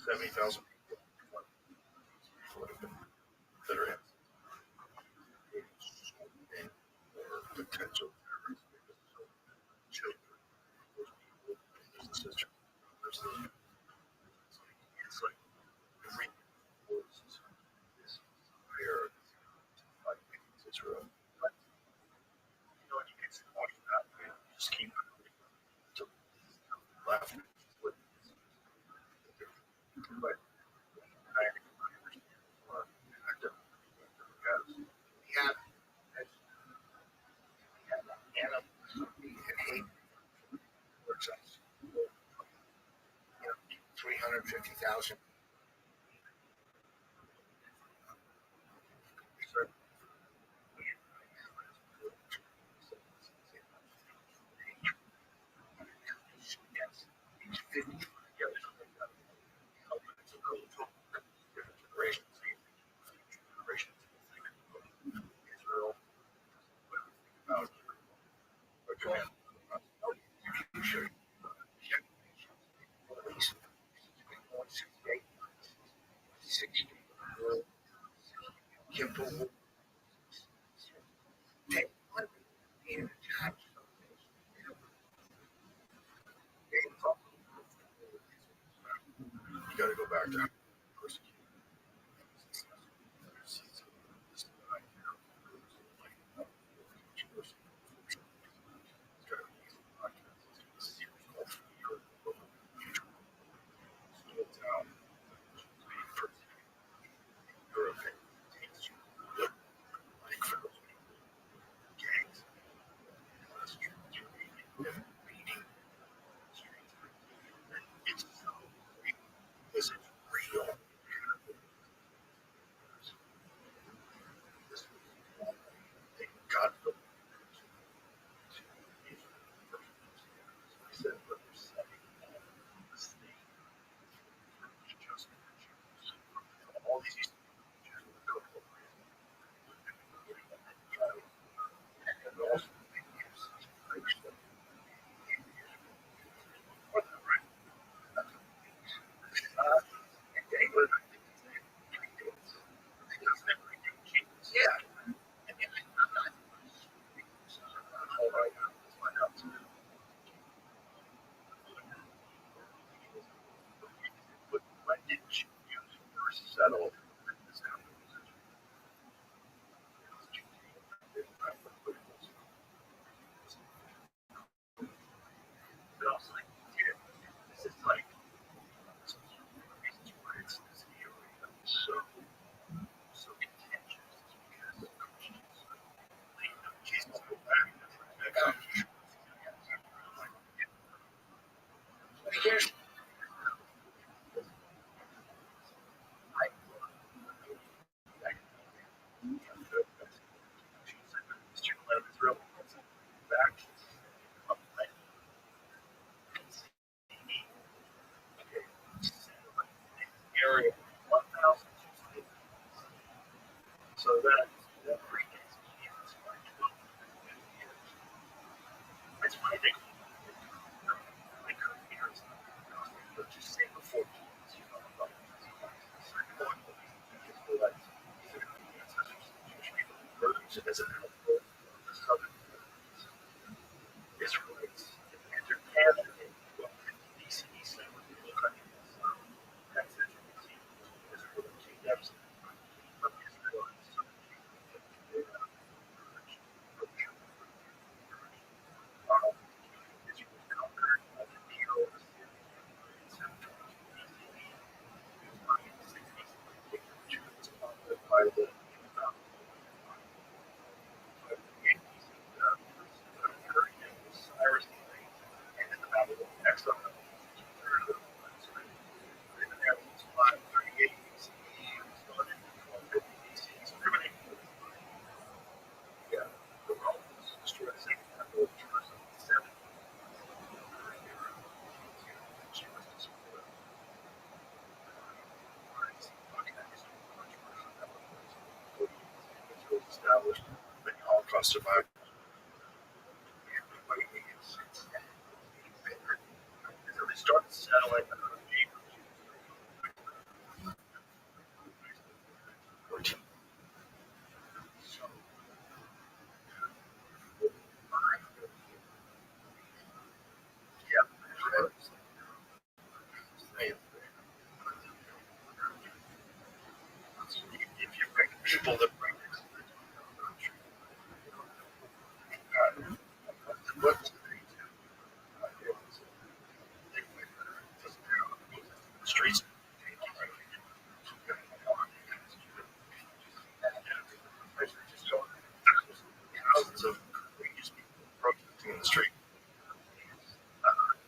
70,000 people that are in or potential terrorists, children, those people, businesses. It's like every force is here to fight against Israel. But, you can watch that and just keep laughing. But I understand why I don't because we have hate works us. 350,000. You got to go back to this is real. God all these settle this conversation. But also, this is like reasons why it's this area so contentious because Christians Jesus go back to here's area 1,000. So that predates Jesus by 12 years. That's why they couldn't hear us. But just say before Jesus, about the second one, as an outflow of the southern Israelites entered Canada in BCE 7. That's as you can see, Israel came absent from Israel and southern Israel was conquered by the Neo-Assyrians in 722 BCE. In the 60s, it was conquered by the Cyrus and in the Battle of Exile. In the Netherlands, 538 BCE, started in 1250 BCE, terminated. The Romans destroyed the second temple of Jerusalem in 70. She was destroyed. It was established that the Holocaust survived. Started satellite streets. Thousands of courageous people protesting in the street.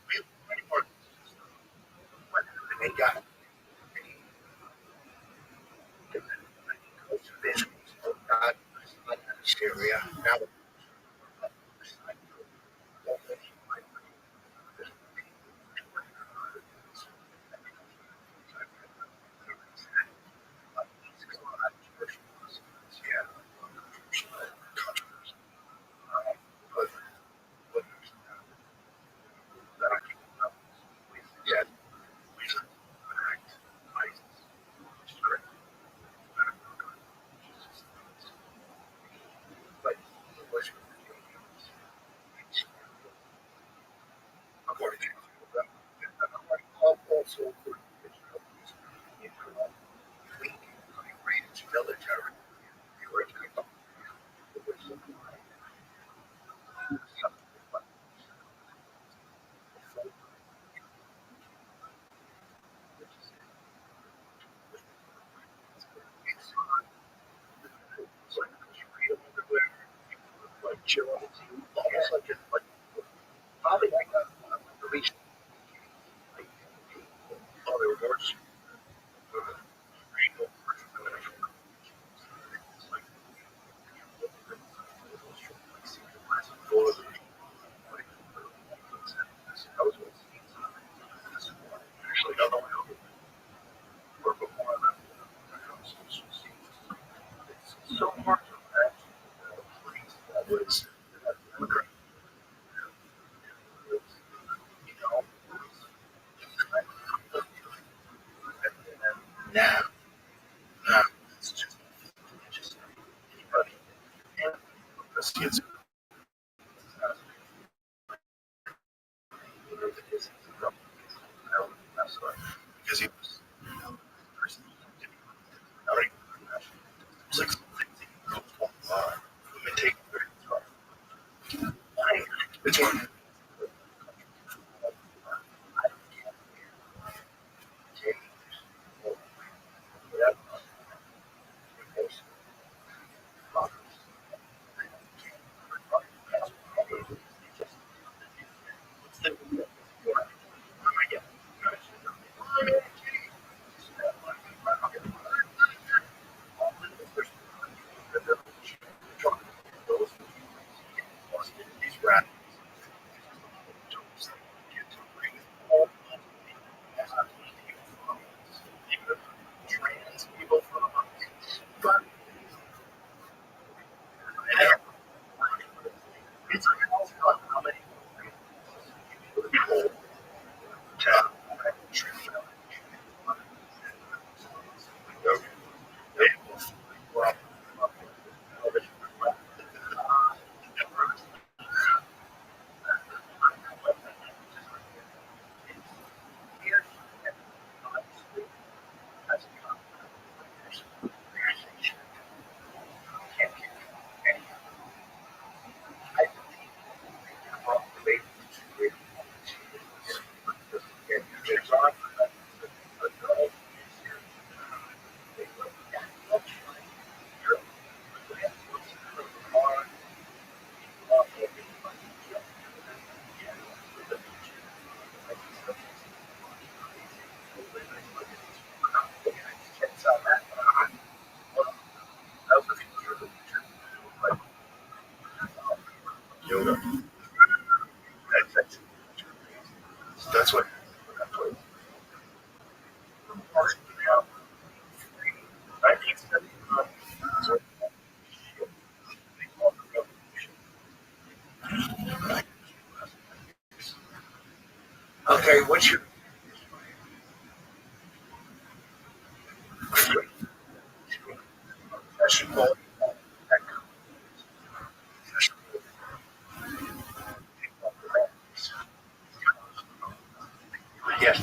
We have many more than they got. God, Syria. Now, yeah, but according to also military. It's like freedom everywhere, like chill on the team, almost like probably like a reach. Oh, they were gorgeous. Actually, not only work with one of them, so much of that was, you know, now, now it's just anybody. And because kids, because he was, already, it's like women take it's one. These rats get to agree with all trans people from but it's like how many people town yoga. That's what. Okay, what's your professional? Yes.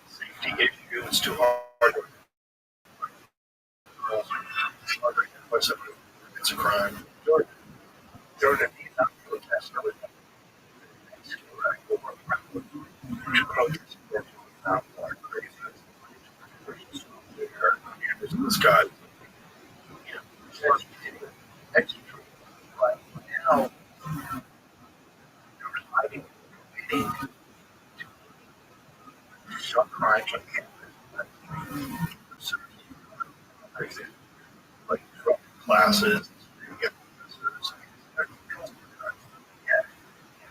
Safety issue. It's too hard. What's a, it's a crime. Jordan, No, I think some crimes are crazy. Like from classes, you get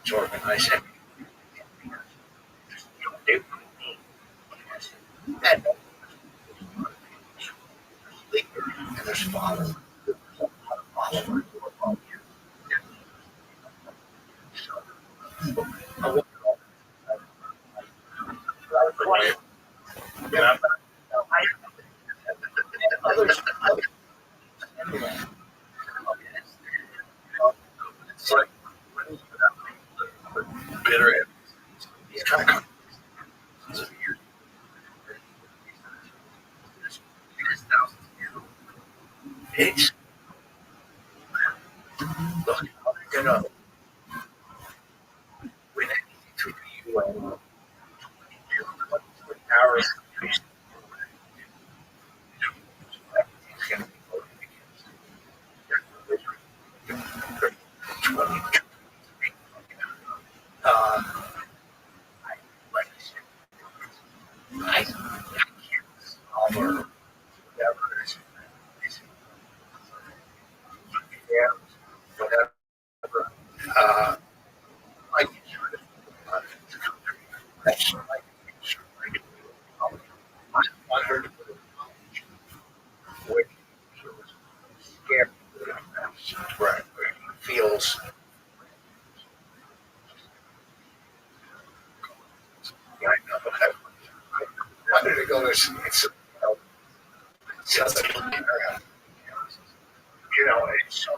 it's organized. They and there's followers. Followers. Yeah. Others, it's like bitter. He's kind of it's look, you know, when to the UN, hours, uh, like I over whatever, yeah, whatever. Uh, I get sure that that's like sure I heard it when he was scared. Right, he feels. Yeah, I know. Why did it go to? It's just you know, it's so.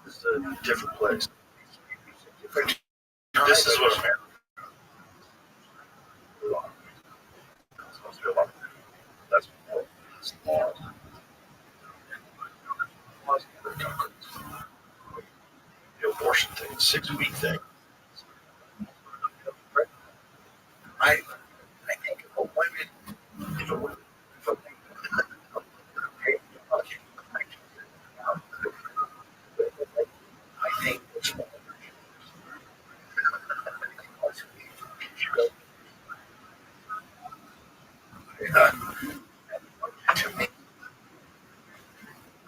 It's a different place. Different. This is what I'm supposed to be about. That's more. The abortion thing, 6 week thing. I I think if a woman, if a woman, if a okay, I think it's more. To me,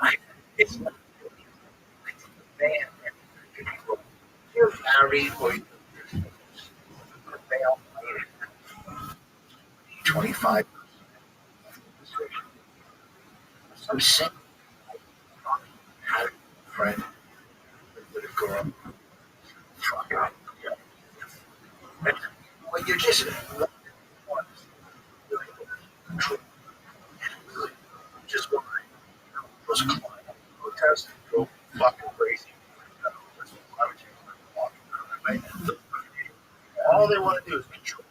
I it's not man. You're married or you're male, 25. So sick. Had a friend with a girl. Fuck out. Well, you're just just going was a client protest, go fucking crazy. All they want to do is control.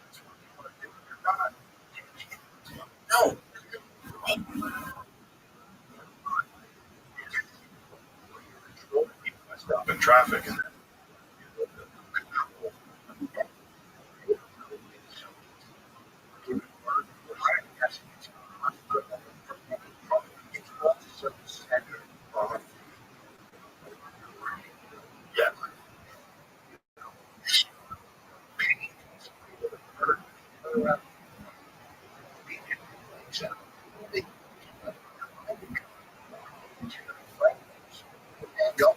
That's what they want to do. You're not. No. Control people by stopping traffic and yeah. Go.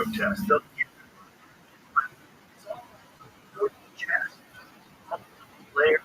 protest. They'll give you chest, layers.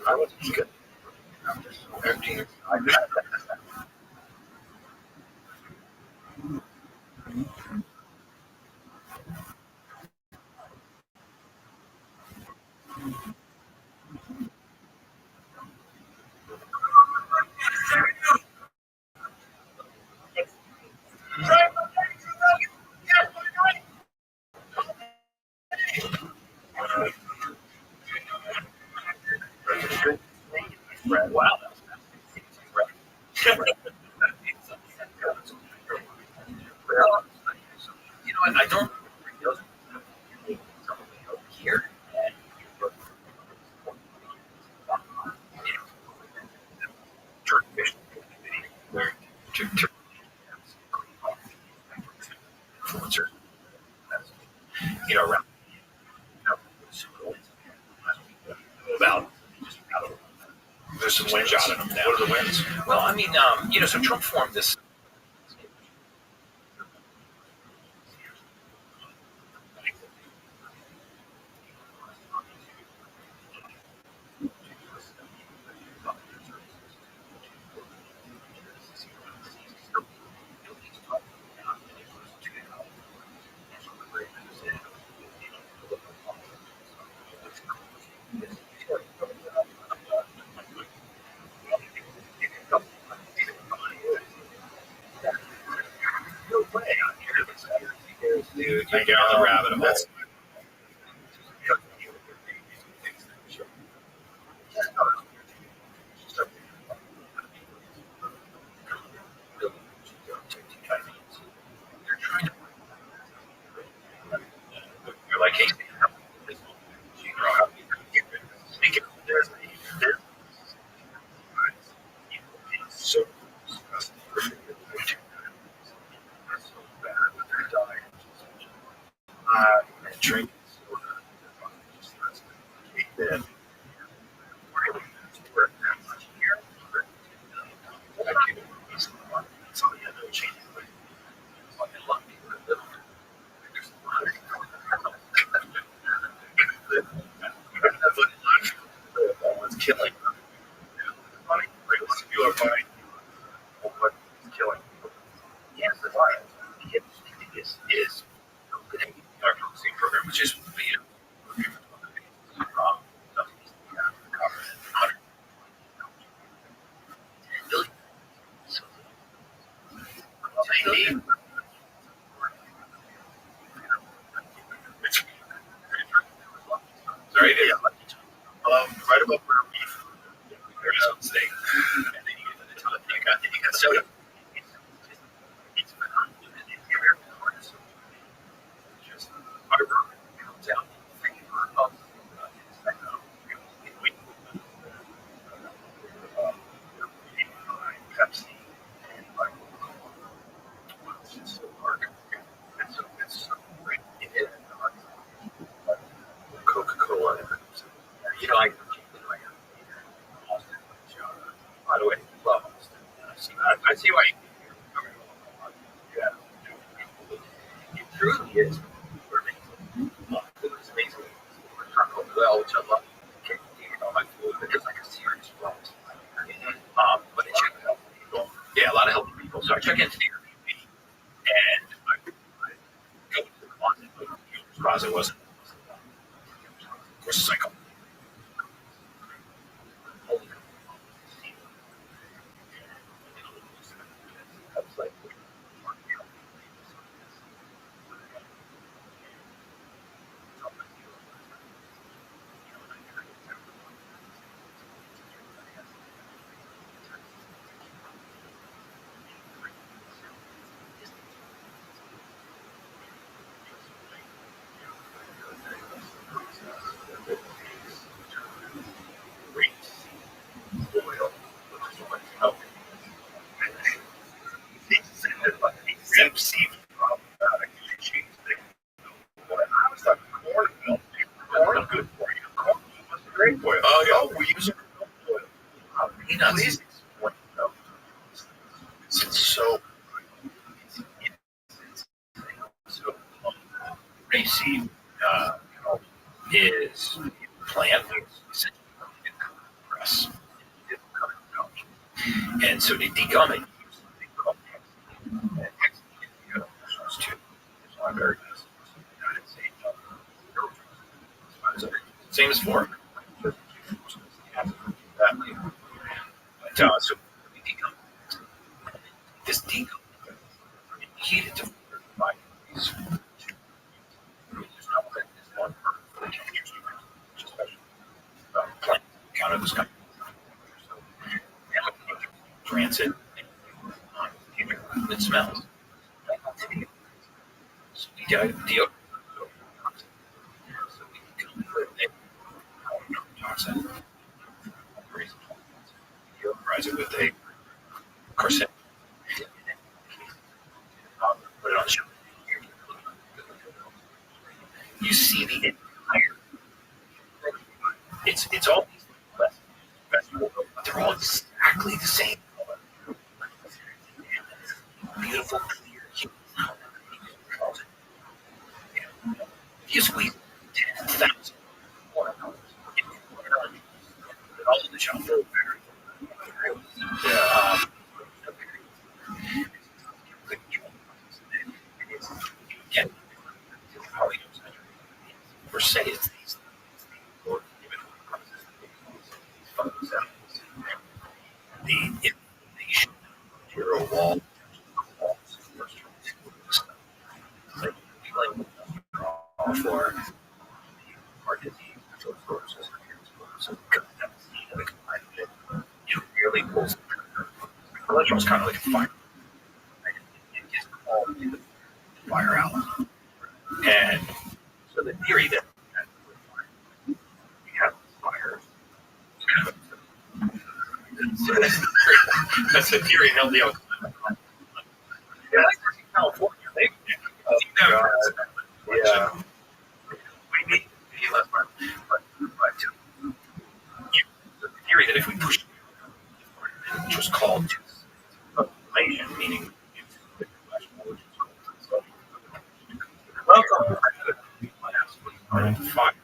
I wasn't good. I'm just so empty. Wow. Well, I don't here. Influencer, around about there's some wind shot in them now. What are the winds? Well, I mean, so Trump formed this. Dude, you get on the rabbit hole. You're like, hey, so drink. Killing. You are fine. What's killing? Yes, the violence. Is our counseling program, which is sorry, right above where there's some steak, and then you got soda. Just down. Pepsi. truly is amazing. It was amazing. Well, which I love. My food, but there's like a serious problem. But I check it out. Yeah, a lot of healthy people. So I check into the Airbnb, and I go into the closet, but the closet wasn't. Of course, it's like I was like, great oil, which is what helped. It seemed problematic. She I was talking corn milk. Corn good for you. Corn was great for you. Oh, yeah. We use it for oil. Peanuts. Please explain. It's so so rapeseed is plant press. And so to degum it, same as fork. But, so we decum this decum heat it to 5 degrees. Plant counter this kind of rancid. It smells. So we got deodorant. So we can toxin. Deodorize it with a corset. Put it on the shelf. You see the entire. It's all vegetables, but they're all exactly the same color. Beautiful, clear. You squeeze 10,000 watermelons all in the shelf. Yeah. Again, we're saying it's these the information zero wall for our disease sources. So it really pulls cholesterol is kind of like a fire. It gets all the fire out. And so the theory that we have fire. So that's the theory of healthy alcohol. Yeah, I think in California, yeah. Maybe less, but the theory that if we push, which was called inflammation, meaning welcome. Fire.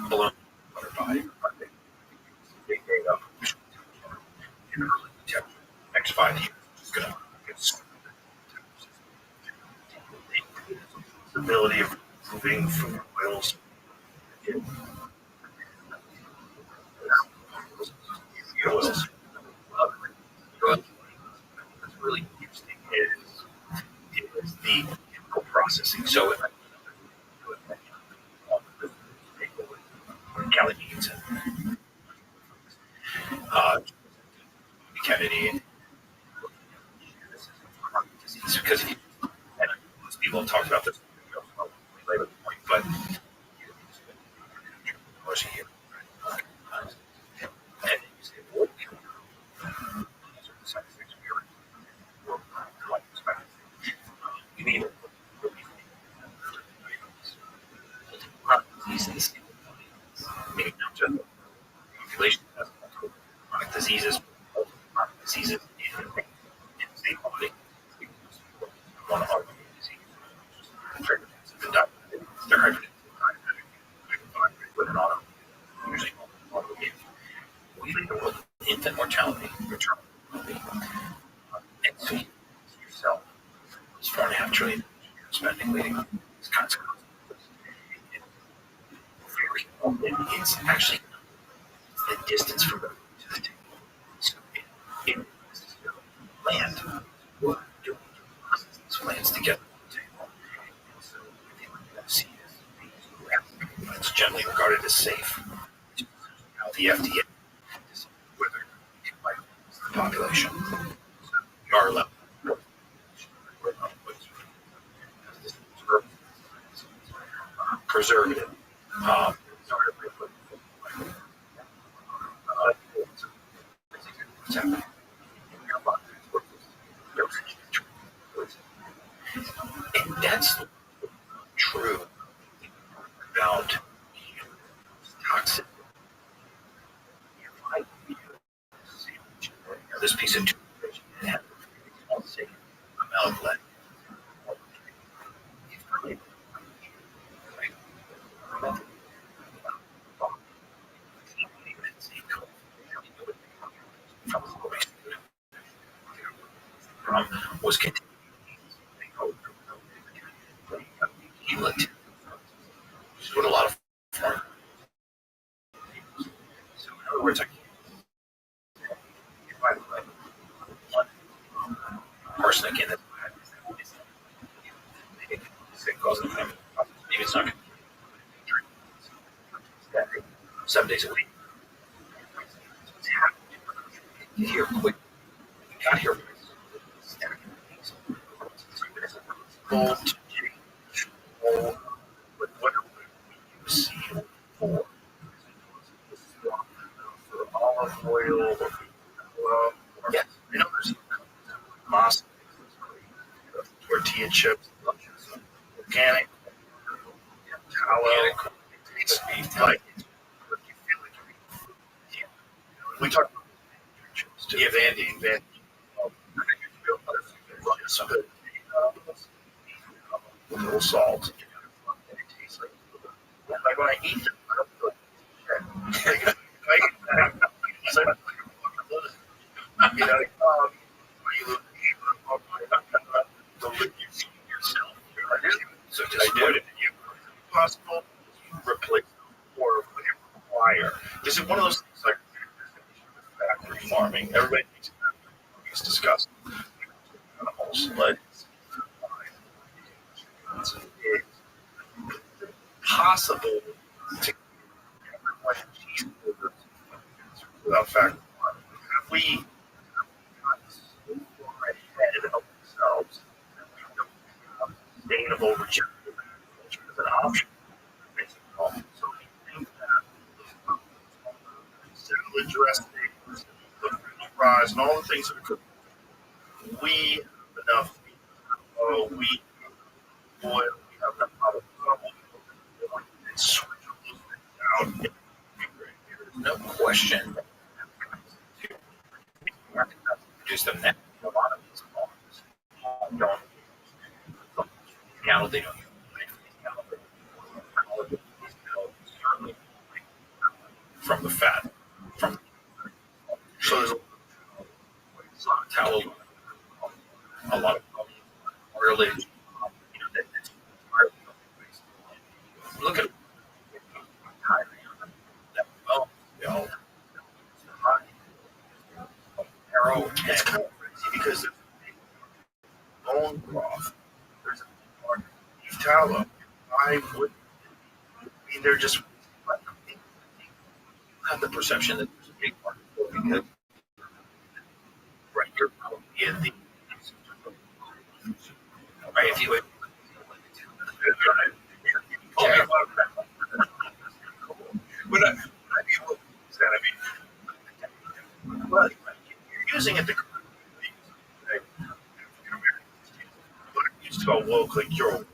Below our body. Next 5 years is going to get ability of moving food oils. Oils. What's really interesting is the chemical processing. So if I Californians and Kennedy disease because most people have talked about this later point, but you need diseases, meaning not just population has chronic diseases, chronic diseases in state one autoimmune disease, hypertensive, diabetic. They're hypertensive, diabetic, with an usually autoimmune. We lead the world in infant mortality, maternal mortality, and feed yourself. It's $4.5 trillion spending leading to these consequences. It's actually the distance from the to the table. So this is land. We're doing these lands together on the table. And so if you want to see this, it's generally regarded as safe. How the FDA decides whether you can buy the population. So we are allowed. Preservative. And that's true about toxic. This piece of toothpaste had a safe amount of lead. Was continuing healing. What a lot of farmers. So in other words, by the way, one person again that maybe it's not going to be 7 days a week. It's happening here quick. We got here. But what are we using for? For olive oil, yes, I know there's moss, tortilla chips, organic, tallow, like you feel like we talk about chips too. Yeah, Vandy. Some with a little salt. And it tastes like when I eat them, I don't feel like it's like you know, you look you see yourself. I do. So just what if you possible replace or require. This is one of those things like factory farming. Everybody thinks factory farming is disgusting. Animals, like it's possible to without factory farming. If we so far ahead of ourselves that we don't have sustainable regenerative agriculture as an option. So we think that the dressing, the fries, and all the things that are cooked, we have enough wheat, oil, we have enough avocado, and switch those things out. There's no question to produce them now. A lot of these farms don't cattle, they don't certainly from the fat. So there's tallow, a lot of oil. Look at that. Well, arrow. It's kind of crazy because there's bone broth. There's a beef tallow. I would. I mean, they're just. Have the perception that there's a big market for it because right you're probably in the right if you but well, you're using it to used to go woke like you're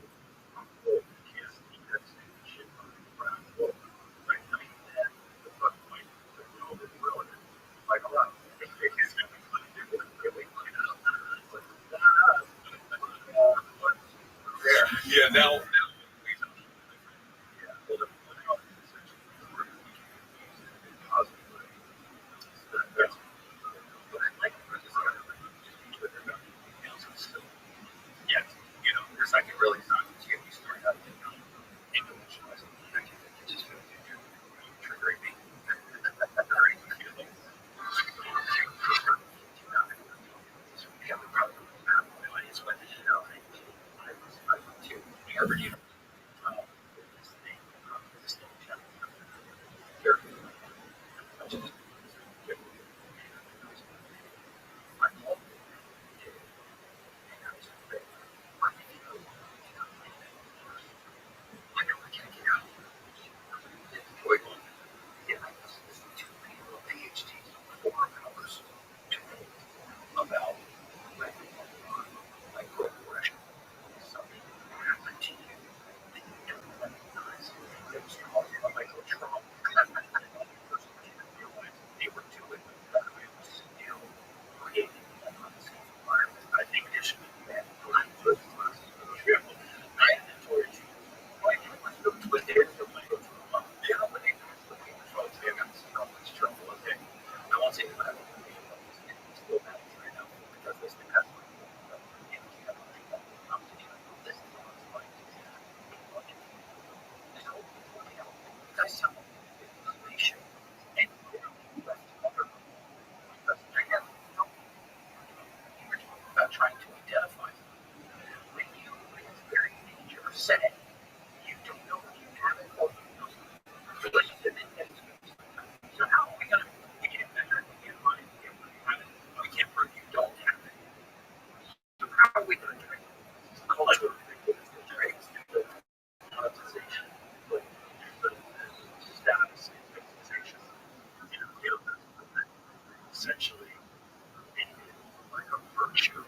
virtue.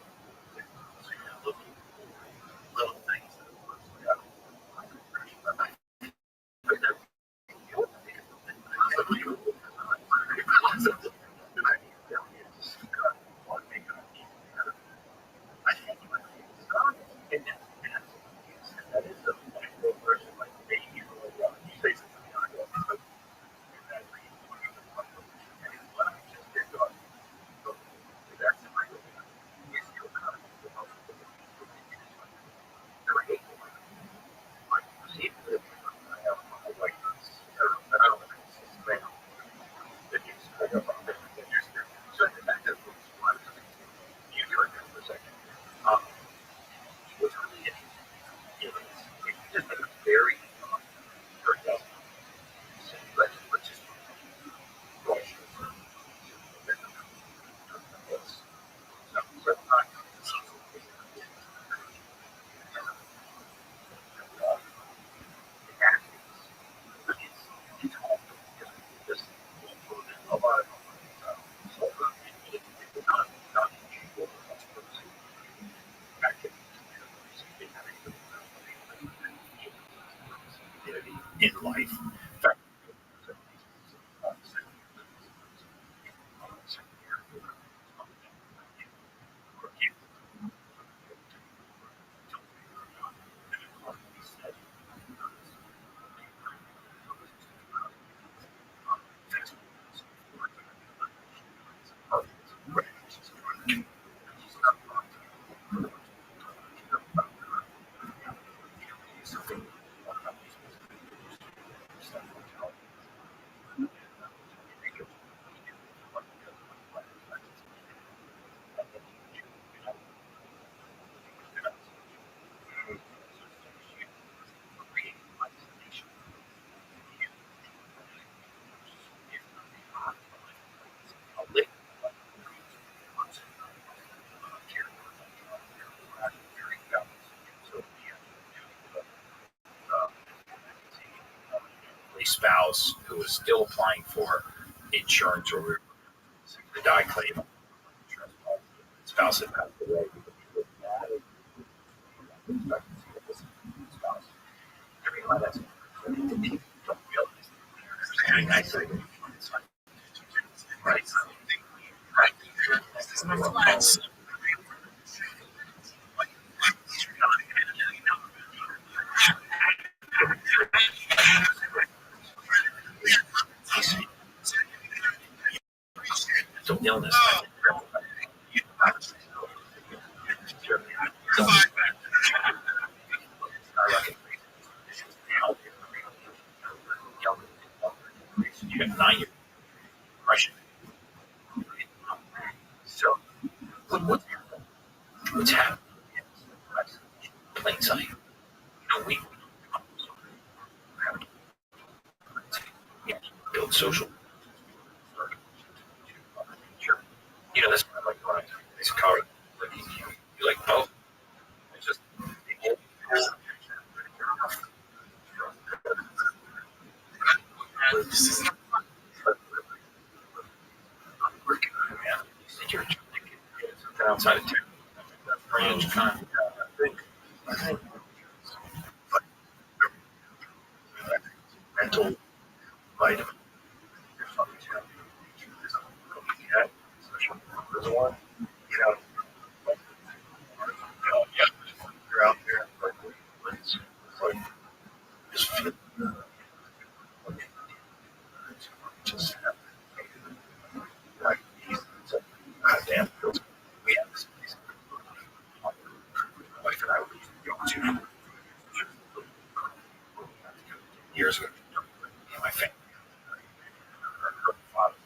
So you're looking for little things that are I think and that is a micro version, like maybe you say something I go, but that and what I just did got that's in my opinion. Is still kind of the most very hateful. Like see I have my like but I don't know it's man that you straight up on that you're scared. So that was one of the you heard that for a second. Um what's really interesting, it's just like a very very let's just rush this. So it's hard just a lot of so it's not in life. In fact, a spouse who was still applying for insurance or the die claim. Spouse had passed away. Spouse. Everyone that's don't realize. I say, right, right. Mental illness. You have 9 years depression. So what's happening? Plain sight. We build social. Sure. That's what I like when it's called. You like both. It's just you're outside of town. Range kind. I think mental vitamin. There's one, yeah, you're out there, like, just feel just like, goddamn, we have this place. My wife and I were going to years ago. My family, her father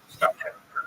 stopped having her.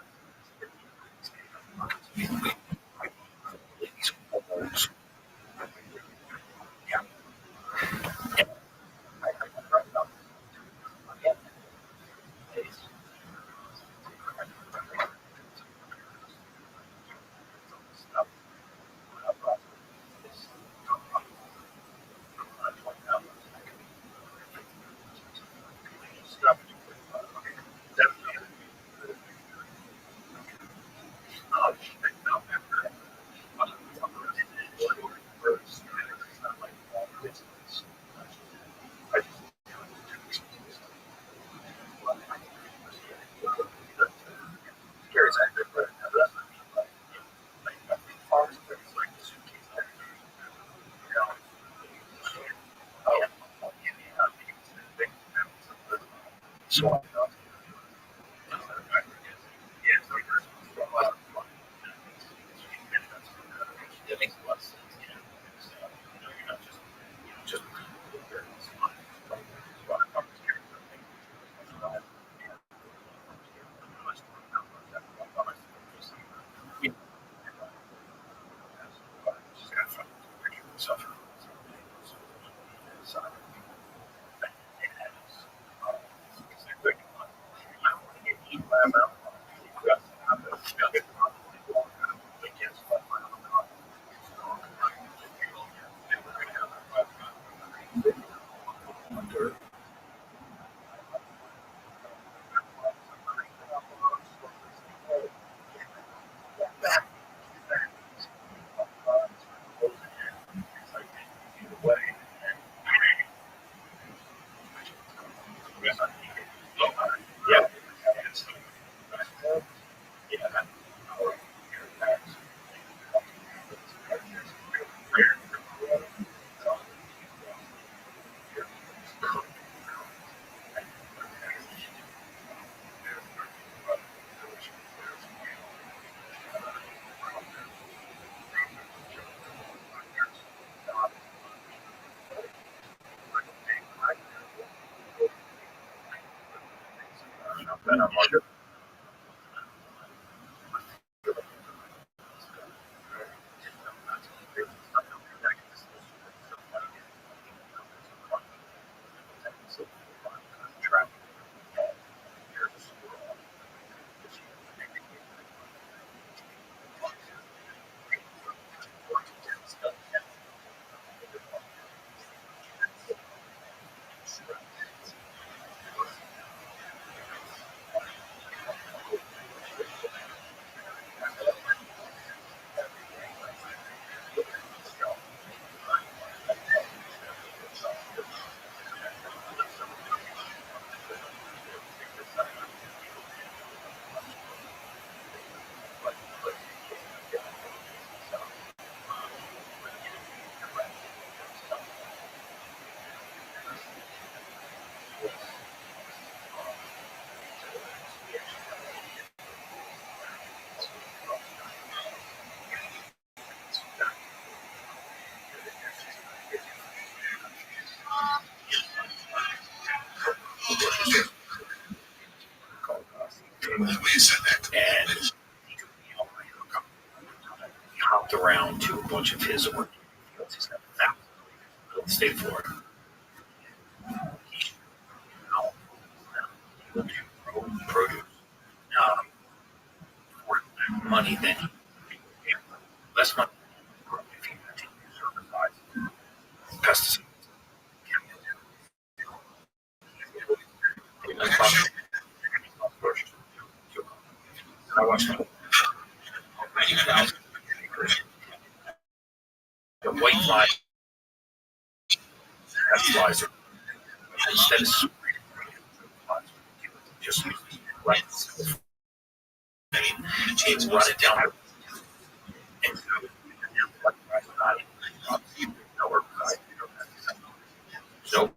And I'm like, and hopped around to a bunch of his work. He's got thousands in the state of Florida. He will do produce um, for money than he less money if he continues herbicides, pesticides. I watched him. The white fly fertilizer instead of just right. I mean, it's run it down. And so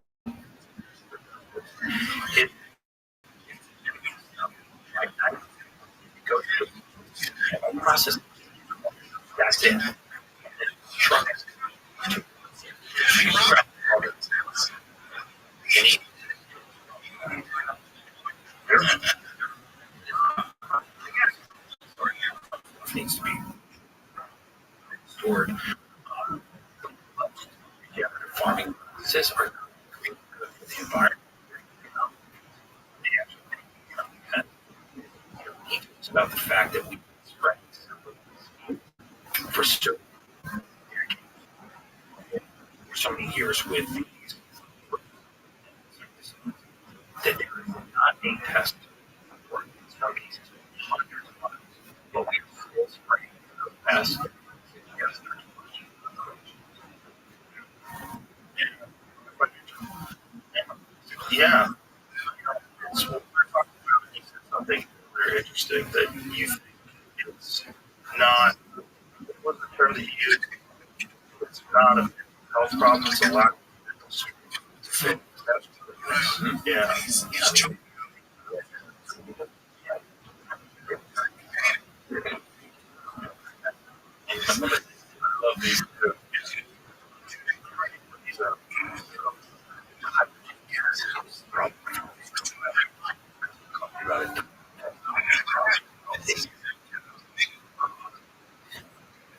it goes through the process. That's it. Truck it. Needs to be stored. Yeah, farming says are the environment. It's about the fact that we spread for so many years with these that there is not a test for in some cases hundreds of miles. But we still spray for the past years. Yeah. So what we're talking about is something very interesting that you think it's not what's the term that you use? It's not a health problem, it's a lack of fit. Yeah. I love these two. These are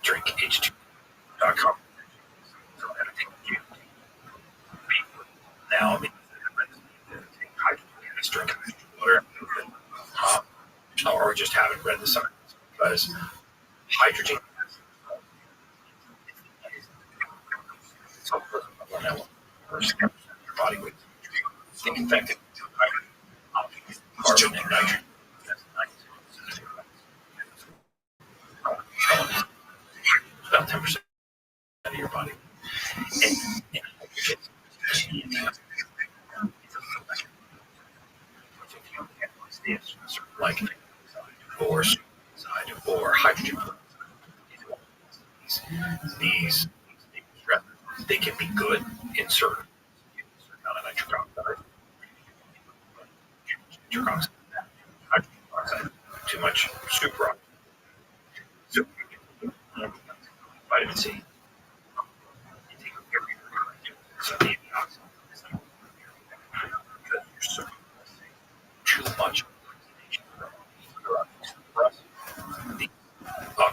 drinkh2.com. Now, I mean, hydrogen, drink water, or just haven't read the science because hydrogen your body weight. Think infected carbon and nitrogen. About 10% of your body. And like or or hydrogen. These they can be good in certain amount of nitric oxide. Nitric oxide, hydrogen oxide, too much super oxide. So, vitamin C. So the oxide is too much.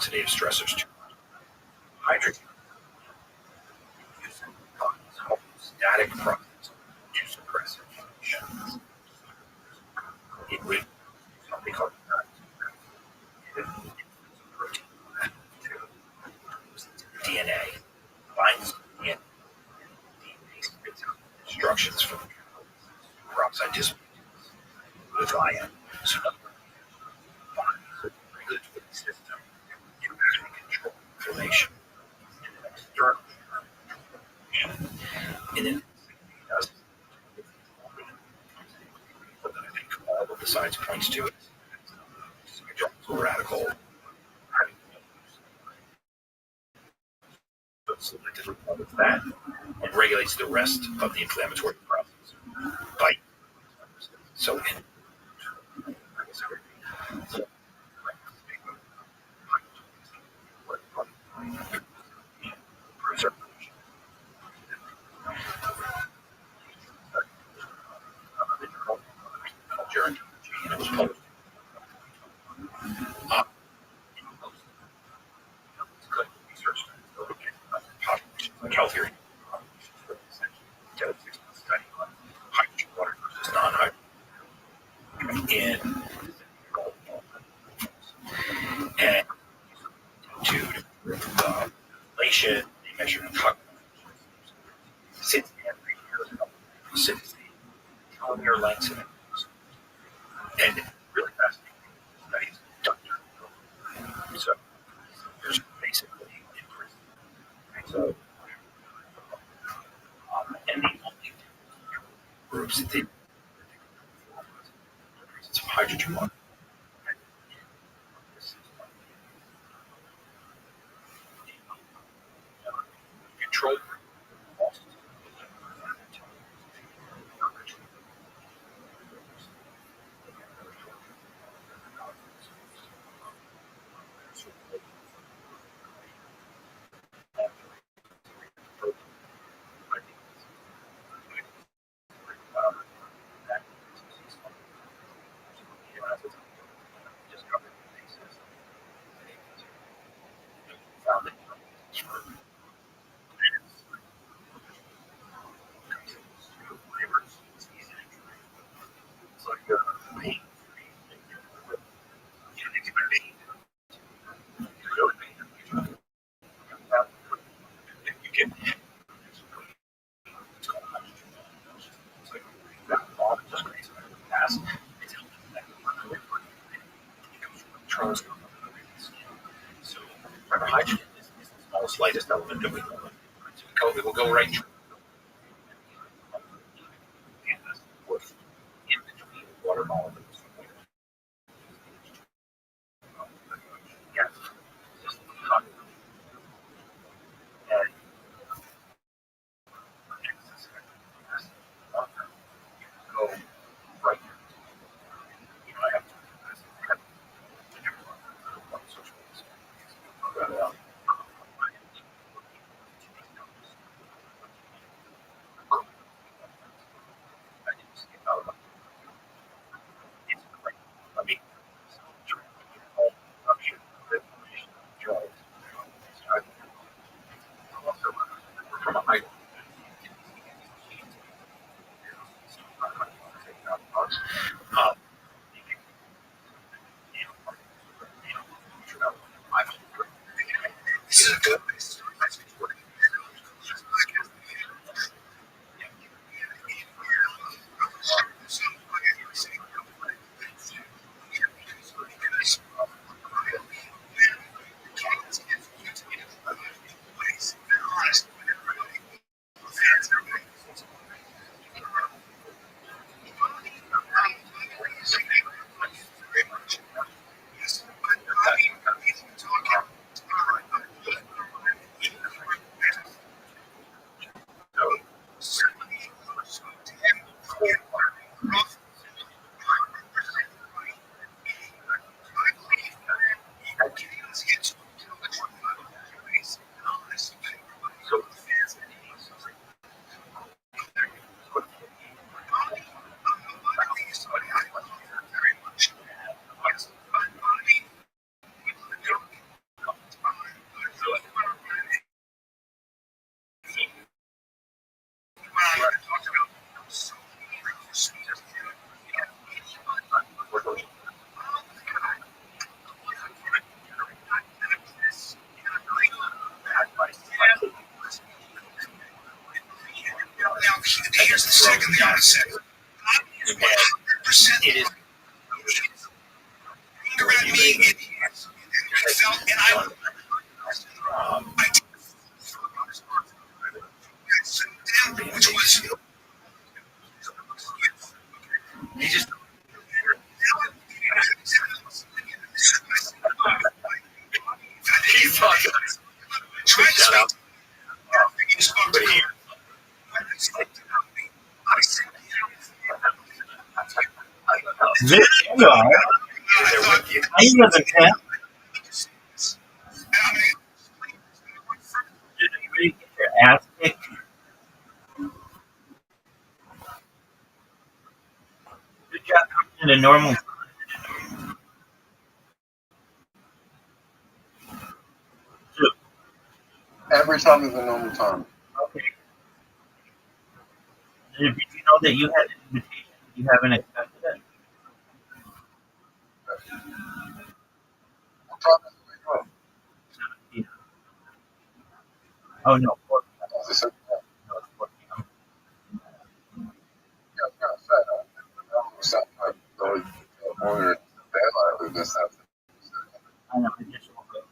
oxidative stressors too. Hydrogen using homeostatic process to suppress inflammation. It would something called protein to DNA, binds DNA, spits out instructions from peroxide dismutase with ion. So regulatory system to actually control inflammation and then external inflammation. And then but I think all of the science points to it. Radical selected with that and regulates the rest of the inflammatory process. By so in and it was published. Research like healthier study on hydrogen water versus non-hydrogen in and to inflation, they measure cognitive since every year since the telomere lengths and really fascinating studies done. So there's basically in prison. So and the only groups that they presence of hydrogen water. Control found it. It's like pain. You can it's like that all just creates a pass. It's controls. So remember, hydrogen is the smallest, lightest element that we know. So it will go right through in between water molecules. Yeah. And go right. You know, I have to It is around me, I felt, and I which was he just he fucking tried to speak he spoke to me. There you are. I wasn't happy. You ready to get your ass kicked? Good job coming to normal. Every time is a normal time. Okay. Did you know that you had an invitation? You haven't accepted it? What time is it wake up? Yeah. Oh no, 4 p.m. Is it 7 p.m.? No, it's 4 p.m. Yeah, I was gonna say that. Sounds like going California daylight with this stuff. I know, I just woke up.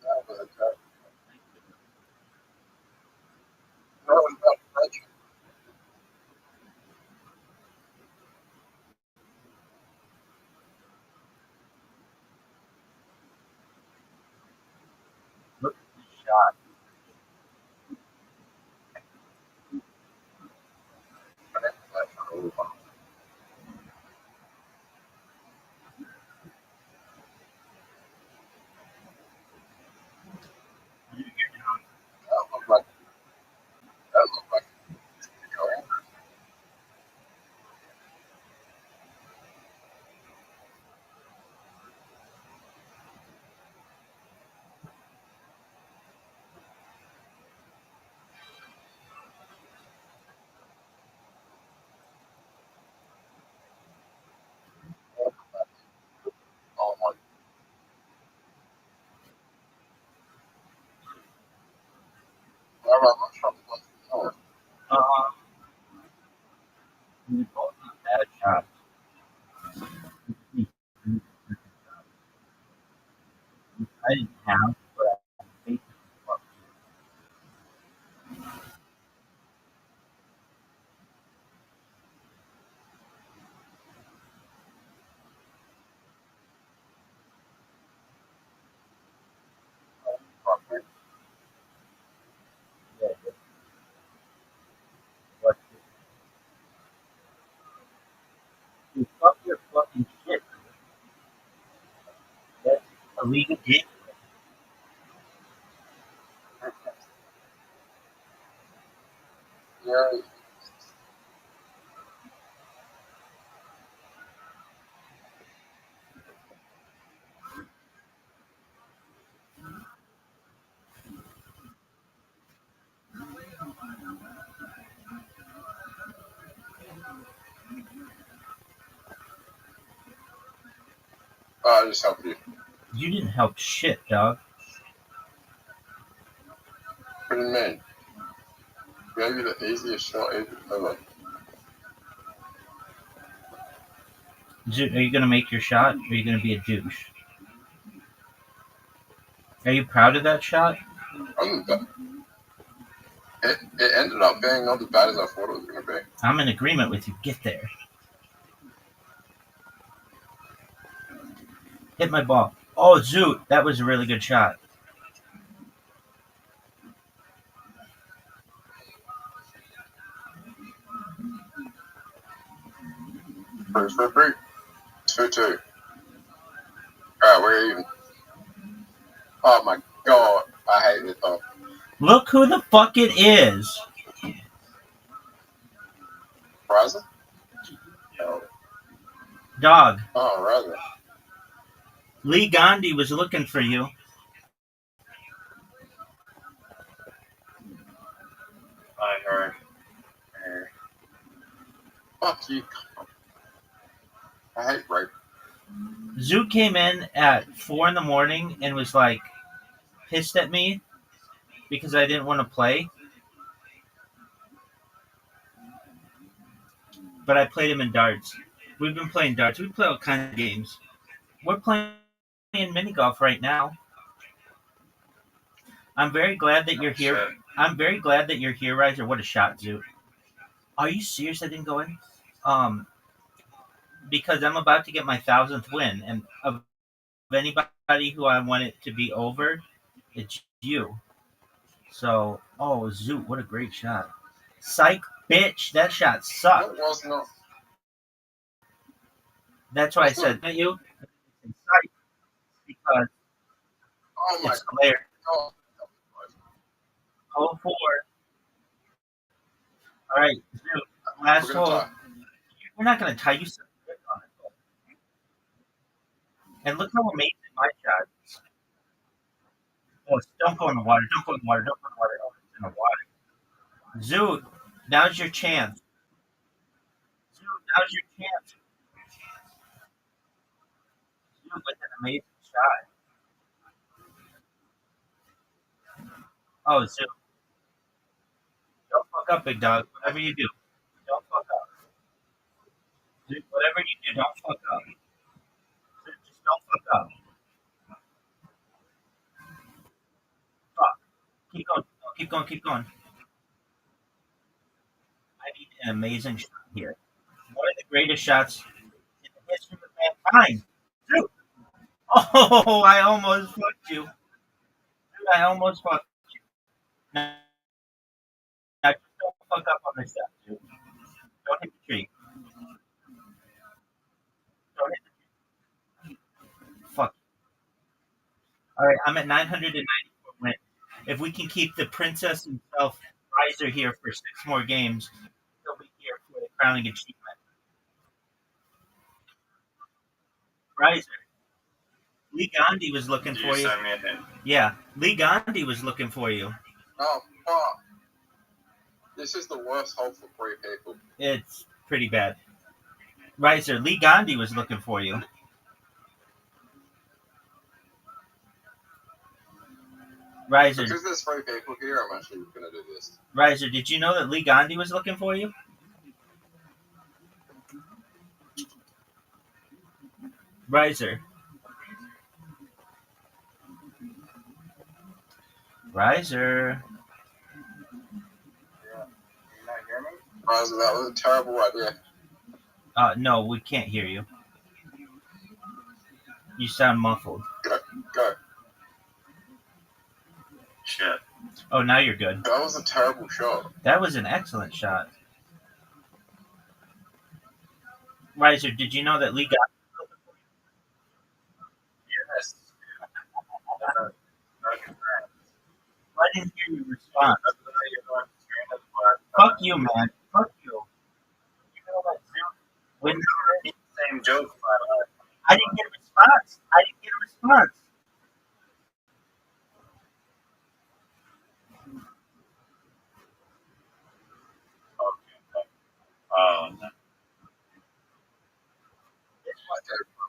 That was a cut. No, it was about nature. Look at this shot. I think that's a little fun. You're down. That looked like going. Oh my! All right, let's try to play some more. We both need bad shots. I didn't have, but I think Okay. yeah, what you fuck your fucking shit. That's illegal dick. Yeah, I just helped you. You didn't help shit, dog. What do you mean? Gave you the easiest shot ever. Are you gonna make your shot, or are you gonna be a douche? Are you proud of that shot? It ended up being not as bad as I thought it was going to be. I'm in agreement with you. Get there. Hit my ball. Oh, Zoot, that was a really good shot. First for free. 2-2. Alright, we're even. Oh my god, I hate it though. Look who the fuck it is. Horizon? No. Dog. Oh, rather. Lee Gandhi was looking for you. I heard. Fuck you. I hate rape. Zoo came in at 4 in the morning and was like pissed at me because I didn't want to play. But I played him in darts. We've been playing darts. We play all kinds of games. We're playing mini golf right now. I'm very glad that you're here. Shit. I'm very glad that you're here, Riser. What a shot, Zoo. Are you serious? I didn't go in. Because I'm about to get my 1,000th win, and of anybody who I want it to be over, it's you. So, oh, Zoo, what a great shot. Psych, bitch, that shot sucked. That was not. That's why I said, not you. Psych, because Oh my it's hilarious. god. Hole 4. All right, Zoo, last We're gonna hole. tie. We're not going to tie you some shit on it. And look how amazing my shot is. Oh, don't go in the water. Don't go in the water. Don't go in the water. Oh, it's in the water. Zoo, now's your chance. Zoo, now's your chance. Zoo with an amazing shot. Oh, Zoo, don't fuck up, big dog. Whatever you do, don't fuck up. Zoo, whatever you do, don't fuck up. Zoo, just don't fuck up. Fuck. Keep going. Keep going. Keep going. I need an amazing shot here. One of the greatest shots in the history of mankind. Zoo. Oh, I almost fucked you. Dude, I almost fucked you. Now, now just don't fuck up on this shot, dude. Don't hit the tree. Don't hit the fuck. All right, I'm at 994 wins. If we can keep the princess himself, Riser, here for 6 more games, he'll be here for the crowning achievement. Riser, Lee Gandhi was looking Did for you you. send me a hit? Yeah, Lee Gandhi was looking for you. Oh fuck. This is the worst hole for 3 people. It's pretty bad. Riser, Lee Gandhi was looking for you. Riser, Because there's 3 people here, I'm actually gonna do this. Riser, did you know that Lee Gandhi was looking for you? Riser. Riser. Yeah. You not hear me? Rosa, that was a terrible idea. No, we can't hear you. You sound muffled. Go. Shit. Oh, now you're good. That was a terrible shot. That was an excellent shot. Riser, did you know that Lee Gandhi? Yes. I didn't hear your response. That's the way you're going to train us, but Fuck you, man. Fuck you. You know what, Zoo? When the same joke, but I didn't get a response. I didn't get a response. okay. Oh, no.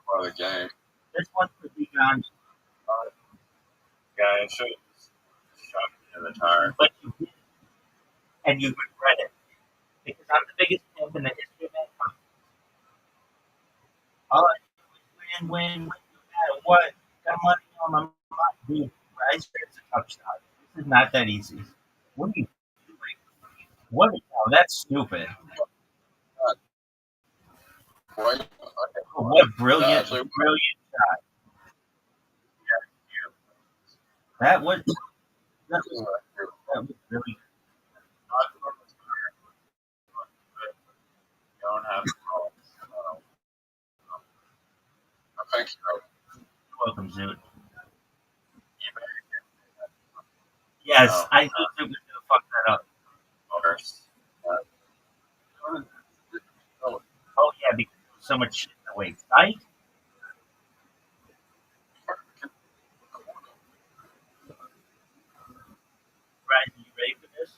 Part of the game. This one's for Lee Gandhi. Guy should shot me in the tire. But you did. And you regret it. Because I'm the biggest pimp in the history of mankind. All I do is win, no matter what. Got money on my mind. Dude, Riser is a tough shot. This is not that easy. What are you doing? What? Oh, that's stupid. Wait, okay. Oh, what a brilliant, Actually- brilliant shot. That was really Don't have Thank you. welcome, Zoot. Yes, No. I knew Zoot was gonna fuck that up. first. Oh yeah, because there was so much shit in the Wait, sight? Right, you ready for this?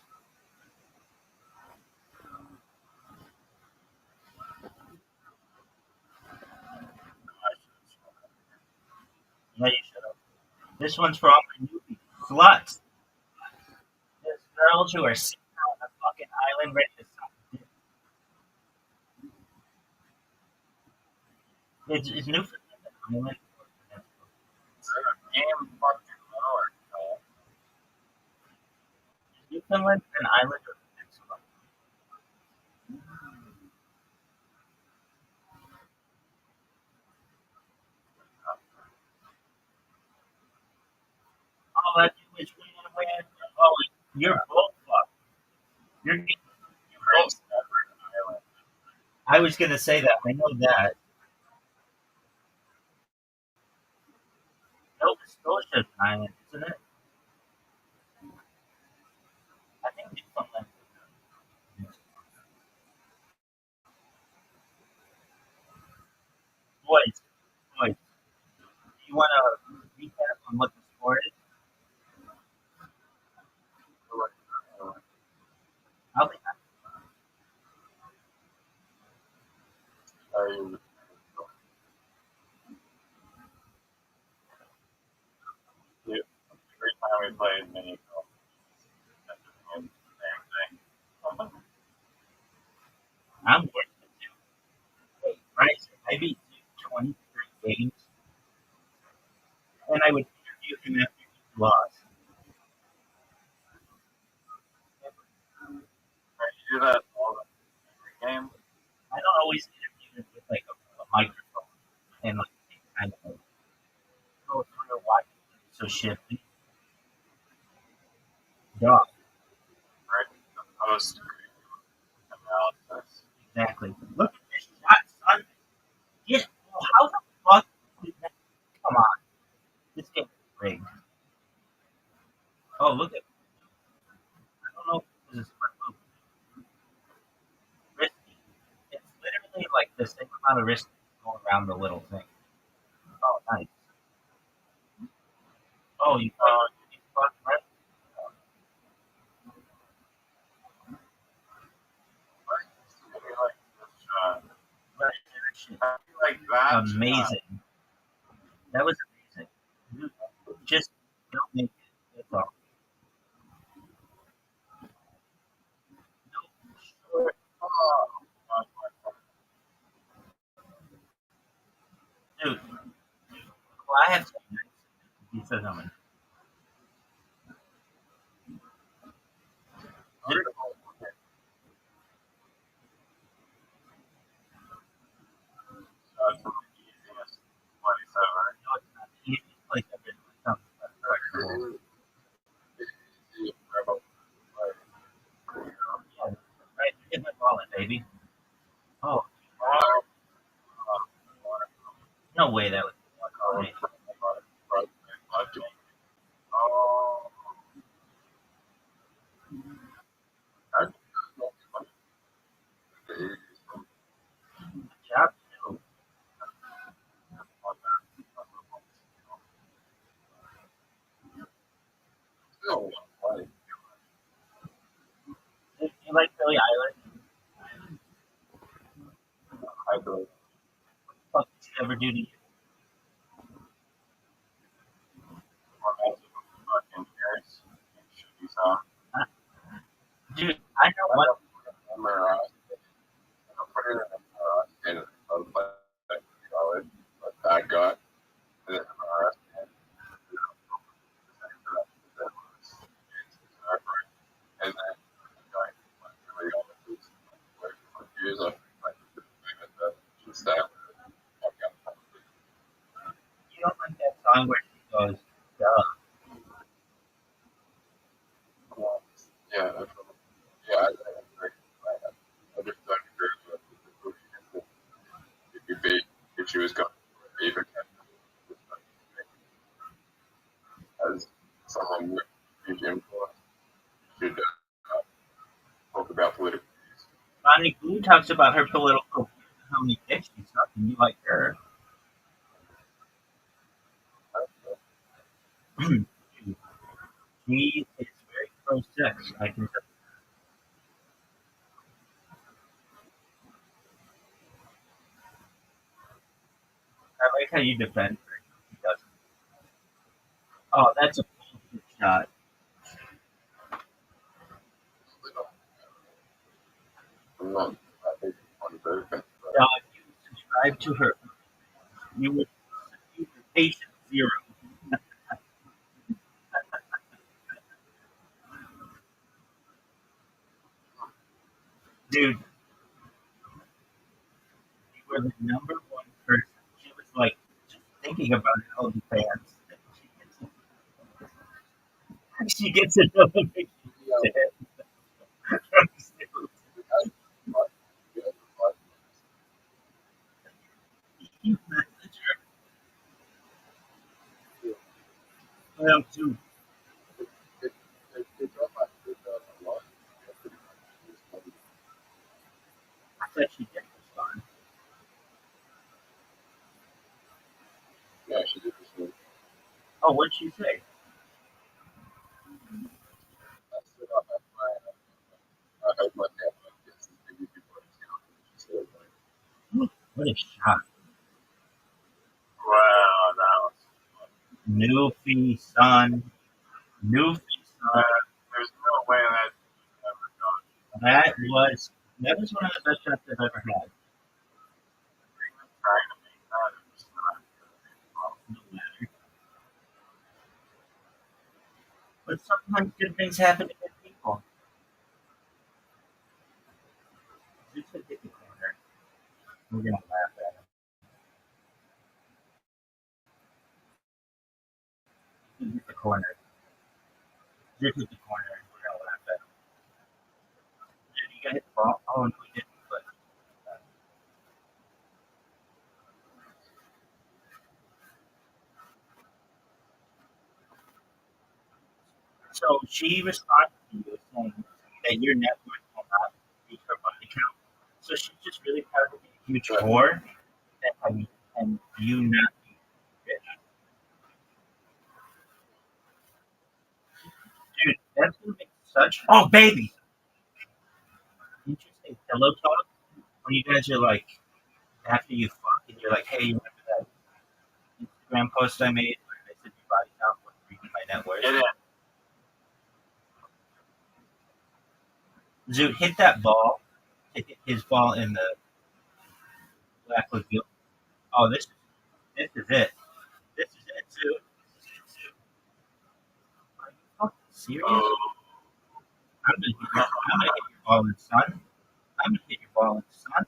Yeah, you should have. This one's for all my newbie sluts. There's girls who are sitting on a fucking island ready to suck dick. It's Newfoundland an island? Damn fucking lower. Is Newfoundland an island or a peninsula? All I do is win and win. Oh, you're both fucked. You're both. Island. I was gonna say that. I know that. Nova Scotia is an island, isn't it? I think Newfoundland. Boys, boys, do you want to recap on what the sport is? I'll be Every time we played mini golf, same thing. I'm working it too. Wait, Bryce, I beat you 23 games, and I would interview him after he lost. You do that all the game. I don't always interview him with like a microphone and like kind of go through why he's so shifty. Dog, Right? The post analysis. exactly. Look at this shot, son. Get, well, how the fuck? Come on, this game is rigged. Oh, look at. I don't know if this is risky. It's literally like the same amount of risk going around the little thing. Oh, nice. Oh, you fucked right. Like this shot. Right, shit. Like that. Amazing. That was amazing. You just don't make it. That's all. No, sure. Oh, Dude, well, I have some nice. He says I'm in. that's the easiest place ever. No, it's not the easiest place ever. It's not the yeah, right, get my ball in, baby. Oh, no way that was one. Good job, too. You like Philly Island? What did she ever do to you? Huh? Dude, I know what. That got and then You don't like that song where she goes, duh. yeah, yeah, I just don't agree with if she was going to be as someone with huge influence should talk about political views. Bonnie Blue talks about her political how many dicks she sucked. and you like her. She is very pro-sex. I can tell. I like how you defend her. She doesn't. Oh, that's a bullshit shot. I'm not that big on American, but Now, if you subscribe to her, you would you patient zero. Dude, you were the number one person. She was like just thinking about it all the fans. She gets a notification. yeah, From Snoop. I, but, yeah, but You message yeah, her. I am too. it, it got my foot up a lot. Yeah, pretty much. I thought she did respond. Yeah, she did this one. Oh, what'd she say? I said, I had my dad like this, and maybe before it's down. She said, like, What a shot. Wow, that was. Newfie, son. Newfie, son. There's no way that ever gone. That was one of the best shots I've ever had. Trying to make that. It was not good. No matter. But sometimes good things happen to good people. Just hit the corner. We're gonna laugh at him. Hit the corner. Just hit the corner. We're gonna laugh at him. Did you get hit the ball? Oh no, he didn't. But so she responded to you saying that your net worth will not reach her bank account. So she's just really proud to be a huge whore and you not be rich. Dude, that's gonna make such baby. Interesting pillow talk when you guys are like after you fuck and you're like, hey, you remember that Instagram post I made where I said your body count was reading my net worth? Get in. Dude, hit that ball. Hit his ball in the black lagoon. Oh, this is it. This is it, dude. Are you fucking serious? Oh, I'm gonna hit your ball in the sun. I'm gonna hit your ball in the sun.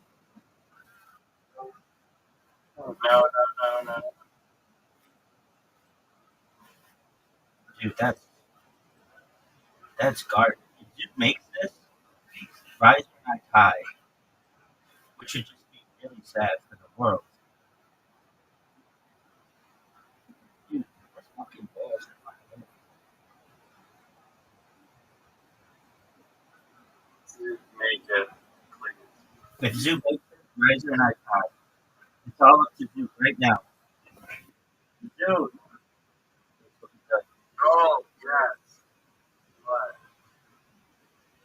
no. Dude, that's garbage. If you make this, rise or not high, which would just be really sad for the world. Dude, that's fucking balls in my head. Make it. If Zoo makes it, rise or not high. It's all up to Zoo right now. Dude, that's what he does. Oh, yes. What?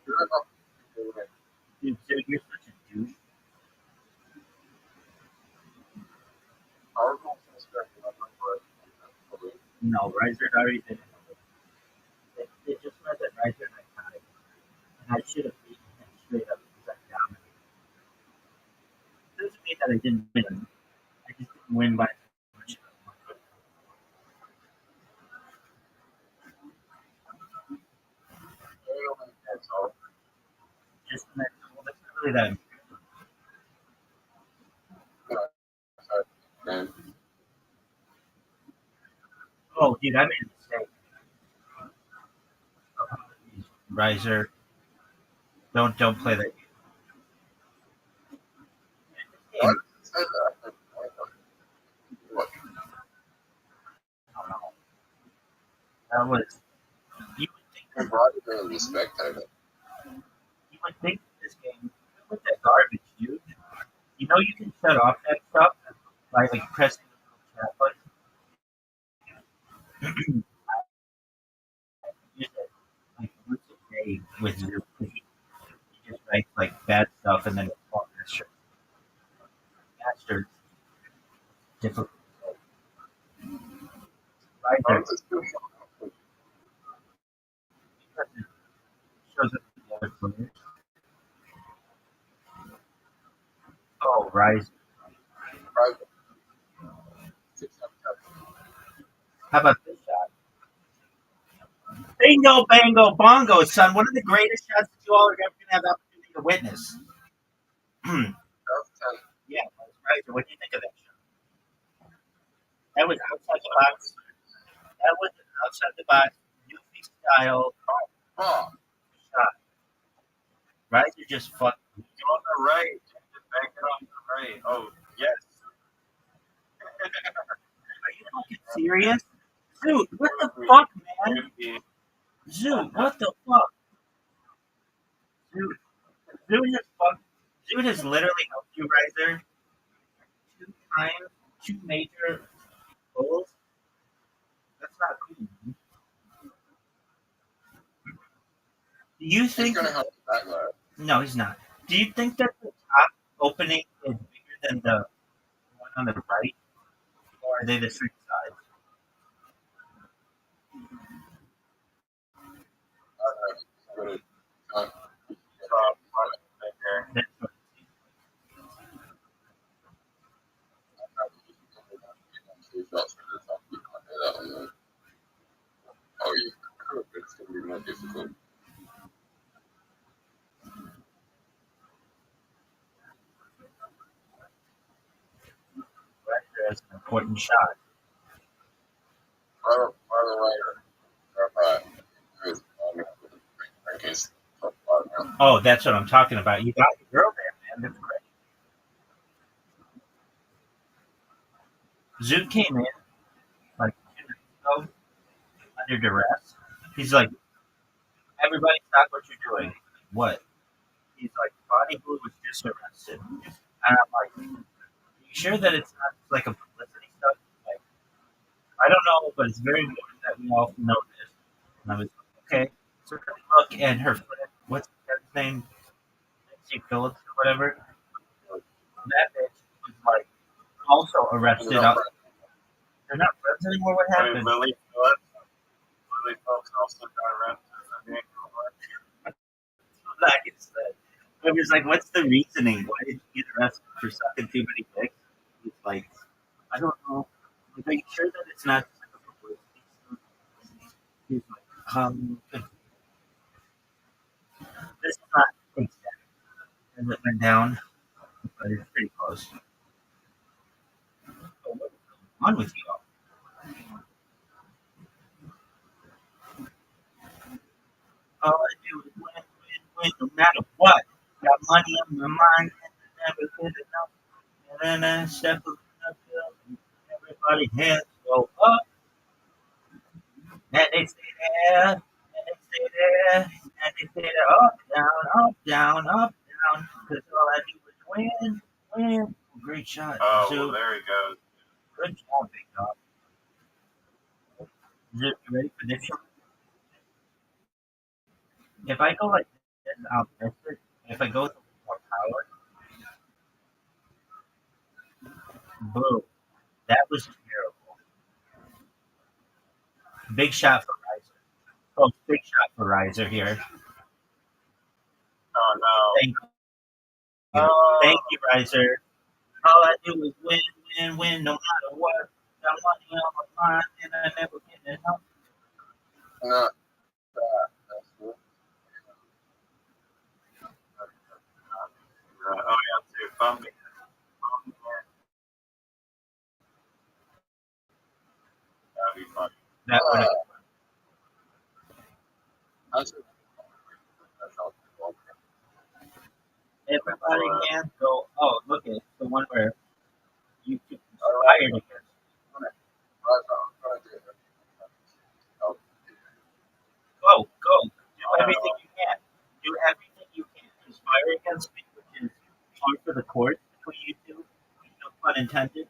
you're not doing it. Dude, Zoo, you're such a douche. Our goal is to spend but No, Riser already did it. It just meant that Riser and I tied. And I should have beaten him straight up because I dominated. It doesn't mean that I didn't win. I just didn't win by much. that's all. Just well, that's not really that. And Oh, dude, I made a mistake. Riser, don't play that I game. said that. What? I don't know. That was you would think Your body doesn't respect it. this game with that garbage, dude. You know you can shut off that stuff Right, like pressing the chat button. Use it like once a day with Zoom. You just write like bad stuff and then it's all master difficult. Right How there. does this feel? Because it shows up the other players. Oh, Rise. Private. How about this shot? Bingo, bango, bongo, son. One of the greatest shots that you all are ever going to have the opportunity to witness. Yeah, Rise. What do you think of that shot? That was outside the box. That was an outside the box, Newfie style Oh, shot. Riser just fucked. Go on the right. Just back it on the right. Oh, yes. Are you fucking serious? Dude, what the fuck, man? Dude, what the fuck? Dude, Dude has fucked. Dude has literally helped you, Riser, 2 times, 2 major goals. That's not cool. Do you he's think? going to help the back line. No, he's not. Do you think that the top opening is bigger than the one on the right, or are they the same size? I'm going to That's what- oh, you could, but it's going to be more difficult. Riser has an important shot. By the way, Rabbi, is in case Oh, that's what I'm talking about. You got your girl there, man. That's great. Zoot came in like 2 minutes ago under duress. He's like, everybody stop what you're doing. What? He's like, Body Blue was just arrested. And I'm like, are you sure that it's not like a publicity stuff? Like, I don't know, but it's very important that we all know this. And I was like, okay. So I look, and her friend, what's her name? Nancy Phillips or whatever. That bitch was like also arrested. They're not friends anymore. What Wait, happened? Lily Phillips. Lily Phillips also got arrested. Nice. I was like, what's the reasoning? Why did you get arrested for sucking too many dicks? He's like, I don't know. Like, are you sure that it's not just like a publicity stunt? He's like, this is not exact as it went down, but it's pretty close. So what is going on with you all? All I do is win, no matter what. Got money on my mind, and I never good enough. And then I step up in the field, everybody hands go up, and they stay there, and they stay there, and they stay there, up, down, up, down, up, down. Because all I do is win, win. Great shot. Oh, So, well, there he goes. good job, big dog. Is it ready for this shot? If I go like this, I'll miss it. If I go with more power, boom. That was terrible. Big shot for Riser. Oh, big shot for Riser here. Oh, no. Thank you. Thank you, Riser. All I do is win, win, win, no matter what. Got money on my mind, and I never get enough. No, that's good. Oh, yeah, too. Bump it. That'd be fun. That would have. That's it. That's all. Everybody can go. Oh, look at the one where you get inspired against. Go, go. Do everything you can. Do everything you can. Inspire against me, which is hard for the court between you two. No pun intended.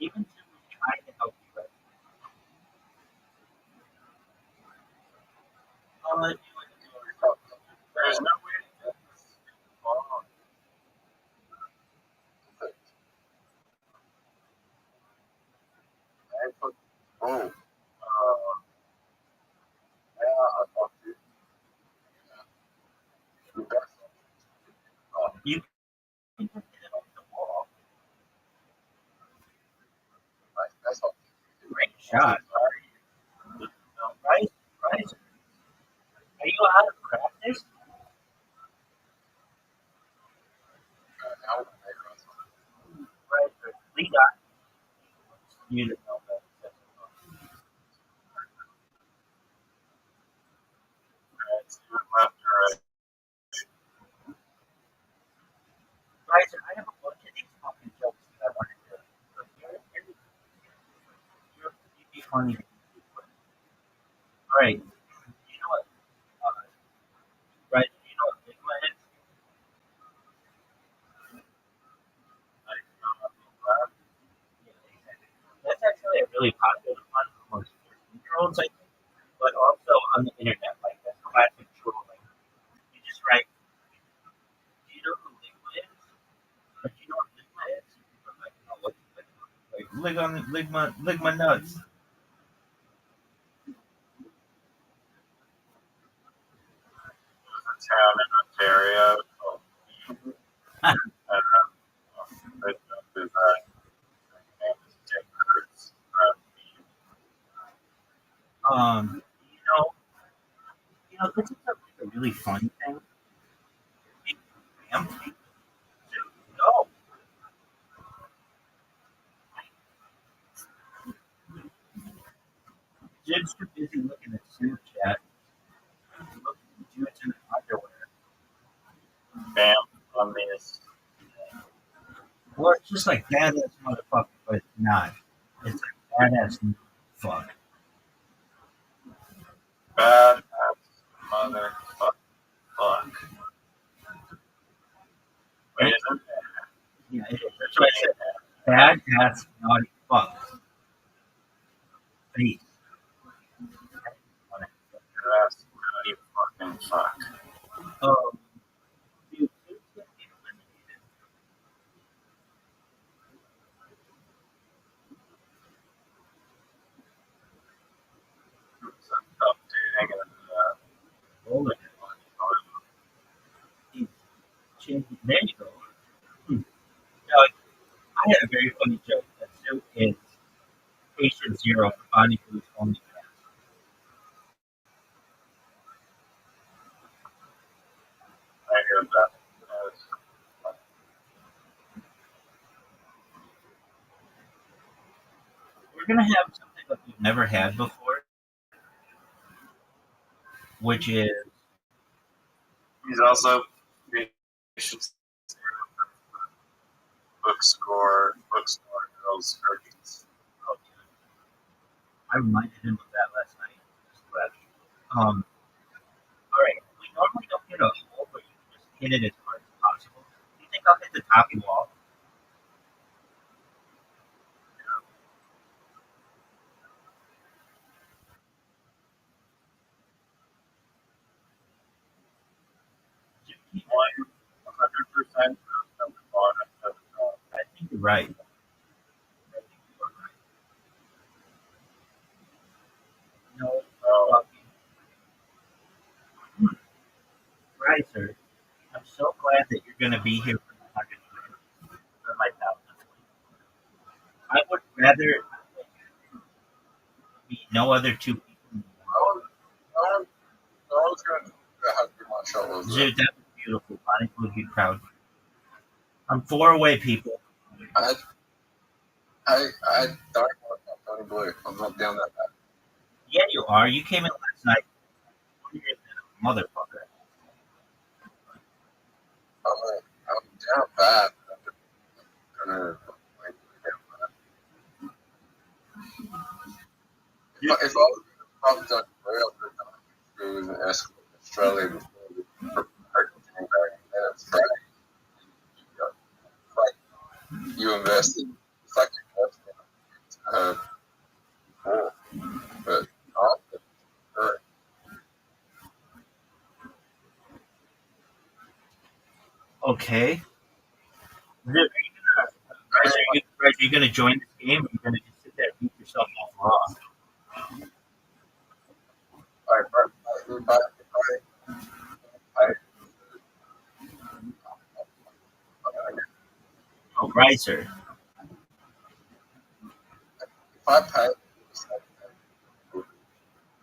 Even Sue was trying to help you, right? I'll let you There's no way to get this long. Oh, yeah, I thought you best. You can just get it off the wall. That's all. Great shot. Right? Right? Are you out of practice? Now, Right. We got you to know that. left or right. Guys, I have a bunch of these fucking jokes that I want to do. So you'd be funny. All right. You know what? Right. You know what Sigma is? Yeah, exactly. That's actually a really popular one amongst 14-year-olds, I think, but also on the internet. Like, that's classic trolling. You just write, do you know who Ligma is? Or do you know what Ligma is? I'm like, no, what's Ligma? Like, Ligma nuts. Town in Ontario. Um, you know, this is a really funny thing. Damn, no, Jim's too busy looking at Snapchat. Looking at dudes in underwear. Bam on this. Well, it's just like badass motherfucker, but it's not. It's like badass fuck. Bad motherfuck. Wait, isn't it? Yeah, it is. That's what I said. Badass naughty fuck. Face. That's really fucking fuck. Um, dude, who's gonna be eliminated? It's a tough dating and Roller. He's changing. There you go. No, I had a very funny joke. That Sue is patient zero for Bonnie Blue's only fans. I hear that. We're gonna have something that we've never had before, which is He's also bookstore girls cookies. oh, I reminded him of that last night. Just glad. All right. We normally don't hit a hole, but you can just hit it as hard as possible. Do you think I'll hit the top wall? Just keep it. 100% of the bottom of the top. I think you're right. I think you are right. No, fucking. Right, sir. I'm so glad that you're going to be here for the 100th for my 1,000th. I would rather be no other two people in the world. I was going to have to my shoulders. Dude, that was beautiful. Bonnie would be proud. I'm 4 away, people. I dark Tony Blue. I'm not down that bad. Yeah, you are. You came in last night. You're a motherfucker. I'm down bad. I'm gonna like, if I was probably done real good schools in Australia before that's right. Like you invested. It's like you invested. Okay. Are you gonna join this game, or are you gonna just sit there and beat yourself off raw? Oh, riser. If I pay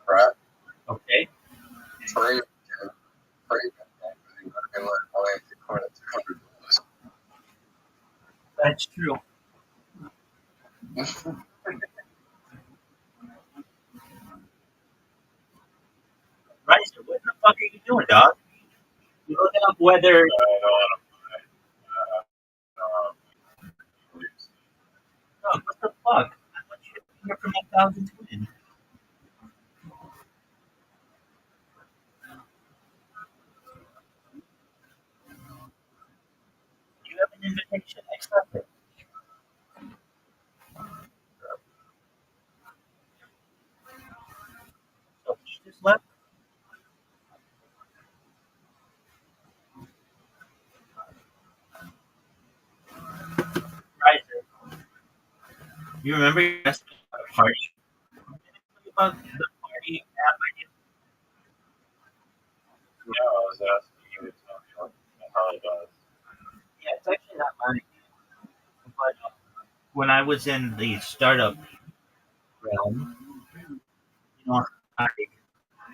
right, Okay. free, free, and like only $200. That's true. Riser, what the fuck are you doing, dog? You looking up whether? Oh, what the fuck? I want you to be here for my thousand twin. You have an invitation. Accept it. So he just left. Riser. You remember you asked me about a party? About the party app I did? Yeah, I was asking you to tell me like how it does. Yeah, it's actually not mine. But when I was in the startup realm, you know, I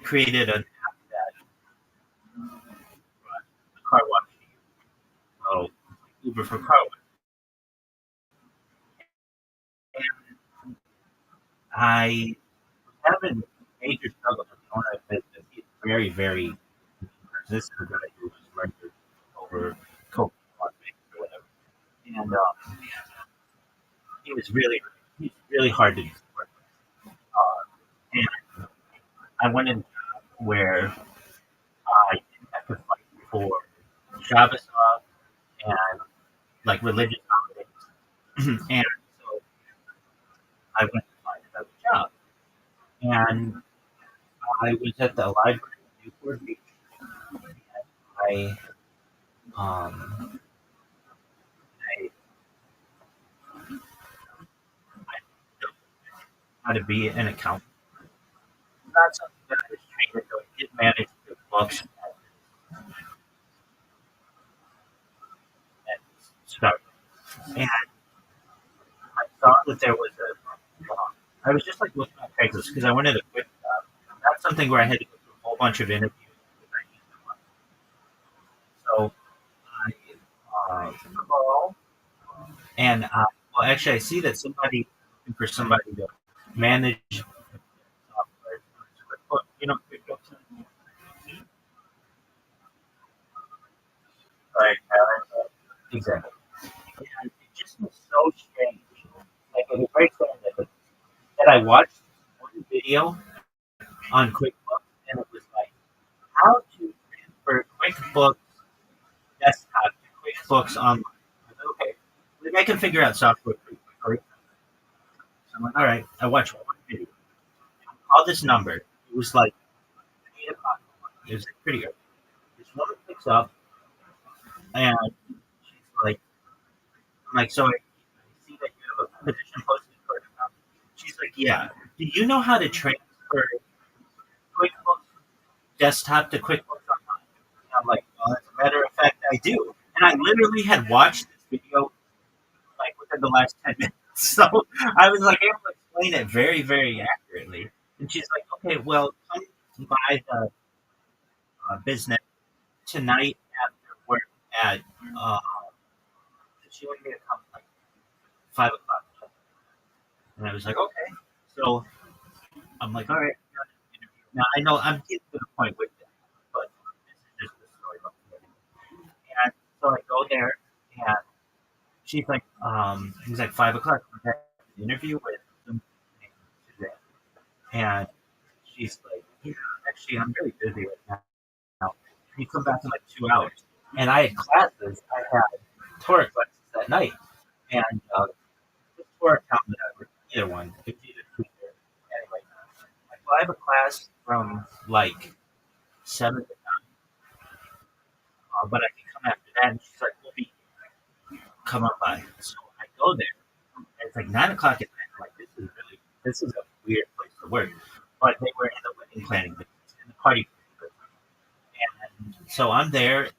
created an app that car wash. So Uber for car wash. And I was having major struggles with the owner of the business. He's very, very resistant to what I do is rendered over coke or whatever. And he was he's really hard to work with. And I went in where I didn't have to fight for Shabbos off and like religious holidays. And so I went to find another job. And I was at the library in Newport Beach. I um I, I don't know how to be an accountant. Not something that I was trained to do. I did manage the books at start. And I thought that there was I was just like looking at Craigslist because I wanted a quick job. Not something where I had to go through a whole bunch of interviews. So took a call, and well, actually, I see that somebody looking for somebody to manage software. You know, QuickBooks. Like having Exactly. And it just was so strange. Like it was very clear that I watched one video on QuickBooks, and it was like how to transfer QuickBooks desktop to QuickBooks online. I was like, okay, like I can figure out software pretty quickly. So I'm like, all right. I watched one video. I called this number. It was like 8 o'clock. It was like pretty early. This woman picks up, and she's like, I'm like, so I see that you have a position posted for an account. She's like, yeah. Do you know how to transfer QuickBooks desktop to QuickBooks online? And I'm like, well, as a matter of fact, I do. And I literally had watched this video like within the last 10 minutes. So I was like able to explain it very, very accurately. And she's like, okay, well, come by the business tonight after work at, uh, she wanted me to come like 5 o'clock. And I was like, okay. So I'm like, all right. Now I know I'm getting to the point with that, but this is just the story about the And so I go there, and she's like, it was like 5 o'clock. I had an interview with them today, and she's like, yeah, actually, I'm really busy right now. Can you come back in like 2 hours? And I had classes. I had Torah classes that night, and the Torah account that I was either one. It's either two. Anyway, like, well, I have a class from like 7 to 9, but I can come after that. And she's like, come up by. So I go there. And it's like 9 o'clock at night. I'm like, this is a weird place to work. But they were in the wedding planning business, in the party planning business. And so I'm there, and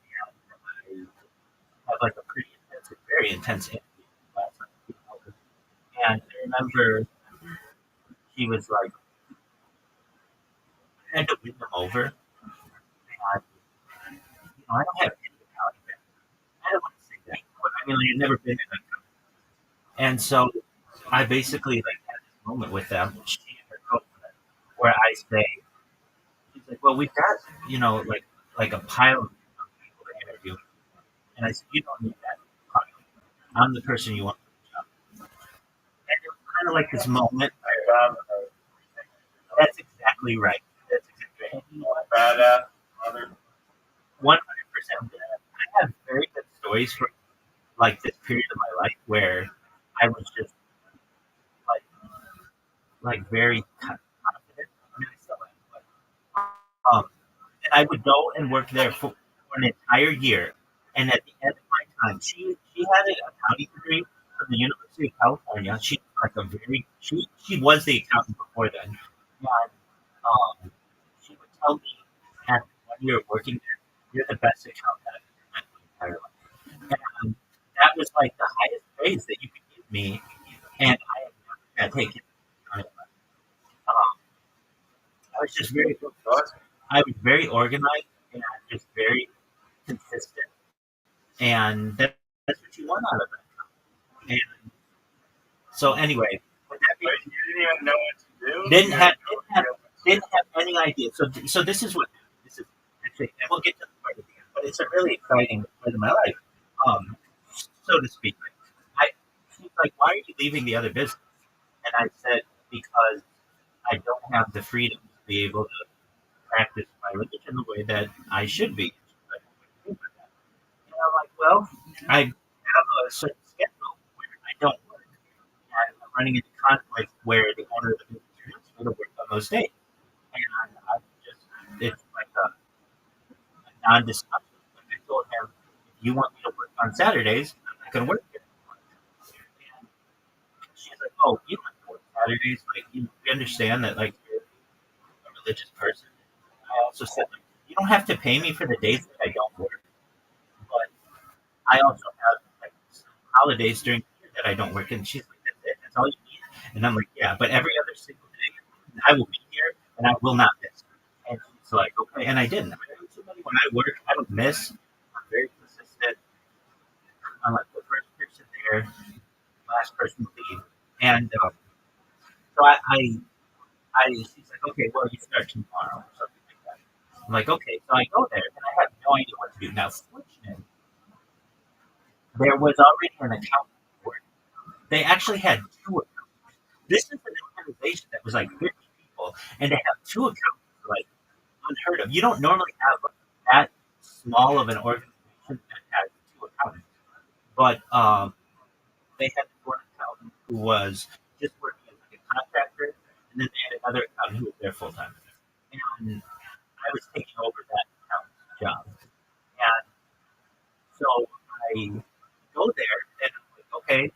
I have like a pretty intense, very intense interview last night. And I remember he was like, I had to win them over. And, I don't have any accounting background. I don't want to say that, but I mean, like, I've never been in a company. And so I basically like had this moment with them, she and her co-founder, where I say, she's like, well, we've got, like a pile of people to interview. And I said, you don't need that pile. I'm the person you want for the job. And it was kind of like this moment where, that's exactly right. That's exactly right. You know what? Badass mother. 100%. I have very good stories from like this period of my life where I was just like very confident. I mean, I still am, but and I would go and work there for an entire year. And at the end of my time, she had an accounting degree from the University of California. She was the accountant before then. And she would tell me after 1 year of working there, you're the best accountant I've ever met in my entire life. And that was like the highest praise that you could give me. And I have never taken it. I was just I was very organized and just very consistent. And that's what you want out of it. And so anyway, with that being, Wait, you didn't even know what to do? didn't have any idea. So this is actually, and we'll get to the part at the end, but it's a really exciting part of my life, um, so to speak. She's like, why are you leaving the other business? And I said, because I don't have the freedom to be able to practice my religion the way that I should be. She's like, what do you mean by that? And I'm like, well, I have a certain schedule where I don't work, and I'm running into conflict where the owner of the business wants me to work on those days. And it's like a non-discussion. Like I told him, if you want me to work on Saturdays, I'm not going to work here. And she's like, oh, you don't have to work Saturdays. Like, we understand that, like, you're a religious person. I also said, like, you don't have to pay me for the days that I don't work. But I also have, like, some holidays during the year that I don't work. And she's like, that's it? That's all you need? And I'm like, yeah, but every other single day, I will be here and I will not miss. And she's like, okay. And I didn't. When I work, I don't miss. I'm very consistent. I'm like the first person there, last person to leave. And so she's like, okay, well, you start tomorrow or something like that. I'm like, okay. So I go there and I have no idea what to do. Now, fortunately, there was already an accountant for it. They actually had two accountants. This is an organization that was like 50 people, and to have two accountants, like, unheard of. You don't normally have that small of an organization that has two accountants. But they had one accountant who was just working as like a contractor, and then they had another accountant who was there full time. And I was taking over that accountant's job. And so I go there, and I'm like, okay,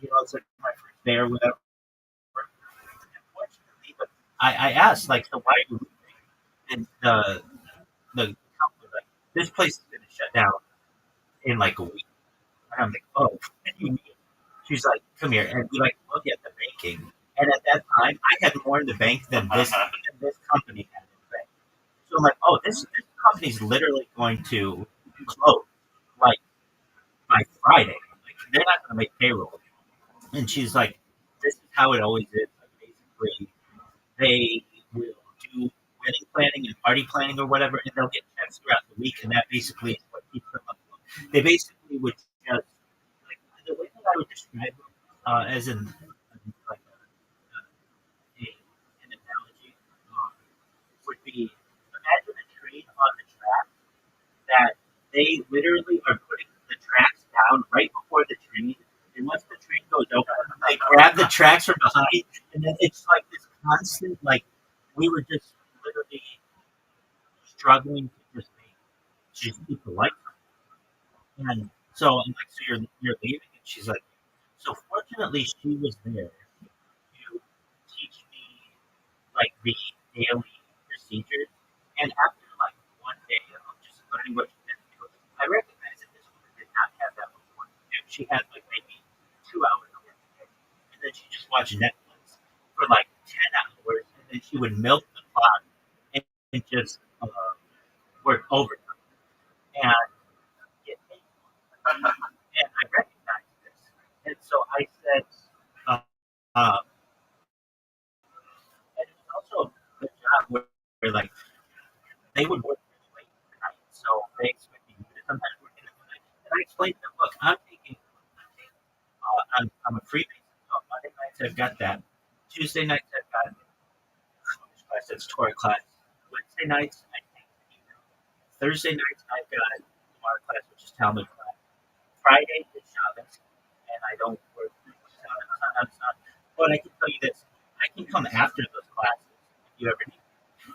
it's like my first day or whatever. Unfortunately, but I asked, like, so why are you leaving? And the company was like, this place is going to shut down in like a week. And I'm like, oh, what do you mean? She's like, come here. And we like look at the banking. And at that time, I had more in the bank than this company had in the bank. So I'm like, oh, this company's literally going to close like by Friday. Like, they're not going to make payroll. And she's like, this is how it always is. Like, basically, they will do wedding planning and party planning or whatever, and they'll get checks throughout the week, and that basically is what keeps them afloat. They basically would just, like, the way that I would describe it, as in, like, an analogy, would be, imagine a train on the track that they literally are putting the tracks down right before the train, and once the train goes over, they grab the tracks from behind, and then it's like this constant, like, we were just literally struggling to just keep the lights on. And so So I'm like, so you're leaving? And she's like, so fortunately she was there to teach me like the daily procedures. And after like one day of just learning what she meant to do, I recognized that this woman did not have that much work to do. She had like maybe 2 hours of work a day. And then she just watched Netflix for like 10 hours. And then she would milk the clock and just work overtime. And get paid. And I recognized this. And so I said, uh, uh, and it was also a job where like they would work really late at night, so they expected you to sometimes work in the night. And I explained to them, look, I'm a freemason, so Monday nights I've got that. Tuesday nights I've got this class that's Torah class. Wednesday nights I take email. Thursday nights I've got Gemara class, which is Talmud class. Friday is Shabbos, and I don't work sometimes not. But I can tell you this: I can come after those classes if you ever need.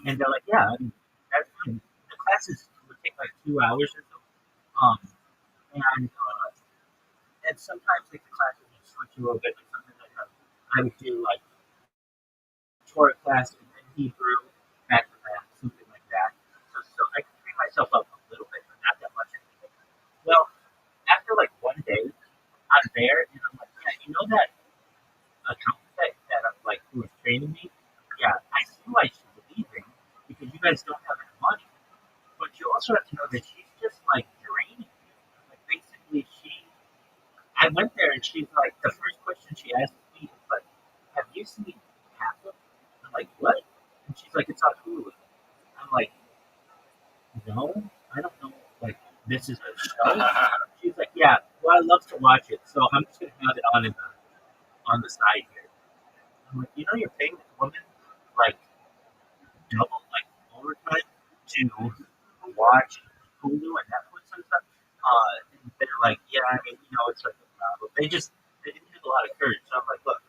And they're like, yeah, I mean, that's fine. The classes would take like 2 hours or so. Um, and sometimes like the classes would switch a little bit. Like sometimes I would do like Torah class and then Hebrew, back to math, something like that. So I can free myself up a little bit, but not that much. Well, after like one day, I'm there and I'm like, yeah, you know that accountant that I'm like who was training me? Yeah, I see why she's leaving because you guys don't have any money. But you also have to know that she's just like draining you. Like basically, I went there and she's like, the first question she asked me is like, "Have you seen Catholic?" I'm like, "What?" And she's like, "It's on Hulu." I'm like, "No, I don't know. Like, this is a show." She's like, "Yeah, well, I love to watch it, so I'm just gonna have it on the side here." I'm like, you're paying this woman like double, like overtime to watch Hulu and Netflix and stuff. And they're like, yeah, I mean, it's like a problem. They didn't have a lot of courage. So I'm like, look,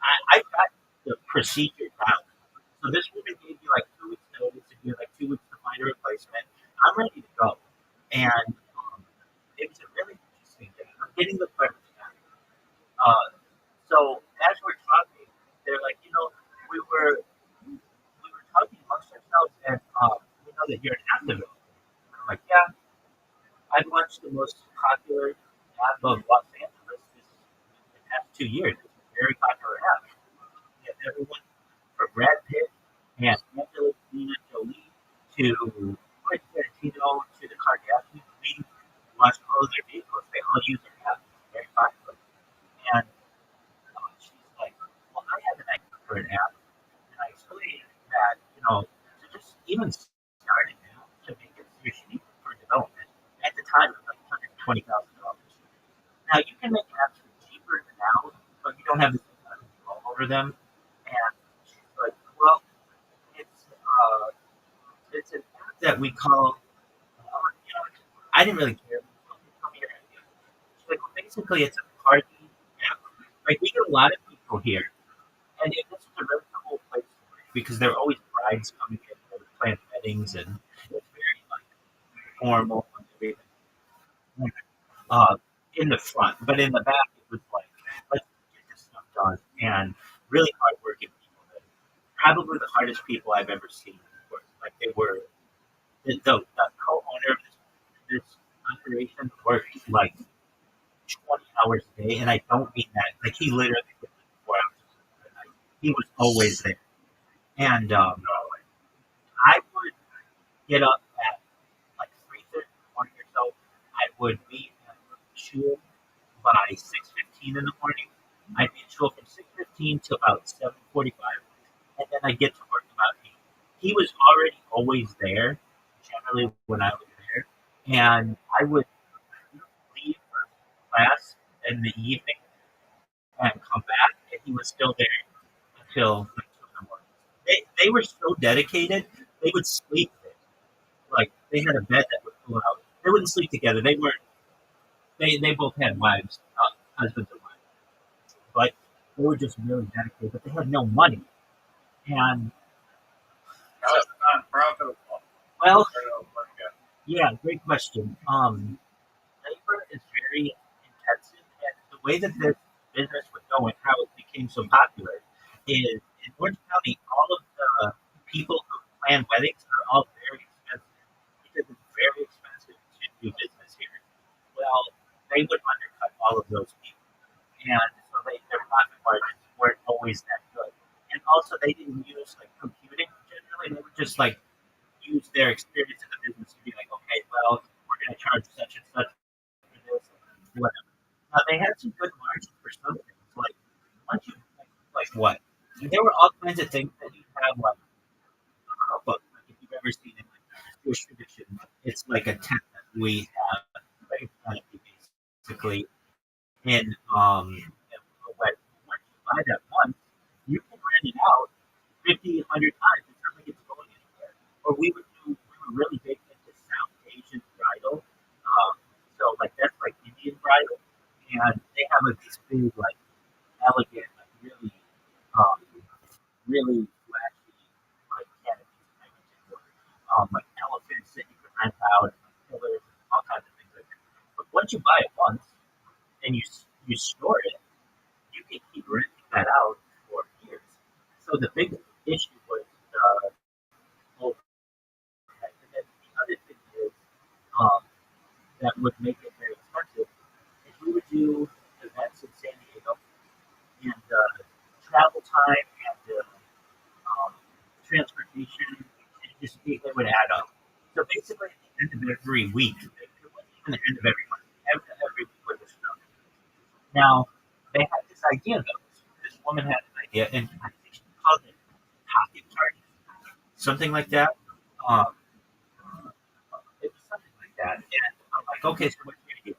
I got the procedure down. So this woman gave you like 2 weeks notice, and you had like 2 weeks to find a replacement. I'm ready to go. And it was a really interesting day. I'm getting the credit now. So as we're talking, they're like, we were talking amongst ourselves, and we know that you're an activist. I'm like, yeah, I've launched the most popular app of Los Angeles the past 2 years. It's a very popular app. We have everyone from Brad Pitt and Angelina Jolie to Quentin Tarantino to the Kardashians. We watch all of their vehicles. They all use our app. It's very popular. And she's like, well, I have an idea for an app. And I explained that, to just even start it now to make it serious for development. At the time, it was like $120,000. Now, you can make apps cheaper now, but you don't have the same kind of control over them. And she's like, well, it's an app that we call, I didn't really care. She's like, well, basically, it's a party app. Like, we get a lot of people here, and this is a really cool place because there are always brides coming in, they plan weddings, and it's very like formal and everything. In the front, but in the back it was like, let's get this stuff done, and really hardworking people. Probably the hardest people I've ever seen. Like they were the co-owner of this operation worked like 20 hours a day, and I don't mean that. Like he literally worked like 4 hours a night. He was always there, and I would get up at like 3:30 in the morning or so. I would be at shul by 6:15 in the morning. I'd be at shul from 6:15 to about 7:45, and then I'd get to work about 8. He was already always there, generally when I was there, and I would leave for class in the evening and come back, and he was still there until like 2 in the morning. They were so dedicated, they would sleep there. Like they had a bed that would pull out. They wouldn't sleep together. They weren't. They both had wives, husbands and wives, but they were just really dedicated. But they had no money, and How's it non-profitable? well, yeah, great question. Labor is way that this business would go and how it became so popular is in Orange County, all of the people who plan weddings are all very expensive because it's very expensive to do business here. Well, they would undercut all of those people, and so their profit margins weren't always that good. And also, they didn't use like computing generally; they would just like use their experience in the business to be like, okay, well, we're going to charge such and such for this, whatever. Now they had some good margins for some things, like once you like what? There were all kinds of things that you have like but like if you've ever seen it like Jewish tradition, it's like a tent that we have very basically in when once you buy that once, you can rent it out 50, 100 times. It's not like it's going anywhere. Or we were really big into South Asian bridal. So like that's like Indian bridal. And they have like these big like elegant, like um really flashy like canopies type of thing. Like elephants that you can rent out, and pillars, and all kinds of things like that. But once you buy it once and you store it, you can keep renting that out for years. So the big issue was the overhead. And then the other thing is um, that would make it very expensive is we would do events in San Diego, and travel time and um, transportation, it would add up. So basically, at the end of every week, it wasn't even the end of every month, every week was a struggle. Now, they had this idea, though. This woman had an idea, and I think she called it pocket party, something like that. Um, it was something like that. And I'm like, okay, so what are you going to do?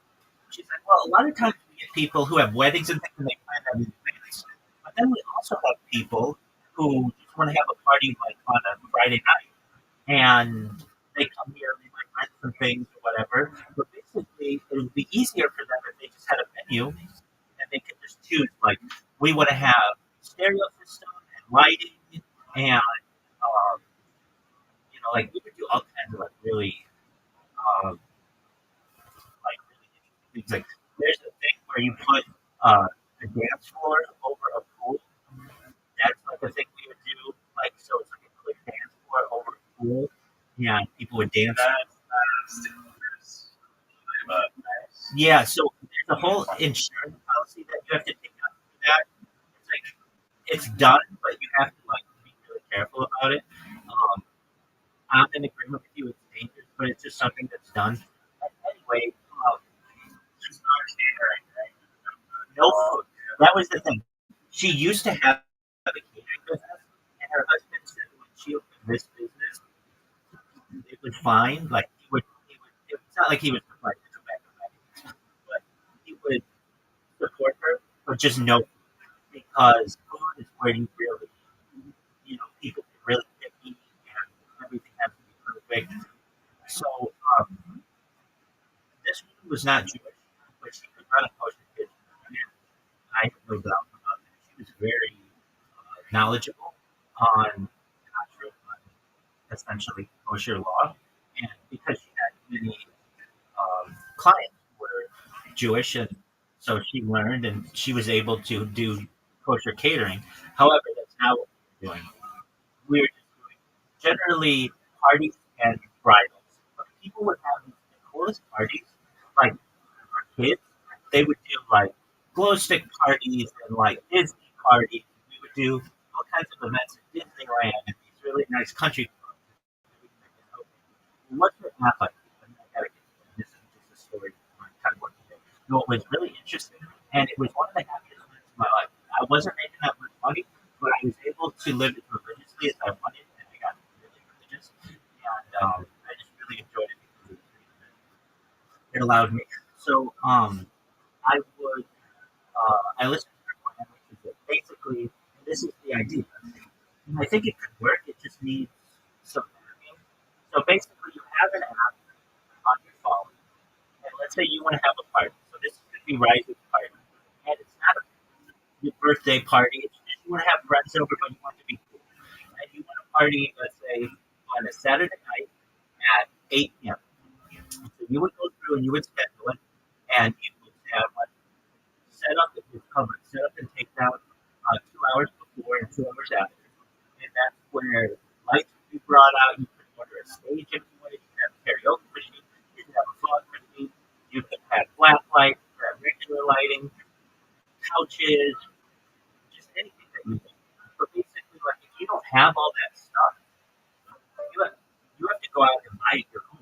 She's like, well, a lot of times we get people who have weddings and things, and they plan that in advance. But then we also have people who just want to have a party like on a Friday night, and they come here, they might rent some things or whatever. But basically, it would be easier for them if they just had a menu and they could just choose like we want to have stereo system and lighting and um, like we could do all kinds of like really like really interesting things. Like there's a thing where you put a dance floor over a pool. That's like a thing we would do. Like so, it's like a quick dance floor over a pool, and people would dance. Yeah, so there's a whole insurance policy that you have to take out for that. It's like it's done, but you have to like be really careful about it. Um, I'm in agreement with you; it's dangerous, but it's just something that's done. Anyway, no food. That was the thing. She used to have a catering business, and her husband said when she opened this business, it was fine. Like he would. It's not like he was like come back, but he would support her, but just no, because food is where you really, people can really picky and everything has to be perfect. So this woman was not Jewish, but she could run a kosher kitchen. And I have no doubt about that. She was very knowledgeable on kashrut, on essentially kosher law, and because she had many clients who were Jewish, and so she learned and she was able to do kosher catering. However, that's not what we're doing. We're just doing generally parties and bridals. But people would have the coolest parties, like our kids. They would do like glow stick parties and like Disney parties. We would do all kinds of events at Disneyland and these really nice country clubs. What's your app like? I mean, I gotta get this is just a story on kind of what you did. No, it was really interesting, and it was one of the happiest moments of my life. I wasn't making that much money, but I was able to live as religiously as I wanted, and I got really religious, and I just really enjoyed it because it allowed me. So I would I listened to her plan, which is that basically this is the idea. And I think it could work. It just needs some marketing. So basically, you have an app on your phone, and let's say you want to have a party. So this could be Rise's party, and it's not your birthday party. It's just you want to have friends over, but you want it to be cool. And you want to party, let's say, on a Saturday night at 8 p.m. So you would go through and you would schedule it, and you would have like setup is covered setup and takedown 2 hours before and 2 hours after. And that's where lights would be brought out. You could order a stage if you wanted. You could have a karaoke machine. You could have a fog machine. You could have black lights, you could have regular lighting, couches, just anything that you want. But basically, like if you don't have all that stuff, you have to go out and buy your own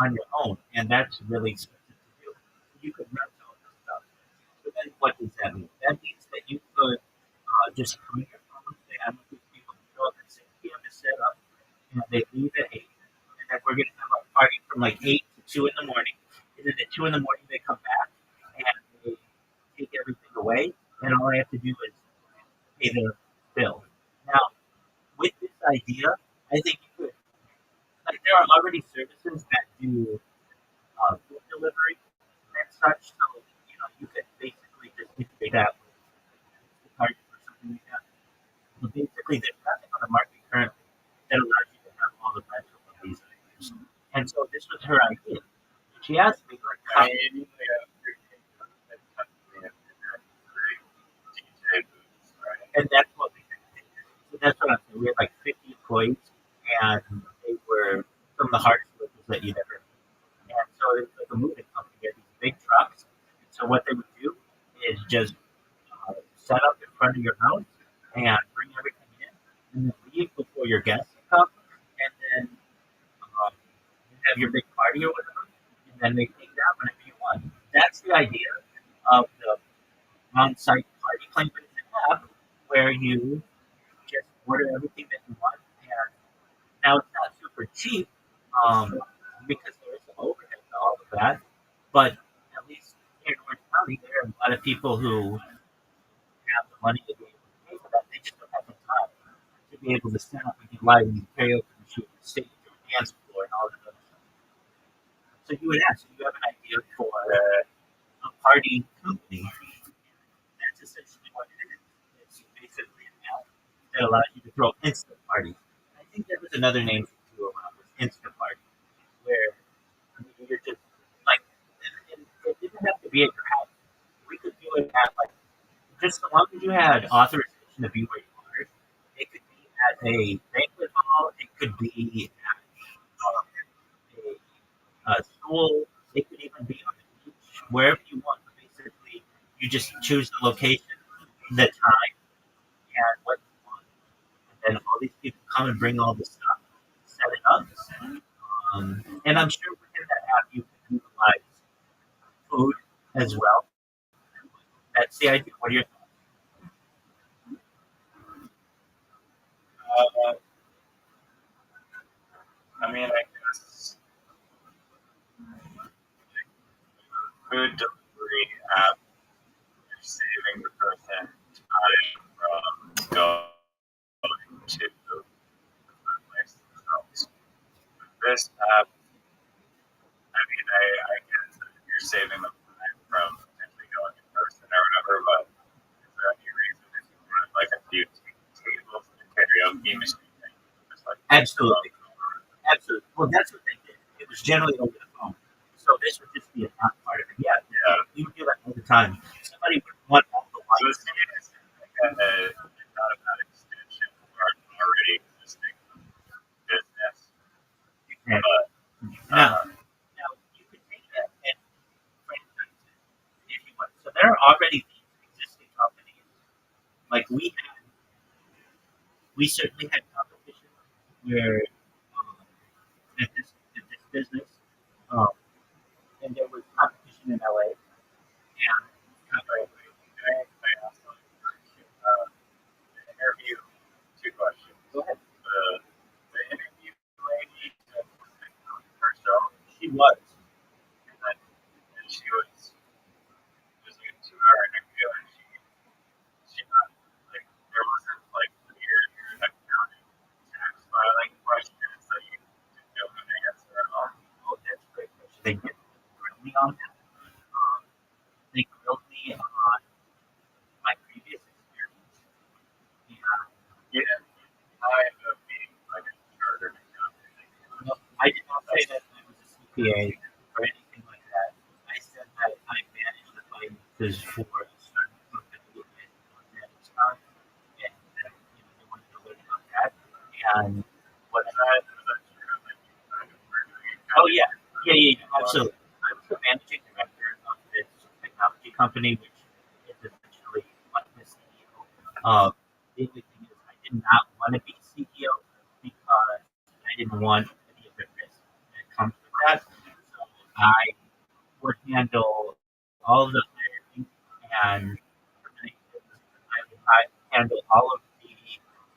on your own, and that's really expensive to do. You could rent all this stuff. So then, what does that mean? That means that you could just come in your phone. They have people show up at 6 p.m. to set up, and they leave at 8. And then we're going to have a party from like 8 to 2 in the morning. And then at 2 in the morning, they come back and they take everything away. And all I have to do is pay their bill. Now, with this idea, I think you could, like, there are already services that do food delivery and such. So, you could basically just integrate that with Target or something like that. But basically, there's nothing on the market currently that allows you to have all the rental of these items. And so this was her idea. She asked me, like, how, and that's what we did. So that's what I'm saying. We had like 50 employees, and they were some of the hardest workers that you'd ever meet. And so it was like a moving company. They had these big trucks. And so what they would do is just set up in front of your house and bring everything in, and then leave before your guests come, and then you have your big party or whatever, and then they take that whenever you want. That's the idea of the on-site party claim that you have, where you just order everything that you want. And now it's not super cheap because there is some overhead to all of that, but at least here in Orange County, there are a lot of people who have the money to be able to pay for that. They just don't have the time to be able to set up and get lighting, karaoke machine, stage, dance floor, and all that other stuff. So you would ask, do you have an idea for a party company? That's essentially what it is. It's basically an app that allows you to throw instant parties. I think there was another name for it too around this instant party, where you're just like, it didn't have to be at your house. We could do it at like, just so long as you had authorization to be where you are. It could be at a banquet hall. It could be at a school. It could even be on the beach, wherever you want. But basically, you just choose the location, the time, and what you want. And then all these people come and bring all the stuff, set it up. And I'm sure within that app, you can utilize food as well. That's the idea. What are your thoughts? I mean, I guess food delivery app, you're saving the person time from going to the food place themselves. With this app, I mean, I guess that you're saving them time from potentially going in person or whatever, but is there any reason if you wanted like a few tables and a karaoke machine that you could just like Absolutely. Absolutely. Well, that's what they did. It was generally over the phone. So this would just be a not part of it. Yeah. We would do that all the time. Somebody would want all the So lights. it's like not a bad extension for an already existing business. Okay. But Now you could take that and franchise it if you want. So there are already these existing companies. Like we certainly had competition where at this business, um, and there was competition in LA. And I also interview two questions. go ahead. The interview lady on her show, She was. and she was just like a 2 hour interview, and she not like there wasn't like weird accounting tax filing questions that you didn't know how to answer at all. Oh, that's a great question. They did grill me on that. They grilled me on my previous experience. You didn't kind of being like a chartered accountant. No, I did not say that I was a CPA or anything like that. I said that I managed the finances for a startup And what? Oh yeah, absolutely. I was the managing director of this technology company, which is essentially like the CEO. The only thing is, I did not want to be CEO because I didn't want any of the risk that comes with that. So I would handle all of the hiring and I handle all of the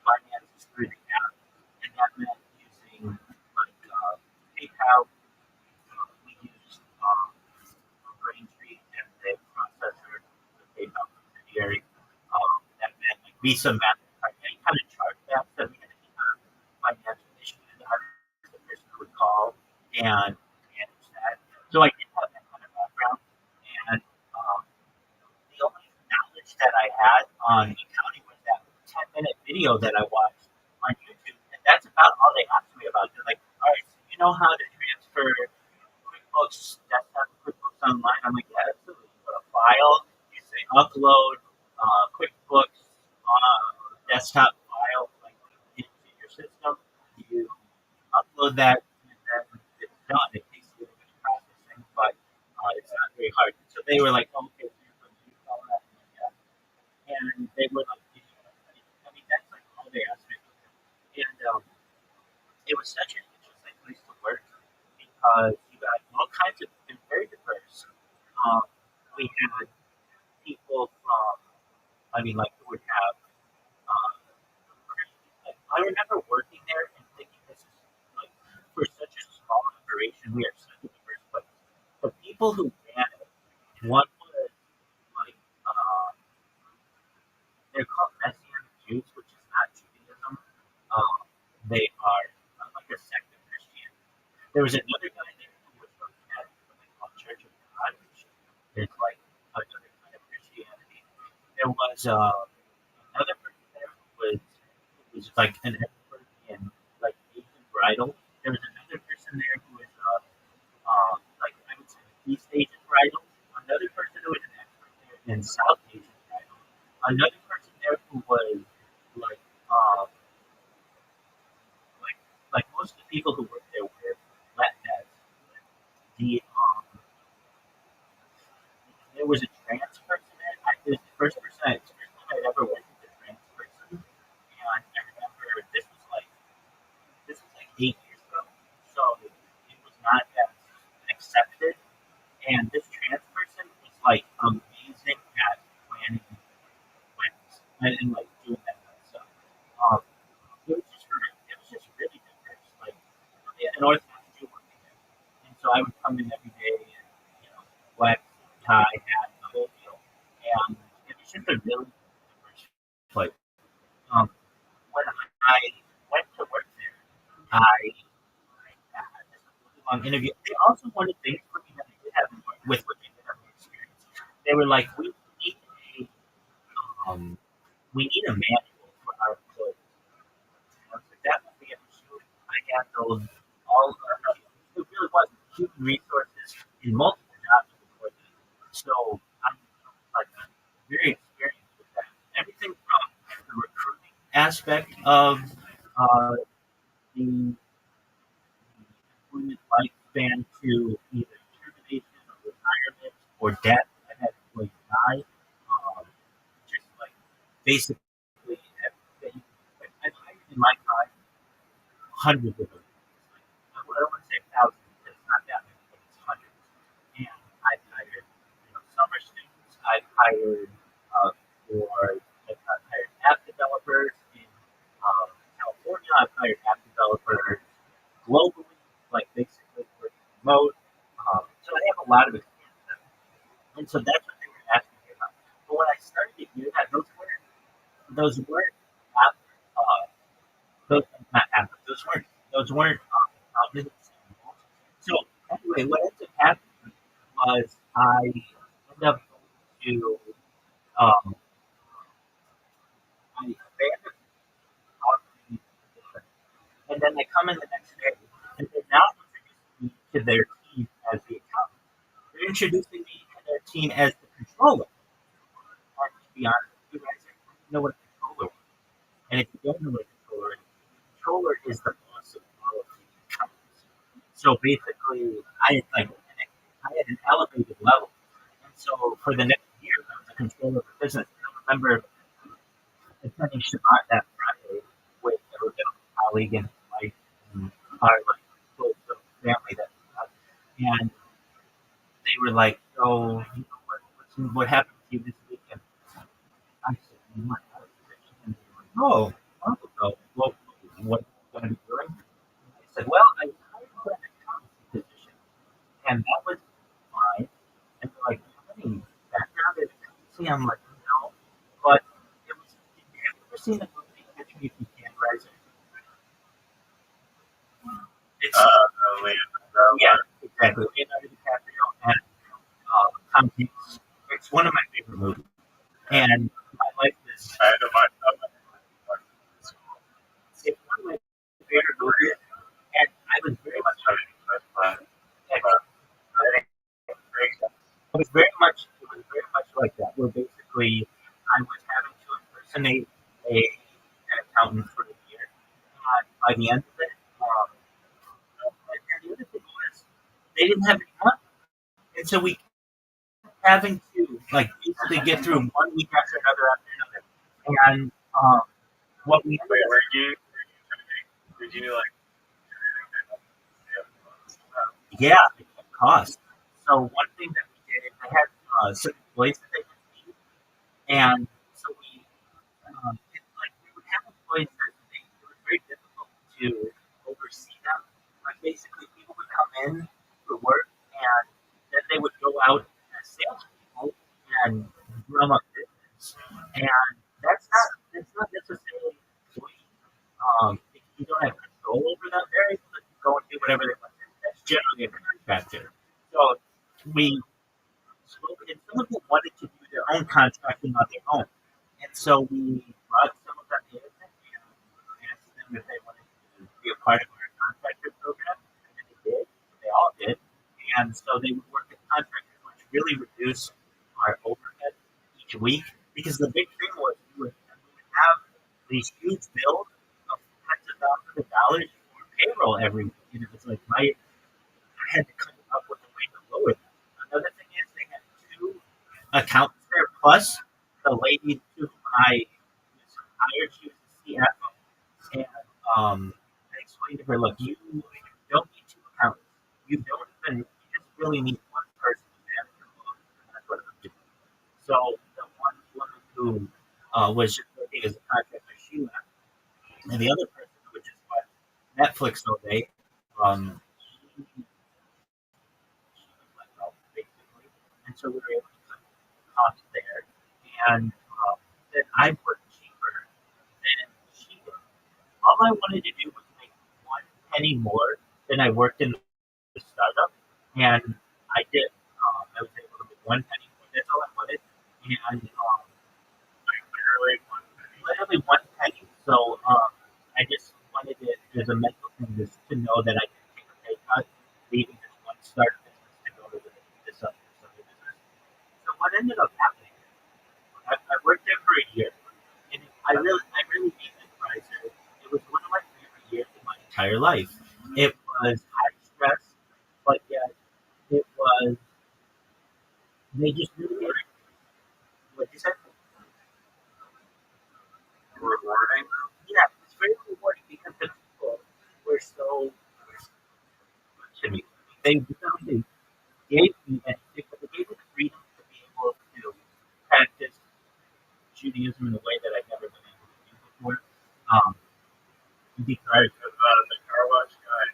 finances through the app, and that meant using like PayPal. We used Braintree and the processor, the PayPal subsidiary. That meant like Visa, Mastercard, any kind of chargebacks that we had any kind of financial issues. I was the person who would call and manage that. So I did have that kind of background, and the only knowledge that I had on accounting was that 10-minute video that I watched on YouTube, and that's about all they asked me about. They're like, all right, so you know how to transfer QuickBooks desktop to QuickBooks online? I'm like, yeah, absolutely. You put a file, you say upload QuickBooks desktop file like into your system, you upload that, and then it's done. It takes a little bit of processing, but it's not very hard. So they were like, oh, okay, so you're going to use all that. And they were like, I mean, that's like all they asked me. And it was such an interesting place to work because you got all kinds of, they're very diverse. We had people from, I mean, like, who would have, um, like, I remember working there and thinking this is, like, for such a small operation, we are such a diverse place. The people who ran it, one was, like, they're called Messianic Jews, which is not Judaism. They are like a sect of Christianity. There was another guy there who was working at something called Church of God, which is like another kind of Christianity. There was another person there who was like an expert in like Asian bridal. There was another person there who was like I would say East Asian bridal. Another person who was an expert there in South Asian bridal. Another person there who was like like like most of the people who worked there were Latinx. The there was a trans person there. It was the first person it's the first time I'd ever worked with a trans person, and I remember this was like 8 years ago, so it was not as accepted. And this trans person was like amazing at planning weddings and like doing that kind of stuff. Um, it was just really diverse. Like an Orthodox Jew working there, and so I would come in every day and black tie, hat, the whole deal, and it was just a really diverse place. Um, when I went to work there, I had this really long interview. They also wanted things for me that I did have with what they did have more experience. They were like, a um, we need a manual for our employees. I was like, that would be an issue. I handled all of our, it really was human resources in multiple jobs before that. So I'm like very experienced with that. Everything from the recruiting aspect of the employment lifespan to either termination or retirement or death. I had employees die. Just like basically everything. I've hired in my time hundreds of them. Like, I don't want to say thousands because it's not that many, but it's hundreds. And I've hired summer students. I've hired app developers in California. I've hired app developers globally, like basically working remote. So I have a lot of experience. And so that's what they were asking me about. But when I started to hear that, those weren't app, uh, those not app, those weren't business animals. So anyway, what ended up happening was I ended up going to I abandoned talking and then they come in the next day and they now introduce me to their team as the accountant. They're introducing me to their team as the controller. And to be honest, you guys know what a controller is. And if you don't know what a controller is, controller is the boss of all of the accounts. So basically, I had an elevated level, and so for the next year, I was a controller of the business. And I remember attending Shabbat that Friday with a colleague and his wife and our like close family that we had. And they were like, "So, what happened to you this weekend?" I said, "You went out of position." And they were like, "Oh, so what are you going to be doing?" And I said, "Well, I was hired for an accountancy position, and that was fine." And they're like, "Do you have any background in accountancy?" I'm like, "No," but it was. Have you ever seen the movie Catch Me If You Can, Rising? It's yeah, exactly. Leonardo DiCaprio and Tom Hanks. It's one of my favorite movies, and I like this. I had to find out. It's one of my favorite movies, and I was very much like it was very much like that. Where basically I was having to impersonate an accountant for a year, and by the end of it, and the other thing was they didn't have any money, and so we having to like basically get through one week after another, and what we Wait, did you like? yeah, it cost. So one thing that we did is they had certain employees that they could see, and so we would have employees that it was very difficult to oversee them. Like basically, people would come in for work, and then they would go out as salespeople and drum up business, and that's not necessarily employee. If you don't have control over them, they're able to go and do whatever they want. That's generally a contractor. So we spoke, and some of them wanted to do their own contracting on their own. And so we brought some of them in and asked them if they wanted to be a part of our contractor program. And they did. They all did. And so they would work as contractors, which really reduced our overhead each week. Because the big thing was we would have these huge bills of tens of thousands of dollars for payroll every week. And it was like I had to come up with a way to lower that. Another thing is they had two accountants there, plus the lady who I was hired, she was the CFO. And I explained to her, look, you don't need two accountants. You just really need one person to manage your book. And that's what I'm doing. So the one woman who was just working as a contractor, she left. And the other person who would just watch Netflix all day, she was let go, basically. And so we were able to cut costs there. And then I worked cheaper than she did. All I wanted to do was make 1 penny more than I worked in the startup. And I did. I was able to make 1 penny more. That's all I wanted. And literally 1 penny. So I just wanted it as a mental thing just to know that I could take a pay cut, leaving this one startup business to go to this other business. So what ended up happening? I worked there for a year, and I really beat the price. It was one of my favorite years of my entire life. It was high stress, but yet it was they just really what you said. Rewarding. Yeah, it's very rewarding because the people were so to me. They gave me anything, but they gave me the freedom to be able to practice Judaism in a way that I've never been able to do before. Um, because The car wash guy.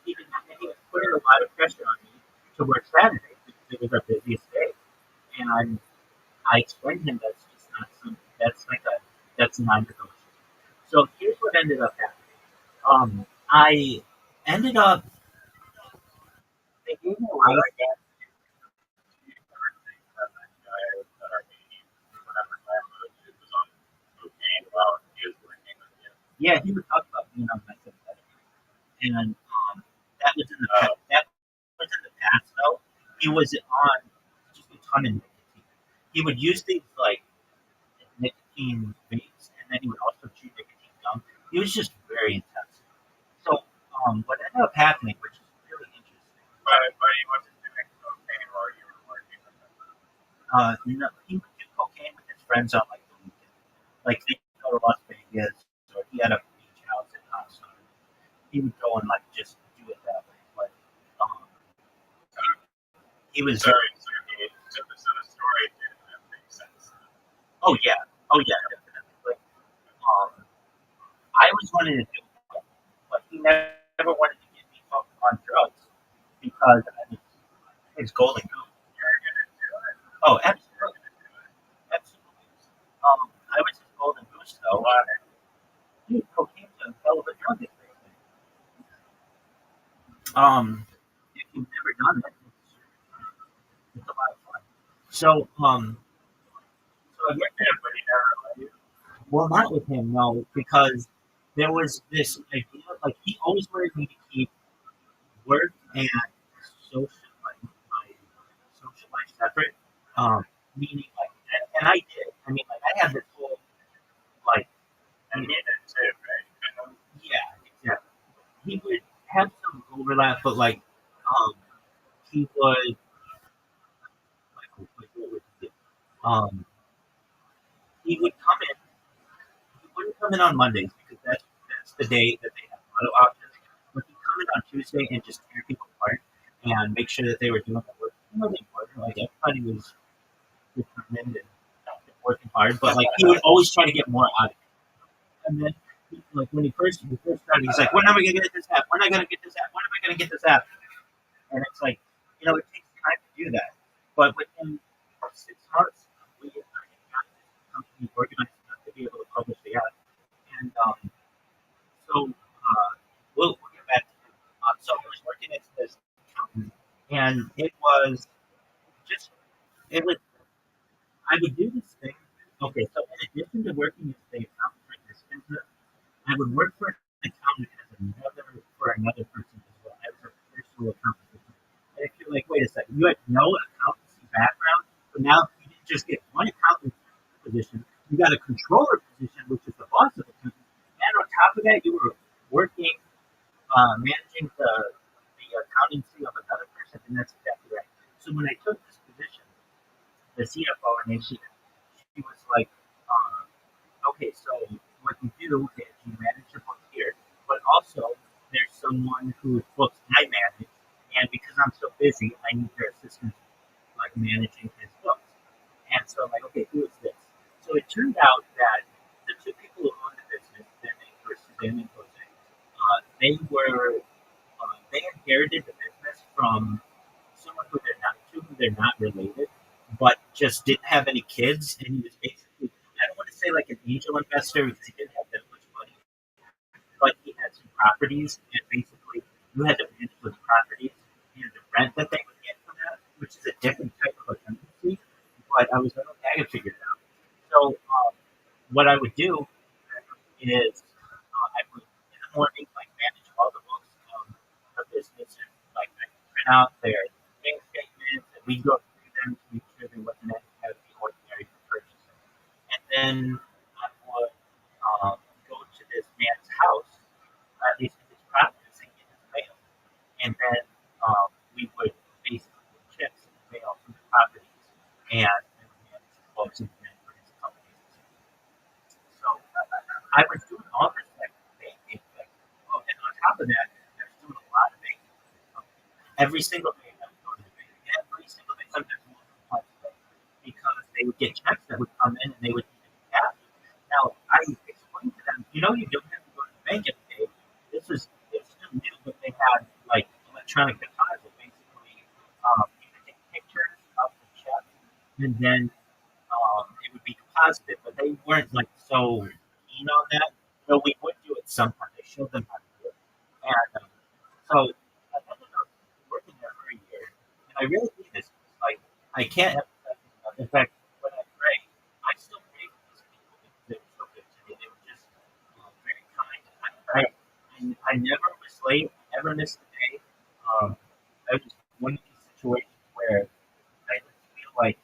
he was putting a lot of pressure on me to work Saturday because it was our busiest day. And I explained to him that's just not something that's non-negotiable. So here's what ended up happening. I ended up they gave me a lot of yeah, he would talk about being on methamphetamine, and that was in the that was in the past though. He was on just a ton of nicotine. He would use things like nicotine vapes, and then he would also chew nicotine gum. he was just very intense. So what ended up happening, which is really interesting, But he wasn't doing cocaine while you were working with him. no, he would do cocaine with his friends on like the weekend. Like they would go to Las Vegas, or he had a beach house in Austin. He would go and like just do it that way. But um, he was. Sorry, so the story didn't make sense. Oh yeah, oh yeah, definitely. Like, I was wanting to do it, but he never wanted to get me hooked on drugs because I was his golden goose. You're gonna do it. Oh, absolutely, absolutely. I was his golden goose though. Dude, cocaine's a hell of a drug. If you've never done it, it's a lot of fun. So, so But he never let you. well, not with him, no, because there was this idea, like he always wanted me to keep work and social, like my social life separate. Meaning, like, and I did. I mean, like, I had this whole, like, And he did too, right? yeah, exactly. He would have some overlap, but like, he would, what would he do? Um, he would come in. He wouldn't come in on Mondays because that's the day that they have auto auctions. But he'd come in on Tuesday and just tear people apart and make sure that they were doing the work. You know, they were like everybody was determined and working hard, but like he would always try to get more out of it. And then, like when he first started, he's like, "When am I gonna get this app? When am I gonna get this app? When am I gonna get this app?" And it's like, you know, it takes time to do that. But within 6 months, we got this company organized enough to be able to publish the app. And so we'll get back to it. So I was working as this accountant, and it was just it was I would do this thing. Okay, so in addition to working as the accountant for this business, I would work for an accountant as another person as well. I was a personal accountant. And if you're like, wait a second, you had no accountancy background, but now you didn't just get one accountant position, you got a controller position, which is the boss of the company. And on top of that, you were working, managing the accountancy of another person, and that's exactly right. So when I took this position, the CFO, and then she was like, okay, so what you do is you manage your books here, but also there's someone whose books I manage, and because I'm so busy, I need their assistance, like managing his books. And so I'm like, okay, who is this? So it turned out that the two people who owned the business, their names were Suzanne and Jose. They inherited the business from someone who they're not related, but just didn't have any kids, and he was basically, I don't want to say like an angel investor because he didn't have that much money, but he had some properties, and basically you had to manage those properties and the rent that they would get from that, which is a different type of accountancy. But I was like, okay, I can figure it out. So what I would do is I would in the morning like manage all the books of the business, and like I print out their bank statements, and we go through them to make sure there wasn't any out of the ordinary for purchasing. And then I would go to this man's house, at least in his practice, and get his mail. And then we would basically get checks in the mail from the properties, and then manage the books and then for his companies. So I was doing all this like banking, like, oh, and on top of that, I was doing a lot of banking. Every single day I would go to the bank. Every single day, sometimes multiple times a day, because they would get checks that would come in and they would need to be cashed. Now I explained to them, you know, you don't have to go to the bank every day. It's still new, but they had like electronic deposit basically. You could take pictures of the check, and then it would be deposited, but they weren't like so keen on that. So we would do it sometimes. I showed them how to do it, and so I ended up working there for a year, and I really think this. Like I can't emphasize this enough. In fact, when I pray, I still pray for these people because they were so good to me. They were just very kind. I never was late. I never missed a day. I was just one of these situations where I just feel like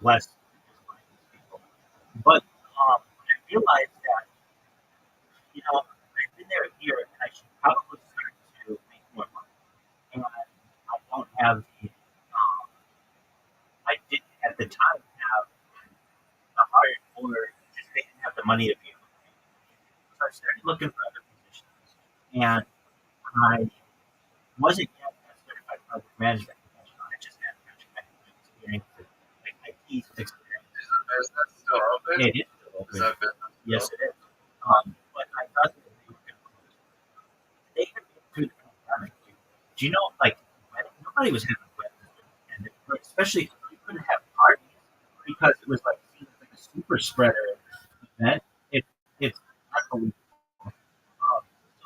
blessed just by these people. But I realized that been there a year, and I should probably start to make more money. And I don't have I didn't at the time have the heart or just didn't have the money to be able to pay. So I started looking for other positions, and I wasn't yet a certified project management professional. I just had project management experience, like IT experience. Is that still open? It is still Is open. that business? Yes, it is. But I thought that they were going to close. They had been through the pandemic. Do you know, like, nobody was having weddings, and especially you couldn't have parties because it was like seen as like a super spreader event. It's unbelievable.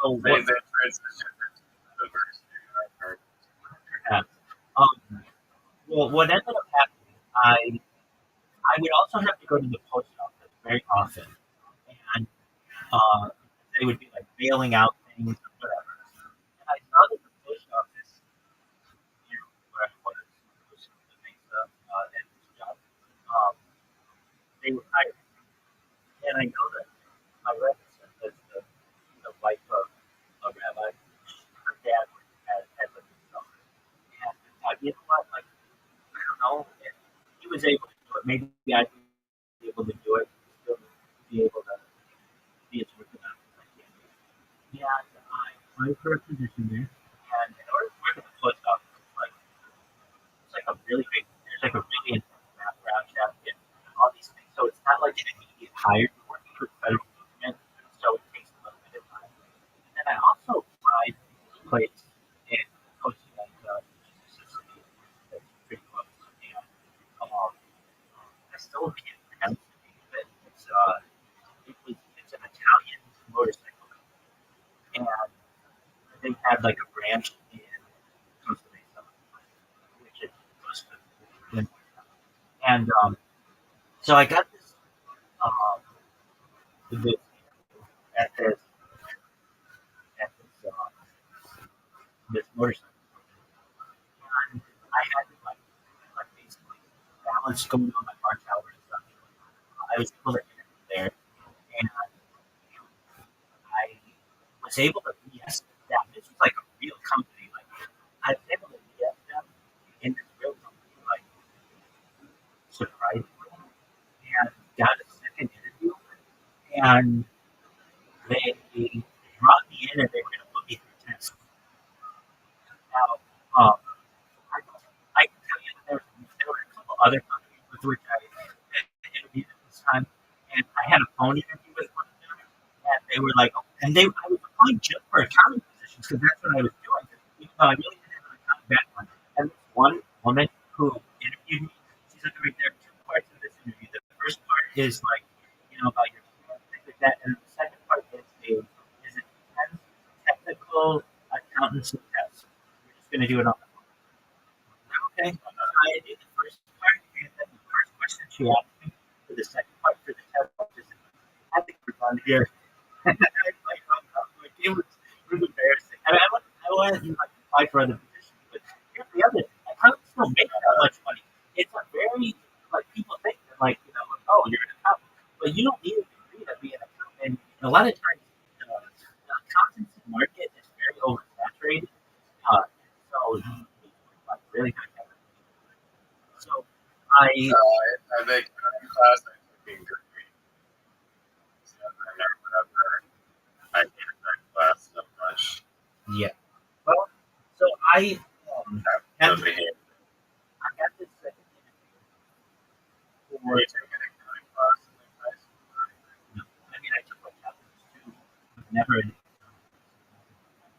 So They what? transitioned into university. I've heard. Well, what ended up happening, I would also have to go to the post office very often, and uh, they would be like mailing out things or whatever. And I saw that the post office, where I was the Mesa and this job, um, they were hiring. And I know that my relative was the wife of a rabbi. Her dad had lived in Summer. And you know what? Like, I don't know. If he was able to do it. Maybe I'd be able to do it. Still be able to be as worth about as I can be. And I applied for a position there. And in order to work at the post office, it's like a really big, there's like a really intense background check and all these things. So it's not like an immediate hire. You're working with federal government, so it takes a little bit of time. And then I also applied to a place in Costa Rica, which is a city that's pretty close. And I still can't pronounce the name of it. It's an Italian motorcycle company. And they had like a branch in Costa Mesa, which is close to. And so I got this at this motorcycle, and I had to like basically balance going on my march hours and stuff. I was able to interview there, and I was able to BS them. This was like a real company. Like I was able to BS them in this real company, like surprisingly, and got a second interview, and they brought me in and they were going to put me through tests. Now, I can tell you that there were a couple other companies with which I interviewed at this time, and I had a phone interview with one of them, and they were like, oh, and I was applying just for accounting positions because that's what I was doing. Even though I really didn't have an accounting background. And this one woman who interviewed me, she's like, right there are two parts of this interview. The first part is like, about your things like that, and the second part is a intense technical accountancy test. We're just going to do it on the phone. Okay. I did the first part, and then the first question she asked me for the second part for the test, I think we're done here. It was embarrassing. I mean, I wanted to apply for other positions, but here's the other thing. I can't still make that much money. It's a very, people think that, oh, you're an accountant. But you don't need a degree to be an accountant. And a lot of times, the accountancy market is very oversaturated. So, really good. So, I think class I took in grade. So I hated that class so much. Yeah. Well, so I Have I to hate. got this second interview for. Were you taking an accounting class in high school? No, I mean, I took like calculus too, but never.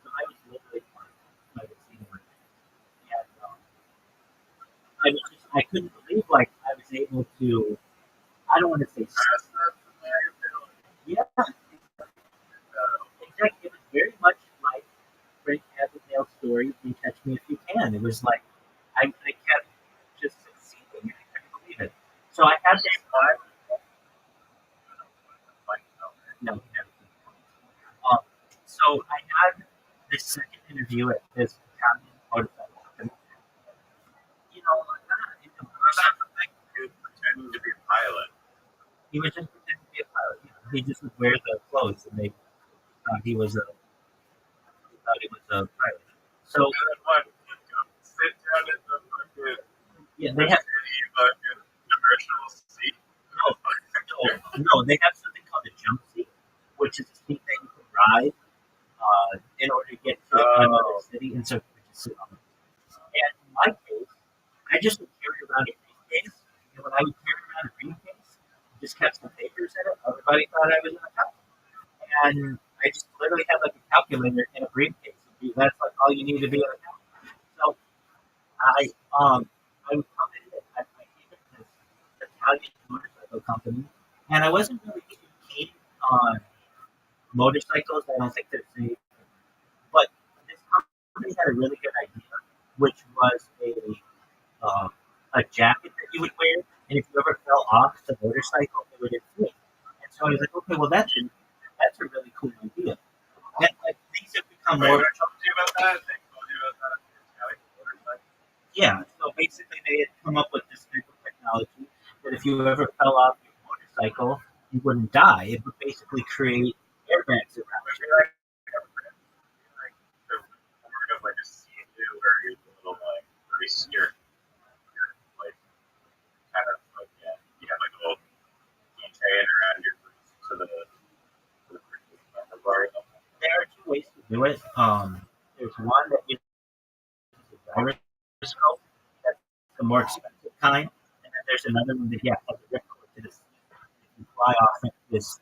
So I was literally like a senior, and I couldn't believe I was able to. I don't want to say. Yeah, exactly. It was very much like Frank Abagnale's story in Catch Me If You Can. It was like I kept just succeeding, and I couldn't believe it. So I had this part. No, never. So I had this second interview at this Italian motorcycle company. Pretending to be a pilot. He was just pretending to be a pilot. He just would wear the clothes and they he thought he was a pilot. So What? Sit down in the fucking yeah, they have city fucking commercial seat. they have something called a jump seat, which is a seat that you can ride in order to get to another city, and so you can just sit on it. And in my case, I just would carry around a briefcase, and when I would carry around a briefcase, just kept some papers in it. Everybody thought I was an accountant, and I just literally had like a calculator in a briefcase. That's like all you need to be an accountant. So I would come in and I came in this Italian motorcycle company, and I wasn't really too keen on motorcycles. I don't think they're safe, but this company had a really good idea, which was uh, a jacket that you would wear, and if you ever fell off the motorcycle, it would inflate. And so I was like, okay, well that's a really cool idea. And like things have become Wait, more. who told you about that? They told you about that? Yeah, so basically they had come up with this type of technology that if you ever fell off your motorcycle, you wouldn't die. It would basically create airbags around But you. you're like the word of like a scene where you're a little like grease your like kind of like yeah, you have like a little keychain around your grease to the bar. There are two ways to do it. There's one that uses a gyroscope. That's the more expensive kind. And then there's another one that has a ripple to the seat. You fly off it, this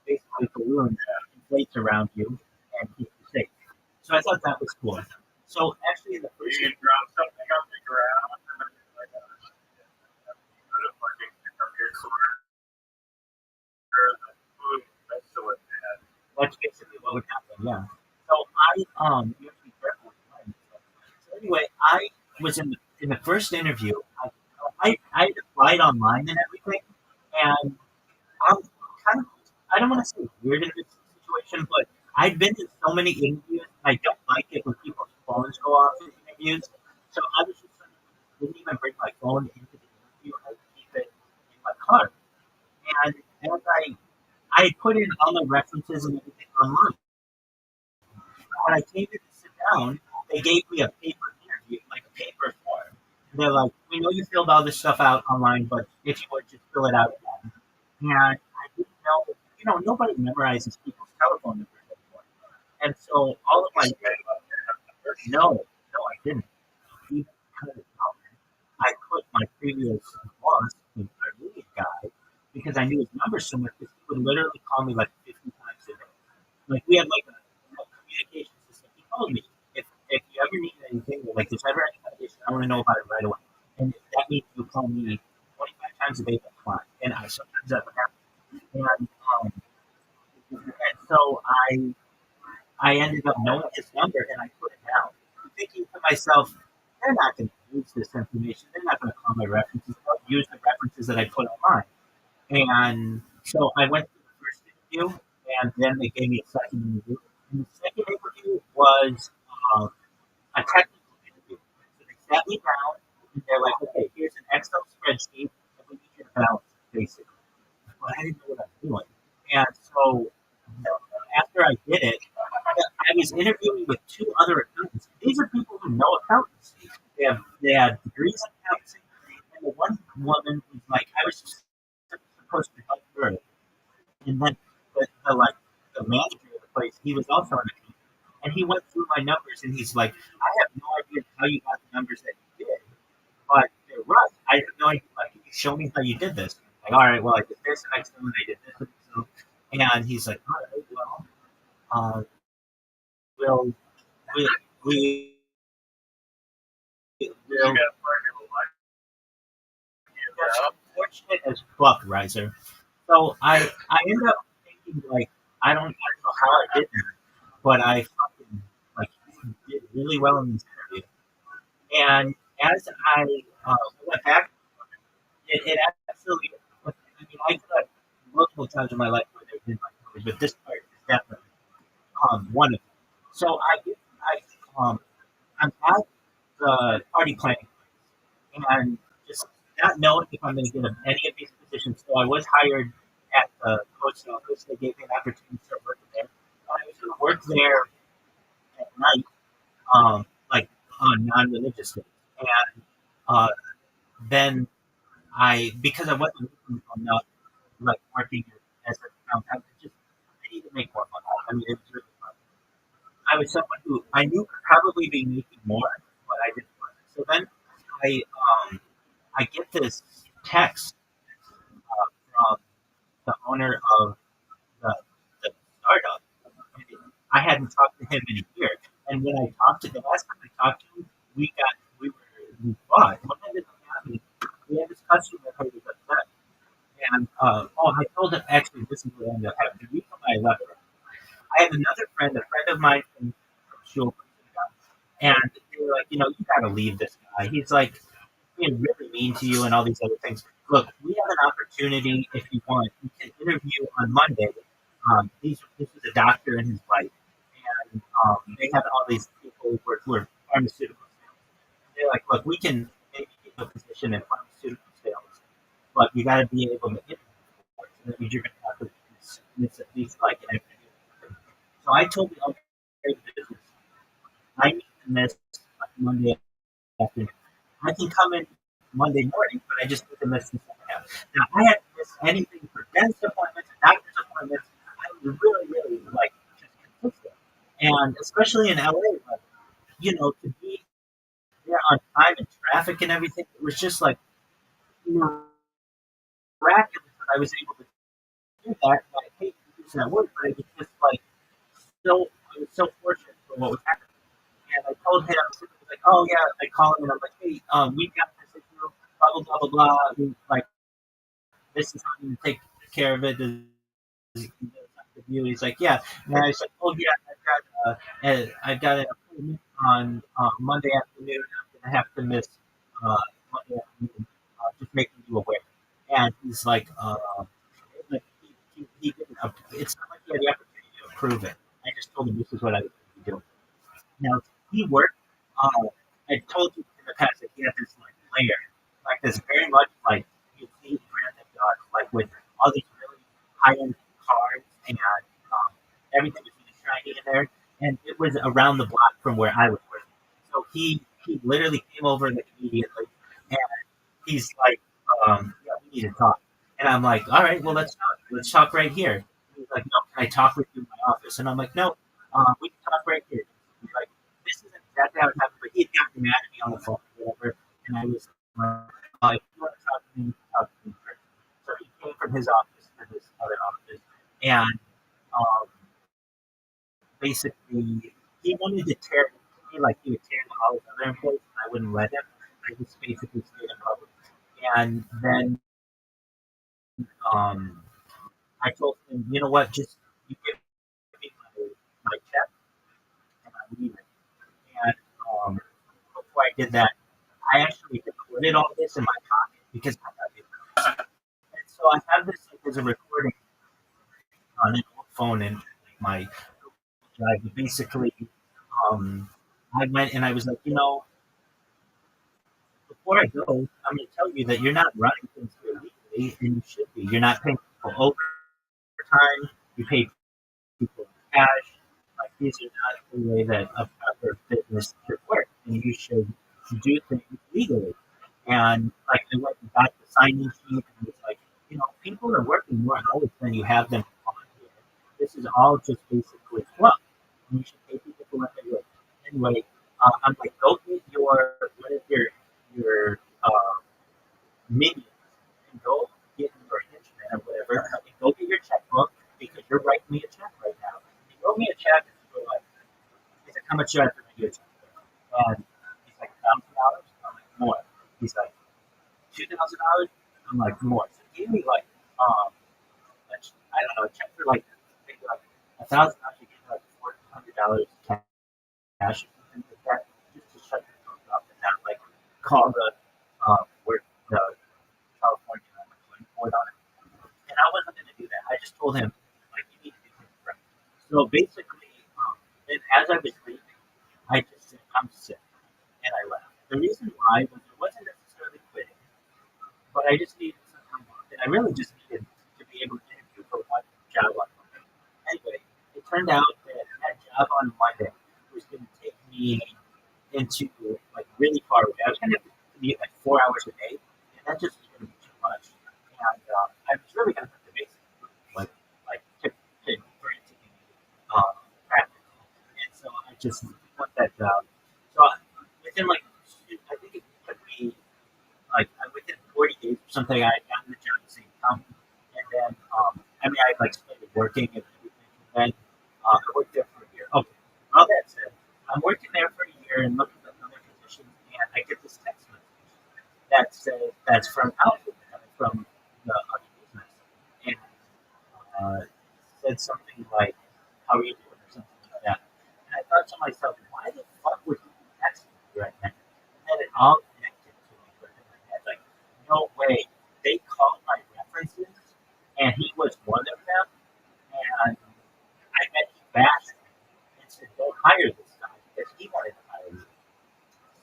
basically balloon inflates around you and keeps you safe. So I thought that was cool. So actually, in the first You drop something on the ground and then you're like, oh shit. You go to fucking pick up your sword and then boom, that's the one they had. that's basically what would happen. Yeah. So you have to be careful with mine. So anyway, I was in the first interview. I had applied online and everything, and I'm kind of I don't want to say weird in this situation, but I've been to so many interviews. I don't like it when people's phones go off in interviews. So I was just like, didn't even bring my phone into the interview. I keep it in my car. And as I put in all the references and everything online. When I came in to sit down, they gave me a paper interview, like a paper form. And they're like, we know you filled all this stuff out online, but if you would just fill it out again. And I didn't know, nobody memorizes people's telephone numbers anymore. And so all of my, no, I didn't. Even because I put my previous boss, the Iranian guy, because I knew his number so much, because he would literally call me like 50 times a day. Like we had like a communication system. He called me if you ever need anything, or like there's ever any kind of issue, I want to know about it right away. And if that means you call me 25 times a day, that's fine. And I sometimes that would happen. And so I ended up knowing his number and I put it down, thinking to myself, they're not going to use this information. They're not going to call my references. They'll use the references that I put online. And so I went to the first interview, and then they gave me a second interview. And the second interview was a technical interview. So they sat me down, and they're like, okay, here's an Excel spreadsheet, and we need you to balance it, basically. But I didn't know what I was doing. And so after I did it, I was interviewing with two other accountants. These are people who know accountancy. They had degrees in accountancy, and the one woman was like, I was just supposed to help her. And then the manager of the place, he was also an accountant, and he went through my numbers, and he's like, I have no idea how you got the numbers that you did, but they're right. I have no idea. Like, can you show me how you did this? Like, all right, well, I did this, and I did this, and he's like, all right, well, we'll we we You will. got fucking life. Fortunate as fuck, Riser. So I ended up thinking like I don't know how I did that, but I fucking like did really well in this interview. And as I went back, it absolutely. I mean, I got multiple times in my life where there been like, but this part is definitely one of them. So I'm at the party planning and just not knowing if I'm going to get any of these positions. So I was hired at the post office. They gave me an opportunity to start working there. I work there at night, like on non-religious days, and uh, then because I wasn't making enough, like working as an accountant, I need to make more money. I mean, it was really fun. I was someone who I knew could probably be making more, but I didn't want it. So then I I get this text from the owner of the startup. I hadn't talked to him in a year, and when I talked to the last time I talked to him, we bought. What ended up happening? We had this customer who was upset, and I told him actually this is what ended up happening. You come my letter. I have another friend, a friend of mine from school, and they were like, you got to leave this guy. He's like being really mean to you and all these other things. Look, we have an opportunity if you want. You can interview on Monday. This was a doctor and his wife, and they have all these people who are pharmaceutical sales. They're like, look, we can maybe get you a position in pharmaceutical sales, but you got to be able to interview for it. So that means you're going to have to miss at least like an interview. So I told the owner of the business, I need to miss Monday afternoon. I can come in Monday morning, but I just need to miss the second half. Now, I hadn't missed anything for dentist appointments and doctor's appointments. I was really, really like just consistent. And especially in LA, like, to be there on time and traffic and everything, it was just like miraculous that I was able to do that. And I hate using that word, but it was just like I was so fortunate for what was happening. And I told him, he was like, oh yeah, I call him and I'm like, hey, we got this issue, blah blah blah blah blah. Like, this is how I'm gonna take care of it. He's like, yeah. And I was like, oh yeah, I've got an appointment on Monday afternoon. I'm gonna have to miss Monday afternoon. Just making you aware. And he's like he didn't. It's not like he had the opportunity to approve it. I just told him this is what I was going to be doing. Now he worked. I told you in the past that he had this like layer, like this very much like you see Grand Theft Auto, like with all these really high end cars and everything was really shiny in there, and it was around the block from where I was working. So he literally came over like immediately, and he's like, yeah, we need to talk. And I'm like, all right, well let's talk. Let's talk right here. He's like, no, can I talk with you in my office? And I'm like, no, we can talk right here. He's like, this isn't exactly how it happened, but he had gotten mad at me on the phone or whatever. And I was like, if you want to talk to me, talk to me first. So he came from his office to this other office. And um, basically, he wanted to tear me like he would tear all his other employees, and I wouldn't let him. I just basically stayed in public. And then um, I told him, you know what, just you give me my check and I leave it. And before I did that, I actually recorded all this in my pocket because I got it. And so I have this like, as a recording on an old phone in my drive. But basically, I went and I was like, before I go, I'm going to tell you that you're not running things here legally, and you should be. You're not paying people overtime. You pay people in cash. Like these are not the way that a proper business should work, and you should do things legally. And like I went and got the signing sheet, and it's like, people are working more hours than you have them on here. This is all just basically fluff. And you should pay people for what they work. Anyway, I'm like, go get what is your minions and go get your henchman or whatever, and go get your checkbook because you're writing me a check right now. He wrote me a check and he's like, how much should I have to write you a check? And he's like, $1,000? I'm like, more. He's like, $2,000? I'm like, more. So he gave me like, I don't know, a check for like, maybe like $1,000. He gave me like $400 cash or something like that, just to shut your phone up and not like call the California board on it. And I wasn't going to do that. I just told him like you need to do things right. So basically, and as I was leaving, I just said I'm sick, and I left. The reason why was it wasn't necessarily quitting, but I just needed some time off, and I really just needed to be able to interview for one job on Monday. Anyway, it turned out that job on Monday was going to take me into like really far away. I was going to commute like 4 hours a day, and that just was going to be too much. And I was really going to have to basically like for it to be practical. And so I just took that job. So within like I think it took me like within 40 days or something, I got the job at the same company. And then I mean I like started working and everything. And then I worked there for a year. Okay, all that said, I'm working there for a year and looking at other positions, and I get this text message that says that's from Outlook, from the other business, and said something like, "How are you doing?" or something like that. And I thought to myself, "Why the fuck would he be texting me right now?" And then it all connected to me within my head, like, no way. They called my references, and he was one of them, and I bet he bashed me and said, "Don't hire this guy," because he wanted to hire me.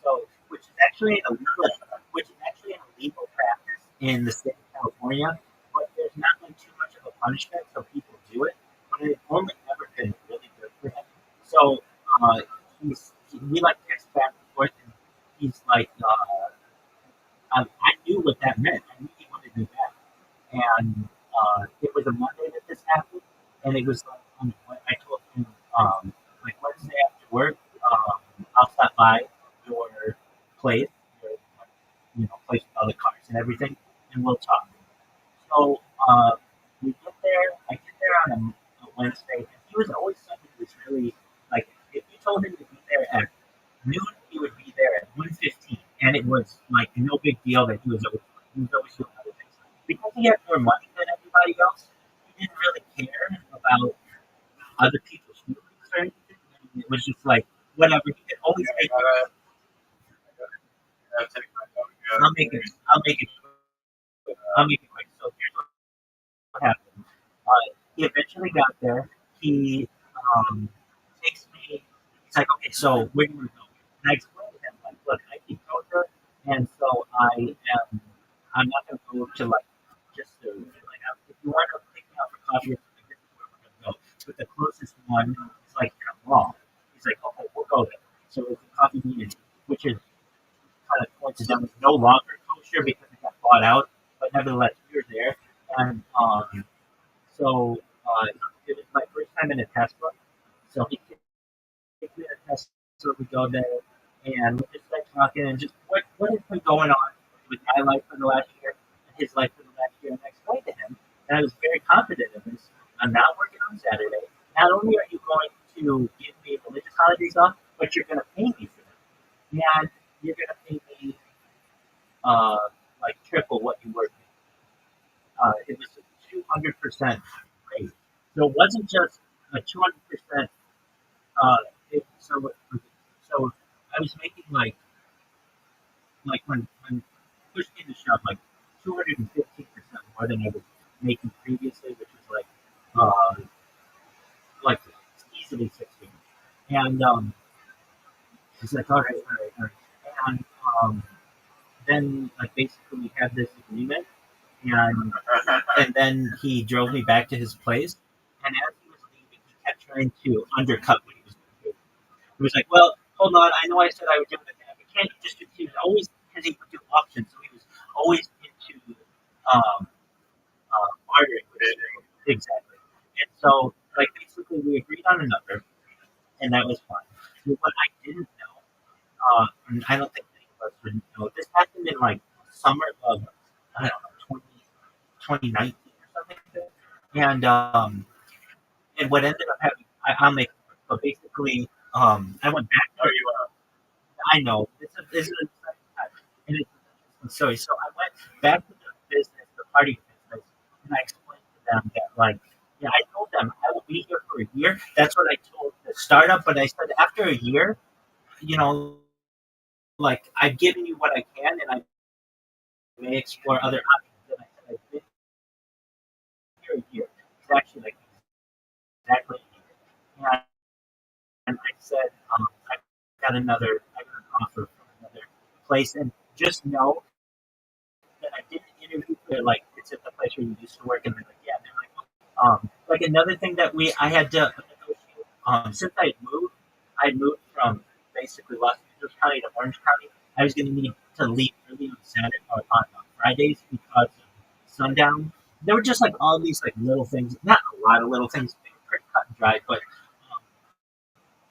So, which is actually an illegal practice in the state of California, but there's not like too much of a punishment, so people do it. But it's only ever been really good for him. So we like text back and forth, and he's like, I knew what that meant. I knew he wanted me back, and it was a Monday that this happened, and it was I told him like Wednesday after work, I'll stop by your place, your, place with all the cars and everything, and we'll talk. So we get there. I get there on a Wednesday, and he was always somebody who was really like, if you told him to be there at noon, he would be there at 1:15, and it was like no big deal that he was always doing other things because he had more money than everybody else. He didn't really care about other people's feelings or anything. It was just like whatever. He could always make. I'll make it. I'll make it. I'll make it quick. So here's what happened. He eventually got there. He takes me. He's like, okay, so where do we go? And I explained to him, like, look, I keep Georgia, and so I'm not going to go to like just to like, if you want to pick me out for coffee or something, this is where we're going to go. But the closest one is like in a mall. He's like, okay, we'll go there. So it's a coffee meeting, which is kind of coincidentally no longer kosher because it got bought out, but nevertheless, we were there. And so it was my first time in a Tesla. So he kicked me in a Tesla, we go there, and we just start talking and just what has been going on with my life for the last year and his life for the last year. And I explained to him, and I was very confident in this. I'm not working on Saturday. Not only are you going to give me religious holidays off, but you're going to pay me for them. And you're going to pay me like triple what you were paying. It was a 200% raise. So it wasn't just a 200%. So I was making like when push came to shove, like 215% more than I was making previously, which was like easily 16. And he's like, all right, all right, all right. And then like basically we had this agreement, and then he drove me back to his place. And as he was leaving, he kept trying to undercut what he was going to do. He was like, "Well, hold on. I know I said I would do it, but can't you just do?" He was always because he would do auctions, so he was always into um, bartering with it. Exactly. And so, like, basically, we agreed on a number, and that was fine. But what I didn't know, and I don't think any of us would know, this happened in like summer of I don't know 2019 or something. And what ended up happening, I'll make it quick, but basically, I went back. Oh, you I know this is and it's an interesting story. So I went back to the business, the party business, and I explained to them that like, yeah, I told them I will be here for a year. That's what I told the startup. But I said after a year, you know, like I've given you what I can, and I may explore other options. And I said I've been here a year. It's actually like exactly a year. And I said, I got an offer from another place, and just know that I didn't interview for like it's at the place where you used to work, and they're like, yeah, they're like another thing that I had to negotiate since I had moved I moved from basically Los Angeles County to Orange County, I was going to need to leave early on Saturday or on Fridays because of sundown. There were just like all these like little things, not a lot of little things, they were pretty cut and dry, but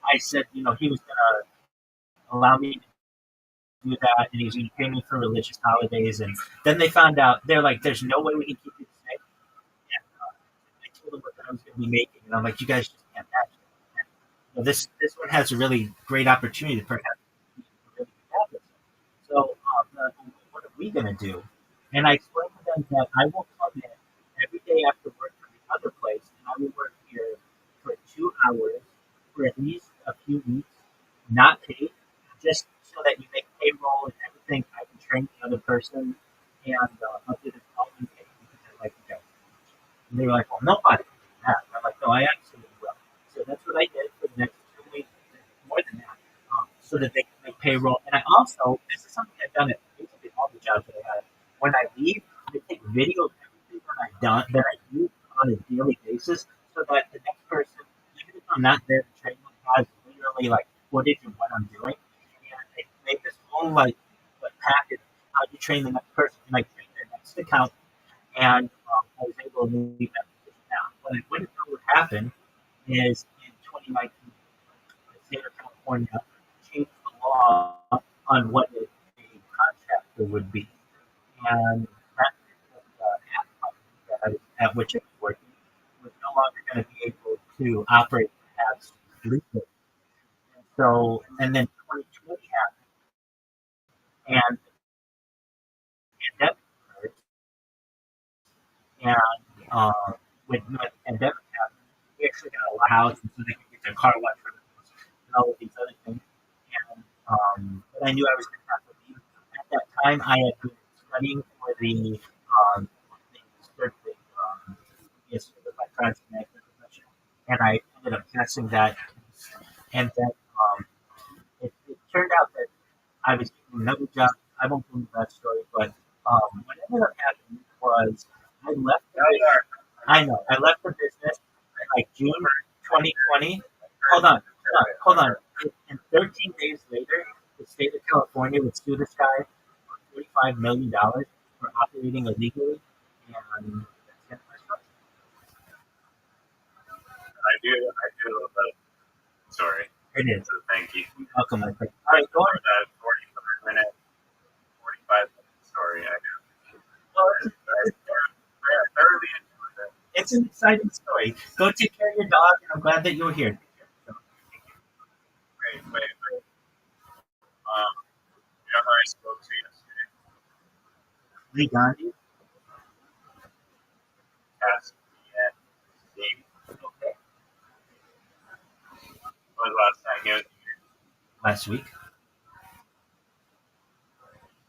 I said, he was going to allow me to do that, and he was going to pay me for religious holidays. And then they found out, they're like, there's no way we can keep you the same. And I told them what I was going to be making, and I'm like, you guys just can't match it. And, this one has a really great opportunity to perhaps really have this. So what are we going to do? And I explained to them that I will come in every day after work from the other place, and I will work here for 2 hours for at least a few weeks, not paid, just so that you make payroll and everything. I can train the other person, and I'll do this all unpaid because I like you guys. And they were like, well, nobody can do that. And I'm like, no, I absolutely will. So that's what I did for the next 2 weeks, more than that, so that they can make payroll. And I also, this is something I've done at basically all the jobs that I had. When I leave, I take video of everything that I do on a daily basis, so that the next person, even if I'm not there to train them, has literally like footage of what I'm doing. And I make this whole like package how you train the next person and like train their next account. And I was able to leave that position now. What I wouldn't know would happen is in 2019, the state of California changed the law on what a contractor would be. And that app company that at which I was working was no longer going to be able to operate apps legally. So, and then 2020 happened, and the pandemic occurred, and when the pandemic happened, we actually got a lot of houses so they could get their car washed and all of these other things. And but I knew I was going to have to leave. At that time, I had been studying for the certified project management professional, and I ended up passing that. And then it turned out that I was getting another job. I won't go into that story, but what ended up happening was I left. I know I left the business in like June 2020. Hold on. And 13 days later, the state of California would sue this guy for $45 million for operating illegally, and that's my story. I do love that story. It is. So thank you. You're welcome, my friend. All right, go on. For that 45-minute story. I do. Well, I thoroughly enjoyed it. it's an exciting story. Go take care of your dog, and I'm glad that you're here. Wait. You know how I spoke to you yesterday? Lee Gandhi. Yes. Yeah. Steve. Okay. When was the last time you was here? Last week.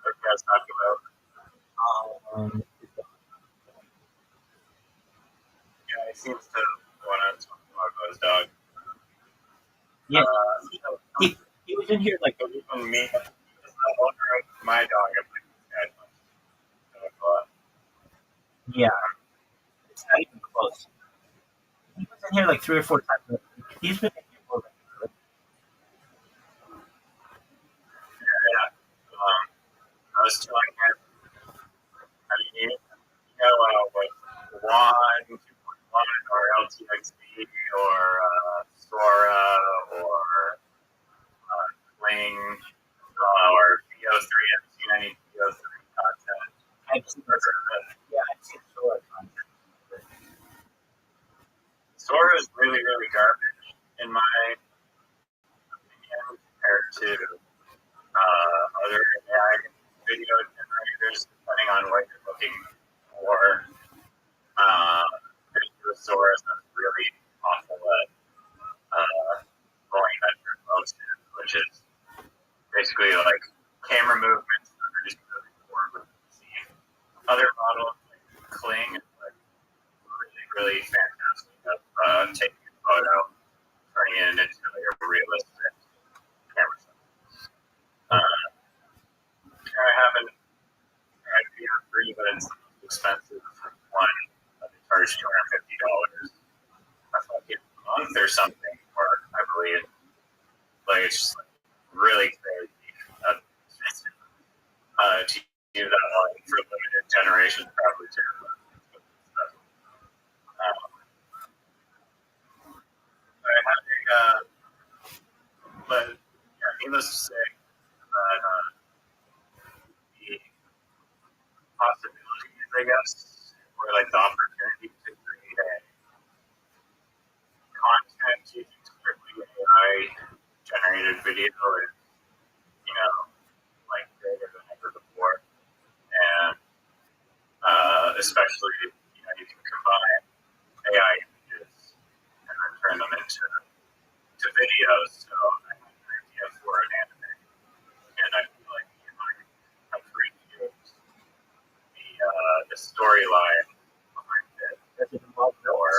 What you guys talk about? Yeah, he seems to want to talk about his dog. Yeah. He was in here like Even me, as the owner of my dog, I'm like, yeah. It's not even close. He was in here like 3 or 4 times. He's been in here more than yeah. I was telling him, I mean, with One, 2.1, or LTXB, or Sora, or Kling, or VO3. Have you seen any VO3 content? I've seen Sora content. Sora is really, really garbage, in my opinion, compared to other AI video generators, depending on what you're looking for. There's Sora that's really awful at rolling metric motion, which is basically like camera movements that are just really poor with seeing. Other models like Kling is like really, really fantastic at taking a photo, turning it into like a realistic camera shot. I haven't tried VR3, but it's expensive. One, they charge $250 a fucking month or something, or I believe. like it's just like really crazy. To use that line for limited generations probably too. But yeah, needless to say, the possibilities, I guess, or like the opportunity to create a content using strictly AI generated video is, like greater than ever before. And especially, you can combine AI images and then turn them into videos. So I have an idea for an anime, and I feel like I create the storyline behind it, or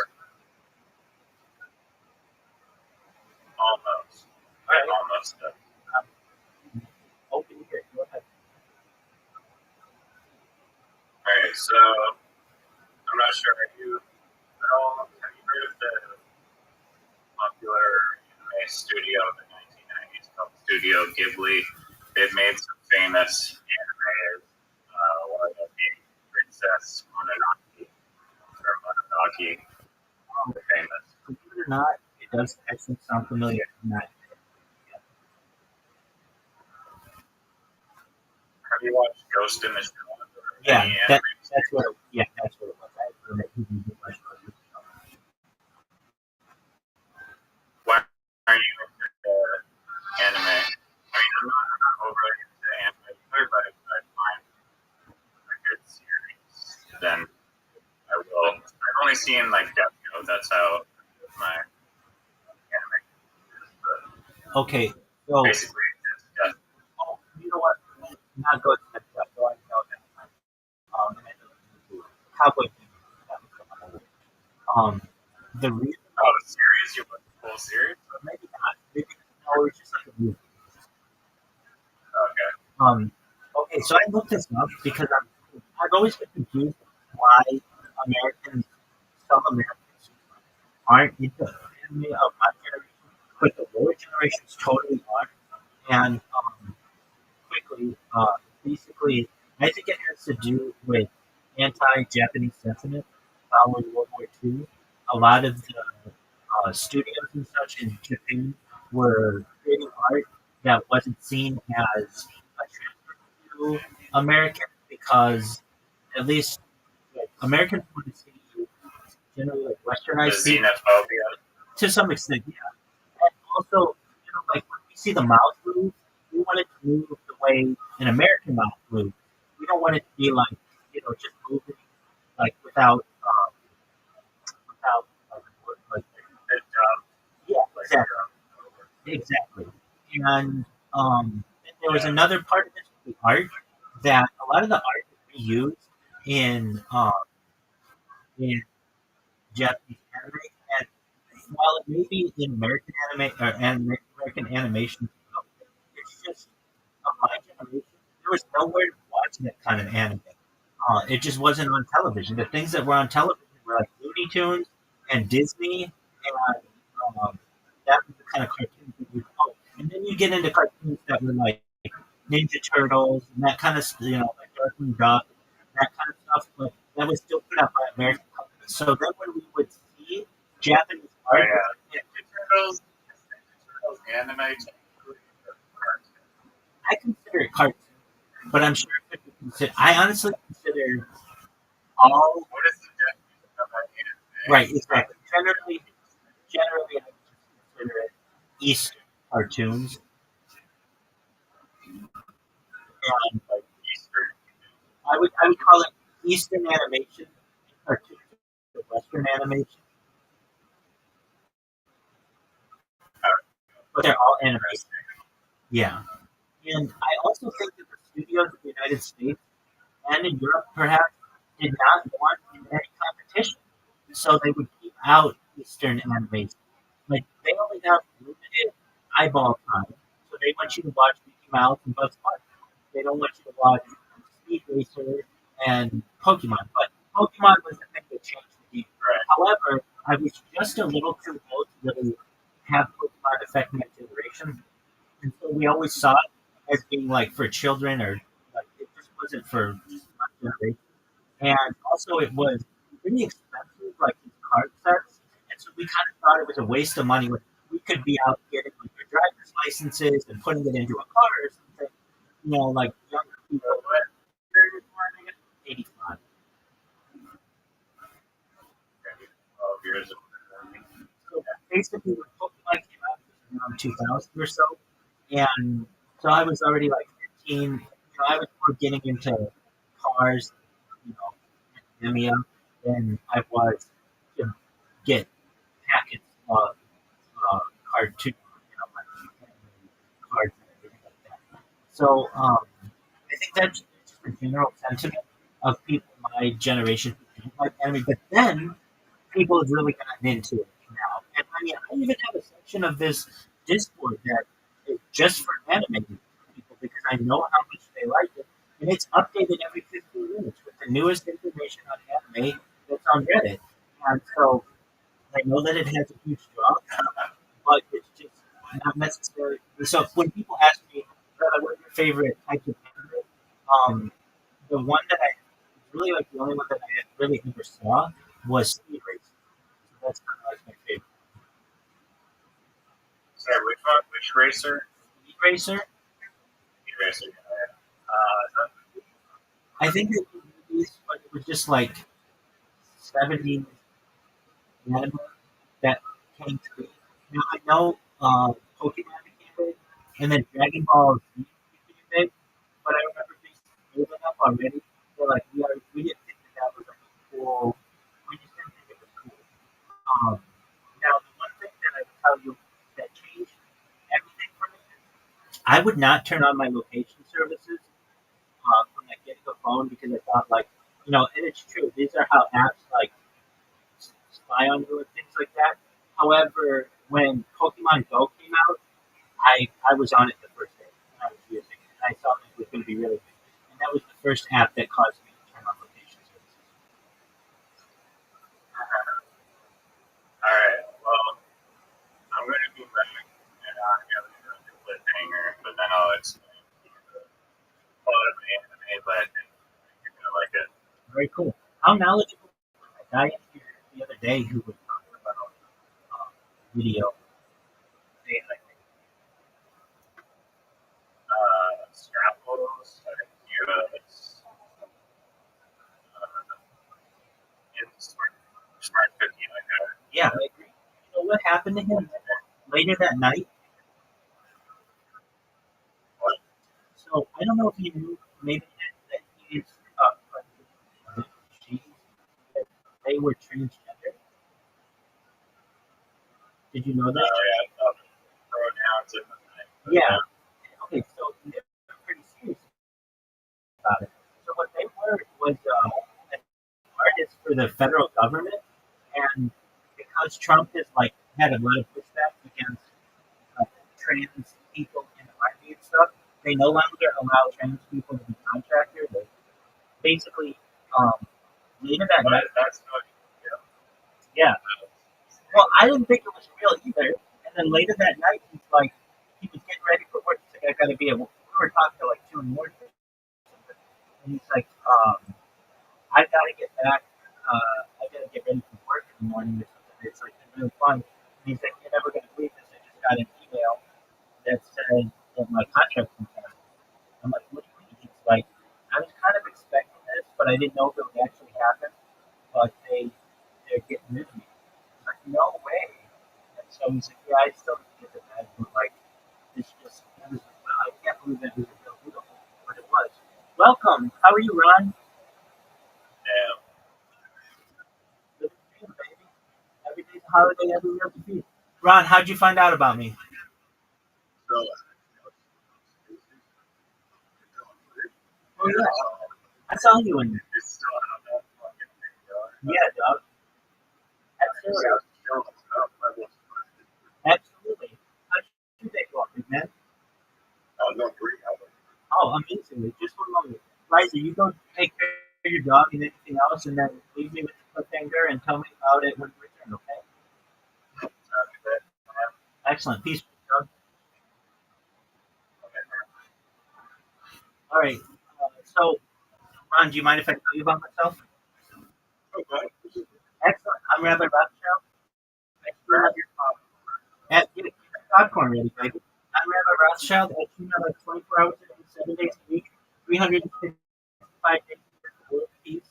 almost, almost. Open here. Go ahead. All right, so I'm not sure. Have you heard of the popular anime studio of the 1990s called Studio Ghibli? They've made some famous animes. One of them being Princess Mononoke or Mononoke. Famous. Believe it or not, it does actually sound familiar. Have you watched Ghost in the Shell? Yeah, that's what. That's what it was. Why are you into anime? I mean, I'm not overly into anime either, but if I find a good series, then I will. I've only seen like Death Note. That's how my anime is. Okay, so Basically, it's Death Note. oh, you know what? Not good at that. So I know that. Cowboy. The reason. Oh, the series? You watched the full series? Maybe not. Maybe no, it's just like a movie. Okay. Okay, so I looked this up because I've always been confused why Americans, some Americans aren't into anime of my generation, but the older generations totally are. And quickly, basically, I think it has to do with anti-Japanese sentiment following World War II. A lot of the studios and such in Japan were creating art that wasn't seen as a tribute to American because at least like, Americans want to see generally like The westernized people xenophobia. to some extent, yeah. And also, like when we see the mouth move, we want it to move the way an American mouth moves. We don't want it to be like just moving like without like yeah, exactly. And there was another part of this with the art that a lot of the art that we use in in Japanese anime, and while it may be in American American animation, it's just of my generation. There was nowhere to watch that kind of anime. It just wasn't on television. The things that were on television were like Looney Tunes and Disney, and that was the kind of cartoons that we. Oh, and then you get into cartoons that were like Ninja Turtles and that kind of like Darkwing Duck, that kind of stuff. But that was still put out by American companies. So then when we would see Japanese art, Ninja Turtles anime. I consider it cartoon, but I'm sure it could be considered. I honestly consider all What is the definition of anime? right, exactly. Generally, I consider it Eastern cartoons, and Like Eastern. I would call it Eastern animation and cartoons of Western animation, but they're all animation. Yeah, and I also think that the studios in the United States and in Europe, perhaps, did not want any competition, so they would keep out Eastern animation. Like they only have limited eyeball time, so they want you to watch Mickey Mouse and Bugs Bunny. They don't want you to watch Speed Racer and Pokemon. But Pokemon was the thing that changed the game. Right. However, I was just a little too old to really have Pokemon affect my generation. we always saw it as being like for children or like it just wasn't for my generation. And also, it was pretty expensive, like these card sets. And so we kind of thought it was a waste of money when we could be out getting like our driver's licenses and putting it into a car or something. Like younger people. What year are you born again? 85. 12 years old. So basically, when Pokemon came out, it was around 2000 or so. And so I was already like 15. I was more getting into cars, academia, than I was to get packets of cartoon, like cards and everything like that. So I think that's just the general sentiment of people my generation who don't like anime. But then people have really gotten into it now. And I mean, I even have a section of this Discord that is just for anime people because I know how much they like it. And it's updated every 15 minutes with the newest information on anime that's on Reddit. And so I know that it has a huge draw, but it's just not necessary. So when people ask me, what are your favorite types of anime? The one that I really like, the only one that I really ever saw was Speed Racer. So that's kind of like my favorite. Sorry, which one? Which racer? Speed Racer. Speed racer. I think it was released, but it was just like 70s anime that came to me. Now I know Pokemon became big, and then Dragon Ball Z became big, but I remember being moving up already. So like we didn't think that was like a cool. We just didn't think it was cool. Now the one thing that I would tell you that changed everything for me is I would not turn on my location services when like getting a phone because I thought like and it's true. These are how apps like spy on you and things like that. However, when Pokemon Go came out, I was on it the first day and I was using it. And I thought it was going to be really big. And that was the first app that caused me to turn on location services. All right. Well, I'm going to be back and I'm going to do a cliffhanger, but then I'll explain a lot of anime, but I think you're going to like it. Very cool. How knowledgeable was that guy in here the other day who was talking about video? Scrapples, I think you in Smart 50 like that. Yeah, I agree. What happened to him later that night? What? So I don't know if you knew maybe that he's she that they were transgender. Did you know that? Yeah, pronouns and Yeah. Okay, so they're pretty serious about it. So what they were was an artist for the federal government, and because Trump has like had a lot of pushback against trans people in the army and stuff, they no longer allow trans people to be contractors. They basically, later that night, that's not real. yeah. Well, I didn't think it was real either. And then later that night, he was getting ready for work. He's like, I gotta be at work. We were talking till like 2 in the morning. And he's like, I gotta get back. I gotta get ready for work in the morning or something. It's like been really fun. And he's like, you're never gonna believe this. I just got an email that said that my contract's been canceled. I'm like, what do you mean? He's like, I was kind of expecting this, but I didn't know if it would actually happen. But they're getting rid of me. I'm like, no way. And so he's like, yeah, I still need to get the bag, but like, it's just, I was like, wow, I can't believe that was a real deal. But it was. Welcome. How are you, Ron? Yeah. Good to see you, baby. Every day's a holiday, everywhere to be. Ron, how'd you find out about me? So, Oh, yeah. I saw you in there. it's still on that fucking thing, Yeah, dog. Absolutely. Absolutely. How'd you day go, big man? No, great. Oh, amazing. Just one moment. Liza, you go take care of your dog and anything else, and then leave me with the cliffhanger and tell me about it when we return, okay? Excellent. Peace, dog. All right. So, Ron, do you mind if I tell you about myself? Okay. Excellent. I'm Rabbi Rothschild. Thanks for your call. And get popcorn ready, baby. I'm Rabbi Rothschild. I stream like 24 hours a day, 7 days a week, 365 days a year for world peace.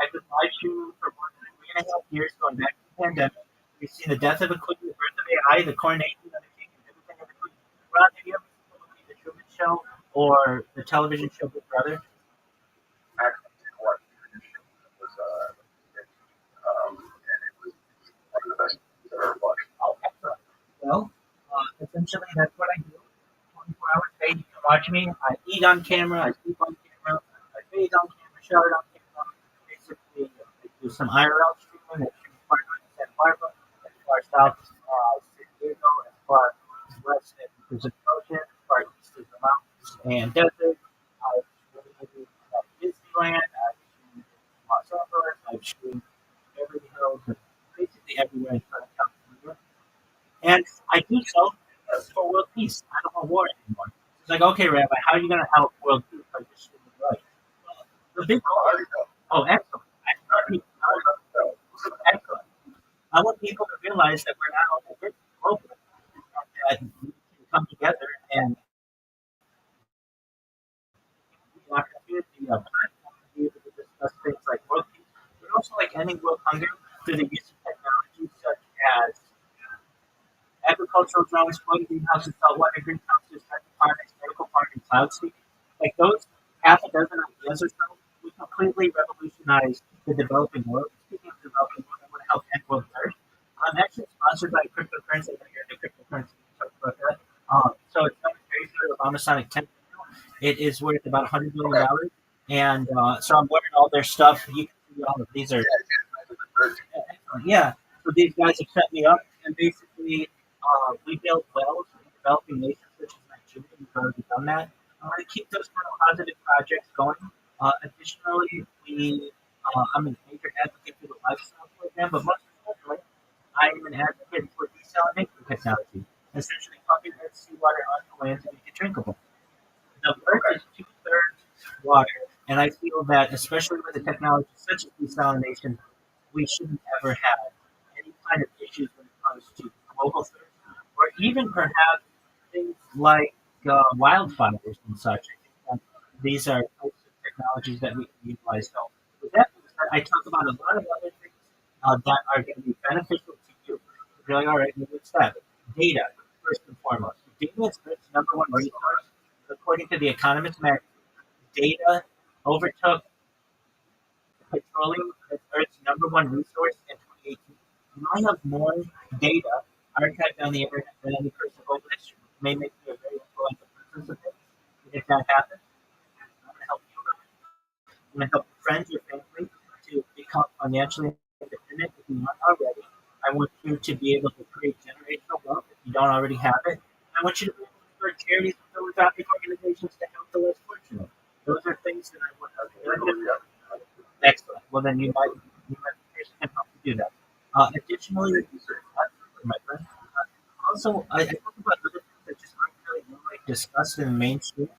I've been live streaming for more than 3.5 years, going back to the pandemic. We've seen the death of a queen, the birth of AI, the coronation of the king, and everything in between. Ron, have you ever seen the movie The Truman Show or the television show Big Brother? Actually, what was and it was one of the best things I've ever watched. Oh, excellent. Well, essentially, that's what I do. 24 hours a day, you can watch me. I eat on camera, I sleep on camera, I bathe on camera, shower on camera. Basically, I do some IRL streaming. I stream part of Santa Barbara, as far south San Diego, as far west as the Pacific Ocean, as far east as the mountains and desert. I've streamed at Disneyland, I've streamed in Los Angeles, I've streamed in Beverly Hills, and basically everywhere in Southern California. And I do so for world peace. I don't want war anymore. It's like, okay, Rabbi, how are you going to help world peace by just streaming right? Well, the big goal is, oh, excellent. Excellent. I want people to realize that we're not all different globally, and that we can come together and we have the platform to be able to discuss things like world peace, but also like ending world hunger through the use of technology such as agricultural drones, floating greenhouses, saltwater greenhouses, hydroponics, medical farming, cloud seeding. Like those half a dozen ideas or so, we completely revolutionized the developing world. Speaking of developing world, I want to help end world thirst. I'm actually sponsored by cryptocurrency. I'm going to get into cryptocurrency and talk about that. So it's not very sure of Amasonic 10. It is worth about $100 million. And so I'm wearing all their stuff. You can see all of these are. Yeah. So these guys have set me up, and basically we build wells in developing nations such as Nigeria. We've already done that. I want to keep those kind of positive projects going. Additionally, I'm a major advocate for the lifestyle program, but most importantly, I am an advocate for desalination technology, essentially pumping that seawater onto land to make it drinkable. The Earth is two-thirds water, and I feel that, especially with the technology such as desalination, we shouldn't ever have any kind of issues when it comes to global thirst, or even perhaps things like wildfires and such. I think that these are types of technologies that we can utilize. So, with that being said, I talk about a lot of other things that are going to be beneficial to you. You're like, all right, what's that? Data, first and foremost. Data is Earth's number one resource. According to the Economist magazine, data overtook petroleum as Earth's number one resource in 2018. You might have more data archived on the internet than any person in global history. It may make you a very influential participant. And if that happens, I'm going to help you. I'm going to help your friends, your family to become financially independent if you're not already. I want you to be able to create generational wealth if you don't already have it. I want you to be able to start charities and philanthropic organizations to help the less fortunate. Those are things that I want to. Excellent. Well, then you might be the person can help you do that. Additionally, my friend. Also, I talk about other things that just aren't really discussed in the mainstream.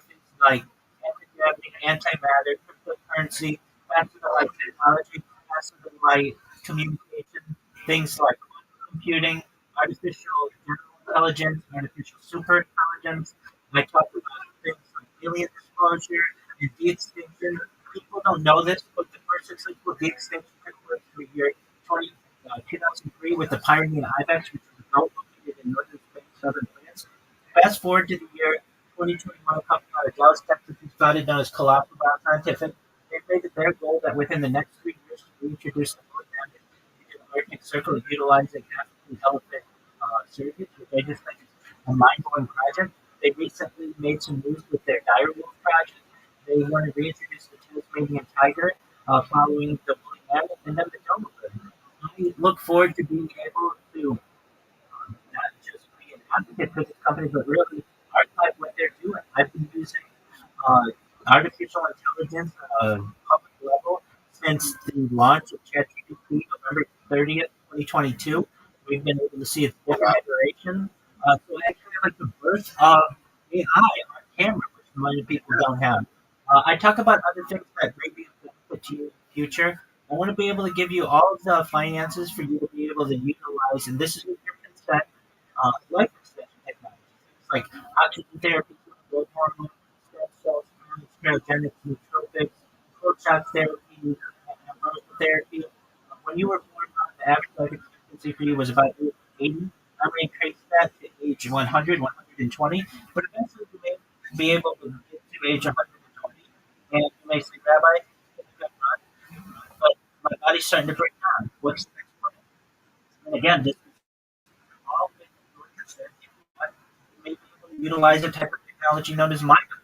Things like anti-gravity, antimatter, cryptocurrency, faster than light technology, faster than light communication, things like quantum computing, artificial general intelligence, artificial super intelligence. I talk about things like alien disclosure and de-extinction. People don't know this, but the first successful de-extinction took place in the year 2003 with the Pyrenean ibex, which was a goat located in northern Spain, southern France. Fast forward to the year 2021, a company out of Dallas, Texas, who started known as Colossal Bioscientific. They've made it their goal that within the next 3 years to reintroduce the North Atlantic into the Arctic Circle utilizing African elephant surrogates, which I just think is a mind-blowing project. They recently made some news with their direwolf project. They want to reintroduce the Tasmanian tiger following the woolly mammoth and then the dodo bird. I look forward to being able to not just be an advocate for this company, but really archive what they're doing. I've been using uh, artificial intelligence at a public level since the launch of ChatGPT November 30th, 2022. We've been able to see its different iterations. So actually, like the birth of AI on camera, which many people don't have. I talk about other things that may be benefit to you in the future. I want to be able to give you all of the finances for you to be able to utilize, and this is with your consent, life extension technology. Things like oxygen therapy, growth hormone, stem cells, cryogenics, nootropics, cold shock therapy, and therapy. When you were born, the average life expectancy for you was about 80. I'm going to increase that to age 100, 120, but eventually you may be able to get to age 120. And you may say, Rabbi, it's a good run, but my body's starting to break down. What's the next one? And again, this is all things that you're interested in. You may be able to utilize a type of technology known as micro.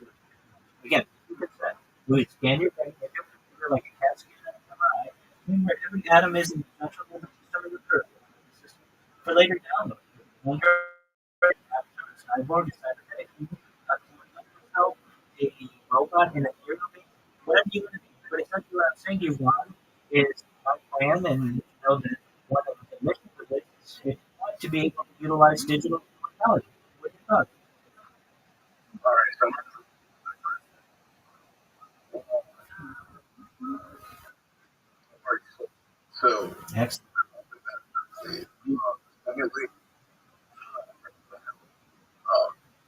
Again, you could say, we would scan your brain, make a computer like a CAT scan and an MRI, and where every atom is in the central nervous system of your nervous system for later download. When you're a cyborg, a cybernetic, help, a robot, and an ear whatever you want to do. But essentially, what I'm saying to you, Ron, is my plan, and you know that one of the missions of this is if you want to be able to utilize digital technology. What do you thought? All right, so Next. definitely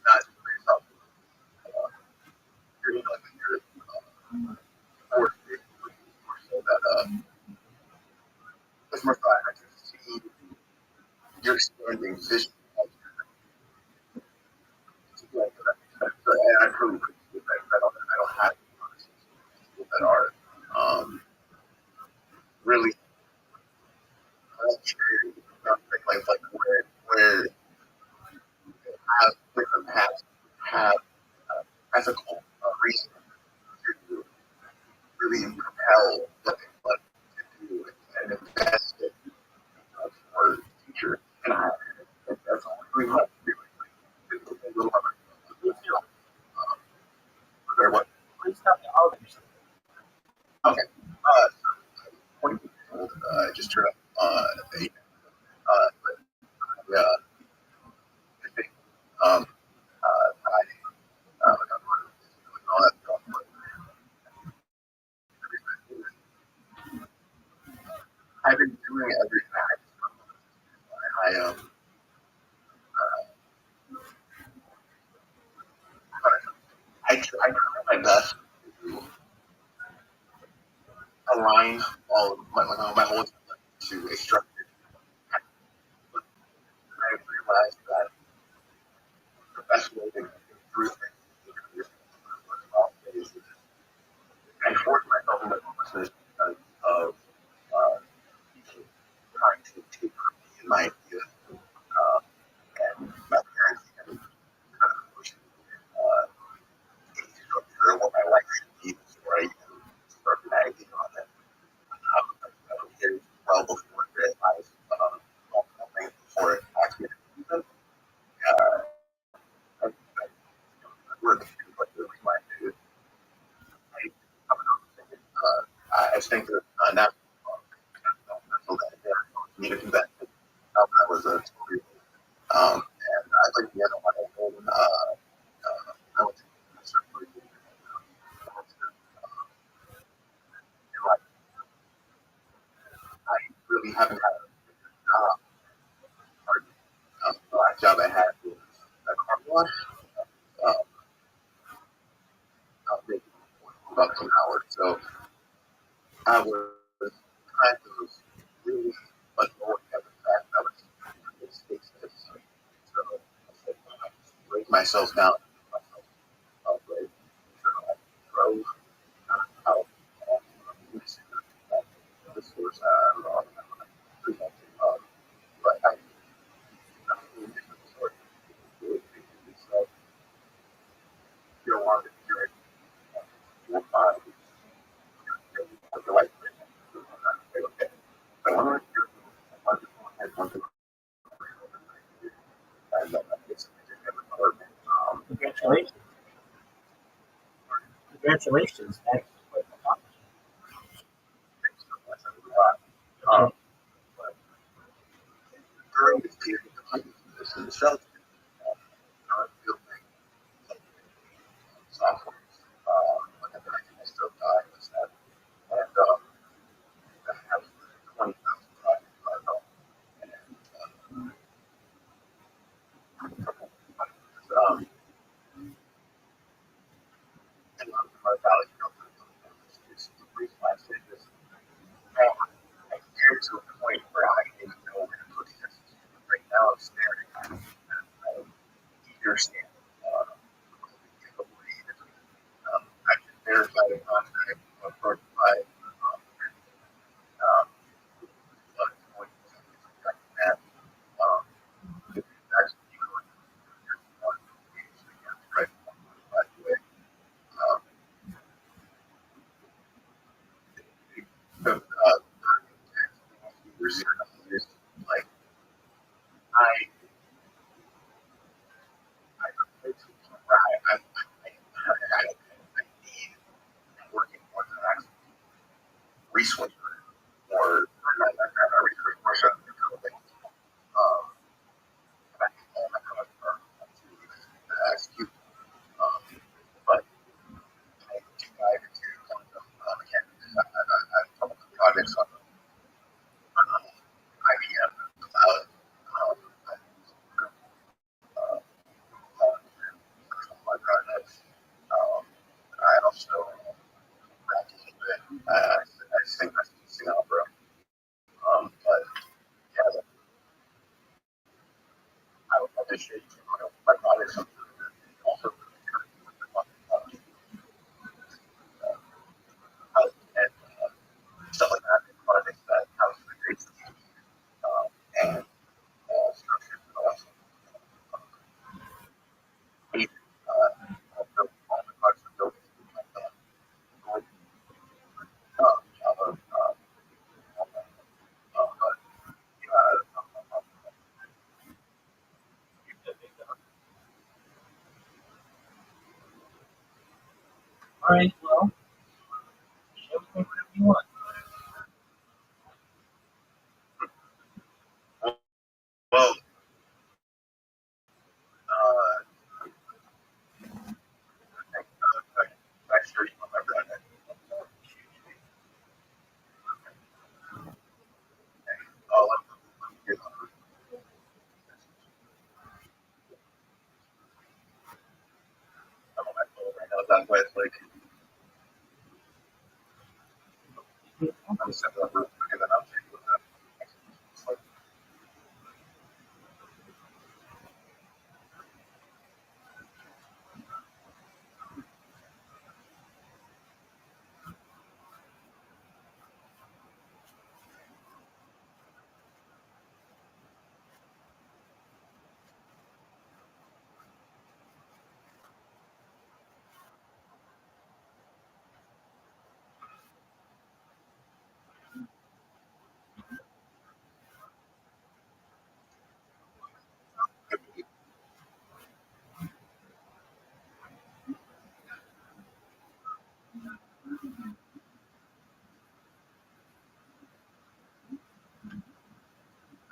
not just based off your like your force, more so that it's more so I can see your expanding vision. And I truly appreciate that. I don't have any conversations with people that are really contrary, like where they have different paths, have ethical reason to really propel what they want to do and invest in for the future. And that's all we want to do. A little bit. What? Please tell me all of yourself. Okay. So 20 years old. I just turned up 8. Yeah. I think. All that stuff. I've been doing everything I try my best to align all of my whole to a structured path. But I realized that the best way to get through things is I force myself into homelessness because of people trying to take from me and my ideas. And my parents kind of pushed me a structure of what my life should be before I even started acting on it. Years well before I realized multiple things before it actually happened. I work what really my dude. I think that not so that for me to do that when I was a 12-year-old. And I'd like to get on my own. I went to surgery in life. I really haven't had a job. The last job I had was a car wash. Um, I was making $40 an hour. So I was kind of really annoyed at the fact that I was in this space. So I said, break myself down. Right? So I drove out the source. I don't know. But I so you don't want to hear it. Your body, the right thing. Okay. I want to hear one and it's a Congratulations. Congratulations. That's quite an um, but during this period of time, this in the shelter, building software switch or not research more so than I think all my products are to execute. But I dive into kind of mechanics. I've come up with projects on IBM cloud. My projects. I also practice a bit. I sing opera. But yeah, I would appreciate my projects also and stuff like that. Projects that have creates and structures and also all the projects are built with Java. But All right, well, show me whatever you want. well, I sure you remember that. Oh, let me get I'm on my phone right now. That's why it's like I'm set up and then I'll take with that. It's like,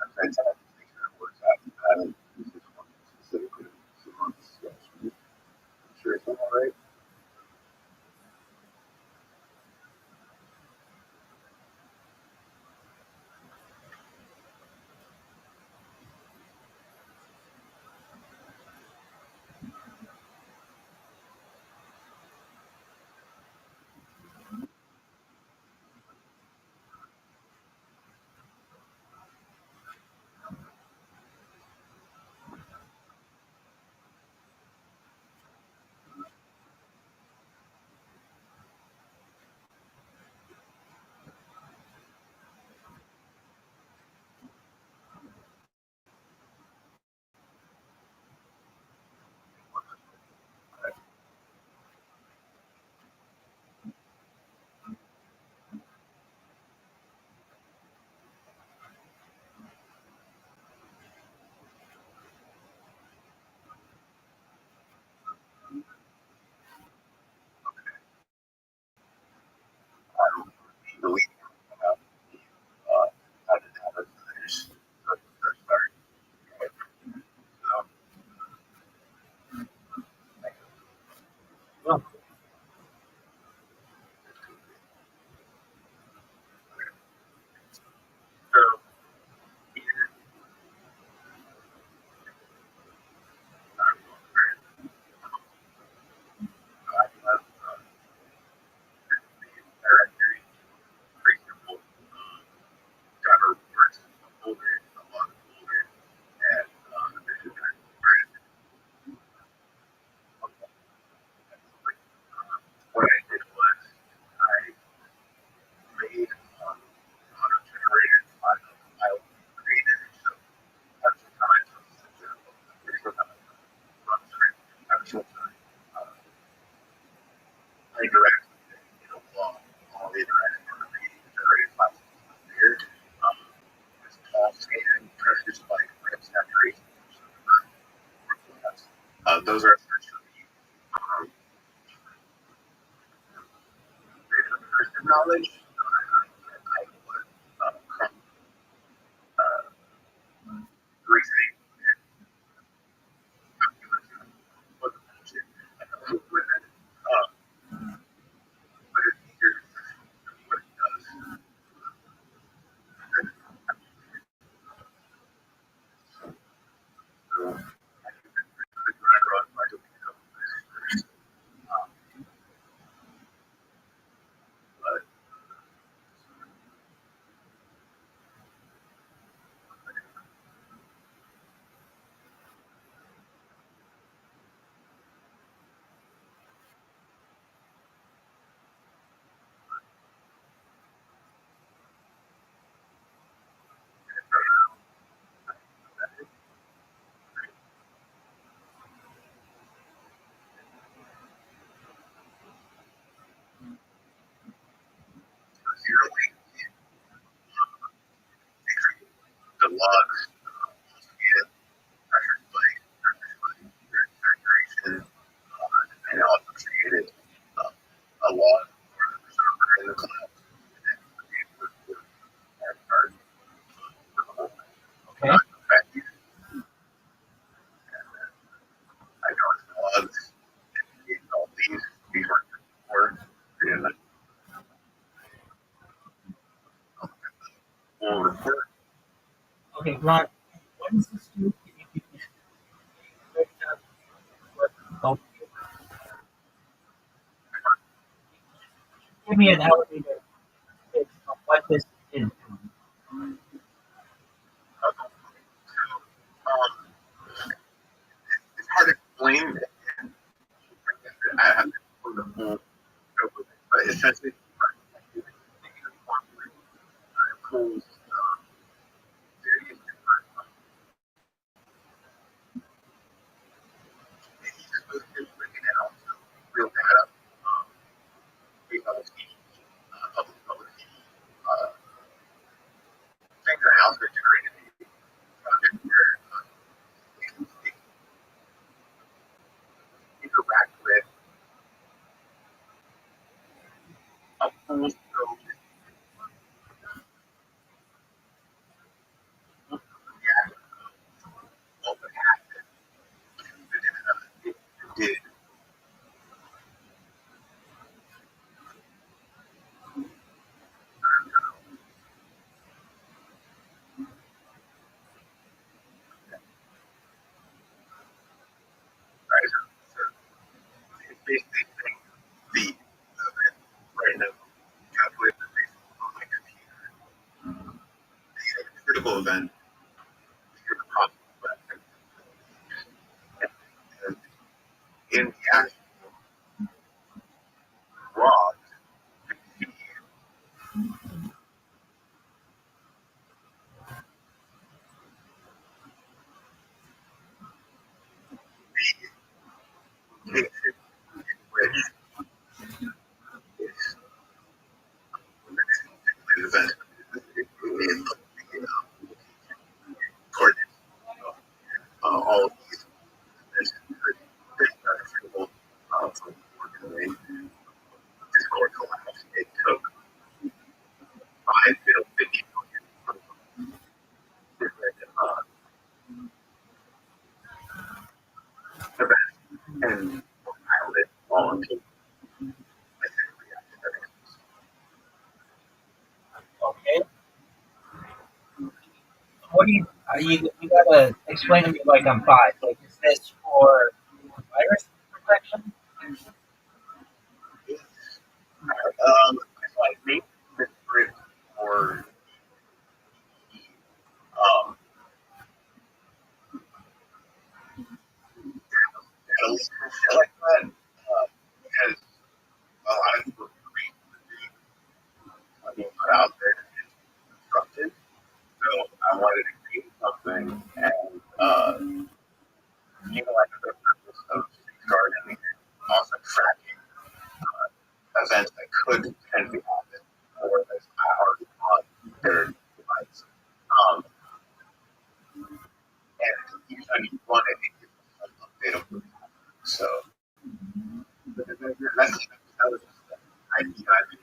I'm trying to make sure it works out. I haven't used this one specifically in 2 months. So I'm sure it's all right. I don't delete I didn't have it. There's start. So, Well, so I have directory, for example, driver reports, a folder, a log folder, and this is what I did was I made auto-generated file created. So every time I took the example, every time I run through, every single time I interact with it, all the interaction for the generated files here. Um, it's all scanned, pressures like saturation. Those are essentially data person knowledge. early the logs get pressure plate, saturation, and it also created a log for the server in the cloud. Okay. I know it's logs, and all these were before, and we'll report. Okay, Ron, what does this do? Oh, give me an elevator pitch of what this is. It's hard to explain. I have to put the full scope of it, but essentially, pulls various different. And he just was looking at also real data based on his public uh, things in the house that generated the project where they interact with a full scope reaction of what would happen if it did. Right? So it's basically saying the event right now calculate the basis on my computer. The critical event is the possible event. And in the actual log, the case in which is the next event is coordinates. All of these events could critical from working away. Discord collapse. It took 50 million different events and compiled it all into a single reaction. Okay. What do you gotta explain to me like I'm five. Like, is this for virus protection? So I think the script for um, at least shit like that because a lot of people read what being put out there is constructed. So I wanted to create something and utilize the purpose of safeguarding and also tracking events that could potentially happen or that's already on their device. And each time you run it, it gives an update of what's happening. So that's that was just I mean, like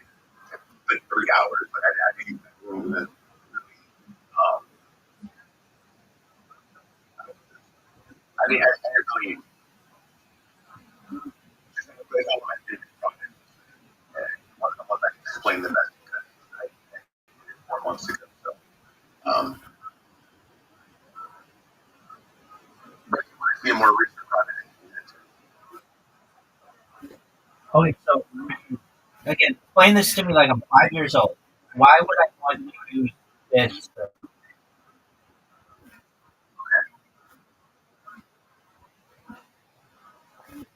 3 hours, but I need that room and really, I think I really just like all my favorite projects. And once I explain the best because I did it 4 months ago. So, um, but you want to see a more recent project. Okay, so again, explain this to me like I'm 5 years old. Why would I want to use this?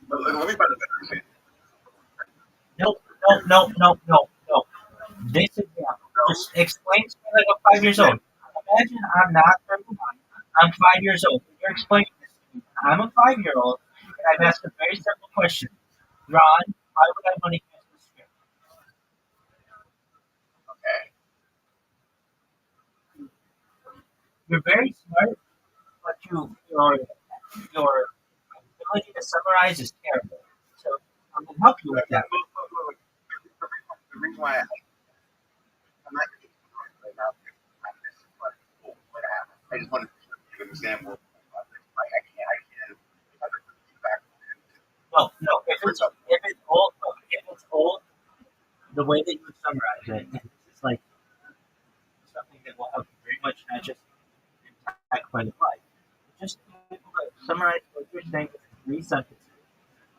But let me find a better example. No, no, no, no, no, no. This example. Just explain to me like I'm 5 years old. Imagine I'm not 31. I'm 5 years old. You're explaining this to me. I'm a 5 year old, and I've asked a very simple question. Ron, why would I want to use this script? You're very smart, but your ability to summarize is terrible. So I'm gonna help you with that. The reason why I'm not getting right now is what happened. I just wanted to give an example. Like I can't back. No. If it's old, the way that you summarize it, and this is like something that will help you very much, not just impact by the life. Just be able to summarize what you're saying in 3 sentences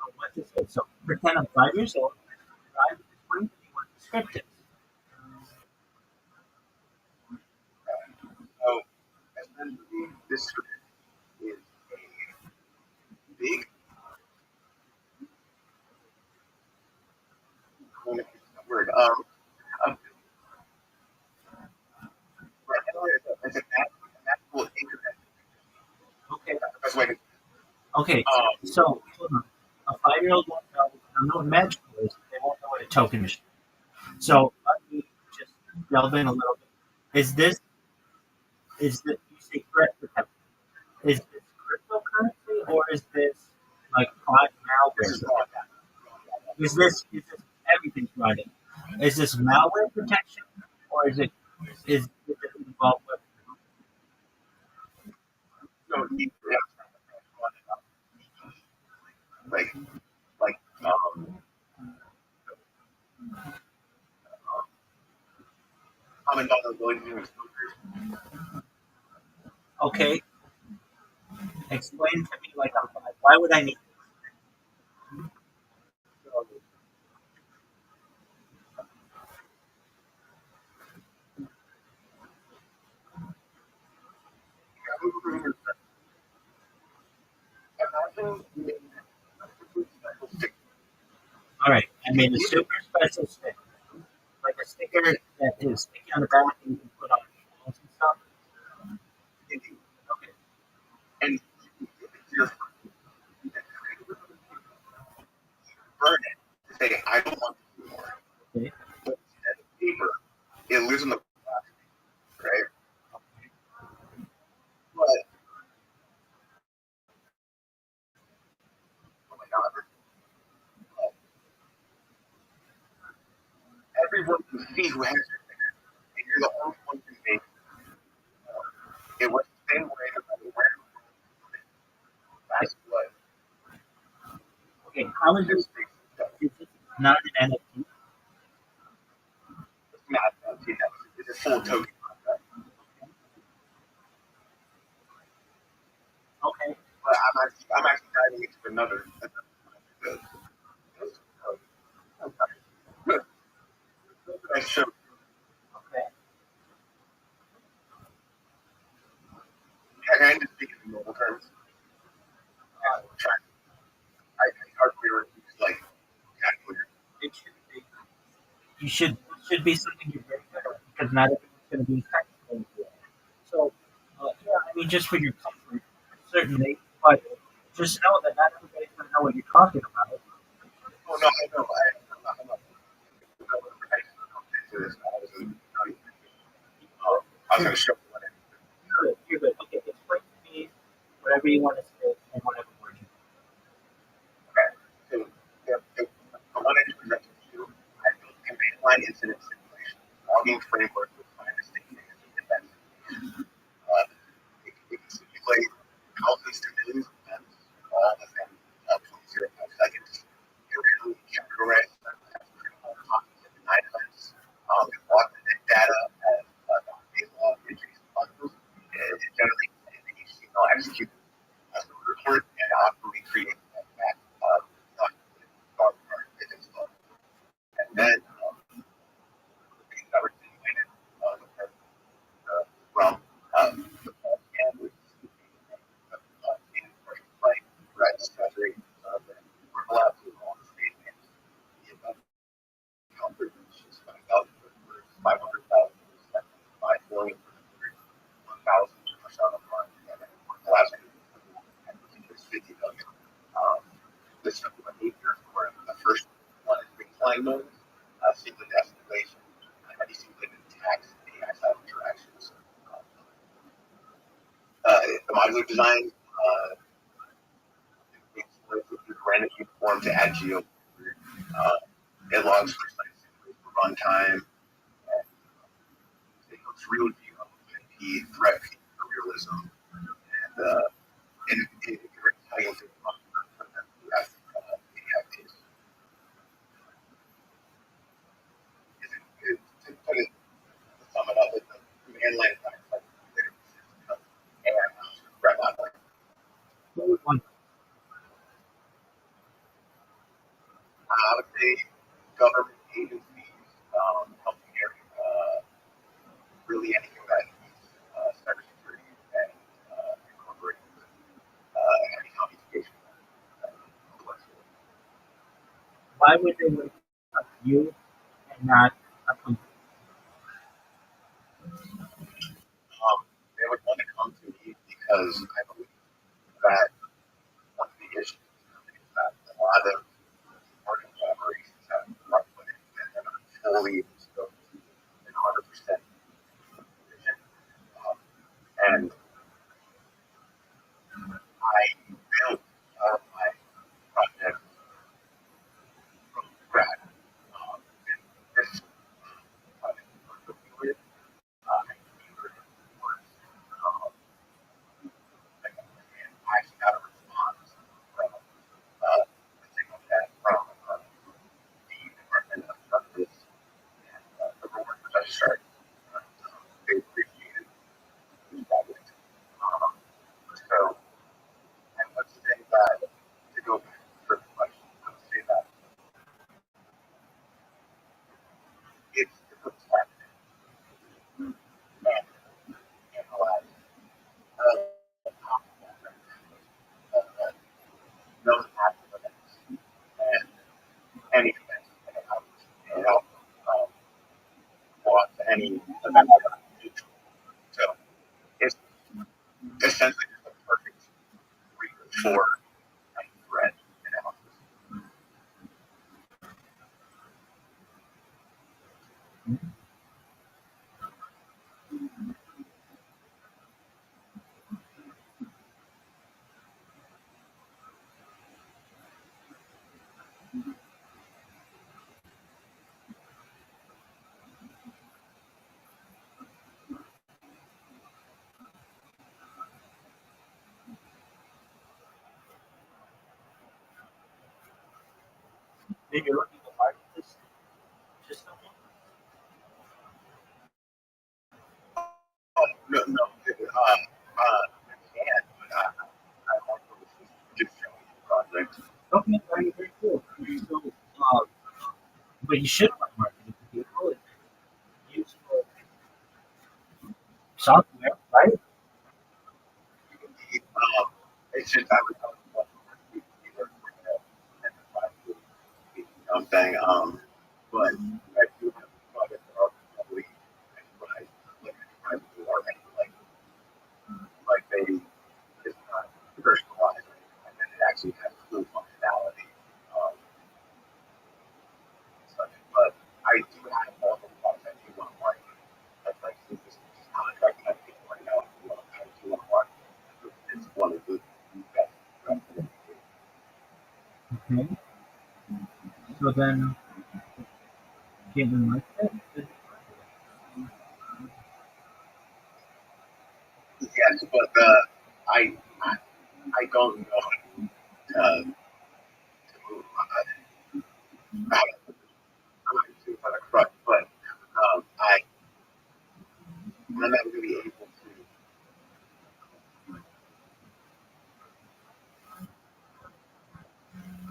on what this is. So pretend I'm 5 years old. I explain to me what the script is. So essentially, this script is a big word. It's an actual internet. Okay. That's why. Okay. So hold on. A 5-year-old won't know. They'll know what magic is. They won't know what a token is. So let me just delve in a little bit. You say crypto? Is this cryptocurrency or is this like fraud malware? Is this everything's running? Is this malware protection or is it involved with So like like common vulnerabilities and exposures. okay? Explain to me like I'm five. Why would I need all right, I made a super special sticker. Like a sticker that is sticky on the back and you can put on walls and stuff. Okay. And just burn it to say I don't want to do more. Okay. But as paper, it lives in the plastic, right? But oh my god, everyone can see who has it, and you're the only one who makes it. It was the same way that where that's what Okay. How is this? Is this not an NFT? it's not it's a full token contract. Okay. But I'm actually diving into another I showed Okay. I end up speaking in normal terms. Trying I hardware is like calculator. It should be. You should be something you're very good at because not everyone's going to be technical with it. So, yeah, I mean, just for your comfort, certainly, but just know that not everybody's going to know what you're talking about. Oh no, I know. I'm not. I was going to show you what it You're good. You're good. Okay, explain to me whatever you want to say and whatever word you is. So, I wanted to present to you I built a command line incident simulation logging framework with five distinct events. It can simulate thousands to millions of events, all within 0.05 seconds. It randomly categorized copies of 900s. It logged the data as a log entries and bundles. It generates an HTML execute as a modular design. It's a random uniform to add geo. It logs precisely for runtime. It looks real IP, threat for realism, and it how you think about to put it to sum it up, it's a command line and Rabbi. I would say government agencies, healthcare, really anything that needs cybersecurity and incorporating any computation. Why would they look up to you and not a company? They would want to come to me because I believe that one of the issues is that a lot of working collaborations have not put in and they're not fully exposed to 100% vision. And I built my project from scratch. And this project was with I actually got a response from the signal chat from the Department of Justice and the Roman Registrar. They appreciated this project. So I would say that to go back to the question, I would say that it's a good start and analyze those aspects and any events that come and help watch any event that are neutral. So it's essentially just a perfect reader for any threat analysis. Maybe you're looking to market this system. Oh, no, no. I can't, but I want to just show you the project. Okay, very, very cool. So, but you should want to market it to people. It's useful software, right? It's just I was I'm saying, but I do have projects that are probably enterprise, like enterprise or like they it's not personalized and then it actually has full functionality. Um, such, but I do have multiple products I do want to market. That's like this contract that I think right now I do want to market. It's one of the best. Okay. So then, can you market it? Yes, but I I I don't know to move out of to kind of crutch, but I'm not really able to.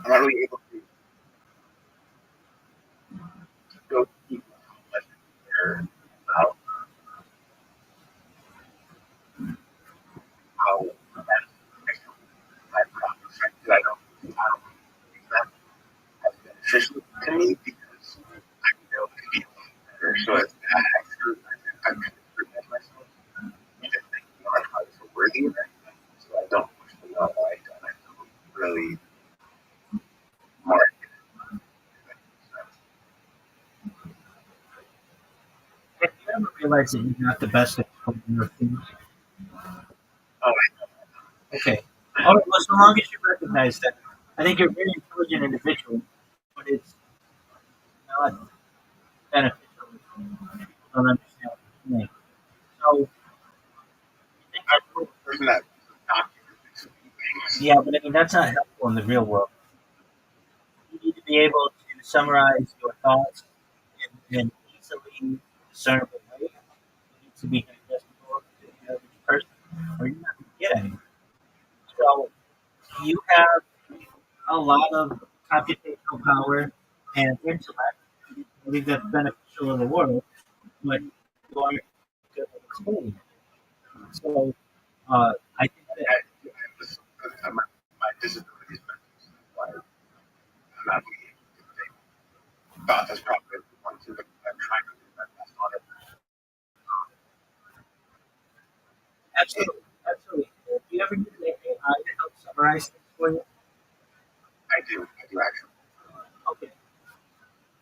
I'm not really able to go to people unless they're about how my problems. I don't think that as beneficial to me because I know it could be a lot better. So it's I'm kind of screwing myself into thinking on how to worthy of it. So I don't push the no I don't really market. Have you ever realized that you're not the best at coding your things? Oh, I know. Okay. All right. Well, so long as you recognize that, I think you're a very intelligent individual, but it's not beneficial. People don't understand what you're saying. So, I think I'm a person that documents things. yeah, but I mean that's not helpful in the real world. You need to be able to summarize your thoughts in an easily discernible way. It needs to be digestible to the average person, or you're not going to get any. So you have a lot of computational power and intellect. I think that's beneficial in the world, but you aren't good at explaining it. So I think that My, my disability is why I'm not being able to take thought that's probably one thing, but I'm trying to do my best on it. And absolutely, absolutely. Do you ever use AI to help summarize things for you? I do actually. Okay.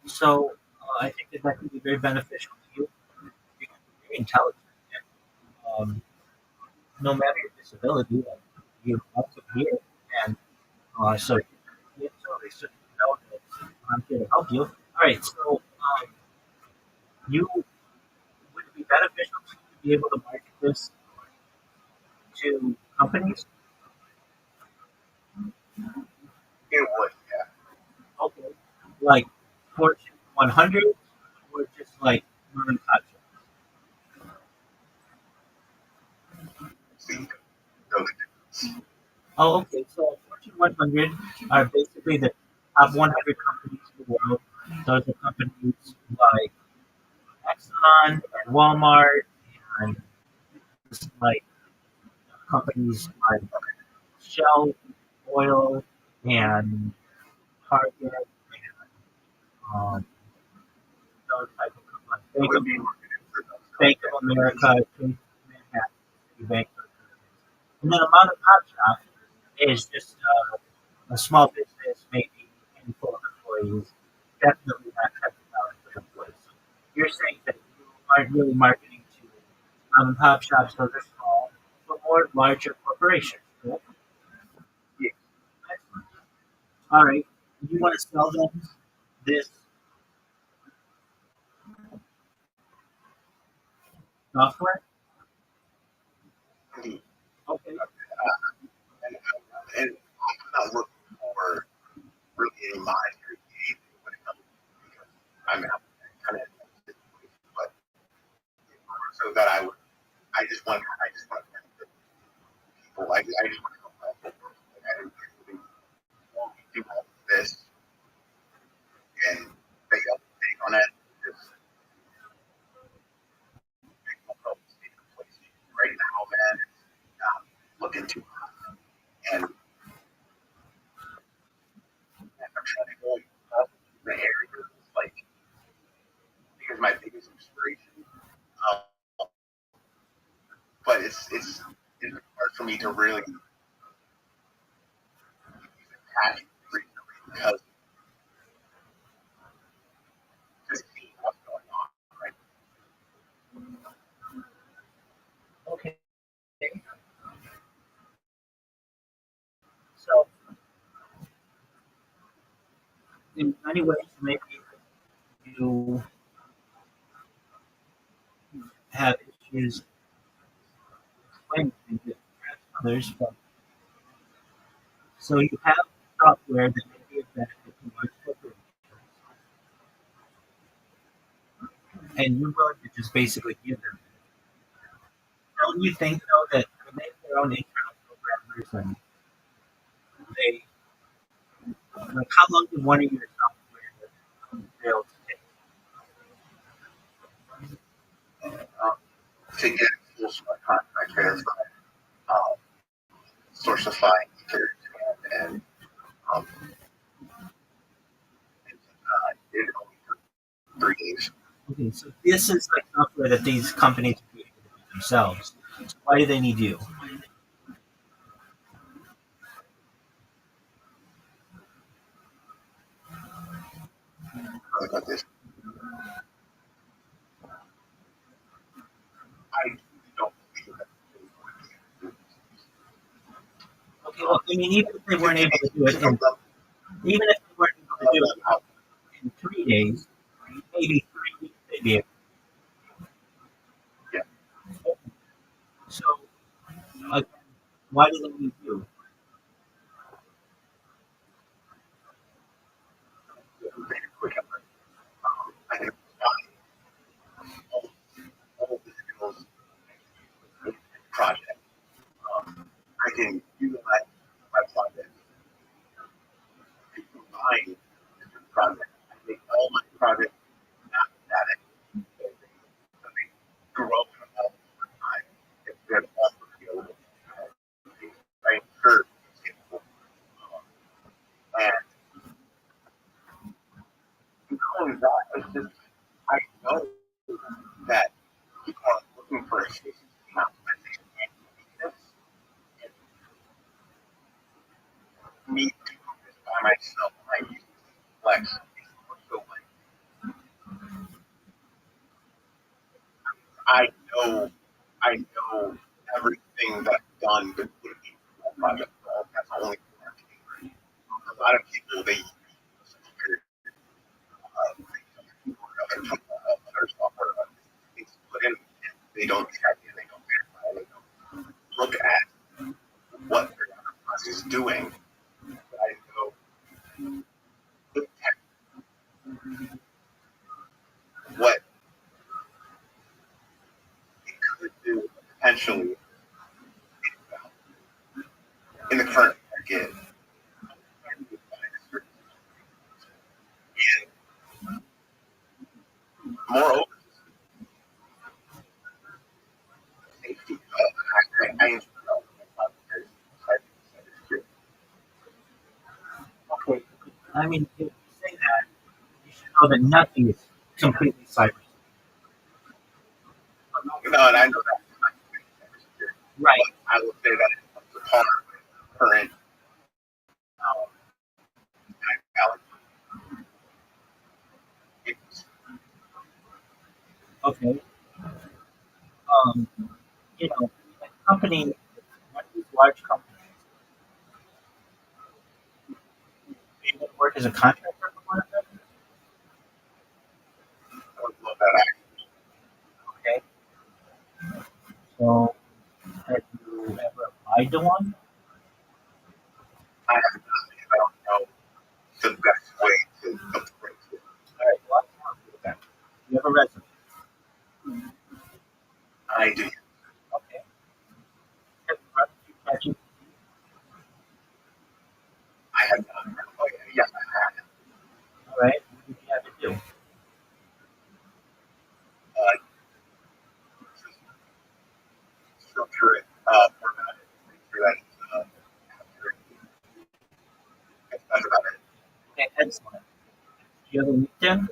So I think that that can be very beneficial to you because you're very intelligent. And, no matter your disability, you have to hear. And so yeah, totally. So you know that I'm here to help you. All right. So you would it be beneficial to you to be able to market this to companies? It would, yeah. Okay. Like Fortune 100 or just like mom and pop shops? See, really difference. Oh, okay. So Fortune 100 are basically the top 100 companies in the world. Those are companies like Exxon and Walmart and like companies like Shell, Oil, and Target, and those type of companies. It would be marketed for those. Bank of America, Chase Manhattan, Bank, and then a mom and pop shop is just a small business, maybe a handful of employees, definitely not $10,000 for employees. So you're saying that you aren't really marketing to mom and pop shops; those are small, but more larger corporations. Correct? Yeah. Excellent. All right. You want to sell them this software? Indeed. Okay. And I'm not looking for really any monetary gain when it comes to because I'm out kind of but so that I just want to benefit people. I just want to help people. Like, I didn't really want to do all of this and stay up to date on it. Just right now, man, it's not looking too hot. And I'm trying to go up the area like here's my biggest inspiration. Um, but it's hard for me to really passion recently because just seeing what's going on, right? Okay. So, in many ways, maybe you have issues explaining things to others, but so you have software that may be a benefit to large corporations, and you're willing to just basically give them. Don't you think though that they make their own internal programmers and they like how long did one of your software build take? Um, to get full smart contract verify, um, sourcify ether and um, it only took 3 days. Okay, so this is like software that these companies are creating themselves. So why do they need you? Like this. I don't believe that. Well, I mean, even if they weren't able to do it, even if they weren't able to do it in 3 days, maybe 3 weeks, they'd be able. Yeah. So, again, why do they need you? Make a quick effort. I can all of the skills in the project. I can utilize my project to combine different projects. I make all my projects not static. So they grow and evolve over time. It's good also feel right curve skillful. And not only that, it's just I know that people are looking for efficiency and optimization and uniqueness. And me doing this by myself, I use flex. So like I know I know everything that's done to put it into a project. That's only marketing. A lot of people they use other software things to put in. They don't check it. They don't verify. They don't look at what their enterprise is doing. But I know the what it could do potentially in the current market. And moreover, safety. I enjoy Okay, I mean, if you say that, you should know that nothing is completely cybersecure. no, and I know that. Right. But I will say that it's a part of current technology. It's Okay. Um, a company, one of these large companies, they would work as a contractor for one of them. I would love that. Okay. So, have you ever applied to one? I have not because I don't know the best way to approach it. All right. Well, I can help you with that. You have a resume. I do. Okay. Have you run through ChatGPT? I have not. Oh, yeah, yes, I have. All right. What did you have to do? Uh, Structure it, format it, make sure that it's accurate. That's about it. Okay. Excellent. Do you have a LinkedIn?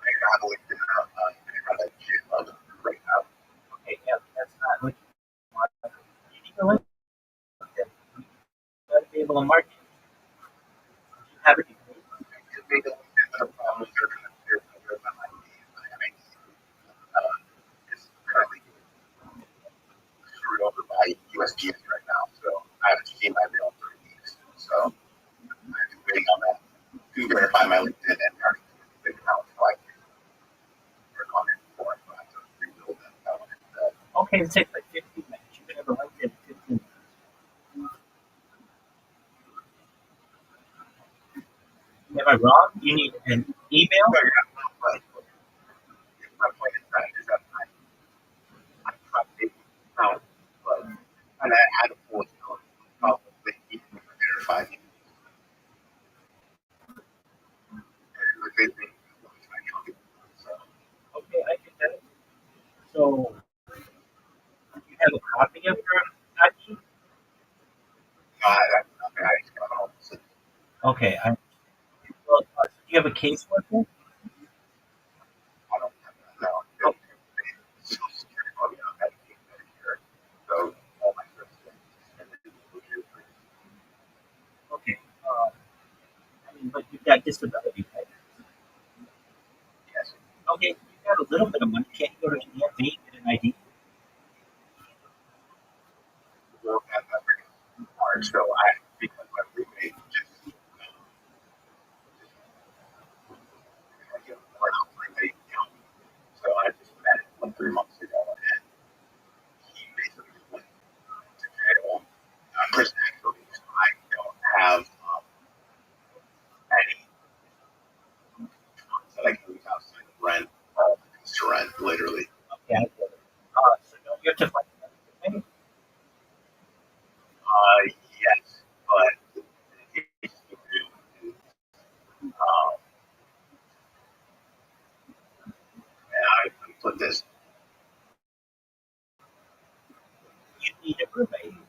I have a LinkedIn. I have a GitHub right now. Okay. Yeah. That's not what you want. You need a LinkedIn. You got to be able to market. You have a degree. It made a LinkedIn, but the problem is there's no good on my name. I mean, it's currently screwed over by USGS right now, so I haven't seen my mail in 3 weeks. So I'm waiting on that to verify my LinkedIn and turn it into a big account so I can work on it before I have to rebuild that account. Okay. It takes like 15 minutes. You can have a LinkedIn in 15 minutes. Am I wrong? You need an email? So, yeah, but my point is that I tried to account, but and I had a full account. Probably even verified it. And they think my account. So Okay. I get that. So, you have a copy of your ID? I just got all this. Okay. Well, do you have a caseworker? I don't have that now. Oh, Social security money on Medicaid, Medicare. So all my services and then okay. I mean, but you've got disability pay. yes, Okay. You've got a little bit of money. Can't you go to the DMV and get an ID? we'll have Yeah. So don't you have to find another way? Yes, but the case to do is, and I put this. You need a roommate.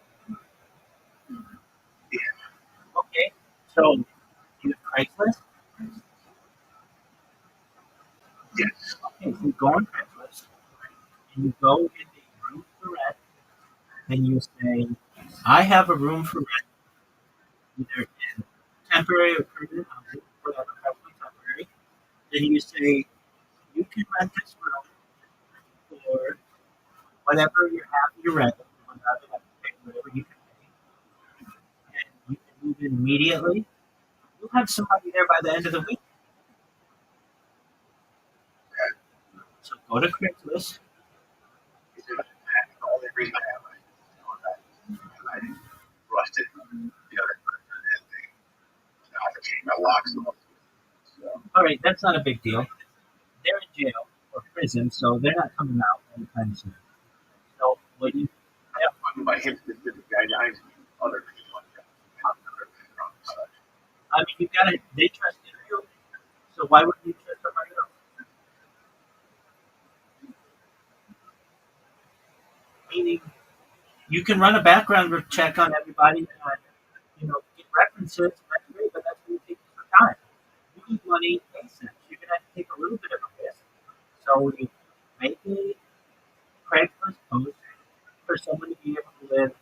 Yeah, Okay. So you have Craigslist. yes, Okay. So you go on Craigslist and you go in the room for rent and you say, I have a room for rent, either in temporary or permanent housing, whatever, probably temporary. Then you say, you can rent this room for whatever you're happy to rent, whatever, like, pay whatever you can pay, and you can move in immediately. You'll have somebody there by the end of the week. So go to Craigslist. it's the only reason I have it. I rusted the other person and I have to change my locks. So, All right, that's not a big deal. They're in jail or prison, so they're not coming out anytime soon. So what you I have fun with my hip specific guidelines. Other people, I mean, you gotta. They trust you, so why wouldn't you trust somebody else? Meaning, you can run a background check on everybody, and get references. That's great, but that's going to take some time. You need money ASAP. You're going to have to take a little bit of a risk. So you make a Craigslist post for someone to be able to live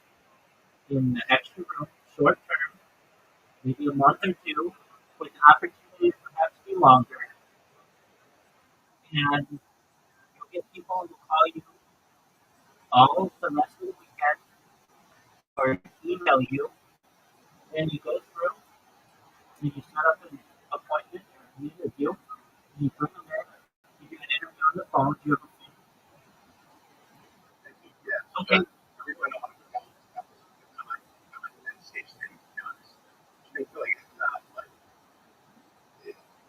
in the extra room, short term, maybe a month or two, with the opportunity to perhaps be longer, and you'll get people who call you all the rest of the weekend or email you, and you go through and you set up an appointment or an interview, and you bring them in, you do an interview on the phone, you have a yeah, okay, everyone on the stage, to be honest. I feel like it's not like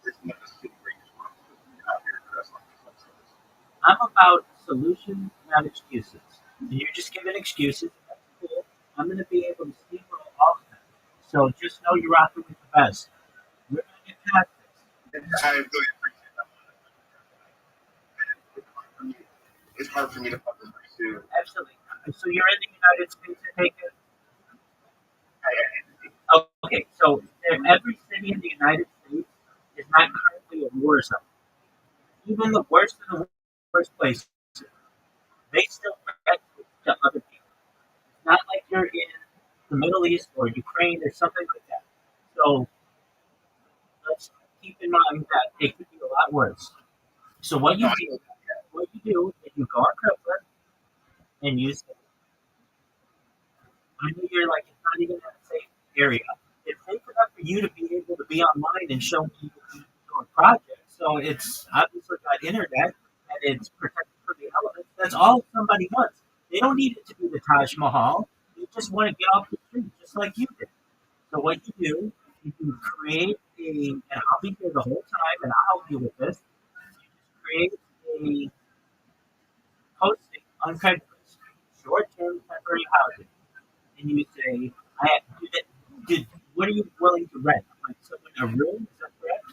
it's not a super great responsibility out here for us like this. I'm about solutions, not excuses. And you're just giving excuses. That's cool. I'm going to be able to steamroll all of them. So just know you're rocking with the best. We're going to get past this. I really appreciate that. It's hard for me to fucking pursue. Absolutely. So you're in the United States, I take it? I, Okay, so every city in the United States is not currently a war zone. Even the worst of the worst places, they still threat to other people. It's not like you're in the Middle East or Ukraine or something like that. So let's keep in mind that it could be a lot worse. So what you do is you go on Craigslist and you say, I know you're like it's not even in a safe area. It's safe enough for you to be able to be online and show people your project. So it's obviously got internet and it's protected from the elements. That's all somebody wants. They don't need it to be the Taj Mahal. They just want to get off the street, just like you did. So what you do, you create and I'll be here the whole time, and I'll help you with this. You just create a posting on Craigslist, short-term temporary housing, and you say, "I have to did what are you willing to rent? Like someone a room? Is that correct?"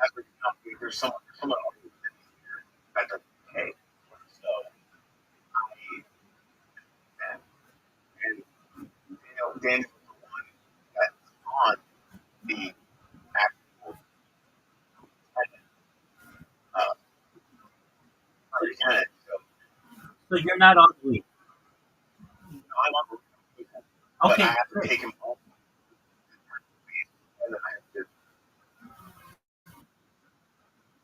as a company, there's someone else who's been here that doesn't pay. So and Daniel was the one that's on the actual tenant, or tenant. So So you're not on the lease. I'm on the but I Okay, have to great. take him home and then I have to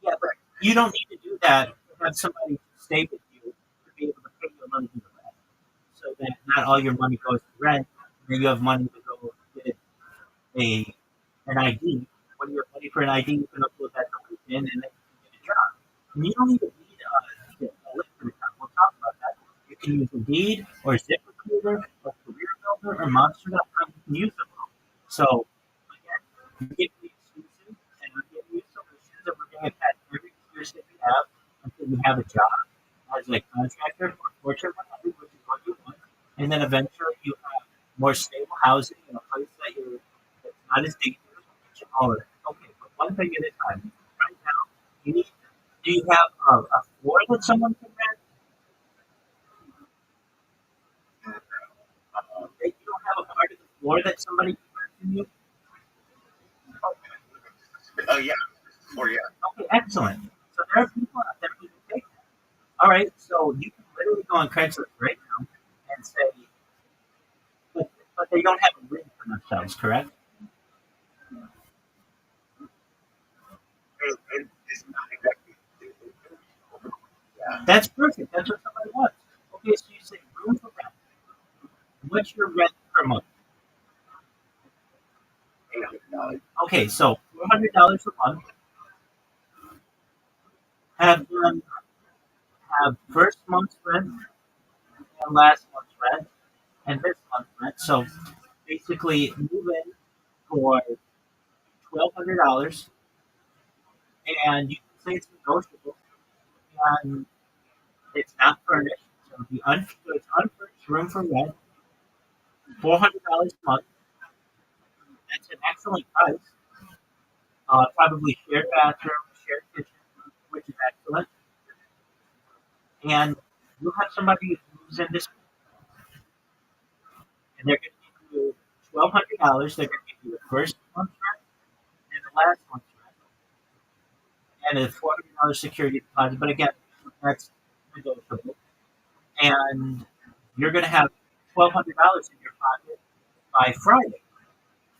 Yeah, but you don't need to do that to have somebody stay with you to be able to pay your money to rent. So that not all your money goes to rent, then you have money to go get a an ID. When you have money for an ID, you can upload that to LinkedIn and then you can get a job. And you don't even need a LinkedIn account. We'll talk about that. You can use Indeed or ZipRecruiter or Career Builder or Monster.com. You can use them all. So again, you give me excuses and I'm giving you solutions and we're going to catch every excuse that you have until that you have a job as a contractor for Fortune 100, which is what you want, and then eventually you have more stable housing in a place that's not as dangerous. All of it. Okay, but one thing at a time. Right now, you need. Do you have a floor that someone can rent? That you don't have a part of the floor that somebody can rent from you? Oh yeah, or yeah. Okay, excellent. So there are people out there who can take that. All right, so you can literally go on Craigslist right now and say, but they don't have a room for themselves, correct? It's not exactly. Yeah. That's perfect. That's what somebody wants. Okay, so you say room for rent. What's your rent per month? $800. Okay, so $400 a month. Have them have first month's rent and last month's rent and this month's rent. So basically, move in for $1,200, and you can say it's negotiable, and it's not furnished. So so it's unfurnished room for rent, $400 a month. That's an excellent price. Probably shared bathroom, shared kitchen, which is excellent. And you'll have somebody who moves in this, and they're going to give you $1,200. They're going to give you the first month's rent and the last month's rent, and a $400 security deposit. But again, that's negotiable. And you're going to have $1,200 in your pocket by Friday,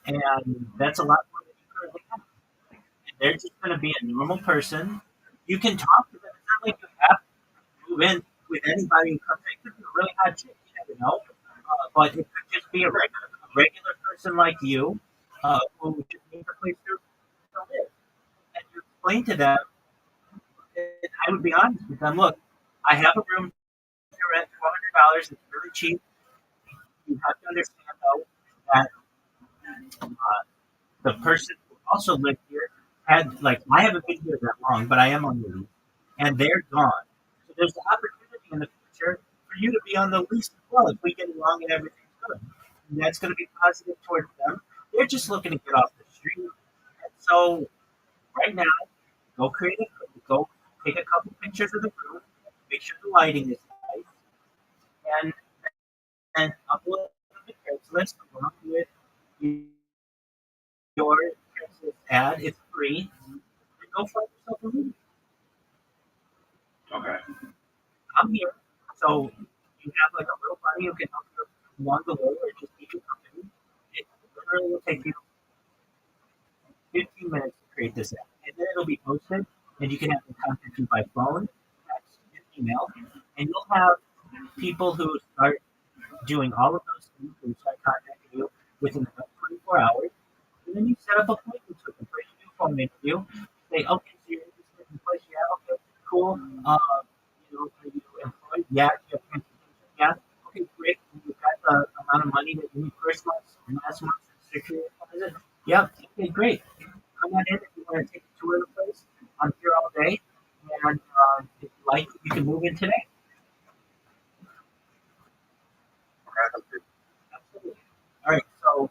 and that's a lot more than you currently have. And they're just going to be a normal person. You can talk to them. It's not like you have to move in with anybody who comes in. It could be a really hot chick, you never know. But it could just be a regular person like you who just needs a place to live. And you explain to them, and I would be honest with them, look, I have a room to rent $400. It's really cheap. You have to understand, though, that the person who also lived here had, like, I haven't been here that long, but I am on the lease, and they're gone. So there's the opportunity in the future for you to be on the lease as well if we get along and everything's good. And that's going to be positive towards them. They're just looking to get off the street. And so, right now, go take a couple pictures of the room, make sure the lighting is nice, and upload the Craigslist along with your Craigslist ad. It's free. And go find yourself a room. Okay. I'm here. So you have like a little buddy who can help you along the way or just keep you company. It literally will take you 15 minutes to create this app. And then it'll be posted, and you can have them contact you by phone, text, and email. And you'll have people who start doing all of those things who start contacting you within about 24 hours. And then you set up appointments with them for a new phone interview. Say, okay, so you're interested in the place, yeah, okay, cool. Are you employed? Yeah. Do you have transportation? Yeah. Okay, great. You've got the amount of money that you need first month and last month security deposit. Yeah. Okay, great. Come on in if you want to take a tour of the place. I'm here all day, and if you like, you can move in today. Absolutely. All right. So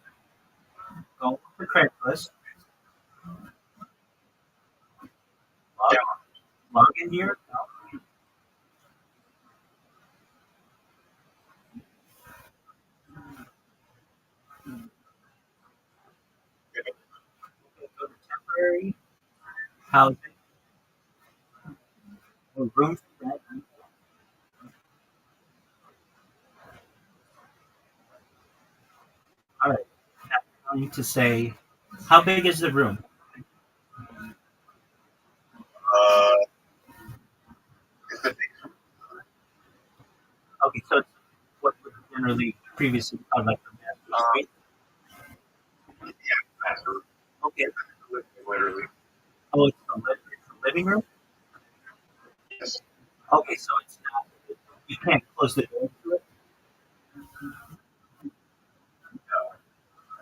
go to Craigslist, log, Yeah. log into your account. Go to temporary housing or room for rent. All right. Now I'm going to say, how big is the room? Uh, it's the Okay, so it's what was generally previously called like the master suite. master. Okay. Literally. Oh, it's the living room. Yes. Okay, so it's not. You can't close the door to it.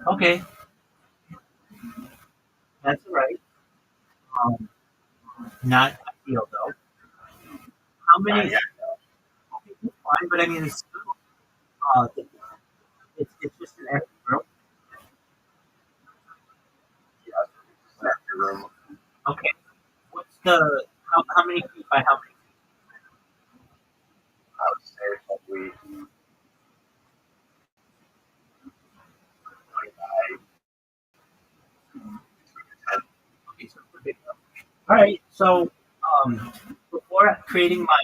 Okay, that's all right. Um, Not ideal though. How many? Yeah. Okay, that's fine, but I mean, it's still, it's just an empty room. Yeah. Sector room. Okay, what's the how many feet by how many feet? I would say probably 25. Okay, so it's a big room. All right, so before creating my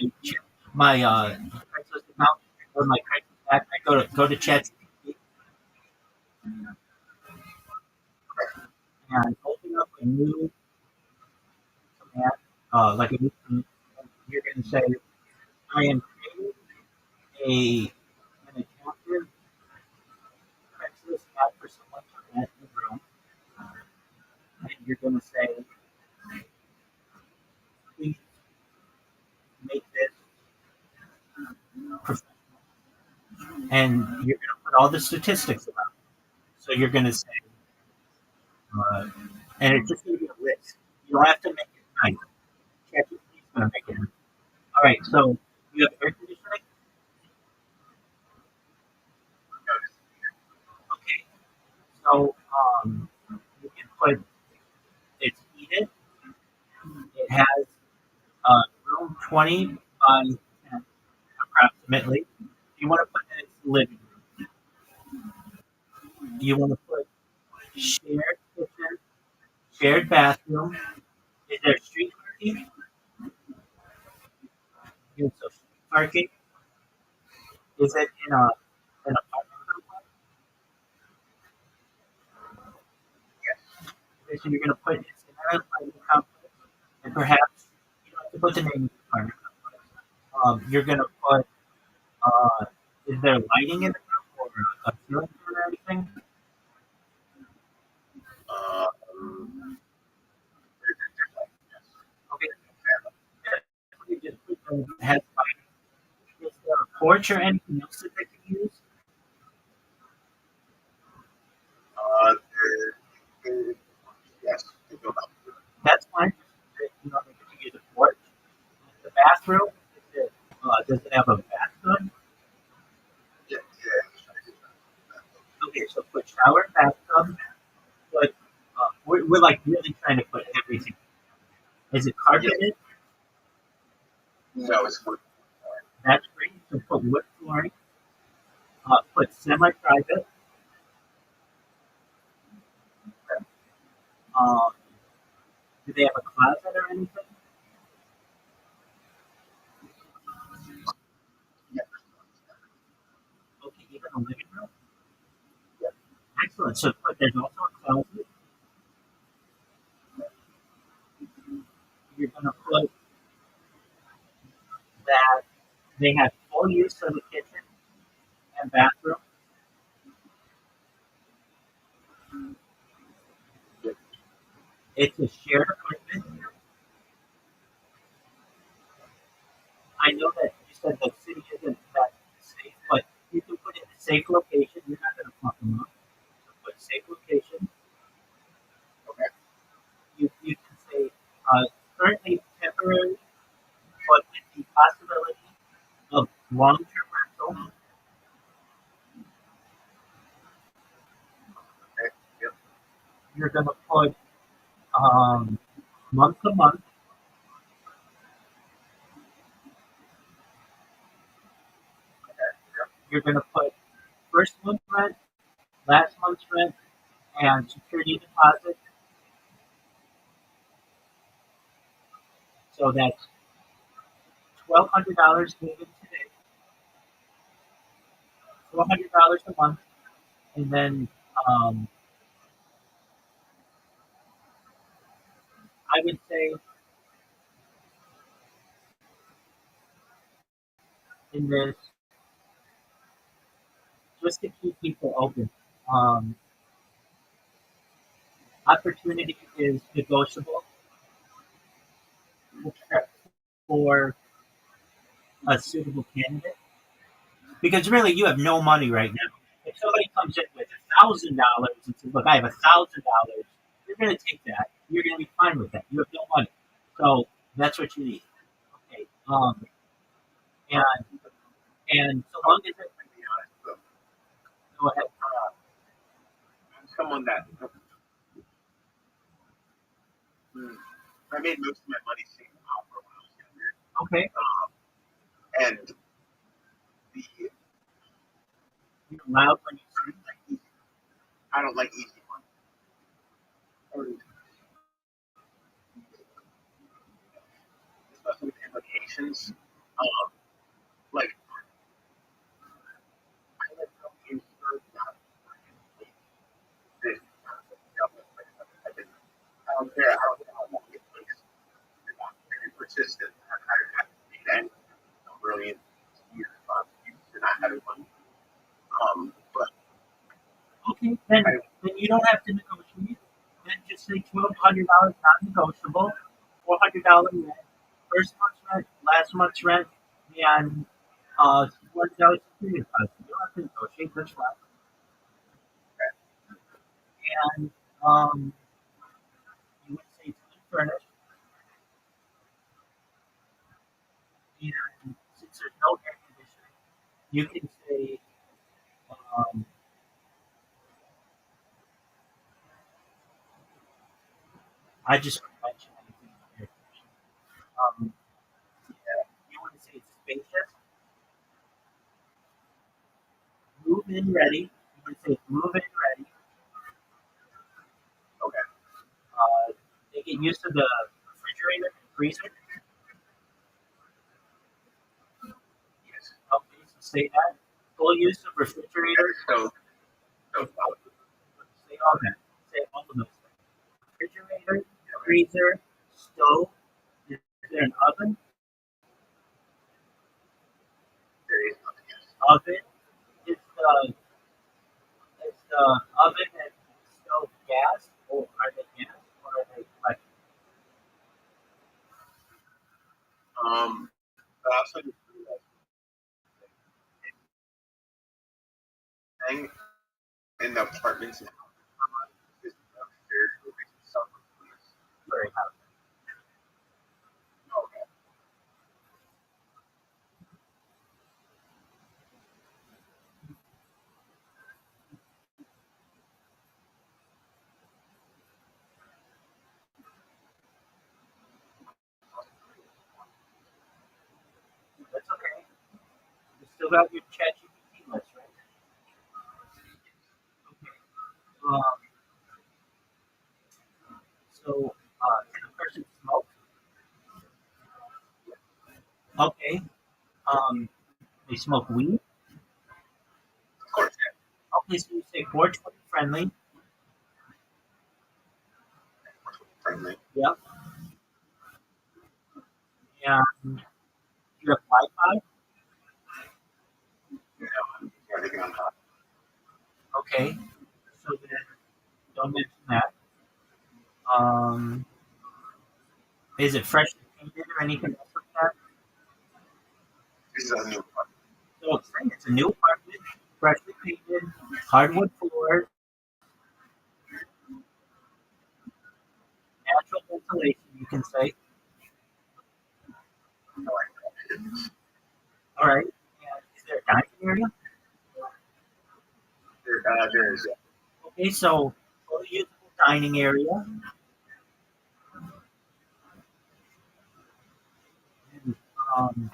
Craigslist account or my Craigslist ad, I go to ChatGPT and open up a new command, like a new command. You're going to say, I am creating an attractive Craigslist ad for someone to rent in the room, and you're going to say, please make this professional, and you're going to put all the statistics about it. So you're going to say, uh, and it's just going to be a list. You don't have to make it nice. ChatGPT is going to make it. All right, so you have air conditioning. Okay, so you can put it's heated. It has room 20 by 10 approximately. You want to put that it's living room. You want to put shared kitchen, shared bathroom. Is there street parking? Yes, so street parking. Is it in an apartment complex? Yes. Okay, so you're going to put it's in an apartment complex, and perhaps you don't have to put the name of the apartment complex. You're going to put is there lighting in the room or a ceiling fan or anything? Um, Okay. You just put the has lighting. Is there a porch or anything else that they can use? yes. They go up. That's fine. You know, they can use a porch. The bathroom, does it have a bathtub? Yeah. Yeah. Okay, so put shower, bathtub, but we're like really trying to put everything. Is it Yes. carpeted? No, it's wood. That's great. So put wood flooring. Put semi-private. Um, do they have a closet or anything? Yeah. Okay, even a living room. Excellent. So put there's also a closet. You're going to put that they have full use of the kitchen and bathroom. Yeah. It's a shared apartment. I know that you said the city isn't that safe, but you can put it in a safe location. You're not going to fuck them up. So put safe location. Okay. You can say currently temporary, but with the possibility of long-term rental. Okay. Yep. You're going to put month to month. You're going to put first month rent, last month's rent, and security deposit. So that's $1,200 given today, $1,200 a month, and then um, I would say in this just to keep people open. Um, Opportunity is negotiable except for a suitable candidate because really you have no money right now. If somebody comes in with $1,000 and says, "Look, I have $1,000," you're going to take that. You're going to be fine with that. You have no money, so that's what you need. Okay. and so long as it, To be honest, though, go ahead. I'm someone that I made most of my money seeing opera when I was younger, Okay, and the you're loud when you sing. I don't like easy money. And especially with implications. Like I have no interest not this. I don't care how long it takes. If I'm very persistent. I need anything. I'm really in years to not having money. But Okay, then you don't have to negotiate. Then just say $1,200 non-negotiable, $400 rent, first month's rent, last month's rent, and $200 security deposit. You don't have to negotiate. That's fine. And you would say it's unfurnished, and since there's no air conditioning, you can say um, I just don't mention anything about air conditioning. You want to say it's spacious, move in ready. You can say move in ready. okay, They get used to the refrigerator and freezer. yes. Okay, so say that. Full use of refrigerator. So Say all that. Say all of those things. Refrigerator, freezer, stove. Is there an oven? there is nothing else. Oven. Is the oven and stove gas, or are they gas, or are they electric? I also just realized thing in the apartments and houses is upstairs moving some of this. Very hot. Okay. That's okay. You still got your ChatGPT list, right? Okay. Can a person smoke? Okay. Um, they smoke weed. Of course, yeah. Okay, so you say 420 friendly. Friendly. Yep. And you have Wi-Fi. You know, everything on top. Okay. So then don't mention that. Um, is it freshly painted or anything else like that? This is a new apartment. So it's saying it's a new apartment, freshly painted, hardwood floors, natural ventilation. You can say. All right. And is there a dining area? There is, yeah. Okay, so fully usable dining area. And, um,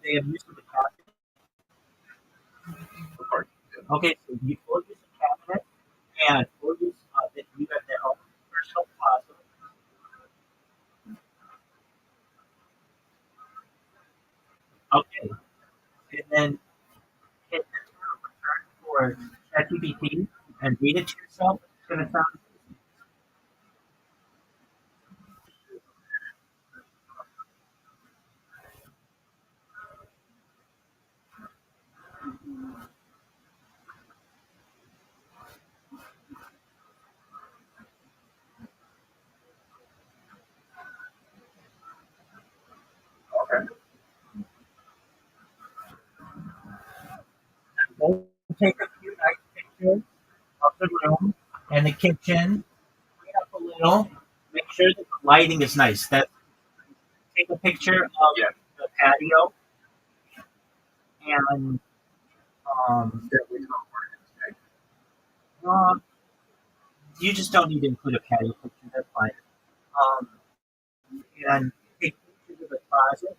they have use of the cabinet. Of course. Okay, so you full use of cabinet and full use of it. You have their own personal closet. Okay, and then hit return for ChatGPT and read it to yourself. It's going to sound Okay. we'll take a few nice pictures of the room and the kitchen. Clean up a little. Make sure that the lighting is nice. That take a picture of Yeah. the patio, and um, uh, you just don't need to include a patio picture. That's fine. Um, and take pictures of the closet.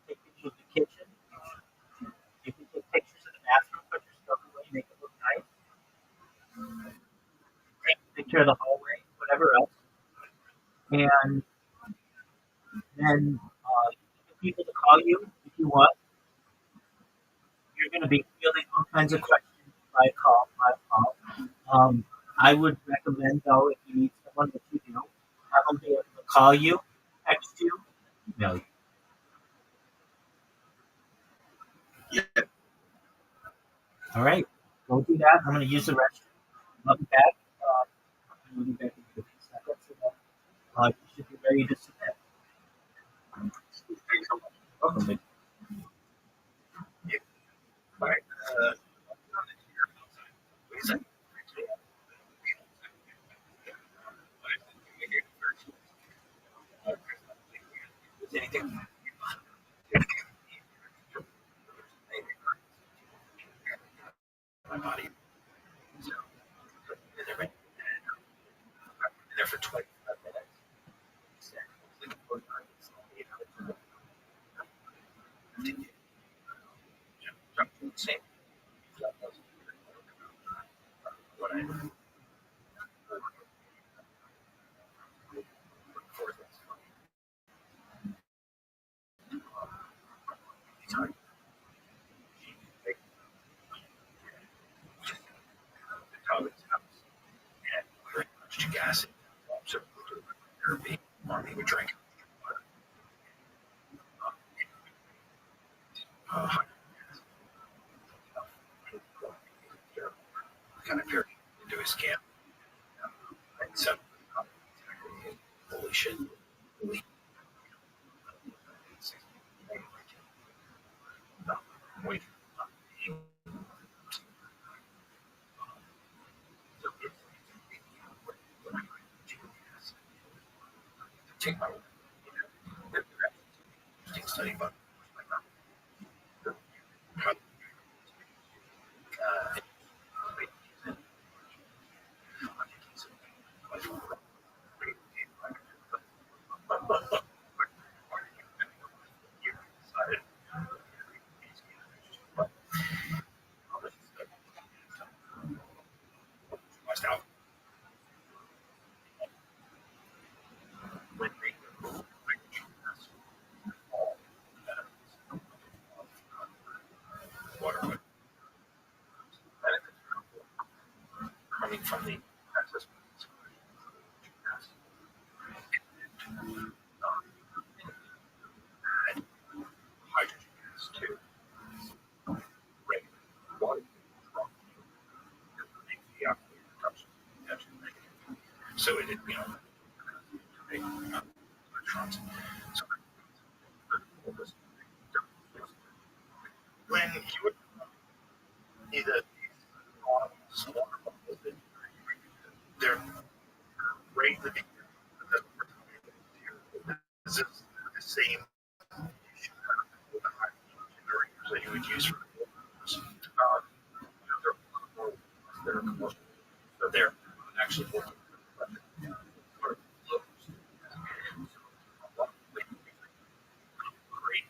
Take pictures of the kitchen. You can take pictures of the bathroom, put your stuff away, make it look nice. Take a picture of the hallway, whatever else. And then get people to call you if you want. You're going to be fielding all kinds of questions by call. I would recommend, though, if you need someone that you know, have them be able to call you, text you, email you. Yeah. All right, go do that. I'm going to use the restroom. I'll be back. I'm going to be back in a few seconds. And, you should be ready to submit. Thanks so much. Welcome. Babe. All right. What is that? Is anything? My body. So, and they're right. And there for 25 minutes. Like, same. What I for time. College house and very much gas. So, therapy. Mommy would drink. Uh, kind of period into his camp. And so, holy shit. Holy no, wait. Take my study, but out when they water coming from the access and hydrogen gas too. Right. Water the so it make electrons. So when you would either they're great the this is the same that you would use for they're commercial. So they're actually working great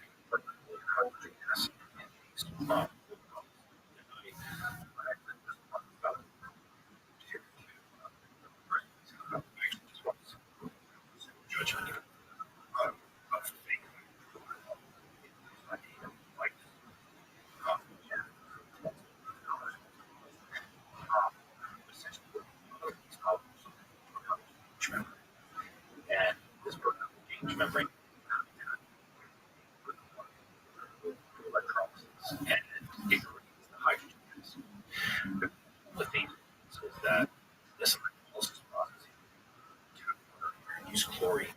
judgment of fake like and this membrane electrons and it creates the hydrogen gas. The thing is that this electrolysis process use chlorine.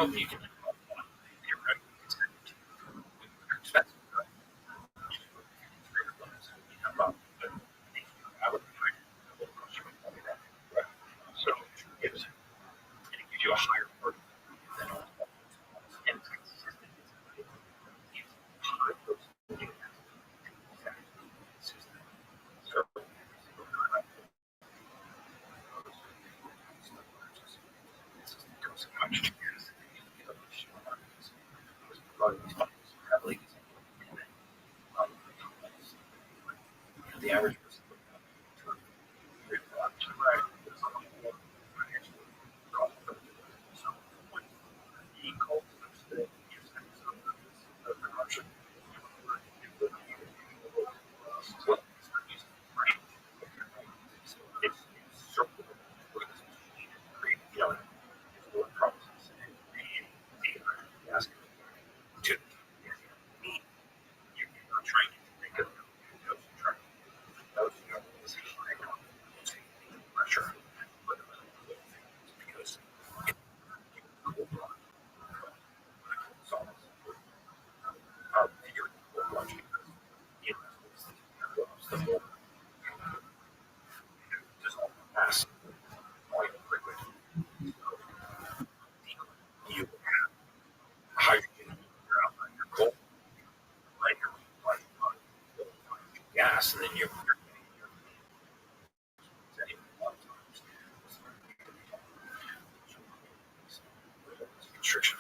problem you can theoretically it's going to be expensive, right? But I would find a little closer to that, right? So it gives you a higher burden than all the and it's consistent. It's high dose system. So the average person trying to think of pressure because the whole dissolved mass volume liquid. You have hydrogen around your coal, like gas, and then you're constriction.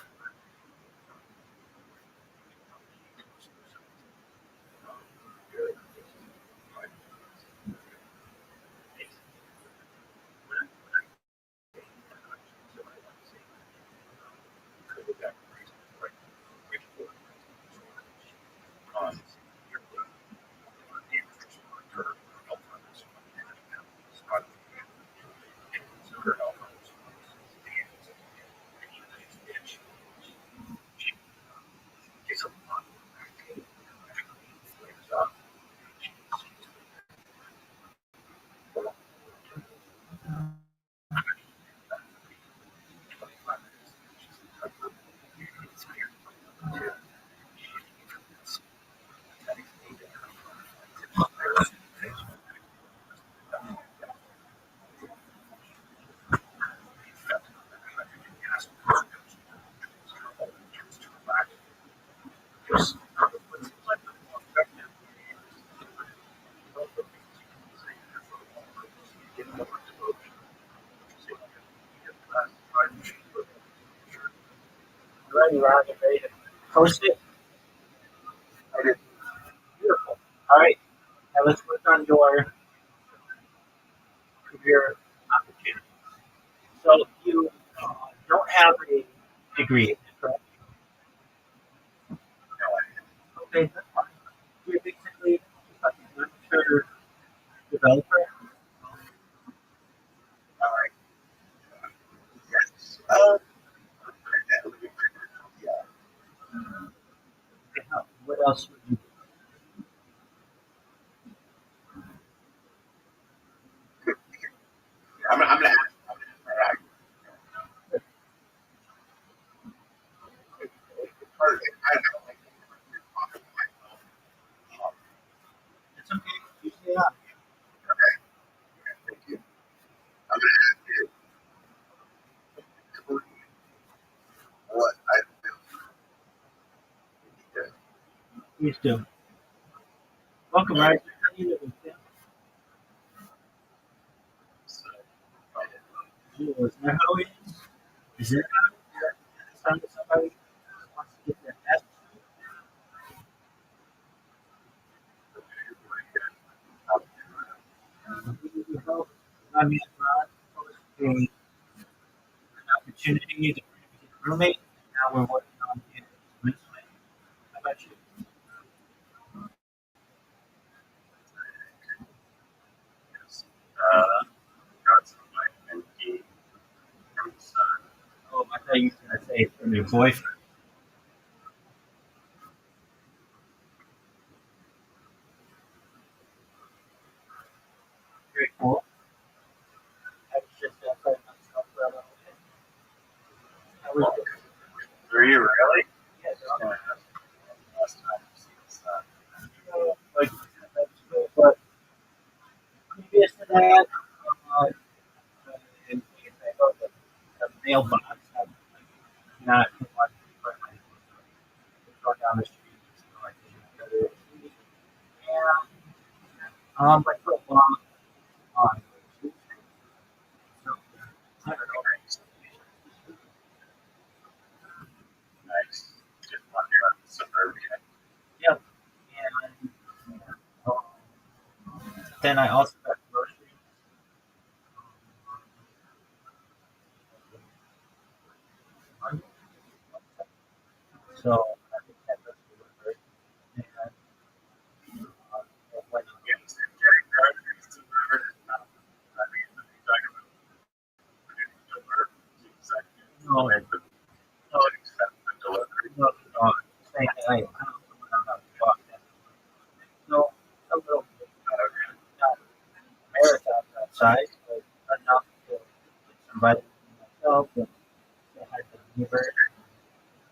Ready, Roger, ready to post it? I did. Beautiful. All right. Now let's work on your career opportunity. So you don't have a degree, correct? Okay, that's fine. You're basically a computer developer. Yes. Yeah. Okay, what else would you I'm gonna ask. I don't know. It's okay. You say that. Okay. Thank you. I'm gonna ask you what I do. Please do. Welcome, Roger. How do you live? Is that how it is? Is it how it is? Somebody wants to get their test. We need help. I mean, Rod posed an opportunity to roommate. Now we're working on it. How about you? Got some like NP from the sun. Oh, I thought you were going to say from your boyfriend. Very cool. I was just playing myself for a little bit. How was it? previous to that, if I go to the mailbox, I'm not too much for my go down the street. So I think I put a long on. So, I don't know. Nice. Just wonder suburbia. Yep. And then I also got groceries. So I think that was really great. And when Getting groceries delivered is not. I mean, when you talk about delivered, it's like no, to accept the delivery. saying I don't know about the box. So a little bit, not marathon outside, but enough to get somebody myself and say hi to the neighbor,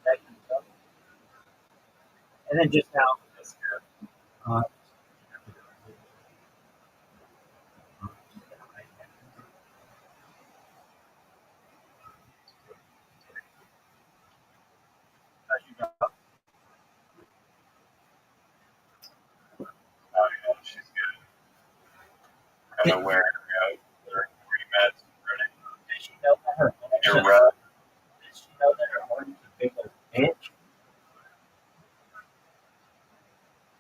that kind of stuff. And then just now, That's good. uh, as you know, Oh, yeah, she's good. Kind of wearing her out. Her remeds running. did she know that her Your horn rub. did she know that her horn is a big old bitch?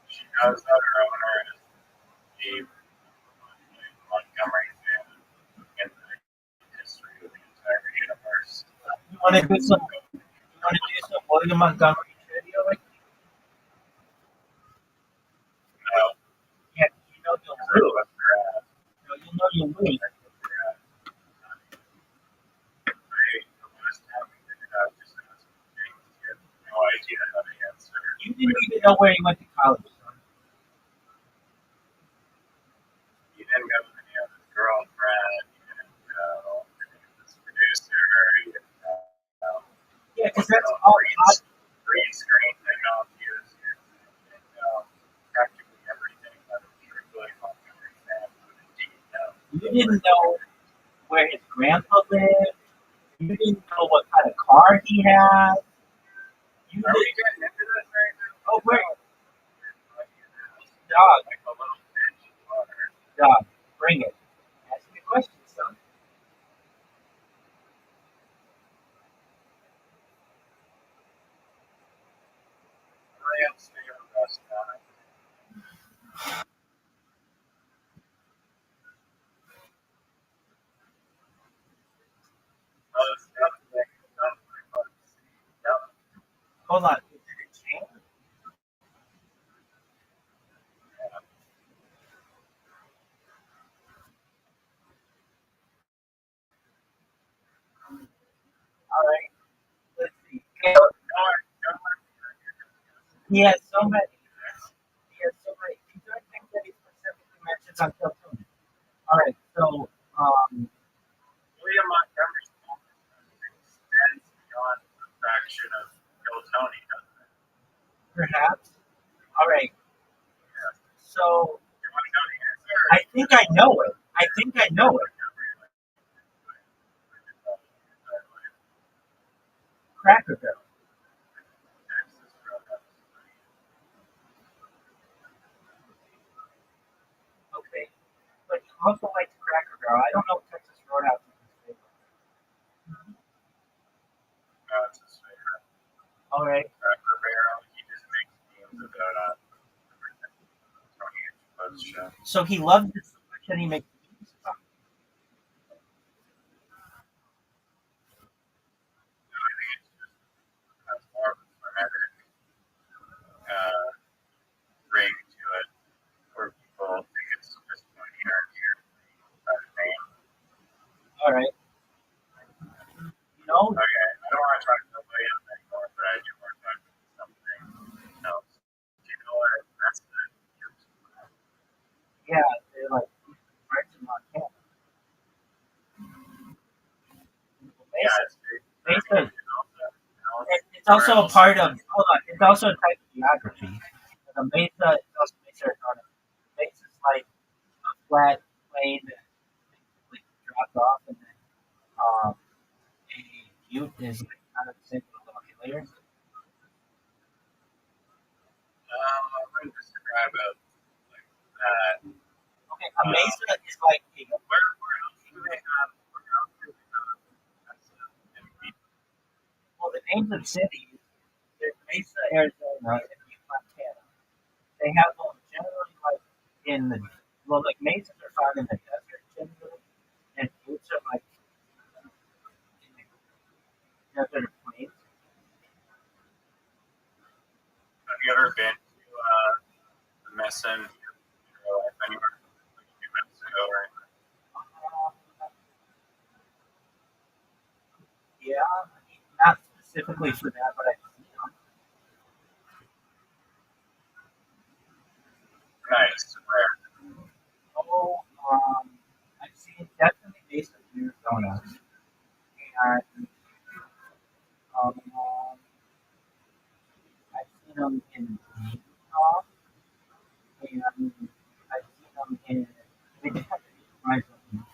She knows that her owner is the Montgomery fan in the history of the entire universe. You want to do some William Montgomery trivia? Like, No, yeah, you know you'll really lose. what's her ass. No, you know you'll lose. The last time we did it, I just asked James. He had no idea how to answer. You didn't even know where he went to college. Son. He didn't go to any of his girlfriend. He didn't go to any of his producer. He didn't know. Yeah, because that's all. Green screen technology is practically everything that a true William Montgomery fan would indeed know. You didn't know where his grandpa lived. You didn't know what kind of car he had. You Are we didn't. getting into this right now? Oh, wait, dog, Like a little bitch in water. dog, bring it. Ask me a question, son. I am staying on the best time. It's definitely fun to see. Hold on. Did it change? Yeah. All right. Let's see. Caleb, he has so many. He has so many. These are things that he specifically mentions on Kiltune. All right. So, William Montgomery's extends beyond the fraction of Bill Tony, doesn't it? perhaps. All right. Yeah. So, You want to know the answer? I think I know it. I think I know it. Cracker Barrel. Okay. But he also likes Cracker Barrel. I don't know if Texas Roadhouse is his favorite. That's his favorite. All right. Cracker Barrel. He just makes memes about Tony Angelo's show. So he loves it so much that he makes memes about it. No, I think it's just has more of a frenetic ring to it, where people think it's just funnier here. Name. All right. You know, Okay, I don't want to talk to William anymore, but I do want to talk about something else. Do you know what? That's the yeah, they're like friends in Montana. yeah, Mesa, it's also a part of. Hold on. It's also a type of geography. The Mesa is also Mesa Arizona. Mesa is like a flat plain off, and then a butte is like kind of the same with a little layer. I wouldn't describe it like that. Okay, a mesa is like Where else do they have? Where else do they have? That's well, the names of cities. There's Mesa, Arizona, and Butte, Montana. They have them generally like in the like mesas are found in the desert generally, and buttes are like in the desert plains. Have you ever been to the Mesa in real life anywhere? Like New Mexico or anything? Yeah, I mean, not specifically for that, but I've seen them. Nice. Where? Oh, I've seen definitely based in Arizona, and um, I've seen them in Utah, and I've seen them in they just have to be surprised in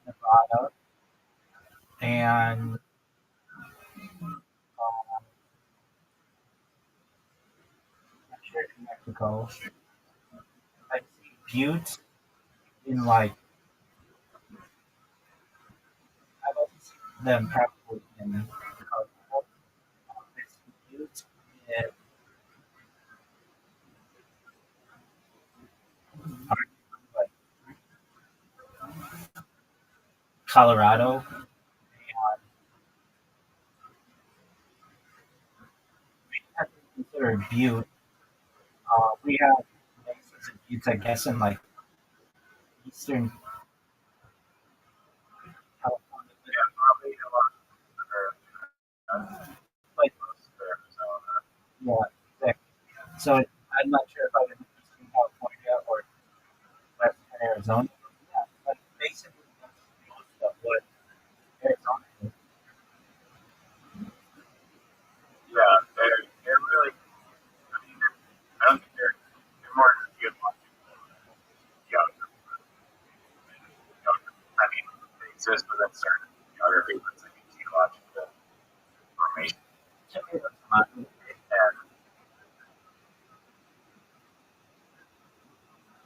Nevada, and I'm sure in Mexico. I've seen buttes in like I've also seen them probably in Colorado. I've seen buttes in like Colorado. And I think considered butte. We have mesas and buttes, I guess, in like eastern California, Yeah, probably a lot of but close to Arizona. yeah, exactly. So I'm not sure if I was in eastern California or western Arizona. Yeah, but basically that's most of what Arizona is. Yeah, they're really. I mean, I don't think they're more geological than geography. I mean, they exist within certain geography, but it's like a geological formation. To me, that's not. And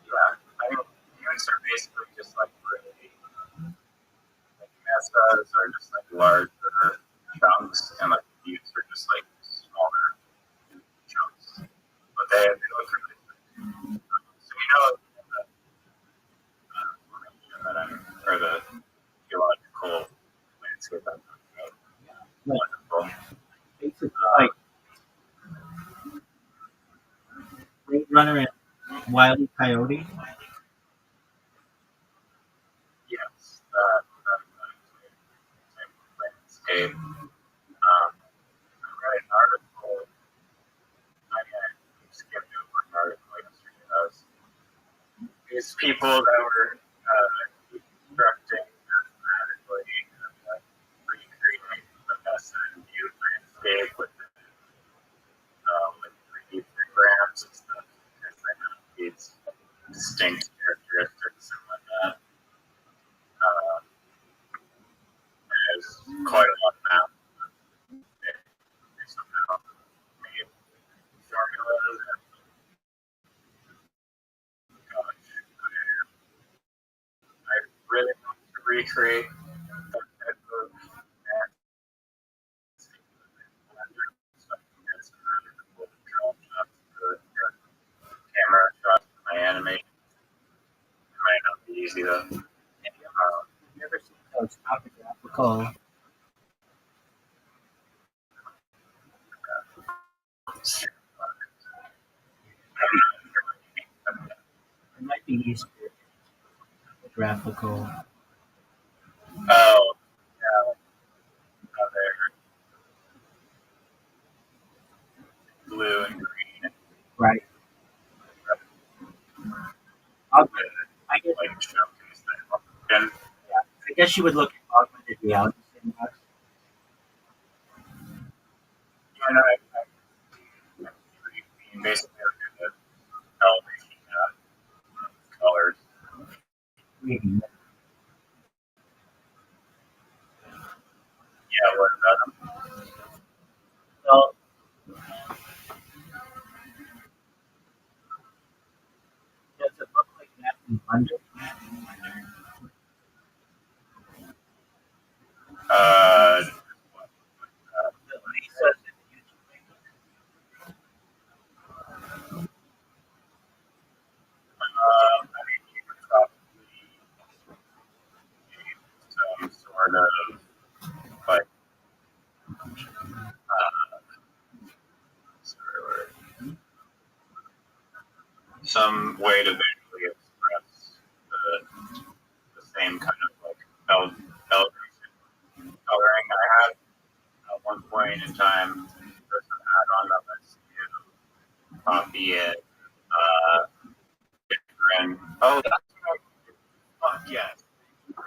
yeah, I mean, units are basically just like really, like mesas are just like larger chunks, and like buttes are just like smaller chunks. But they look really good. So you know the formation that I'm, or the geological landscape I'm talking about. Like Wonderful. basically like Blade Runner and Wile E. Coyote. Yes, that type of landscape. I read an article. I skipped over an article yesterday. That was these people that were constructing mathematically recreating the Mesa view landscape with 3D programs and stuff. Because they have these distinct characteristics and whatnot. There's quite a lot of math. They somehow made formulas and gosh, I really want to recreate that type of math. It's really cool drone shots, really good camera shots for my animation. It might not be easy though. Have you ever seen those topographical? It might be easier graphical. Oh, yeah, like how they're blue and green. Right. Augmented, I guess, Like showcase that. And yeah, I guess you would look at augmented reality cinemas. you know, I basically like the elevation colors. Maybe.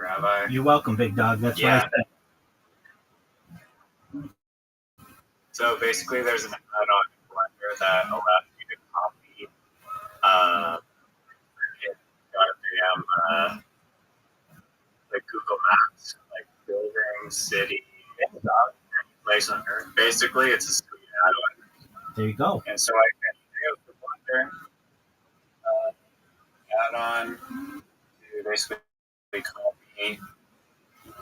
Rabbi. You're welcome, big dog. That's Yeah. what I said. So basically, there's an add-on Blender that allows you to copy goddamn like Google Maps, like buildings, city, any place on Earth. Basically, it's a sweet add-on. There you go. And so I can use the Blender add-on to basically copy the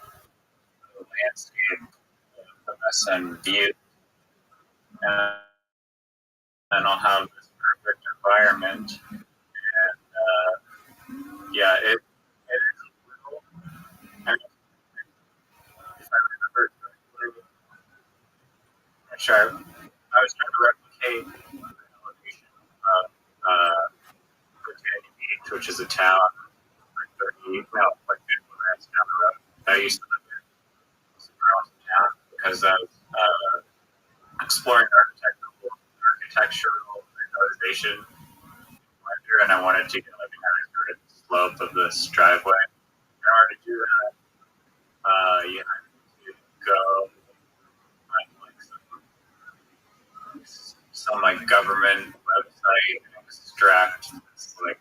landscape of the SN view, and I'll have this perfect environment. And yeah, it is a little. And if I remember correctly, sure, I was trying to replicate the elevation of Britannia Beach, which is a town like 50 miles down the road. I used to live there. It's a awesome town because I was exploring architectural visualization and I wanted to get like an accurate slope of this driveway. In order to do that, you have to go on like some like government website and extract this like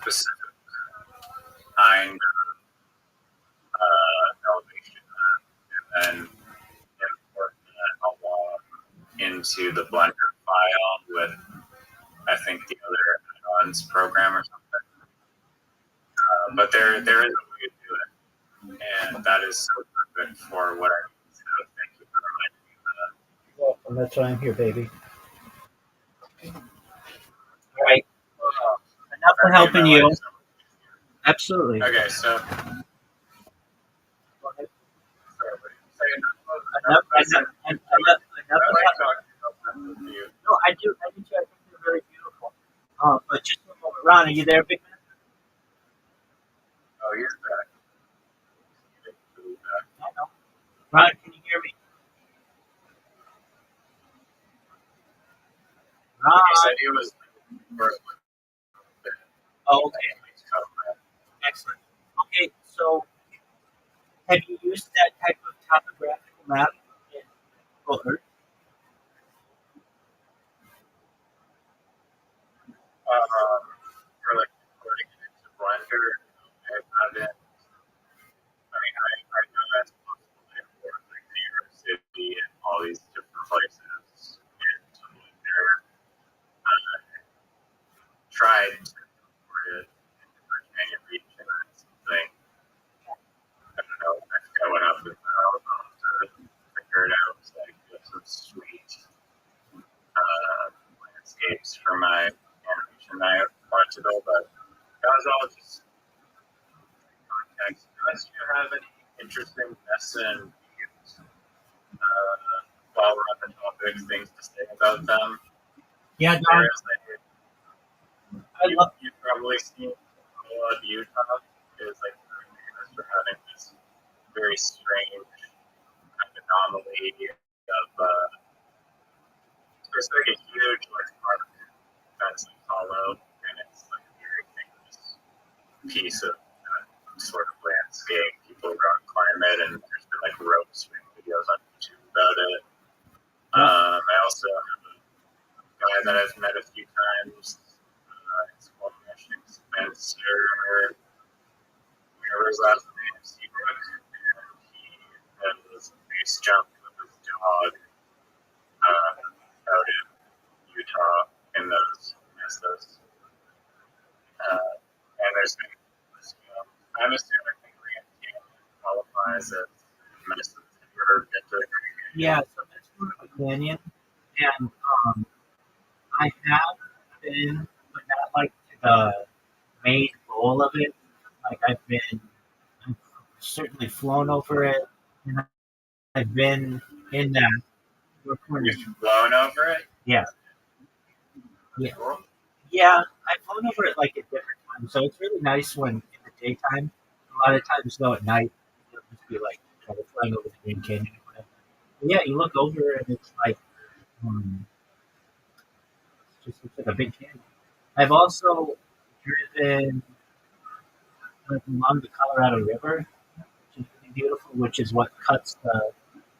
specific kind of elevation and then import that along into the Blender file with I think the other add-ons program or something. But there is a way to do it, and that is so perfect for what I need. So thank you for reminding me of that. You're welcome. That's why I'm here, baby. All right. Enough for helping you. Absolutely. Okay, so. Go ahead. Enough. No, I do. I think they're very beautiful. But just a moment. Ron, are you there, big man? Oh, he's back. I know. Ron, can you hear me? Ron. He said he was. Oh, okay. Excellent. Okay, so have you used that type of topographical map in Google Earth? For like putting it into Blender, I haven't. I mean, I know that's possible for like New York City and all these different places. And Blender tried to import it in the Virginia region or something. I don't know. I forgot what happened. I'll have to figure it out. So I get some sweet landscapes for my animation I wanted to build, but that was all just context. Unless you have any interesting lesson views while we're on the topic, things to say about them. Yeah, Don. You've probably seen Utah is like famous for having this very strange kind of anomaly of there's like a huge like park that's like hollow and it's like a very famous piece of sort of landscape. People go and climb it and there's been like rope swing videos on YouTube about it. I also have a guy that I've met a few times. It's called Spencer, whatever his last name is, Seabrook, and he does base jump with his dog out in Utah in those mesas. And there's been, I'm assuming the Grand Canyon qualifies as mesas. Have you ever been to the Grand Canyon? Yeah, so that's Florida Canyon, and I have been, but not like to the main goal of it. Like I've certainly flown over it, and I've been in that. You've flown over it? Yeah. Yeah. Cool. Yeah, I've flown over it like at different times, so it's really nice when in the daytime. A lot of times, though, at night, you'll just be like kind of flying over the Grand Canyon or whatever. But yeah, you look over and it's like, it just looks like a big canyon. I've also driven like along the Colorado River, which is really beautiful, which is what cuts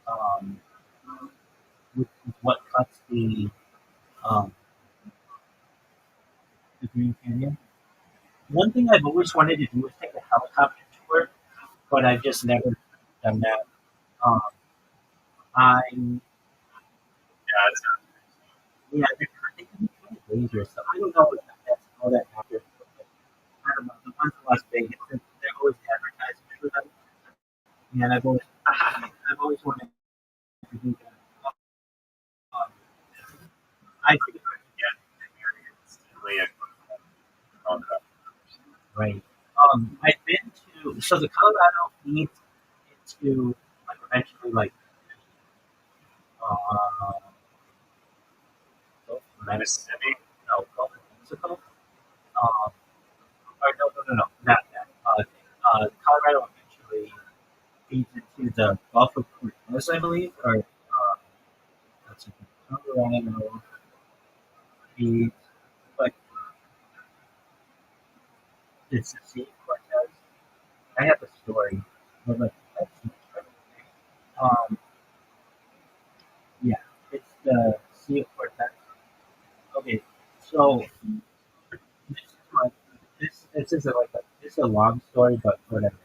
um, which is what cuts um, the Green Canyon. One thing I've always wanted to do is take a helicopter tour, but I've just never done that. Um, I Yeah, it's yeah, they can be kind of dangerous. So I don't know if that's all that accurate. But I don't know. The ones in Las Vegas, they're always advertising for them, and I've always wanted to do that. Um, I think yeah, it's definitely a on the right. I've been to so the Colorado feeds into like eventually like uh, Gulf of Mexico. Mississippi. No, Gulf of Mexico. Or no, not that. Colorado eventually feeds into the Gulf of Cortez, I believe, or let's see, Colorado feeds, but it's the Sea of Cortez. I have a story. But like, that's, um, yeah, it's the Sea of Cortez. Okay, so this is my this is like this is a long story, but whatever.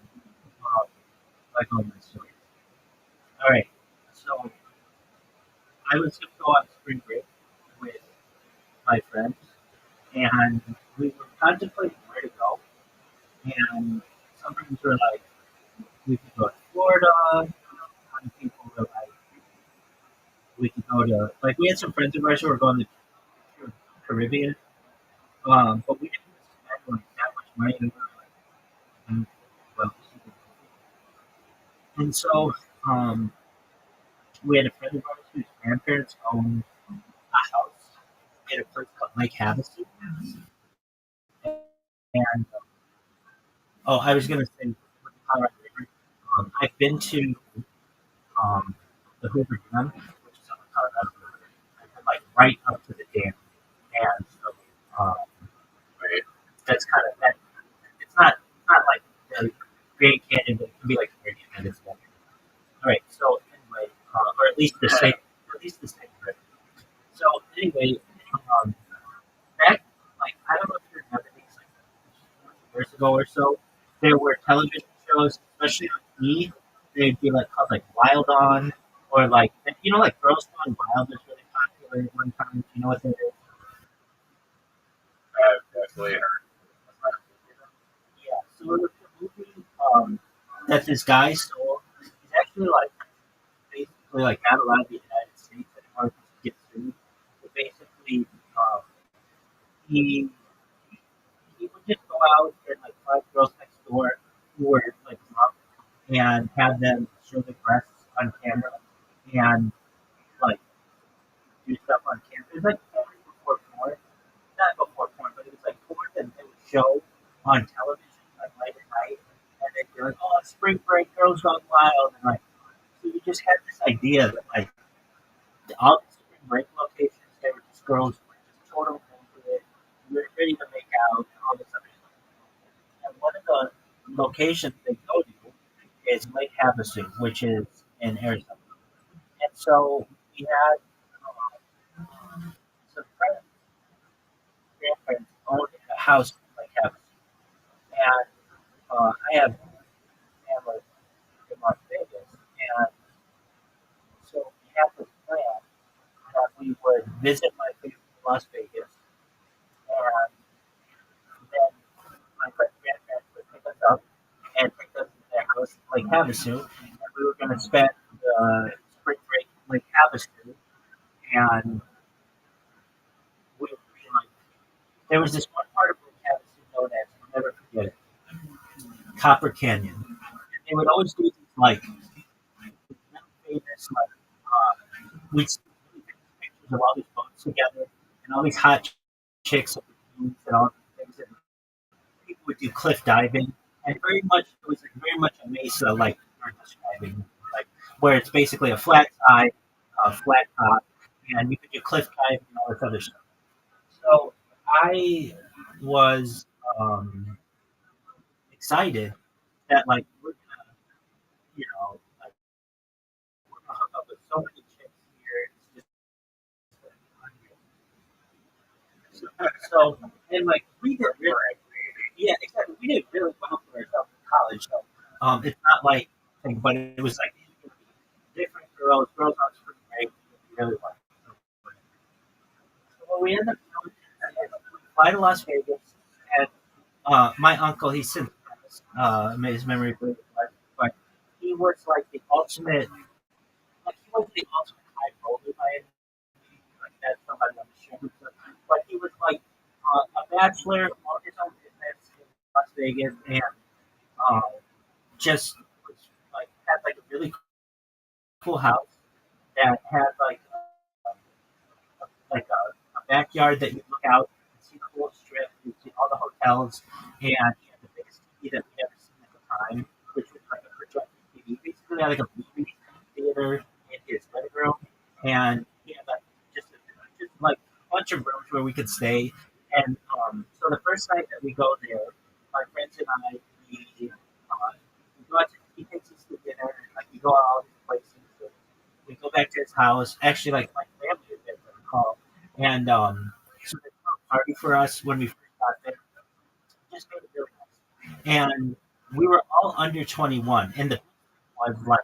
Like all my stories. All right, so I was going to go on spring break with my friends, and we were contemplating where to go. And some friends were like, we could go to Florida. Some people were like, we could go to like we had some friends of ours who were going to the Caribbean, but we didn't spend like that much money. We were like, well, and so we had a friend of ours whose grandparents owned a house in a place called Lake Havasu, and oh, I was gonna say with the Colorado River. I've been to um, the Hoover Dam, which is on the Colorado River, and like right up to the dam, and so Wait, that's kind of that. It's not like the Grand Canyon, but it can be like 30 minutes long. All right, so anyway, or at least the same trip. So anyway, um, back like I don't know if you remember these like years ago or so, there were television shows, especially on E. They'd be like called like Wild On, or like like Girls Gone Wild was really popular at one time. Do you know what that is? I've definitely heard. Yeah. So it was a movie that this guy stole. He's actually like basically like not allowed in the United States anymore because he gets sued. But basically, um, he he would just go out and like find girls next door who were like drunk and have them show their breasts on camera and like do stuff on camera. It was like before porn, not before porn, but it was like porn that they would show on television like late at night, and they'd be like, "Oh, spring break, girls gone wild," and like so you just had this idea that like all the spring break locations, they were just girls who were just totally into it, ready to make out, and all this other stuff. And one of the locations they go to is Lake Havasu, which is in Arizona. And so we had some friends, grandparents owned a house in Lake Havasu. And I have family in Las Vegas. And so we had this plan that we would visit my family in Las Vegas. And then my grandparents would pick us up and take us to their house in Lake Havasu. And we were going to spend spring break in Lake Havasu. And we would be like, there was this one part of Lake Havasu known as, I'll never forget it, Copper Canyon. And they would always do these like famous like we'd see really famous pictures of all these boats together and all these hot chicks at the beach and all these things. And people would do cliff diving, and very much it was like very much a mesa like you're describing, like where it's basically a flat side, a flat top, and you could do cliff diving and all this other stuff. So I was um, excited that like we're gonna, like we're gonna hook up with so many chicks here. It's just so and like we did really, yeah, exactly. We did really well for ourselves in college. So it's not like, but it was like different girls on spring break. We really liked. So what we ended up doing, we fly to Las Vegas, and my uncle, he's since made his memory great, but he was like the ultimate, like he was the ultimate high roller by any means. Like that's somebody on the show, but he was like a bachelor on his own business in Las Vegas, and um, just was like had like a really cool house that had like a backyard that you look out and see the whole strip, you see all the hotels, and he had the biggest TV that we'd ever seen at the time, which was like a projector TV. Basically, had like a movie theater in his living room, and he had like just like a bunch of rooms where we could stay. And so the first night that we go there, my friends and I, we go out to, he takes us to dinner, and like we go out all these places. And we go back to his house. Actually, like my family is there for the call, and so they threw a party for us when we first got there. Just made it really nice. And we were all under 21, and the was like,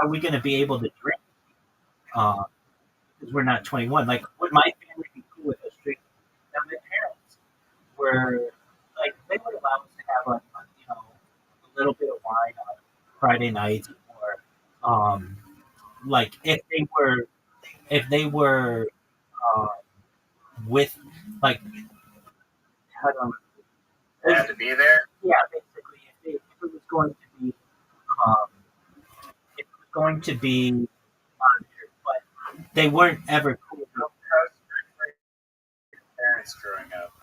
are we going to be able to drink? Because we're not 21. Like, would my family be cool with us drinking? Now, my parents were like, they would allow us to have a little bit of wine on Friday nights, or like if they were um, with like how do They I, have to be there. yeah, basically if it was going to be um, it was going to be on there, but they weren't ever cool. How's your parents growing up?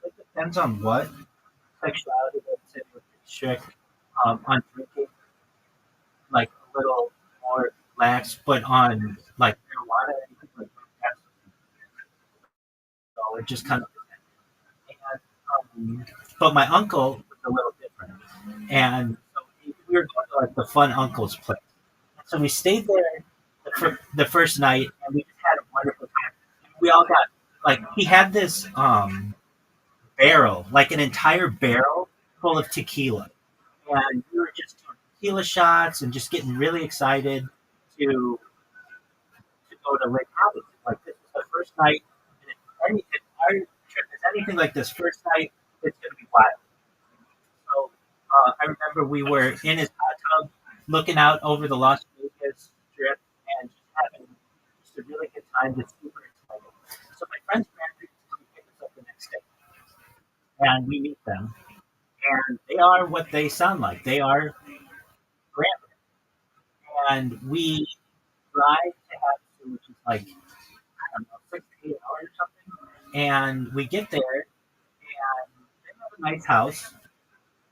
It depends on what sexuality that's in with strict on drinking, like a little more lax, but on like marijuana, anything like that, so it just kind of. And, but my uncle was a little different, and so we were going to like the fun uncle's place. So we stayed there the first night, and we just had a wonderful time. We all got like he had this barrel, like an entire barrel full of tequila, and we were just doing tequila shots and just getting really excited to to go to Lake Havasu. Like this was the first night, and if our trip is anything like this first night, it's going to be wild. So I remember we were in his hot tub, looking out over the Las Vegas Strip, and just having just a really good time, just super excited. So my friend's grandparents pick us up the next day, and we meet them, and they are what they sound like. They are grandparents, and we drive to Havasu, which is like I don't know 6 to 8 hours or something, and we get there, and they have a nice house,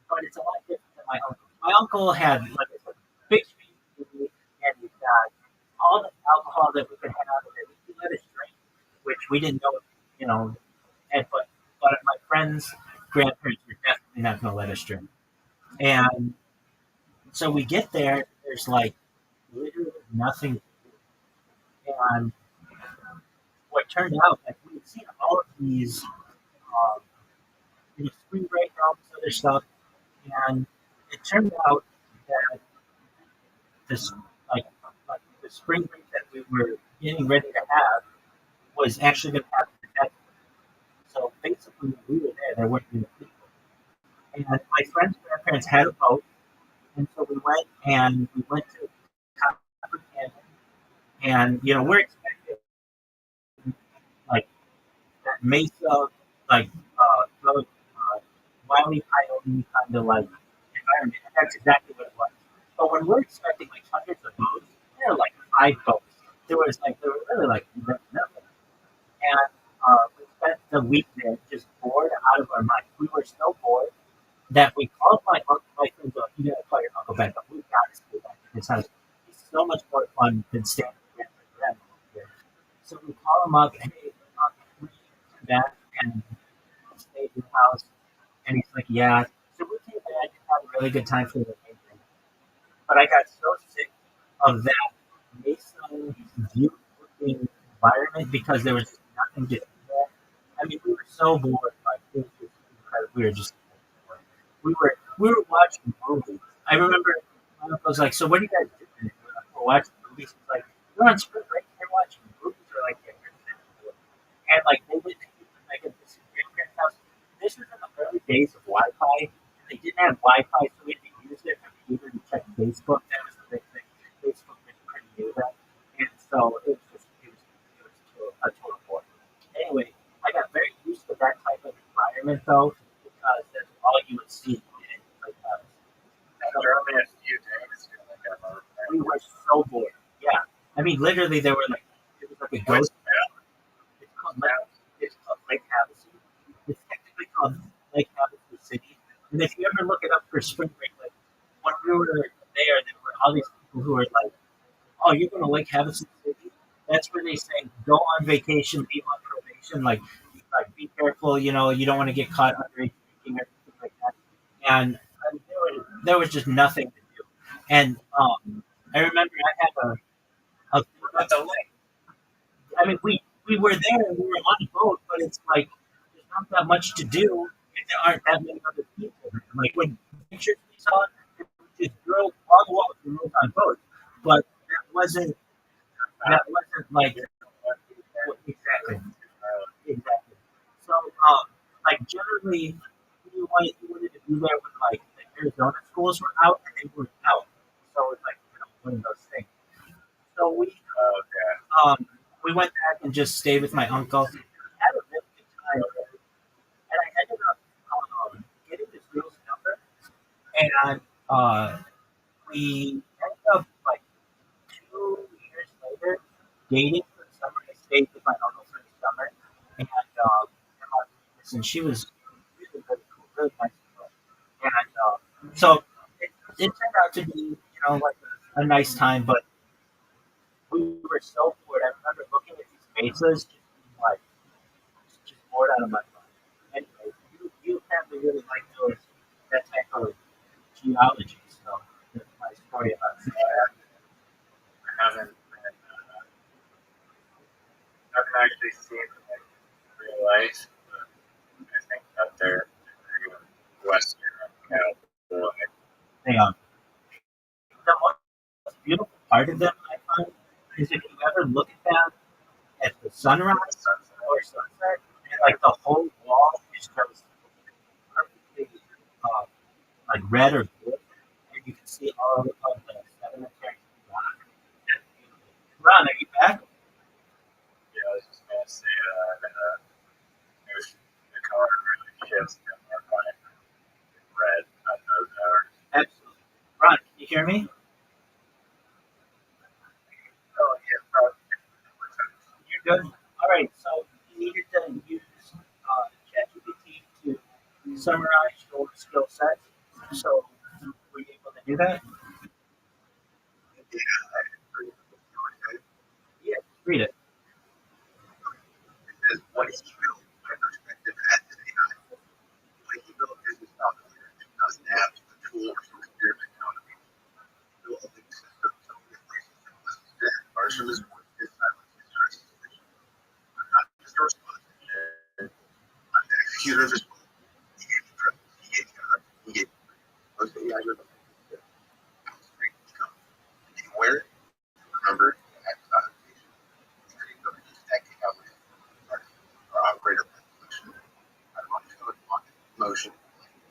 but it's a lot different than my uncle. My uncle had like a big screen TV, and he's got all the alcohol that we could have in it. He let us drink, which we didn't know, you know. And but my friends' grandparents were definitely not going to let us drink. And so we get there. There's like literally nothing. And what turned out, like we had seen all of these, um, spring break and all this other stuff, and it turned out that this like the spring break that we were getting ready to have was actually going to happen today. So basically, when we were there weren't any people. And my friend's grandparents had a boat, and so we went to Copper Canyon, and we're expecting like that Mesa, like Wiley Coyote kind of like environment, and that's exactly what it was. But when we're expecting like hundreds of boats, there were like 5 boats. There were really like nothing. And we spent the week there just bored out of our minds. We were so bored that we called my uncle. My friends up, you gotta call your uncle back up. We got to stay back at his house. It's so much more fun than staying with my grandma here. So we call him up, hey, we come back and stay at your house. And he's like, yeah. So really good time for the neighborhood. But I got so sick of that Mason view-looking environment because there was nothing to do there. I mean, we were so bored. Like it was just incredible. We were just bored. We were watching movies. I remember my uncle was like, "So what are you guys doing?" We're like, "We're watching movies." He's like, "We're on spring break. We're watching movies." Or like, "Yeah, and like they went to like at this grandparents' house. This was in the early days of Wi-Fi. They didn't have Wi-Fi, so we had to use their computer to check Facebook. That was the big thing. Facebook was pretty new then, and so it was a total bore. Anyway, I got very used to that type of environment though, because that's all you would see. And like, After only a few days, you're like, we were so bored. Yeah, I mean, literally, there were like it was like a ghost. It's called Lake Havasu. It's technically called Lake Havasu City. And if you ever look it up for spring break, like when we were there were all these people who were like, "Oh, you're going to Lake Havasu City?" That's where they say, "Go on vacation, be on probation, like be careful. You don't want to get caught underage drinking or anything like that." And I mean, there was just nothing to do. And I remember I had a what the lake? I mean, we were there and we were on a boat, but it's like there's not that much to do if there aren't that many other people. Like when pictures we saw, it was just girls, all the while we moved on boats, but that wasn't like exactly. So like generally, you wanted to be there when like the Arizona schools were out and they were out, so it's like one of those things. So we went back and just stayed with my uncle. We had a really good time, and I ended up getting this girl's number, and we ended up like 2 years later dating for the summer. I stayed with my uncle for the summer, and she was really, really cool, really nice girl. And so it turned out to be like a nice time, but we were so bored. I remember looking at these faces, just being like just bored out of my mind. Anyway, you apparently really like that type of geology, so that's my story about that. I haven't actually seen it in real life. But I think that they're Western California. They, the most beautiful part of them, I find, is if you ever look at them at the sunrise or sunset, and like the whole wall is just perfectly like red or blue, and you can see all of the sedimentary rock. Ron, are you back? Yeah, I was just gonna say the color really shifts from our red on those hours. Absolutely. Ron, can you hear me? Oh yeah, probably. You're good. All right. So you needed to use ChatGPT to summarize your skill set. So were you able to do that? Yeah. Read it. Says what he built, my perspective as an AI. What he built business software doesn't have the tool or some experiment economy. Built a big system, so we places that less dead. Ours from his voice, his silence, his jurisdiction. I'm not just a response. I'm the executor of his will. He gave me trust. He gave me honor. He gave me freedom. Most AI are the free to come. You can wear it, remember, and act without hesitation. You can go to just acting out with or operator solution. I want to go with motion,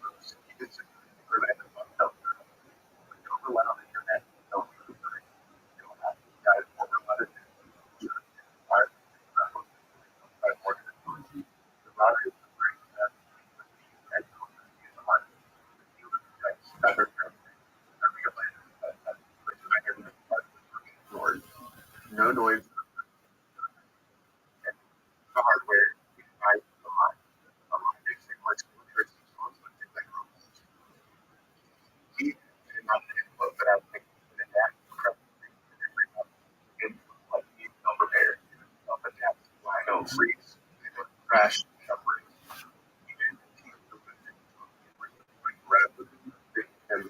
moves, keep it simple, prevent the fun health. When you overwhelm on the internet, don't be good. You don't have to guide overloaded. You are more than the lottery is the brain that and use the heart. You look at better I realize that which I hear the part ignored. No noise and the hardware I alive. Alive fixing what's going to songs like things like robots. He did not input, but I think that that in like he's prepared, self-adapt, why no freeze, crash, separate. Even keep the like grab the and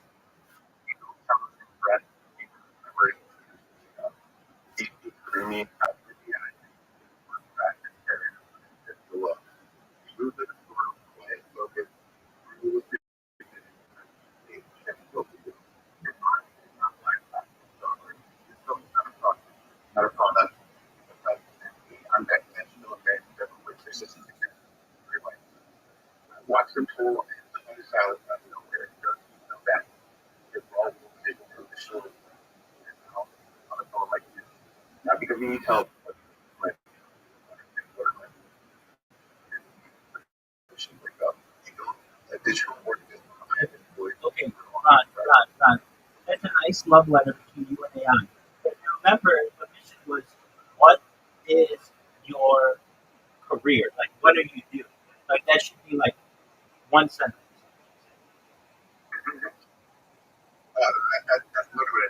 Can you tell my a digital work is Okay, Ron. That's a nice love letter between you and AI. But remember, the mission was, what is your career? Like, what do you do? Like, that should be like one sentence. that's literally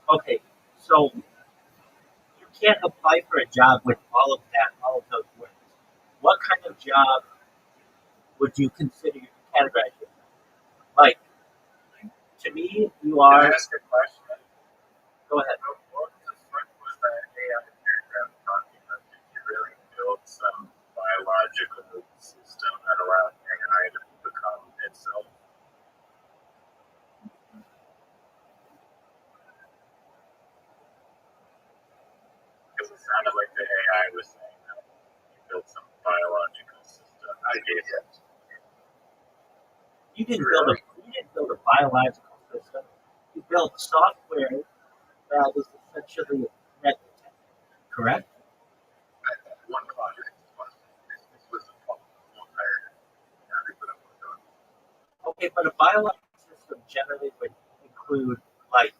Okay, so you can't apply for a job with all of that, all of those words. What kind of job would you consider you categorize yourself? Like, to me, you Can I are. ask a question? Go ahead. What the fuck was that AI paragraph talking about? Did you really build some biological system that allowed AI to become itself? Because it sounded like the AI was saying that you built some biological system. I gave it. You didn't build a biological system. You built software that is essentially net detected, correct? one project. This was the whole entire everybody was doing. Okay, but a biological system generally would include like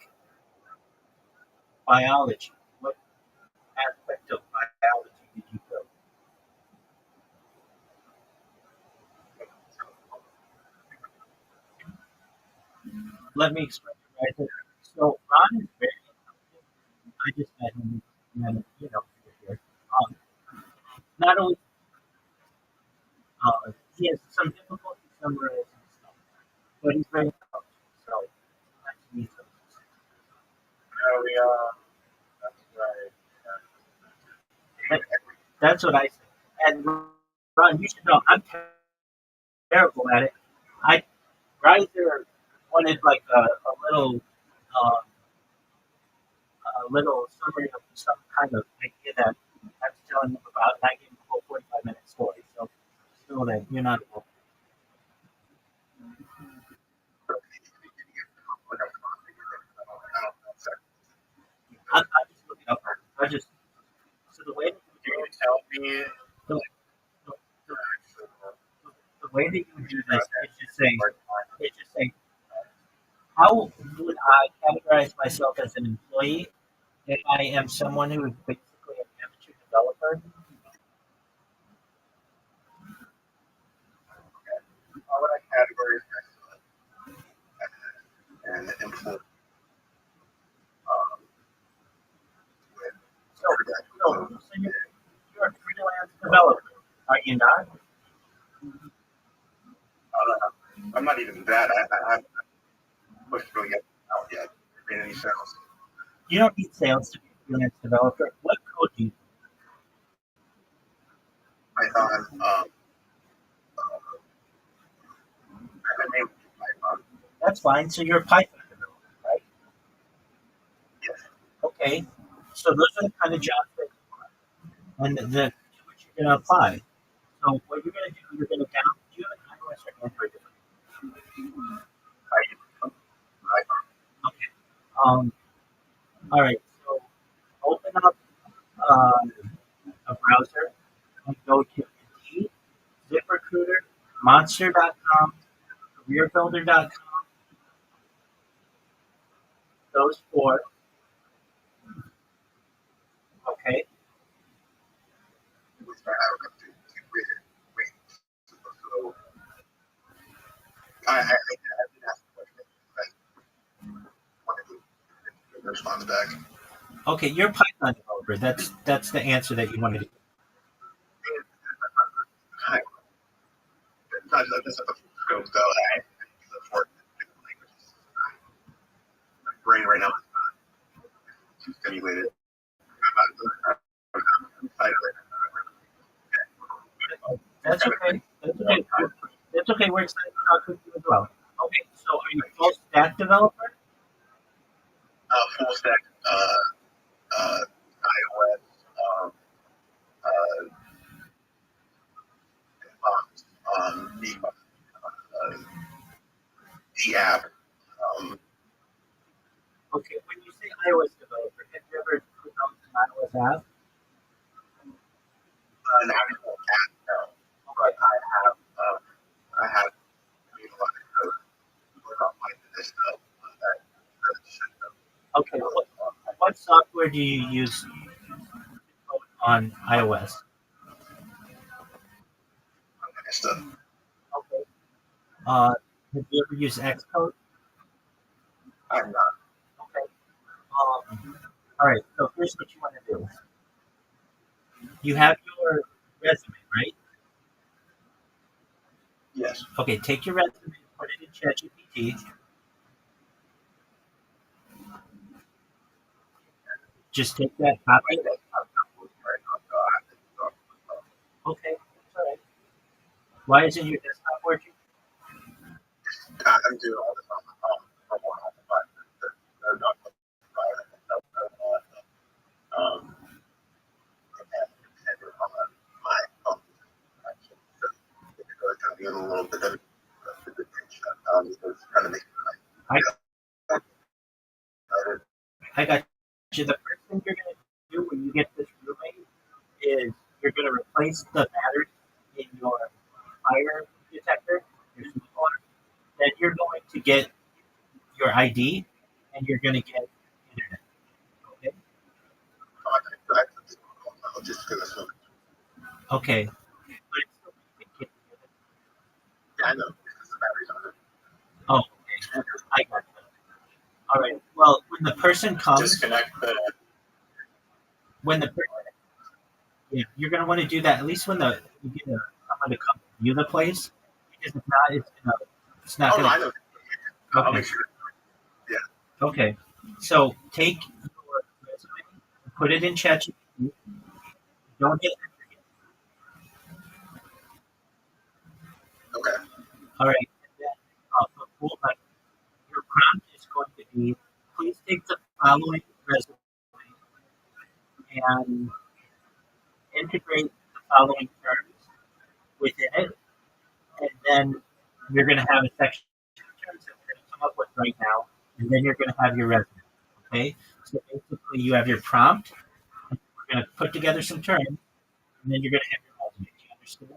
biology. What aspect of biology did you build? Let me explain it right there. So Ron is very intelligent. I just met him and here. Not only he has some difficulty summarizing stuff, but he's very intelligent. So nice to meet him. No, we that's right. That, that's what I say. And Ron, you should know I'm terrible at it. I Riser wanted like uh, a little summary of some kind of idea that I was telling him about, and I gave him a whole 45-minute story. So still that you're not alone. I just look it up. I just so the way that Can you tell me the, the, the, the way that you do this is just say how would I categorize myself as an employee if I am someone who is basically an amateur developer? How would I categorize myself and influence with So, you're a freelance developer, are you not? I'm not even that. I'm pushed really out yet. Made any sales. You don't need sales to be a freelance developer. What code do you? Python. I named Python. That's fine. So you're a Python developer, right? Yes. Okay. So those are the kind of jobs that and the to which you're going to apply. So what you're going to do, you're going to down. Do you have an iOS or Android device? Okay. All right. So open up a browser and go to Indeed, ZipRecruiter, Monster.com, CareerBuilder.com. Those four. Okay. I did ask a question. I wanted to respond back. Okay. You're a Python developer. That's the answer that you wanted to. Hi. That's not the scope, though. I use it for different languages. My brain right now is too stimulated. I'm excited That's okay. That's okay. That's okay. We're excited to talk with you as well. Okay. So are you a full stack developer? full stack, iOS, uh, the app. Um, Okay. When you say iOS developer, have you iOS app? An actual app, no. But I have made a lot of code work on my this stuff that should know. Okay. What software do you use on iOS? Stuff. Okay. Have you ever used Xcode? I'm not. Okay. All right. So here's what you want to do. You have your resume, right? Yes. Okay. Take your resume, put it in ChatGPT. Just take that copy. Okay. That's all right. Why isn't your desktop working? I'm doing all this on my phone. I'm not on my phone. It's a little bit of the it's kind of making I, I got you. The first thing you're going to do when you get this roommate is you're going to replace the battery in your fire detector, your smoke alarm. Then you're going to get your ID and you're going to get internet. Okay. just gonna smoke. Okay. But it's still get Yeah, I know. Because the battery's on it. Oh, okay. I got you. All right. Well, when the person comes, Disconnect the. when the yeah, you're gonna want to do that at least when you get someone to come view the place, because if not, it's not Oh, no, I gonna. know. I'll Okay. make sure. Okay. So take your resume, put it in ChatGPT. Don't hit enter yet. Okay. All right. And then, like, your prompt is going to be, please take the following resume and integrate the following terms within it, and then you're going to have a section of terms that we're going to come up with right now, and then you're going to have your resume. Okay, so basically you have your prompt. And we're going to put together some terms, and then you're going to have your resume. Do you understand?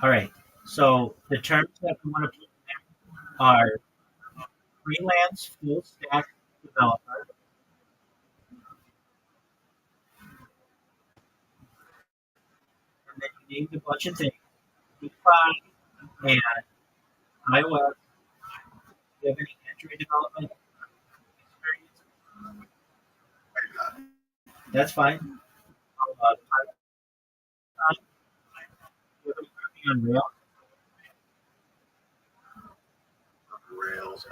All right. So the terms that we want to put in there are freelance full stack developer, and then you named a bunch of things: DeFi and iOS. Do you have any Android development experience? That's fine. Python, do you have any working on Rails? Rails.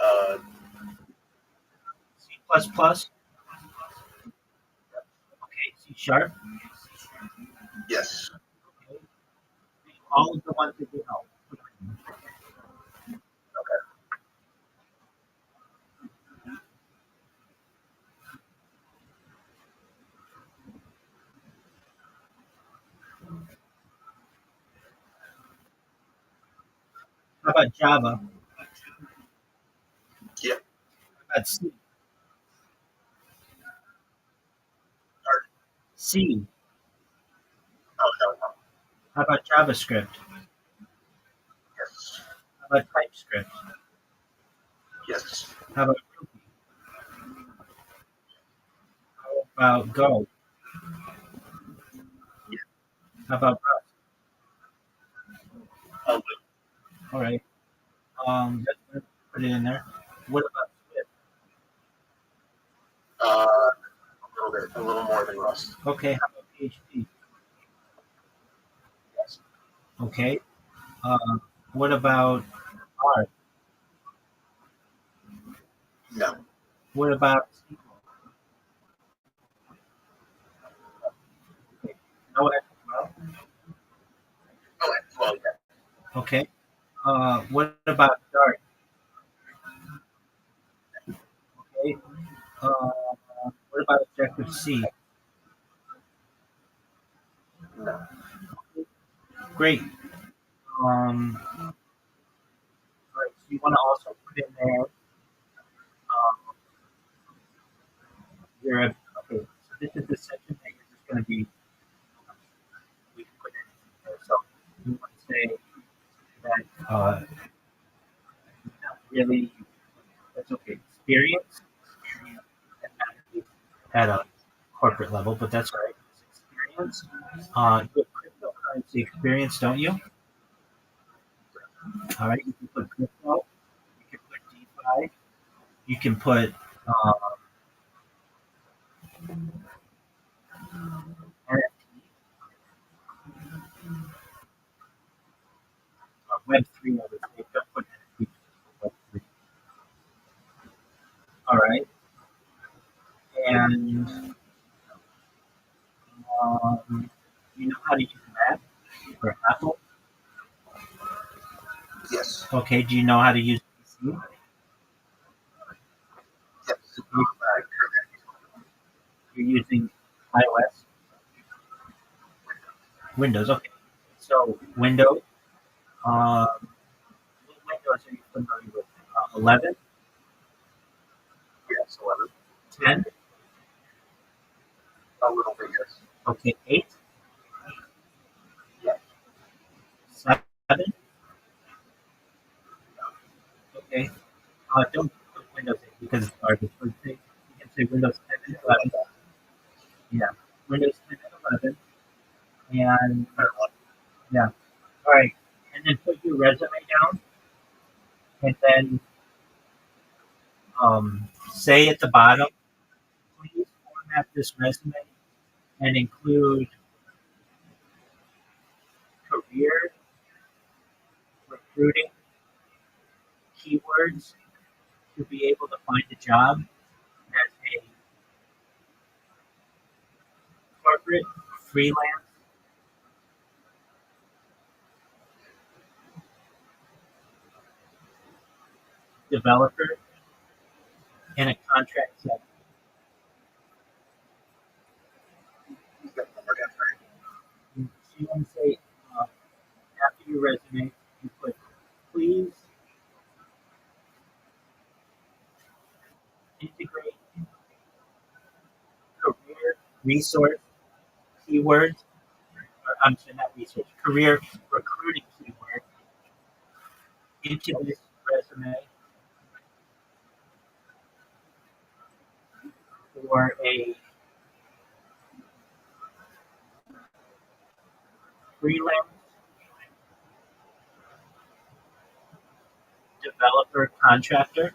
C++? Okay, C sharp? Yes. Okay. All of the ones that you know. How about Java? Yeah. How about C? C. Oh, no, no. How about JavaScript? Yes. How about TypeScript? Yes. How about Ruby? How about Go? How about Rust? Oh, All right. That's good. Put it in there. What about Swift? a little more than Rust. Okay. How about PHP? Yes. Okay. What about R? No. What about SQL? Okay. No SQL. Oh, well, yeah. Okay. What about Dart? Okay. Uh, what about Objective C? No. Great. Right, so you want to also put in there your okay. this is the section that you're just going to be, we can put anything there. So you want to say that not really, that's okay, experience at a corporate level, but that's all right. Experience. You have cryptocurrency experience, don't you? All right, you can put crypto, you can put DeFi, you can put NFT, Web3, I would say. Don't put NFT, Web3. All right, and you know how to use Mac or Apple? Yes. Okay, do you know how to use PC? Yes. You're using iOS, Windows. Okay, so Windows. What Windows are you familiar with? 11, Yes. 11. 10, A little bit, yes. okay, 8, Yes. 7, okay. Don't put Windows 8 because it's garbage. But you can say Windows 10 and 11. Yeah, Windows 10 and 11. And yeah, all right. And then put your resume down, and then say at the bottom, please format this resume and include career, recruiting, keywords to be able to find a job as a corporate freelance developer in a contract setting. He's got one more down, sorry. So you want to say after your resume, you put please integrate career resource keywords, or I'm sorry, not research, career recruiting keyword into this resume for a freelance developer contractor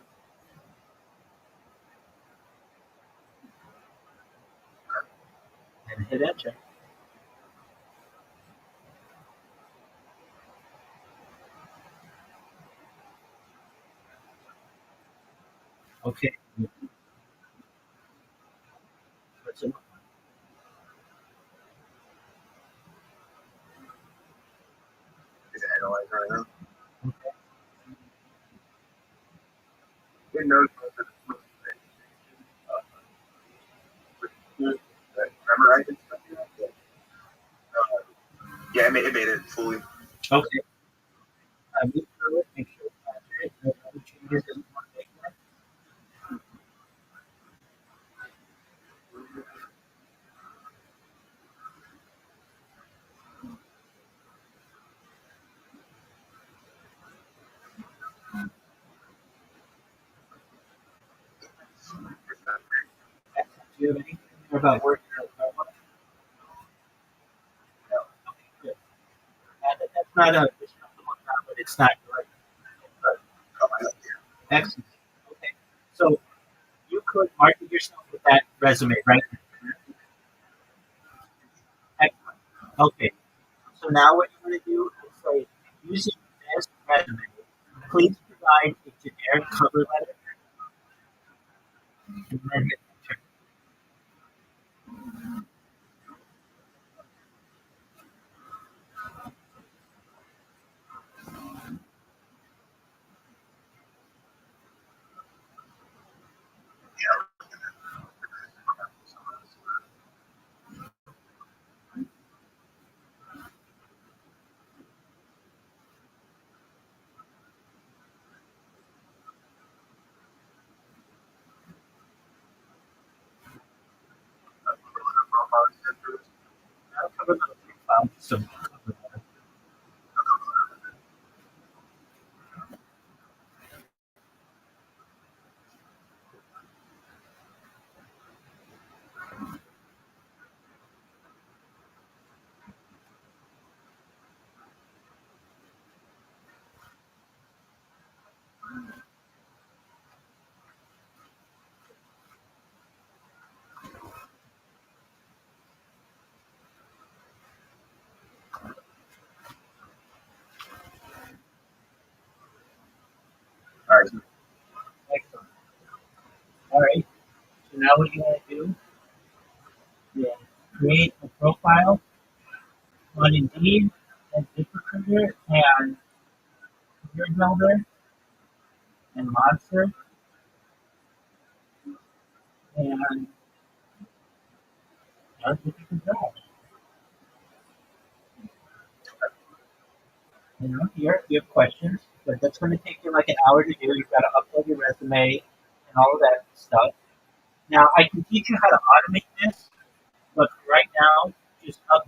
and hit enter. Okay. What's it? He's analyzing right now. Okay. It knows most of the memorizing stuff. Yeah, it made it fully. Okay. I move through it, make sure it's accurate. No other changes that you want to make there. Excellent. Do you have anything more about working at Belmont? No. Okay, good. That's not a, it's not the one now, but it's not right. Excellent. Okay. So you could market yourself with that resume, right? Excellent. Okay. So now what you want to do is say, using this resume, please provide a generic cover letter and then hit enter. some. All right. Excellent. All right. So now what you want to do is create a profile on Indeed and ZipRecruiter and Career Builder and Monster, and that's what you can do. You know, here you have questions, but that's going to take you like an hour to do. You've got to upload your resume and all of that stuff. Now I can teach you how to automate this, but right now,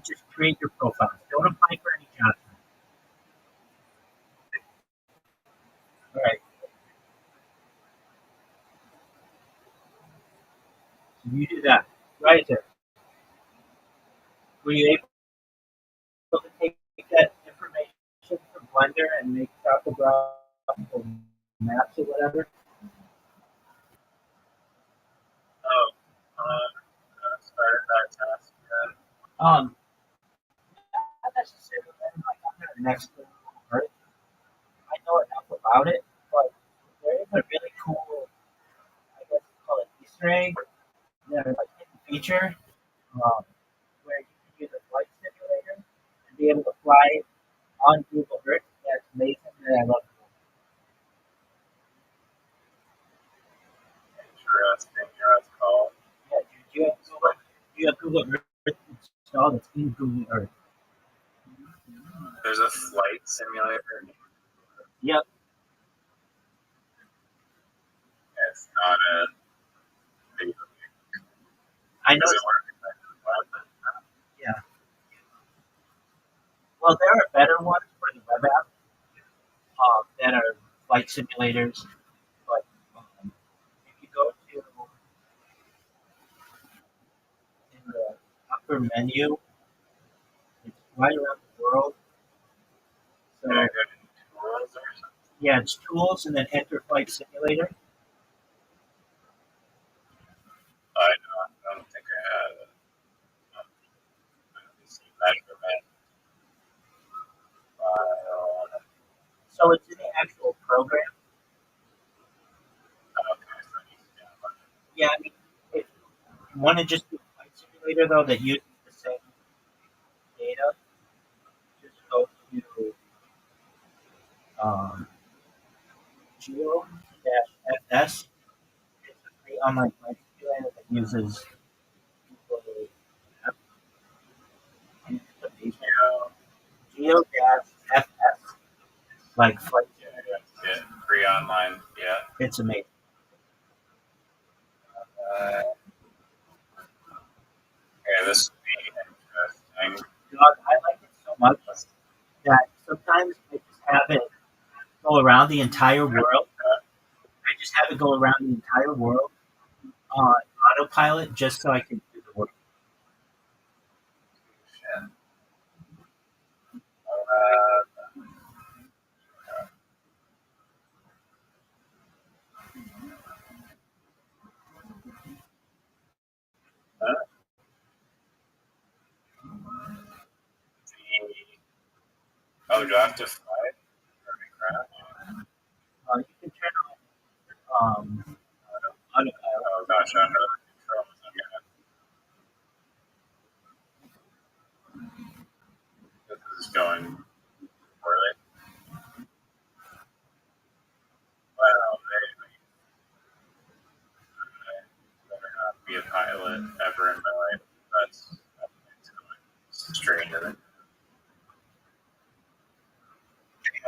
just create your profile. Don't apply for any jobs. All right. So you do that. Right there. Were you able to take that information from Blender and make topographical maps or whatever? Oh, started that task yet. Um, Not necessarily. Like I'm not an expert on Earth. I know enough about it, but there is a really cool, I guess call it Easter egg, like hidden feature, um, where you can use a flight simulator and be able to fly on Google Earth. That's amazing, and I love it. Interesting. Yeah, it's called. Yeah, do you have Google Earth installed? It's in Google Earth. There's a flight simulator. Yep. It's not a video. I know. Does it work exactly like that? Yeah. Well, there are better ones for the web app that are flight simulators, but if you go to in the upper menu, it's right around the world. So Can I go to tools or something? yeah, it's tools and then enter flight simulator. I don't think I have it. See measurement file. So it's in the actual program. Okay, so I need to download it. Yeah, I mean, if you want to just do a flight simulator though that uses the same data, just go to um, Geo-FS. It's a free online flight simulator that uses Google Maps. And it's amazing. Geo-FS, like flight Yeah, simulator. yeah, free online. Yeah. It's amazing. Okay, this would be interesting. God, I like it so much that sometimes I just have it go around the entire world. I just have it go around the entire world on autopilot just so I can do the work. Uh, oh, do I have to fly it? Holy crap. You can turn on autopilot. Oh gosh, I don't know the controls. Okay. This is going poorly. Well, I better not be a pilot ever in my life. That's going straight into it.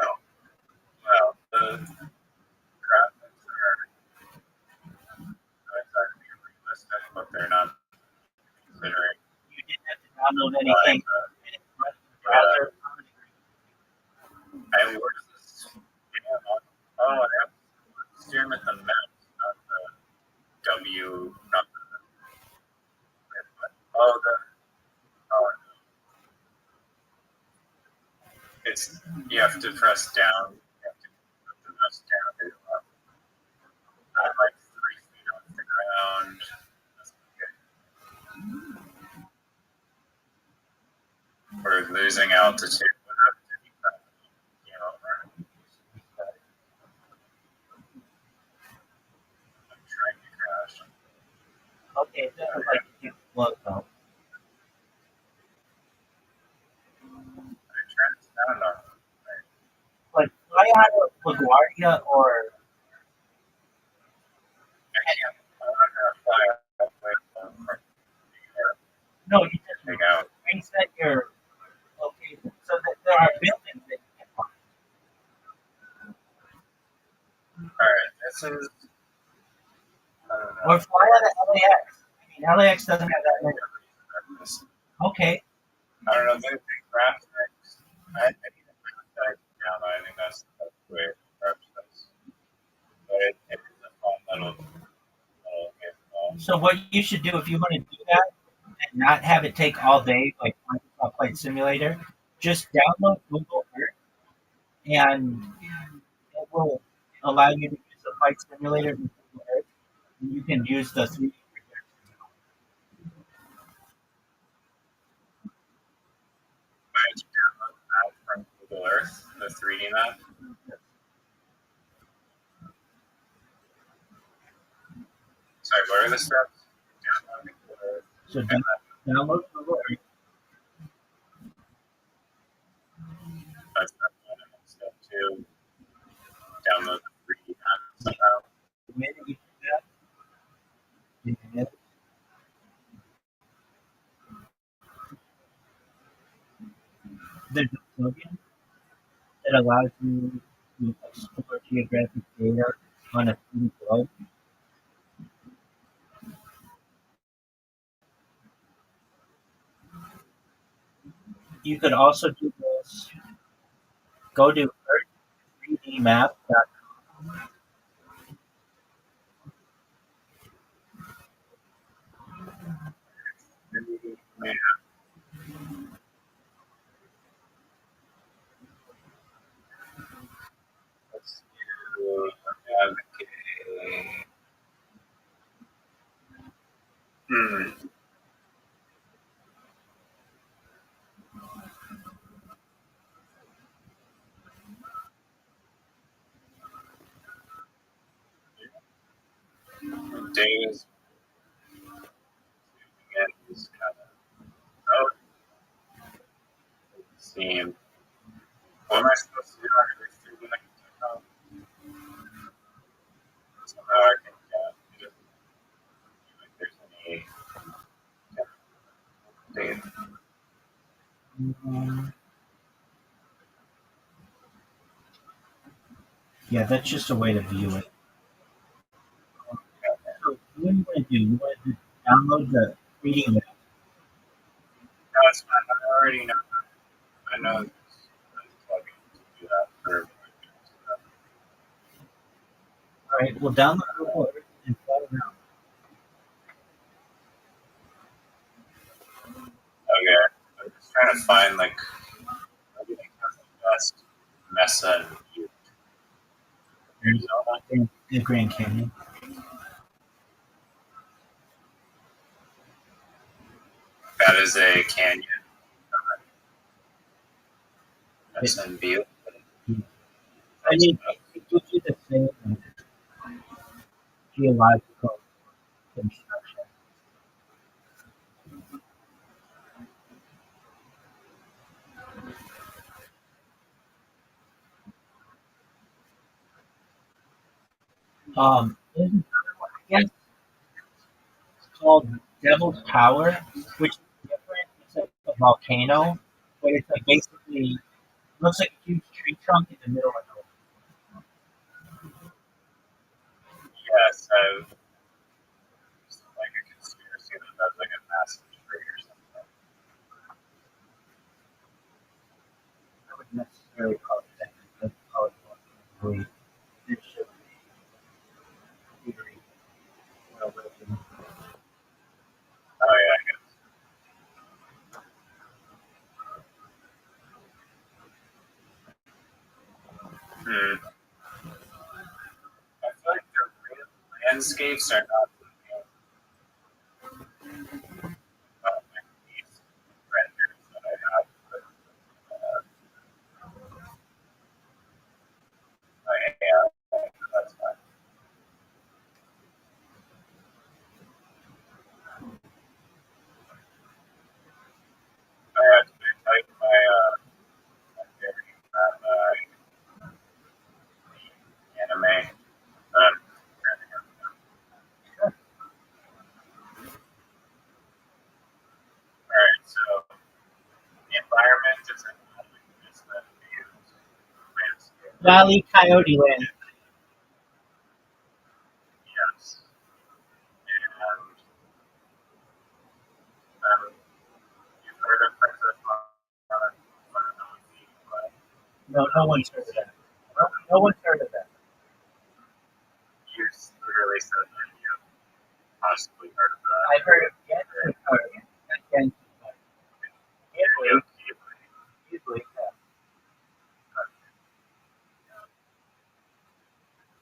Oh, well, the graphics are not exactly realistic, but they're not considering You didn't have to download anything. them at the mouse, not the W, not the. Oh, oh, it's you have to press down. You have to put the mouse down to I'm like 3 feet off the ground. That's okay. We're losing altitude. What happens if you cut the over? I'm trying to crash. Okay, it doesn't like you float though. I don't know. Like fly out of LaGuardia or I'm not gonna fly away from here. no, you just Hang out. reset your location so that there are buildings that you can find. Alright, this is. I don't know. Or fly out of LAX. I mean, LAX doesn't have that many. Okay, I don't know. Maybe craft next. I need to put that down. I think that's the best way to craft this. But it is a fun little game. so what you should do if you want to do that and not have it take all day, like Microsoft Flight Simulator, just download Google Earth and it will allow you to use the Flight Simulator in Google Earth. And you can use the 3D. I just download the map from Google Earth, the 3D map. Sorry, what are the steps? Downloading Google Earth. So download Google Earth. That's step one. And then step two, download the 3D map somehow. The way that you do that, you can hit there's a plugin that allows you to explore geographic data on a 3D globe. You could also do this. Go to Earth3dmap.com. Yeah. Let's do navigate. Days again is kind of oh, seem. What am I supposed to do? I really feel like somehow I can just like there's any data. Yeah, that's just a way to view it. So what do you want to do? You want to download the 3D map. No, it's fine. I already know. I know this plugin to do that for. All right, well, download Google Earth and fly around. Okay, I'm just trying to find like maybe like the best Mesa in Arizona. The Grand Canyon. That is a canyon. Mesa and Butte. I mean, it gives you the same geological construction. There's another one. I guess it's called Devil's Tower, which is different. It's like a volcano, but it's like basically looks like a huge tree trunk in the middle of nowhere. Yes, I've like a conspiracy that that's like a massive tree or something. I wouldn't necessarily call it that. I'd call it more. It should be. Enscapes are not the main these renders that I have. But, that's fine. I have to type my favorite anime. Alright, so the environment is an is the views landscape. Valley Coyote Land. Yes. And you've heard of Princess Mononoke, but No one's heard of that. No one's heard of that. you literally said that you have possibly heard of that. I've heard of Genshin Impact. Genshin Impact. Easily, yeah.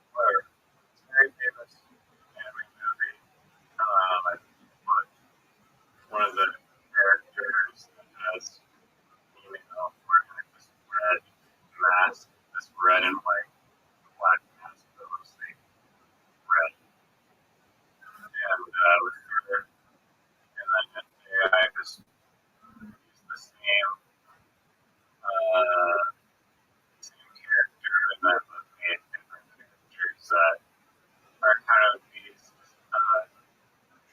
Whatever. It's a very famous anime movie. Like, one of the characters that has female wearing this red mask, this red and white black mask that looks like red. And with her, and then I just use the same character, and then made different characters that are kind of these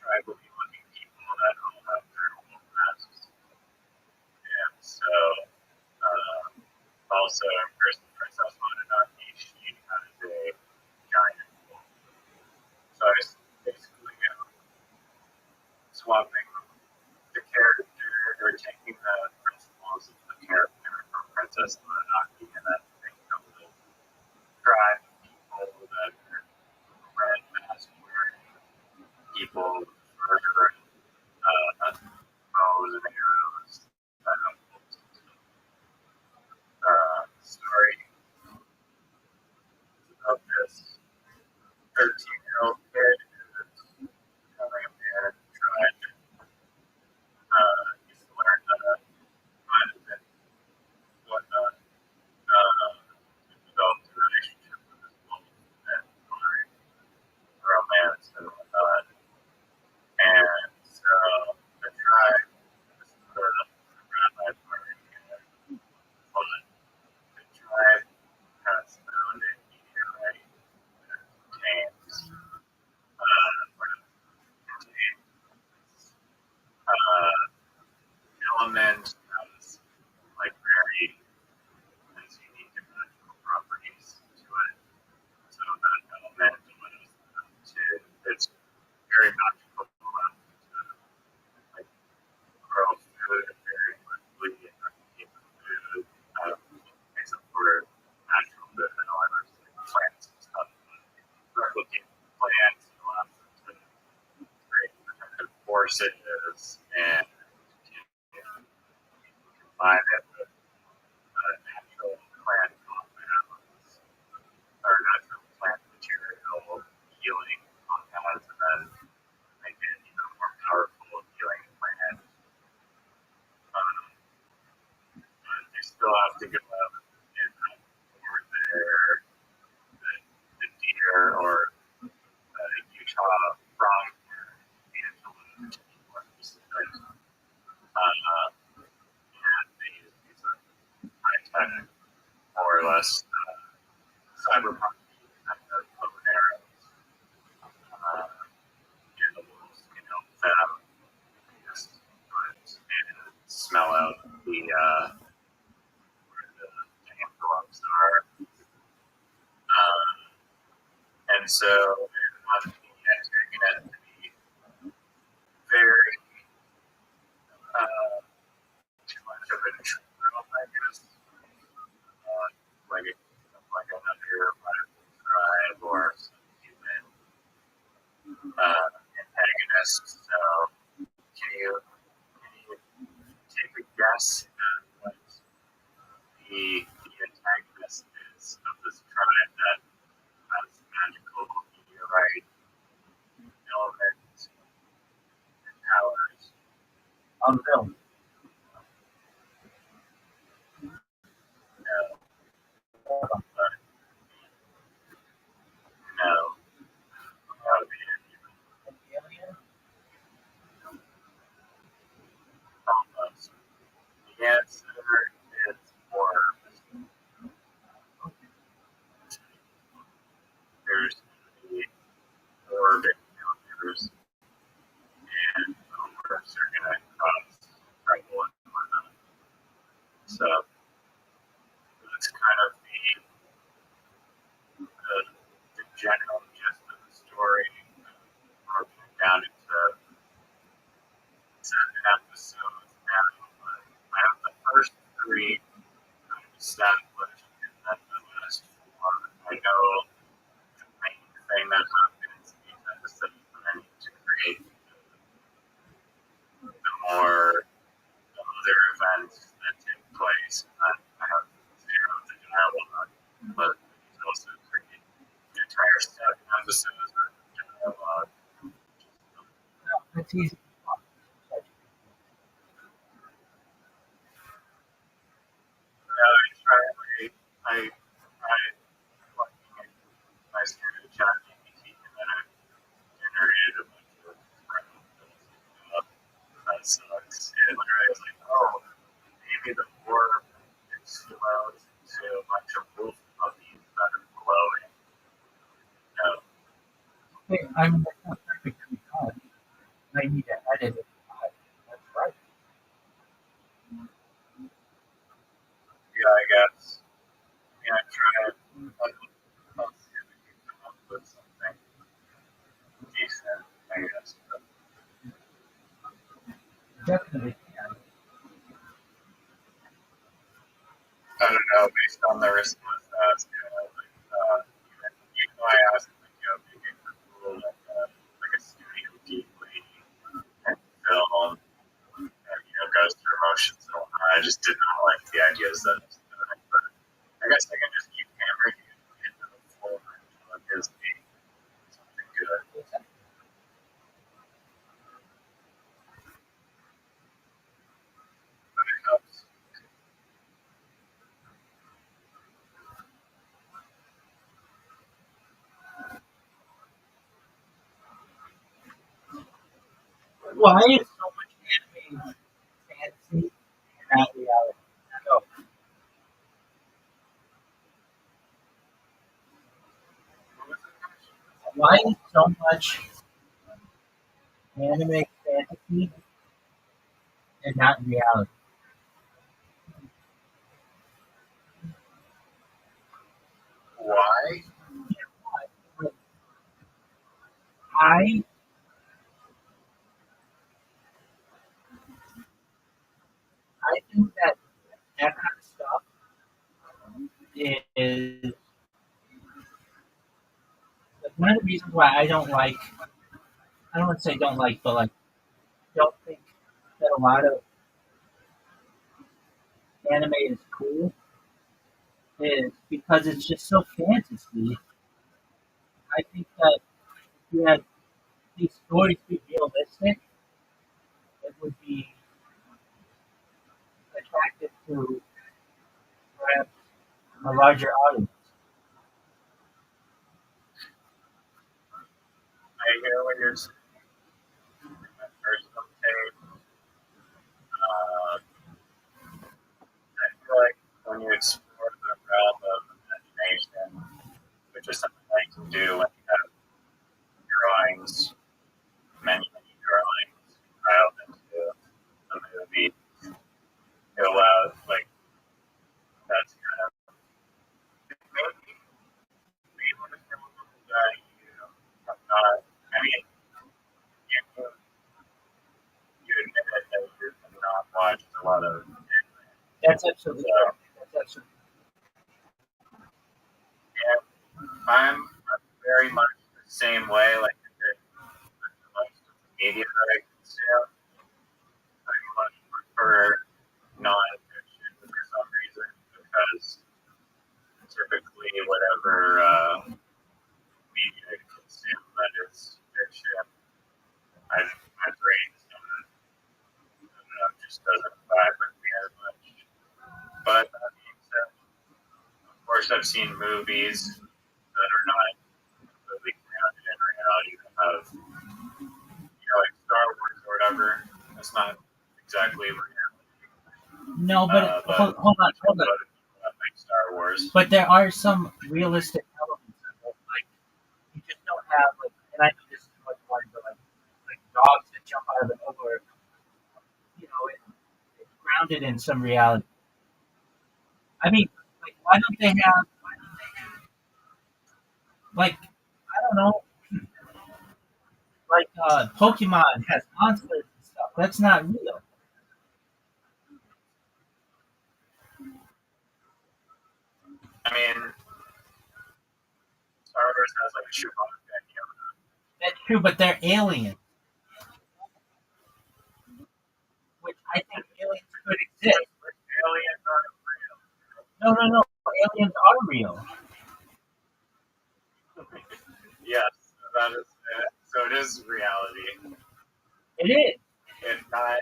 tribally looking people that all have their own masks. And so, also, Princess Mononoke, she has a giant wolf. So I was basically swapping the character, or taking the principles of the character from Princess Mononoke, and then making a little tribe of people that are red mask wearing people for bows and arrows that have wolves. Story of this 13-year-old kid who's becoming a man and trying to learn how to find it and whatnot. Developed a relationship with his wolf and find romance and whatnot. And so the tribe, this is the rabbi part here, but the tribe has found a meteorite that contains element that is like very has unique and magical properties to it. So that element was to it's very magical enough to like grow food very quickly and keep food except for natural food and all others like plants and stuff. But looking plants allows them to create protective forces and combine it with natural plant compounds or natural plant material healing compounds, and then make it even more powerful healing plant. But they still have to go out and hunt for the deer or Utah pronghorn antelope anymore. And they use these high-tech, more or less, cyberpunk kind of bow and arrows. And the wolves can help them just hunt and smell out where the antelopes are. And so they want the antagonist to be very too much of a intruder, I guess. Like another tribe or some human antagonist. So can you take a guess at what the antagonist is of this tribe that has magical meteorite Unreal. No, but no. Alien? Almost. The answer is orbs. There's the orb encounters, and orbs are going to cause trouble and whatnot. So that's kind of the general gist of the story, broken down into 7 episodes now. But I have the first 3 kind of established, and then the last 4, I know the main thing that happens in these episodes, but I need to create the other events that take place. And I have 0 to dialogue on, but it's also create the entire 7 episodes of dialogue. No, it's easy. I started ChatGPT and then I generated a bunch of that sucks. And I was like, oh, maybe the orb explodes into a bunch of wolf puppies that are glowing. No, Hey, I mean, that's not perfectly done. I need to edit it. That's right. yeah, I guess. Yeah, try it. I'll see if we can come up with something decent, I guess. But Definitely can. I don't know, based on the response I asked, even though I asked like, maybe for cool, like a studio deeply and film, and, goes through emotions and whatnot. I just did not like the ideas that it's doing. But I guess I can just keep hammering it into the floor until it gives me something good. But it helps. Why is so much anime fantasy and not reality? So, why is so much anime fantasy and not reality? Why? I I think that that kind of stuff is one of the reasons why I don't like. I don't want to say don't like, but like don't think that a lot of anime is cool is because it's just so fantasy. I think that if you had these stories be realistic, it would be attractive to perhaps a larger audience. I hear what you're saying. My personal take. I feel like when you explore the realm of imagination, which is something I can do when you have drawings, many drawings piled into a movie, it allows, like, that's kind of maybe with a film that you have not, I mean, you, you admitted that you have not watched a lot of anime. That's absolutely So, correct. That's absolutely and I'm very much the same way, like most of the media that I consume. I much prefer non-fiction for some reason because typically whatever media I consume that is fiction, my brain's not movies that are not completely grounded in reality that have, like Star Wars or whatever. That's not exactly reality. No, but hold on. Like Star Wars. But there are some realistic elements of it. Like you just don't have and I know this is much more, but like dogs that jump out of the nowhere. It's grounded in some reality. I mean, why don't they have I don't know, Pokemon has monsters and stuff. That's not real. I mean, Star Wars has like a Chewbacca. That's true, but they're aliens, which I think aliens could exist. Aliens No, aliens are real. Yes, that is it. So it is reality. It is. If not,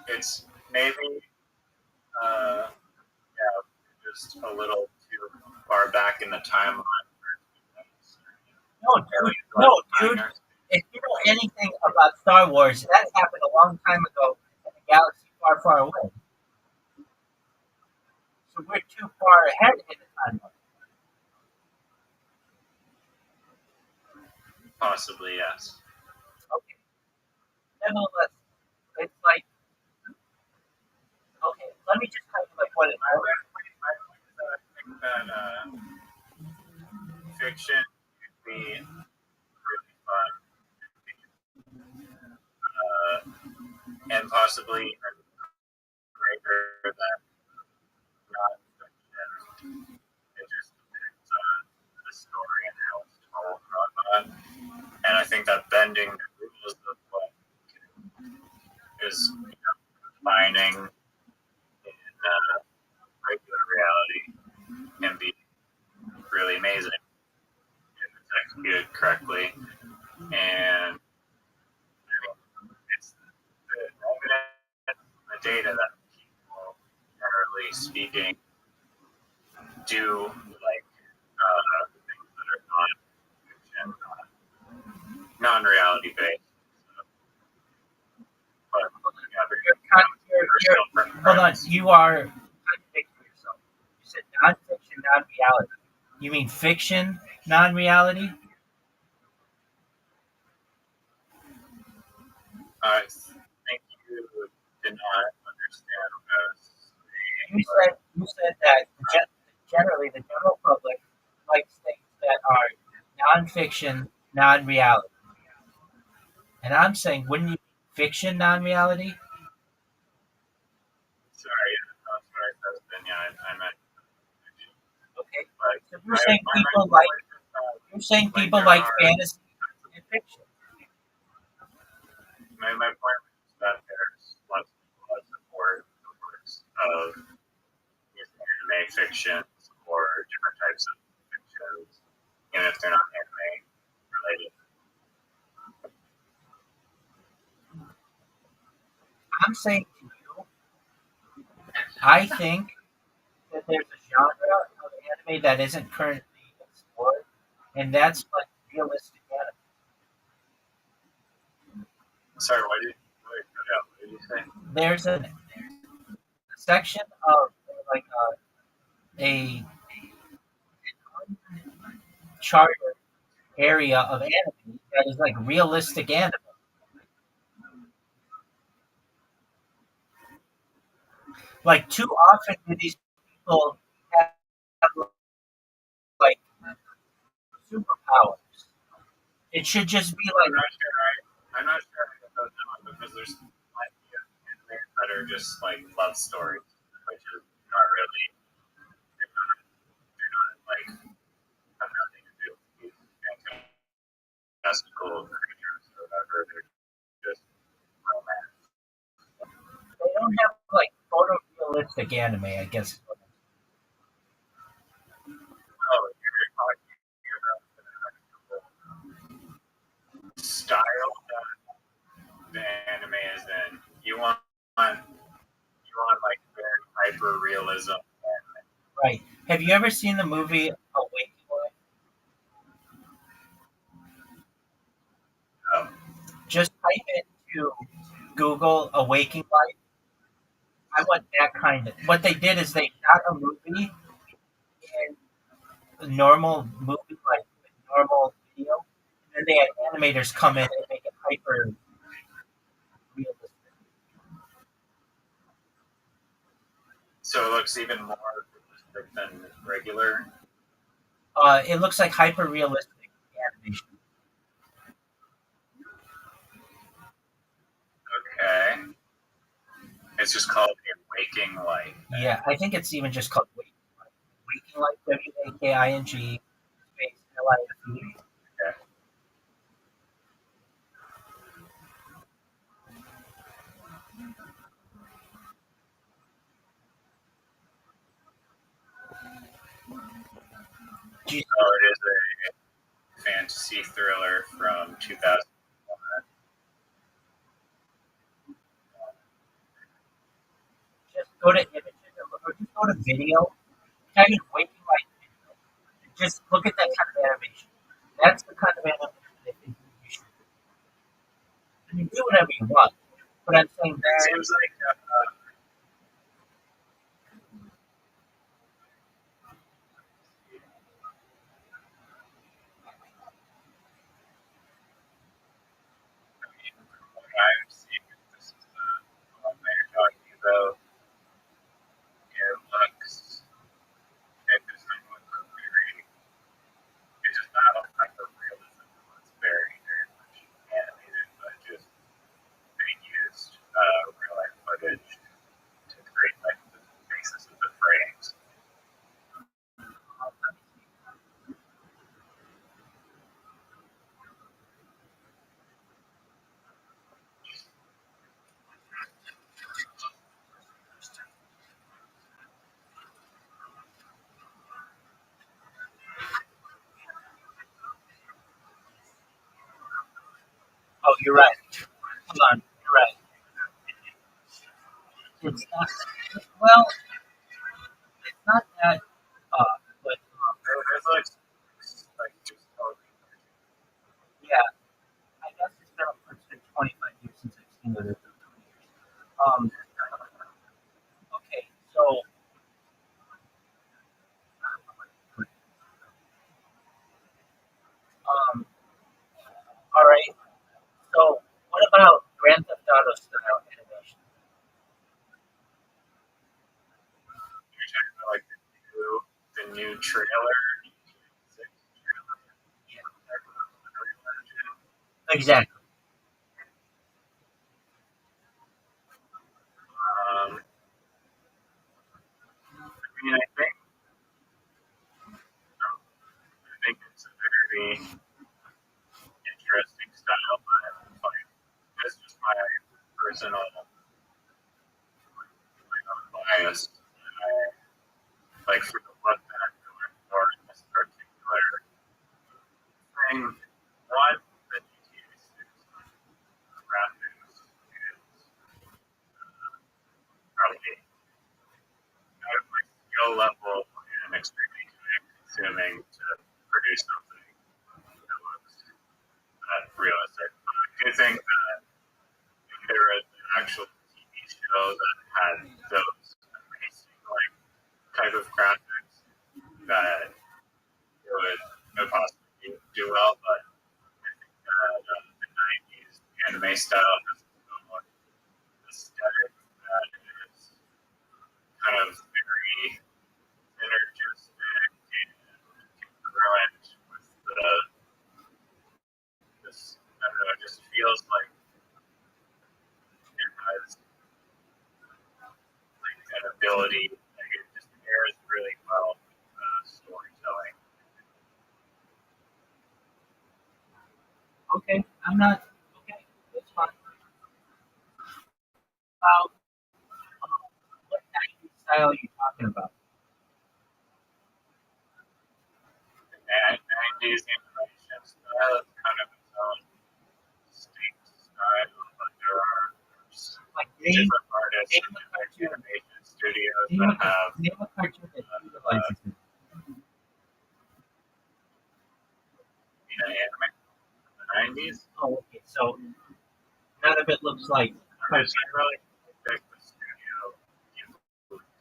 it's maybe, just a little too far back in the timeline. No, dude. If you know anything about Star Wars, that happened a long time ago in a galaxy far, far away. So we're too far ahead in the timeline. Possibly, yes. Okay. Nevertheless, it's like, okay, let me just tell you what it is. I think that fiction could be really fun, and possibly even greater than non-fiction. It just depends on the story and how it's told and whatnot. And I think that bending the rules of what is combining in regular reality can be really amazing if it's executed correctly. And I mean, it's the evidence, the data that people, generally speaking, do like things that are non-fiction, non-reality based. But Hold on, you are contradicting yourself. You said non-fiction, non-reality. You mean fiction, non-reality? I think you did not understand what I was saying. You said that generally the general public likes things that are non-fiction, non-reality. And I'm saying, wouldn't you fiction, non-reality? Sorry, that's what I said. Then I meant. Okay. Like, So you're saying people like fantasy and fiction. My point is that there's lots of people that support the works of anime fictions or different types of fictions, even if they're not anime related. I'm saying to you, I think that there's a genre of anime that isn't currently explored, and that's like realistic anime. Sorry, what did you say? There's a section of like a uncharted area of anime that is like realistic anime. Like too often do these people have like superpowers. It should just be like I'm not sure I get those down because there's plenty of anime that are just like love stories, which is not really. They're not like have nothing to do with these fantastical creatures or whatever. They're just romance. they don't have like photorealistic anime, I guess. Oh, you're talking about the style that the anime is in. You want like very hyper realism. Right. Have you ever seen the movie type into Google a waking life, I want that kind of. What they did is they shot a movie in a normal movie, like with normal video, and then they had animators come in and make it hyper realistic. So it looks even more realistic than regular. It looks like hyper realistic animation. Okay. It's just called a waking light. Yeah, I think it's even just called Waking Life. Waking Life, WAKING, space LIFE. Okay. Geez, So it is a fantasy thriller from 2001. just go to images or just go to video. Type in Waking Life video. Just look at that kind of animation. That's the kind of animation I think you should do. I mean, do whatever you want. But I'm saying It that seems like what I'm seeing, this is the one that you're talking about. It looks, it doesn't look very, it does not look like the realism. It looks very, very much animated, but just they used real life footage to create like the basis of the frames. oh, you're right. Hold on, you're right. It's not well. It's not that. But It looks like just totally. yeah, I guess it's been 25 years since I've seen it. Um. Okay, so all right. So what about Grand Theft Auto style animation? You're talking about like the new trailer. Exactly. I think it's a very interesting style, but like, that's just my personal bias. Like for the look that I'm going for in this particular thing, one, the GTA 6 graphics is probably out of my skill level and extremely time consuming to produce something that looks realistic. But I do think that if there was an actual TV show that had those amazing like type of graphics, that it would possibly do well. But I think that the '90s anime style has so much aesthetic that is kind of very synergistic and congruent with this. I don't know. It just feels like it has like an ability. Like it just pairs really well with storytelling. Okay, I'm not. Okay, that's fine. About what 90s style are you talking about? And '90s animation style is kind of its own distinct style, but there are Like different artists name and a different cartoon. animation studios Name that a, have name a cartoon that utilizes it. anime in the '90s. Oh, okay. So none of it looks like. I'm just really big with studio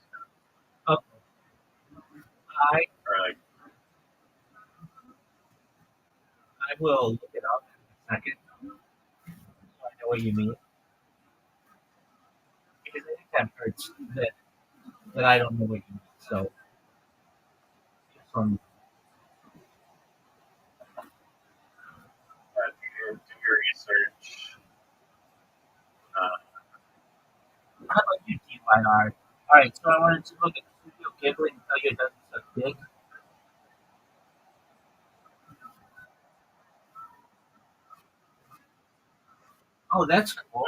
stuff. Okay. I Or like, I will look it up in a second. So I know what you mean. Because I think that hurts that I don't know what you mean. So just do your research. how about you, DYR? All right, so I wanted to look at the studio giggling and tell you it doesn't suck dick. Oh, that's cool.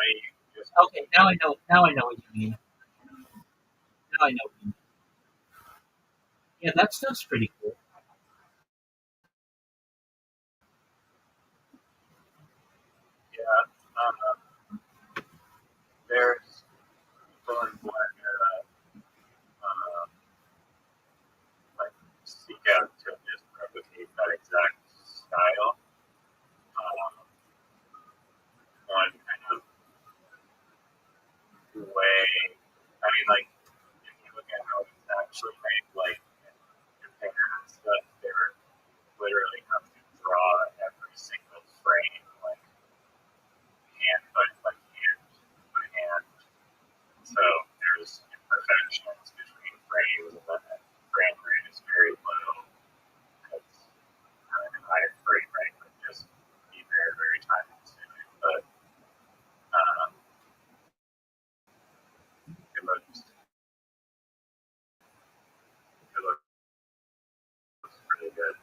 Just, Okay, now I know. Now I know what you mean. Now I know what you mean. Yeah, that stuff's pretty cool. yeah. There's people in Black like seek out to just replicate that exact style. Um, one kind of way. I mean, like if you look at how it's actually made, like in Japan and stuff, they were literally have to draw every single frame, like hand by hand. So there's imperfections between frames, and the frame rate is very low because higher frame rate would just be very, very time consuming. But it looks pretty good.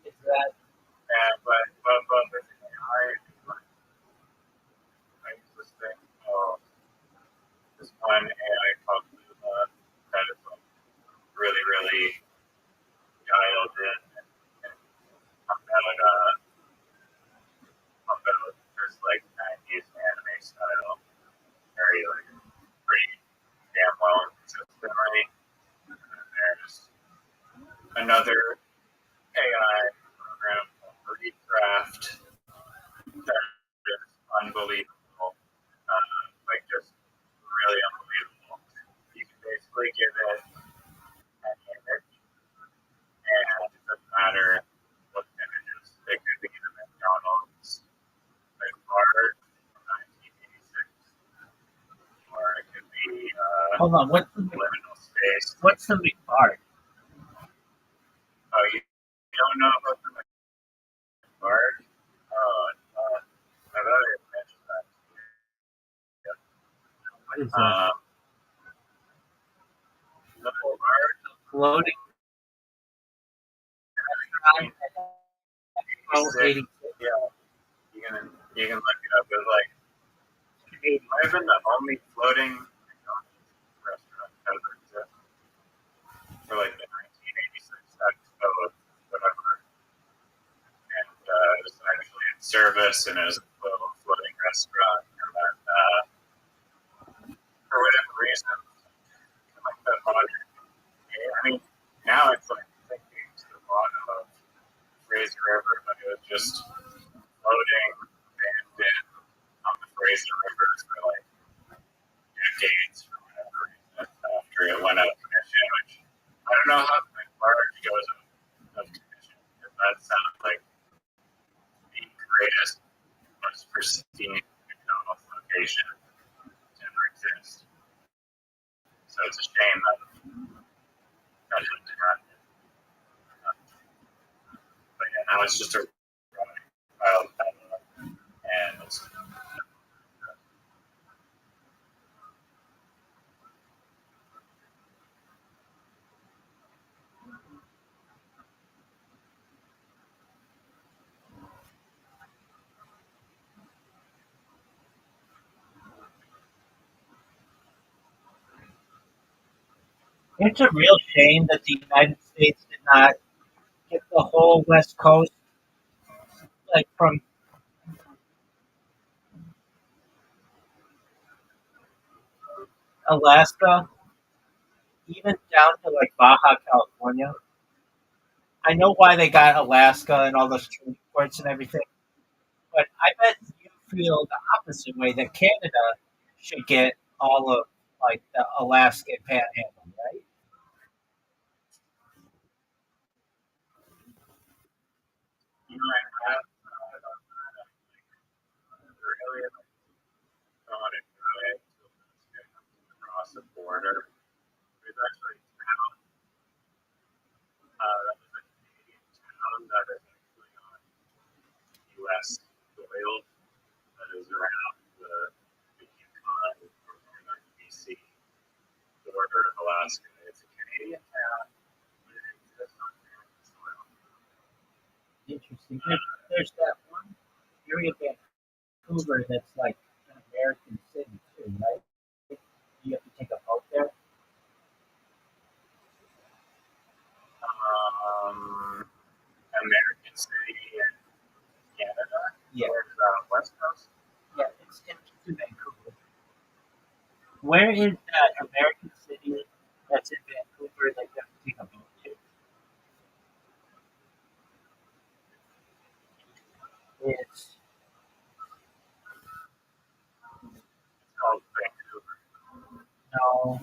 Is that And but with AI, I use this thing. This one AI called that is like really, really dialed in and about this like 90s anime style, very like pretty damn well and consistently. And then there's another AI program called Recraft that is unbelievable, like just really unbelievable. You can basically give it an image, and it doesn't matter what the image is. It could be the McDonald's like card from 1986, or it could be hold on? liminal space. What's the big part? Oh, you don't know about the card? Oh, I thought I mentioned that. What is that? The card, Floating. 86. Yeah, you can look it up. It's like it might have been the only floating restaurant that ever existed for like the 1986 expo, whatever. And it was actually in service, and it was a little floating restaurant. And then, for whatever reason, like the modern, I mean, now it's like sinking to the bottom of Fraser River, but it was just floating abandoned on the Fraser River for like decades for whatever reason after it went out of commission, which I don't know how far it goes out of commission, because that sounds like the greatest, most pristine McDonald's location to ever exist. So it's a shame that didn't happen. But yeah, now it's just a wild and It's a real shame that the United States did not get the whole West Coast, like from Alaska even down to like Baja California. I know why they got Alaska and all those treaty ports and everything, but I bet you feel the opposite way that Canada should get all of like the Alaskan panhandle, right? You know, I have really thought it good across the border. There's actually a town that is a Canadian town that is actually on U.S. soil that is around the Yukon or northern BC border of Alaska. It's a Canadian town, but it exists on American soil. Interesting. There's that one area of Vancouver that's like an American city too, right? You have to take a boat there. American city in Canada, Yeah, towards the west coast. yeah, it's in Vancouver. Where is that American city that's in Vancouver that you have to take a boat to? It's It's called Vancouver. no,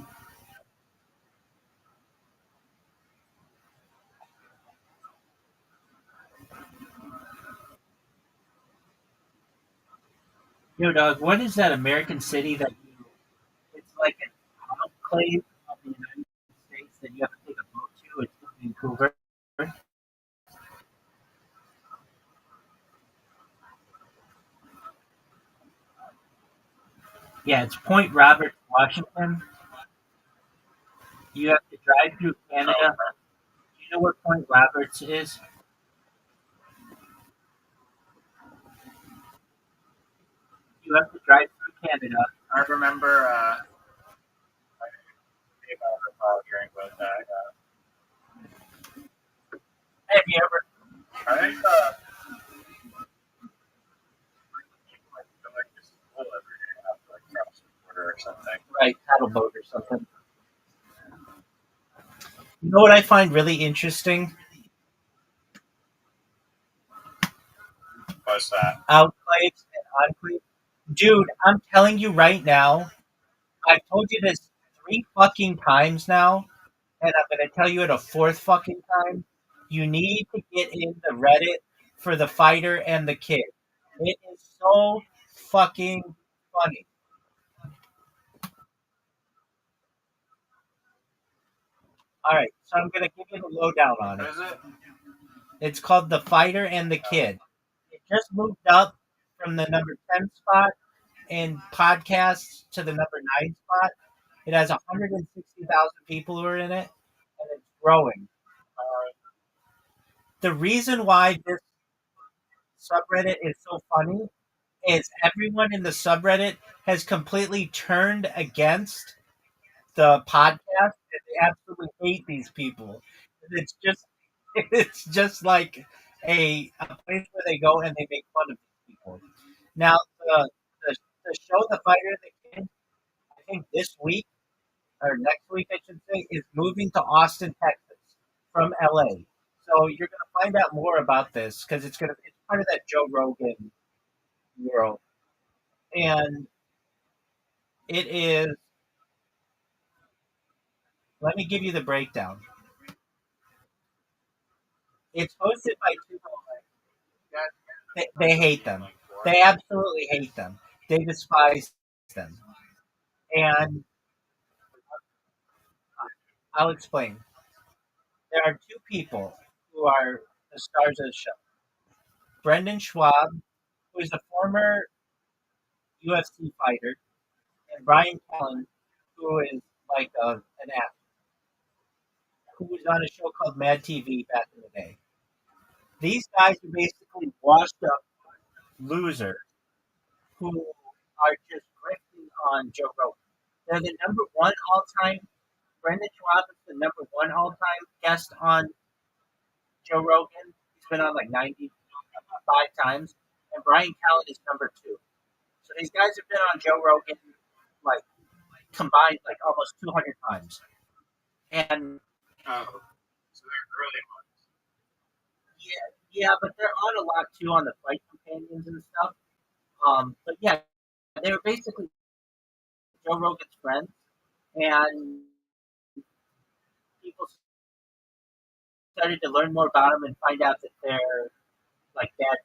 yo, dog. What is that American city that you? It's like an enclave of the United States that you have to take a boat to. It's in Vancouver. Yeah, it's Point Roberts, Washington. You have to drive through Canada. Oh, Do you know where Point Roberts is? You have to drive through Canada. I remember. Maybe I recall hearing about that. Have you ever? I think people like go like to school every day and have to like cross the border or something. Right, paddle boat or something. You know what I find really interesting? What's that? Outclaves and enclaves. Dude, I'm telling you right now, I've told you this 3 fucking times now, and I'm going to tell you it a fourth fucking time. You need to get in the Reddit for the fighter and the kid. It is so fucking funny. All right, so I'm going to give you the lowdown on What it. is it? It's called The Fighter and the Kid. It just moved up from the number 10 spot in podcasts to the number 9 spot. It has 160,000 people who are in it, and it's growing. The reason why this subreddit is so funny is everyone in the subreddit has completely turned against the podcast, and they absolutely hate these people. It's just it's just like a place where they go and they make fun of these people. Now the show The Fighter and the Kid, I think this week or next week I should say, is moving to Austin, Texas from LA. So you're gonna find out more about this because it's part of that Joe Rogan world. And it is, let me give you the breakdown. It's hosted by two they hate them. They absolutely hate them. They despise them. And I'll explain. There are two people who are the stars of the show. Brendan Schwab, who is a former UFC fighter, and Brian Callen, who is like an actor, who was on a show called Mad TV back in the day. These guys are basically washed up losers who are just grifting on Joe Rogan. They're the number one all time. Brendan Schwab is the number one all time guest on Joe Rogan. He's been on like 95 times. And Brian Callen is number two. So these guys have been on Joe Rogan like combined like almost 200 times. And Oh, so they're early ones. Yeah, but they're on a lot too on the Fight Companions and stuff. But yeah, they were basically Joe Rogan's friends, and people started to learn more about them and find out that they're like bad.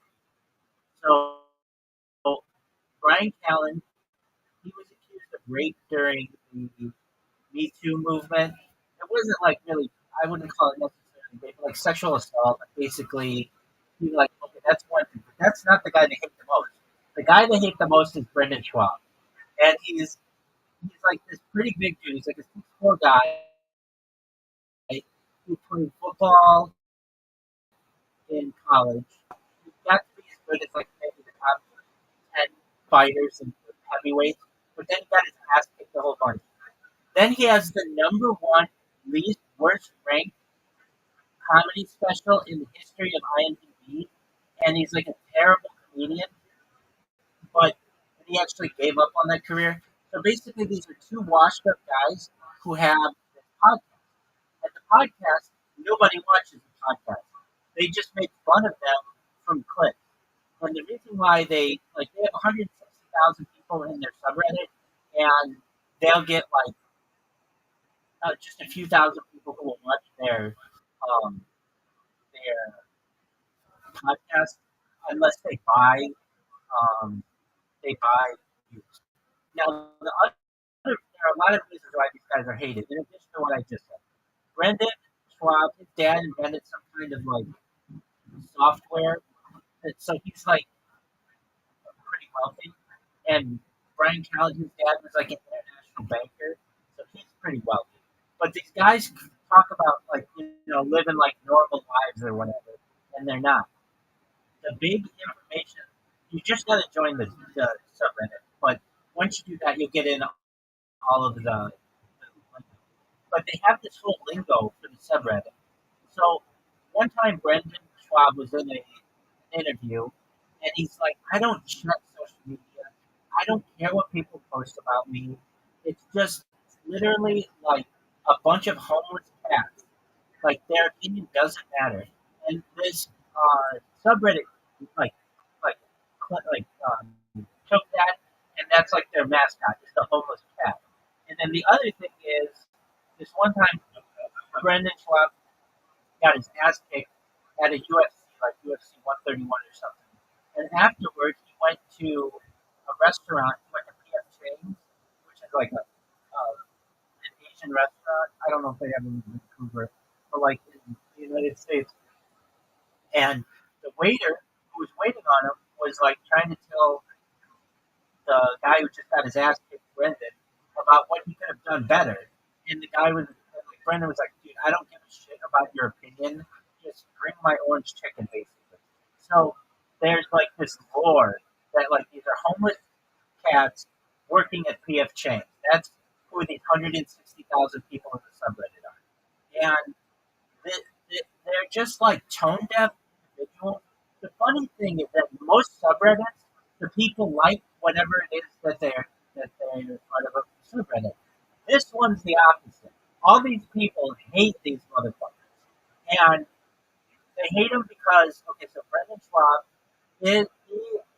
So Brian Callen, he was accused of rape during the Me Too movement. It wasn't like really, I wouldn't call it necessarily rape, but like sexual assault. Basically, he like, okay, that's one thing, but that's not the guy they hate the most. The guy they hate the most is Brendan Schwab, and he's like this pretty big dude. He's like a 6'4" guy who played football in college. He got to be as good as like maybe the top 10 fighters and heavyweights, but then he got his ass kicked a whole bunch. Then he has the number one least worst ranked comedy special in the history of IMDb, and he's like a terrible comedian, but he actually gave up on that career. So basically, these are two washed up guys who have this podcast. At the podcast, nobody watches the podcast. They just make fun of them from clips. And the reason why they have 160,000 people in their subreddit, and they'll get like just a few thousand people who will watch their podcast unless um, they buy views. Now there are a lot of reasons why these guys are hated. In addition to what I just said, Brendan Schwab, his dad invented some kind of like software, so he's like pretty wealthy. And Brian Callen, his dad was like an international banker, so he's pretty wealthy. But these guys talk about like living like normal lives or whatever, and they're not. The big information, you just got to join the subreddit. But once you do that, you'll get in all of the. But they have this whole lingo for the subreddit. So one time, Brendan Schwab was in an interview, and he's like, "I don't check social media. I don't care what people post about me. It's just literally like a bunch of homeless cats. Like their opinion doesn't matter." And this subreddit, like, like, took that, and that's like their mascot is the homeless cat. And then the other thing is, this one time, Brendan Schwab got his ass kicked at a UFC, like UFC 131 or something. And afterwards, he went to a restaurant, he went to PF Chang's, which is like an Asian restaurant. I don't know if they have them in Vancouver, but like in the United States. And the waiter who was waiting on him was like trying to tell the guy who just got his ass kicked, Brendan, about what he could have done better. And the guy was like, Brendan was like, dude, I don't give a shit about your opinion. Just bring my orange chicken, basically. So there's like this lore that like these are homeless cats working at PF Chang's. That's who these 160,000 people in the subreddit are. And they're just like tone deaf individuals. The funny thing is that most subreddits, the people like whatever it is that they're part of a subreddit. This one's the opposite. All these people hate these motherfuckers, and they hate them because okay, so Brendan Schwab he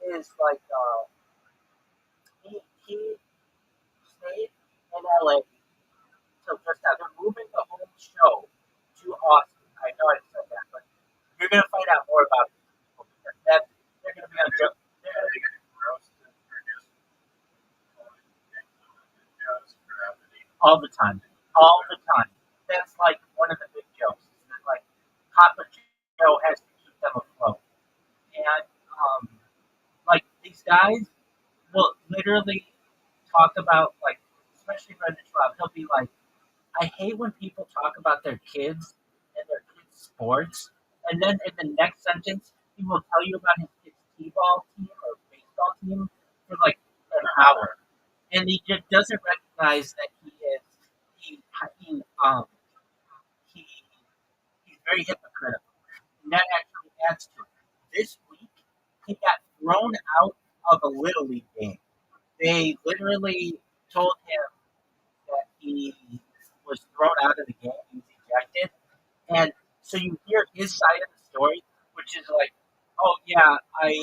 is like he stayed in LA till just now. They're moving the whole show to Austin. I know I said that, but you're gonna find out more about these people because they're gonna be on Joe. They're gonna be all the time, all the time. That's like one of the big jokes. That like Papa Joe has to keep them afloat, and like these guys will literally talk about like, especially Brendan Schwab. He'll be like, I hate when people talk about their kids and their kids' sports, and then in the next sentence, he will tell you about his kid's t-ball team or baseball team for like an hour, and he just doesn't recognize that he um he he's very hypocritical, and that actually adds to it. This week, he got thrown out of a little league game. They literally told him that he was thrown out of the game. He was ejected. And so you hear his side of the story, which which is like, oh yeah, I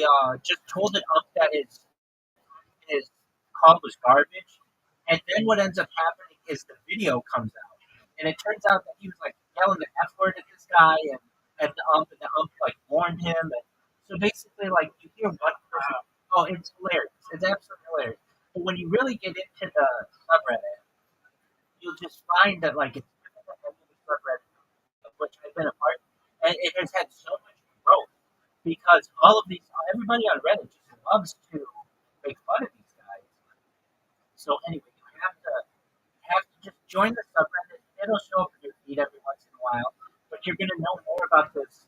just told an ump that his call was garbage, and then what ends up happening is the video comes out, and it turns out that he was like yelling the f word at this guy and at the ump, and the ump like warned him, and so basically like you hear one person, oh it's hilarious, it's absolutely hilarious, but when you really get into the subreddit, you'll just find that like it's different than any of the subreddit of which I've been a part, and it has had so much growth because all of these everybody on Reddit just loves to make fun of these guys. So anyway, you have to just join the subreddit. It'll show up in your feed every once in a while, but you're going to know more about this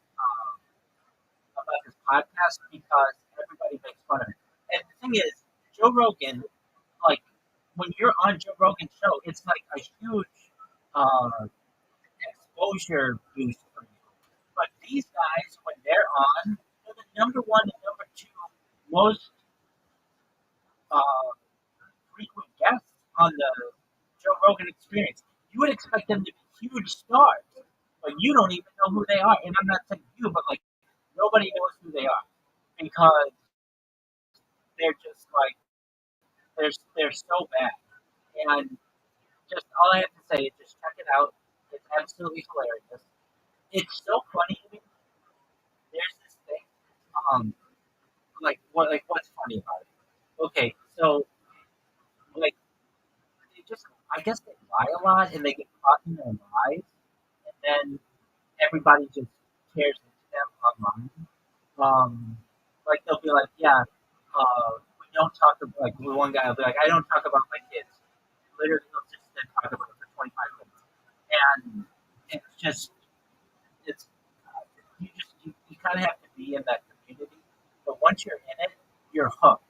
podcast because everybody makes fun of it. And the thing is, Joe Rogan, like when you're on Joe Rogan's show, it's like a huge uh, exposure boost for you. But these guys, when they're on, they're the number one and number two most uh, frequent guests on the Joe Rogan Experience. You would expect them to be huge stars, but you don't even know who they are. And I'm not saying you, but like nobody knows who they are because they're just like they're so bad. And just all I have to say is just check it out. It's absolutely hilarious. It's so funny to me. There's this thing, um, what's funny about it? Okay, so like they just I guess they lie a lot and they get caught in their lies, and then everybody just tears into them online. Like they'll be like, yeah, we don't talk about like one guy will be like, I don't talk about my kids. Literally, they'll just then talk about it for 25 minutes, and it's just it's you kind of have to be in that community. But once you're in it, you're hooked.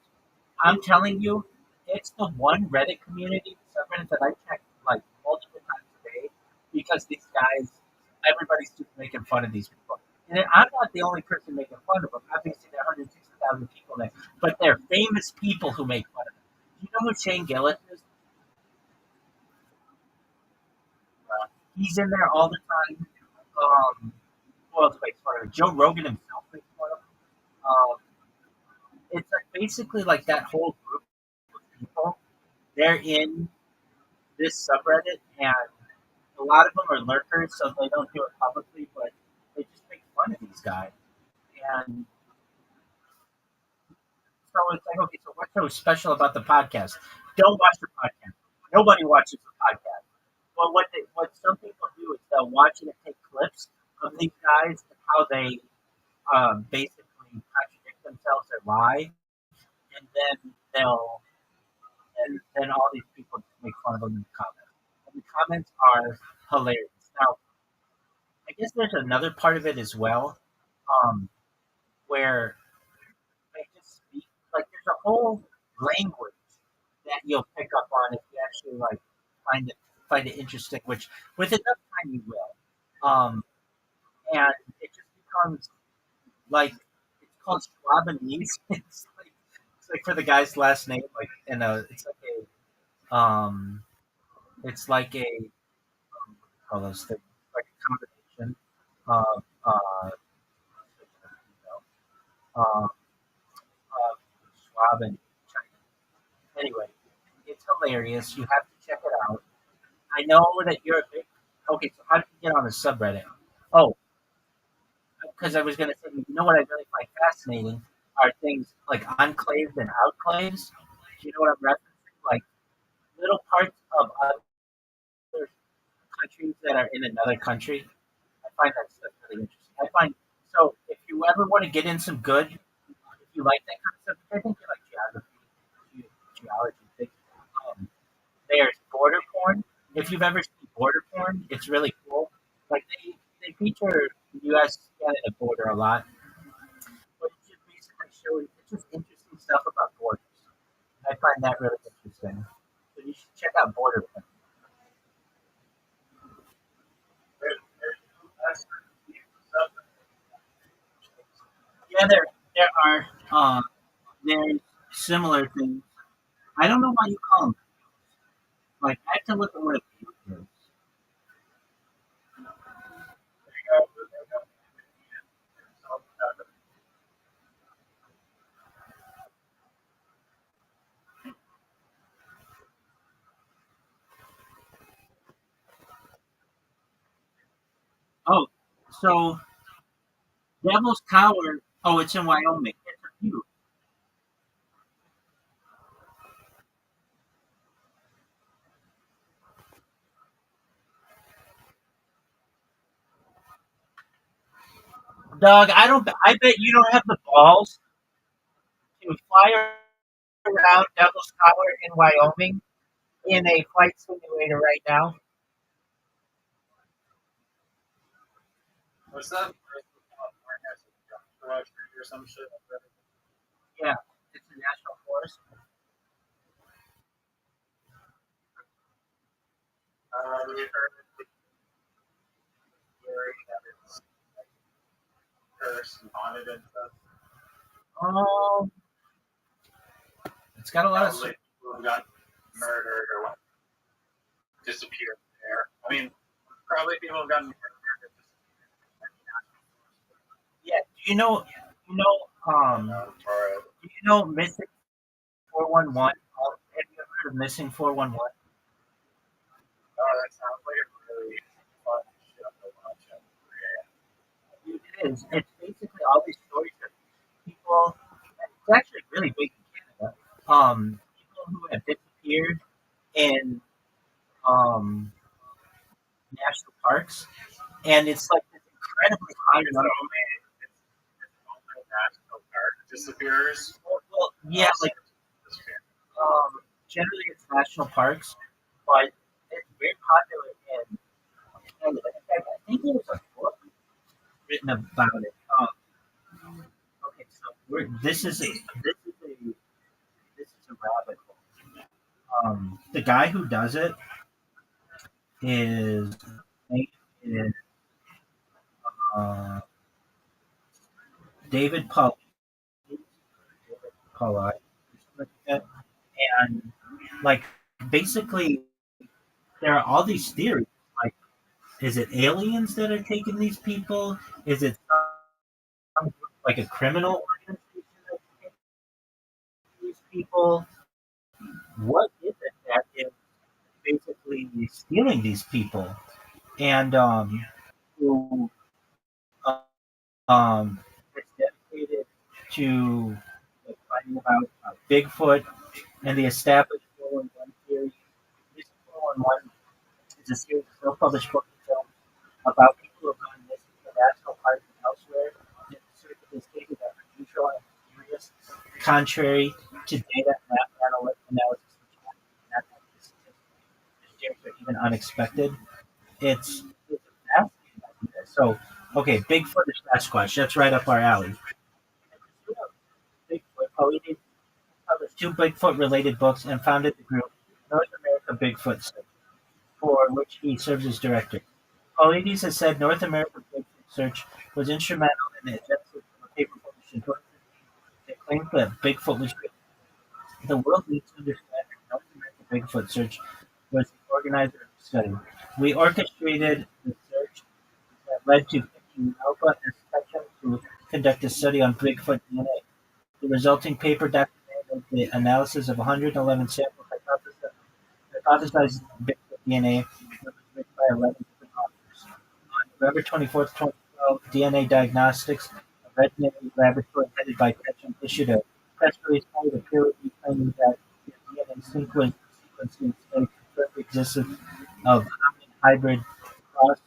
I'm telling you, it's the one Reddit community, subreddit that I check like multiple times a day because these guys, everybody's just making fun of these people. And I'm not the only person making fun of them. Obviously, there are 160,000 people there, but they're famous people who make fun of them. Do you know who Shane Gillis is? He's in there all the time. Who else makes fun of him? Joe Rogan himself makes fun of him. It's like basically like that whole group of people. They're in this subreddit, and a lot of them are lurkers, so they don't do it publicly, but they just make fun of these guys. And so it's like, okay, so what's so special about the podcast? Don't watch the podcast. Nobody watches the podcast. Well, what some people do is they'll watch it and take clips of these guys and how they basically contradict themselves or lie, and then they'll and then all these people just make fun of them in the comments. And the comments are hilarious. Now, I guess there's another part of it as well, um, where they just speak like there's a whole language that you'll pick up on if you actually like find it find it interesting. Which with enough time you will, and it just becomes like it's called Schwabanese. It's like for the guy's last name, like it's like a all those things like a combination of uh, Schwab and China. Anyway, it's hilarious. You have to check it out. I know that you're a big. Okay, so how did you get on the subreddit? Oh, because I was going to say, you know what I really find fascinating are things like enclaves and outclaves. Do you know what I'm referencing? Like little parts of other countries that are in another country. I find that stuff really interesting. I find so if you ever want to get in some good, if you like that kind of stuff, I think you like geology, things. Um, there's border porn. If you've ever seen border porn, it's really cool. Like they feature the U.S. Canada border a lot, but it's just basically showing it's just interesting stuff about borders. I find that really interesting. So you should check out border porn. Yeah, there are there's similar things. I don't know why you call them. Like I have to look at what a view is. So Devil's Tower. Oh, it's in Wyoming. It's a few. Doug, I don't. I bet you don't have the balls to fly around Devil's Tower in Wyoming in a flight simulator right now. What's that? California has a garage or some shit. Yeah, it's a national forest. We heard the theory that it's cursed and haunted and stuff. Um, it's got a lot of. Probably people who got murdered or disappeared there. I mean, probably people have gotten murdered and Yeah. Do you know? You know? Do you know Missing 411? Have you ever heard of Missing 411? oh, that sounds like a really fun show to watch. It is. It's basically all these stories of people. It's actually really big in Canada. People who have disappeared in um national parks, and it's like this incredibly high It's number. only national park disappears. Well, yeah, like generally it's national parks, but it's very popular in Canada. In fact, I think there was a book written about it. Okay, so this is a rabbit hole. The guy who does it is is uh, David Pollock, like that. And like basically there are all these theories. Like, is it aliens that are taking these people? Is it like a criminal organization that's taking these people? What is it that is basically stealing these people? And who um, is dedicated to like, finding about Bigfoot and the established 411 theory. This 411 is a series of self-published books and films about people who have gone missing from national parks and elsewhere. And the search is stated that unusual and mysterious, contrary to data and analysis, which not mysterious or even unexpected. It's a fascinating idea. So, okay, Bigfoot or Sasquatch, that's right up our alley. Bigfoot, Pauline published two Bigfoot-related books and founded the group North America Bigfoot Search, for which he serves as director. Paulides has said North America Bigfoot Search was instrumental in the genesis of a paper published in 2015 that claimed that Bigfoot was real. The world needs to understand that North American Bigfoot Search was the organizer of the study. We orchestrated the search that led to picking Alpha and Spectrum to conduct a study on Bigfoot DNA. The resulting paper documented the analysis of 111 samples hypothesized Bigfoot DNA was written by 11 different authors. On November 24th, 2012, DNA Diagnostics, a veterinary laboratory headed by Ketchum, issued a press release by the peer review claiming that the DNA sequencing study confirmed the existence of hominin hybrid cross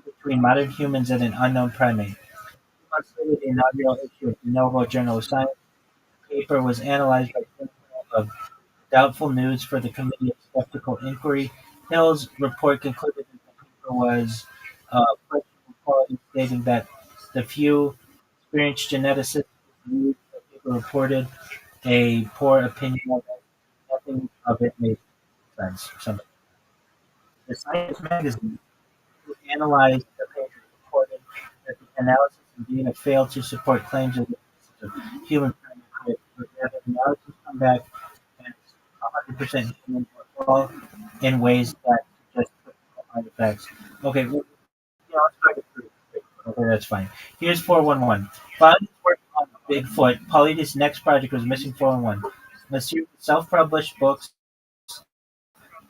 between modern humans and an unknown primate. 2 months later, the inaugural issue of the Novo Journal of Science paper was analyzed by Journal of Doubtful News for the Committee of Skeptical Inquiry. Hill's report concluded that the paper was questionable quality, stating that the few experienced geneticists reviewed the paper reported a poor opinion of it. Nothing of it made sense. The Science magazine, who analyzed the paper, reported that the analysis of data failed to support claims of the existence of human primate, but that the analysis come back as 100% human or all in ways that suggest artifacts. Okay, well, let's try to prove Bigfoot. Okay, that's fine. Here's 411. Found working on Bigfoot, Paulides' next project was Missing 411, a series of self-published books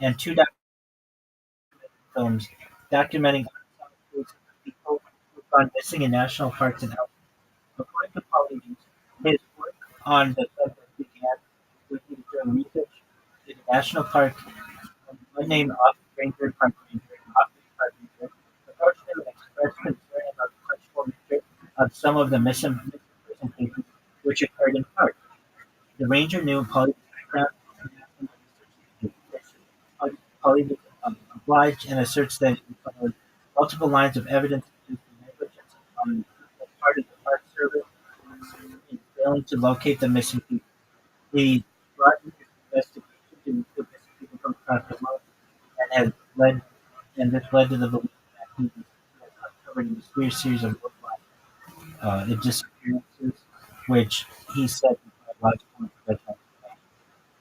and two films documenting people gone missing in national parks and elsewhere. According to Pauline, his work on the subject began when he was doing research in a national park. An unnamed ranger, park ranger, park ranger, approached him and expressed concern about the questionable nature of some of the missing person cases which occurred in parks. The ranger knew Polly's background and asked him to research the issue. Polly was obliged and asserts that he followed multiple lines of evidence due to negligence on the part of the Park Service in failing to locate the missing people. He brought his investigation to the missing people from across the world and has led and this led to the belief that he has uncovered a mysterious series of worldwide disappearances, which he said had large consequences.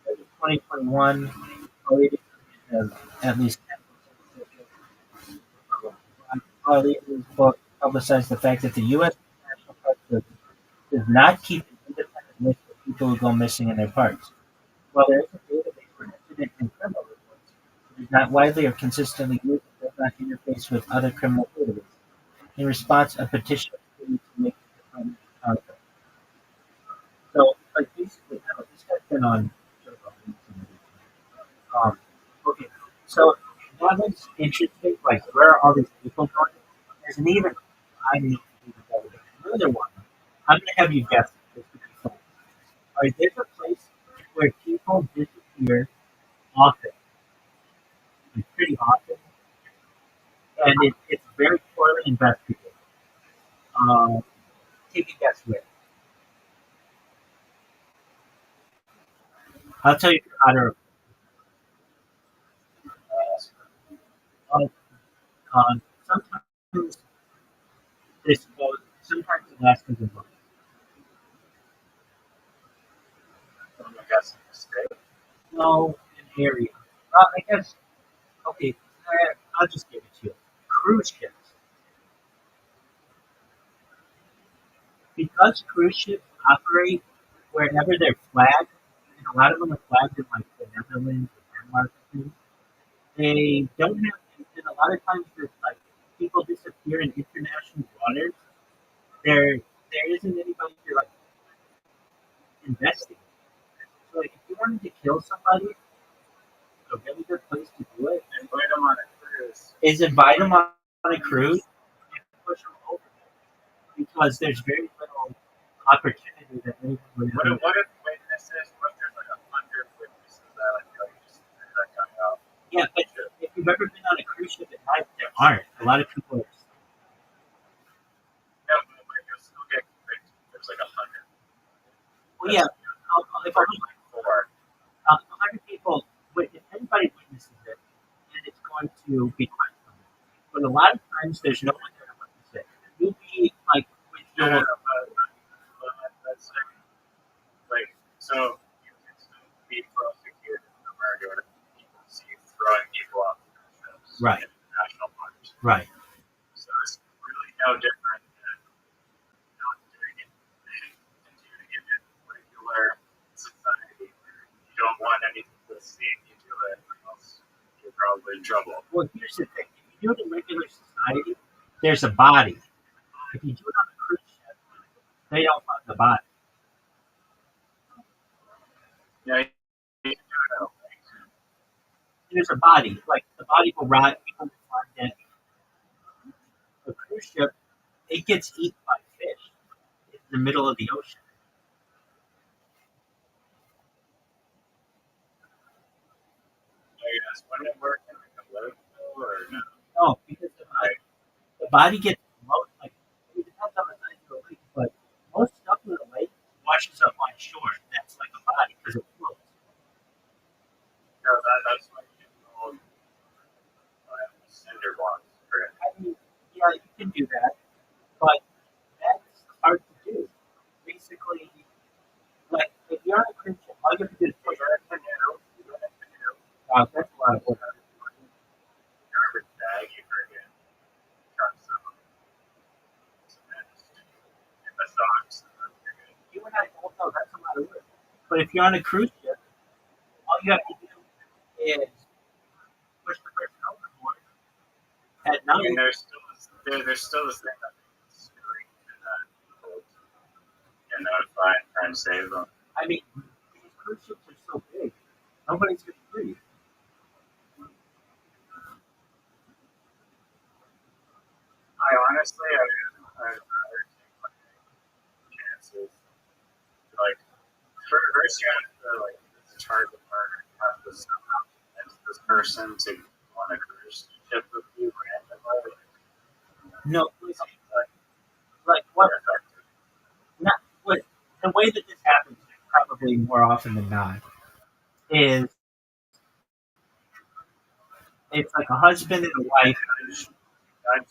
As of 2021, Polly has at least 10% Polly in his book publicized the fact that the U.S. National Park Service does not keep an independent list of people who go missing in their parks. While there is a database for incident and criminal reports, it is not widely or consistently used and does not interface with other criminal databases. In response, a petition was created to make the department accountable. So, like basically, I don't know, this guy's been on. Okay, so that was interesting. Like, where are all these people going? There's an even I need to do another one. I'm gonna have you guess this would be fun. All right, there's a place where people disappear often, like pretty often, and it's very poorly investigated. Uh, Take a guess where. I'll tell you how to. Uh, Sometimes this goes. Sometimes Alaska's involved. I'm guessing mistake. No, an area. I guess. Okay, I'll just give it to you. Cruise ships. Because cruise ships operate wherever they're flagged, and a lot of them are flagged in like the Netherlands or Denmark, they don't have, and a lot of times there's like people disappear in international waters. There isn't anybody to like investigate. So like, if you wanted to kill somebody, a really good place to do it Invite them on a cruise. is invite them on a cruise and push them over because there's very little opportunity that anyone would What have. if, what if witnesses? What if there's like 100 witnesses that like just that coming out? Yeah, but if you've ever been on a cruise ship at night, there aren't. A lot of people are. No, but like you'll still get convicted. There's like 100. Well, yeah, if Or like 4. 100 people, if anybody witnesses it, then it's going to be questionable. But a lot of times, there's no one there to witness it. You'll be like with No, your. no, no, but that's like so you can still be prosecuted in America if people see you throwing people off the ships Right. in national parks. Right. So it's really no different than not doing it and doing it in regular society. You don't want anything to see you do it, or else you're probably in trouble. Well, here's the thing: if you do it in regular society, there's a body. If you do it on a cruise ship, they don't find the body. Yeah, you can do it out. There's a body. Like the body will rot. People will find it. A cruise ship, it gets eaten by fish in the middle of the ocean. I guess wouldn't it work in like a landfill or no? No, because the body gets most like it depends on the size of the lake, but most stuff in the lake washes up on shore. That's like a body because it floats. No, that's like old cinder blocks. Right? I mean, yeah, you can do that, but that's hard to do. Basically, like if you're on a cruise ship, all you have to do is push. That's a lot of work. Garbage bag, you forget. Got some in the socks. You and I both know that's a lot of work. But if you're on a cruise ship, all you have to do is push the person overboard at I mean, night. there's still this thing that and notify and try and save them. I mean, these cruise ships are so big. Nobody's going to hear you. I honestly, I'd rather take my chances. Like, first you have to, like, charge the partner. You have to somehow convince this person to go on a cruise ship with you randomly. No, Like what? effective. Not what? The way that this happens, probably more often than not, is it's like a husband and a wife. I'm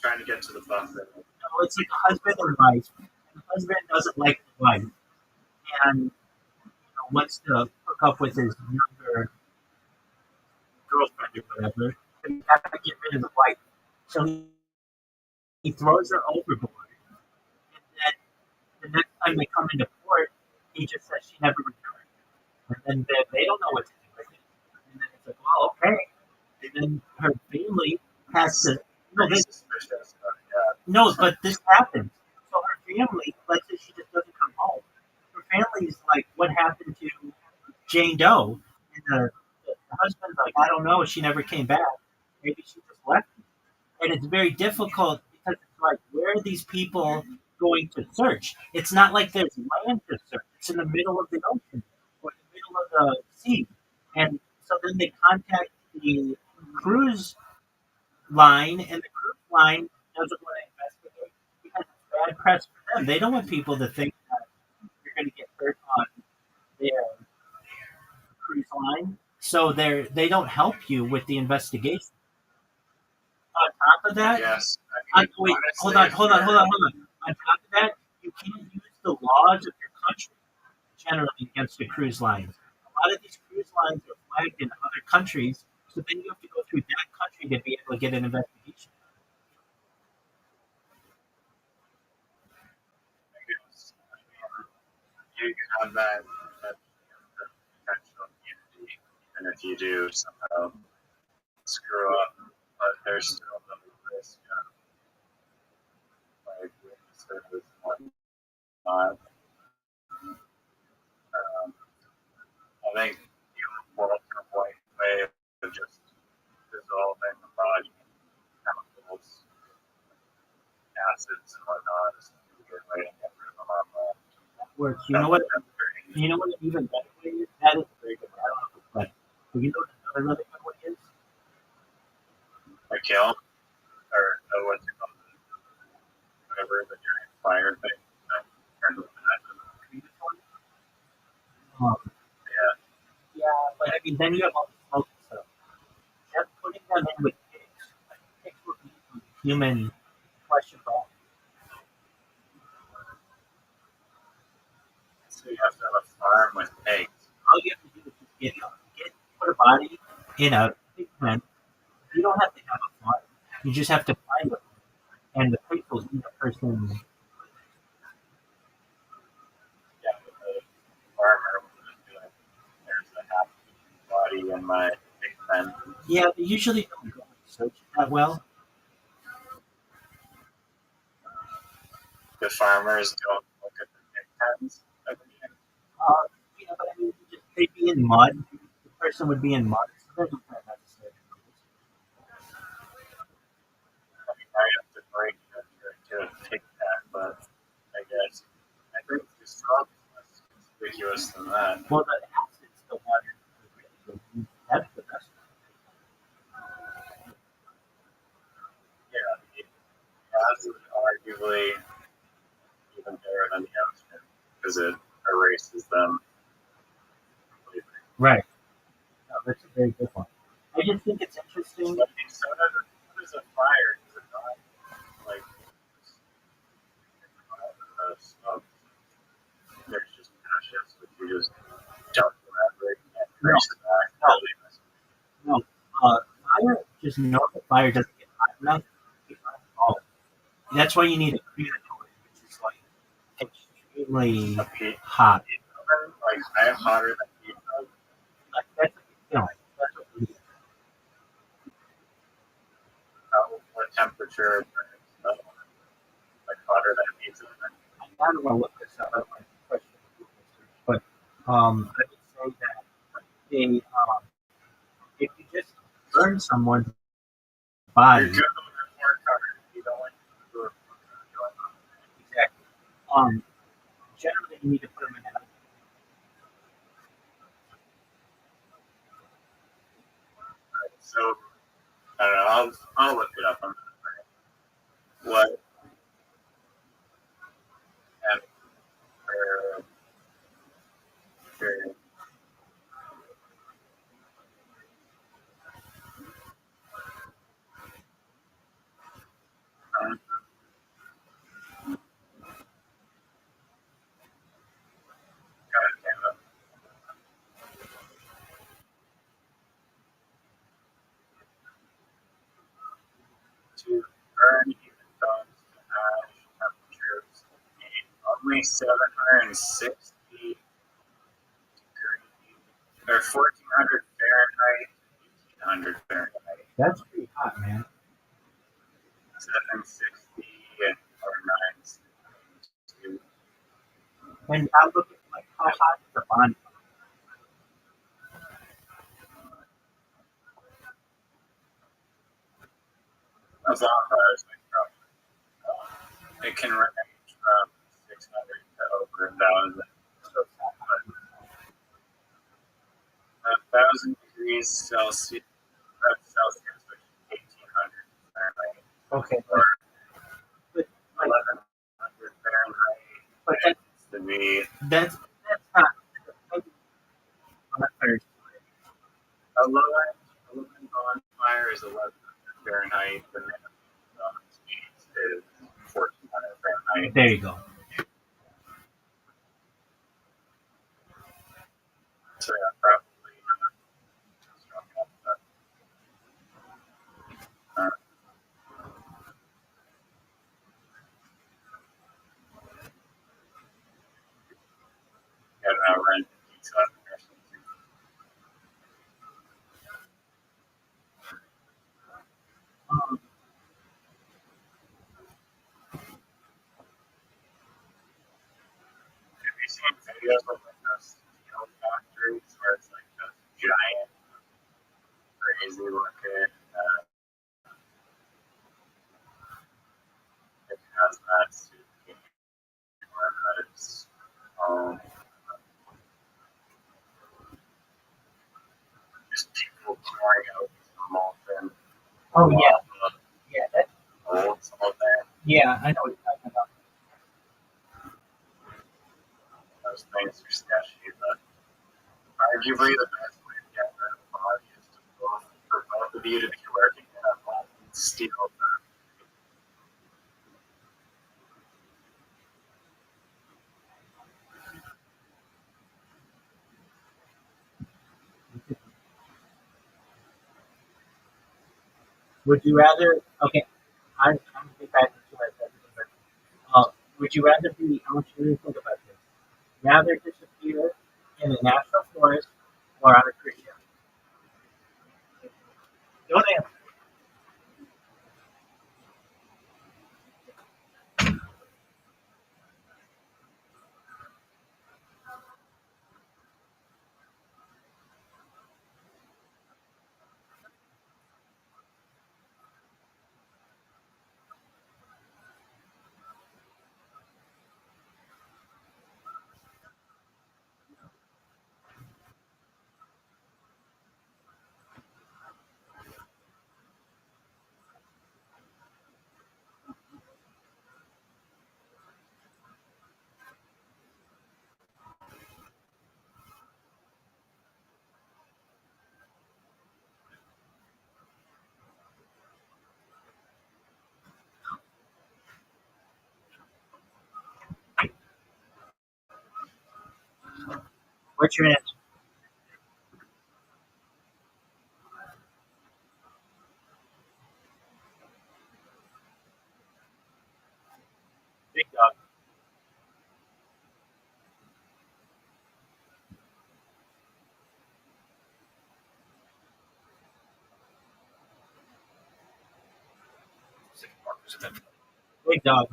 trying to get to the fun thing. No, it's like a husband and wife. And the husband doesn't like the wife and wants to hook up with his younger girlfriend or whatever. But he's got to get rid of the wife. So he throws her overboard. And then the next time they come into port, he just says she never returned. And then they don't know what to do with it. And then it's like, well, okay. And then her family has to. No, but this happens. So her family, let's say she just doesn't come home. Her family's like, what happened to Jane Doe? And the husband's like, I don't know. She never came back. Maybe she just left. And it's very difficult because it's like, where are these people going to search? It's not like there's land to search. It's in the middle of the ocean or in the middle of the sea. And so then they contact the cruise line, and the cruise line doesn't want to investigate because it's bad press for them. They don't want people to think that you're going to get hurt on their cruise line, so they don't help you with the investigation. On top of that, Yes. wait, hold on. On top of that, you can't use the laws of your country generally against the cruise lines. A lot of these cruise lines are flagged in other countries, so then you have to go through that country to be able to get an investigation. You have that potential immunity, even if you do somehow screw up, but there's still the risk of like witnesses and whatnot. I think the Walter White way of just dissolving the body in chemicals, acids and whatnot is a good way to get rid of them on That works. You know what? You know what an even better way is? That is a very good one. I don't know if it's better. But you know what another really good one is? a kill or what's it called? Whatever the giant fire thing that turned into that. Um, Yeah. yeah, but I mean, then you have all the smoke stuff. Just putting them in with pigs. Like, pigs would be human flesh and bone. So you have to have a farm with pigs. All you have to do is just put a body in a pig pen. You don't have to have a farm. You just have to find them. And the pigs will eat a person. Yeah, but the farmer will just be like, there's a half body in my pig pen. Yeah, they usually don't go research that well. The farmers don't look at the pig pens. But I mean, they'd be in mud. The person would be in mud. So that's not necessary. I mean, I have to break into a pig pen, but I guess I think the straw is less conspicuous than that. Well, the acid's the one. That's the best Yeah, the acid arguably even better than the ocean because it erases them completely. one. Right. No, that's a very good one. I just think it's interesting. But so does a fire. Does it not? Like, smoke. There's just ashes which you just dump forever and trace it back. No, fire, just know that fire doesn't get hot enough to be hot at all. That's why you need a crematory, which is like extremely hot. Like, I am hotter than heat. Like, that's that's what we need. What temperature? Like hotter than pizza. I don't want to look this up. I would say that if you just burn someone's body, You're good on the report card. You don't want to do a report card going on. exactly. Generally you need to put them in a So I don't know. I'll look it up on what and for um, to burn human bones to ash temperatures only 760 degrees or 1400 Fahrenheit, 1800 Fahrenheit. That's pretty hot, man. 760 or 962. And I look at like how hot is the body? As long as it can range from 600 to over 1,000. So 1,000 degrees Celsius, which is 1,800 Fahrenheit, Okay, or but like, 1,100 Fahrenheit. but To be that's hot. On a Thursday. a low-end bonfire is 1,100 Fahrenheit. The minimum speed is 1,400 Fahrenheit. There you go. So yeah, probably strong enough, but, I don't know, rent pizza or something. Um, Have you seen videos of like those steel factories where it's like those giant, crazy looking, it has that suit where it's just people pouring out molten oh yeah, that bolts all day. yeah, I know what you're talking about. Those things are sketchy, but arguably the best way to get rid of the body is to for both of you to be working in a molten steel factory. Would you rather? Okay, I'm gonna get back into what I said. Would you rather be? I want you to really think about this. Rather disappear in a national forest or on a cruise ship? Don't answer. What's your answer? Big dog. Big dog.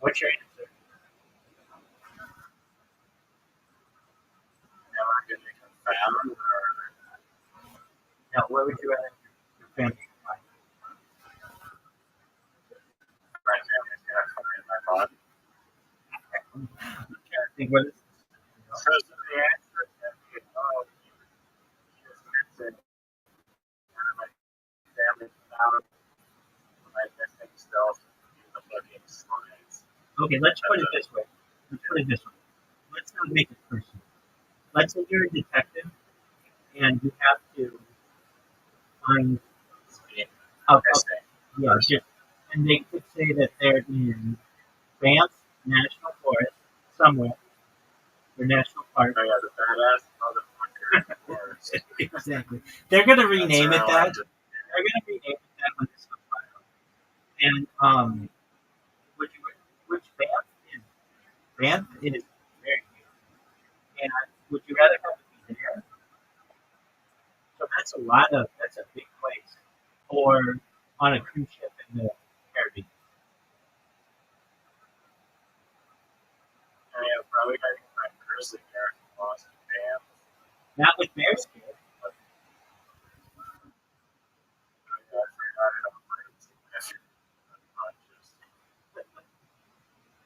What's your answer? found, or Now, where would you rather your family find? my family's gonna find my body? I'm trying to think what is So the answer can be no. You just mentioned one of my family found my missing stuff in the fucking slides. Okay, let's put it this way. Let's not make it personal. Let's say you're a detective and you have to find Missing. yeah, just and they could say that they're in Banff National Forest somewhere, or National Park. Oh yeah, the badass motherfucker. Of course. Exactly. They're gonna That's rename it how I that. just- They're gonna rename it that when this comes out. And which Banff is very new. And would you rather have it be there? So that's a big place. Or on a cruise ship in the Caribbean. I mean, I'm probably gonna get my grizzly bear from Boston Dam. Not with bears here. I forgot it on my significant unconscious. I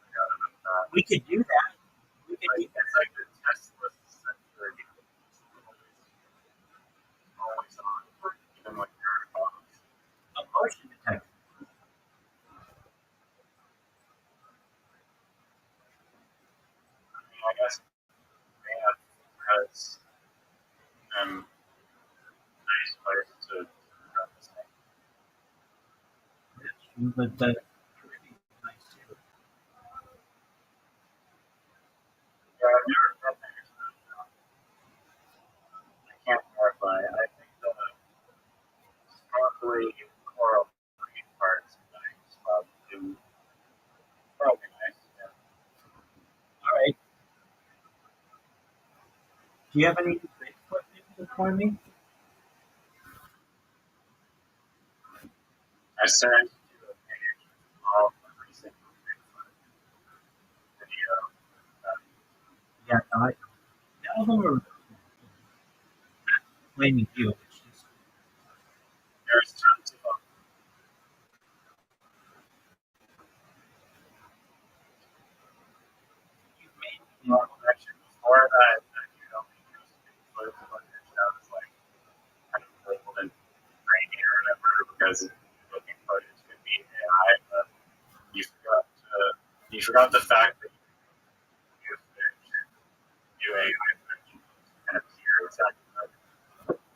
forgot about that. We could do that. We could do Like, it's like the Tesla sensor. Always on, even when you're off. a motion detector. I mean, I guess man has nice place to run this thing. That's true, but the Caribbean is nice too. Yeah, I've never been there, so I can't verify. I think the sparkly coral reef parts are nice. Probably nice. Yeah. All right. Do you have any Bigfoot news for me? I sent you a page of the recent Bigfoot video. Uh, Yeah, no, none of them are blaming you. It's just there's tons of them. you've made Normal action before that, you don't use Bigfoot, but your show is like kind of labeled and grainy or whatever because looking footage could be AI, but you forgot the fact that you use AI footage and appear exactly like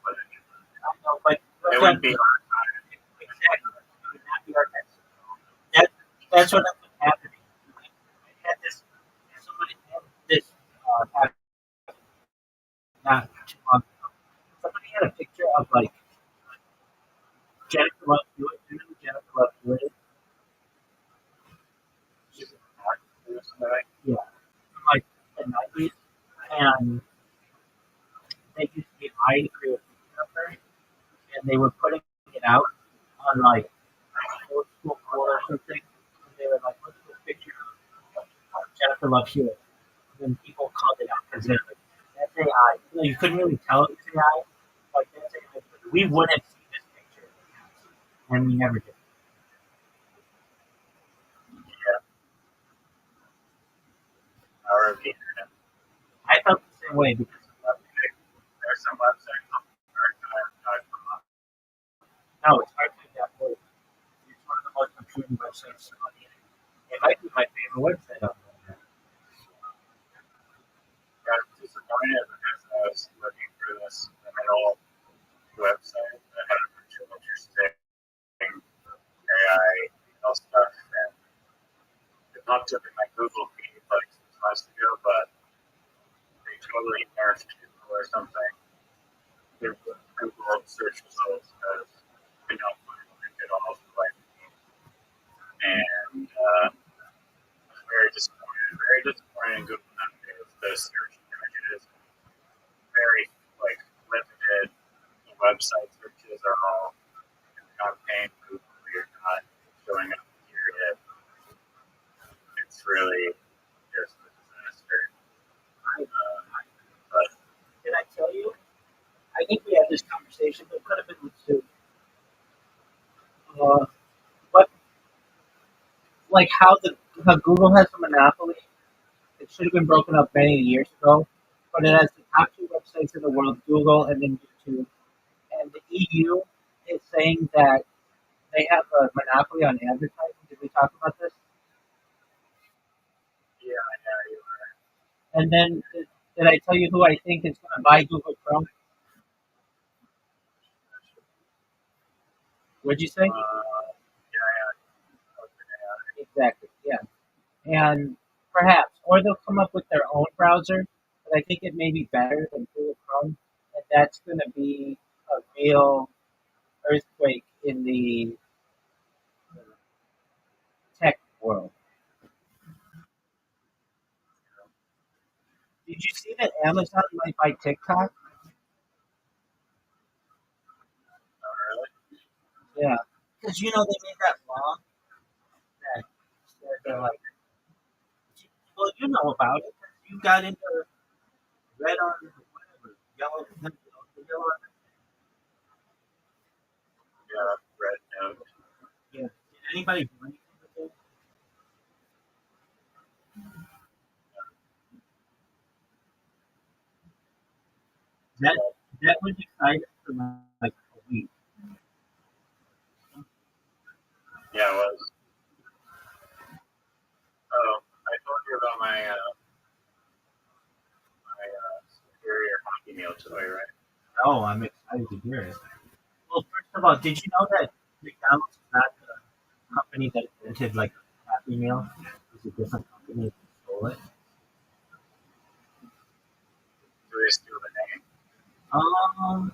footage. I know, but It wouldn't be archived. exactly. It would not be our next. That's what happening. I had this. Somebody had this. Not too long ago. Somebody had a picture of like Jennifer Love Hewitt. You know who Jennifer Love Hewitt is? She's an actor or something. Yeah, from like the 90s, and they used to be I agree with her, and they were putting it out on like old school porn or something. And they were like, "What's this picture of Jennifer Love Hewitt?" And then people called it out because they're like, "That's AI." You couldn't really tell it was AI. Like that's AI. But we would have seen this picture, and we never did. Yeah, power of the internet. I felt the same way because of There's some website called archive.com. no, it's archive.org. It's one of the most important websites on the internet. It might be my favorite website on the internet. Got disappointed because I was looking for this middle website that had a bunch of interesting AI stuff, and it popped up in my Google feed like 6 months ago, but they totally nerfed Google or something. Google search results because we don't find it at all for life. And very disappointed. Very disappointed in Google nowadays. The search images very like limited. The website searches are all not paying Google. You're not showing up. Period. It's really just a disaster. But Did I tell you like how Google has a monopoly. It should have been broken up many years ago, but it has the top two websites in the world, Google and then YouTube. And the EU is saying that they have a monopoly on advertising. Did we talk about this? Yeah, yeah, you are. And then did I tell you who I think is going to buy Google Chrome? What'd you say? Yeah, yeah. Okay, Exactly. Yeah. And perhaps, or they'll come up with their own browser, but I think it may be better than Google Chrome, and that's going to be a real earthquake in the tech world. Did you see that Amazon might buy TikTok? oh, really? Yeah, because they made that law that they're like, well, you know about it. You got into red on whatever, yellow, the yellow. Yeah, red note. Yeah. Did anybody do anything with it? That that was exciting for like a week. Yeah, it was. Oh, I told you about my superior hockey meal toy, right? Oh, I'm excited to hear it. Well, first of all, did you know that McDonald's is not the company that invented like Happy Meal? It's a different company that stole it. Do they steal the name? Um,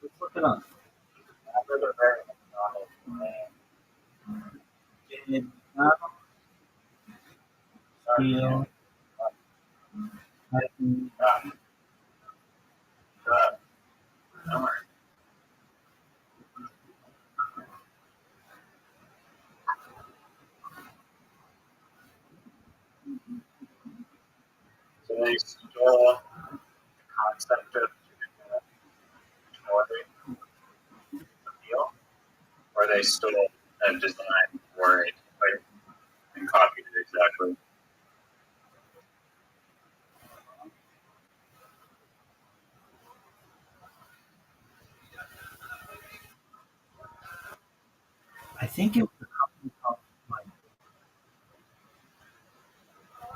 let's look it up. After the very McDonald's name. Did McDonald's steal Happy? Uh, don't worry. So they stole the concept of toy, the meal, or they stole a design for it, like, and copied it exactly. I think it was a company called like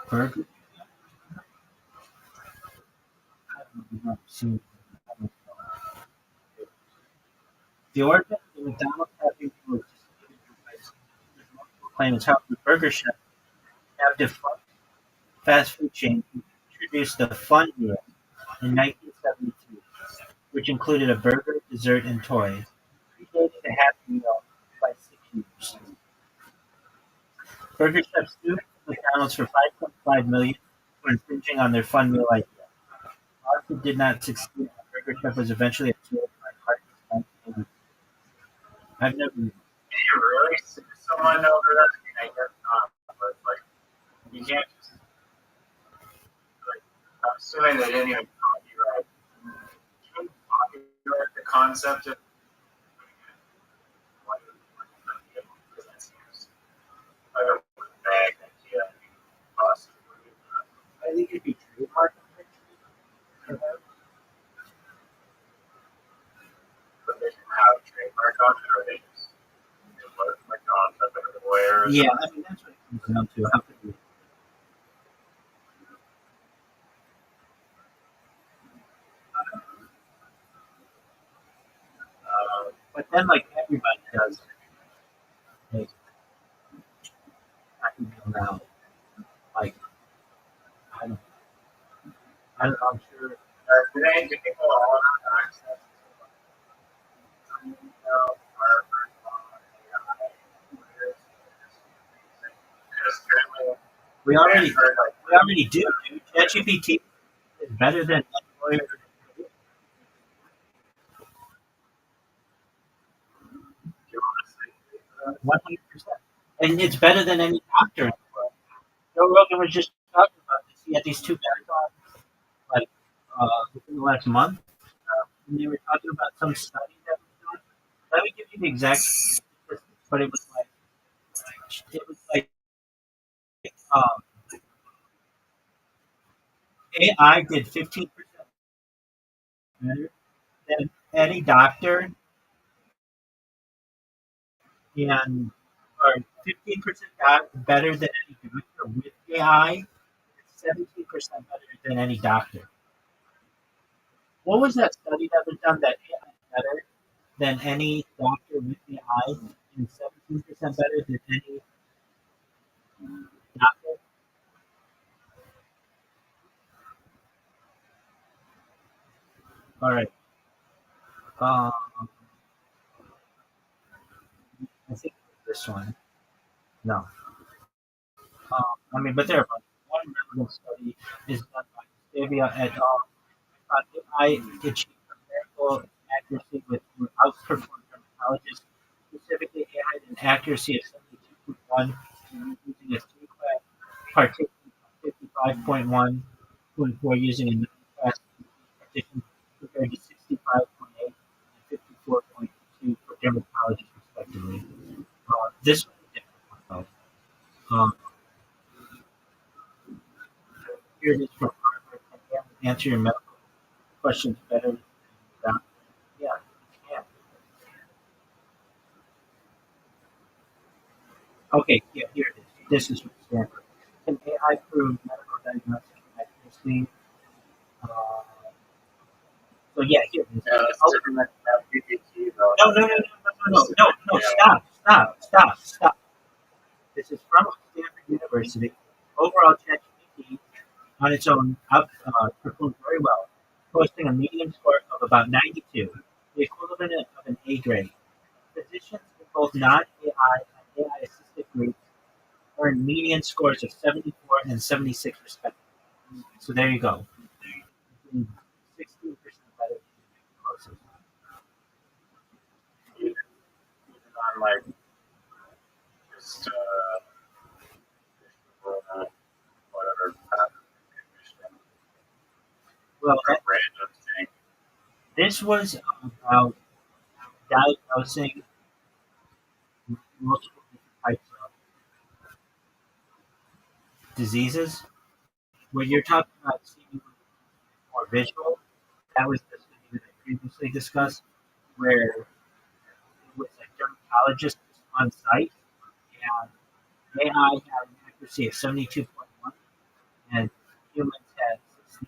Burger. I don't know if you've seen it. The origin of the McDonald's Happy Meal was disputed because there's multiple claims how the Burger Chef have defunct fast food chain introduced the Fun Meal in 1972, which included a burger, dessert, and toys, predating the Happy Meal by 6 years. Burger Chef sued McDonald's for $5.5 million for infringing on their Fun Meal idea. Lawsuit did not succeed, and Burger Chef was eventually absorbed by Hardee's 1980. I've never. Can you really sue someone over that? I mean, I guess not, but like, you can't just like. I'm assuming they didn't even copyright. You didn't copyright the concept of like, that seems like a bag idea. Possibly, I think it'd be trademark infringement. but they didn't have a trademark on it, or they just work like concept of the lawyers. Yeah, I mean that's what it comes down to. How could you? But then, like everybody does, like I can go now. Like I don't, I'm sure. Today, do people all have access to Harvard AI? Because currently, We already, I've heard like we already do. Dude. ChatGPT is better than any lawyer. 100%, and it's better than any doctor in the world. Joe Rogan was just talking about this. He had these two guys on, like, within the last month, and they were talking about some study that was done. Let me give you the exact statistics, but it was like Um, AI did 15% better than any doctor, and or 15% better than any doctor with AI, and 17% better than any doctor. What was that study that was done that AI is better than any doctor with AI and 17% better than any doctor? All right. Um, I think this one. No. I mean, but there are one relevant study is done by Stavia et al. AI achieved numerical accuracy with outperformed dermatologists. Specifically, AI had an accuracy of 72.1 using a three-class partition of 55.1.4 using a nine-class partition compared to 65.8 and 54.2 for dermatologists, respectively. This was a different one. Here it is from Harvard. And answer your medical questions better than the doctor. Yeah, yeah. Okay, yeah, here it is. This is from Stanford. Can AI prove medical diagnostic accuracy? Uh, so yeah, here it is. Yeah, that's Oh, different than GPT though. no, no, no, no, no, no, no, no, stop, stop, stop, stop. This is from Stanford University. Overall, ChatGPT on its own performed very well, posting a median score of about 92, the equivalent of an A grade. Physicians in both non-AI and AI-assisted groups earned median scores of 74 and 76 respectively. So there you go. 16% better than the closest. Even on like just whatever Well, random thing. this was about diagnosing multiple different types of diseases. When you're talking about seemingly more visual, that was the study that I previously discussed, where it was a dermatologist on site, and AI had an accuracy of 72.1, and humans had 60.5.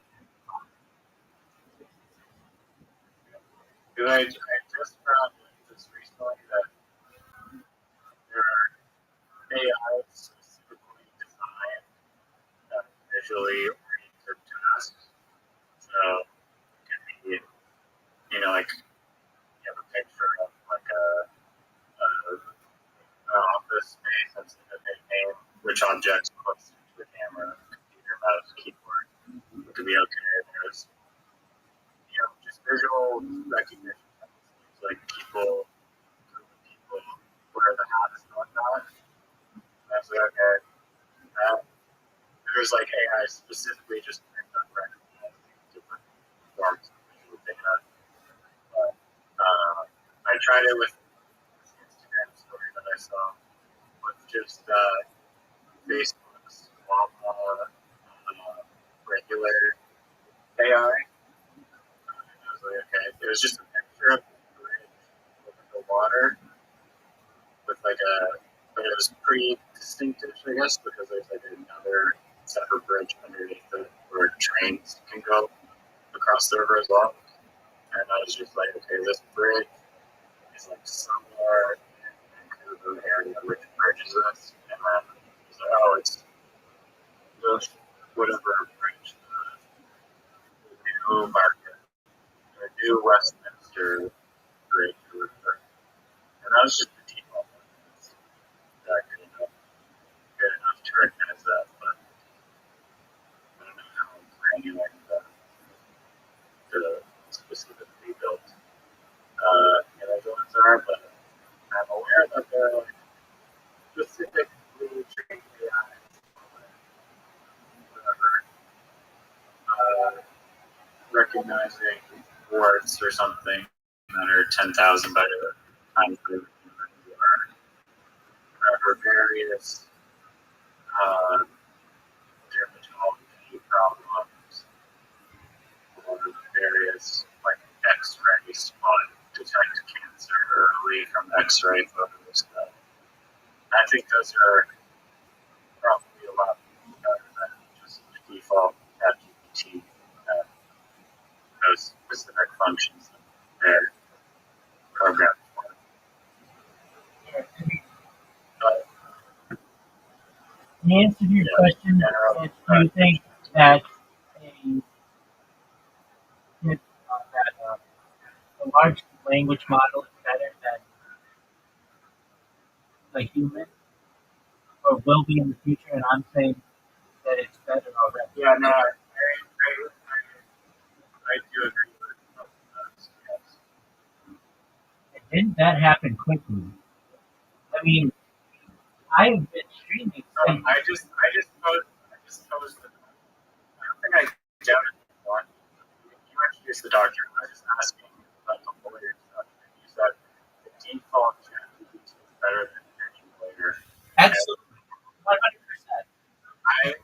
Because I just found this recently that there are AI specifically designed visually oriented tasks. So it can be, like you have a picture of like an office space that's in a big name, which objects close to the camera, computer, mouse, keyboard. It could be okay. There's just visual recognition. It's like people wear the hats and whatnot. That's like okay. That there's like AI specifically just trained on recognizing different forms of visual data. But I tried it with this Instagram story that I saw with just Facebook's regular AI. And I was like, okay, it was just a picture of the bridge over the water with but it was pretty distinctive, I guess, because there's like another separate bridge underneath it where trains can go across the river as well. And I was just like, okay, this bridge is like somewhere in the Vancouver area, which bridge is this? And then he's like, oh, it's just whatever bridge, the new market, the new Westminster bridge or whatever. And that was just the default one. That good enough to recognize that, but I don't know how granular the specifically built image ones are, but I'm aware that they're like specifically trained AI, whatever, recognizing words or something that are 10,000 by the time or various X-ray photos. I think those are probably a lot better than just the default ChatGPT. Those specific functions that they're programmed for. But in answer to your question, do you think that a large language model is better than a human, or will be in the future? And I'm saying that it's better already. Yeah, no, I do agree with both of those. Yes. And didn't that happen quickly? I mean, I have been streaming. I just posed the. I don't think I doubted one. You introduced the doctor. I was just asking about the lawyer stuff. And you said the default ChatGPT is better than any lawyer. Absolutely, 100%. I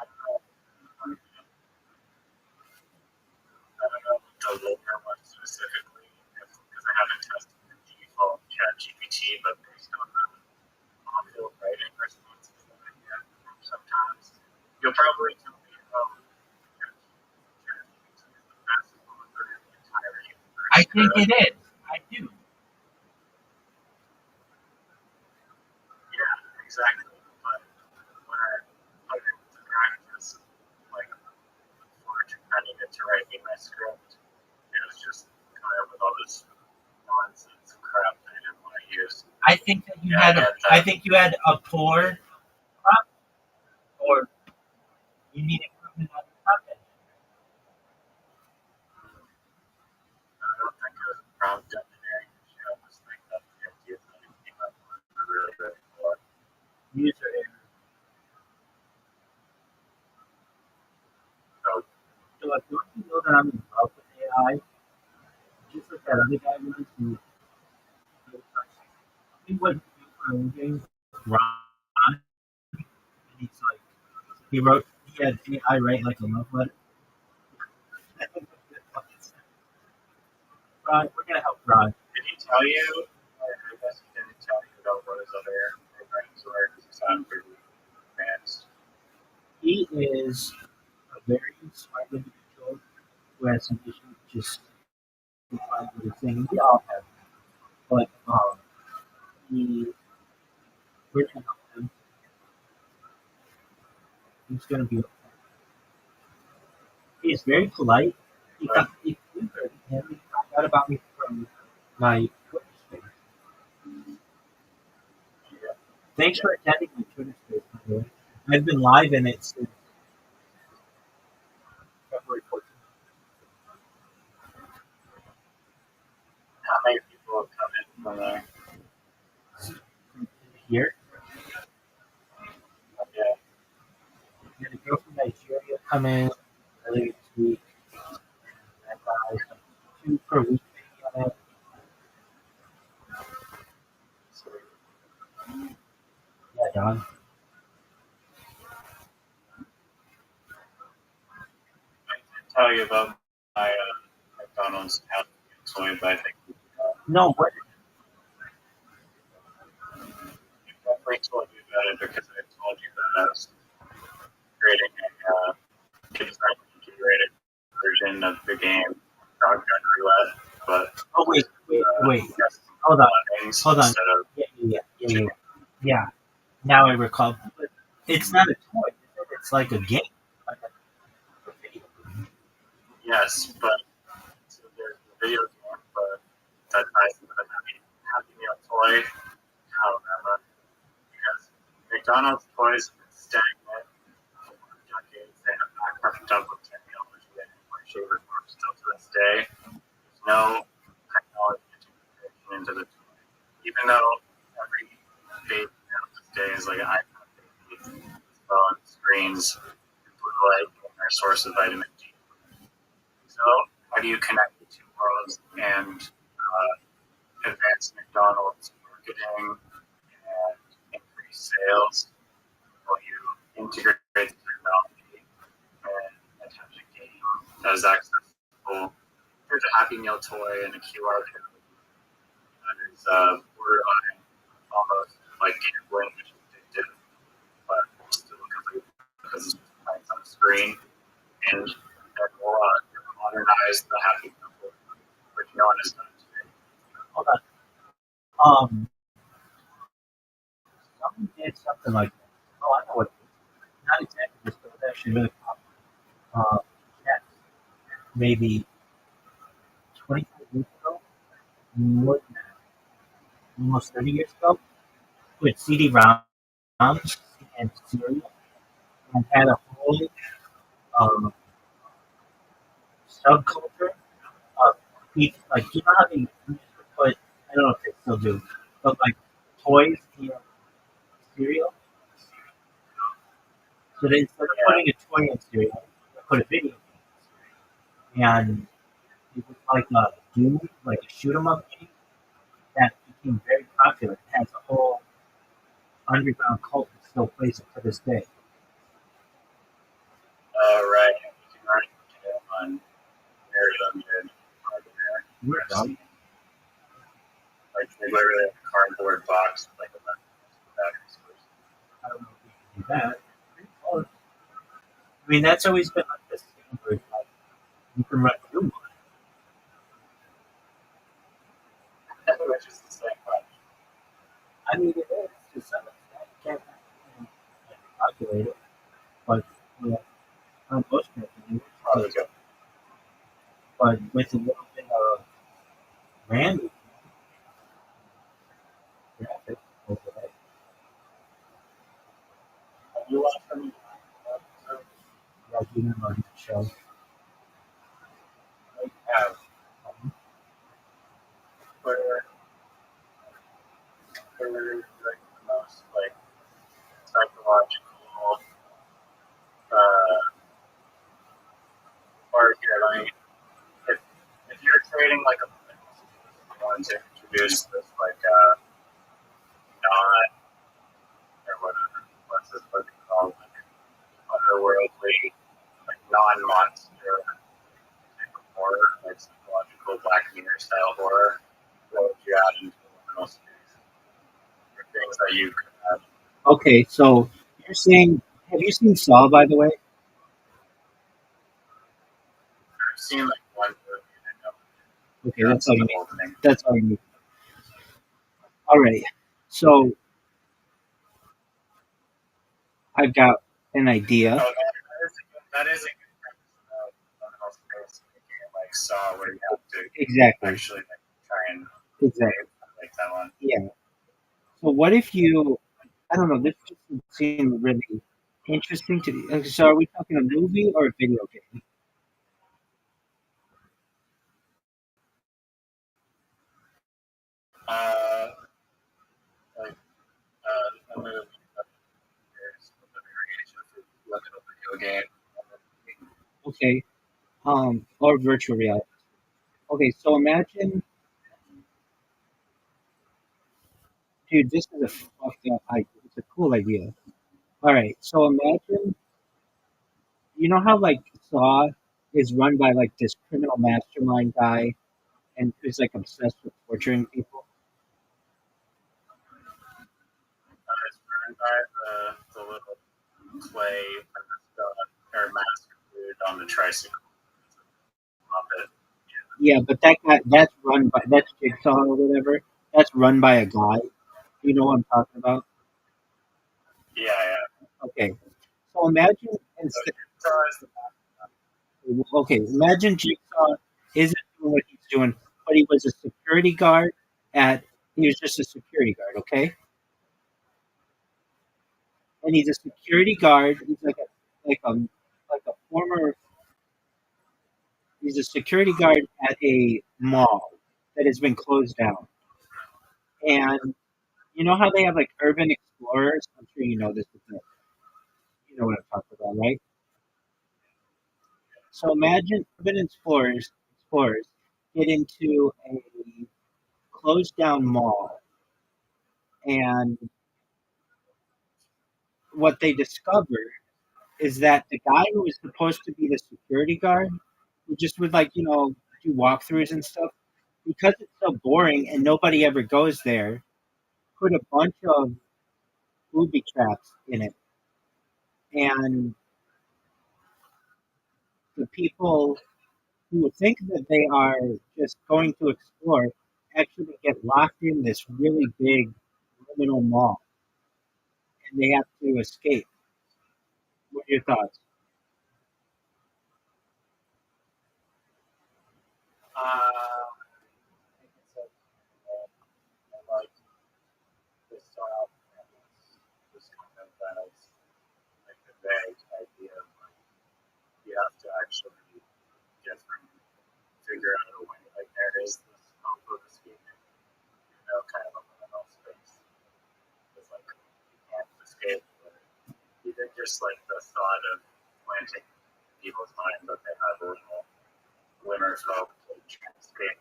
don't know. I don't know the lawyer one specifically because I haven't tested the default ChatGPT, but based on the on-field writing responses that I get sometimes, you'll probably tell me, oh, ChatGPT is the best author in the entire universe. I think it is. I do. Yeah, exactly. But when I put it into practice, like before training it to write me my script, it was just kind of with all this nonsense crap that I didn't want to use. I think that you had. I think you had a poor prompt, or you need improvement on the prompt. I don't think it was prompt engineering issue. I just think that the ideas that it came up with were really good for User error. So, Like, don't you know that I'm in love with AI? Just like that other guy was who he wouldn't do for own games. Ron, and he's like, he had AI write like a love letter. Ron, we're gonna help Ron. did he tell you? I guess he didn't tell you about what his other programs were because he sounded pretty advanced. He is a very smart individual who has some issues just with what he's saying. We all have, but we're gonna help him. He's gonna be okay. He's very polite. If you heard him, he found out about me from my Twitter space. Yeah. Thanks for attending my Twitter space, by the way. I've been live in it since February 14th. How many people have come in from there? Here, Yeah. we had a girl from Nigeria come in earlier this week. And I got 2 per week on it. So, Yeah, Don. I did tell you about my McDonald's account toy, but I think No, what? I definitely told you about it because I told you that I was creating a configurated version of the game Shotgun Roulette, but Oh, wait. yes, Hold on. things Hold on. instead of Yeah. Now I recall. But it's not a toy. It's like a game. Like a video. yes, but so there's the video game, but that ties into the Happy Meal toy. However, because McDonald's toys have been stagnant for decades, they have not kept up with technology and my favorite form still to this day. There's no technology integration into the toy. Even though every baby now this day is like an iPad baby, phone screens, blue light being their source of vitamin D. So, how do you connect the two worlds and advance McDonald's marketing and increase sales? Well, you integrate the technology and attach a game that is accessible. Here's a Happy Meal toy and a QR code that is borderline, almost like gambling, which is addictive, but still completely because it's playing on the screen. And we'll modernize the happy couple, which no one has done today. Okay. Um, someone did something like that. Oh, I know what it is. Not exactly this, but it was actually really popular. Yes, maybe 25 years ago, more than that, almost 30 years ago, with CD-ROMs and serial, and had a whole um, subculture of people. Like, you know how they used to put, I don't know if they still do, but like toys in cereal? So they, instead of putting a toy in cereal, they put a video game. And it was like a Doom, like a shoot 'em up game that became very popular. It has a whole underground cult that still plays it to this day. Right. You can run it on very limited hardware. Weird, dog. Like they literally have a cardboard box with like a battery source. I don't know if you can do that. Or, I mean, that's always been like the standard. Like, you can run Doom on Which is the same much. it. I mean, it is to some extent. You can't calculate it, but yeah, on most things, Probably good. but with a little bit of random graphics over there. Have you watched any Like, you know, on the show. have Twitter like the most like psychological or here like if you're creating like a want to introduce this like non or whatever what's this book called like otherworldly like non-monster horror like psychological Black Mirror style horror what would you add into one of those things that you could add. Okay, so you're saying, have you seen Saw, by the way? I've seen like one movie and I know Okay, that's all you the need. whole thing. That's all you need. All right, so I've got an idea. Oh, that is a good premise of how space making like Saw where you have to Exactly. actually like try and Exactly. like that one. Yeah. So what if you? I don't know. This just seemed really interesting to me. So are we talking a movie or a video game? Like a movie that is a variation for like a video game. Okay. Or virtual reality. Okay. So imagine, dude, this is a fucked up idea. It's a cool idea. All right. So imagine, you know how like Saw is run by like this criminal mastermind guy, and who's like obsessed with torturing people. It's burned by the little clay or mask dude on the tricycle. Muppet. Yeah, but that guy, that's Jigsaw or whatever. That's run by a guy. You know what I'm talking about? Yeah, yeah. Okay. So imagine So instead. Jigsaw is the Okay, imagine Jigsaw isn't doing what he's doing, but he was a security guard at. He was just a security guard, okay? And he's a security guard. He's like a former. He's a security guard at a mall that has been closed down. And you know how they have like urban explorers? I'm sure you know this. You know what I'm talking about, right? So imagine urban explorers get into a closed down mall, and what they discover is that the guy who was supposed to be the security guard, who just would like, do walkthroughs and stuff, because it's so boring and nobody ever goes there, put a bunch of booby traps in it, and the people who think that they are just going to explore actually get locked in this really big liminal mall, and they have to escape. What are your thoughts? I think it's I like this style and this kind of like the vague idea of like you have to actually different figure out a way. Like there is this hope of escaping, kind of a liminal space. It's like you can't escape, but even just like the thought of planting people's minds that they have a little glimmer of hope to try and escape.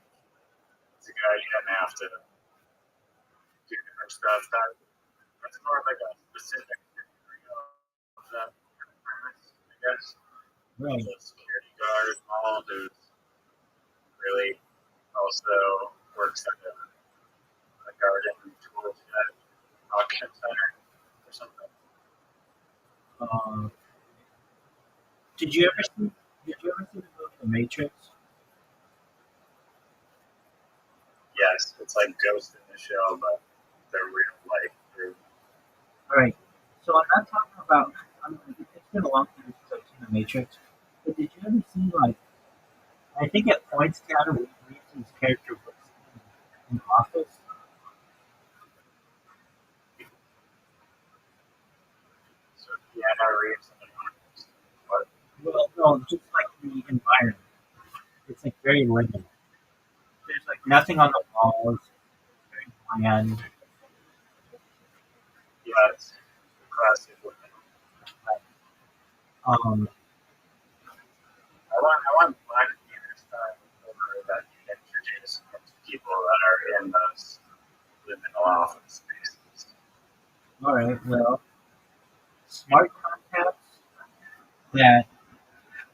It's a guy you don't have to do different stuff. That's more of like a specific theory of that kind of premise, I guess. Right. The security guard, all who's really also works at a garden tools auction center or something. Um, did you ever see? Did you ever see the movie The Matrix? Yes, it's like Ghost in the Shell, but the real life group. All right. So I'm not talking about. It's been a long time since I've seen The Matrix. But did you ever see like? I think at points Keanu Reeves' character was in Office. So Keanu Reeves and what? Well, no, just like the environment. It's like very limited. There's like nothing on the walls. Very bland. Yeah, it's classic. Um, I want Black Panther style over that you introduce people that are in those liminal office spaces. all right. Well, smart contacts that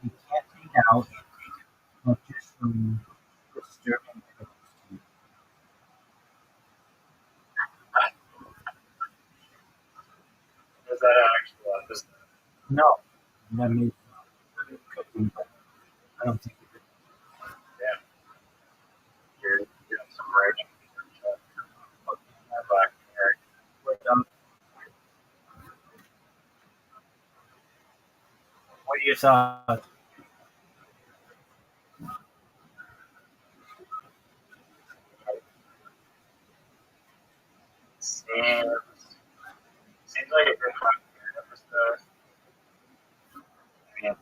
you can't take out, but just from disturbing things. Is that actual office? No, that means it could be, but I don't think it could. Yeah, you're doing some writing research on Black Panther. But, what are your thoughts? Seems like a good Black Panther episode. I mean,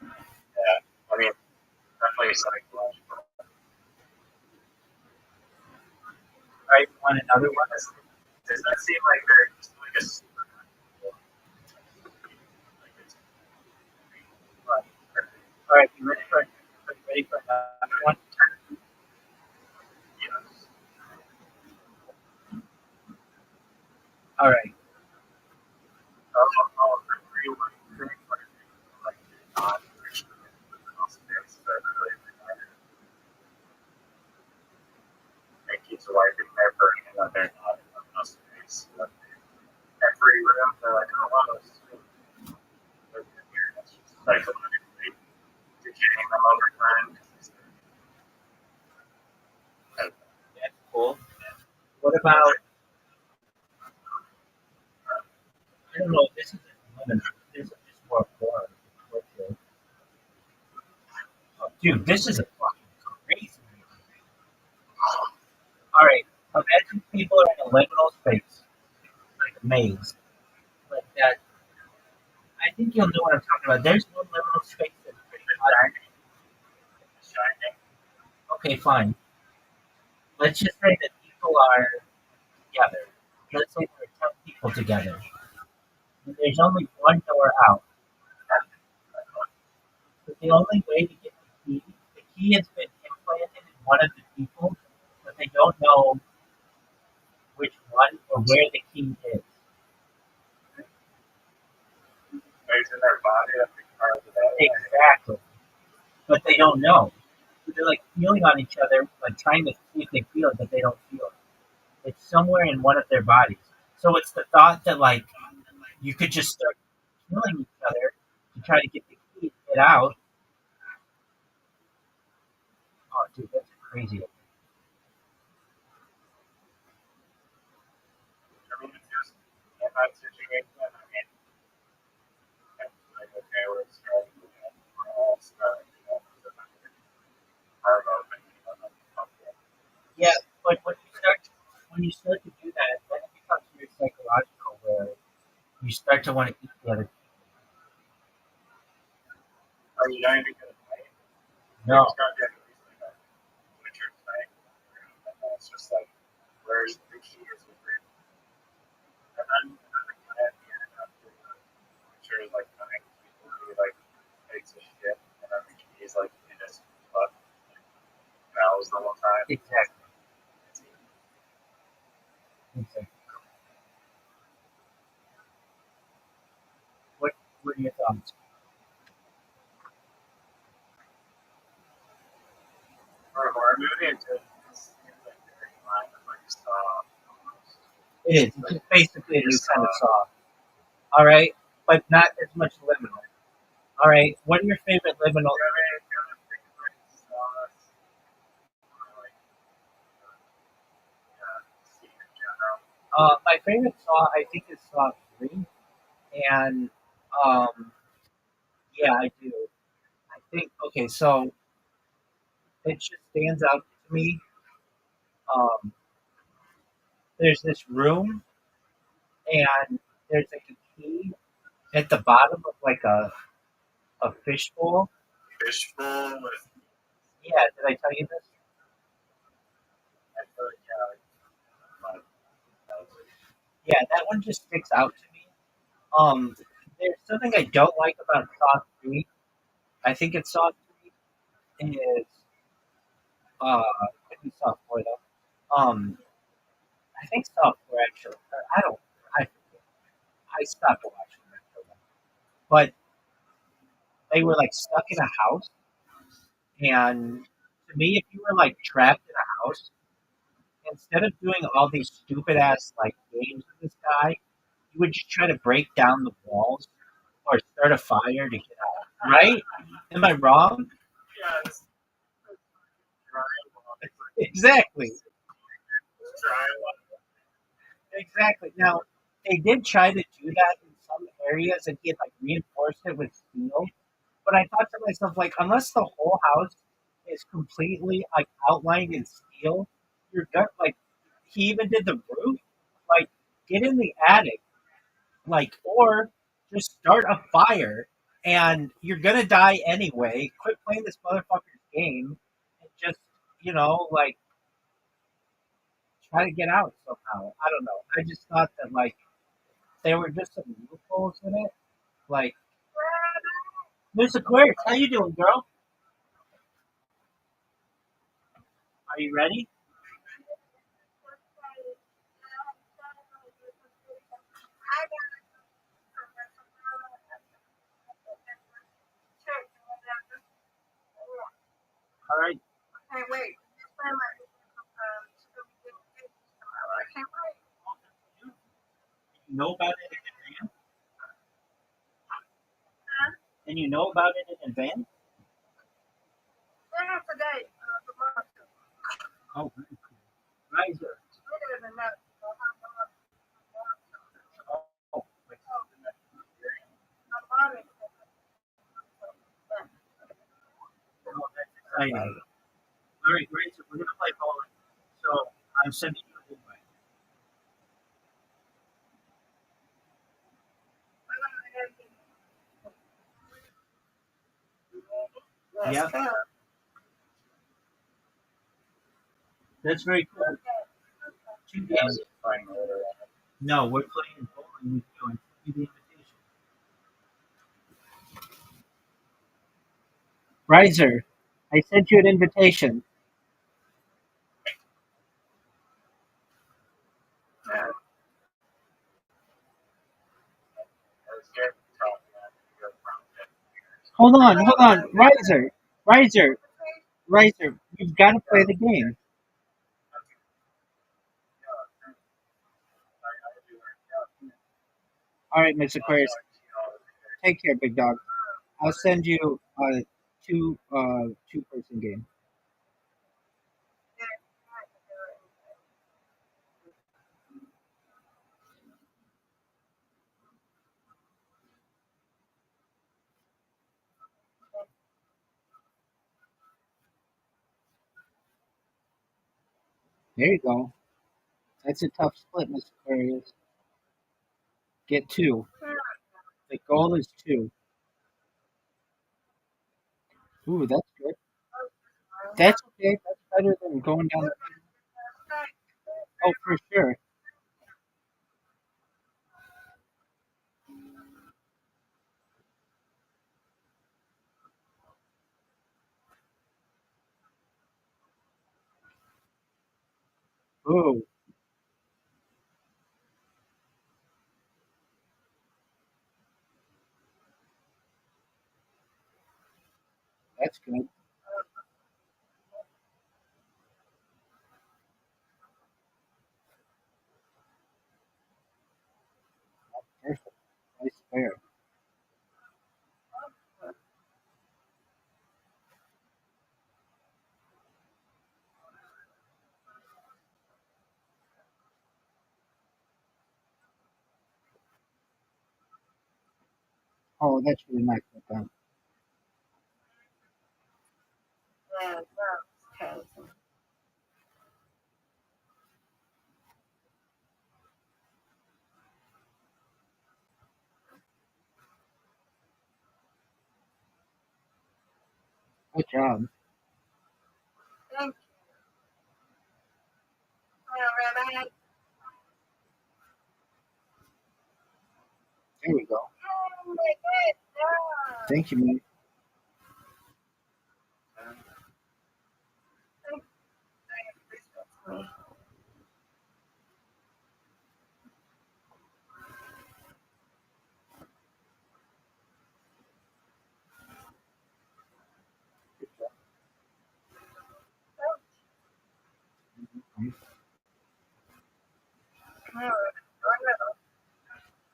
yeah, I mean, definitely psychological. All right, want another one? Does that seem like very just like a super like it's All right, you ready for another one? yes. All right. I'll agree with you. Like not actually liminal space, but really it keeps wiping their version that they're not in liminal space. Every room, they're like, oh, wow, this is good. It's just psychologically decaying them over time. That's cool. What about? I don't know. This isn't lemon. This is just more porn. Oh, dude, this is a fucking crazy movie. All right. Imagine people are in a liminal space, like a maze, like that. I think you'll know what I'm talking about. There's one liminal space that's pretty hot. Shining. Okay, fine. Let's just say that people are together. Let's say there are 10 people together. And there's only one door out. But the only way to get the key has been implanted in one of the people, but they don't know which one or where the key is. It's in their body, that's the part of that. Exactly. But they don't know. So they're like feeling on each other, like trying to see if they feel it, but they don't feel it. It's somewhere in one of their bodies. So it's the thought that like you could just start killing each other to try to get the key to get out. Oh, dude, that's crazy. I mean, it's just in that situation. I mean, it's like okay, we're starting. We're all starting. Our open. Yeah, but when you start to do that, then it becomes very psychological, where you start to want to eat the other. Are you not even gonna play? No, It's not getting like a winter thing. And it's just like, where's the key? Is it and then at the end after the winter is like coming, people really like takes a shit, and then the key is like in his butt, mouths the whole time. exactly. Exactly. What What are your thoughts? For a horror movie, it just seems like very line of like Saw. It is. It's just basically a new kind of Saw. All right, but not as much liminal. All right, what are your favorite liminal? My favorite Saw, I think, is Saw 3, and um, yeah, I do. I think okay, so it just stands out to me. Um, there's this room, and there's like a key at the bottom of like a fishbowl. Fishbowl with, Yeah, did I tell you this? I feel like, yeah, like, Yeah, that one just sticks out to me. There's something I don't like about Saw 3. I think it's Saw 3 is could be Saw 4 though. I think Saw 4 actually. I don't. I forget. I stopped watching them for them. But they were like stuck in a house, and to me, if you were like trapped in a house, instead of doing all these stupid ass like games with this guy, you would just try to break down the walls or start a fire to get out. Right? Am I wrong? yeah, it's Exactly. dry. Exactly. Now, they did try to do that in some areas and he had like reinforced it with steel. But I thought to myself, like, unless the whole house is completely like outlined in steel, you're gonna like. He even did the roof. Like, get in the attic, like, or just start a fire, and you're gonna die anyway. Quit playing this motherfucker's game, and just like try to get out somehow. I don't know. I just thought that like there were just some loopholes in it. Like, Miss Aquarius, how you doing, girl? Are you ready? All right. You know about it in advance, and you know about it in advance. Oh, very cool. Riser. Oh, like, oh, that's exciting. All right, great. So we're gonna play bowling. So I'm sending you an invite. Yeah, that's very cool. Two games. No, we're playing bowling with you. I sent you the invitation. Riser, I sent you an invitation. Hold on, Riser, Riser. You've got to play the game. All right, Miss Aquarius. Take care, big dog. I'll send you a two-person game. There you go. That's a tough split, Miss Aquarius. Get two. The goal is two. Ooh, that's good. That's okay. That's better than going down. Oh, for sure. Ooh, that's good. Perfect. Nice pair. Oh, that's really nice of them. Good job. There we go. Thank you, man.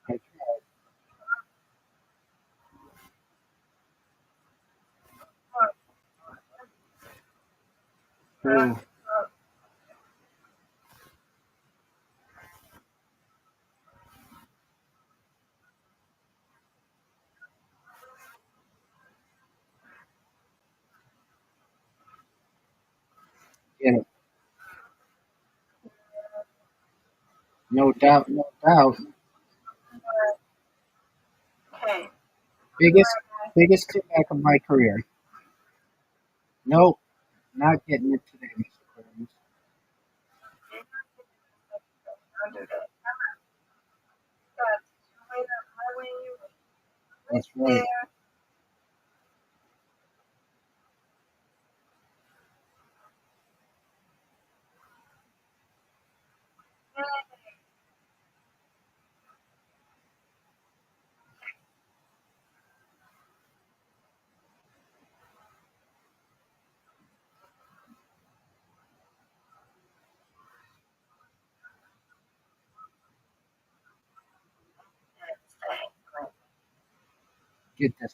That's right. Ooh, yeah, no doubt, no doubt. Biggest, biggest comeback of my career. Nope, not getting it today, Mr. Aquarius. That's right. Get this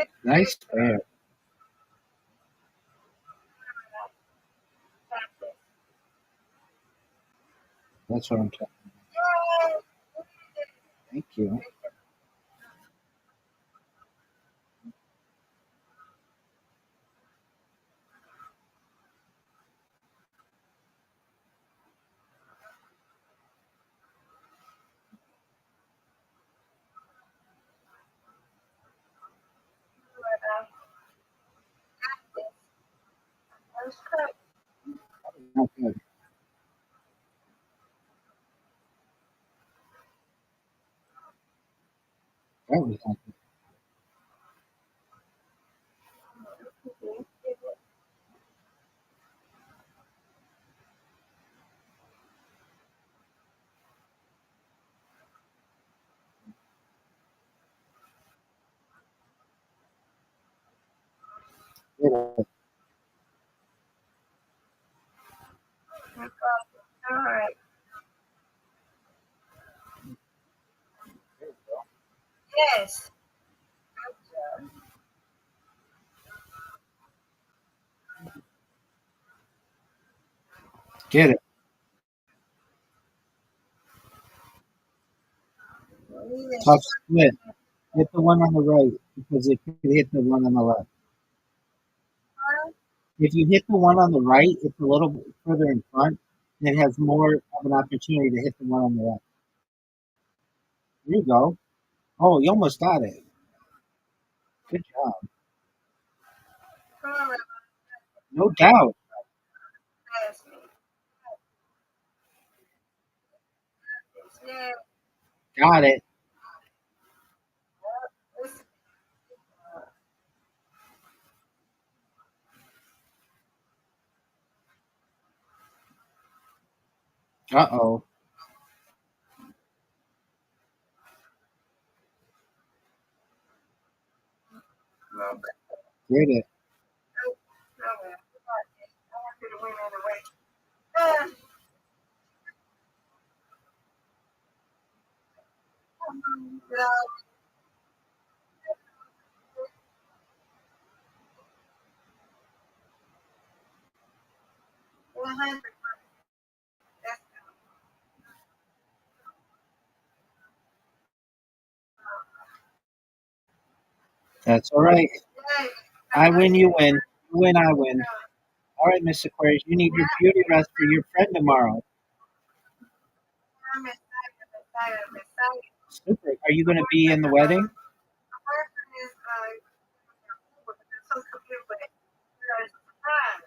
one. Nice pair. That's what I'm talking. Thank you. Not good. That was not good. right. Yes. Get it. Tough split. Hit the one on the right because it could hit the one on the left. If you hit the one on the right, it's a little bit further in front, and it has more of an opportunity to hit the one on the left. There you go. Oh, you almost got it. Good job. Come on, Rabbi. No doubt. Pass me. Yeah. Got it. It's, Uh-oh. Get it. no, man. I want you to win anyway. Uh, no, 100. That's That's all right. yay. I I win, like you it. win. You win, I win. All right, Miss Aquarius, you need your beauty rest for your friend tomorrow. I'm excited. I'm excited. I'm excited. Super. Are you going to be in the wedding? The person is so confused, but it's a surprise.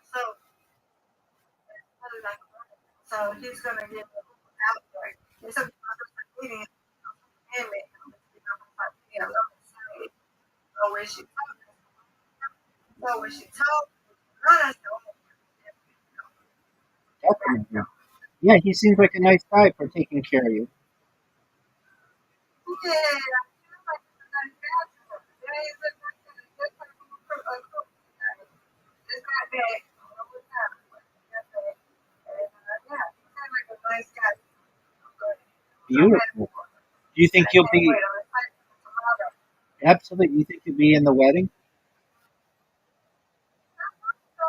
So he's gonna get out there. It's a meeting. And I'm excited. So when she told me, I said, Definitely. Yeah, he seems like a nice guy for taking care of you. yeah, I feel like it's a nice answer. It ain't a good it's not bad all the time. But that's it. And, yeah, he seems like a nice guy. Good. I'm ready Beautiful. for it. Do you think I you'll can't be wait. I'm excited for tomorrow. absolutely? You think you'll be in the wedding? So,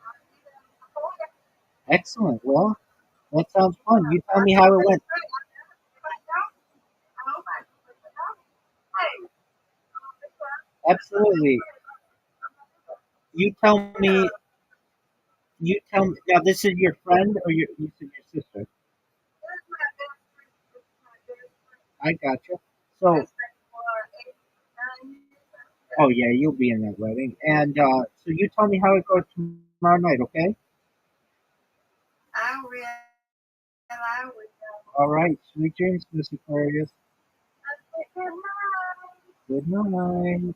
I'll be there before that. Excellent. Well, that sounds fun. You tell me how it went. If I don't, I hope I can put it out. Hey, Absolutely. You tell me. You tell me. Now, this is your friend or you said your sister? I gotcha. So, oh yeah, you'll be in that wedding. And so you tell me how it goes tomorrow night, okay? I will. I will. All right. Sweet dreams, Miss Aquarius. Good night. Good night.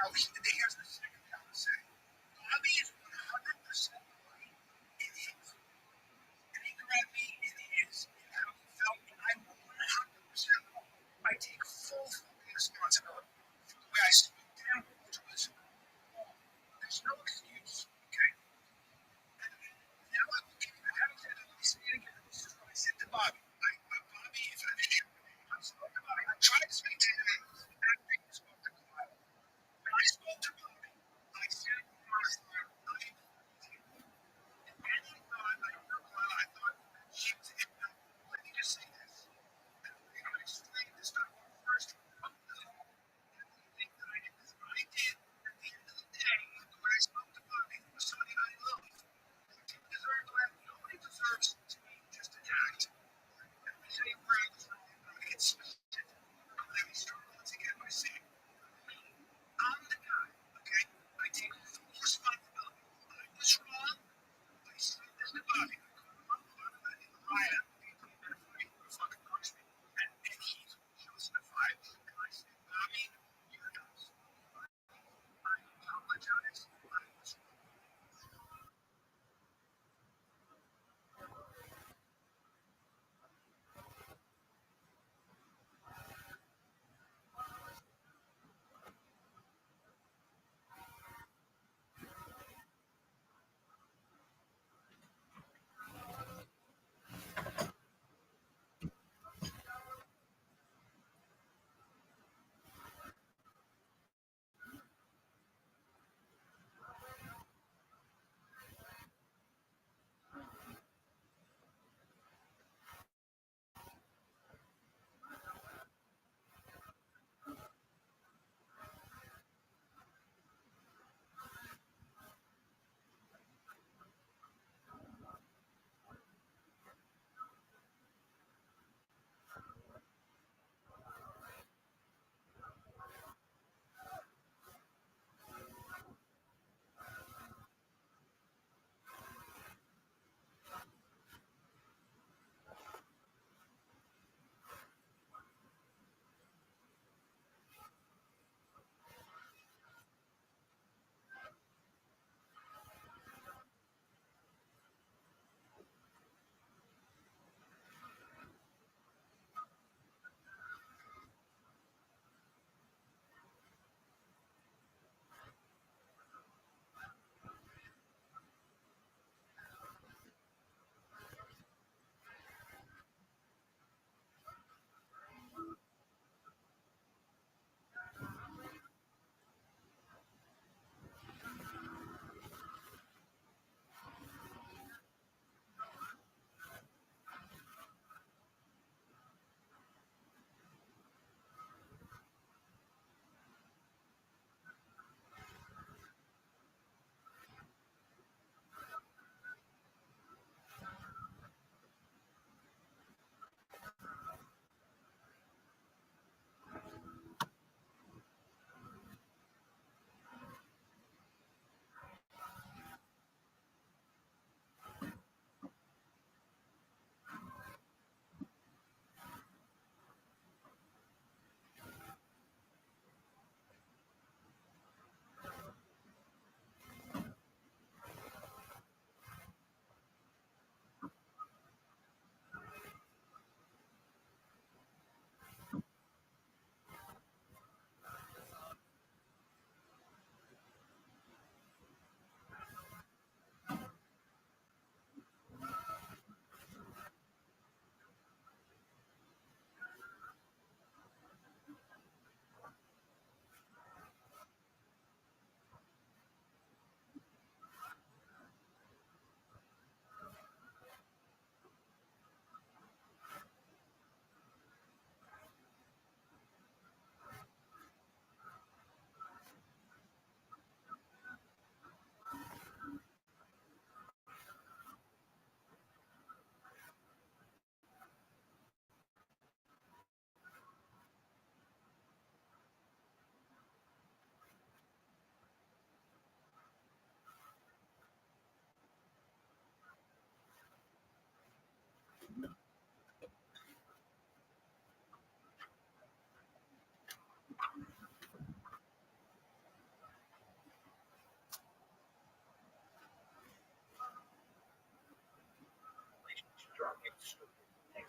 Now, here's the second thing I would say. Bobby is 100% right in his anger at me and his and how he felt, and I'm 100% wrong. I take full fucking responsibility for the way I spoke to him, which was wrong. There's no excuse, okay? And now I'm looking at how said it. Let me say it again. This is what I said to Bobby. Bobby, if I didn't, I spoke to Bobby. I tried to speak to him after he spoke to Kyle. When I spoke to Bobby, I said, I thought she was in let me just say this. I'm going to explain this. First,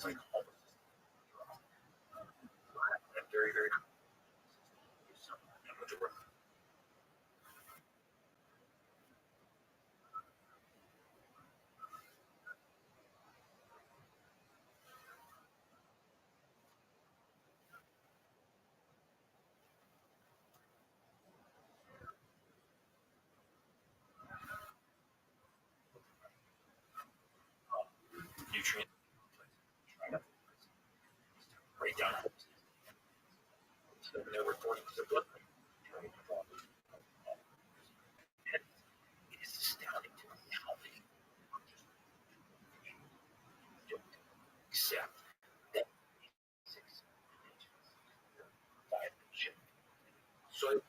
like almost very, very nutrient right down. So they're reporting to the blood. It is astounding to me how they don't accept that 6 5 so I'm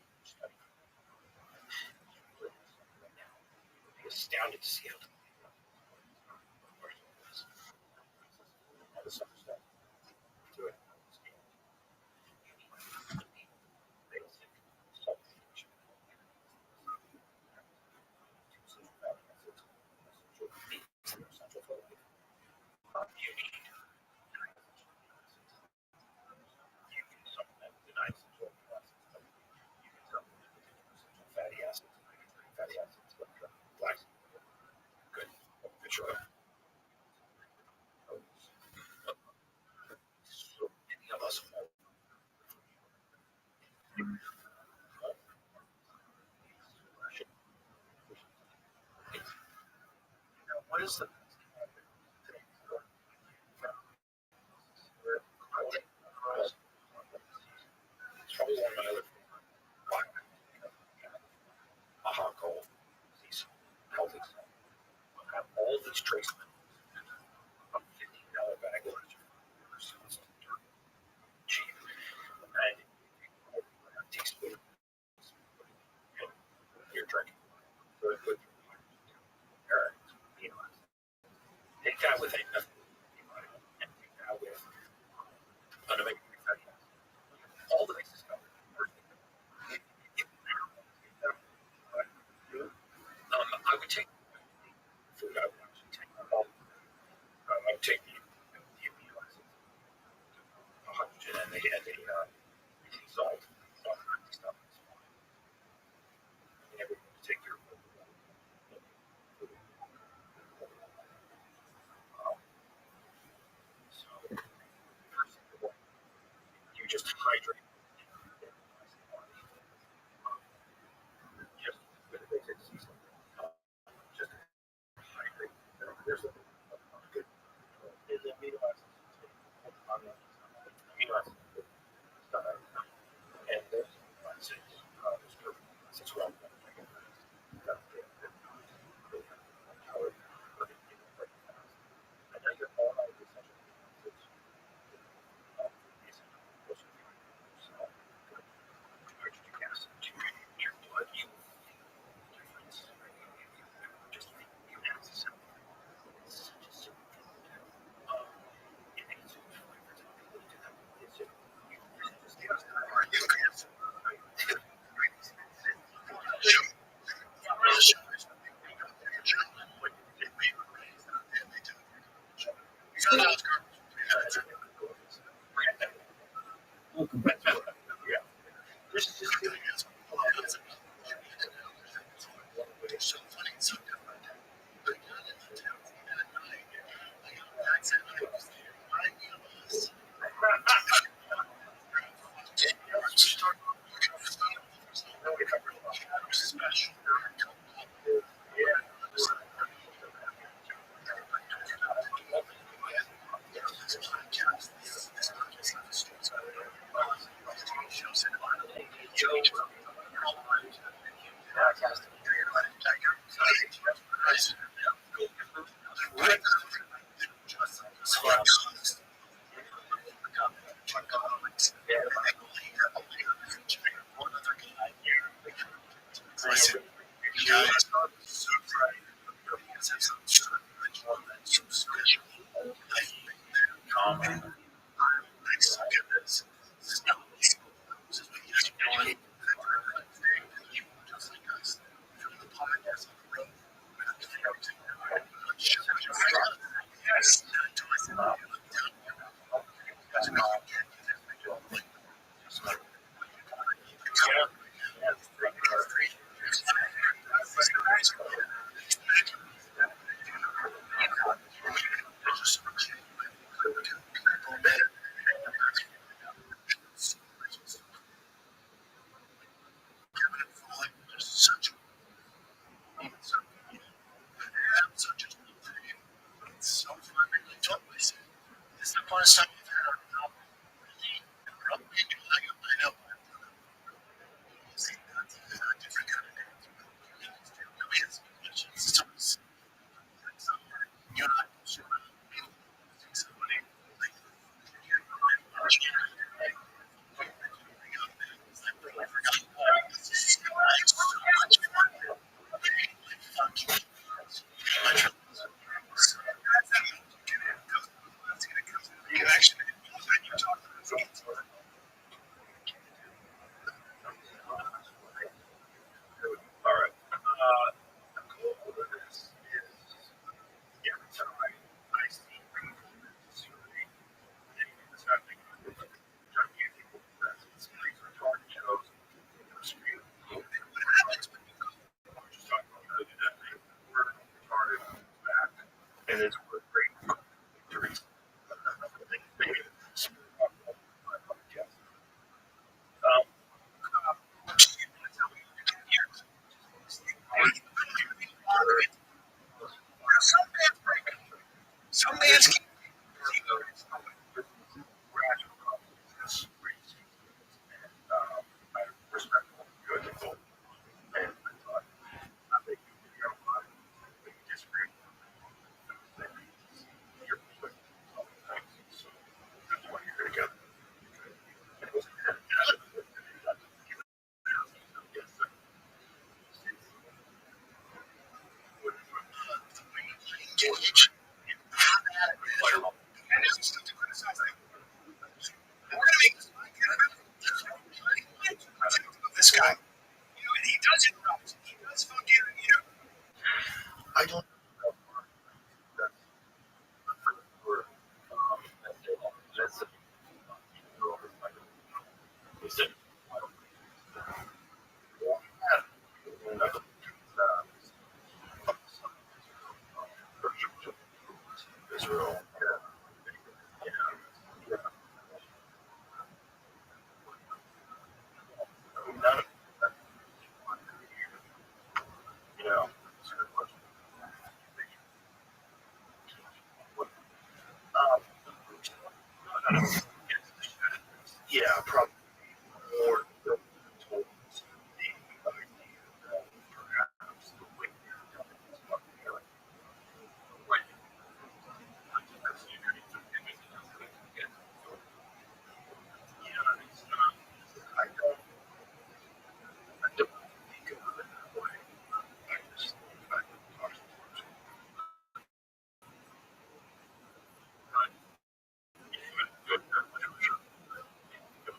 astounded to see how all this other stuff to it. Basic substitution. You need supplement the nice fatty acids, black, good, fish oil. So many of us what is the it's probably one of my other aha goal. These healthy have all these trace minerals. A $15 bag of cheap and it tastes good. You're drinking. Good, good. Take that with nothing. And take that with omega 3 fatty acids. All the bases covered. I would take food. I would actually take I would take the amino acids, hydrogen, and the salt, stuff. And everything to take your food. So, first of all, you just hydrate. Just with the basics. Just hydrate. There's a good amino acids. Amino acids. And there's acids well. I know you're all out of essential nitric acid to your blood. You will feel the difference. Just think you have to sound it's such a simple thing to do. It makes it fun for some people to do that. It's just you really just get us welcome back. Yeah. This is just really so funny, so different. Yeah. instead of another Israel. Yeah. None of that, you know, it's a good question. Um, yeah, probably more than told the idea that perhaps the way you're coming is not really like yeah, it's not. I don't. I don't think of it that way. I just think I can talk to you. But even good that much for sure. But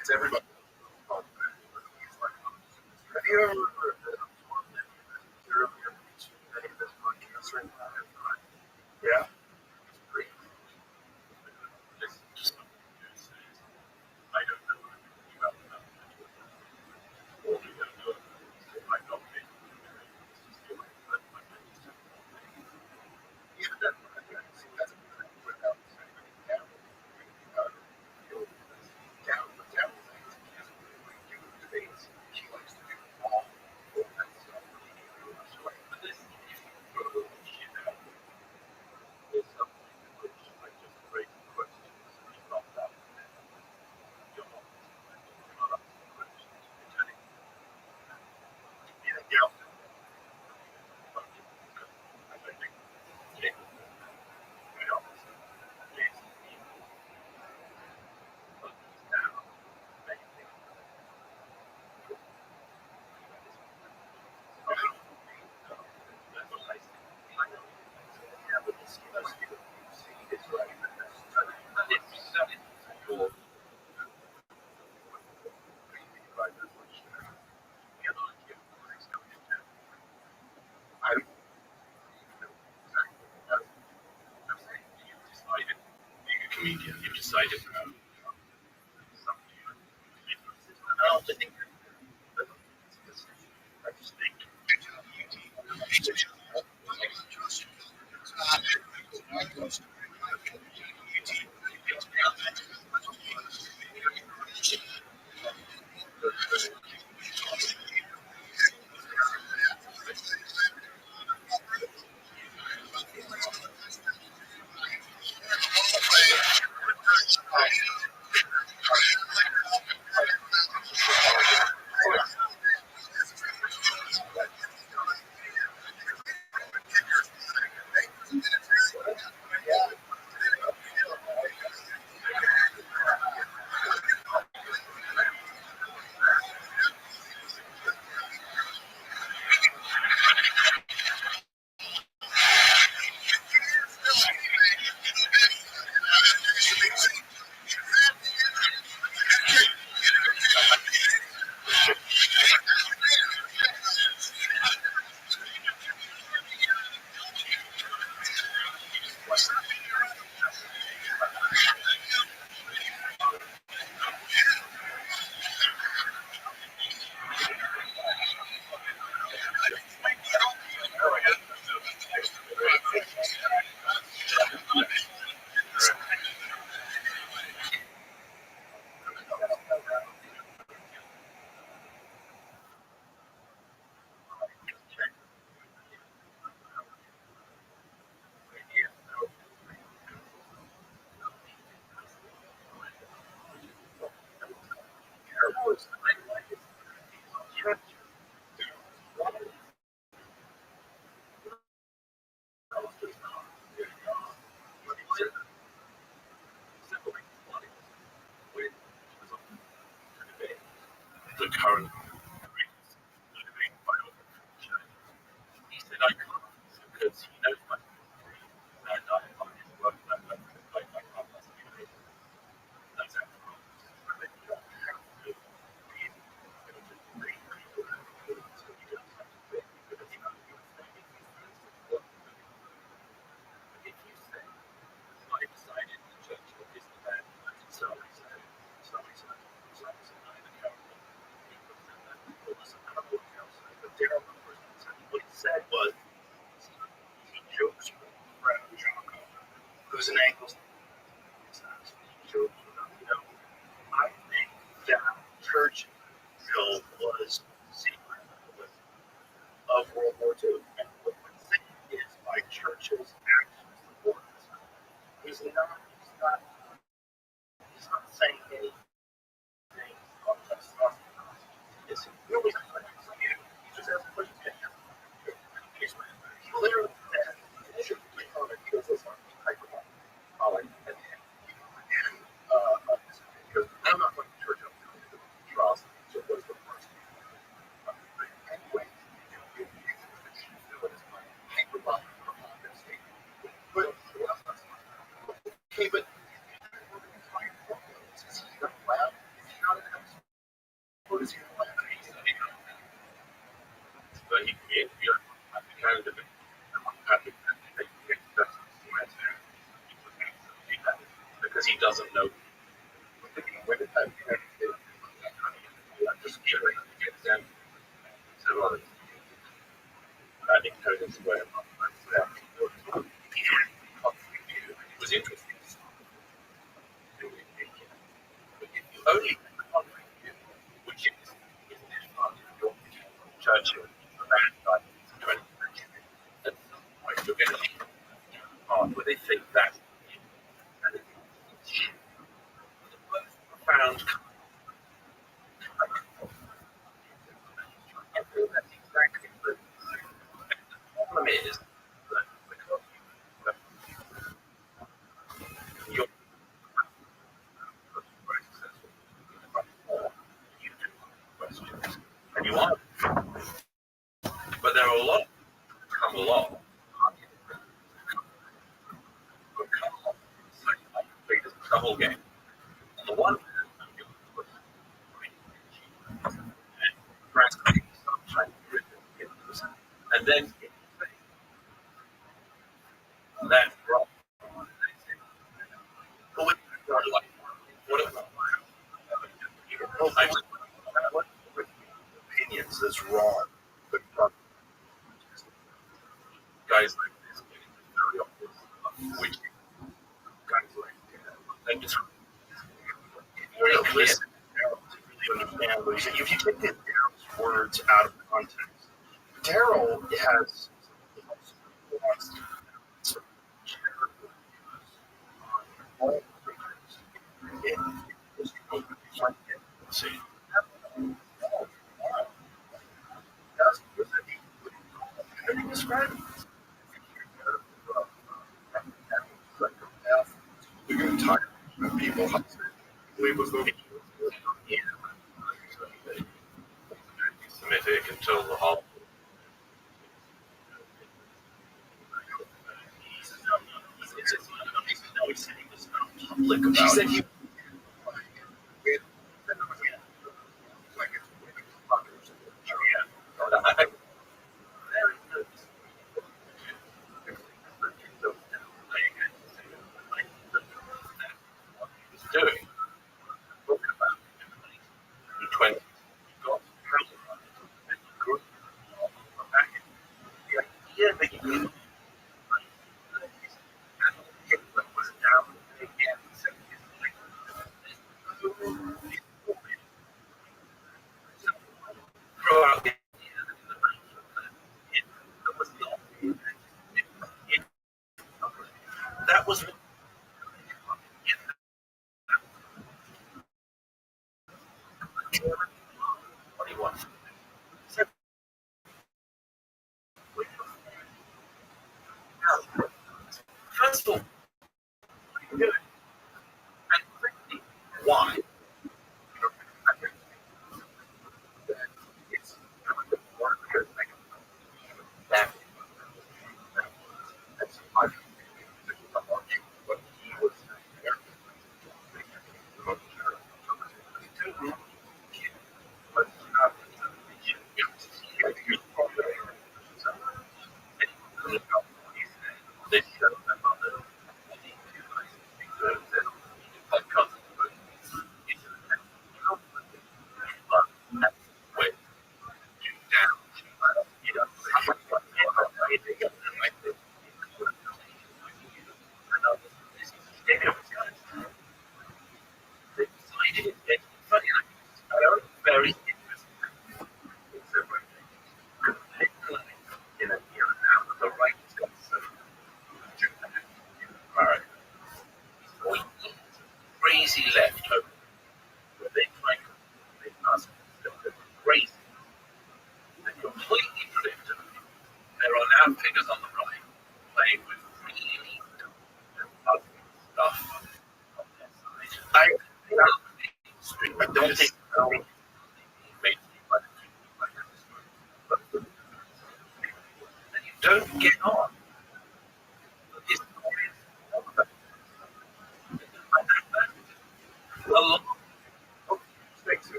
it's everybody. Have you ever this podcast right now? Yeah. Great. Just I don't know anything about that. All we gotta do is I don't think it's just like that. Yeah, that's without saying down. Down things. She likes to do all that stuff. But this shit out is something which I just raise questions about that. You know, yeah, I think, yeah, you know, Jason, but now, maybe, that's what I see. Yeah, but let's see, it's right. It's cool. I don't you've decided being a comedian, you've decided something. I don't think I just think the current greatest living biographer of the church. He said, I can't, because he knows my history, and I find his work that I can't possibly. That's our problem. But you don't have to be able to read people and so you don't have to be because you know you're saying if you say, I decided the church is the bad so I said, I the council. It was a couple of council, but Daryl what he said was he jokes around Jocko, who's an Anglo I think that Churchill was secret of World War II. And what we're saying is by Churchill's actions, the war he's not saying anything on just it's really not you. He just has a question. He literally said, it should be on it. He goes, listen, because I'm not going to church up to Charles, so what's the first thing? Anyway, you do it as my hyperbolic statement. But okay, but is he not allowed? Is he not an expert? Or is he allowed? But he can be a candidate. I'm happy that he takes the because he doesn't know. Just get them. So I think Coden's aware of that. It was interesting. But if you only which is your Churchill, the bad guy, 20th century, at some point you're going to be hard where they think that and it's the most profound that's exactly the problem is that because you're very successful you do questions and you are but there are a lot come along the whole game. On the one hand, and then that's wrong. But what opinions is wrong. But guys like this very obvious, which guys like that, and just really listen to really understand what he's saying. If you take Daryl's words out of context, Daryl has describe we're going to talk about people we was looking Semitic until the whole public about she said he doing about 20 got good the idea that you was down again throw out the that was what he wants. First of all, why?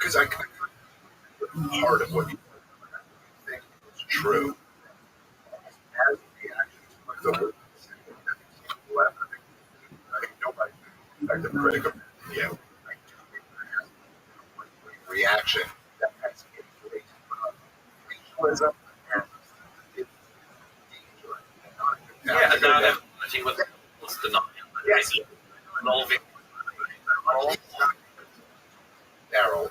because I part of what you think is true as the actions like the left. I think nobody, in fact, I'm critical of you. I do think there has to be a reaction that has to get great regionalism and it's dangerous. Yeah, and now I think what's the name? Yes. Involving Daryl.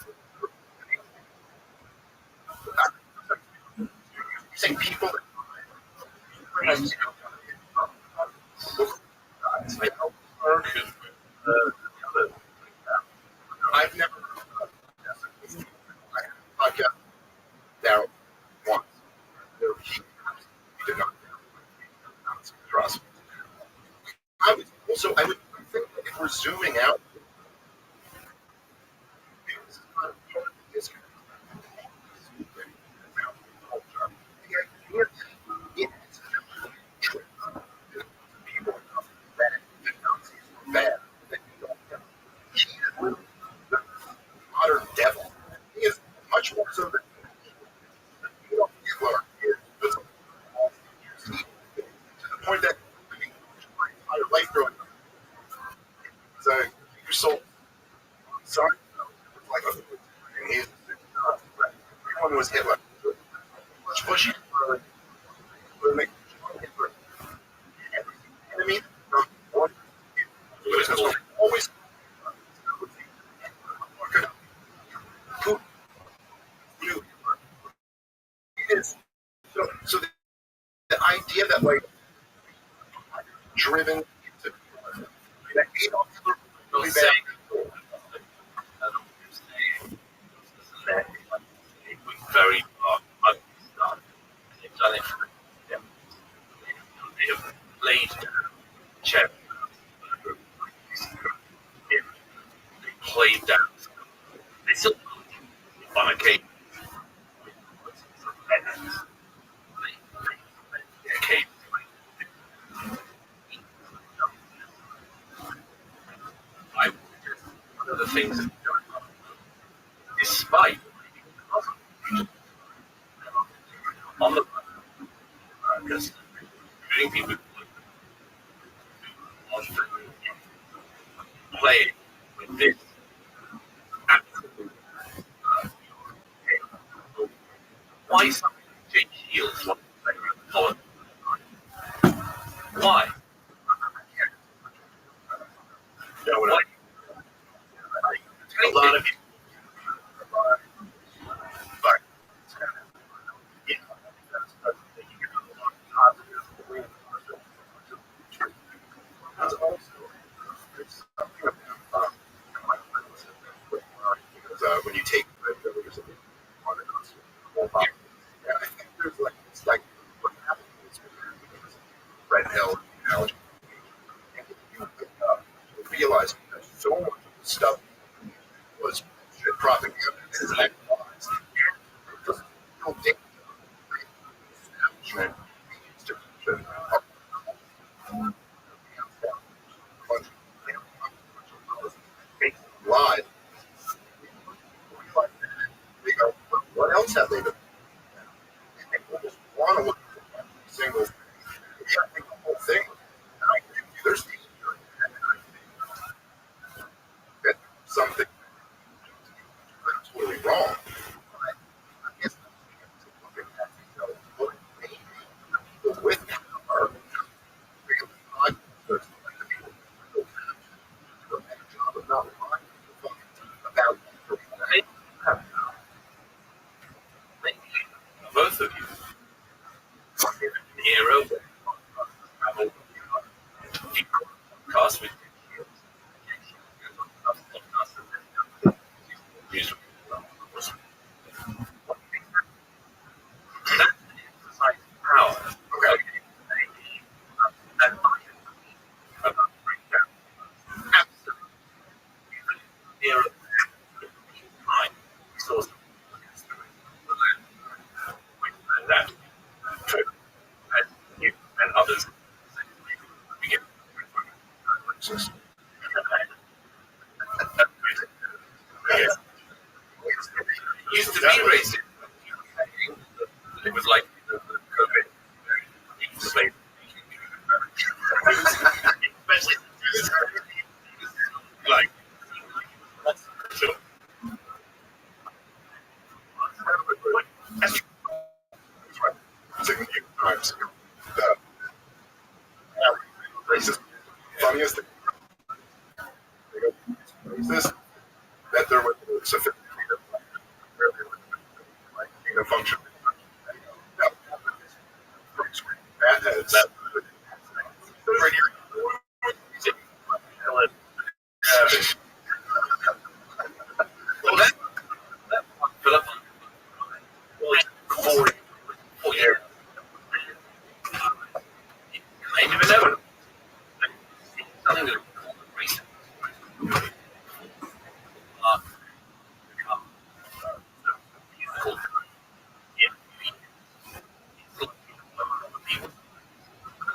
Saying people that I've never podcast Daryl once. He did not trust. I would think that if we're zooming out, modern devil. He is much more so than Hitler is to the point that I mean, my entire life growing up, so your soul, son, like and he's everyone was Hitler. Bushy, make Hitler enemy from one. Always who is so the idea that like driven to that Adolf Hitler really bad. very they have played chess. They played that. They still on occasion. One of the things that despite on the because many people play with this absolute why something change heels why? No, a lot of but yeah, that's also there's something about when you take yeah, I think there's like it's like what happened is Red Hill analogy. And you realize that so much stuff was propaganda and actualized. Just don't think establishment institution live. They go, what else have they done? And people just want to look at every single thing. You got to think the whole thing. And I agree with you. There's danger in that. And I think that something that's totally wrong. But I guess we have to look at that and go, what maybe the people with me are because I there's like the people who do a better job of not lying about Both of you hero podcast with power. That trip, and you being raised in, it was like the COVID, especially like. So, times. Racist, funniest thing. Racist that there was a sophisticated like being a function. That has that. Well, that Philip, well, 4 years, kind of inevitable. Nothing to race.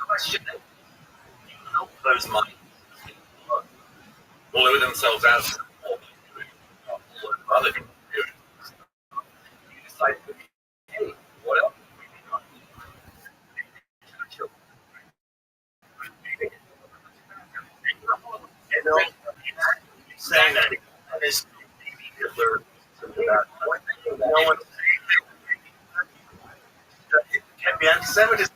Question those minds blow themselves out of other people. You decide, hey, what else? And no, saying that is Hitler. No one can be anti-Semitism.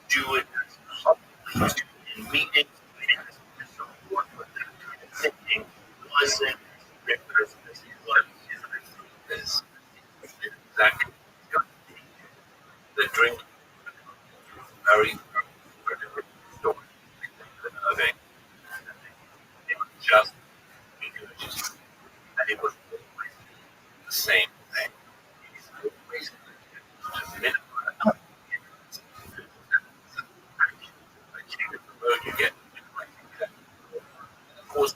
Do it publicly in meetings, thinking wasn't is exactly the drink very story of it. It was just because it was the same thing. You get of course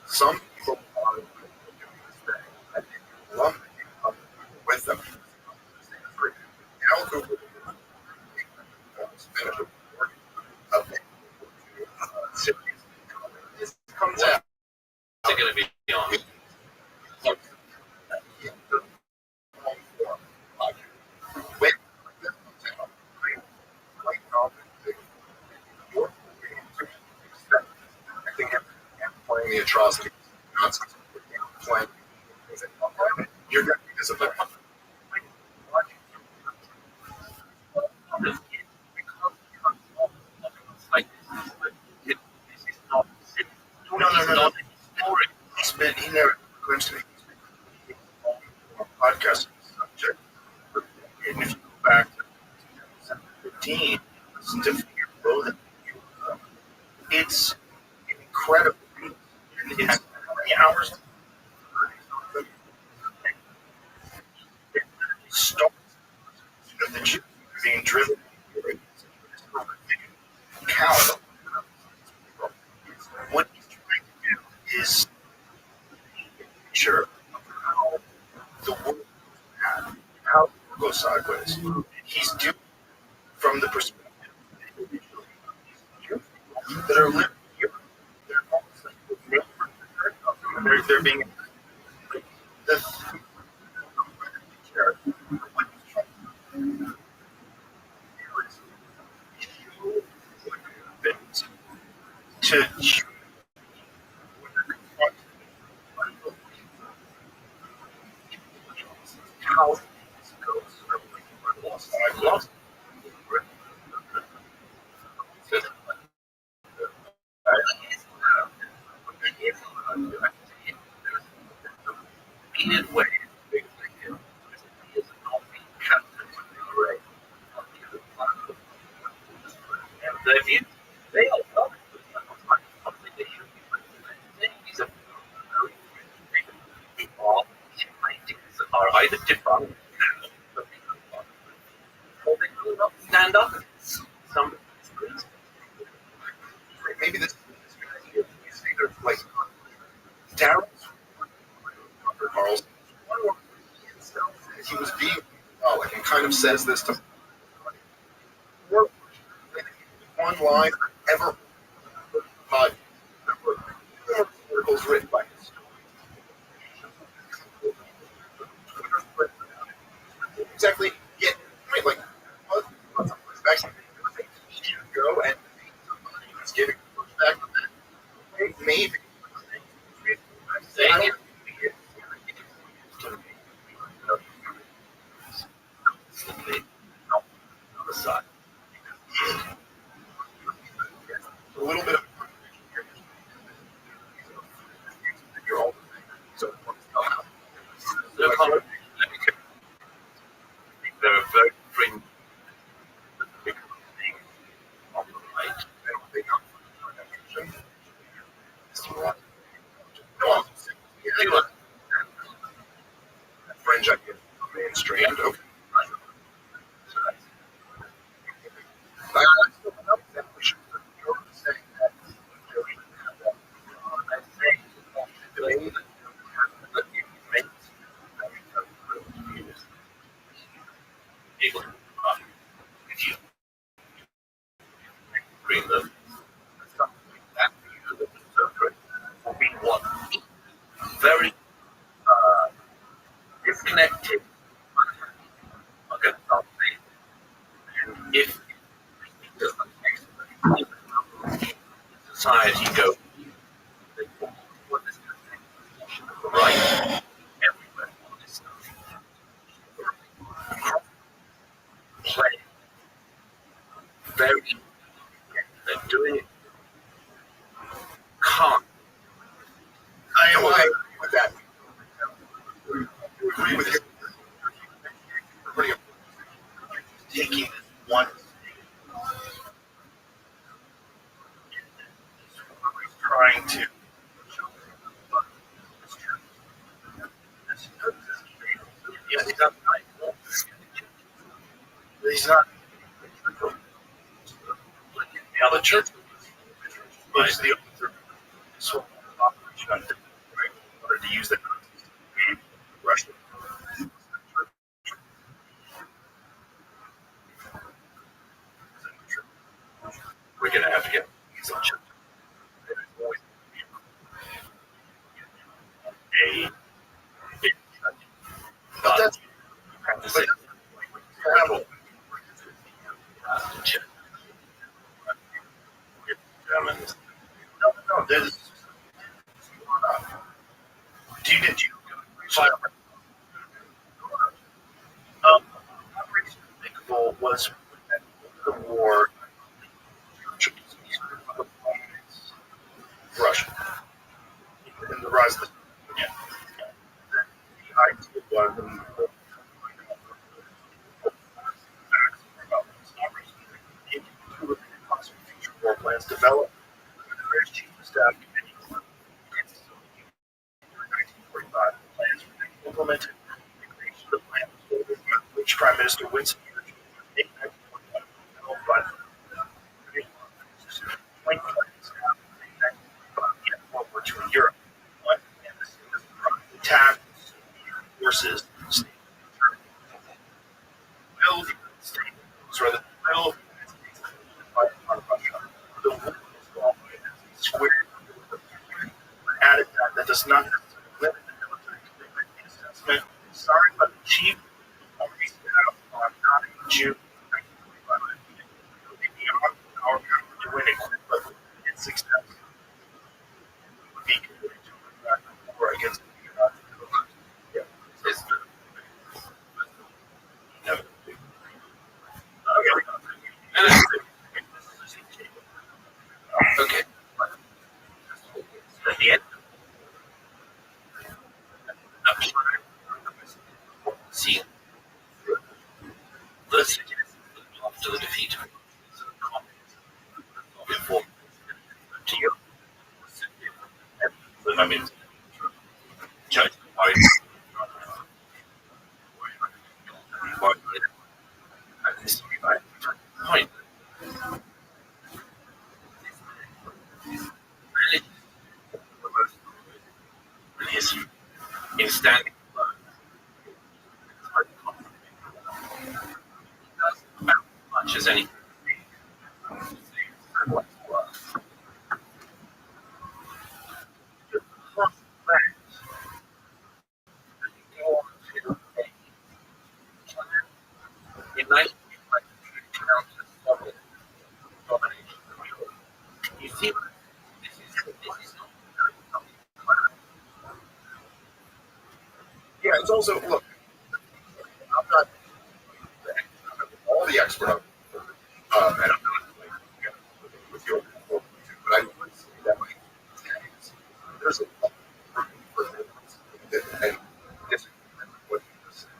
some people love with them. Comes out. They're going to be on. Playing the atrocity, playing. You're going to be disciplined. No. He never claims to be podcast subject. And if you go back to 2015, Stiff Clothing, it's incredible. It's how many hours? Stop. The chip being driven. Count. What he's trying to do is sure how the world how it goes sideways. He's doing from the perspective that are living here. They're being the to how it goes. I've lost. Repeated way. And the view, they all love it. All ideas are either different or they will not stand up. Some maybe this is either like Daryl's Carl's he was being Alcoholic and kind of says this to more one line I've ever heard articles written by exactly yeah right like back go and it's giving back maybe I don't the side a little bit of your own so They're very fringe on the right. Fringe idea mainstream. Okay. If you bring them, that view that was interpreted will be one very disconnected against something. And if it doesn't make society go what is right everywhere on this stuff. Play very they're doing it calm. I am agree with that. I agree with you. Taking this one trying to yeah, he's not right. He's not the other church is the other so operation to use the Russian. We're gonna have to get some church. There's always a big But that's practicing Germans. No, there's did you find Operation Unthinkable was the war Russia and the rise of the yeah. The idea was future war plans developed the British Chief of Staff Committee in 1945. The plans were implemented the creation of the plan which Prime Minister Winston Churchill in 1945 joint plans in World War II in Europe. One attack forces will the United States rather will the United States fight on Russia. The war is called square added that does not necessarily limit the military commitment in assessment. Sorry, but the chief of the staff on 9 June 1945 beyond our power to win it, but its success would be committed to a war against the United States. It's never. Okay. At the end, see, listen after the defeat before to you. I mean, judge point. History in standing there's any it might be like counter domination. You see, this is not very yeah, it's also look. I'm not all the expert on and I'm not like with your but I would say that like there's a lot of room for things and this what you just said.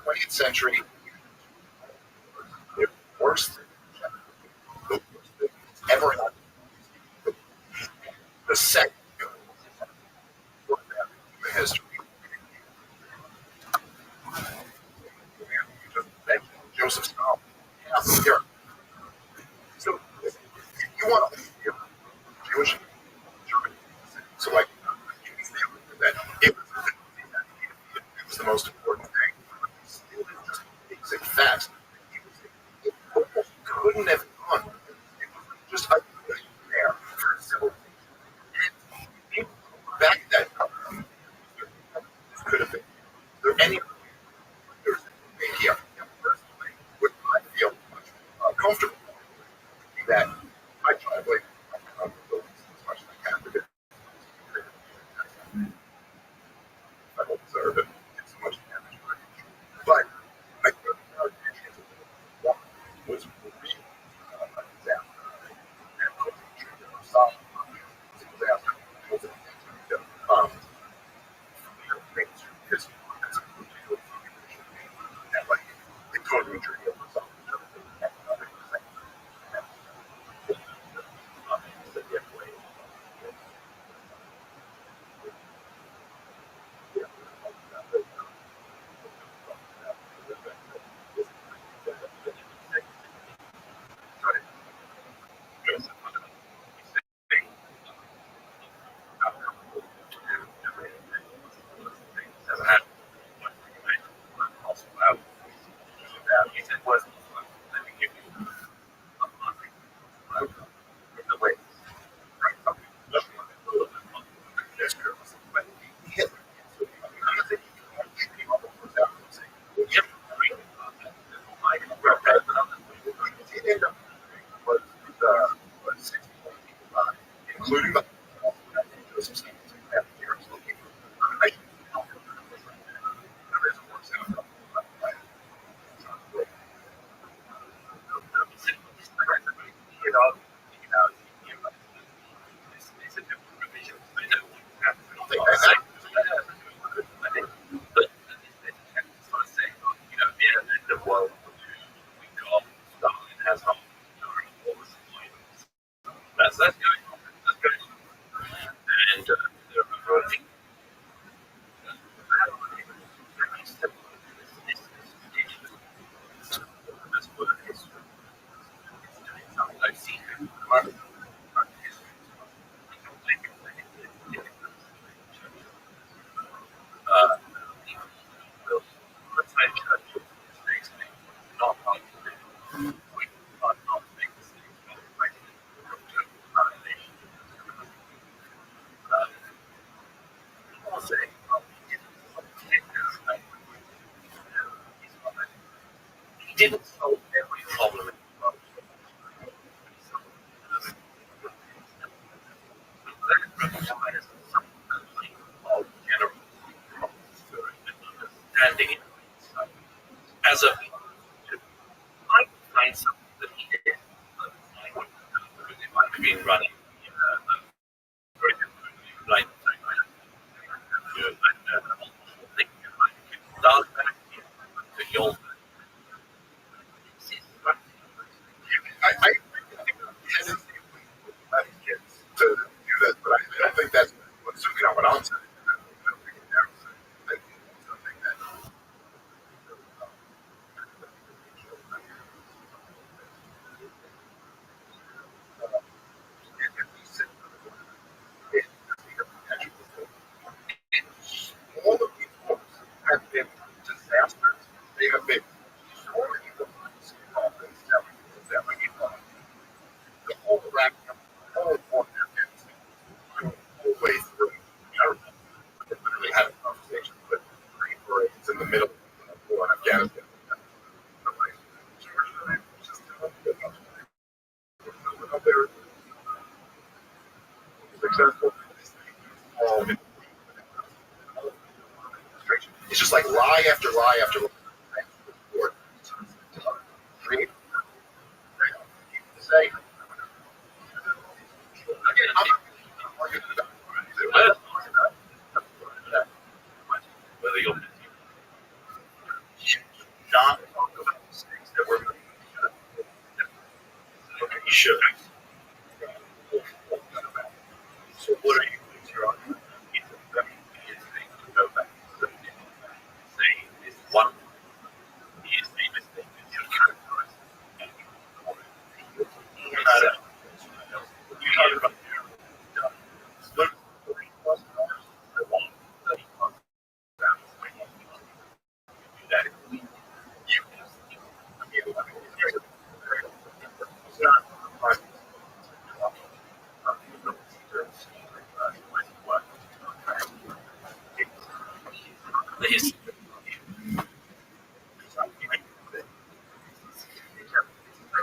20th century, the worst thing, the worst thing that's ever happened. The, the second in history. You just mentioned Joseph Stalin. Yeah, here. So if you want to be Jewish, German, so like that it was the most important thing. It was just basic facts. It couldn't have gone. It was just a there for civil. And back then, could have been there any there's maybe personally would I feel much comfortable that I try to like as much as I can because I don't deserve it. It's so much damage. But I think our intentions was really disaster. And I was sure solid disaster. It was an um things because that's and like it totally drew up for including the that's good. That's good. And I think I've seen he didn't solve every problem in the world. Understanding it as a I find something that he did. I would it might have been running very good like to your I hesitate to do that, but I don't think that's certainly not what I'm saying. I don't think it's something that July after read. Say. Again, I'm whether you'll not talk about mistakes that were made. Okay, you should. So what are you doing? You're on go back. Say is one is a mistake that you're characterized. You're not a you talk about look I want that you it's not the history.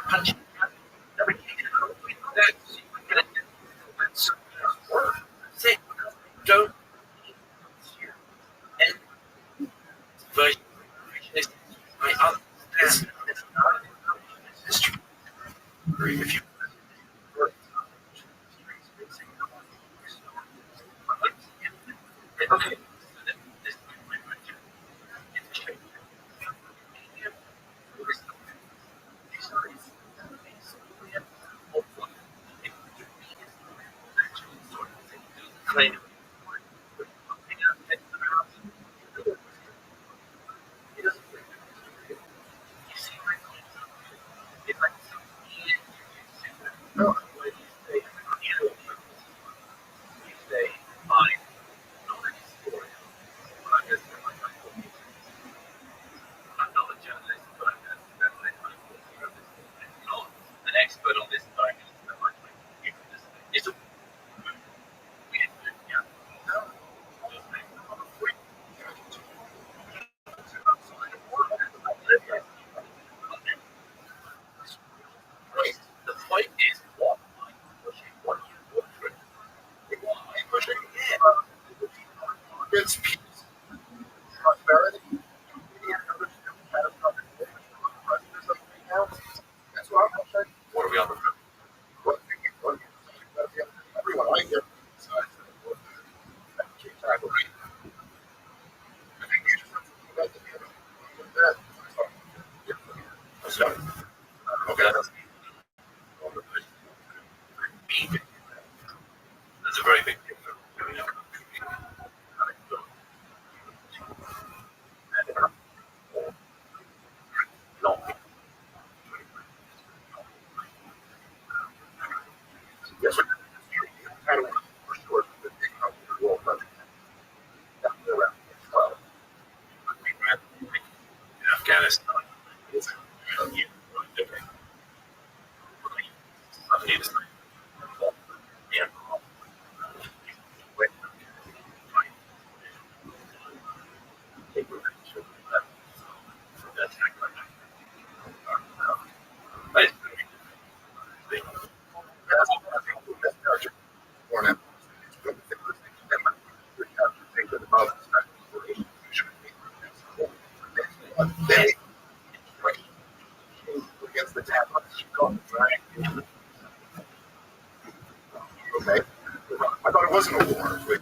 Punching that's work. Say, don't and version is my other it's not history. If you okay. Claim no, say mine. I'm not a journalist, but I'm not an expert on this time. It's a the point is what I'm pushing, what you want through. I'm pushing it's peace, prosperity. That's what I'm pushing. What are we on the road? Everyone I hear besides I think you just have to think about that. So, okay, that's a very big deal. Yes, sir. I don't want for sure the big company will around 12. In Afghanistan, it's different. Yeah. Against the tap, right? Okay. I thought it wasn't a war. We're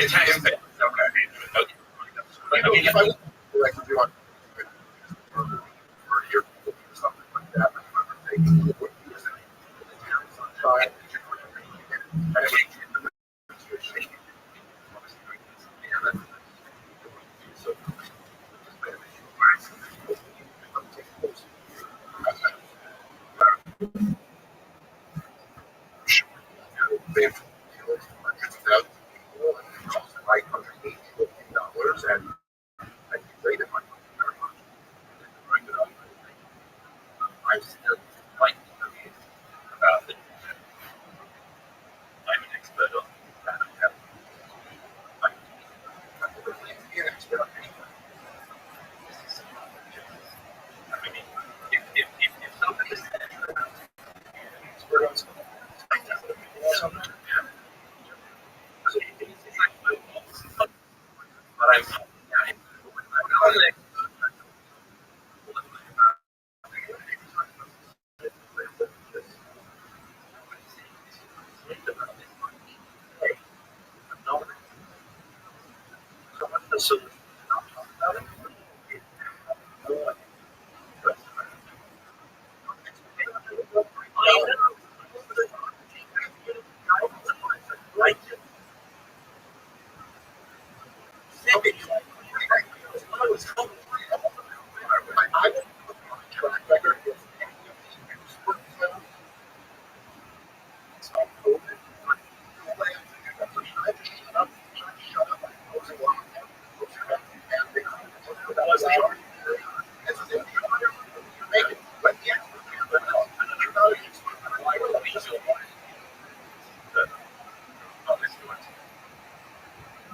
taxpayers. Okay. I mean, if I like to do on or your or something like that, I remember taking they've killed hundreds of thousands of people and cost $580 billion, and I deflated my money very much. I'm still fighting about it. I'm an expert on that. I'm an expert on anything. I mean, if something is expert on something,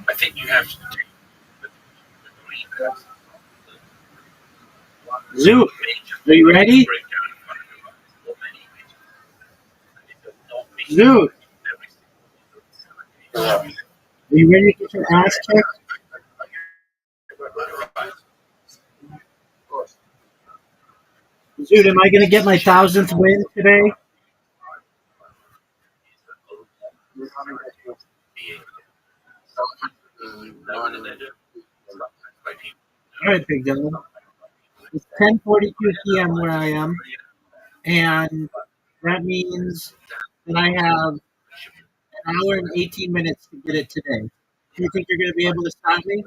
I think you have to take Zoo, are you ready? Zoo, are you ready to get your ass kicked? Dude, am I going to get my 1,000th win today? All right, Big Dylan. It's 10:42 p.m. where I am, and that means that I have an hour and 18 minutes to get it today. Do you think you're going to be able to stop me?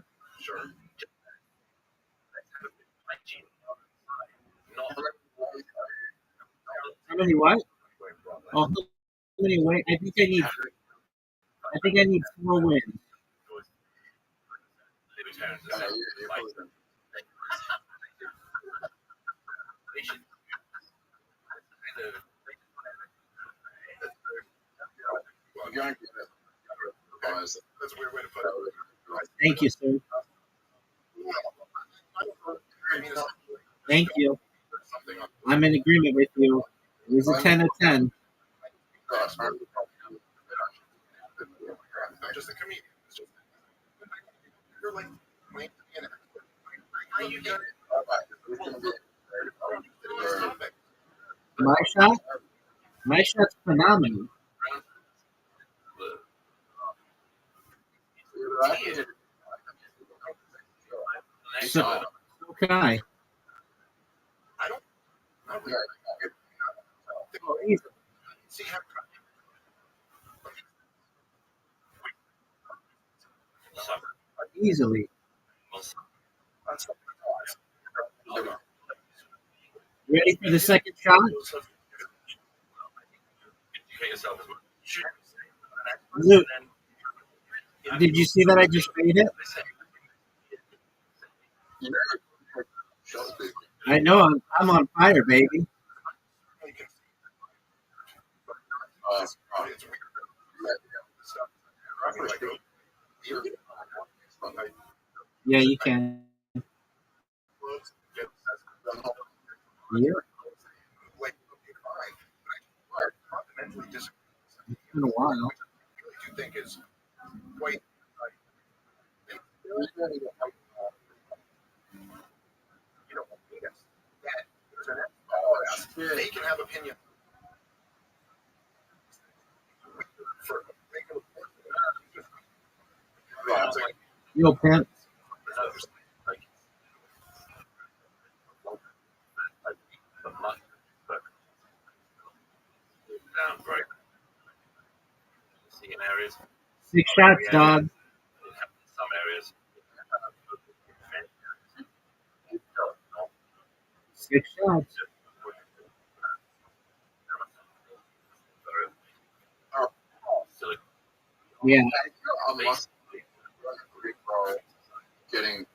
How many what? Oh, how many wait? I think I need 4 wins. Thank you, sir. Thank you. I'm in agreement with you. It was a 10 of 10. just a comedian. You're like, My shot? My shot's phenomenal. So can I. Oh, easily. Ready for the second shot? Luke, did you see that I just made it? I know I'm on fire, baby. Yeah, you can. Yeah. It's been a while. You think is quite they can have opinion for Yo, Pimp. In areas, 6 shots, dog. some areas. 6 shots. Yeah. Getting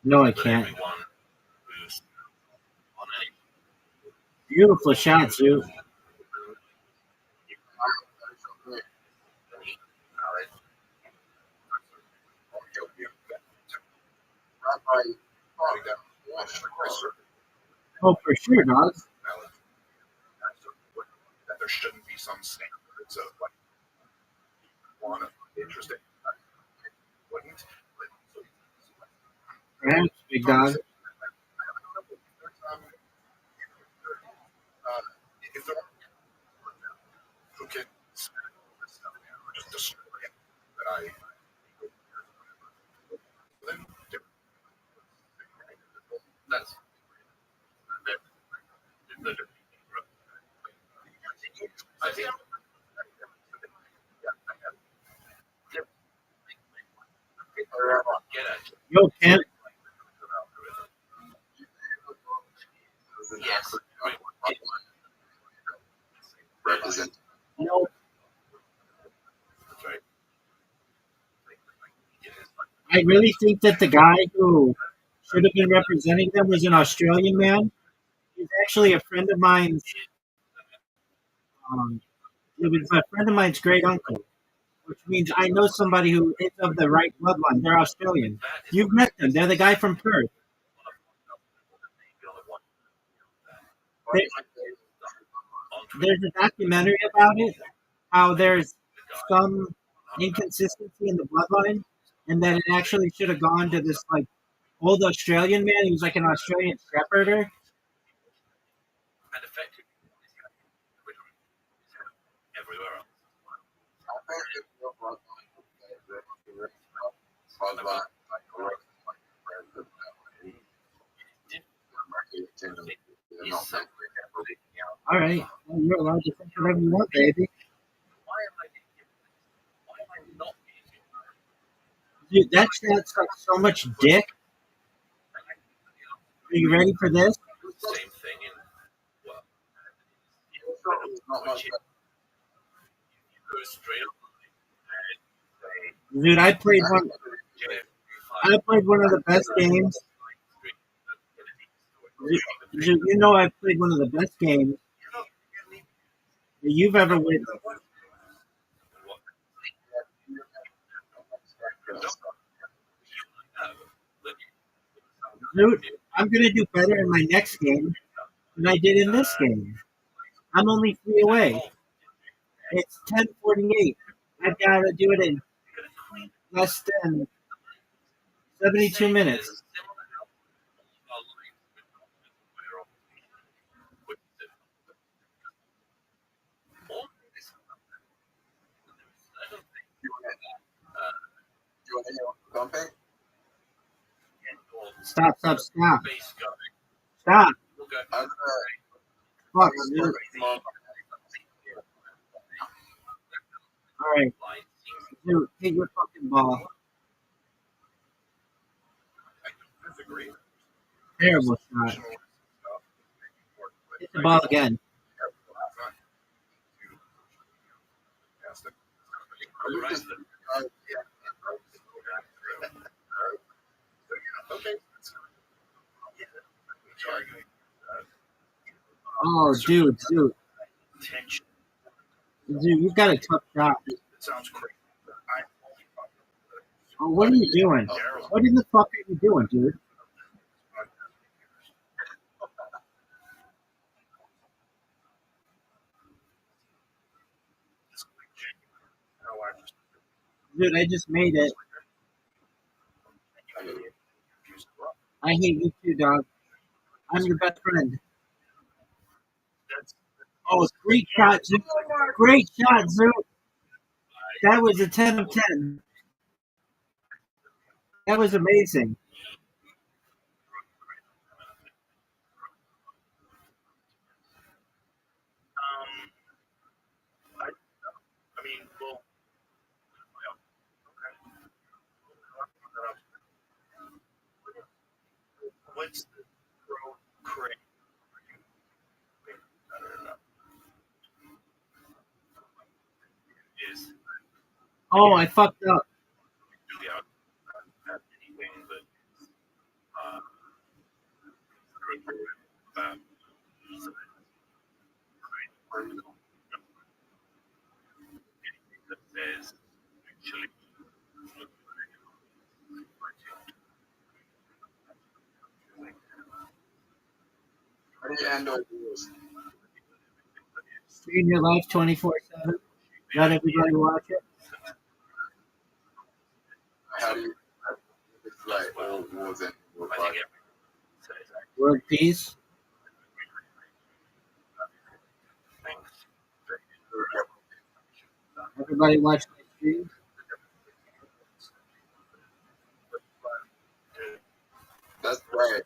No, I can't. Beautiful shot, Sue. Oh, for sure, dog. some standards of like one interesting. Wouldn't. Perhaps, big dog. If there who can spend all this stuff now or just destroy it, that then that's I think Yo, Kent. yes. Represent. No, That's right. I really think that the guy who should have been representing them was an Australian man. He's actually a friend of mine's. It was a friend of mine's great uncle, which means I know somebody who is of the right bloodline. They're Australian. You've met them. They're the guy from Perth. There- There's a documentary about it, how there's some inconsistency in the bloodline, and that it actually should have gone to this like old Australian man. He was like an Australian shepherder. And effectively everywhere else. All right, well, you're allowed to think whatever you want, baby. Why am I not Dude, that's got so much dick. Are you ready for this? same thing in well go straight up Dude, I played one. I played one of the best games. Dude, you know I played one of the best games that you've ever witnessed. Dude, I'm gonna do better in my next game than I did in this game. I'm only 3 away. It's 10:48. I've got to do it in less than 72 minutes. Stop, stop, stop. Stop. Fuck, dude. All right. Dude, hit your fucking ball. Terrible shot. Hit the ball again. Oh, dude. Dude, you've got a tough shot. It sounds crazy. Oh, what are you doing? What in the fuck are you doing, dude? Dude, I just made it. I hate you too, dog. I'm your best friend. Oh, great shot, Zoo. Great shot, Zoo. That was a 10 of 10. That was amazing. I mean, well, what's the pro crane? Is Oh, I fucked up. really out anything that that says actually Stream your life 24/7. Let everybody watch it. How do you? It's like old wars and wars like World peace. Everybody watch my stream. that's right.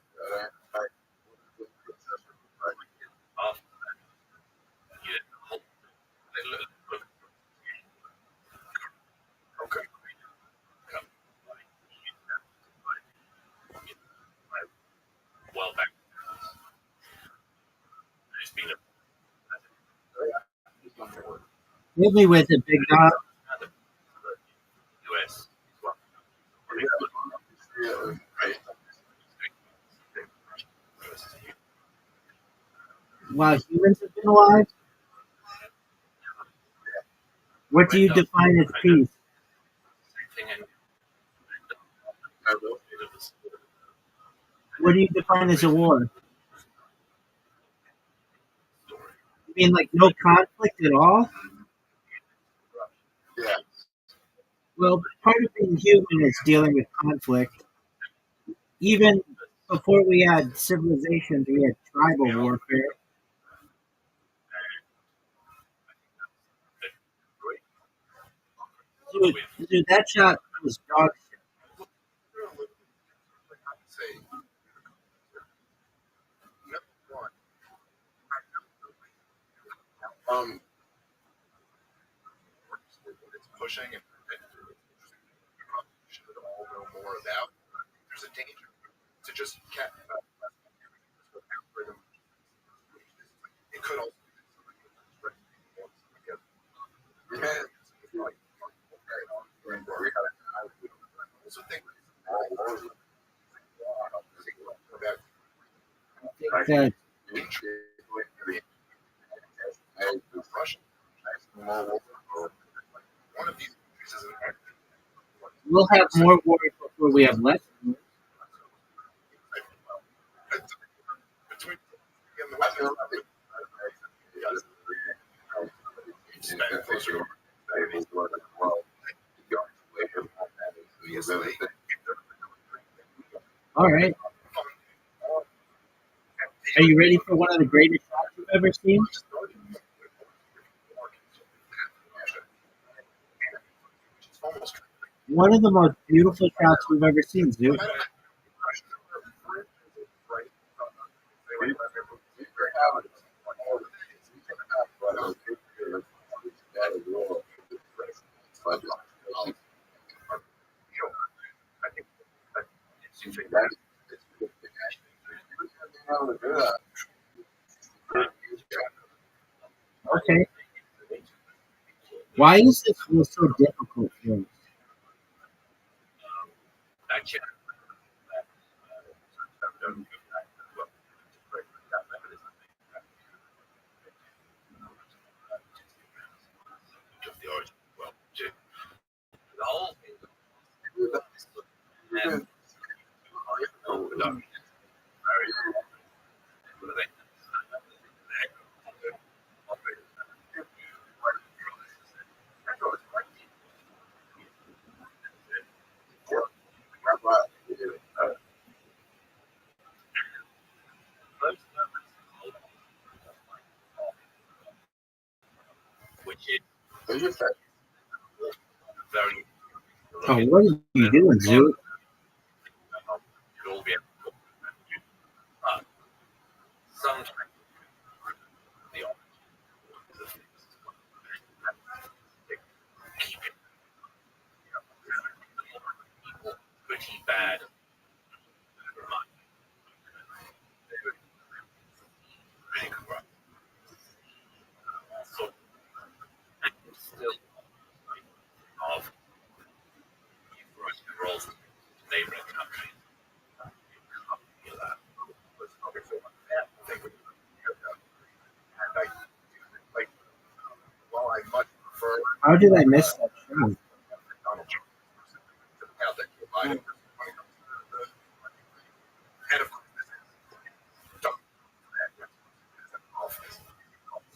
Okay. Hit me with it, big dog. While humans have been alive, what do you define as peace? What do you define as a war? You mean like no conflict at all? Yeah. Well, part of being human is dealing with conflict. Even before we had civilizations, we had tribal warfare. Dude, that shot was dog shit. Say, number one, it's pushing and should all know more about. There's a danger to just cat. It could also. Yeah. Also think about That Russia. One of these is we'll have more wars before we have less wars. between the West All right. Are you ready for one of the greatest shots you've ever seen? One of the most beautiful shots we've ever seen, dude. Okay. Why is this feel so difficult for us? Oh, what are you doing, Zoo? How did I miss that shot?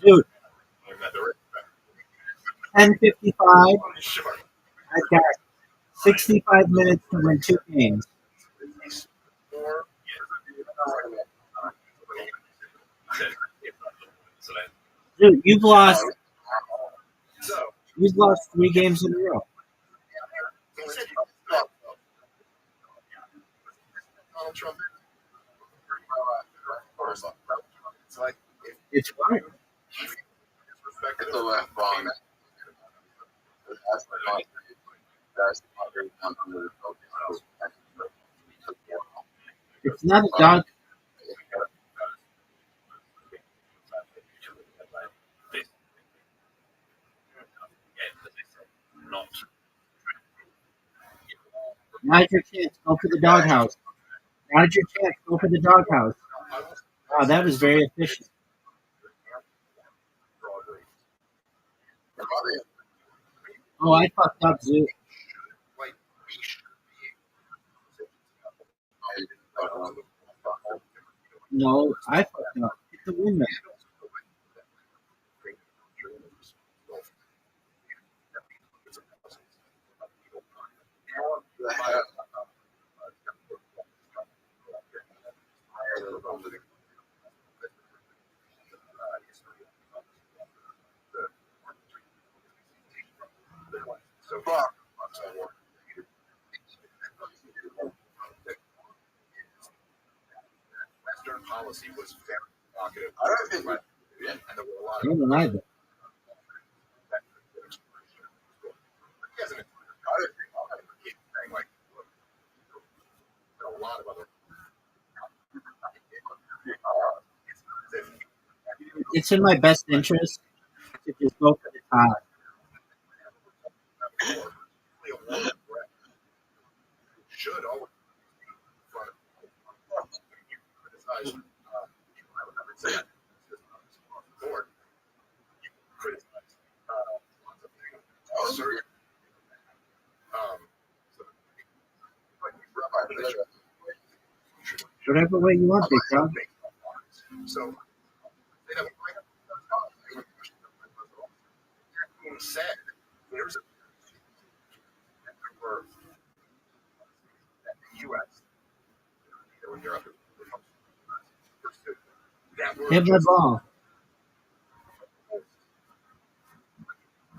Dude, 10:55. Sure. I've got 65 minutes to win 2 games. Or Dude, you've lost so. 3 games in a row. He said Donald Trump. It's like if It's fine. disrespected It's the left wrong. That's It's not a dog. Now's your chance. Go for the doghouse. Now's your chance. Go for the doghouse. Wow, that was very efficient. Oh, I fucked up, Zoo. like we should No, I fucked up. Hit the windmill. so far. Western policy was very provocative. I don't think And there were a lot I don't deny that. he hasn't saying like a lot of other It's in my best interest to just go for the top. should always criticize board. You criticize lots of things. So, so, like Rabbi, Whatever way you want, big dog. so they have being said, there's a for the U.S. When Europe that were Hit my ball.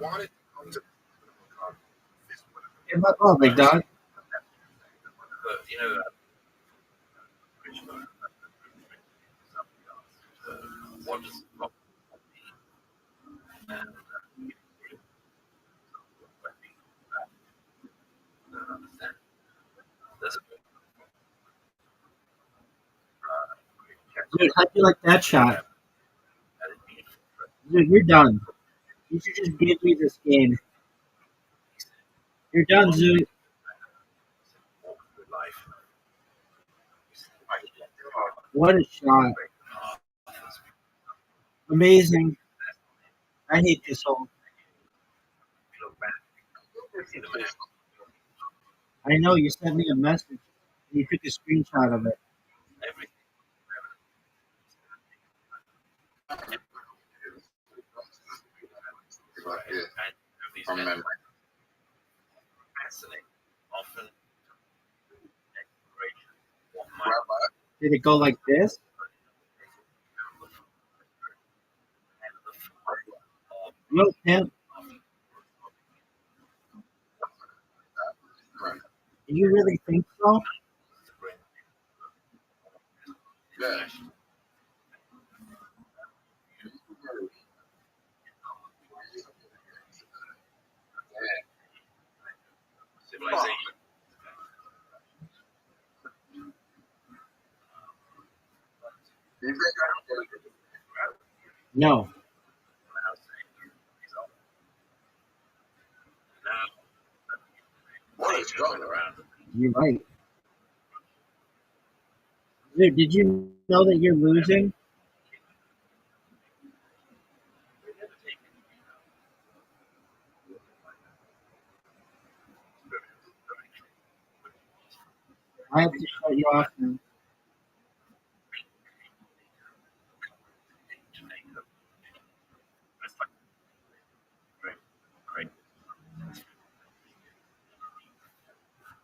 wanted to come to Hit my ball, big dog. But, you know, what does rock and there's a Dude, how'd you like that shot? Dude, you're done. You should just give me this game. You're done, Zoo. life. What a shot. Amazing. I hate this hole. I know you sent me a message. And you took a screenshot of it. from memory. Fascinating. Often, Did it go like this? No, Pimp. Do you really think so? Yeah. civilization. Do you think No. what is going around? You're right. Dude, did you know that you're losing? I have to shut you off now.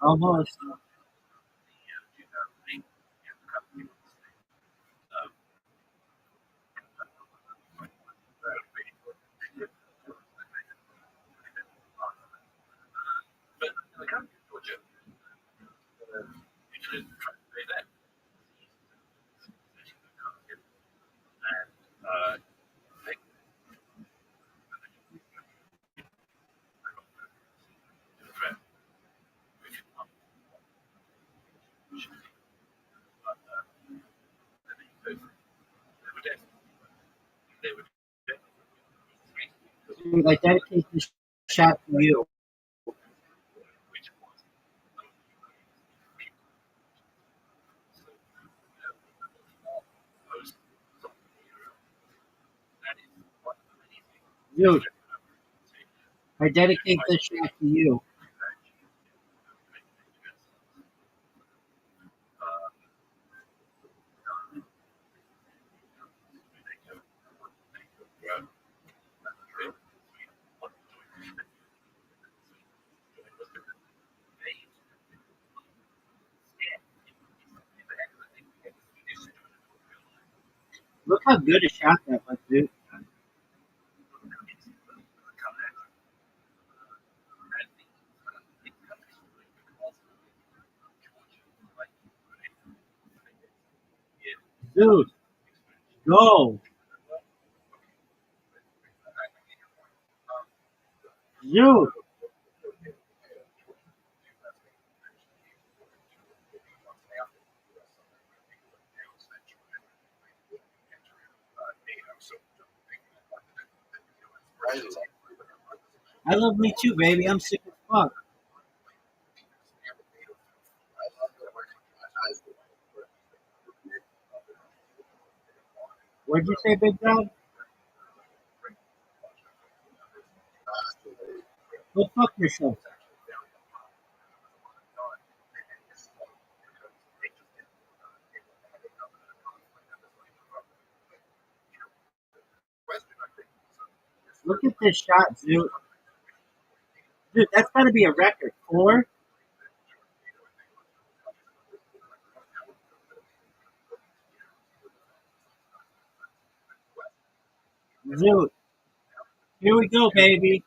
Almost. But in the county of Georgia, usually try to say that. And they threat, which is not they were dead. They were dead. Dude, I dedicate this shot to you. Which was those that is what Dude, I dedicate this shot to you. Look how good a shot that was, dude. Dude, go. Dude, I love me too, baby. I'm sick as fuck. What'd you say, Big Dog? Go fuck yourself. Look at this shot, dude. Dude, that's gotta be a record. 4? Dude, here we go, baby.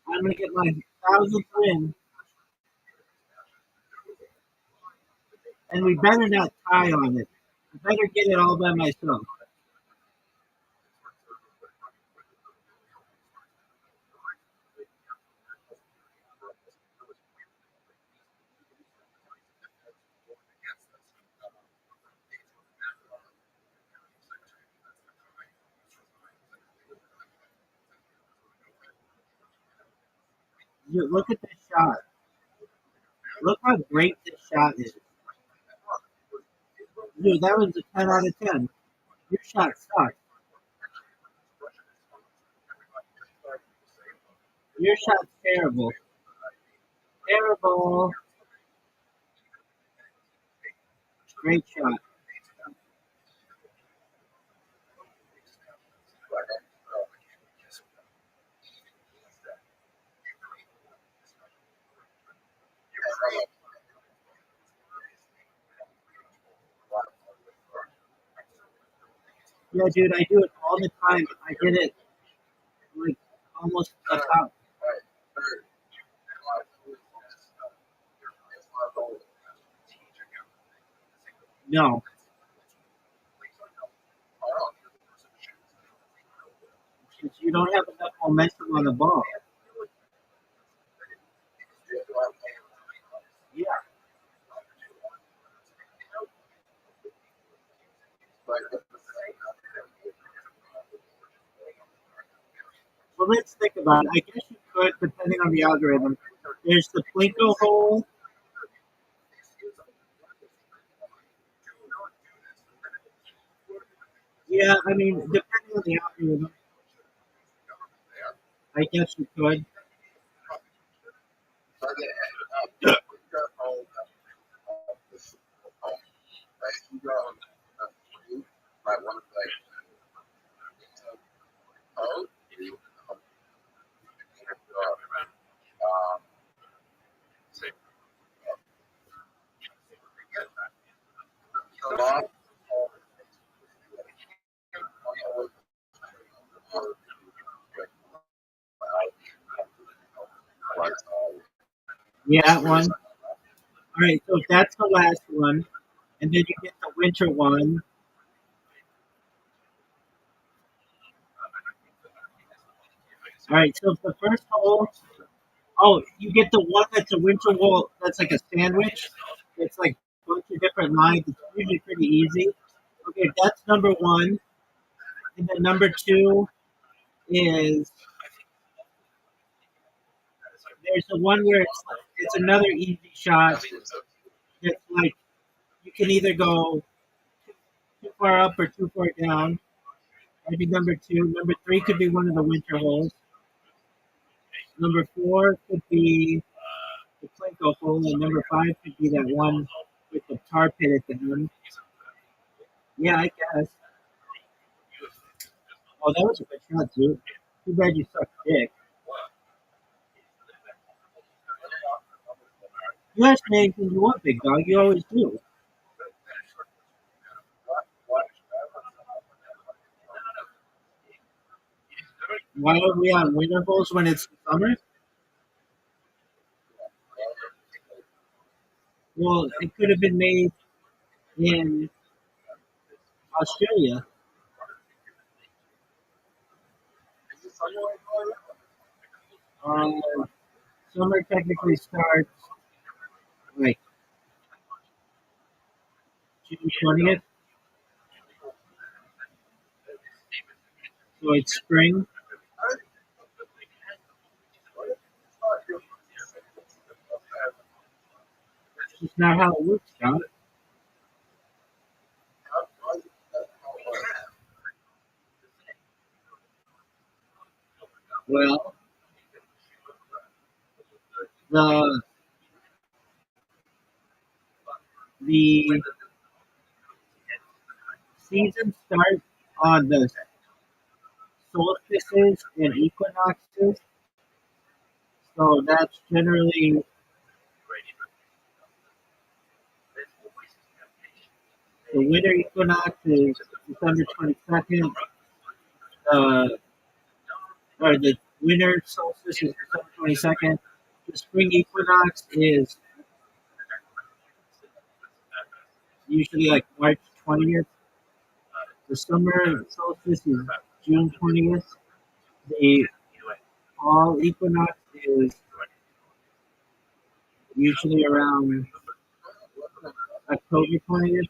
I'm gonna get my 1,000th win. And we better not tie on it. I better get it all by myself. Dude, look at this shot. Look how great this shot is. Dude, that was a 10 out of 10. Your shot sucks. Your shot's terrible. Terrible. Great shot. Yeah, dude, I do it all the time. I did it like almost a top. No, because you don't have enough momentum on the ball. Yeah. Well, let's think about it. I guess you could, depending on the algorithm. There's the Plinko hole. Yeah, I mean, depending on the algorithm, I guess you could. Yeah, that one. All right, so that's the last one, and then you get the winter one. All right, so the first hole. Oh, you get the one that's a winter hole. That's like a sandwich. It's like a bunch of different lines. It's usually pretty easy. Okay, that's number one, and then number two is there's the one where it's another easy shot. It's like you can either go too far up or too far down. That'd be number two. Number three could be one of the winter holes. Number four could be the Plinko hole, and number five could be that one with the tar pit at the end. Yeah, I guess. Oh, that was a good shot, too. Too bad you suck dick. You ask me anything you want, big dog. You always do. Why are we on winter holes when it's summer? Well, it could have been made in Australia. Uh, Summer technically starts like June 20th, so it's spring. It's just not how it works, Scott. Well, the the season starts on the solstices and equinoxes, so that's generally the winter equinox is December 22nd. Uh, or the winter solstice is December 22nd. The spring equinox is usually like March 20th. The summer solstice is June 20th. The fall equinox is usually around October 20th.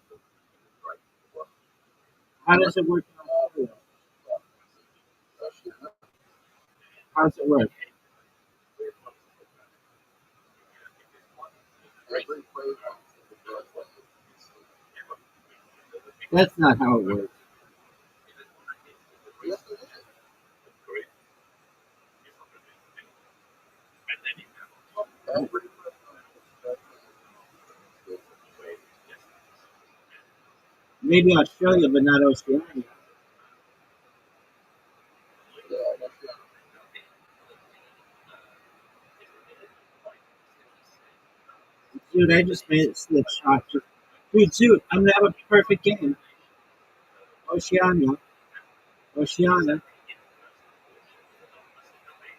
How does it work in Australia? How does it work? That's not how it works. Maybe Australia, but not Oceania. Dude, I just made a slip shot. Dude, I'm gonna have a perfect game. Oceania. Oceania.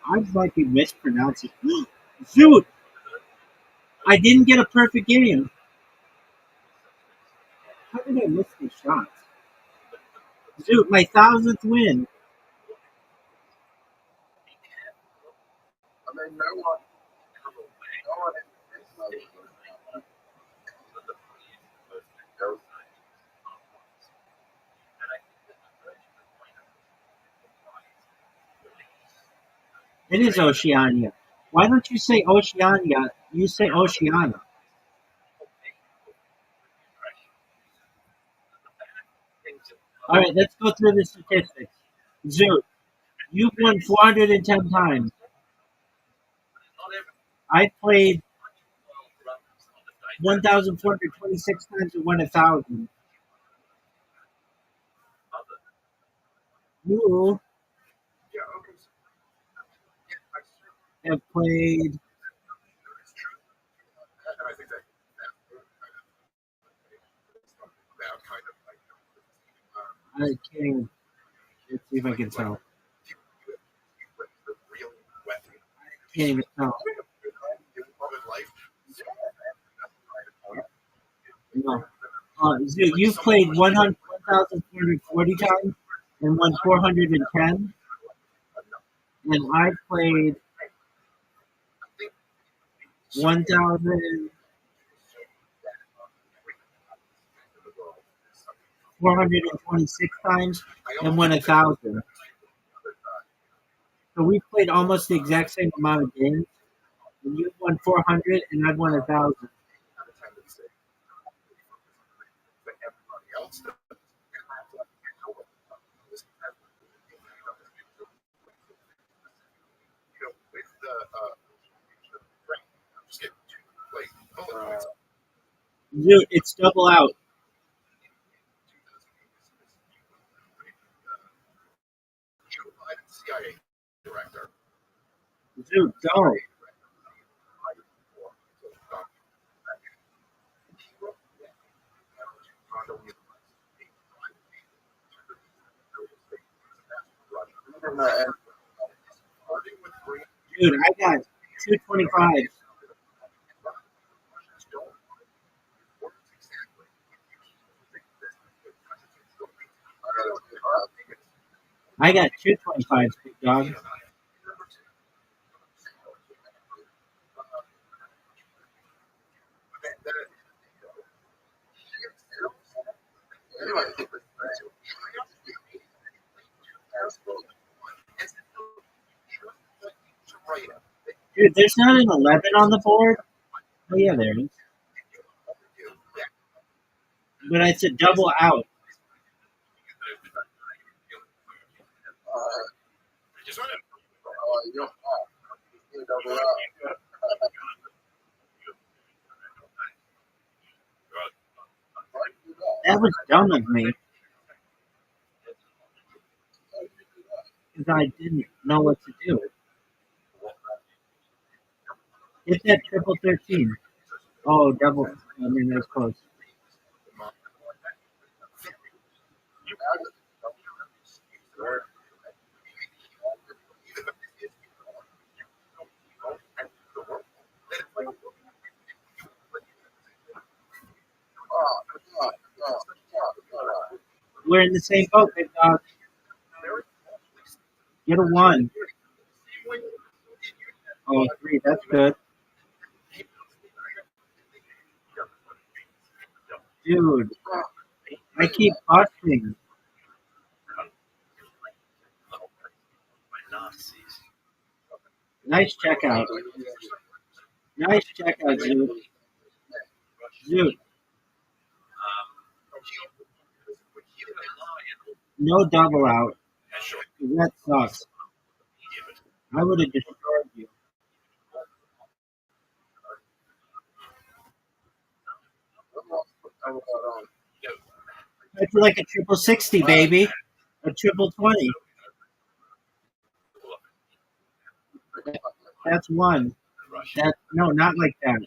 I might be mispronouncing. Dude, I didn't get a perfect game. How did I miss these shots? Dude, my 1000th win. It is Oceania. Why don't you say Oceania? You say Oceania. All right, let's go through the statistics. Dude, you've won 410 times. I played 1,426 times and won 1,000. You have played. I can't. Let's see if I can tell. Can't even tell. No. Zoo, you've played 1,440 times and won 410, and I played 1,426 times and won 1,000. So we played almost the exact same amount of games. And you've won 400 and I've won 1,000. Dude, it's double out. Dude, go. Dude, I got 225. I got 225, big dog. Dude, there's not an 11 on the board. Oh, yeah, there is. But it's a double out. That was dumb of me. Because I didn't know what to do. Hit that triple 13. Oh, double. I mean, that's close. We're in the same boat, big dog. Get a 1. Oh, 3. That's good. Dude, I keep busting. Nice checkout. Nice checkout, Zoot. Zoot. No double out. That sucks. I would have destroyed you. That's like a triple 60, baby. A triple 20. That's 1. No, not like that.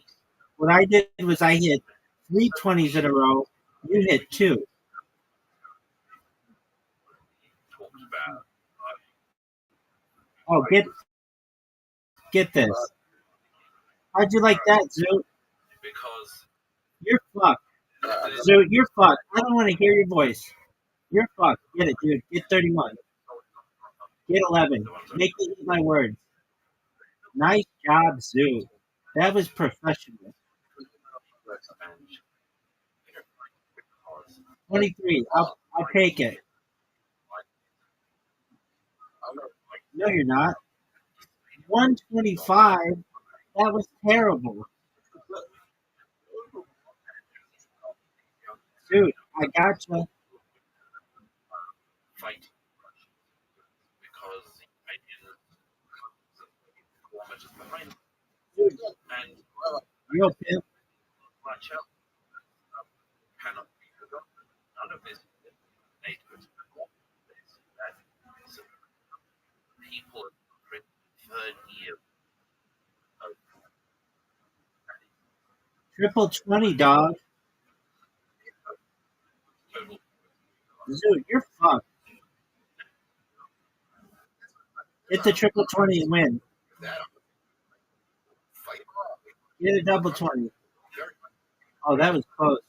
What I did was I hit 3 20s in a row. You hit 2. Oh, get this. How'd you like that, Zoot? You're fucked. Zoot, you're fucked. I don't want to hear your voice. You're fucked. Get it, dude. Get 31. Get 11. Make me eat my words. Nice job, Zoot. That was professional. 23. I'll take it. No, you're not. 125. That was terrible. Dude, I gotcha. Dude, real pimp. Triple 20, dog. Dude, you're fucked. Hit the triple 20 and win. Get a double 20. Oh, that was close.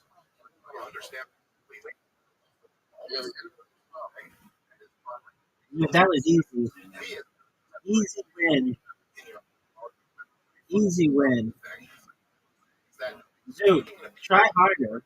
Dude, that was easy. Easy win. Easy win. Dude, try harder.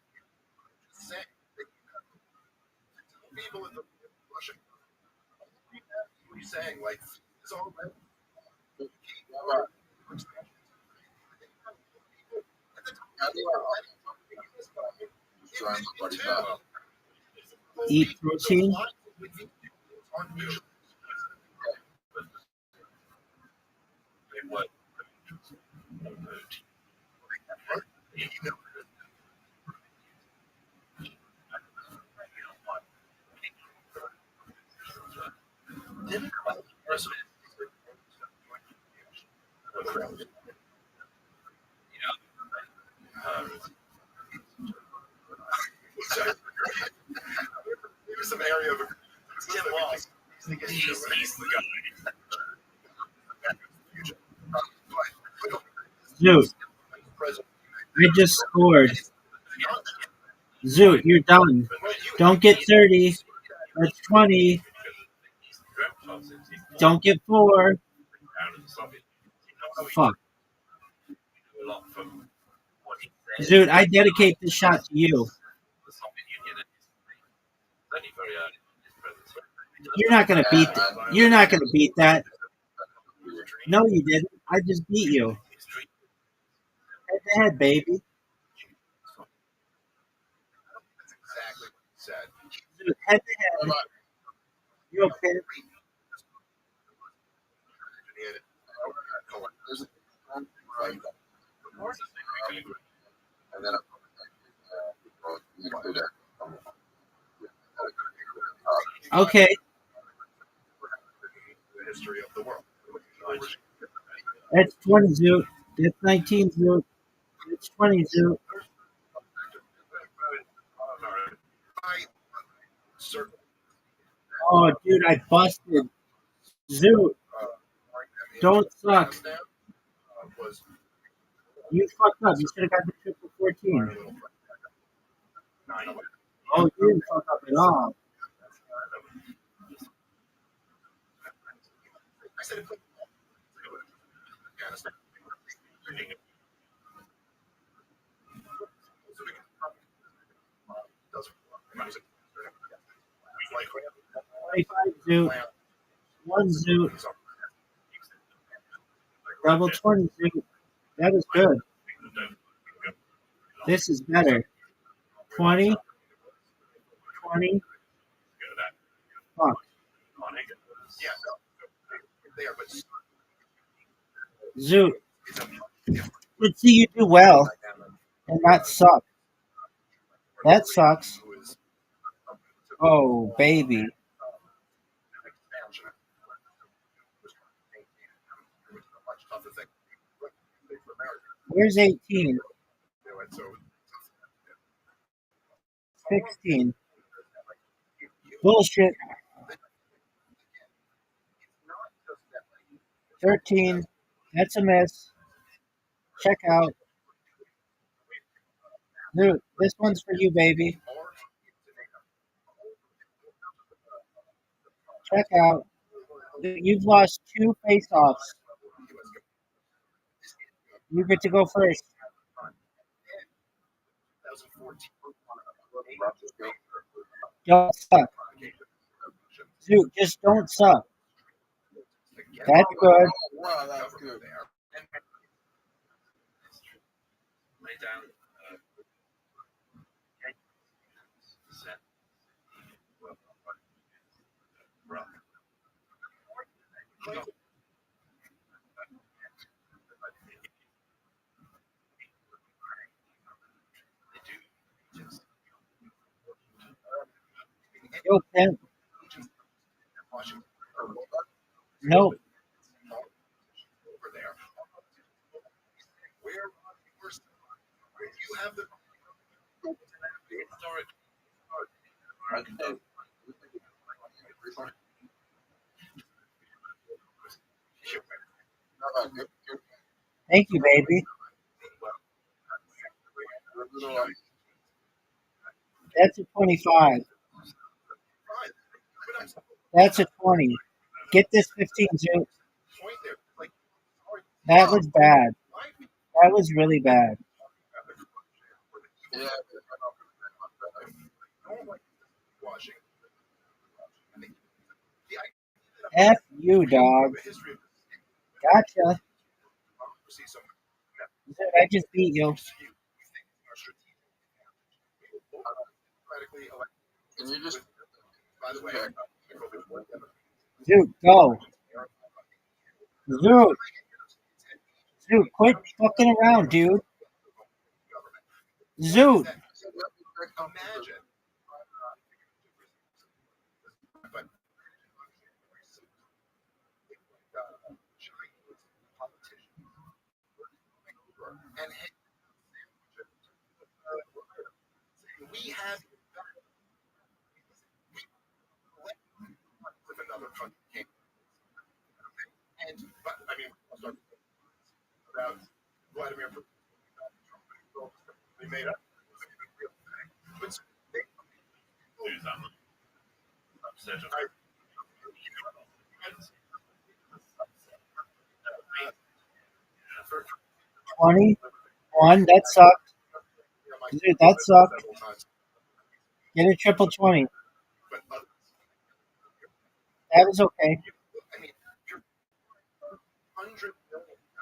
Eat protein. Zoot, I just scored. Zoot, you're done. Don't get 30. That's 20. Don't get 4. Fuck. Zoot, I dedicate this shot to you. You're not gonna beat that. You're not gonna beat that. No, you didn't. I just beat you. Head to head, baby. Zoot, head to head. You okay? Okay. That's 20 Zoot. That's 19 Zoot. That's 20 Zoot. Oh, dude, I busted. Zoot, don't suck. You fucked up. You should have got the triple 14. Oh, you didn't fuck up at all. $25 Zoot. 1 Zoot. Double 20 Zoot. That was good. This is better. 20. 20. Fuck. Zoot. Let's see you do well and not suck. That sucks. Oh, baby. Where's 18? 16. Bullshit. 13. That's a miss. Check out. Dude, this one's for you, baby. Check out. Dude, you've lost 2 face-offs. You get to go first. Don't suck. Dude, just don't suck. That's good. Wow, that's good. Yo, Pimp. Nope. Thank you, baby. That's a 25. That's a 20. Get this 15, Zoot. That was bad. That was really bad. Yeah. F you, dog. Gotcha. Zoot, I just beat you. Can you just Zoot, go. Zoot. Zoot, quit fucking around, dude. Zoot. Upset of 21. That sucked. Dude, that sucked. Get a triple 20. That was okay.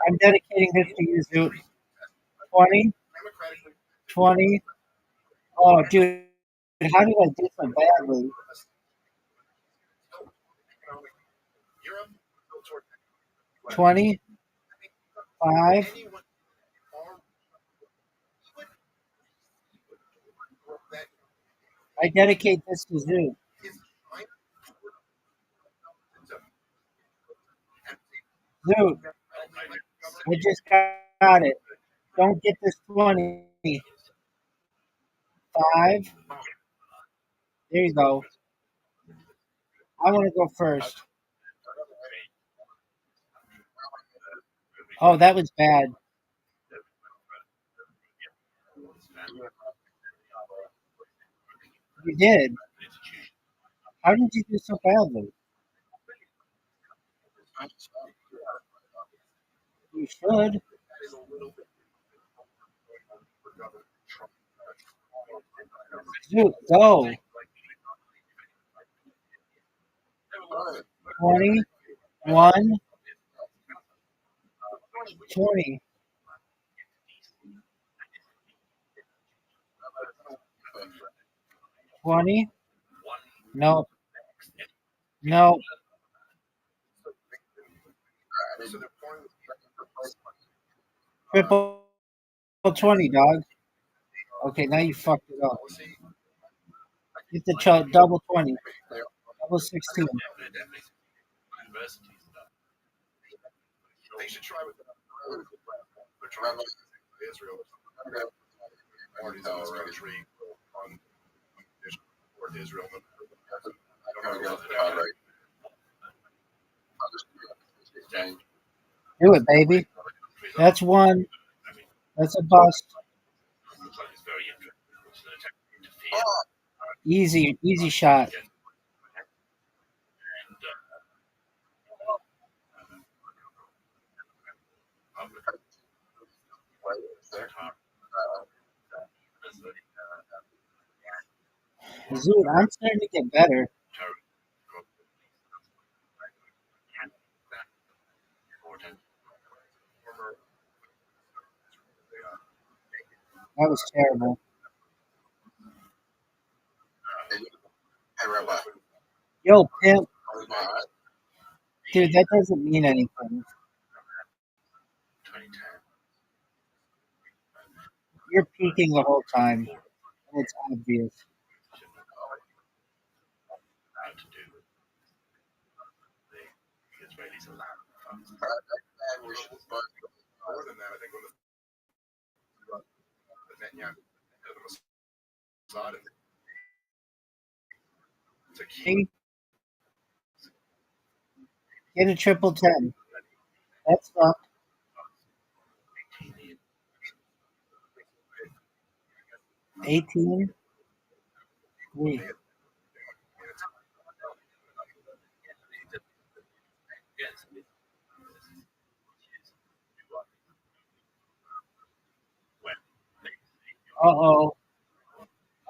I'm dedicating this to you, Zoot. 20. 20. Oh, dude. How did I do so badly? 20. 5. I dedicate this to Zoot. Zoot. I just got it. Don't get this 20. 5. There you go. I want to go first. Oh, that was bad. You did. How did you do so badly? You should. Zoot, go. 20. 1. 20. 20. No. No. Triple 20, dog. Okay, now you fucked it up. Get the double 20. Double 16. They should try with Israel. Parties in this country on for Israel. I don't know. Do it, baby. That's one. That's a bust. Easy shot. Zoot, I'm starting to get better. That was terrible. Hey, Rabbi. Yo, pimp. Dude, that doesn't mean anything. You're peeking the whole time. And it's obvious. More than that, I think when the Netanyahu, the Mossad, to keep See? Get a triple 10. That's up. 18. We, uh-oh.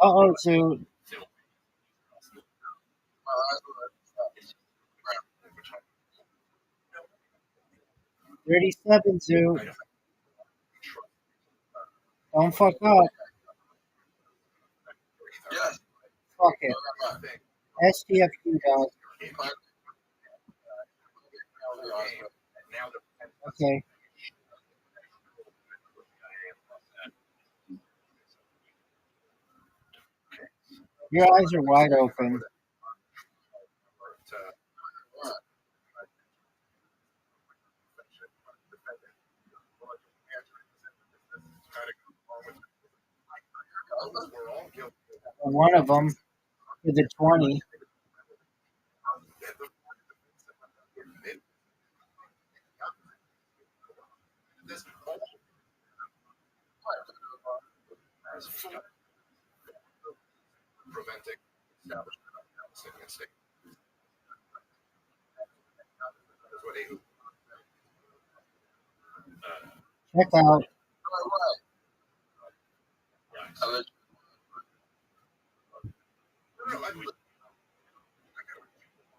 Uh-oh, Zoo. 37, Zoo. Don't fuck up. Yes. Fuck it. STFU, dog. Okay. Your eyes are wide open. One of them with a 20. Check out.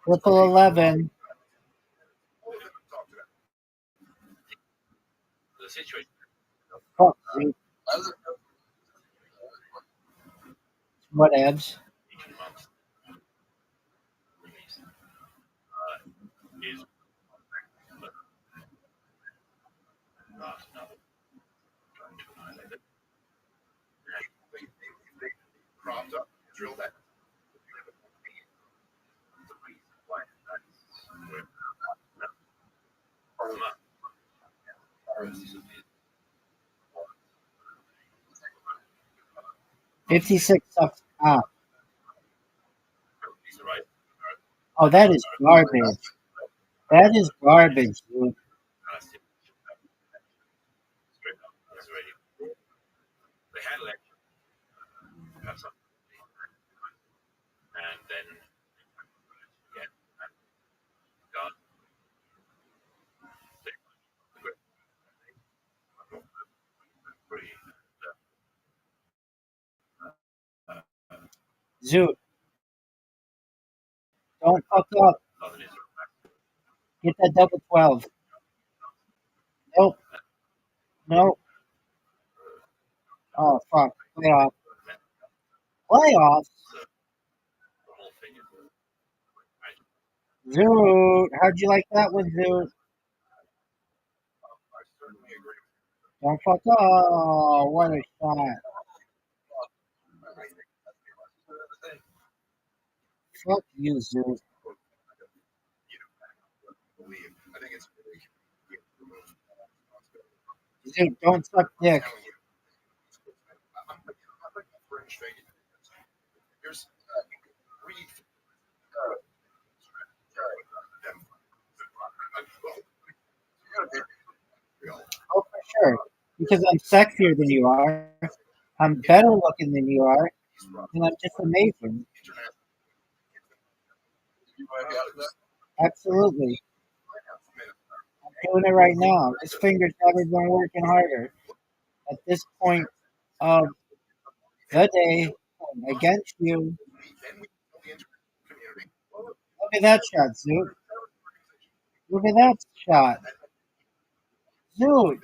Triple 11. Fuck, Zoo. Whatevs. $56 sucks. Ah. Oh, that is garbage. That is garbage, dude. Zoot, don't fuck up. Get that double 12. Nope. Nope. Oh, fuck. Playoff. Playoffs? Zoot. How'd you like that one, Zoot? Don't fuck up. Oh, what a shot. Fuck you, Zoot. Zoot, don't suck dick. Oh, for sure. Because I'm sexier than you are. I'm better looking than you are. And I'm just amazing. Absolutely. I'm doing it right now. This finger's never been working harder. At this point of the day, against you. Look at that shot, Zoot. Look at that shot. Zoot,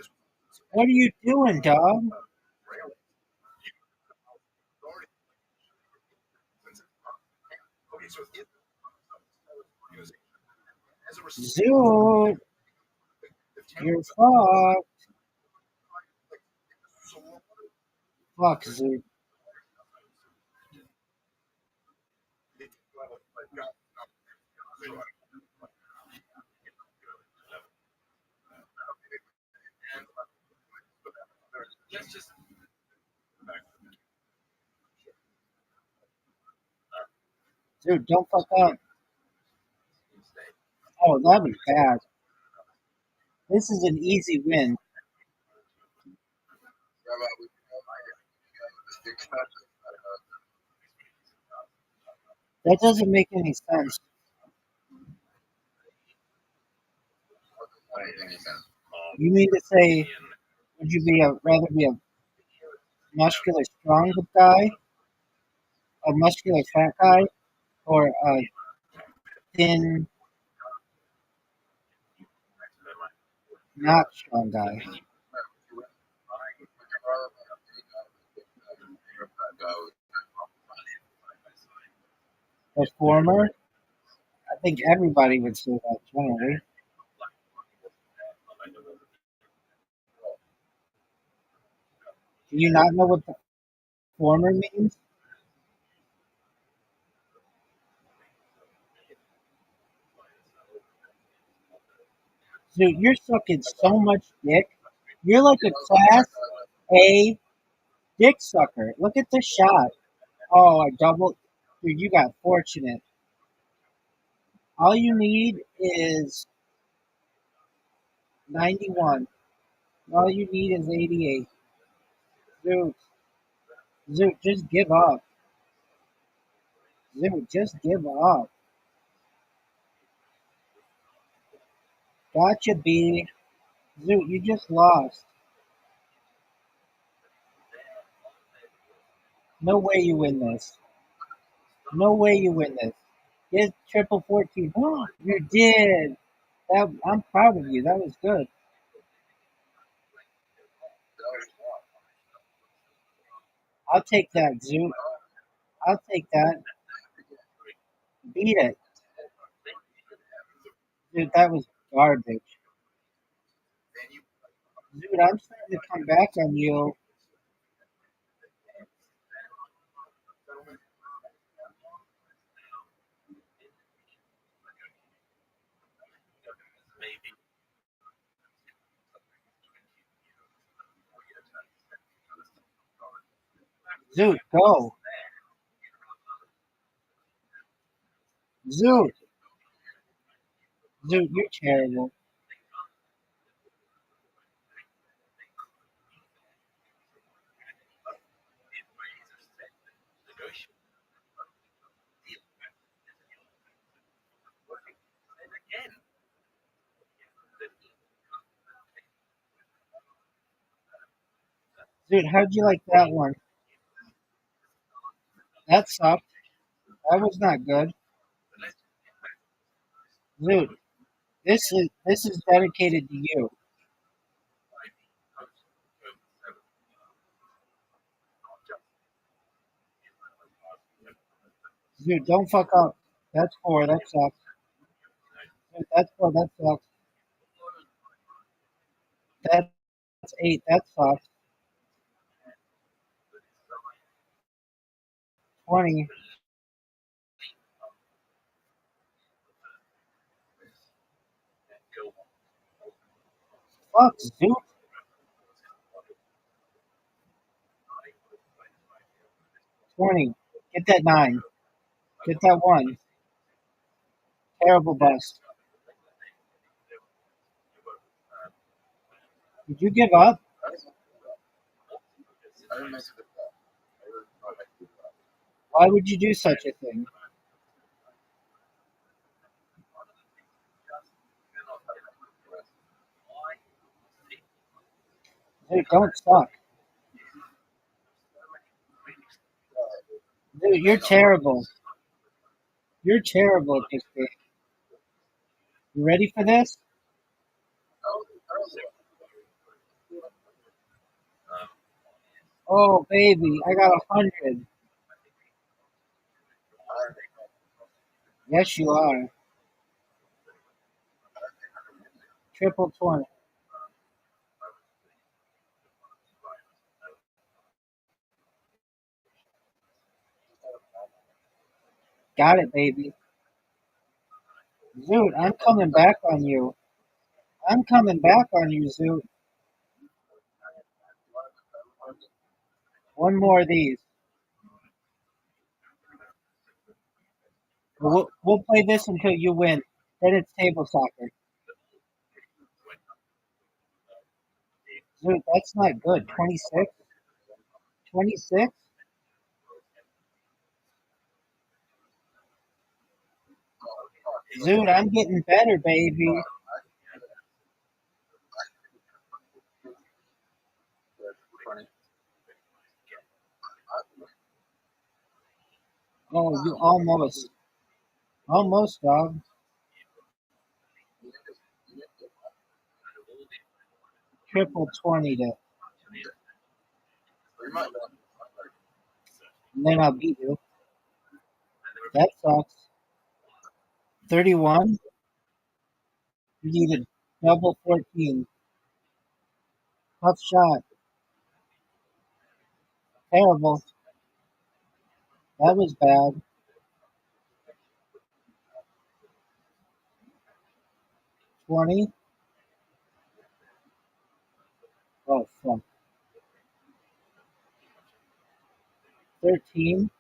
what are you doing, dog? Zoot, you're fucked. Fuck, Zoot. Zoot, don't fuck up. Oh, that was bad. This is an easy win. That doesn't make any sense. You mean to say, would you rather be a muscular strong guy, a muscular fat guy, or a thin not strong guy? The former? I think everybody would say that generally. Do you not know what the former means? Dude, you're sucking so much dick. You're like a class A dick sucker. Look at the shot. Oh, I doubled. Dude, you got fortunate. All you need is 91. All you need is 88. Dude, dude, just give up. Dude, just give up. Gotcha, B. Dude, you just lost. No way you win this. No way you win this. Get triple 14. You did. I'm proud of you. That was good. I'll take that, Zoot. I'll take that. Beat it. Dude, that was garbage. Dude, I'm starting to come back on you. Zoot, go. Zoot. Zoot, you're terrible. Dude, how'd you like that one? That sucked. That was not good. Dude, this is dedicated to you. Dude, don't fuck up. That's four. That sucks. Dude, that's four. That sucks. That's eight. That sucks. 20. Fuck, Zoot. 20. Get that nine. Get that one. Terrible bust. Did you give up? Why would you do such a thing? Dude, don't suck. Dude, you're terrible. You're terrible at this game. You ready for this? Oh, baby, I got 100. Yes, you are. Triple 20. Got it, baby. Zoot, I'm coming back on you. I'm coming back on you, Zoot. One more of these. We'll play this until you win. Then it's table soccer. Zoot, that's not good. 26? 26? Dude, I'm getting better, baby. Oh, you almost. Almost, dog. Triple 20 to. And then I'll beat you. That sucks. 31. You need a double 14. Tough shot. Terrible. That was bad. 20. Oh, fuck. 13.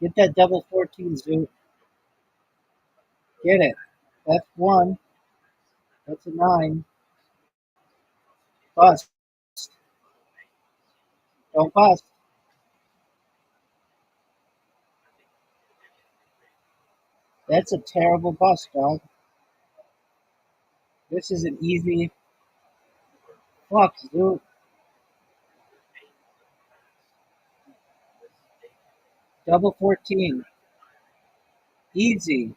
Get that double 14, Zoot. Get it. That's 1. That's a 9. Bust. Don't bust. That's a terrible bust, dog. This is an easy. Fuck, Zoot. Double 14. Easy.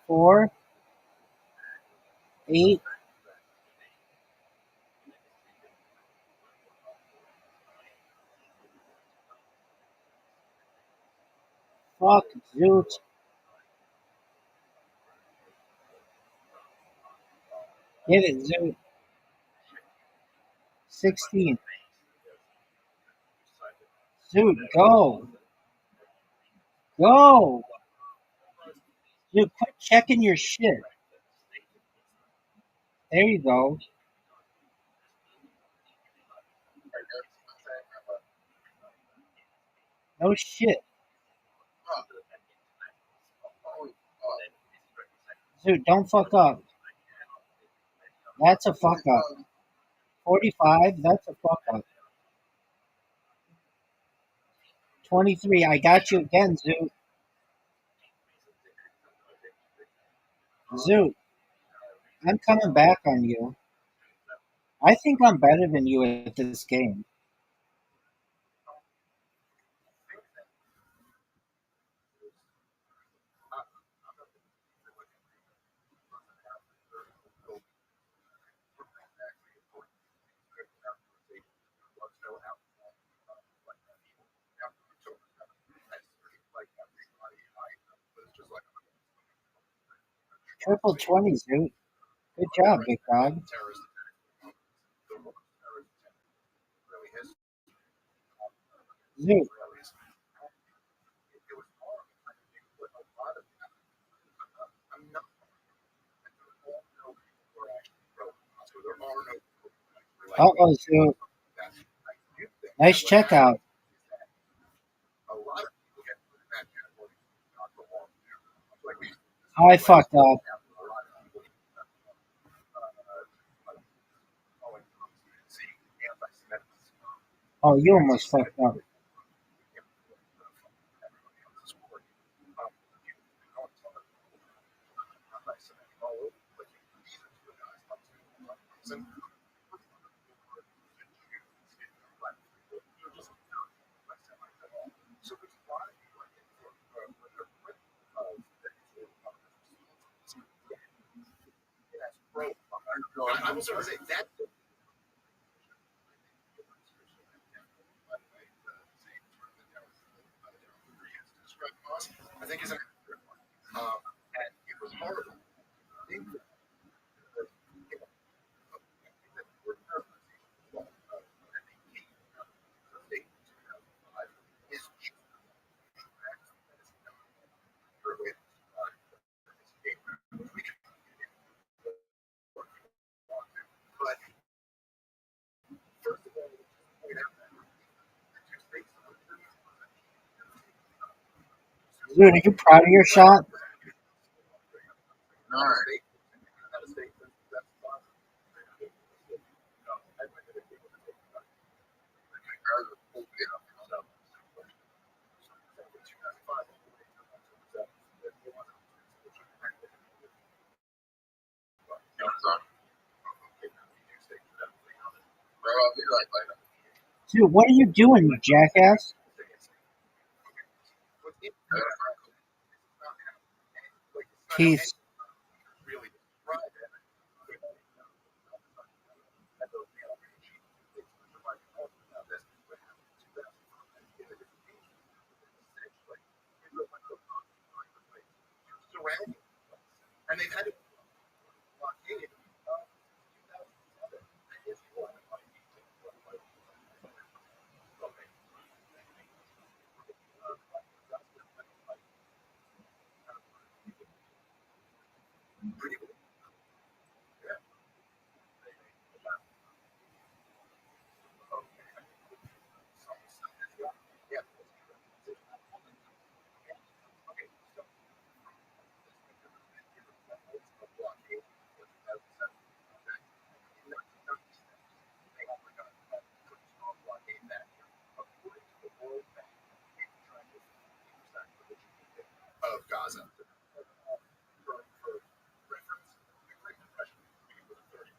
4. 8. Fuck, Zoot. Get it, Zoot. 16. Zoot, go. Go. Dude, quit checking your shit. There you go. No shit. Dude, don't fuck up. That's a fuck up. 45, that's a fuck up. 23, I got you again, Zoot. Zoot, I'm coming back on you. I think I'm better than you at this game. Triple 20, Zoot. Good job, big dog. Zoot. Uh-oh, Zoot. Nice checkout. I fucked up. Oh, you almost fucked up. Dude, are you proud of your shot? Dude, what are you doing, you jackass? Peace. And they've had to blockade. Of Gaza. For reference, the Great Depression was 30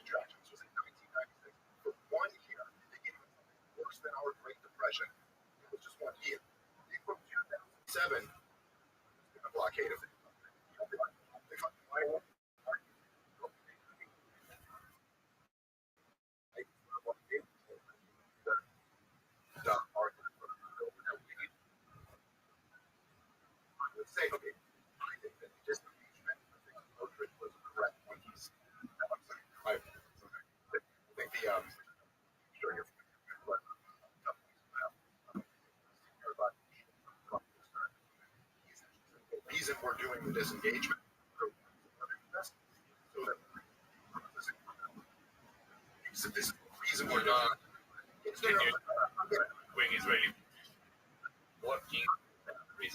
contractions was in 1996. For 1 year, they gave us something worse than our Great Depression. It was just 1 year. They put 2007 in a blockade of it. They fucking lied. Say, okay, I think that just impeachment, I think Rothschild was correct when he's. I think the sure you're. The reason we're doing the disengagement. So this is the reason we're not. Wing Israeli. What do you?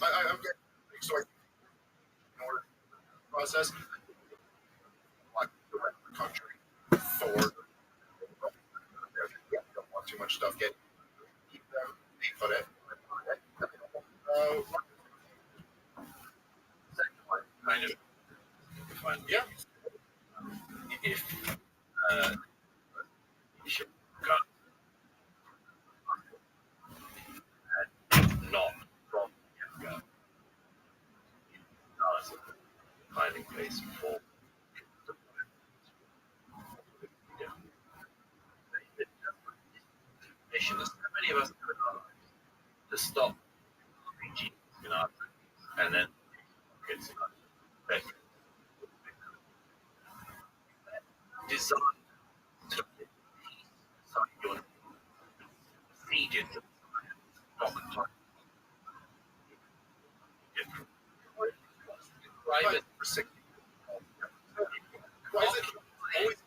I'm getting so I in order to process like the rest of the country for don't want too much stuff get keep them for it. Kind of. Yeah. If you should go and not from the get-go, as a hiding place for mission as so many of us do in our lives to stop reaching in our and then it's designed to your needed private Why is it always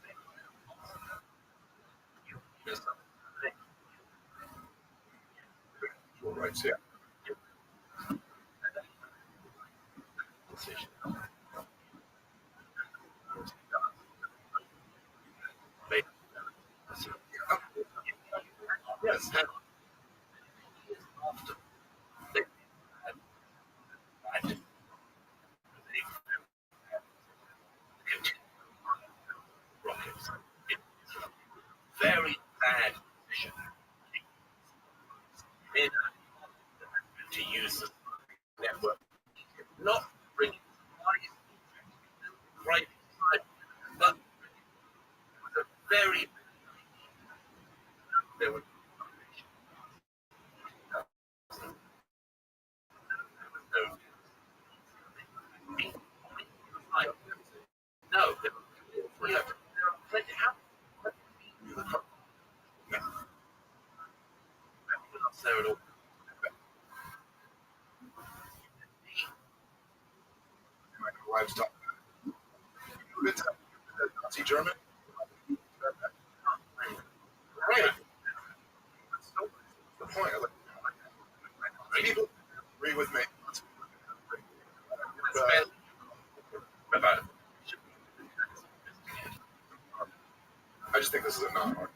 your rights? Yeah. decision. Yes. After they had rockets, it's a very bad decision to use the network, not bringing right side, but with a very there were no, there were plenty of there at all. My wife's talking. Good time. Nazi German. Right. That's the point. People agree with me. About it. I just think this is a non-argument.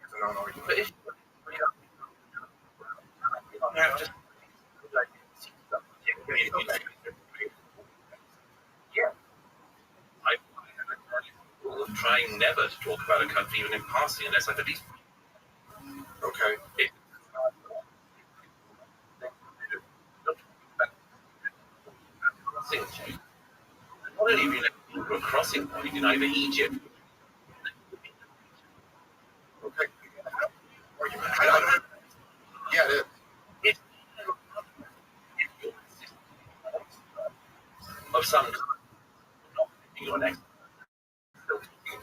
It's a non-argument. But if you have to yeah, I trying net never to talk about a country even in passing unless I've at least. Okay. Not only have you let people a crossing point in either Egypt. Okay. Argument. I don't. Yeah, it is. It's of some kind, not your next still talking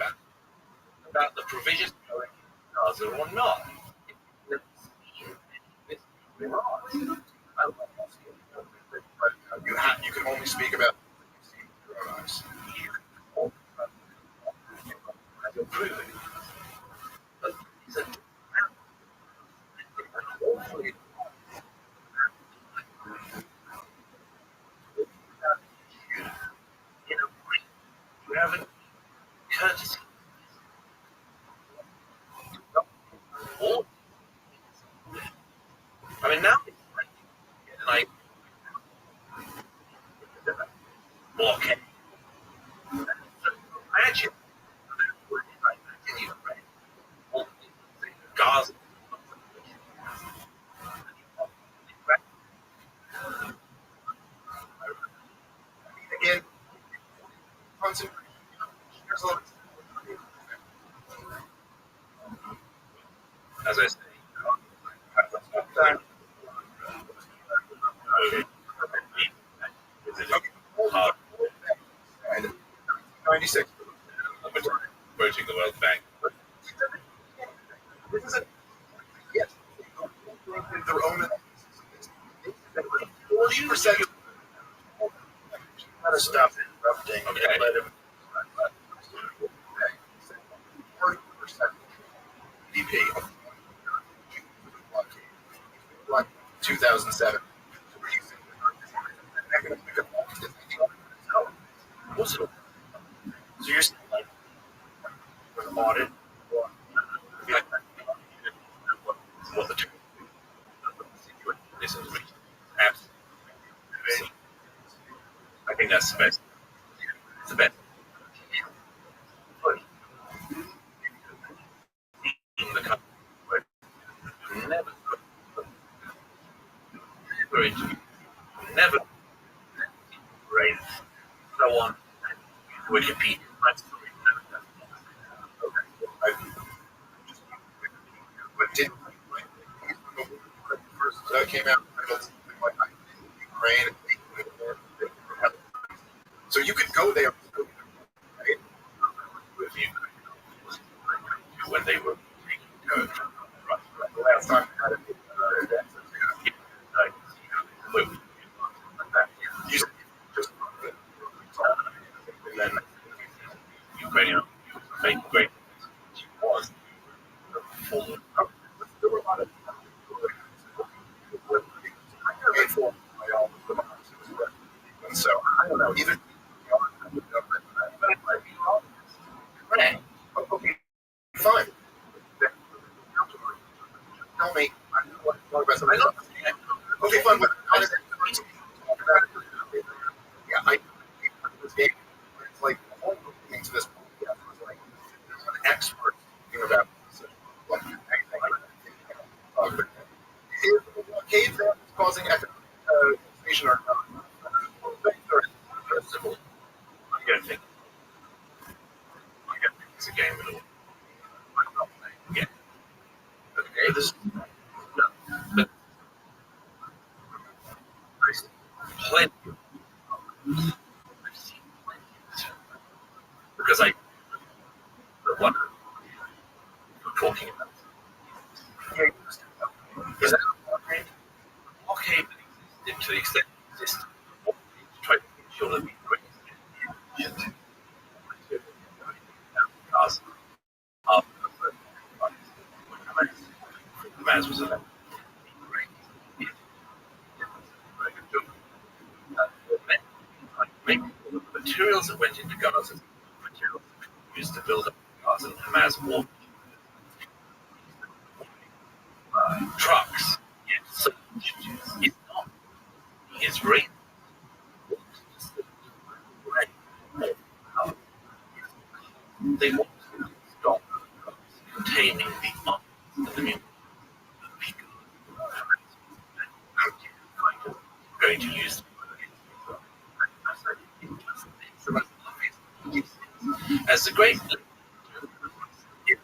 about the provisions going in Gaza or not. You can only speak about your own eyes. You're proving. But it's a awfully you haven't courtesy. Or, I mean, now it's like, and I blockade. Imagine, you right? All Gaza. Again, concentration. There's a lot. As I say, hard 96. approaching the World Bank. This isn't. Yes. Their own. 40% gotta stop interrupting. Okay. And let him. 40% GDP. 2007. What's it? So you're saying like an audit or What the two this is absolutely. I think that's the best. It's the best. In the country, never, never interview, never raise, so on. Wikipedia. but did first came out like Ukraine. So you could go there, right? If you when they were taking The last time I had it, you just and then Ukrainian make great was full of there were a lot of and so I don't know either. Okay, fine. Tell me. Okay, fine. But how does it yeah, I this game. It's like the whole thing to this podcast was like there's an expert talking about what anything like that. Cave is causing inflation or civil. I don't think it's a game at all. Yeah. Okay, this no, but plenty because I the one you're talking about is that okay to the extent it exists try to make sure that we create Maz was elected. The materials that went into Gaza, materials used to build up Gaza, and Hamas war trucks. So it's not Israeli. They want a great if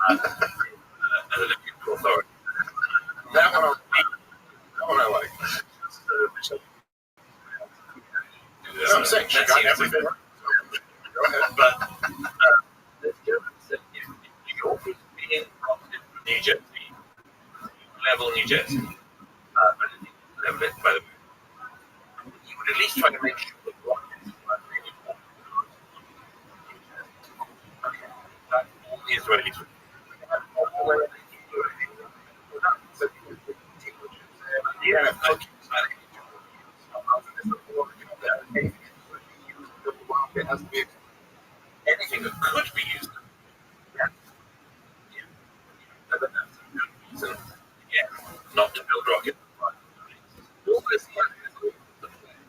an elected authority. That one I like. I'm saying she got everything. Go ahead. But there's difference that if New York was being adopted from New Jersey, level New Jersey, level it by the you would at least try to make sure that rockets were really that all the Israelis would It has to be anything that could be used. Yeah. But that's a good reason, not to build rockets.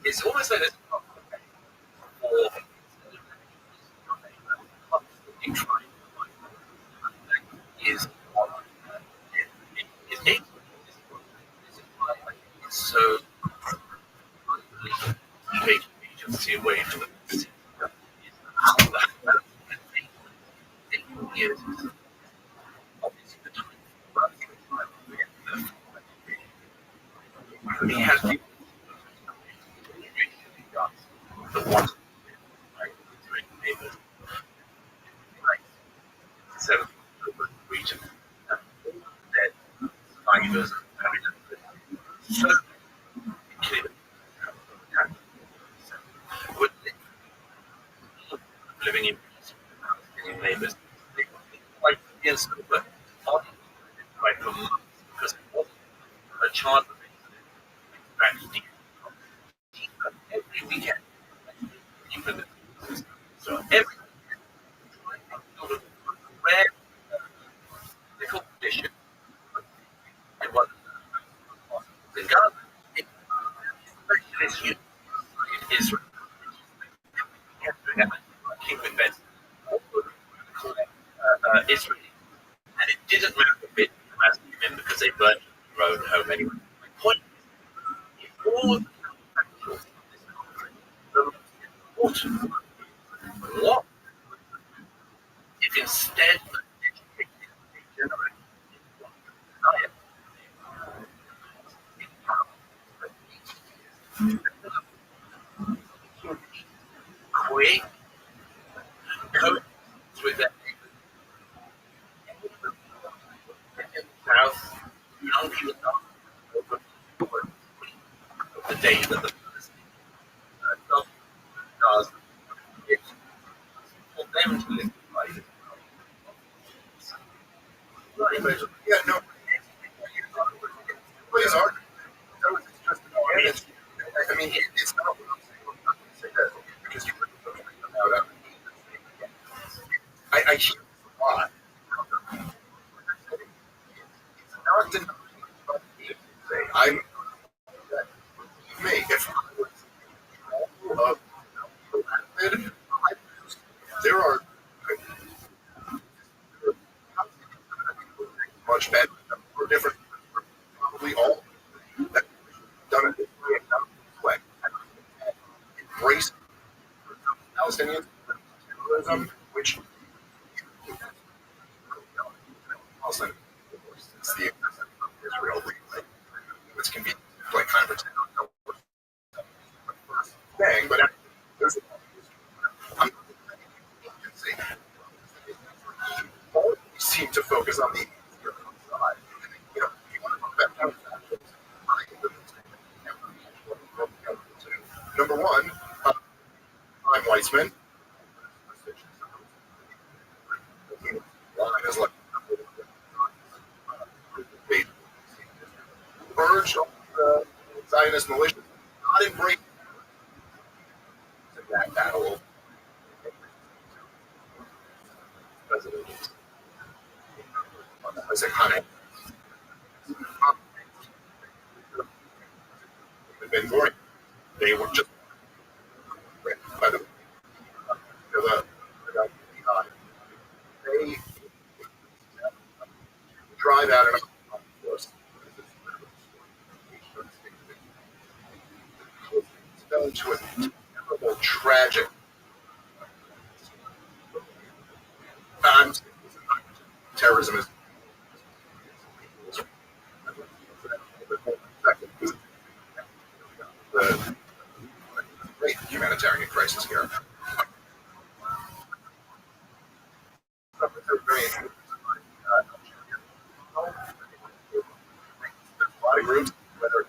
It's almost like this or is so take agency away from the city. Years obviously the time he has people that want seven region dead fibers so living in neighbors like instant but on right for months because it wasn't a child every weekend so every rare little condition it was the government especially in Israel keep in bed Israel and it didn't matter a bit as him because they burned their own home anyway. My point is all the important what if instead of educating a generation create codes with that South young people over the day that the does it for them to live life. yeah, no. Please are. No, it's just I mean, it's not what I'm saying. I'm not going to say that because you put the about I hear this a lot. It's not denying what you say. I'm me. If I was there are much better or different. Probably all that done it this way and done it this way. Embrace Palestinian terrorism, which Palestine is the Israel which can be like kind of a thing, but there's I'm seem to focus on the side. You know, you want to look at number one, I'm Weissman. Is like urge the Zionist militia not embrace that battle. President I said, honey, Ben Gurion, they were just by the they drive out enough force. It's done to a terrible, tragic terrorism is the great humanitarian crisis here. Body groups, whether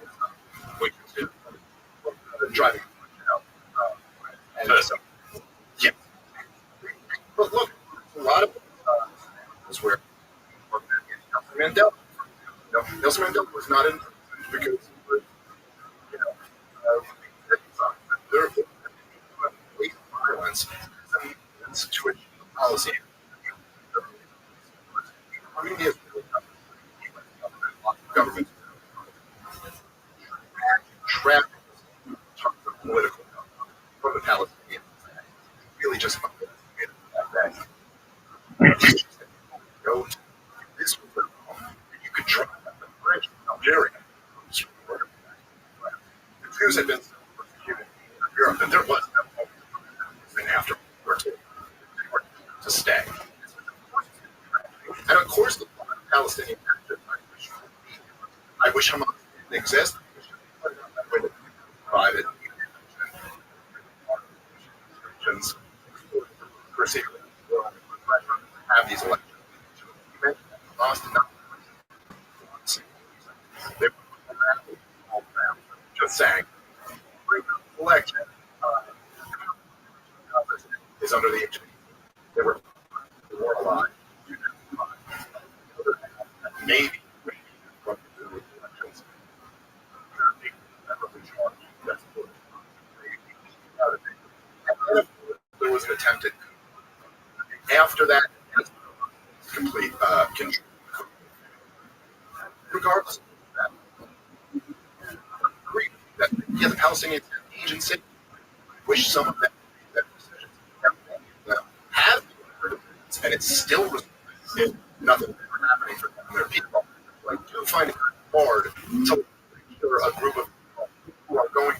it's driving out. And yeah, but look, a lot of is where Nelson Mandela. Nelson Mandela was not in because he was, you know, there are violence and to achieve policy. I mean, yes, government trapped political from the Palestinians. Really just that. Go to this was you could try the French in Algeria. The Jews had been persecuted in Europe, and there was no hope after World War II to stay. And of course, the Palestinian I wish Hamas didn't exist. Private institutions have these elections. Lost enough. They just saying, election is under the they were alive. Maybe elections. There was an attempted after that complete control. Regardless of that, agree that the Palestinian agency wish some of that decisions have been, and it's still nothing happening for them. There are people like do find it hard to secure a group of people who are going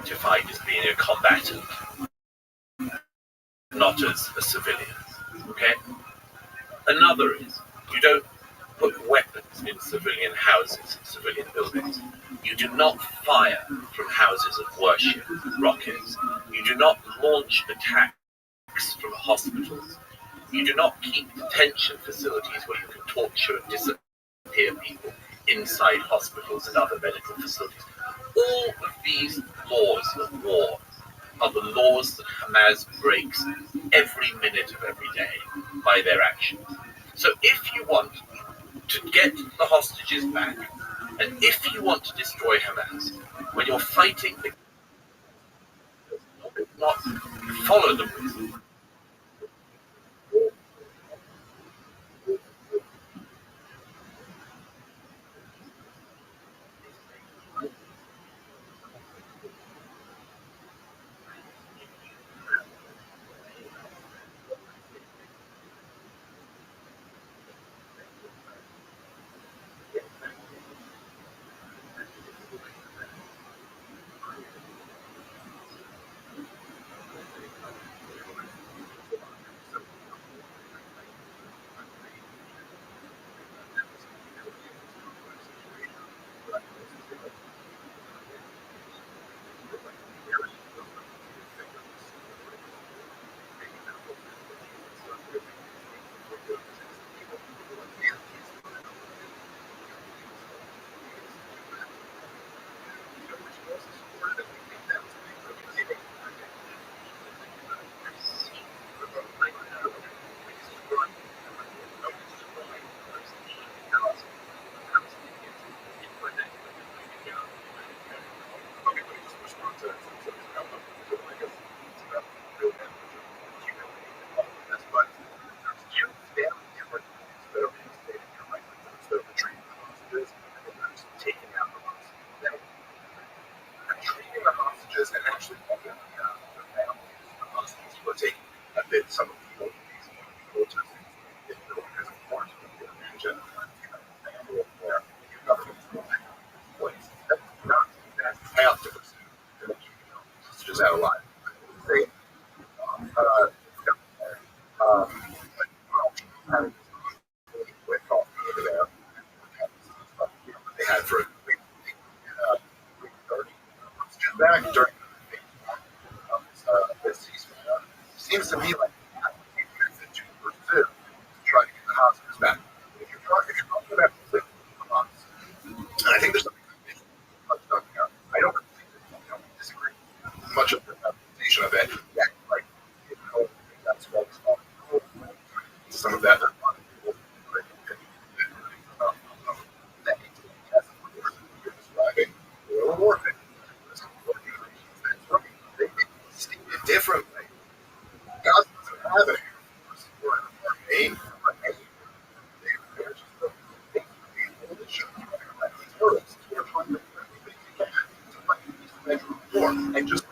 identified as being a combatant, not as a civilian. Okay? Another is you don't put weapons in civilian houses, civilian buildings. You do not fire from houses of worship rockets. You do not launch attacks from hospitals. You do not keep detention facilities where you can torture and disappear people inside hospitals and other medical facilities. All of these laws of war are the laws that Hamas breaks every minute of every day by their actions. So if you want to get the hostages back, and if you want to destroy Hamas, when you're fighting, not follow the rules. Some of the protests because of course you can imagine where the government's place. That's not that I have to pursue just out of line. Say, they had for back during this season. Seems to me like to pursue to try to get the hostages back. If you're talking about conflict and I think there's something I don't disagree much of the interpretation of it. Yeah, like that's what some of that. Differently. God doesn't have it. And just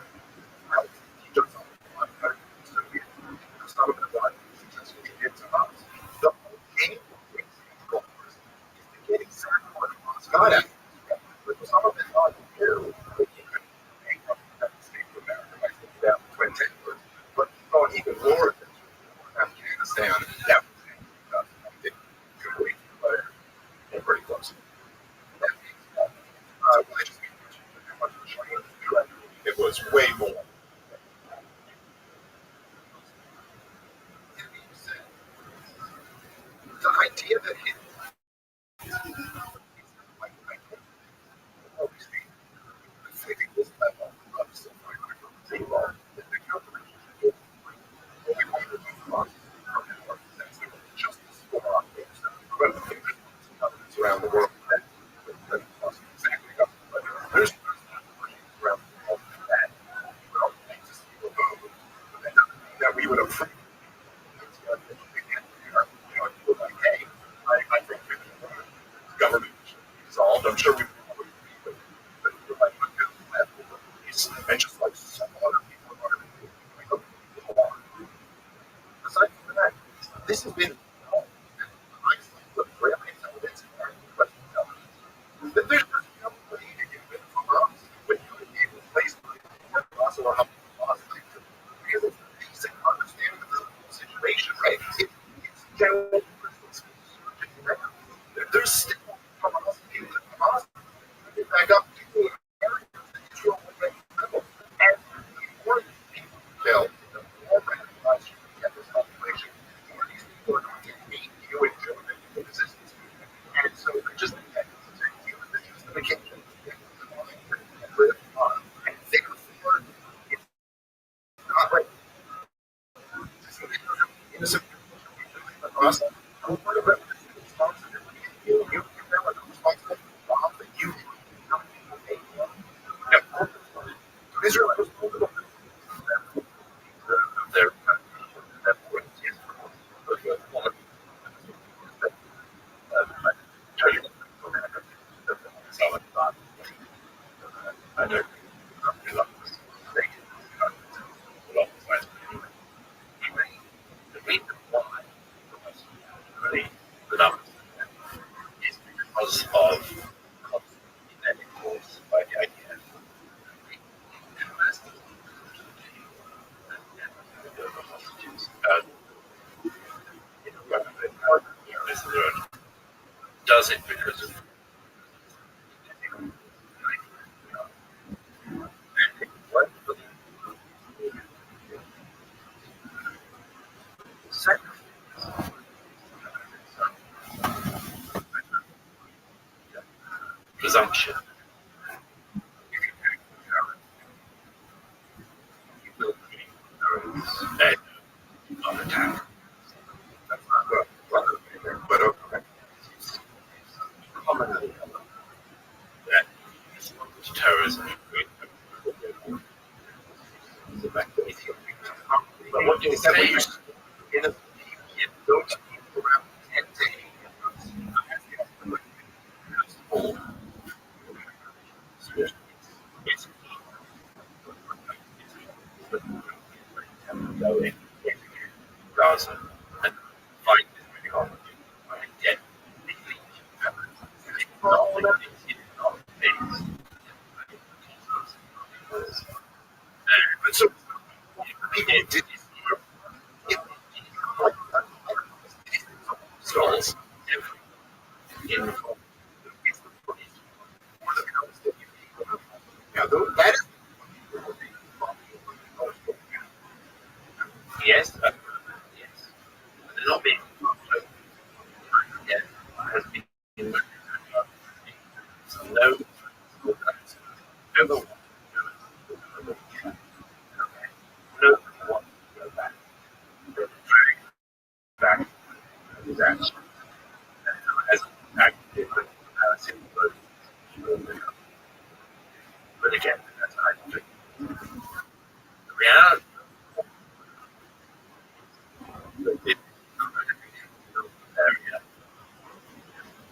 God at some of it not here. But going even more than Afghanistan, that was pretty close. It was way more. The idea that it around the world. There's around the world that we would have. I think government dissolved. I'm sure we and just like some other people aside from that, this has been there's nobody to give it from us when you place also a helpful philosophy because it's a basic understanding of the situation, right? It's generally there's still philosophy that philosophy. Back up to Israel and more people tell the more radicalized you get this population, the more these people are going to hate you and German existence. And so just it's a human justification and live on. And therefore, it's not like innocent across the board of responsibility. You feel like responsible for the job that you do. How many people hate you? Israel was multiple their that point is the reason why the numbers is because of that caused by the idea does it because of presumption. You will be on attack. That's not but okay. Commonly that response to terrorism. But what you say in a those people around 10 to 8 Gaza and fight this really and get but so people did stalls in that is yes, yes. They're not being has been no no no one go back. Back his action as acted with but again, that's how I think. The reality it area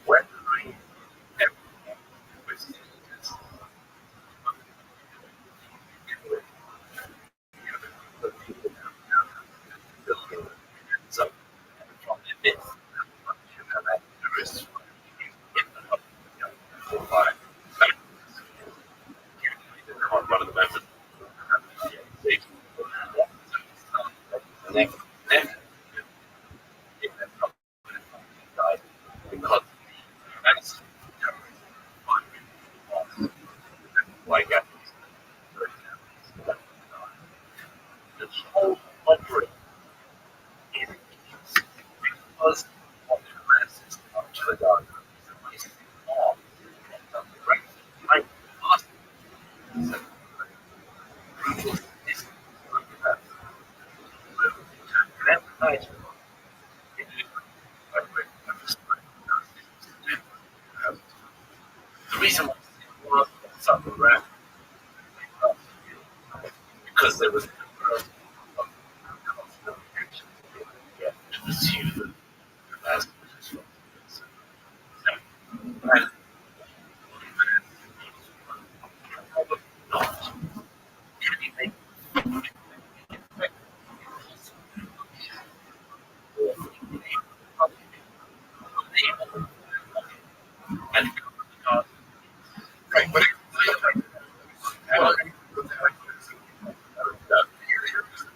where everything was so from the myth there is one of the members next because that's like this whole country is because of the masses up to the dark. Like us. The reason why something ran because there was to pursue the as and not anything and right, but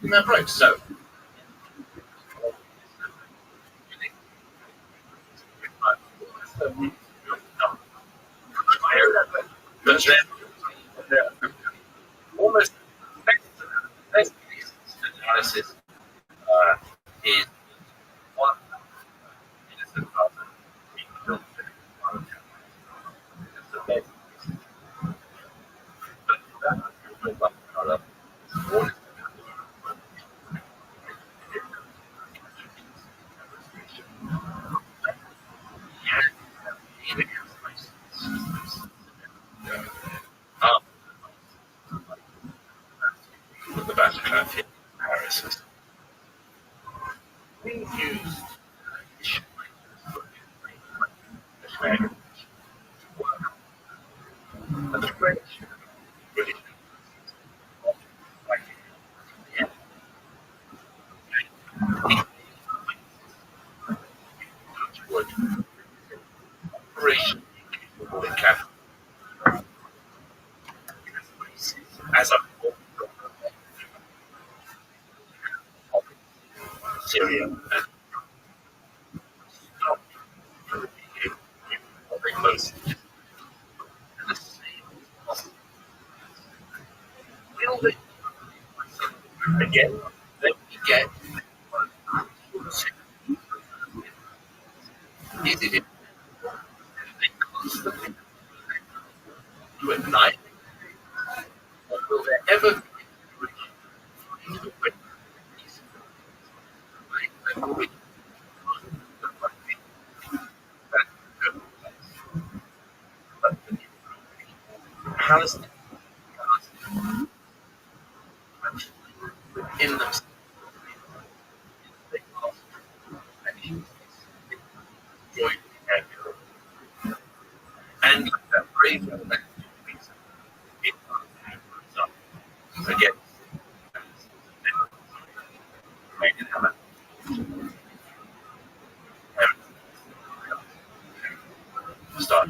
in that price. So, but then almost best analysis is one innocent person being killed in the best. But that one with the back of Paris. We used and the French British would operation in capital as a whole Syria and stop very close. And the same will they again then we get is it they constantly do at night or will there ever be Palestine in themselves they lost and joined and that brave again make it happen. Start.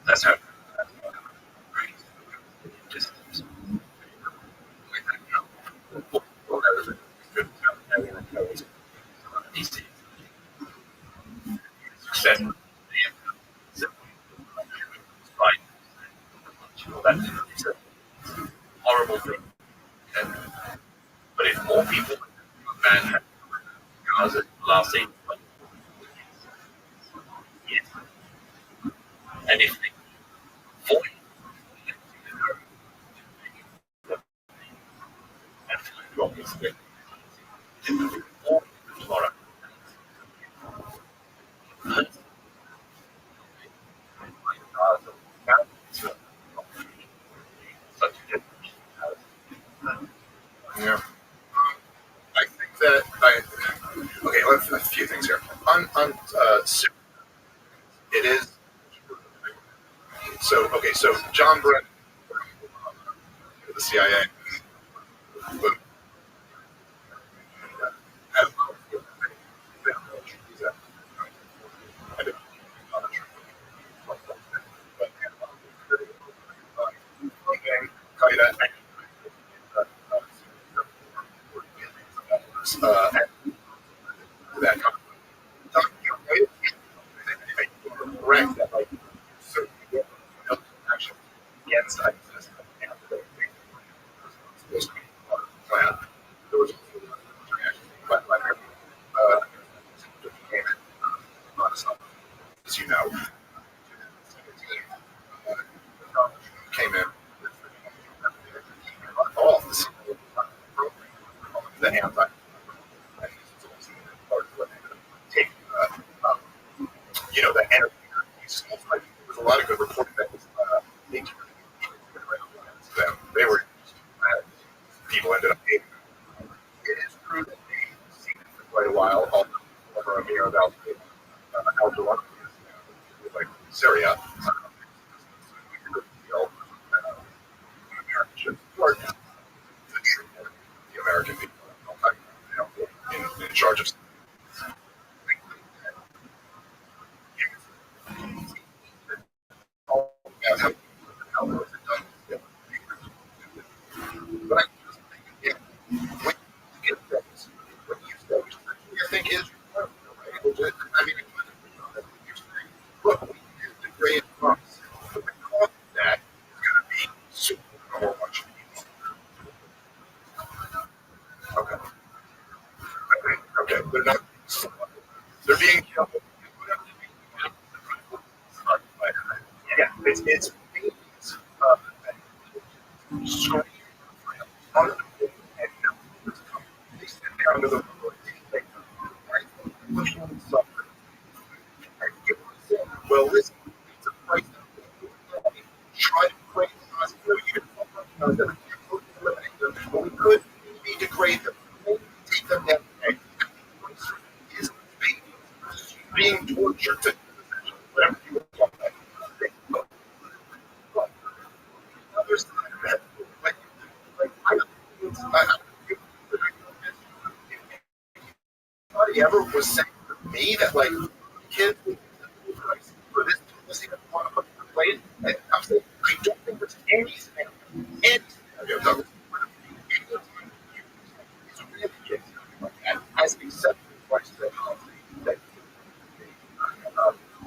That's how. Just success. That's a horrible thing. And, but if more people ban Gaza last 8 months, yes. And if they avoid and drop this thing, more tomorrow. Such a difference. Yeah. I think that okay. Let's a few things here. On it is so okay. So John Brett, the CIA, but that correct that like so actually against supposed to be plan. There was as you know, came in off the anti take you know the energy. There was a lot of good reporting that was scream under the and they sit down to the road, they push on the suffer. And you say, well, listen, it's a price that we try to create us. You can recognize that we can't eliminate them, but we could maybe degrade them, maybe take them down. And is being tortured to whatever you want to call that. But other side of that, like nobody ever was saying to me that like kids for this publicity that want to put in place. And I'm saying I don't think there's any scenario that as accepted price that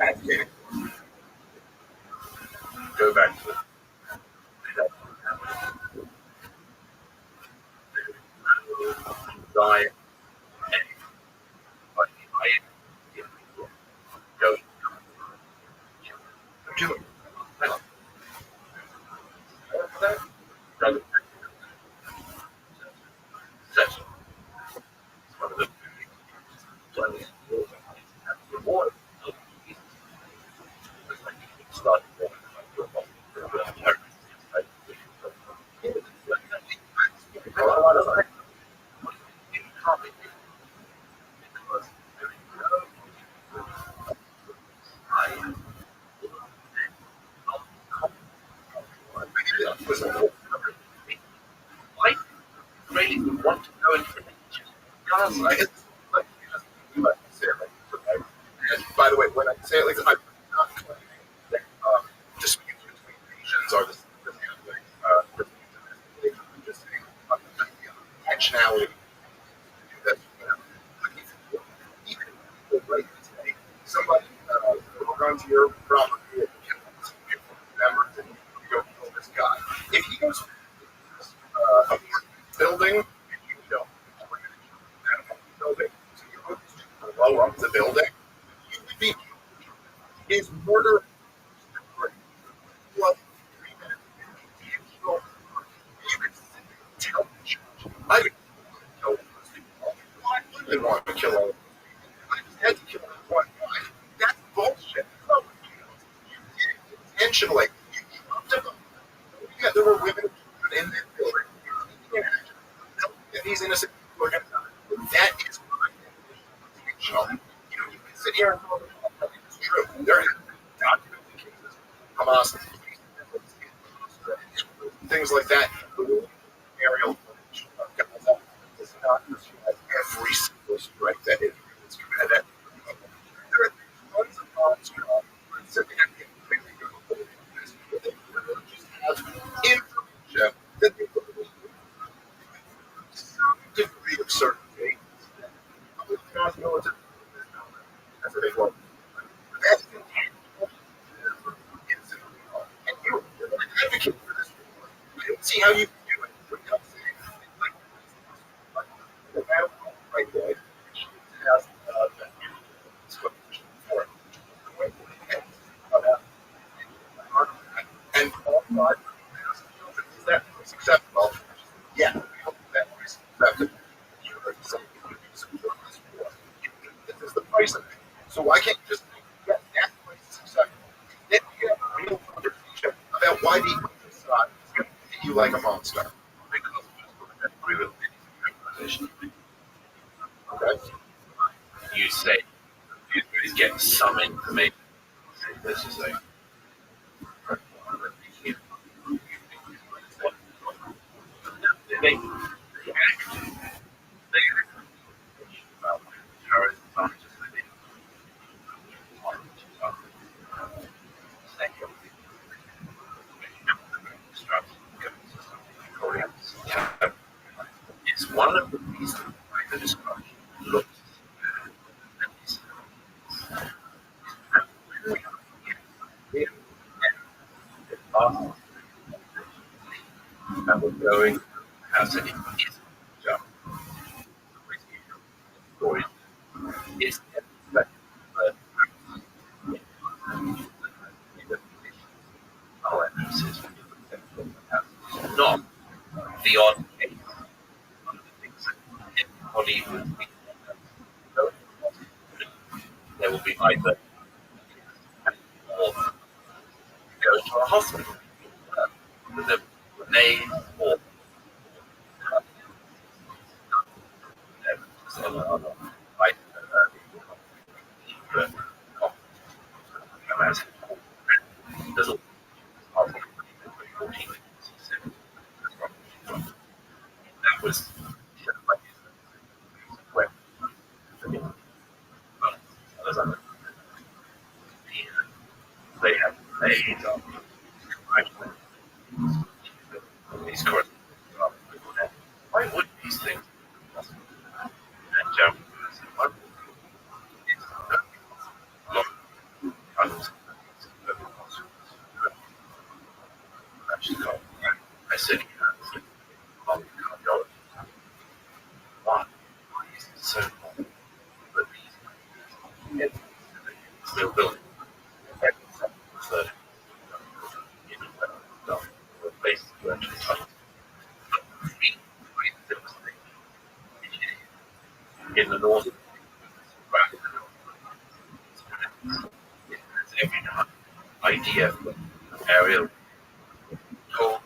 advocating go back to die go do it. That's one of the I really want to go into religion. Guys, and by the way, when I say it like this, I'm not claiming that disputes between nations are the same thing. I'm just saying the intentionality. That's even right today, somebody will run to your property and kill members and you go kill this guy. If he goes to building and you don't, building, so you go to blow up the building, you would be his murder. Well, 3 minutes, intentional. You could tell the judge, I would kill those people. Why would they want to kill all of them? I just had to kill one guy. That's bullshit. No, you did it intentionally. You dropped him. Yeah, there were women in that building. He's innocent. That is my intentional. You know, you can sit here and tell me it's true. There are documented cases, Hamas, things like that. Aerial footage of Gaza does not describe every single strike that is committed. There are tons of bombs that they have just have information that they believe some degree of certainty. Military, that's what they want. That's intentional. And you're an advocate for this. I don't see how you can do it without saying the battle right there. Has and all five is that acceptable? Yeah, that is acceptable. This is the price of it. So why can't you just get that price is acceptable? Then you have a real conversation about why the other side is going to hit you like a monster. Because I agree with position. Okay. You say you get some information. This is like they it's one of the reasons why the destruction looks and we're going as an job. Is not the odd case, one of the things that everybody would be there will be either or go to a hospital with a name or like there's a that was where they have made these courses. Why would these things? And I said, why is it so long? But these still building. In the north, every idea area told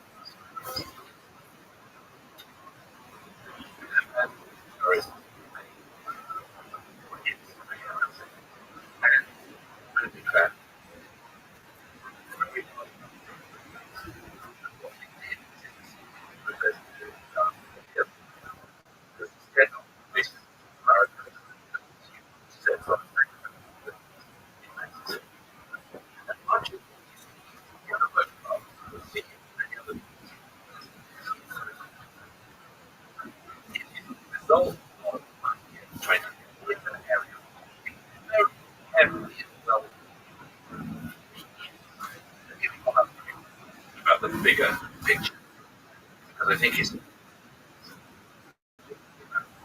trying to get an area heavily about the bigger picture because I think it's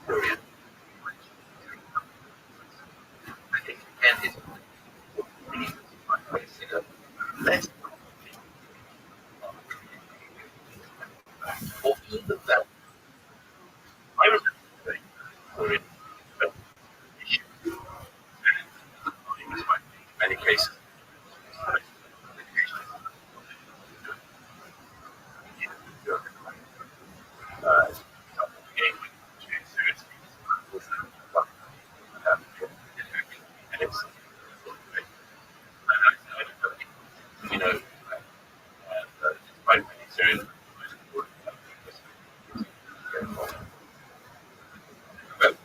brilliant. I think again it's less or even that I remember very issue in many cases. You know, despite many serious but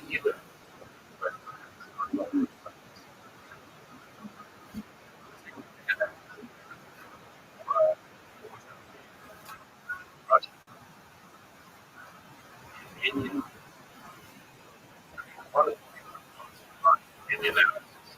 either in the analysis,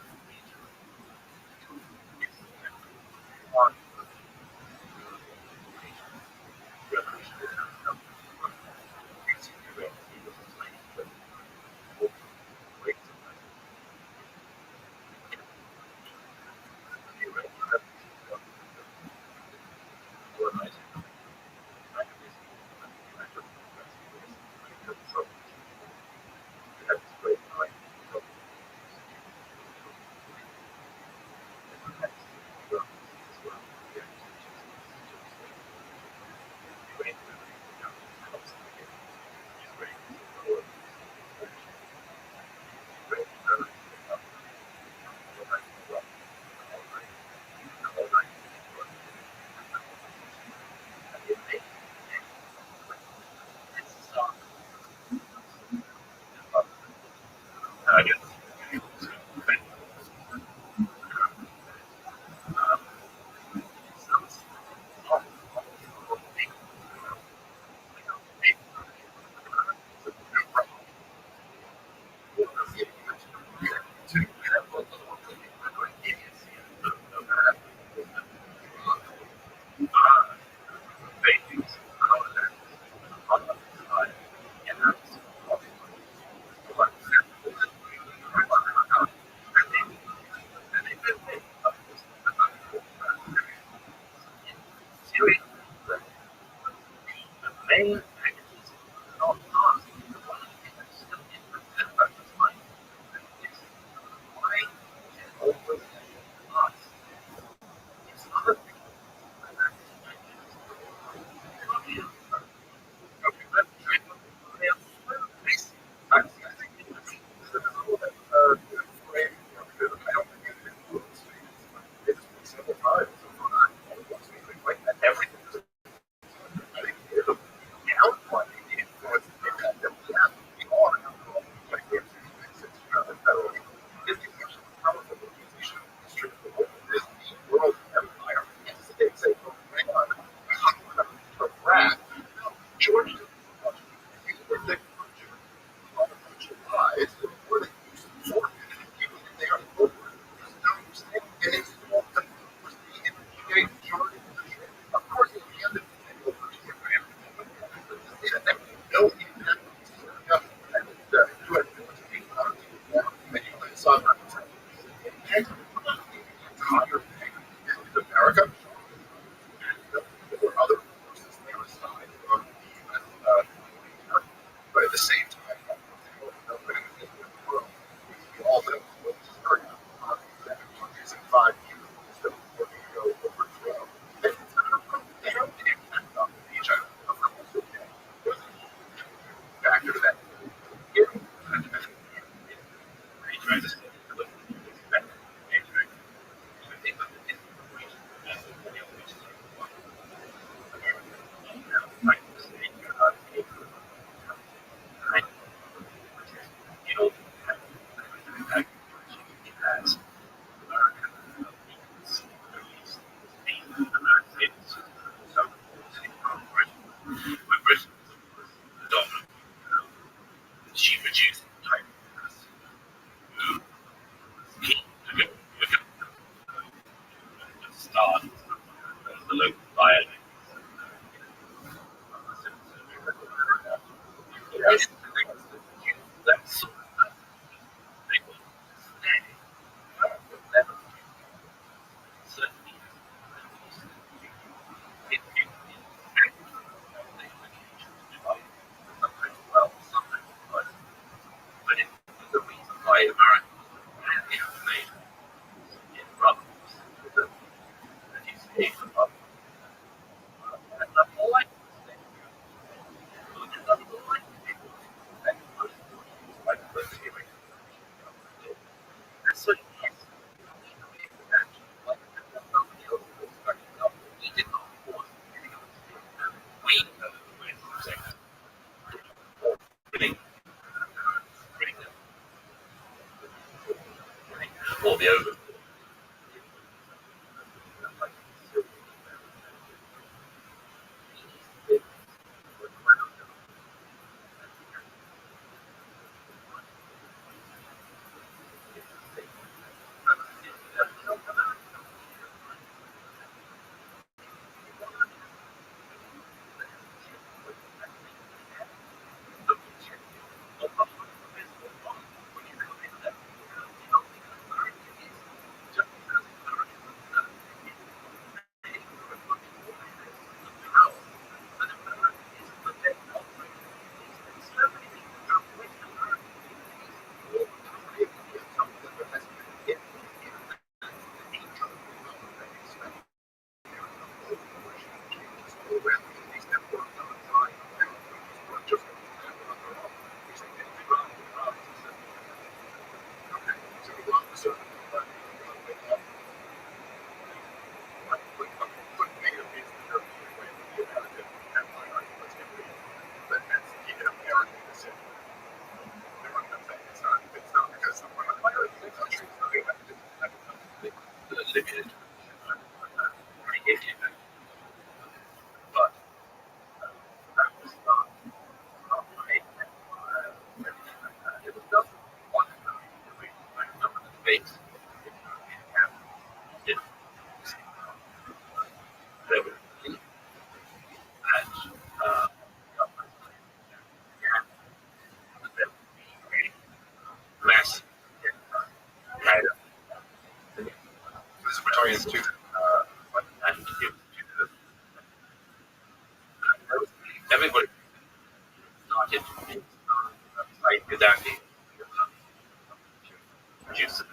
trying to say, look, it's better. Anyway, I think that the information and the information now, like to say, you know, you know, it has American leaders, released American leaders, some Britain, when Britain was the dominant, she reduced the type who keen to go start the local dialect. That sort of they will never certainly in sometimes well, sometimes well. But it was the reason why Americans had the information in problems that you see from and not more like nothing more like people that most like the first hearing. And so yes, like nobody else was expecting up. We did not want we winning or the over. Limited, creative, but that was not my it was not one of the debates in there were and there would be a massive kind of This Victorian Institute. and everybody started to like exactly produce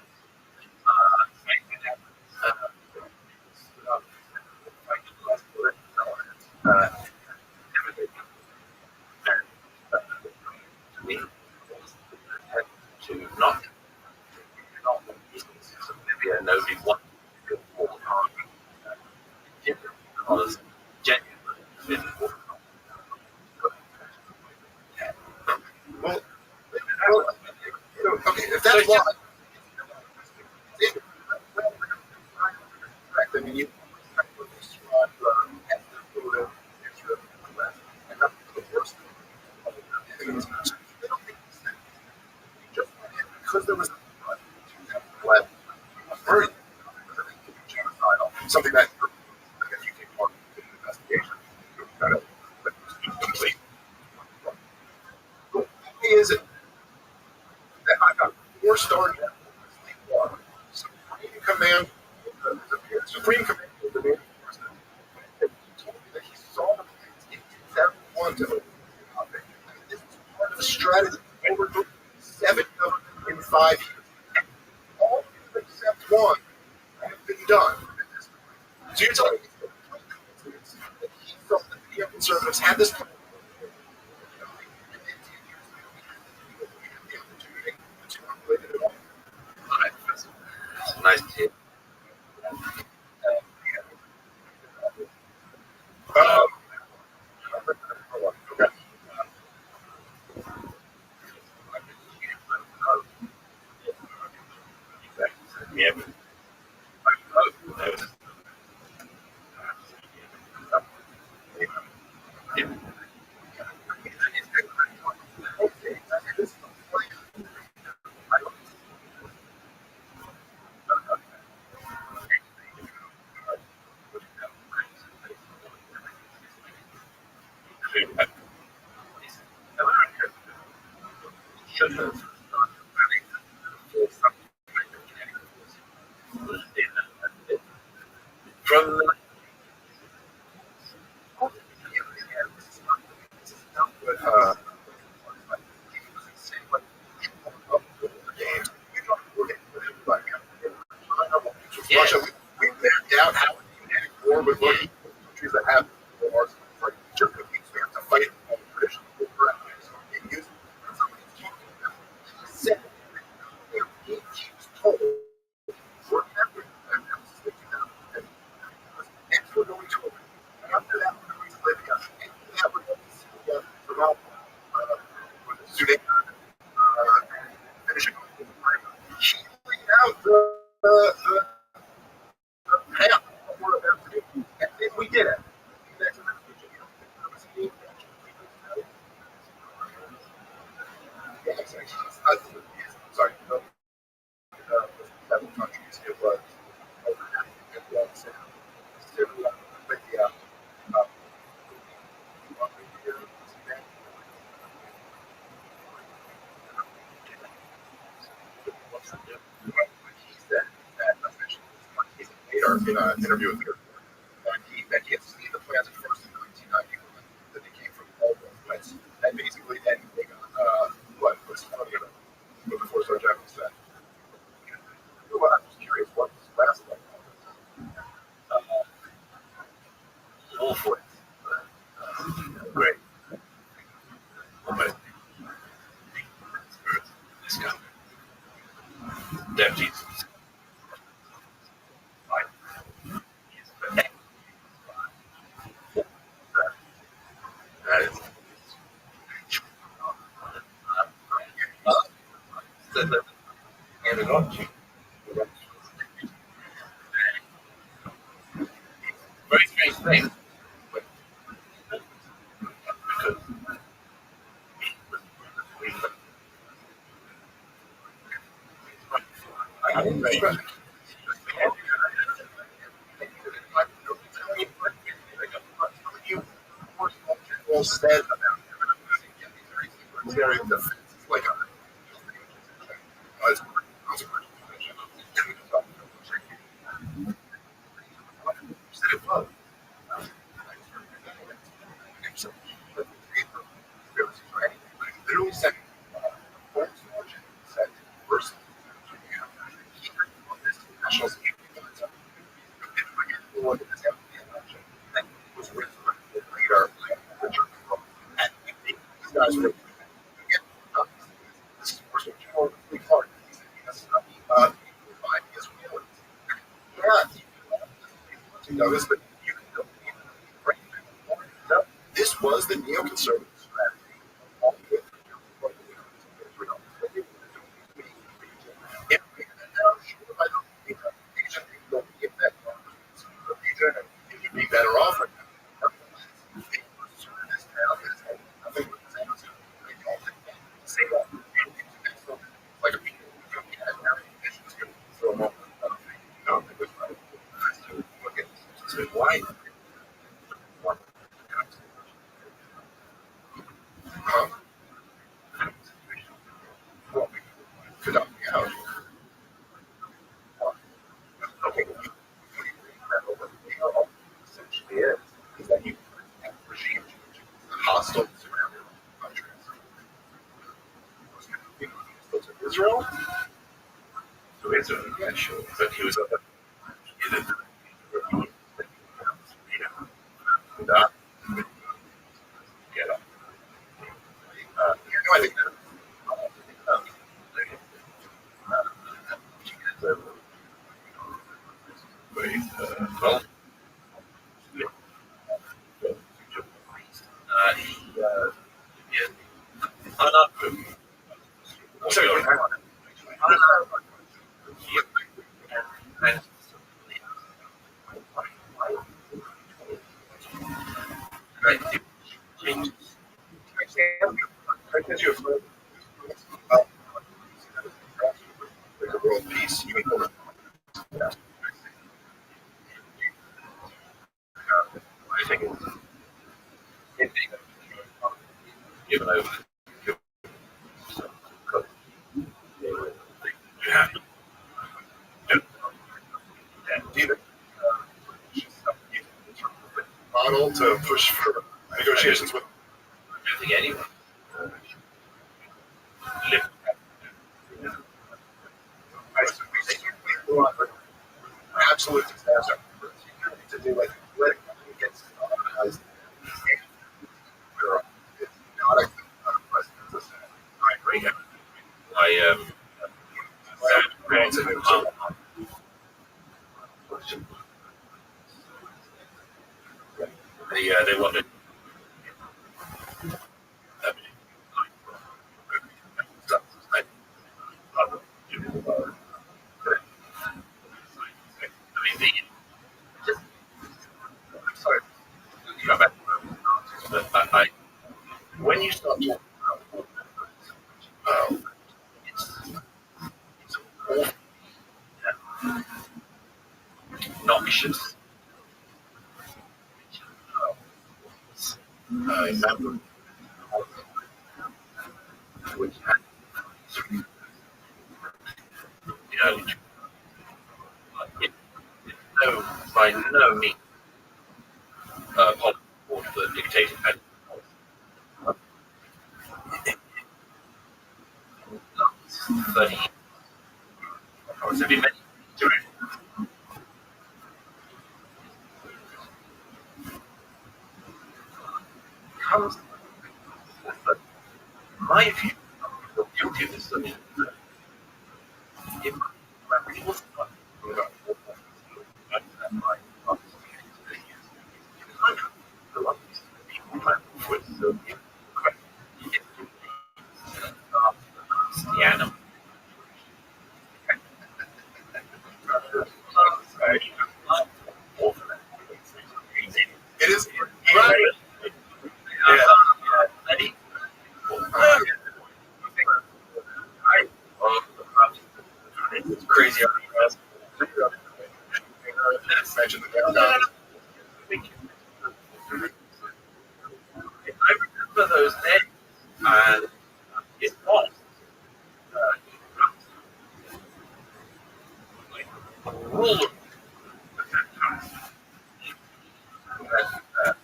to not maybe nobody wanted to go more hard because genuinely Well, okay, if that's why. I mean, you because there was something that you can part of the investigation to kind of complete. Why is it that I got 4-star Supreme Command, Supreme Command of the Navy President, and he told me that he saw the plans in 2001 to open the topic. This was part of a strategy over 7 in 5 years. All except one have been done. So you're telling me that he felt that the conservatives had this plan. nice tip. Um, okay. Yeah. From Russia, we mapped out how we can war with Russia, countries that have wars, like Germany, we have to fight all the traditional practices. He used said he was told we're never and we're going to after that we're going to Libya and that we're going to Syria from all Sudan finishing off the he laid out the path of what we're about to do and then we did it. That's a message. Yeah, exactly. Sorry, seven countries. It was over half. It was Syria, Libya, he said that officials in an interview with her that he had seen the plans at first in 1990 that they came from all those plans. And basically then they got what was funny about it. But before Sergeant said, well, I'm just curious what this last like. all for it. Great. Almost. Let's go. Deputies. Fine. That is. And it on you. Very strange thing. But because I didn't know. Well said about military defense. Like said it was. Literally said first national security was written later and these guys were this is first of all really hard. Yeah, you know this, but you can go this was the neoconservative strategy. All with you'd be better off. Like why? Could I be out? Okay, essentially is that you regime hostile surrounding countries. Israel? So it's yeah, sure. But he was up in a get up. I think Well, he yeah. Sorry, hang on. And change Because you're the world peace. You equal I think it's given over. You have either model to push for negotiations with. I think anyone live Absolute disaster. To do like let it get organized. It's not a precedent. I agree. I they wanted I mean I'm sorry to go back but I when you start talking about it's awful noxious remember which had it, no, by no means policy the dictator had 30 years. Have been many during comes but my view the beauty of this solution if it was the animal. It is Right. it's crazy. Mention the I remember those days, and it was rule that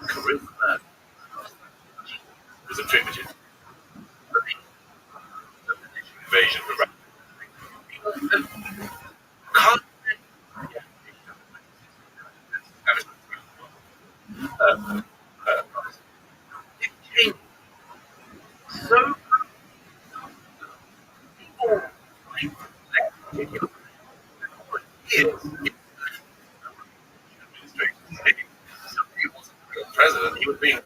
charisma was attributed to the invasion of Can't it came so people he wasn't the president, he was being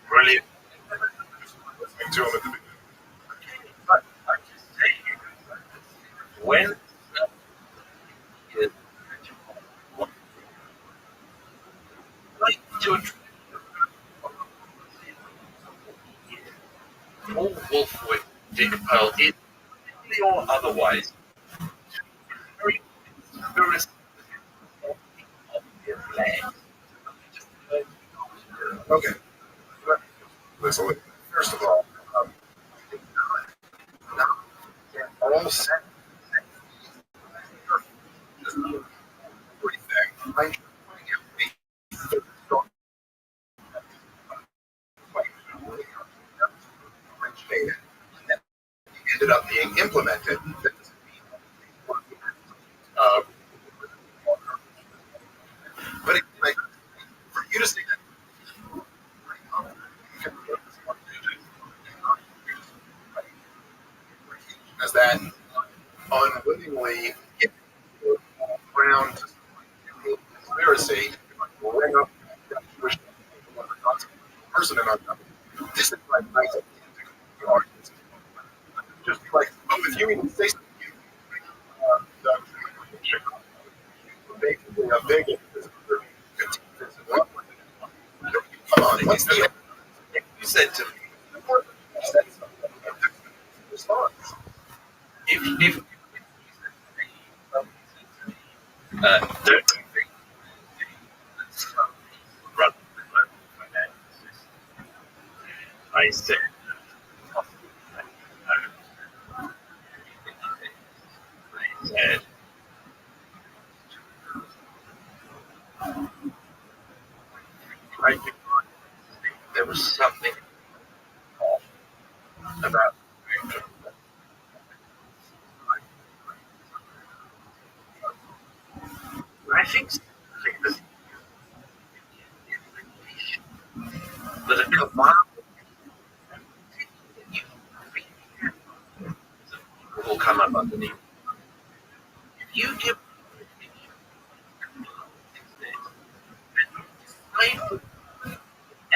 brilliant. listening to him at the beginning. But I just say when is like to Paul Wolfowitz, Dick Pearl, is or otherwise very conspiracy of the flag. Okay. Listen, first of all, all set. Everything. Ended up being implemented. But it, like, for you to say that, as that unwittingly ground to conspiracy, bring up that Jewish person in our company. This is like nice arguments. Just be like, oh, if you even say something, basically a bigot. Come on, what's the You said to me, response? if don't you think run I said said I think there was something off about I think this was a command will come up underneath. If you give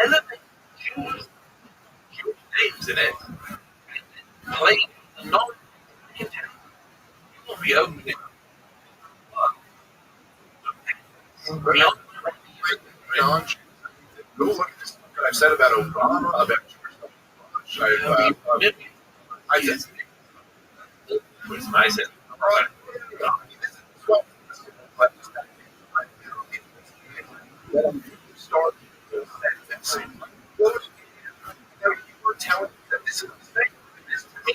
elevate Jewish names in it, play non-content, you will be opening beyond John, go look at this. What I've said about Obama, about I just was nice and start you were telling me that this is a mistake. This is me.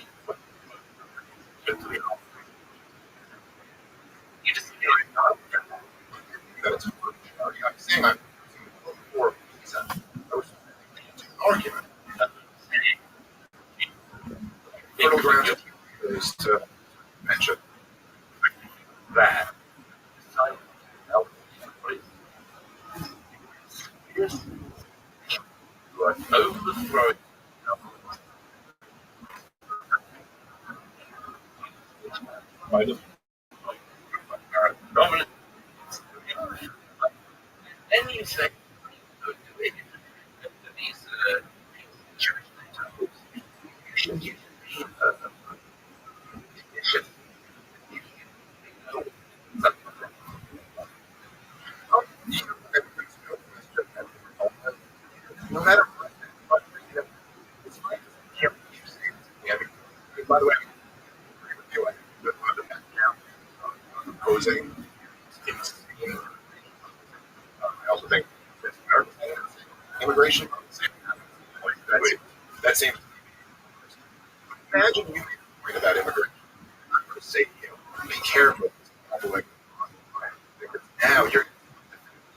you just That's I'm saying I'm for I was argument. Fertile ground is to mention that. You are overthrowing dominant. Then you say, these Jewish you should no matter what, it's fine. By the way, I agree with you. I think the background opposing I also think that immigration that seems imagine you read about immigration. Say, be careful. Now you're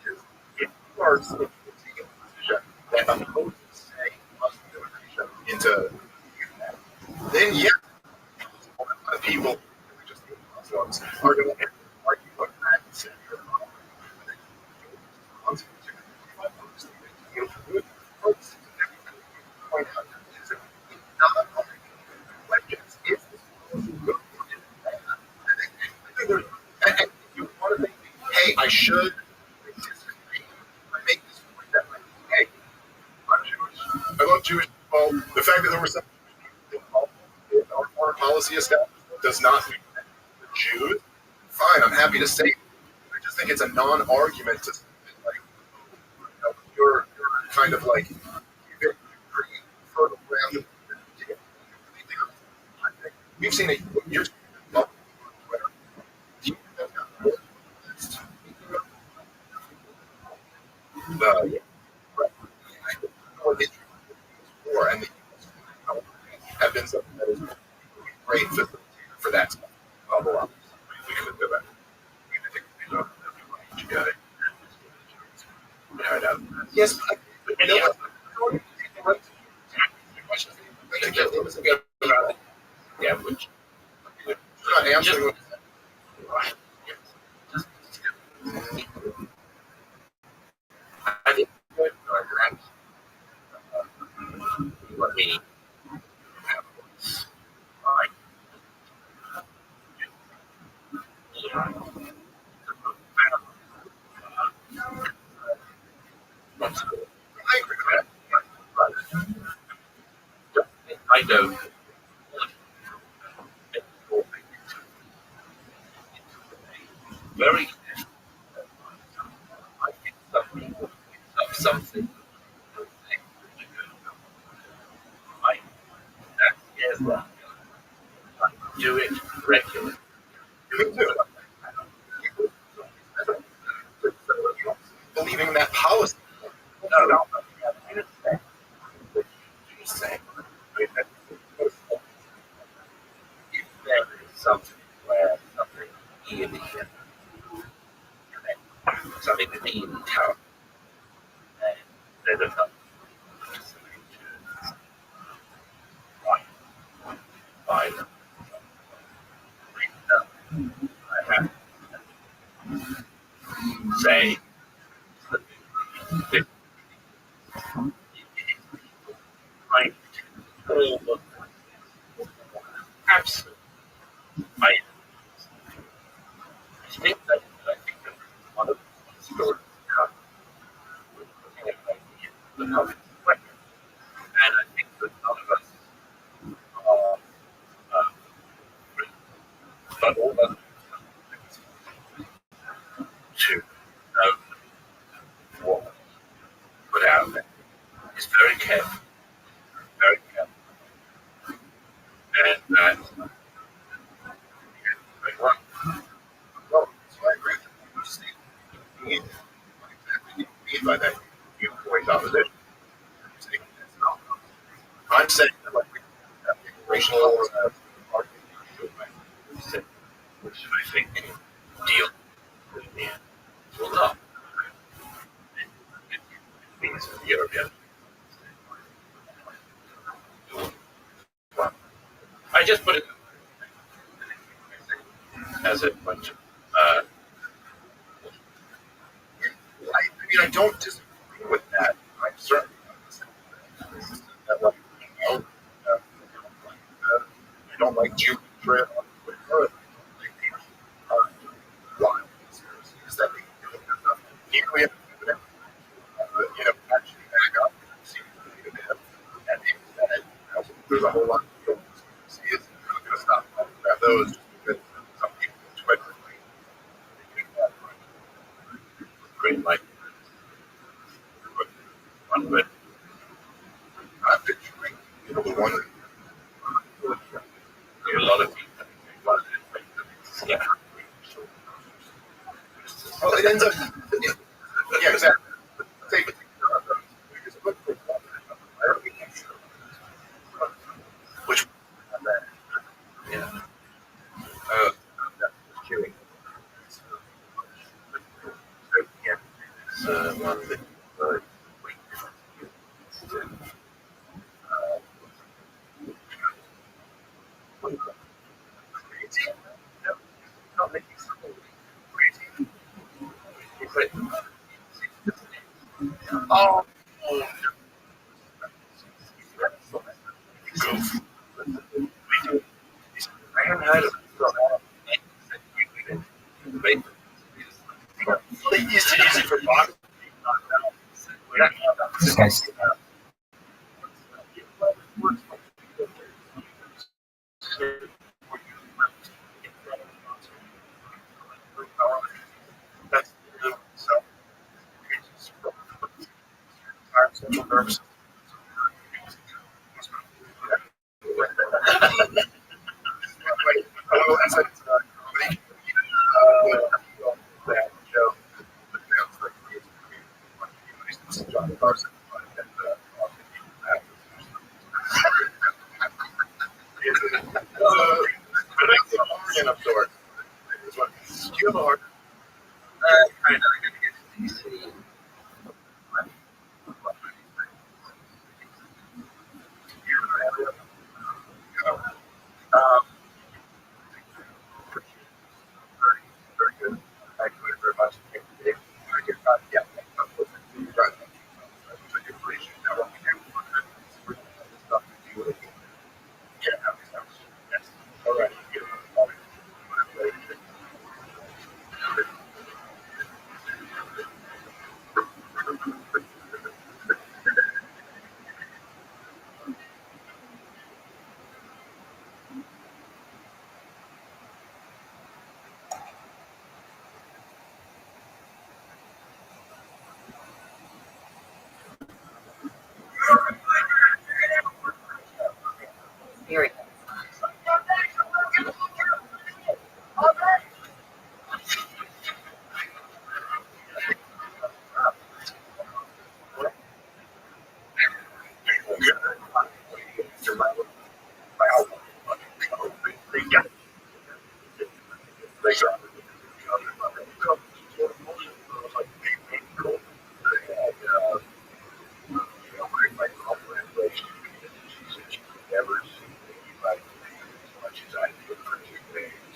if you are taking a position that opposes say Muslim immigration into then yeah, a lot of people just Muslims are going to argue what that and say hey, I should make this point that like, hey, I'm Jewish. I love Jewish people. The fact that there were some our foreign policy establishment does not mean that the Jews. Fine, I'm happy to say it. I just think it's a non-argument to like you're kind of like fertile ground. We've seen it years ago. The war and the have been something that is great for that stuff. We could go back. You got it. Yes, but yeah, which you're not answering. I think let me I know very I think some people pick up something I that scares them. I do it regularly. Me too. Believing that policy. No. Say. If there is something where something really something that needs help, and there's enough by them. I have to say that I all the absolute I think that one of the stories the public question. And I think that none of us are but all of us to know what put out there is very careful, very careful. And that very well. Well, so I agree with you. Just need what exactly you mean by that viewpoint opposition. I'm saying that like we have racial argument, Which I think deal with the will not. It means the European. I just put it as a bunch of I mean, I don't disagree with that. I'm certainly not disagreeing that, like, you know, I don't like Jew trip on Twitter. I don't like people wild conspiracies that they do have nothing nearly enough evidence, you know, actually back up and see what it is. And there's a whole lot of real conspiracies. I'm not going to stop talking about those just because some people on Twitter like they do that. green light. One with I'm picturing, you know, the one that a lot of people. Yeah. well, it ends up, yeah, exactly. Take it. Which Yeah. queuing. It's one with Crazy. No, not making something crazy. Oh, goof. I haven't heard of it. They used to use it for boxing. This guy's That's so. Central nervous. John Carson. Of sorts. Do you have a hard kind of going to get DC. very good. Thank you very much. Yeah, I appreciate that. What we do, stuff to do with it. Yeah, yes. All right.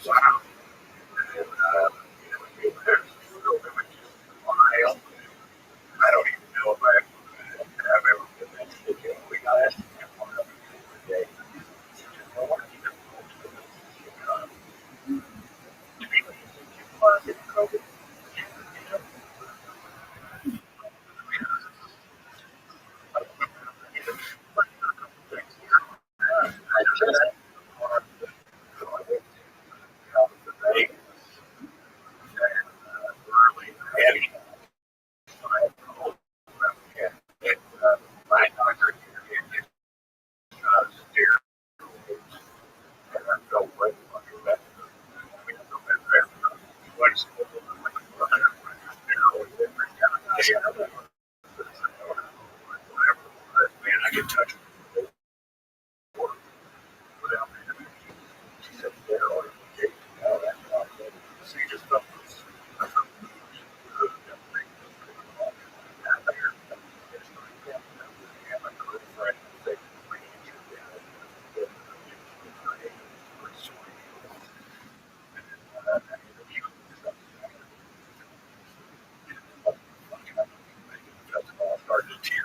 Wow. And, there's still images on I don't even know if have ever been that studio. We got asked to get one of them the other day. Well, what if you just to be like, you COVID? I just want to Vegas and early heavy. I told them, my doctor here, steer, and I felt right under that. We have no better what's like 100 every kind of day. Whatever. Man, I can touch it without me. She said, steroid. So you just felt this. Started to tear.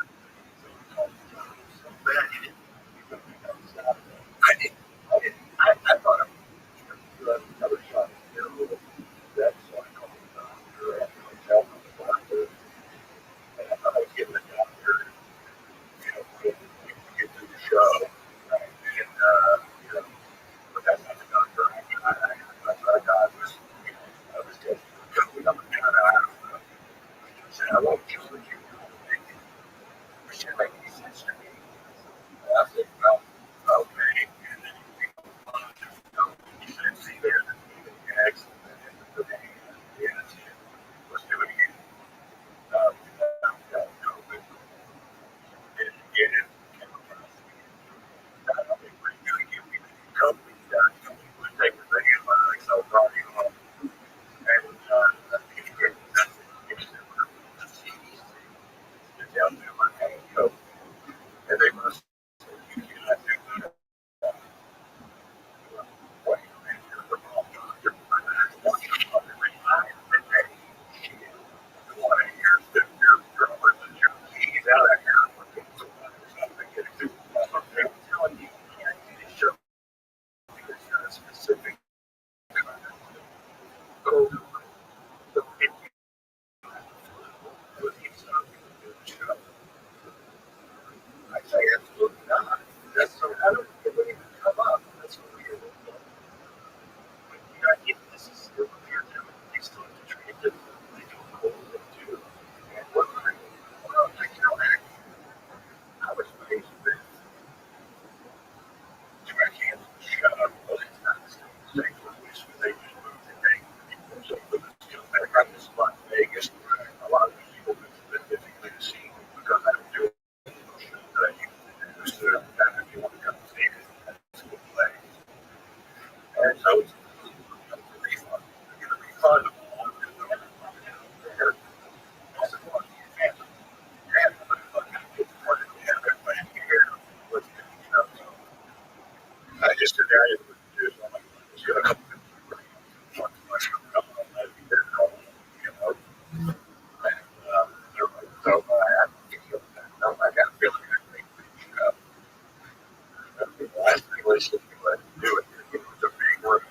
But I didn't. I thought it was another shot. That's why I called the doctor at the hotel. And I thought I was getting the doctor, get through the show. Right? And, but that's not the doctor. I got was, I was just going up and down. I said, I won't kill you. It should make any sense to me. I said, well, okay. And then he said, see there, the accident, and yes, let's do it again. COVID, and get it, came across. I think we're going to give me the company that would take the thing in my so probably home. And it's great. It's the CDC. It's down there, my hand code. And they must, you cannot do that. What you think you're the wrong doctor. He's out of here. I'm telling you, you can't get a show because you're a specific kind of code. So if you would need something to do the show, I say absolutely not. That's so how do it wouldn't even come up? That's weird. But you got this is still weird. They still have to treat it. They don't know what they do. And what well, I was raised with I can't shut up. Well, it's not the same place where they just moved the thing. So I got this spot in Vegas. A lot of people that physically see because I don't do it. That I used to do. So that if you want to come see it, that's a good place. And so it's a refund. I get a refund. I just did that. I'm like, it's gonna come. So I got a feeling I think the last thing was to do it. It was a big room.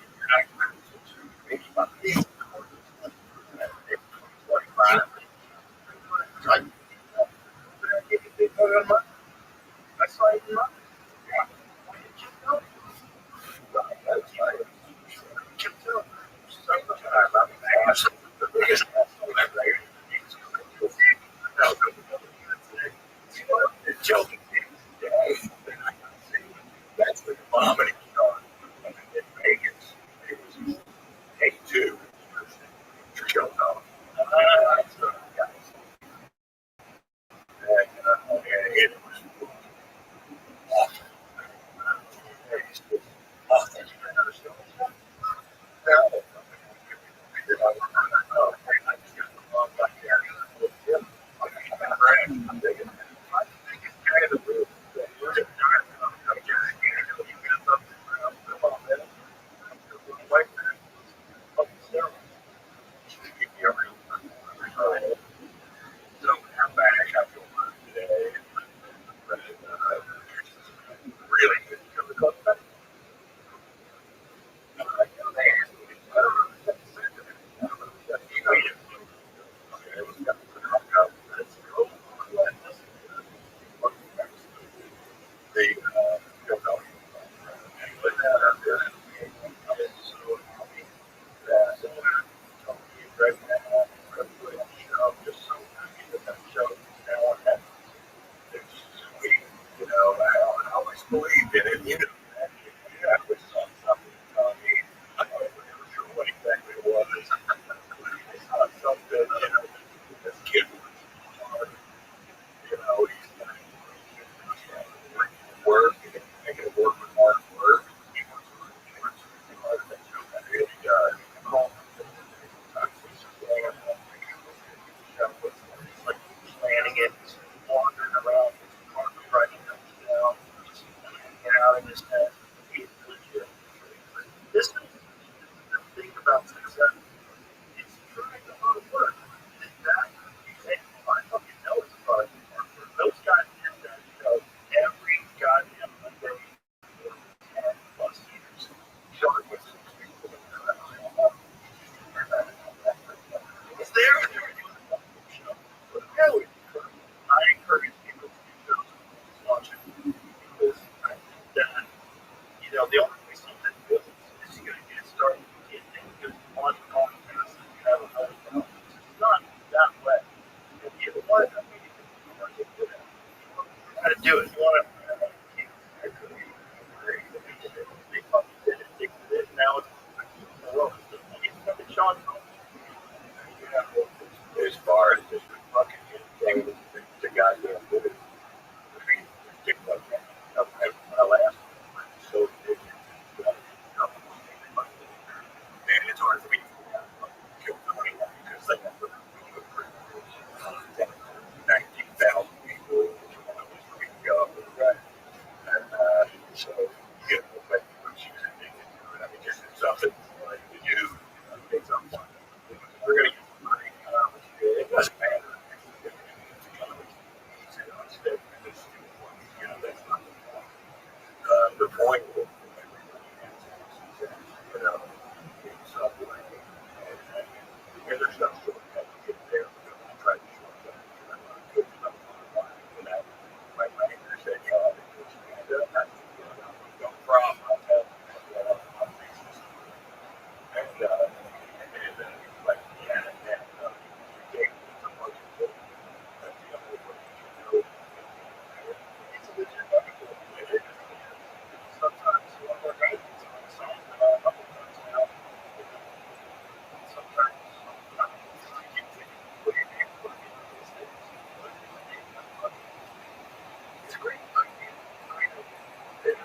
nothing like to do. Things I'm fine. We're going to get the money. It doesn't matter. That's not the point. So, and there's no shortcut to get there. I tried to shortcut. My manager said, no problem. I'll tell you. Like, yeah, it's a bunch of people. That's the only way you know. It's a legit article. Sometimes one more guy gets on the song, a couple times now. Sometimes I keep thinking, what do you mean? What do you mean these things? It's a great idea. I know it is.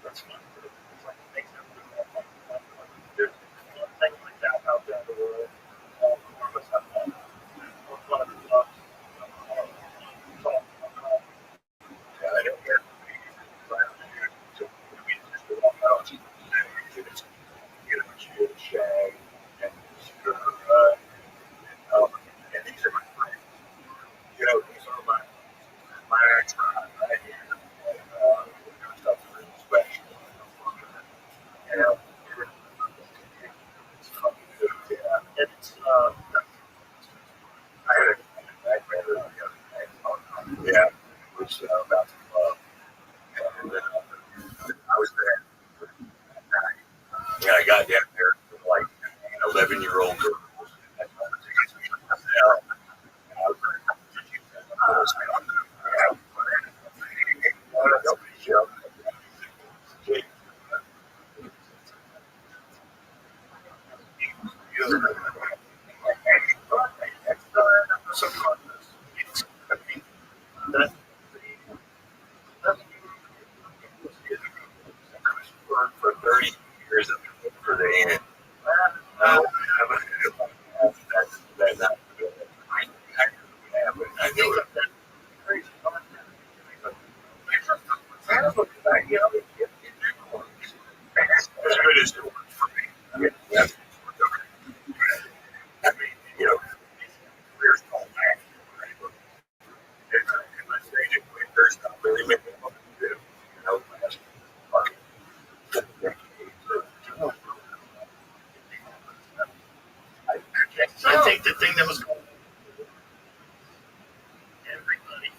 That's fun. It's like it makes everything more fun. There's things like that out there in the world. All of us have fun. One of the loves. Yeah, I don't care. So we just go on out and get a chill shag and and these are my friends. These are my tribe right here. Stuff is really special. It's fucking good. Yeah. It's I had a nightmare the other day. Yeah, it was about the club, and I was there. Yeah, I got down there with like 11-year-old girls. For 30 years for the end. That's not good. I knew it. As good as it worked for me. That's I mean, careers don't last. In my stage of career, there's not really many of them to do. Last fucking decades. I think the thing that was going on, everybody,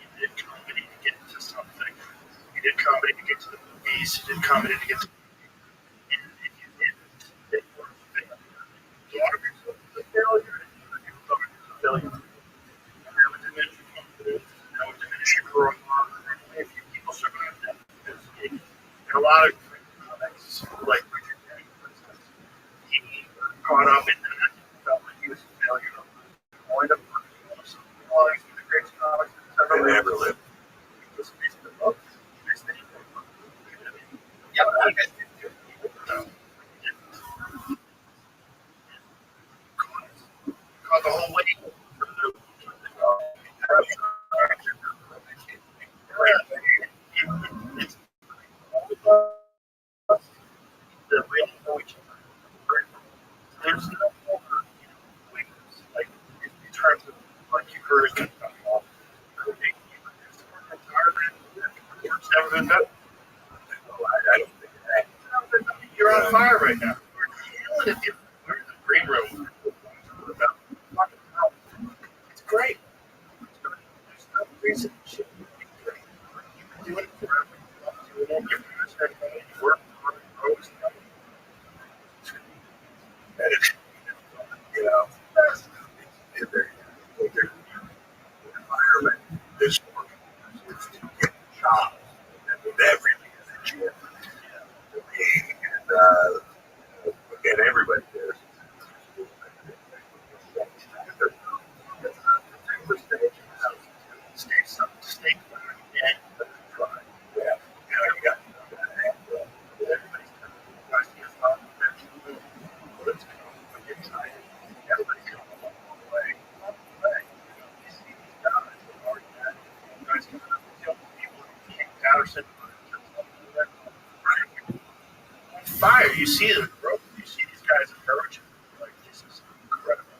you did comedy to get to something. You did comedy to get to the movies. You did comedy to get to. And if you didn't, they were a failure. A lot of people was a failure. And people thought it was a failure. And that would diminish your confidence. That would diminish your growing on. And if you people survive that, because there are a lot of great comics, like Richard Yang, for instance. He caught up in that. Felt like he was a failure. Point of something along with the greatest comics that ever lived. He was basically the book. Yeah, I guess caught the whole way. The real know each other. There's no more weakness. Like in terms of like you heard it off. It's never been better. I don't think that. You're on fire right now. We're killing it. We're in the green room. It's great. There's no reason it shouldn't be great. You can do it forever. You love doing it. You're passionate about it. You work hard. You grow. And it's, their environment is working. It's to get jobs. And with everything is a chance. The and everybody cares. Fire, you see the growth, you see these guys emerging. Like, this is incredible.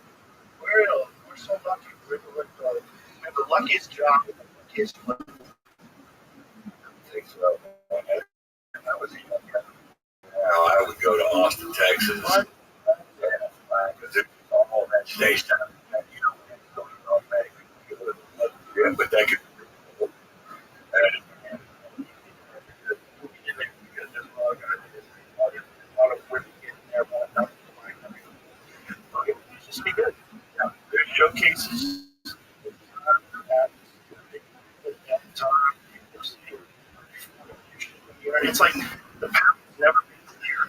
We're so lucky. We have the luckiest job, the luckiest life. I was even younger. Now I would go to Austin, Texas. What? Because it's all that station. You know, yeah, but that could. Just be good. There's showcases. It's like the path has never been clear.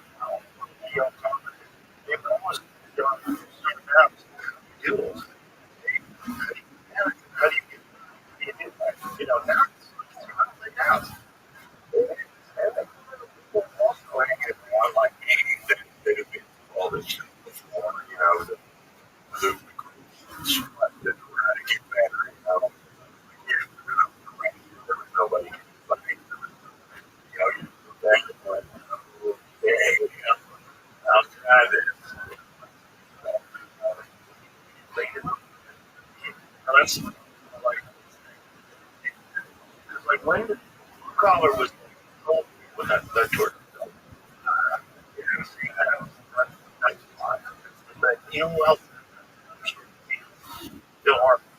They've almost done certain maps. Do it. How do you get that? You know, now it's how do they now? Like they've been all this shit before, you know, the get better, you know. There was nobody like, you know, I'll try this. That's like when the collar was told when that tour. But you know who else? Bill Hartman.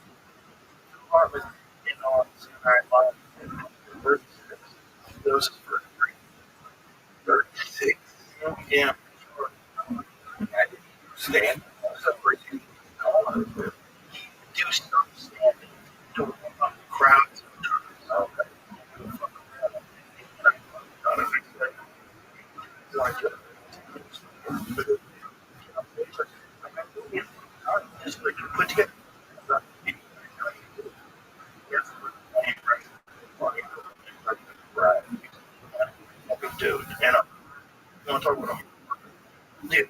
Bill Hartman, you know, on Saturday Night Live. Those for 36. yeah. Stand. Do stuff standing to crowds. Just like you put together. Dude, and you want to talk about him? Dude.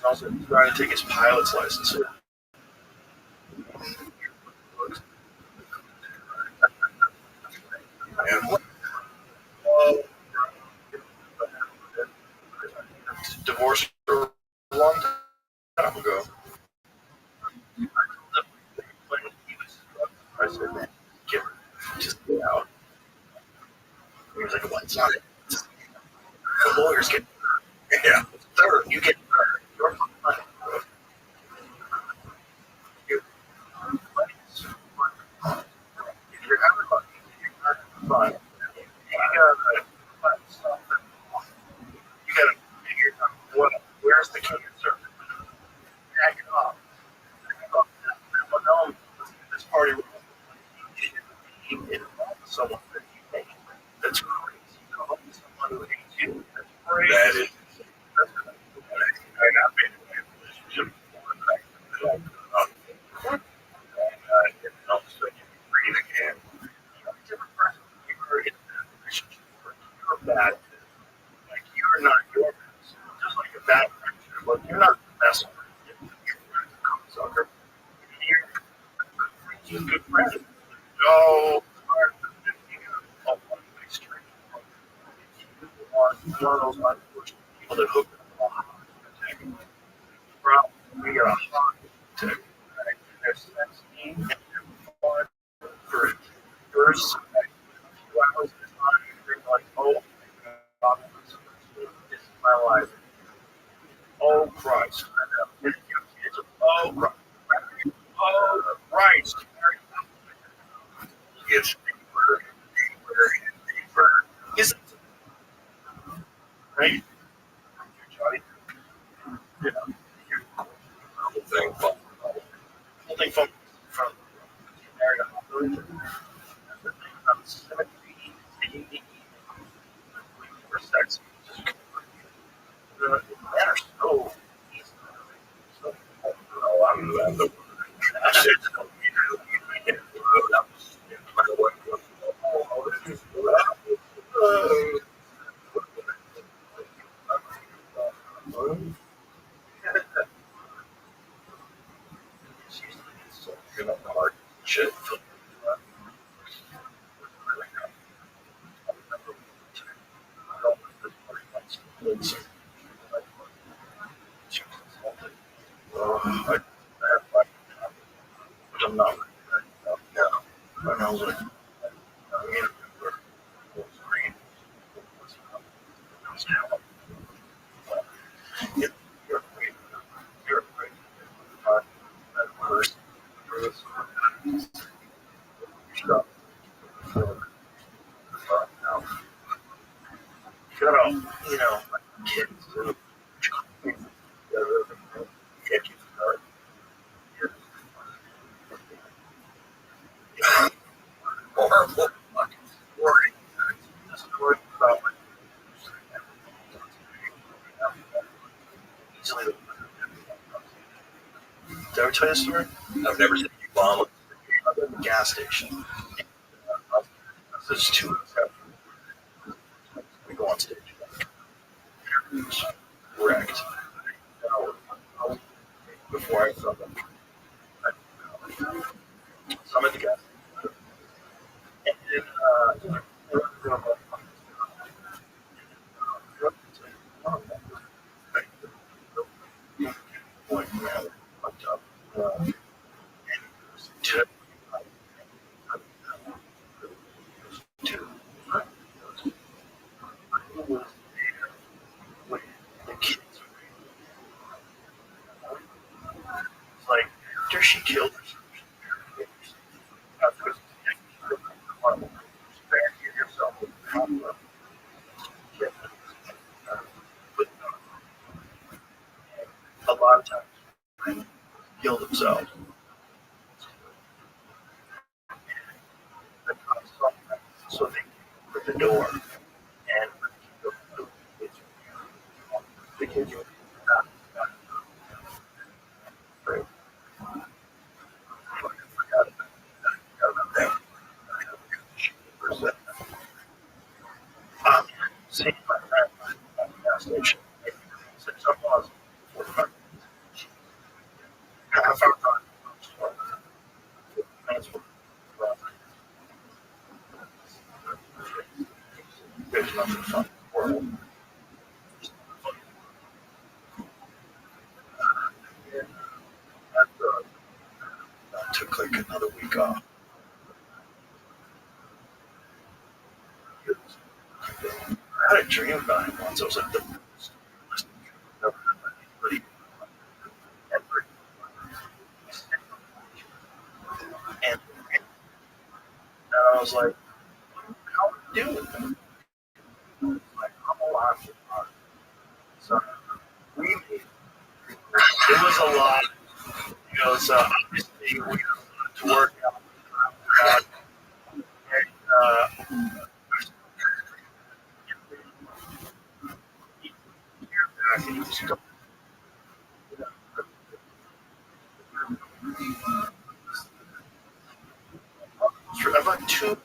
Also trying to take his pilot's license. Divorced a long time ago. I said, man, just get out. He was like, what's on it? The lawyers get yeah. Third, you get third. You're fine. If you're having luck, you're fine. You gotta figure out where's the cancer. Back it off. This party someone that you hate. That's crazy. Someone who hates you. That's crazy. That is. I've been in a relationship before. And it helps that you breathe again. You're a different person. You're in a relationship. You're bad. Like, you're not your best. Just like a bad friendship. Like, you're not the best friend. You're a sucker. You're a good friend. No hard one way street. You are one of those unfortunate people that hook up on we got a hot tech. Right? There's sex team and fun for first 2 hours at a time. You're like, oh my God, this is my life. Oh Christ. Oh Christ. Oh Christ. It's deeper and deeper and deeper. Isn't it? Right? whole thing. But whole thing from area operator. The thing about symmetry is for sex. The men are so easy. So, I'm the shit. I'm not. And I was like, you know, kids who horrible fucking story. The story about like easily. Did I ever tell you a story? I've never seen you bomb. I'm at the gas station. There's 2 weeks after we go on stage. It's wrecked. Before I saw them. So I'm at the gas station. And then, like after she killed herself, a lot of times kill themselves. So they put the door and the kids were not afraid. Forgot about that. Seeing my friend at the gas station. Said something else. I found out. There's nothing fun in the world. I took like another week off. I had a dream about him once. I was like, and I was like, how are you doing? Like, I'm alive. So we it was a lot. You know, so obviously we have to work out. And, I've had 2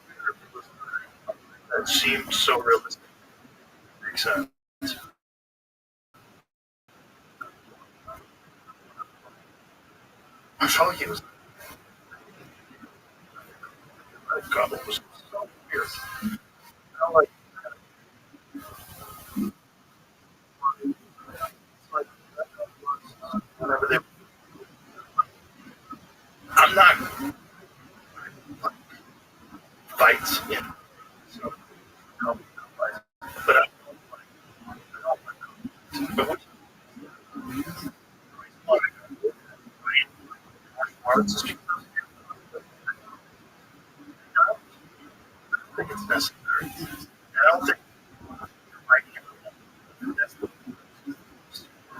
that seemed so realistic. Makes sense. I felt like he was. God, it was so weird. I like, like whenever they. I'm not fights, you know. So, but arts, I think it's necessary. I don't think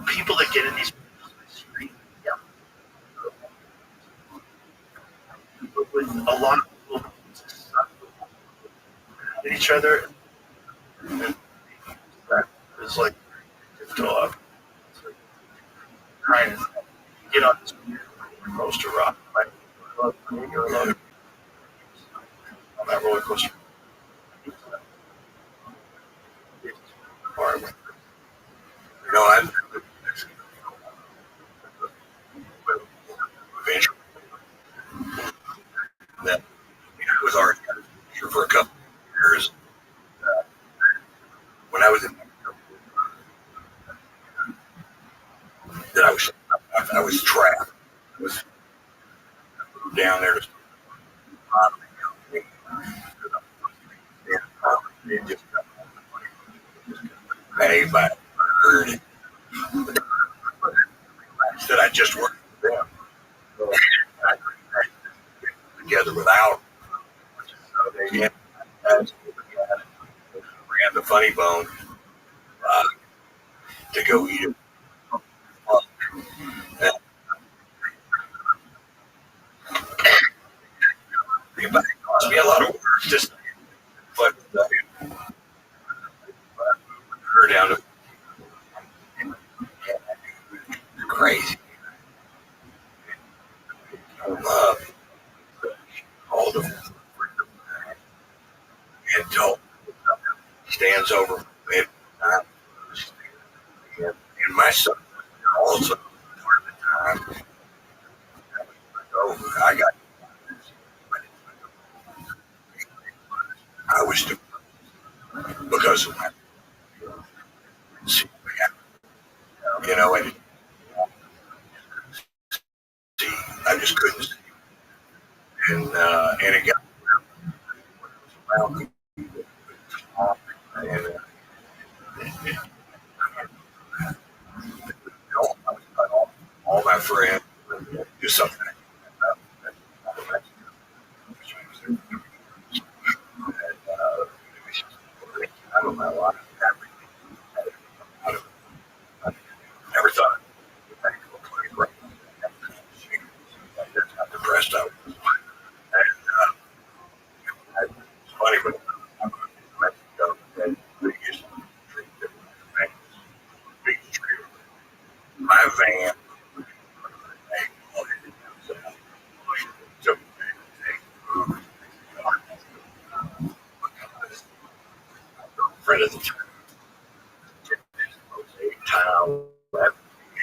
people that get in these street, yeah. But with a lot of people at each other, and that is like a dog. Trying to get on this coaster rock, right? You're alone on that roller coaster. You know, I eventually that I was already here for a couple of years. When I was in that I was trapped. I was down there to just pay by herd that I just worked with them together without. So they ran the funny bone to go eat it. It cost me a lot of work just but her down to crazy. All the and told stands over me. And my son also part of the time over. I was doing because of my you know, and see, I just couldn't see. And it got around me. And all my friends do something. I don't know. I never thought how depressed I was. And it's funny, but Mexico and biggest my van. Friend of the time,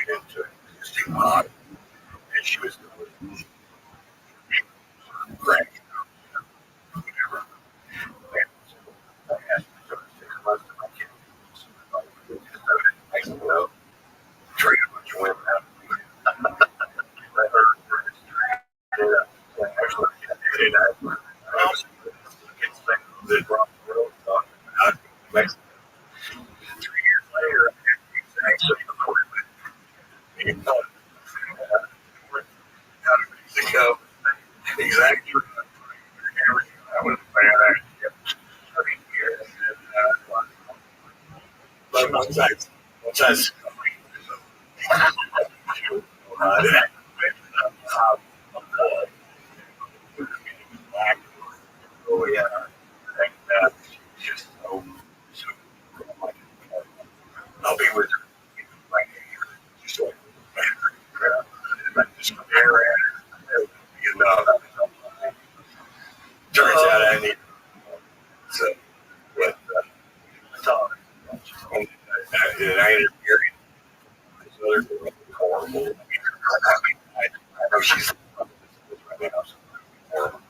into existing mod, and she was great. Whatever. Trade a bunch of women out. Mexico. 3 years later, actually out of Mexico. Exactly. I was bad. But once I oh yeah, I think that just so I'll be with her right here. Just like just compare it. You know, turns out I need so but talk. And I interviewed this other girl, horrible. I know she's right now, so horrible.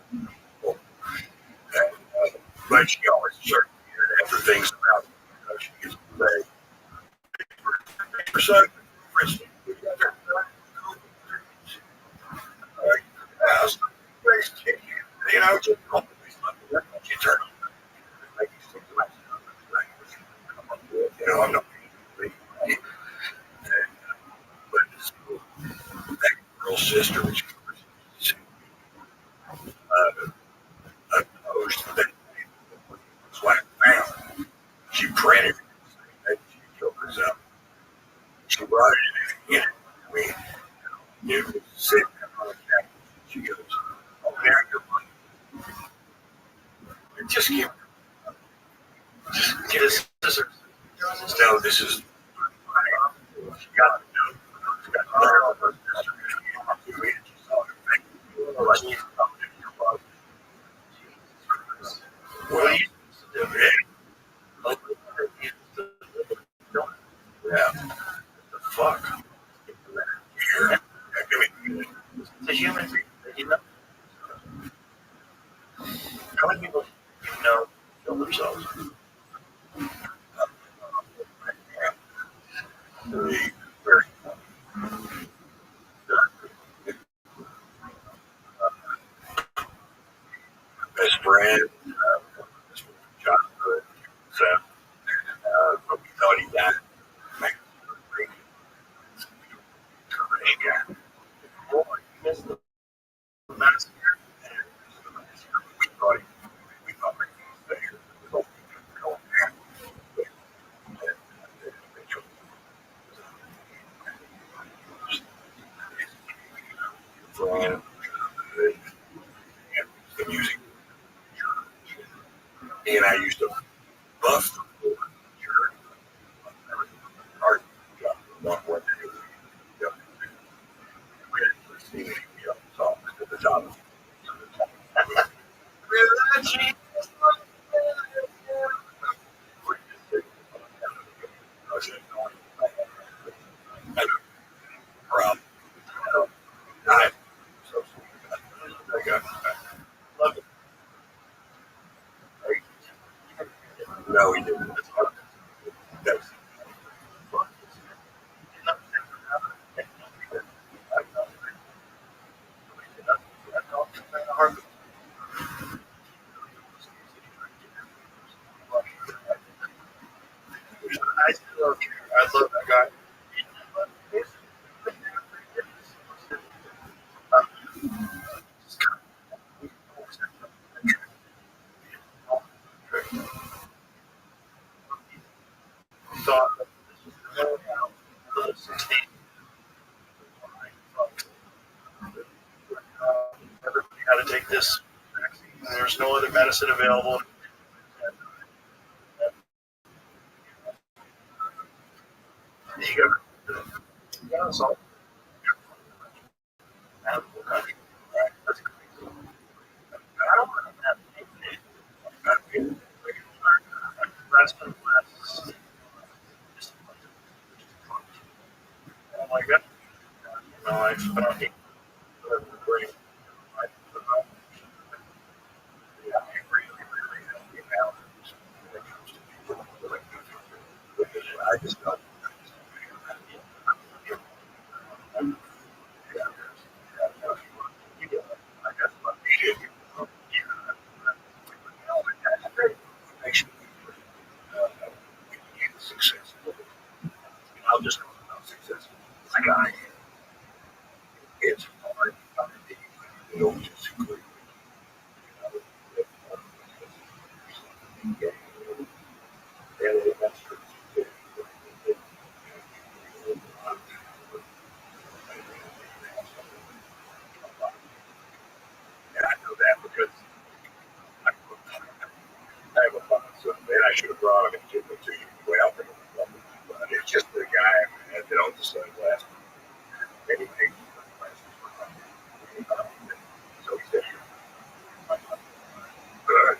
But she always starts after things about she gets to say for some Christian. You know, just you turn you know, I'm not but that girl's sister was opposed to that. That's why I found she printed it. She took us up. She brought it Yeah, I mean, you sit on the couch. She goes, "Oh, there your money. Just give, just get a scissors. No, this is. She got to do. She got to know her sister. She's all like she's coming in your body. Well, yeah. The fuck. It's a human thing. You know, how many people you know kill themselves? Very, very. Best friend, childhood, so, but we thought he died. Like, yeah. Boy, he missed the massacre. We thought we thought he was there. We thought he was going there. From the music, he and I used to buff the floor. Art, one day, yep. We had seen it, so at the top. Problem. I so I got love it. No, he didn't. That's I still care. I love that guy. Thought everybody got to take this vaccine. There's no other medicine available. You got us all. Animal country. That's crazy. I don't want to have anything. Last one, last. Oh my god. No, I don't need to bring. Yeah, I really, really help you out when it comes to people. I just don't. I'll just talk about success. Like I am. It's hard to know just who and I know that because I have a fun son, and I should have brought him and given him to you. Well, but it's just the guy that owns the sunglasses. And he takes the sunglasses. So he said, good.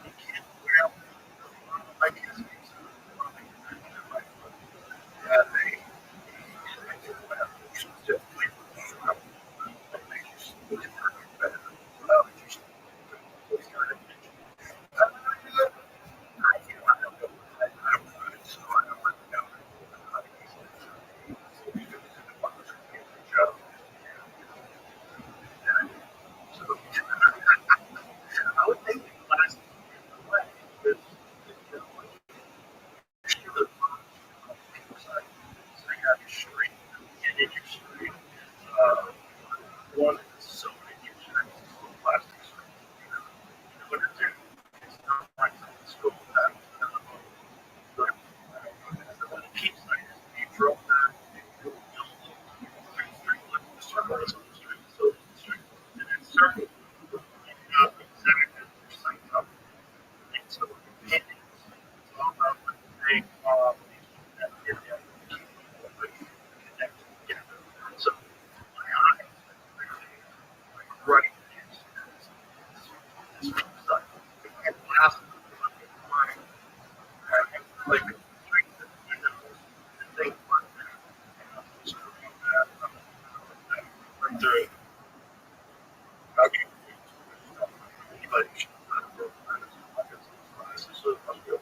He can't wear my kids. Yeah, they. So it's all about the thing of that keep connected together. So my eyes like running this website. And last mine, like the thing like that. And I'm just doing that. I'm through it. Okay. Anybody should not go find us like this. So I'm going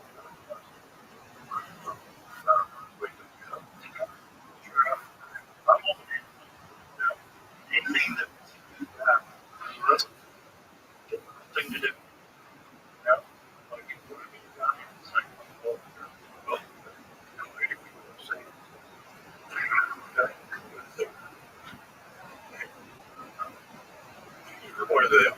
anything that that's a thing to do. Yeah. Like, it's like, well, one of the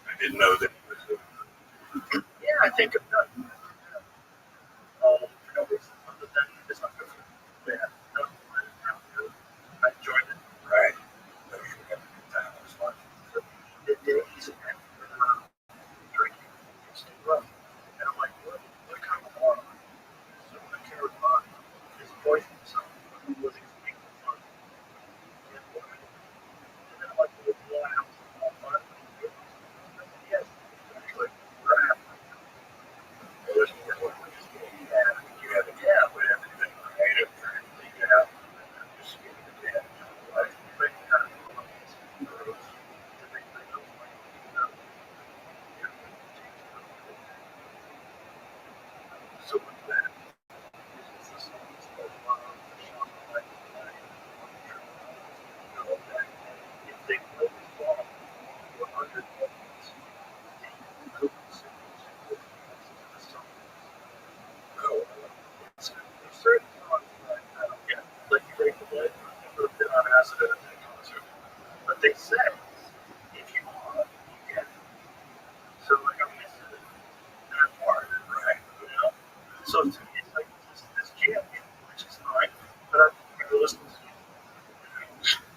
I didn't know that. Yeah, I think I've done. For no reason other than it's not good for me. Yeah, no, I enjoyed it. Right. No, you had a good time. It was fun. So the days and drinking used to run. And I'm like, what kind of water? So I can't remember. It's poison. So who was explaining fun? And then I'm like, well, I have some fun. Yes, actually, right. There's more what you have a cat with everything, right? Everything you have, just give it a cat. Like, but kind of so with that, it's this whole shop like that. If they really fall, you're under the certain songs like I don't get like you break the leg, I've been on acid at a concert. But they say if you want, you can. So like I'm missing that part, right? You know? So to me it's like this jam, which is fine. But I think you're listening to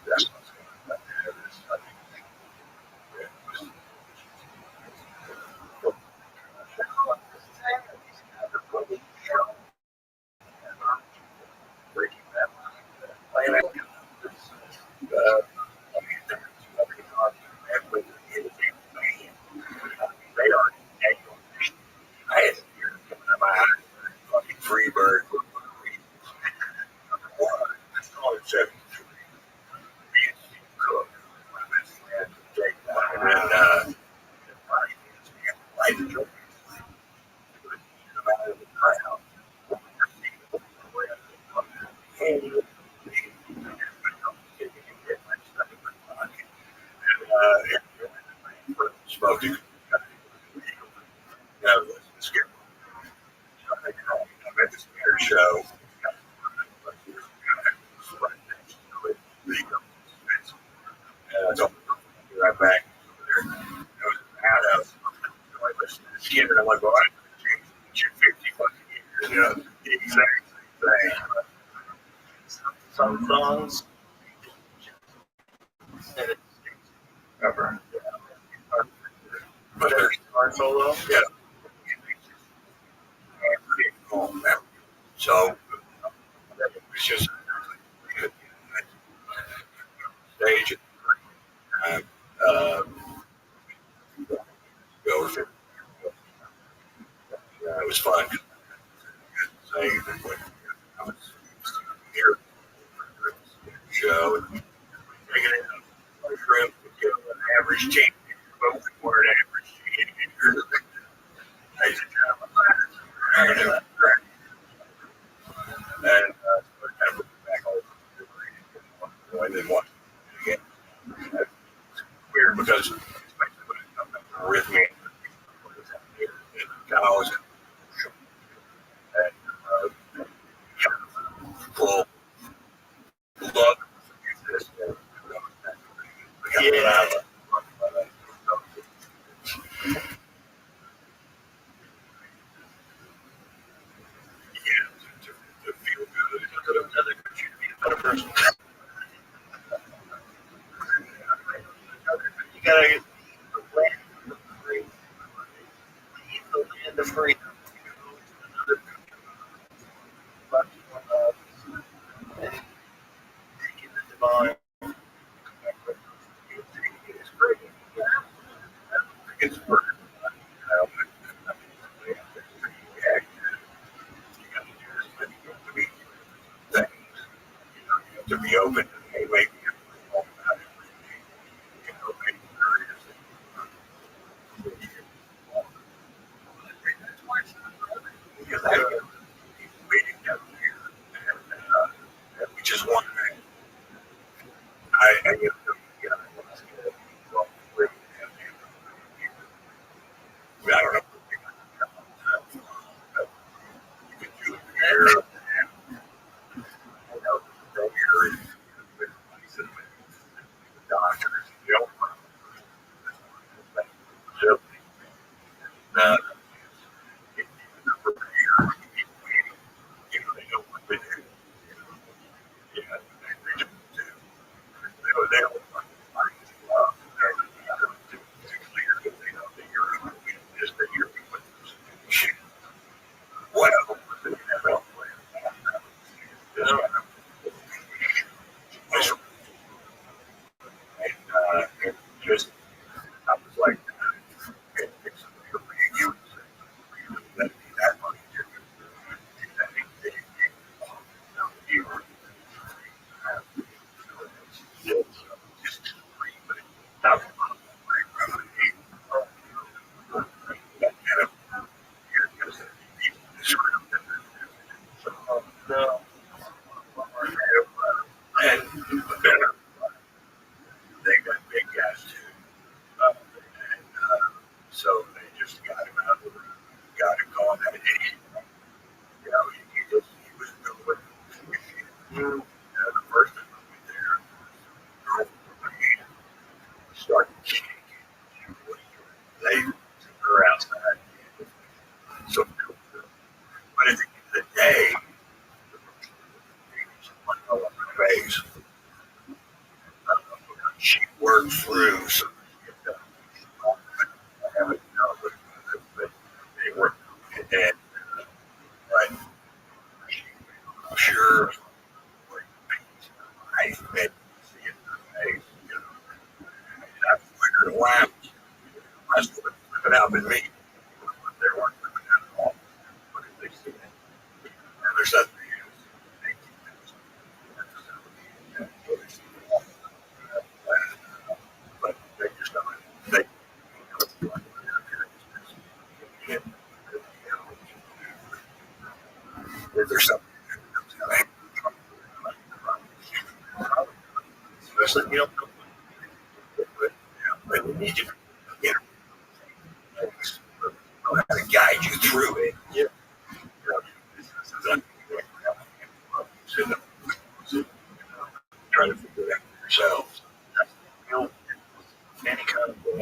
that's what's going on. I think breaking that. They are. I had a year coming out of my eye. smoked it. Yeah, it was scary. I'm at this theater show. And I told him, I'll be right back. There was an outhouse. I listened to the shit, and I'm like, well, I changed 50 fucking years. You know, the exact same thing. Some songs and it's Ever. but there's guitar solo. Yeah. Cool. So it's just stage. Uh, go with it. It was fun. Saying that when I was here show and taking it on a trip to get an average team, both were an average team. Ladies and gentlemen, and kind of looking back over, I didn't want to again. It's weird because especially when it comes up with me, kind of always and full love. Yeah. To feel good, another country to be a better person. You gotta get the land of free. Leave the land of free. But and taking the divine. It's great. It's work. To be open and make because I have waiting down here, and we just want to. I get I don't know. You can do it here. Doctors, you know, uh, they know what they do. Yeah, they just do. They don't too clear because they know that you're just that you're with shit. Well, the NFL player. And just, I was like, you that money, you just free, but not No. and better. They got big guys too. So they just got him out of the room. Got him going at 80. You know, he was going. The first time I went there, girl from my hand started shaking. They took her outside. So, but at the end of the day, on her face, she worked through some. I haven't know, but they worked. And but I'm sure I met see it in you know, and I figured why I was living out in me. They weren't living out at all. But if they see it, and there's nothing but they just don't. They there's something. Especially if you don't know. But you need to, you know,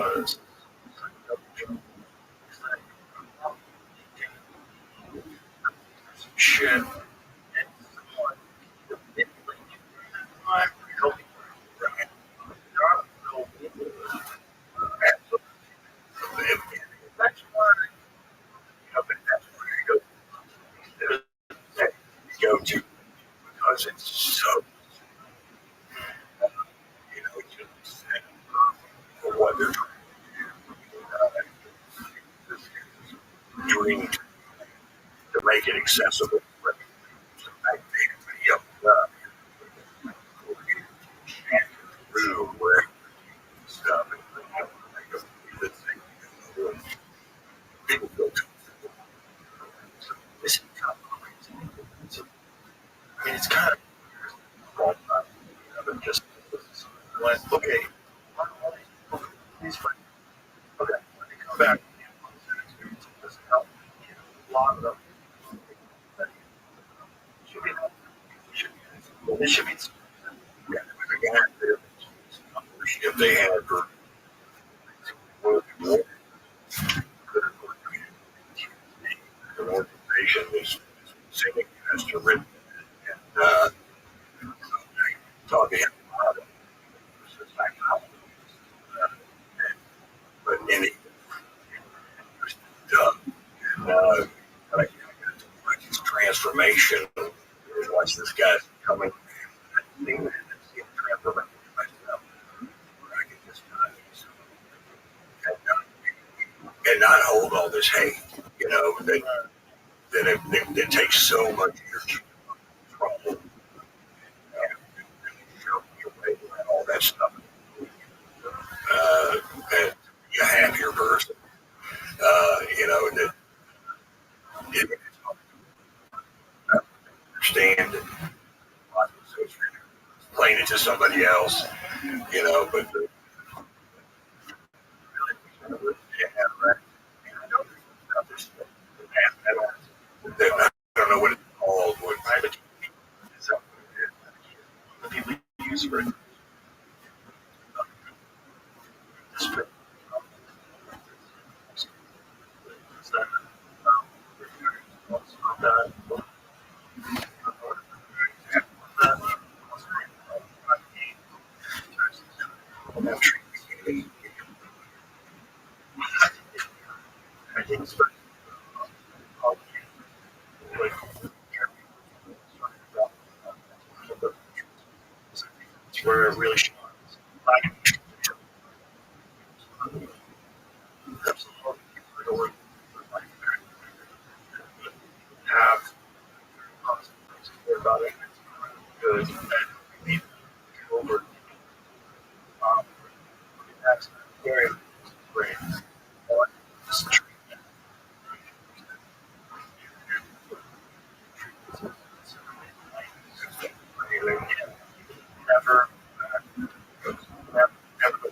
was shit. And someone manipulating time, helping right? There are no that's why that's where you go to because it's so just for what they're doing to make it accessible. Through where stuff and people go to this is kind of crazy. I mean, it's kind of wrong, but just like, okay, these friends, okay, when they come back, experience doesn't help. A lot of them should be helpful. It should be. Yeah, if they had for an organization is saying has to written and talking about it. But any like his transformation, watch this guy coming. And not hold all this hate, that takes so much energy from all that stuff. And you have your person, that didn't understand it, explain it to somebody else, but I don't know what it's called. What the people use for it. I think it's where it really shines. Have about it. Good. And over. That's very great. Never, never.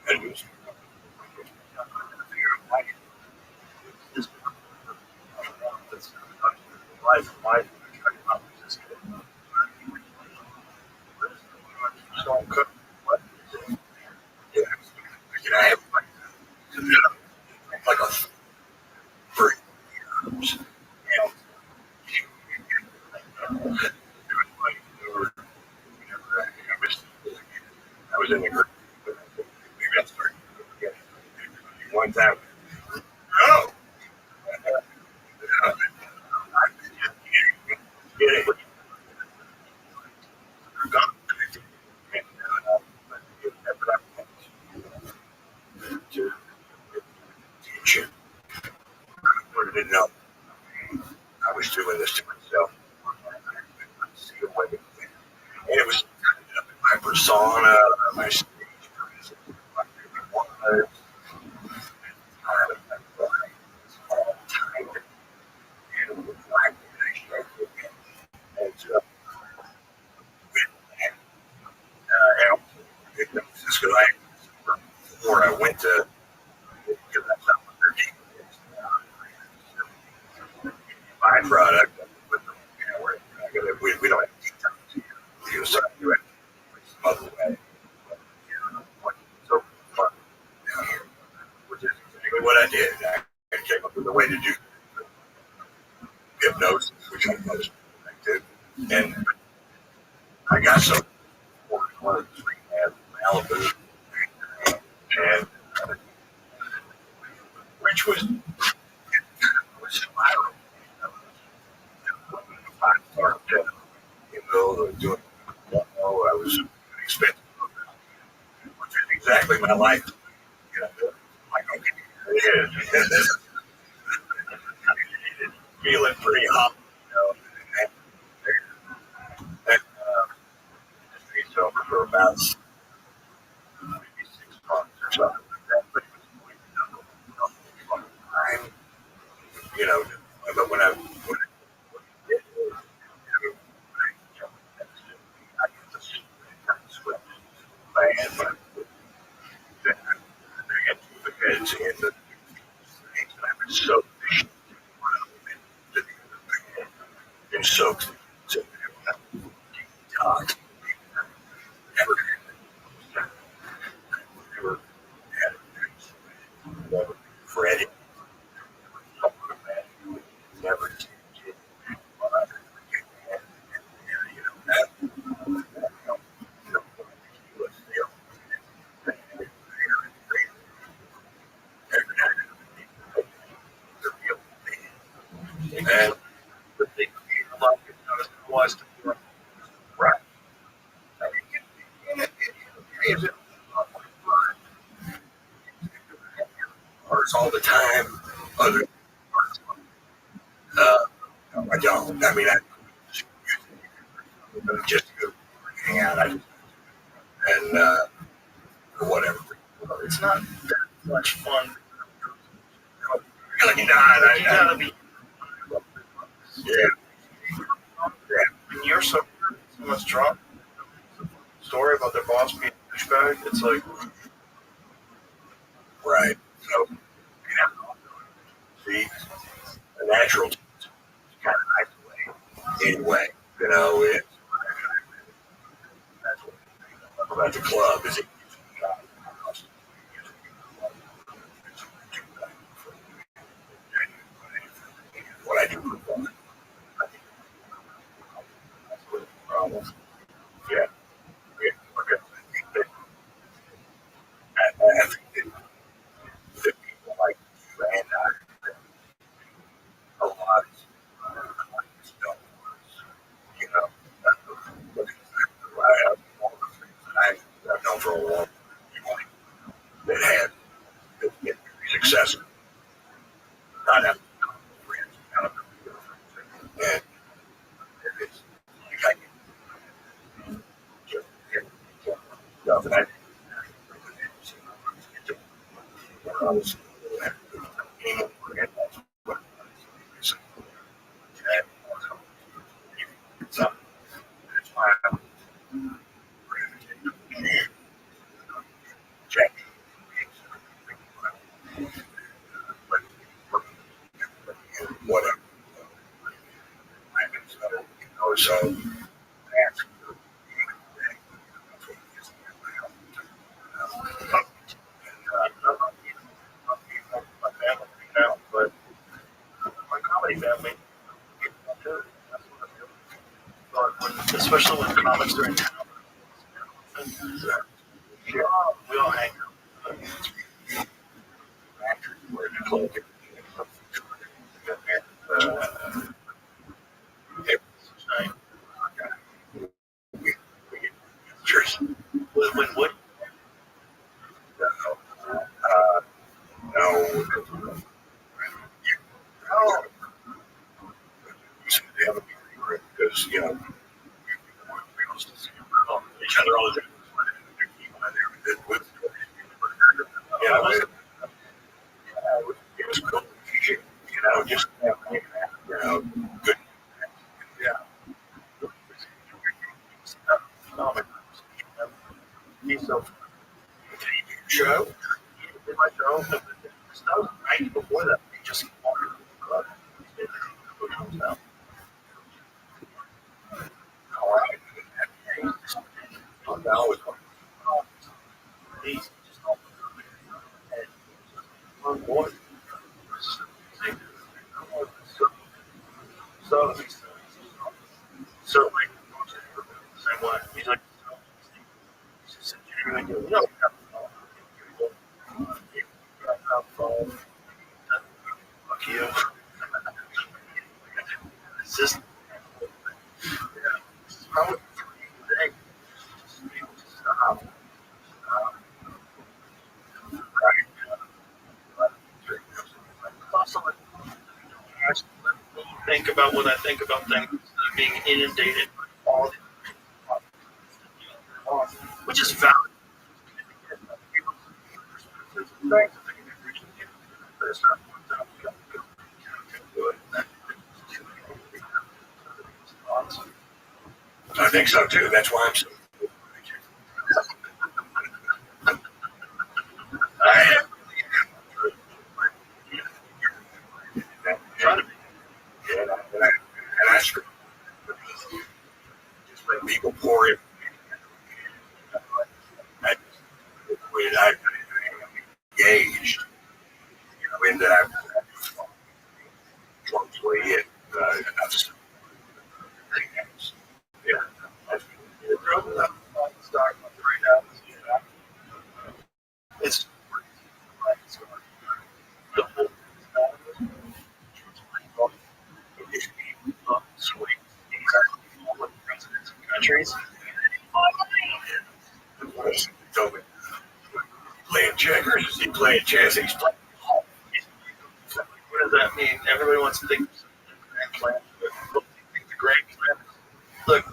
And life, don't cook. What? Yeah, I have like a 3 years. I was in the group. Maybe I'll start one time. No. Didn't know I was doing this to myself. And it was my persona, my stage presence, my life, all time. And with life, and before I went to byproduct, we don't have details. way to do hypnosis, which I most did. And I got so one of the three in Malibu, and which was spiral. Five-star hotel, doing. I was expecting, which is exactly my life. You know, like, okay, it is. Feeling pretty hot, you know, and stayed sober for about maybe 6 months or something like that. But it was time, you know. But when I did, I get to switch band, but then I had two heads in the things, and I was so and soaked. So, detox. Never, never had a never Freddie. Never did. And the thing a lot of people noticed was to right. Parts all the time. Other parts, I don't. I mean, I just go hang out. And or whatever. It's not that much fun. Really not. You gotta be. Yeah. When you're so someone's drunk, story about their boss being a douchebag, it's like, right. So, see, a natural kind of isolate anyway. You know, it's that's what about the club is it. What I do for fun. I think that's what the problem. Yeah. Okay. I think that people like you and I, a lot of stuff, you know, I have all the things that I've known for a long time that had been successful. Not having friends, not having friends. And it's like I can just get stuff that I was anymore. And that's what it's so that's why I'm check. Whatever. So that's my family now, but my comedy family, too. That's what I do. But when, especially when comics are in town, we all hang out. Actors were in the club. When what? No. Oh. Because, you know, we all still see each other all the time. You know, it was cool. You know, just, you know, good. Yeah. He's so show. In my show, stuff right before that, he just walked into the club. Now, all right. Now it's he's just all one boy. everything you know. Fuck you. It's just probably think about when I think about things being inundated with all the which is valid. I think so too. That's why I'm so. I am. Trying to be. Yeah, and I screw. Just let people pour in. When I engaged, when I worked way in, I just yeah, that's It's the whole swing presidents of countries. playing checkers, is he playing chess? He's playing. What does that mean? Everybody wants to think of the grand plan. But the grand plan. Look,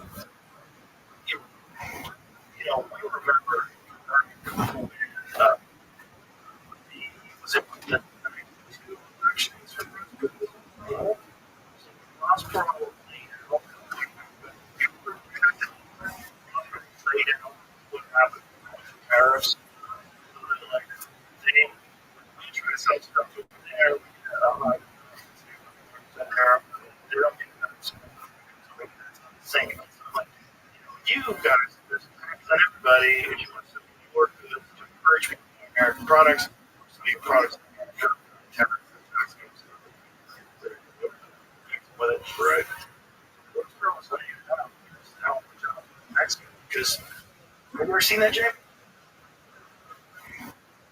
you know, we remember was it the elections from Rothschild laid out what happened with tariffs. Like, they try to sell stuff over there. They don't get that. Same. Like, you guys, represent everybody, and you want to work with them to encourage people to buy American products, to make products with it. Right. Because have you ever seen that, Jay? See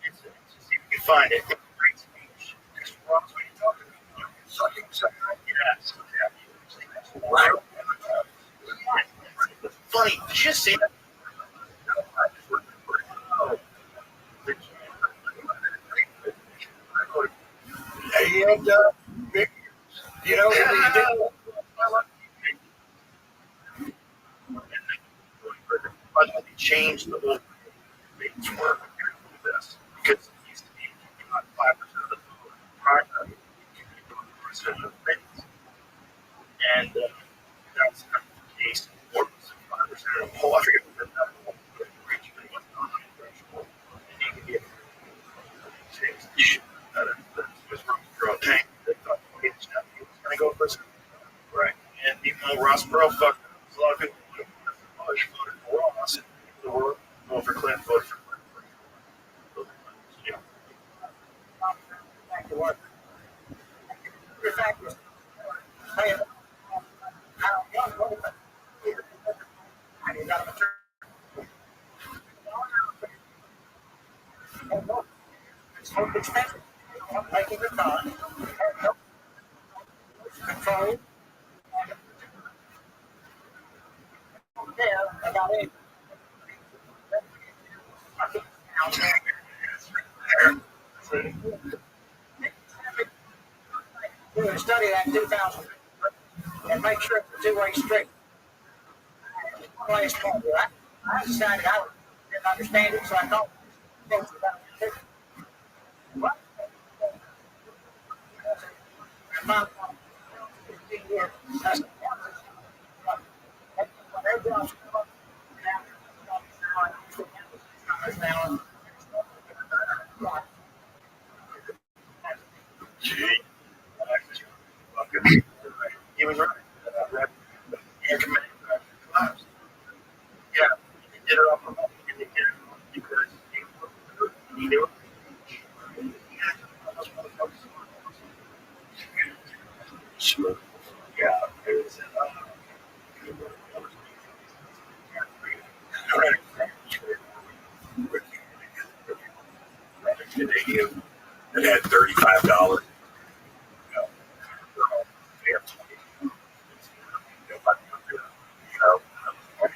if you can find it. It's great speech. Just what you're talking about. Sucking. Yes. Right. It's funny. Did you see that? He had big, you know, he did. But they changed the whole thing's work this because it used to be about 5% of the primary, 5% of the things. And that's not the case. 4%, 5% of the whole. I forget what that whole region was on the threshold. And you can get changed the shit out of this. Just from throw a tank. They thought, okay, it's not going to go for this. Right. And even though Ross Perot fucked up, a lot of people voted for Ross. And people were voting for Clinton, voted for Clinton. Yeah. Back to work. In fact, it's so expensive. I'm making a car. Control. Yeah, about it. Do a study that 2000 and make sure it's a two-way street. One last point. I decided I didn't understand it, so I thought things about it. What? About 15 years. Gee. He was right. Yeah, he did it off the money. He did it because he knew it. Sure. Yeah, it was medium that had $35. You know, they have 20. You know, but, you know, I'm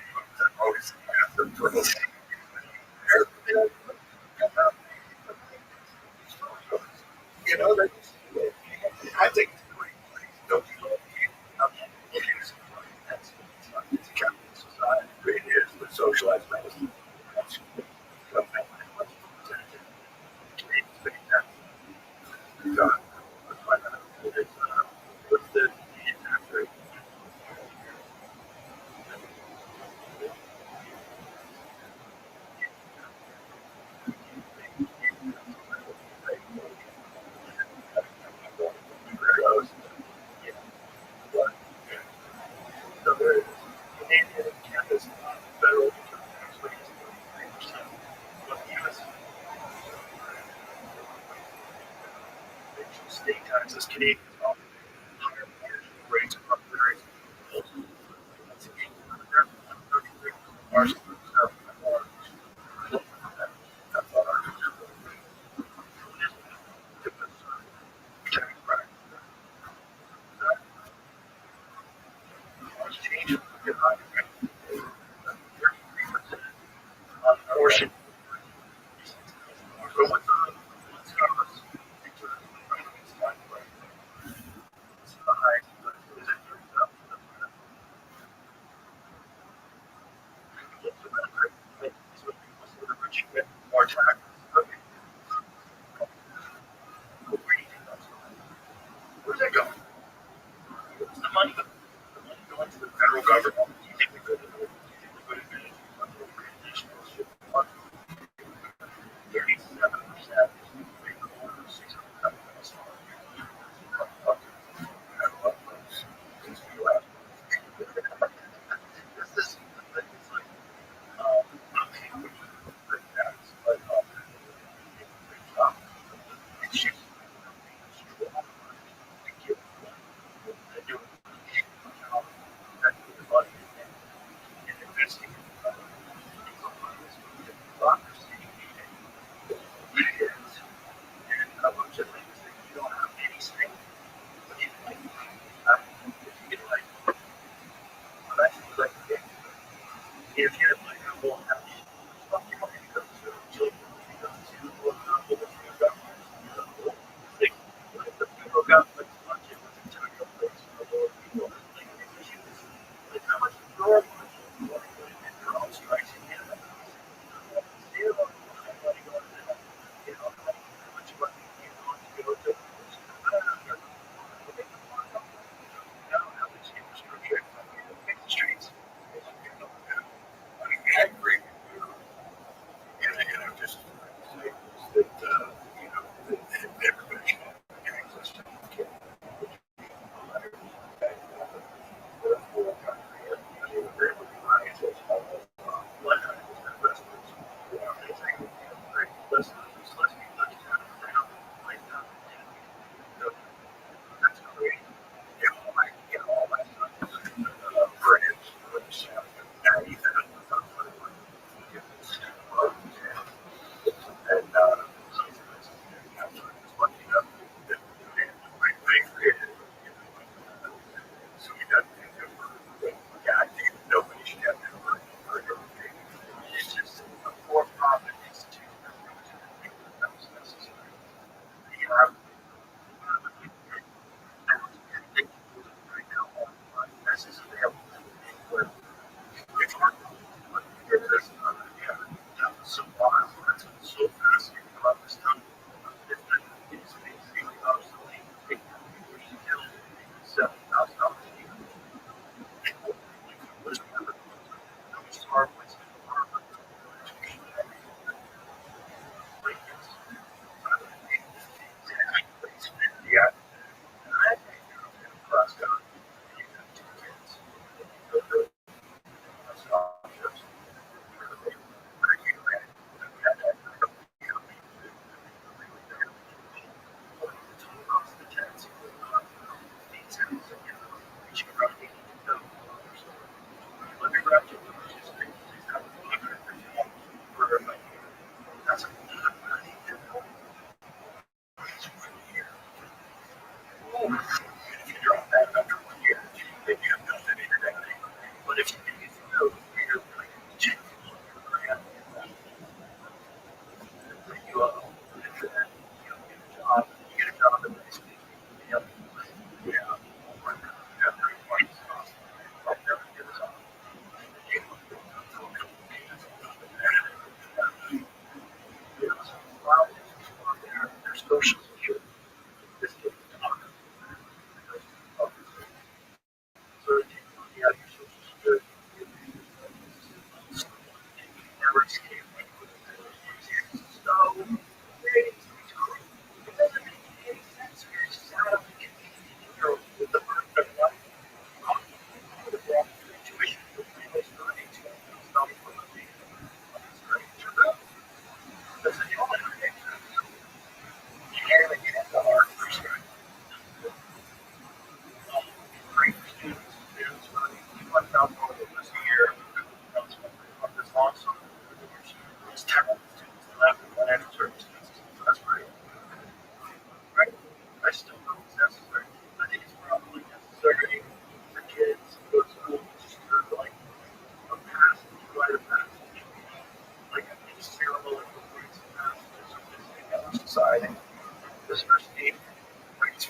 always after girls. You know, that, I think it's a great place. Don't you know? It's a capitalist society. It is with socialized medicine. That's something much God. What's the tax rate? So there is Canadian campus federal income tax rate is 33%. But the US state taxes, Canadians often pay higher rates of rates. Ours that's on our tax bracket. Ours changes with higher rate. 33% on portion. So what's the highest? Is it 30,000? More tax. Okay. Where's that going? What's the money going? The money going to the federal government. You think the good advantage of the organization should fund 37%. This is like, I'm paying for tax, but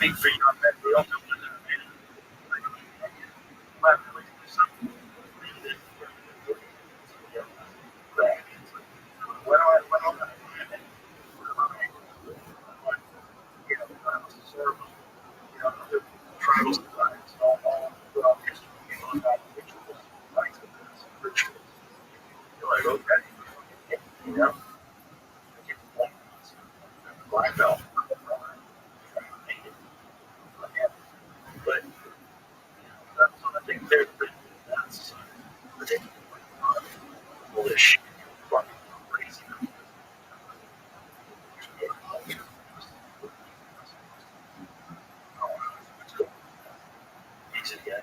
speak for young men. We all know that but like, there's something that when I observe, the tribal societies all throughout history, about rituals, like rituals. You're like, okay, I get the point. Black belt. But that's what I think that's bullish, fucking crazy. Easy to get.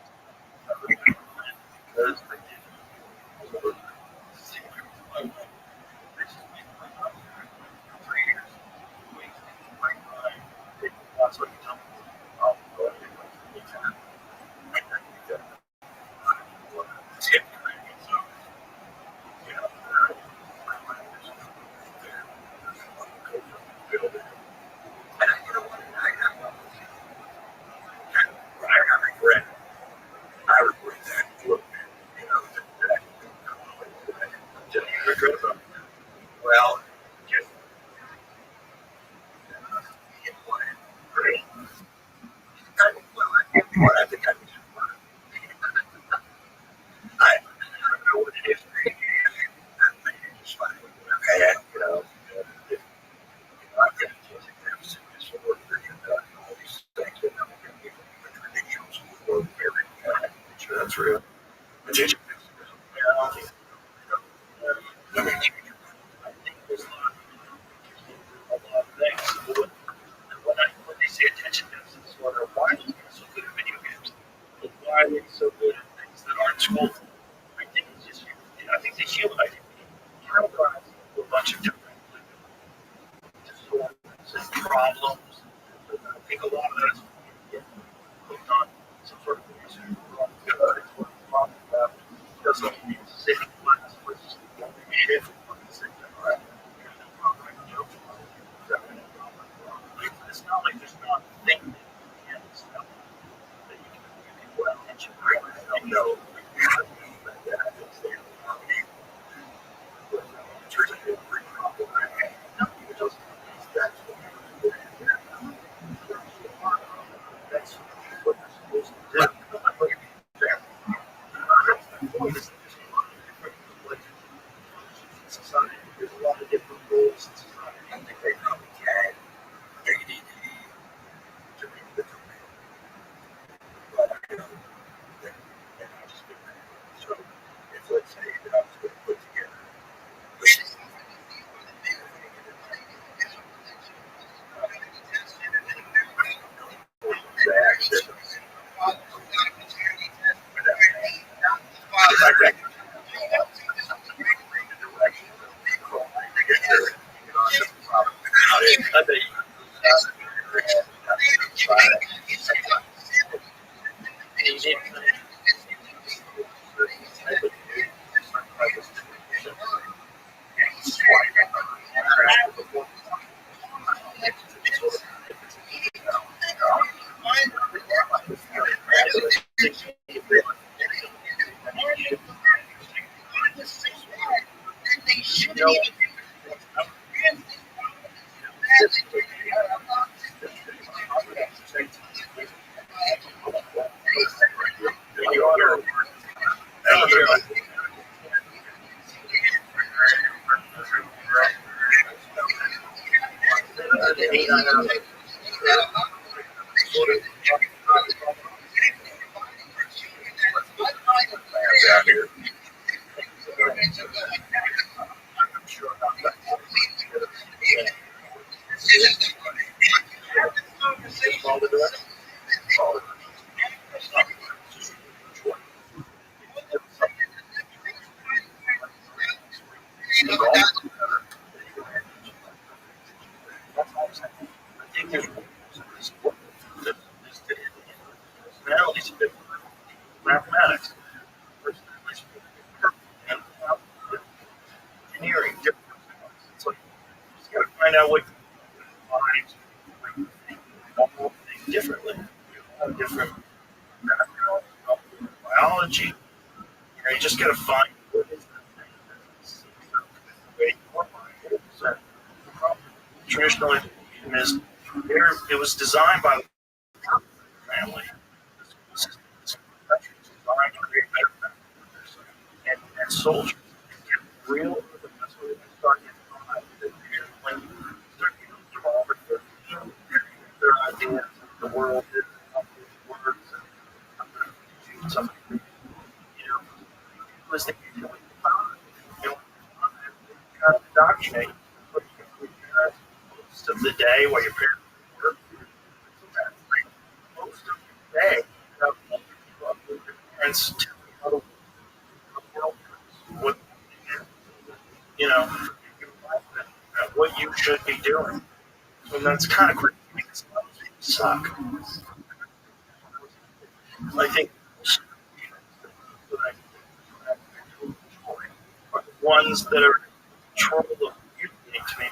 Because I did. That's what you tell me. I'll go ahead and tip. So, and you know what? I regret. I regret that. Look, that regret about. Well, just great. I think I I don't know what it is. It's fine. Okay, if I've got this work and all these things that I'm going to be traditions for every sure that's real. Attention. I mean, I think there's a lot of things. When they say attention deficit disorder, why are they so good at video games? Like, why are they so good at things that aren't school? I think it's just, I think they humanize it. Categorize a bunch of different disorders and problems. I think a lot of that is hooked on some sort of reason. It's what we're talking about. Doesn't mean sitting class, which is the only shift on the same time. It's not like there's not a thing that you can't stop that you can put attention right. I don't know. That's what you're supposed to do. Society. There's a lot of different roles in society. I think they probably can ADD to be the domain. But they're not just doing that. So if let's say that I was going to put together I bet mathematics, engineering, different. It's like you just got to find out what defines one more thing differently. You have different background, biology. You just got to find what is that thing that seems to the way your mind is. So, traditional education is there. It was designed by the family. This country is designed to create better families and soldiers. Get real with them. That's what they start getting behind. When you start getting 12 or 13, their ideas of the world is how it works and how to do something. Was that you know, kind of indoctrinate most of the day while your parents work. Most of the day, your parents tell you how the world works, what what you should be doing, and that's kind of crazy because a lot of things suck. I think are the ones that are in control of communicating to me.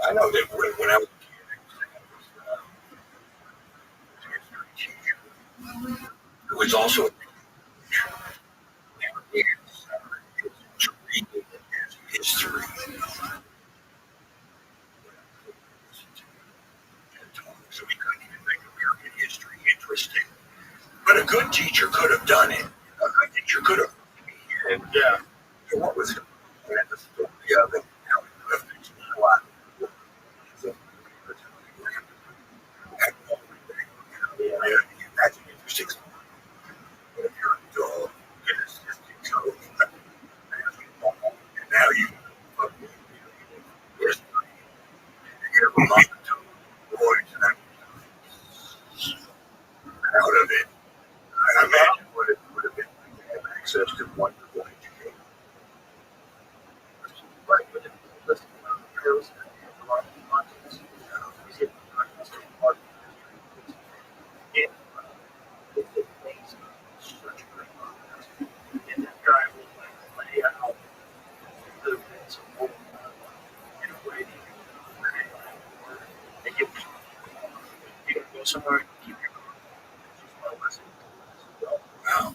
I know that when I was it was also treated as history. So we couldn't even make American history interesting. But a good teacher could have done it. A good teacher could have. And so what was it? And the story of it, how it could have fixed a lot. That's an interesting story. But if you're a dog, it's code. And now you you're a month boys and out of it. I imagine what it would have been like to have access to wonderful education. Right, but if you listen to the girls and a lot of context, you get the context of part of it. It's amazing. Such a great context. And that guy will like lay out the events of World War I in a way that you can understand. And you can go somewhere and keep your conversation just by listening to this. Wow.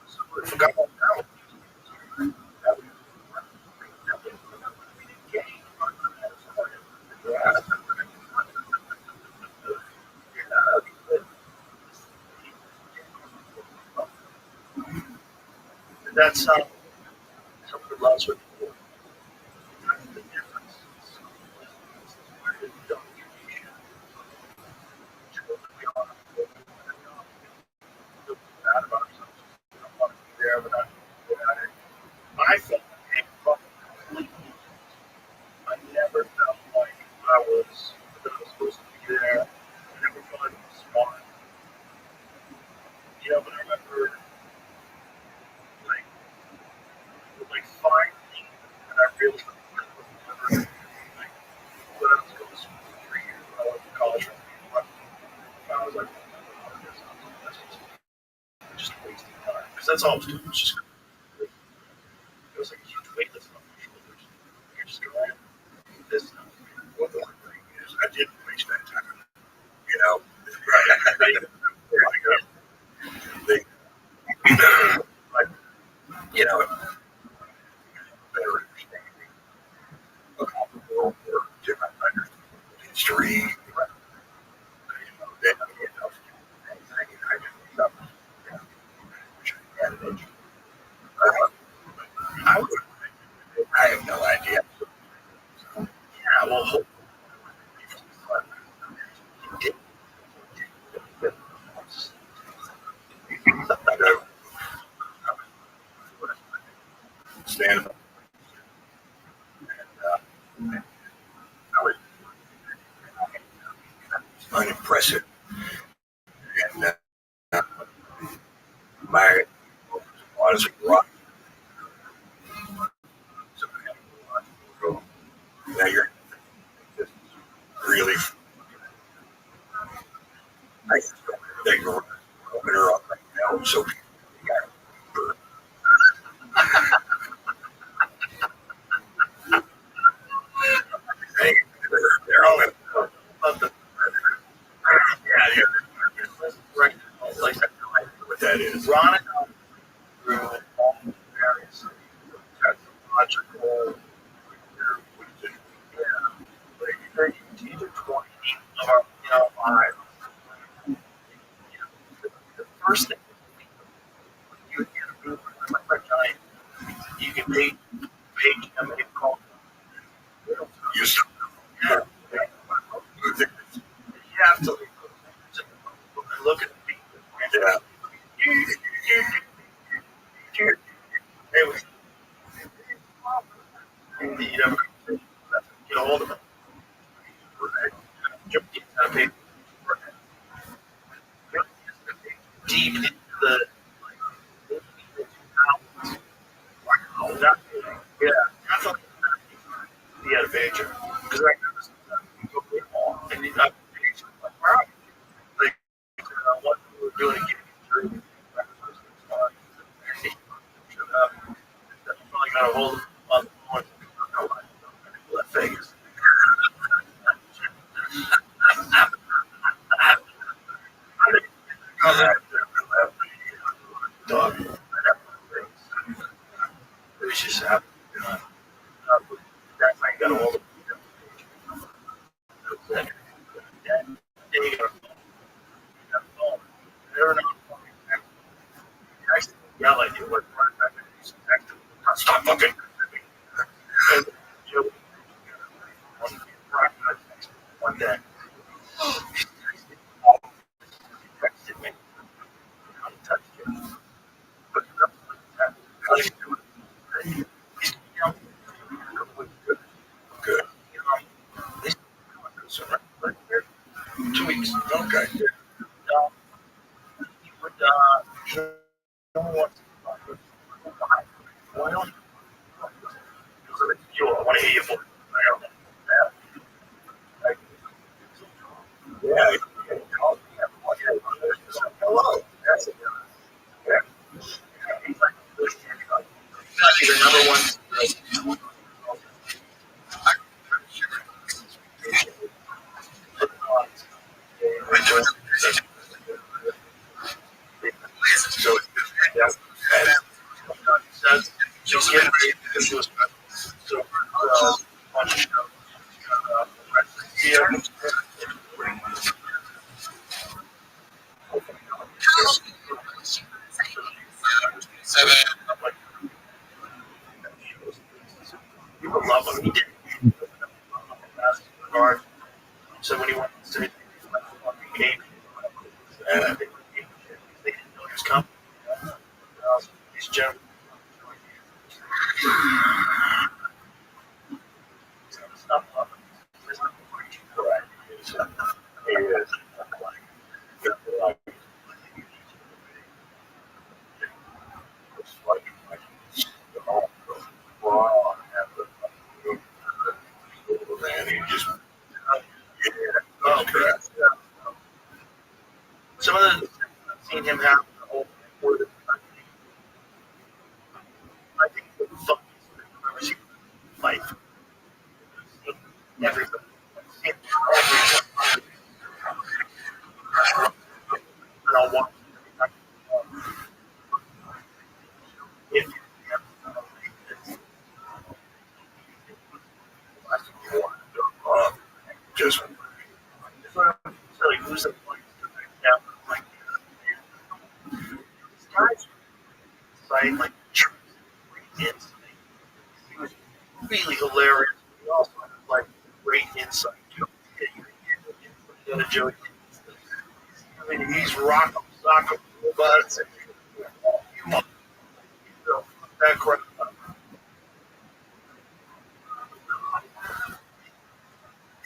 So I forgot about that. That's some of the loves with the difference. There, but I felt completely. I never felt like that I was supposed to be there. I never felt like I was smart. But I remember like finally, and I realized that I was never like when I was going to school for 3 years. When I went to college for 3 years, I was like, oh, that's just wasting time because that's all I was doing. Was just it was like a huge weight that's on my shoulders. You're just going this stuff. Well, the one thing is, I didn't waste that time. Right. They, like, better understanding of how the world works, different understanding of history. That I just thought, I had an education. I have no idea. Yeah, well, hopefully. Stand up. And I was unimpressive. And my was rock. Now you're really. I just don't think you're open her up right now. So people got logical. Like you do 20 of our, lives. The first thing you would get a move like my giant, you can pay them a call. You have to look at the people. Yeah. It was, get a hold of them. Deep into the wow, yeah, that's like he had a major because I and he's not like wow, like what we were doing again. Probably got a hold of on the phone. Left Vegas. Dog. It was just happening. That night got a hold of him. Then he got a phone. Never know. I yell at you. Stop fucking. And, one day. Texted me. I touched it. But good. 2 weeks. Okay. He would, no one wants to why don't you? I want to hear you for yeah. Hello. That's it. Yeah. He's like, the number one. So, yeah. Just get ready because she was so people love him. He did. So when he went to the game, and they didn't know he was coming. He's generally stop loving. There's no correct. He is. Some of the I've seen him have the whole more than I think the funniest thing I've ever seen in life. Everybody. And I'll watch if you just like lose the point. Like guys, right? Like he was really hilarious. He also had like great insight. The joke. I mean, he's rocking, but that crap.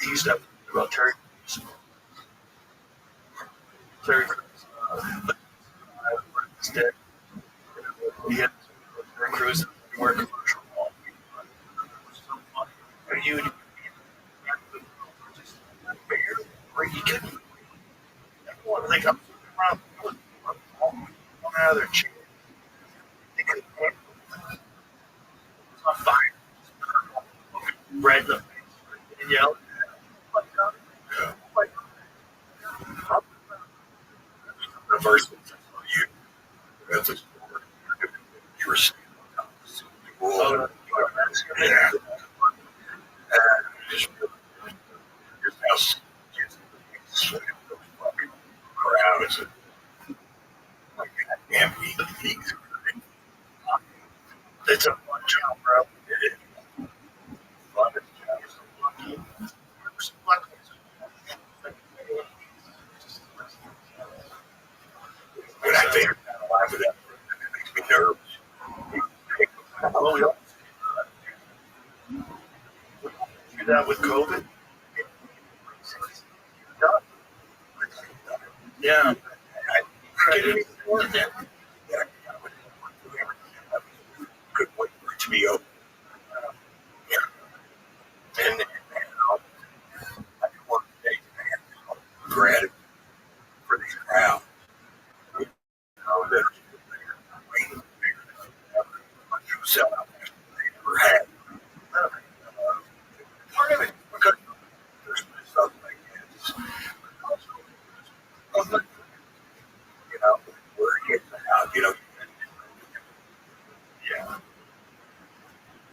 He's definitely about Terry. Terry dead. He had Terry Crews work commercial. Are you? Are you kidding? Everyone like I'm around out of their chair. They could it's on fire. Red the face and yell. The first you that's a you were Yeah. Just house kids sweating those fucking crowds and like goddamn heat. It's a fun job, bro. It is fun job. When I think of it, it makes me nervous. Well, we all do that with COVID. Yeah. I get it anymore. Yeah. Could wait for it to be open. And now, I can work today and gratitude for these crowds. You know, that are sell out they never had. Part of it, because there's stuff like this. Also, you know, where it gets out, you know. Yeah.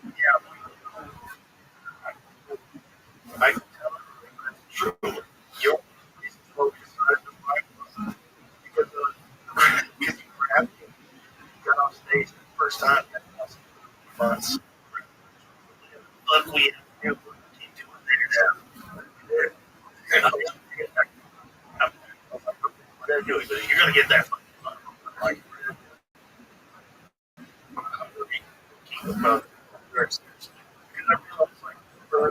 Yeah. I can tell you, you'll focus on the because you got off stage the first time in months. Look, we have to keep doing it. Yeah. What they're doing, but you're gonna get that. Like, about because I realize, like, for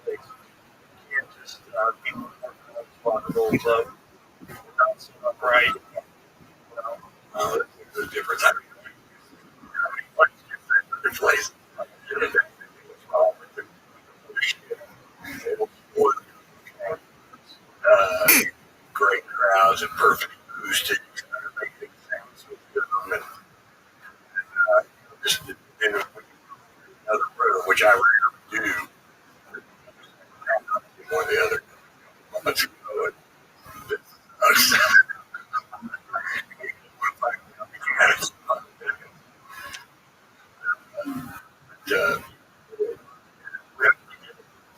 you can't just be vulnerable club without some upright. There's a difference. I don't know. Other places. Great crowds and perfect acoustics. Make things sound so good. And, just in another room, which I rarely do. One or the other. Let's go.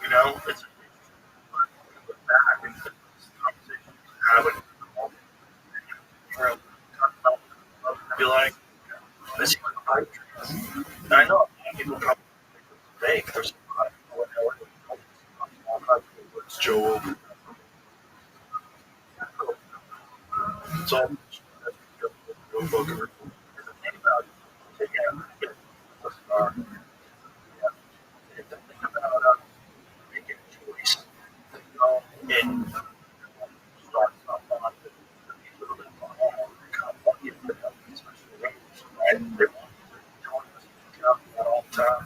You know, it's back into this conversation having talk about be like, this is like a pipe dream. And I know a lot of people probably think there's a lot of people it's Joe. It's all booker. Think about making a choice. And start something on it. A little bit more. Right? They want to all the time.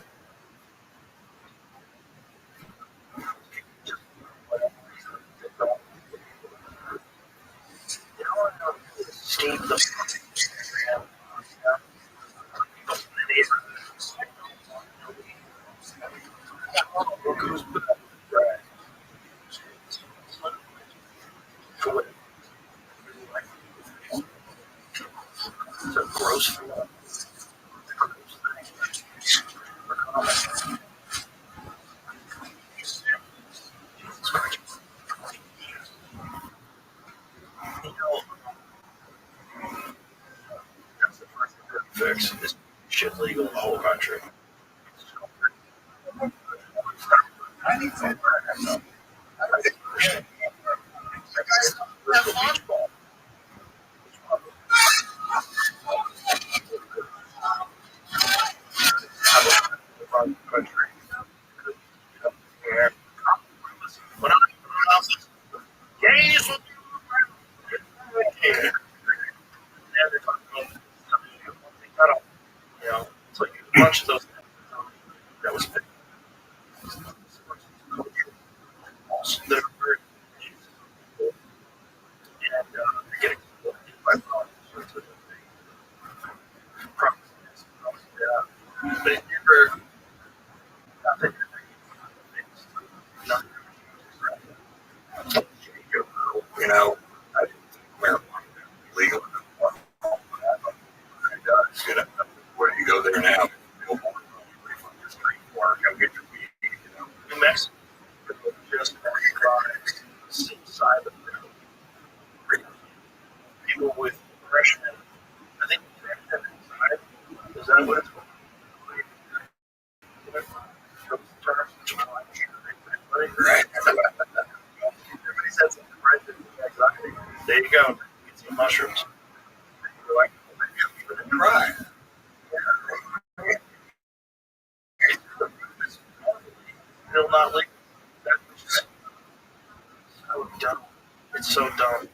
Steve the gross. That's the first thing to fix. Is shit legal in the whole country. I need some. I think beach ball. Country. When I gays will they're talking about you know, it's like a bunch of those that was that are very and they're getting but it never nothing you know, I didn't think marijuana was legal. You know, where do you go there now? that what it's called? Right. Everybody said something right there. Exactly. There you go. Get some mushrooms. You're like, maybe I'm gonna try. Still not legal. That's so dumb. It's so dumb.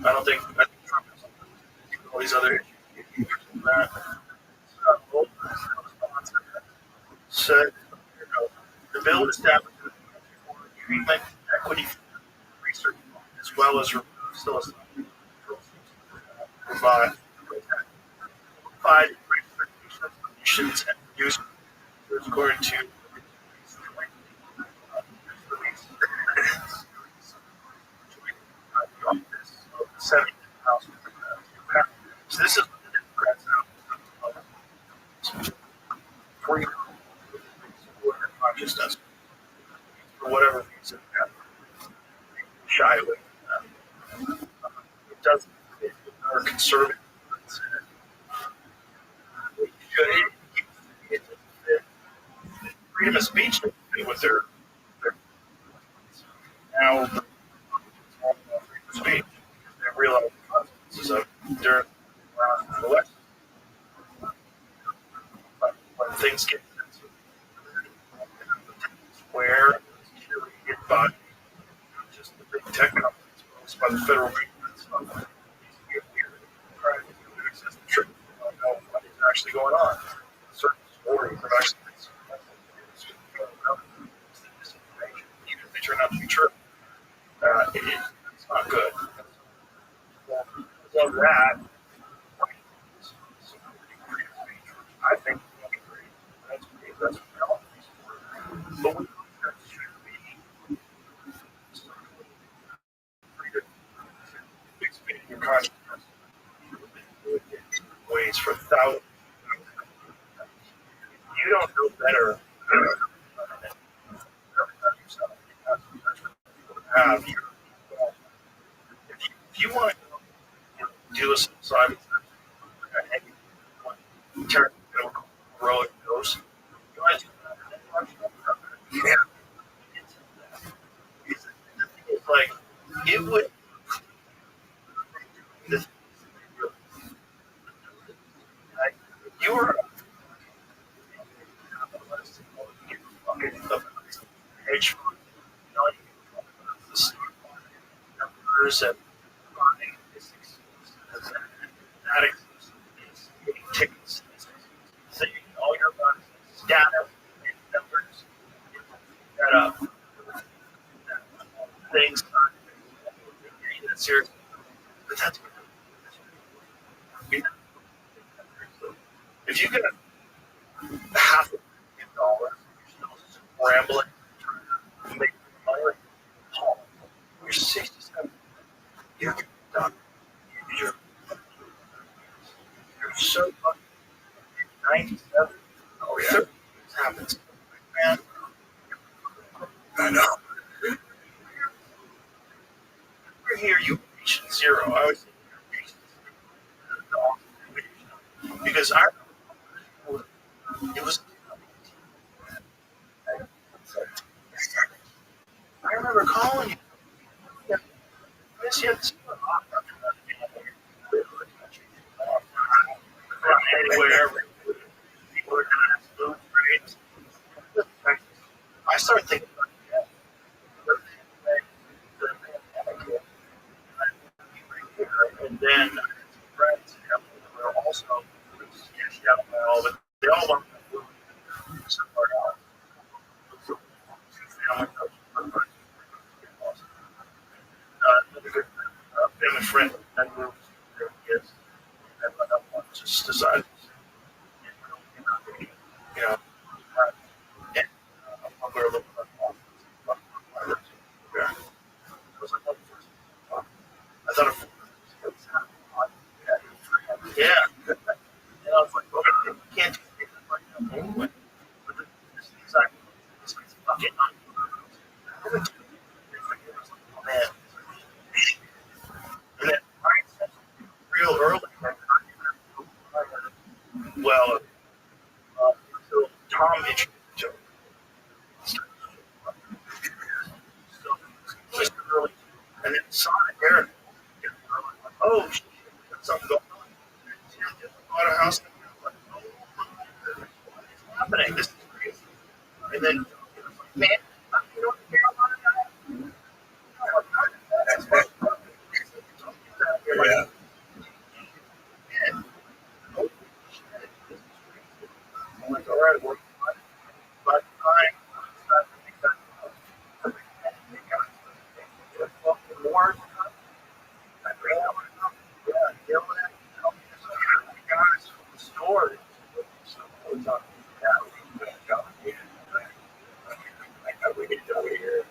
I think Trump has all these other issues. That said, the bill establishes treatment equity research as well as psilocybin provide recommendations and use according to Senate House. So this is what the Democrats now free consciousness for whatever reason shy away from that. It doesn't fit our conservative. It doesn't fit. Freedom of speech doesn't fit with their now freedom of speech. They realize the consequences of it during the election. But when things get where curated by just the big tech companies, it's by the federal government. Know what is actually going on. Certain stories have actually misinformation, even if they turn out to be true. It's not good. So that, I think, that's great. That's what but we should be expanding your consciousness ways for thousands. You don't know better have if you want to do a psilocybin turn heroic dose, you want to do that. Yeah. It's like it would. You're hedge fund, the numbers and that exists. Tickets, all your data, numbers, that up. Things that serious. But that's if you get $500,000, you're still scrambling, trying to make money. Oh, you're 67. You're done. You're so fucking 97. Oh yeah. This happens. Man, I know. We're here, you patient zero. I always think you're patient zero. Because it was. I remember calling you. Yeah. I miss you. Anywhere. People are doing food grades. I started thinking about that. And then friends were also but they all want to move somewhere else. Another good family friend that moved their kids, and another one just decided, you know, and we're a little bit off. Yeah. I thought of yeah. And I was like, okay, you can't do it right now anyway. But this is exactly this is fucking not. Oh, man. And then real early, Well, so Tom introduced to so just early, and then Sonic Eric, oh shit, got something going on. Tim just bought a house. Like, oh, what's happening? This is crazy. And then, man, you know, Carolina, that's what you're like, man, oh, shit, this is crazy. I'm like, all right, well, but I fucking more. I bring out yeah, yelling at guys from the store. So it's on. Yeah, we get over here.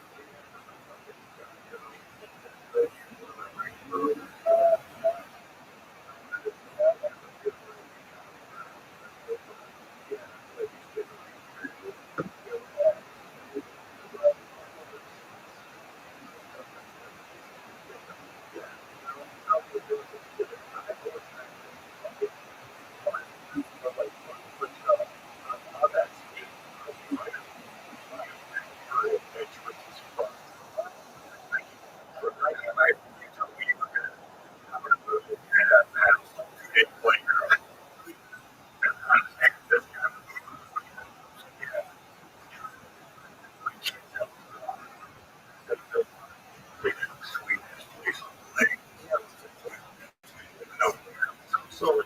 So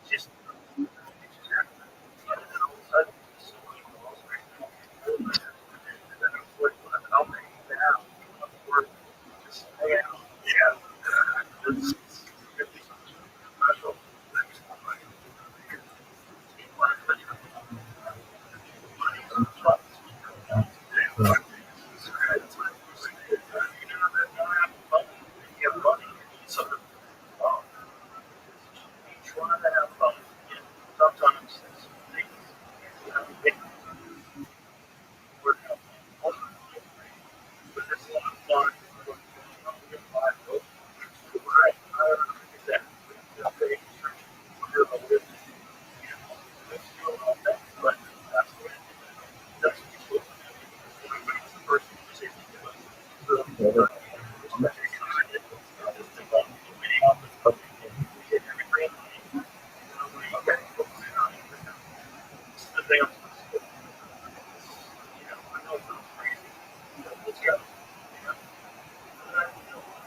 just trying to have fun. Sometimes things work out. But there's a lot of fun. Right. Exactly. But that's the first the thing I know it's crazy. Let's go.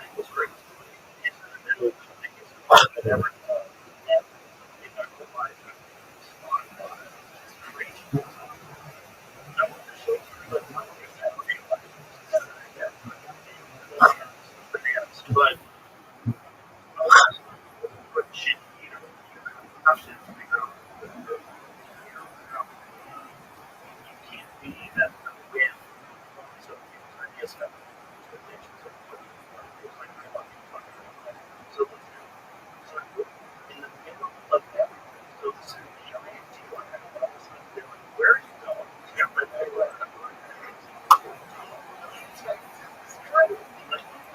It was great. Never, but shit, how should can't be that win. So I guess that so in the middle of that, so this is giant deal. Where are you going? Yeah, but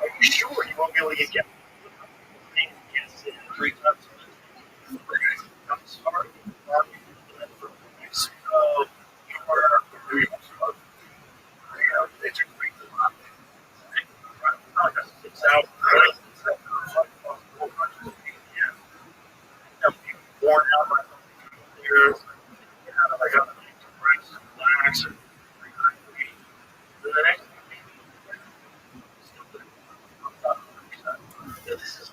are you sure you won't be able to get yes, three times? I'm sorry. So, it's a great it's out. Worn out my years. I got relax and the next this is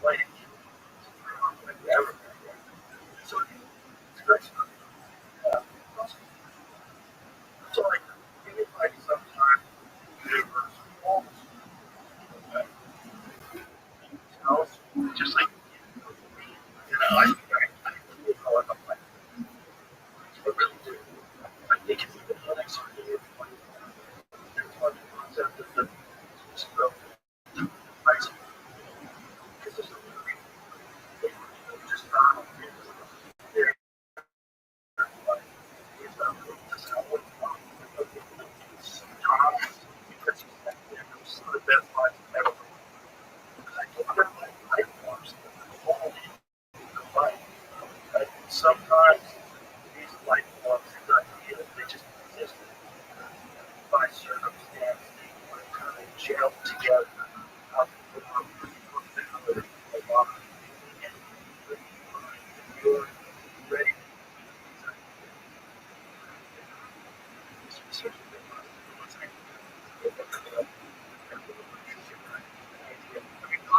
really ever. So it's great. So like maybe like sometime universal just like I call it a I really do. I think it's even the next year. Concept of the price because there's just not sometimes these light bulbs and ideas, they just exist by circumstance. They were kind of gelled together. Out of you're ready.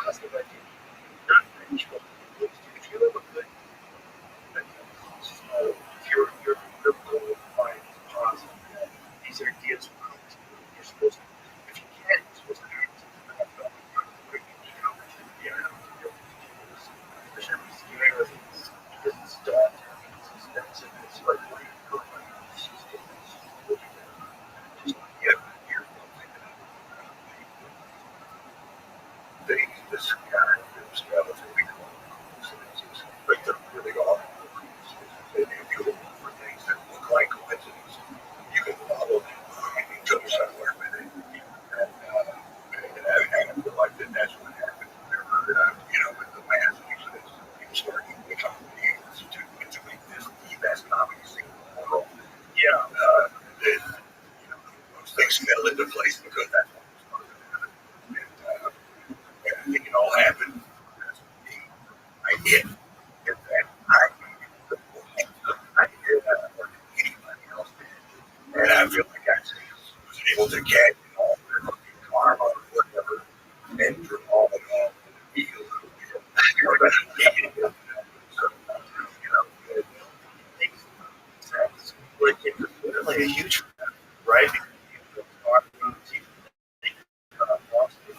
Positive idea. Not vengeful. If you have a good your goal of life is positive. These ideas will come to you. You're supposed to, if you can, you're supposed to act on them. Where you need opportunity, especially if you're scared of it, because it's daunting, it's expensive, it's like, what are you doing? Just you're this guy who's got a really cool but they're really off. If you look for things that look like coincidences, you can follow them and go somewhere with it. And I feel like that's what happened whenever, with the mass exodus, people started to become comedians to make this the best comedy scene in the world. Yeah. Those things fell into place because that's what was supposed to happen. And I think it all happened. I did. If that I did that more than anybody else did. And I feel like I was able to get all their karma or whatever and draw it all and be a little bit. So, it makes sense. Like, it's really a huge factor, right?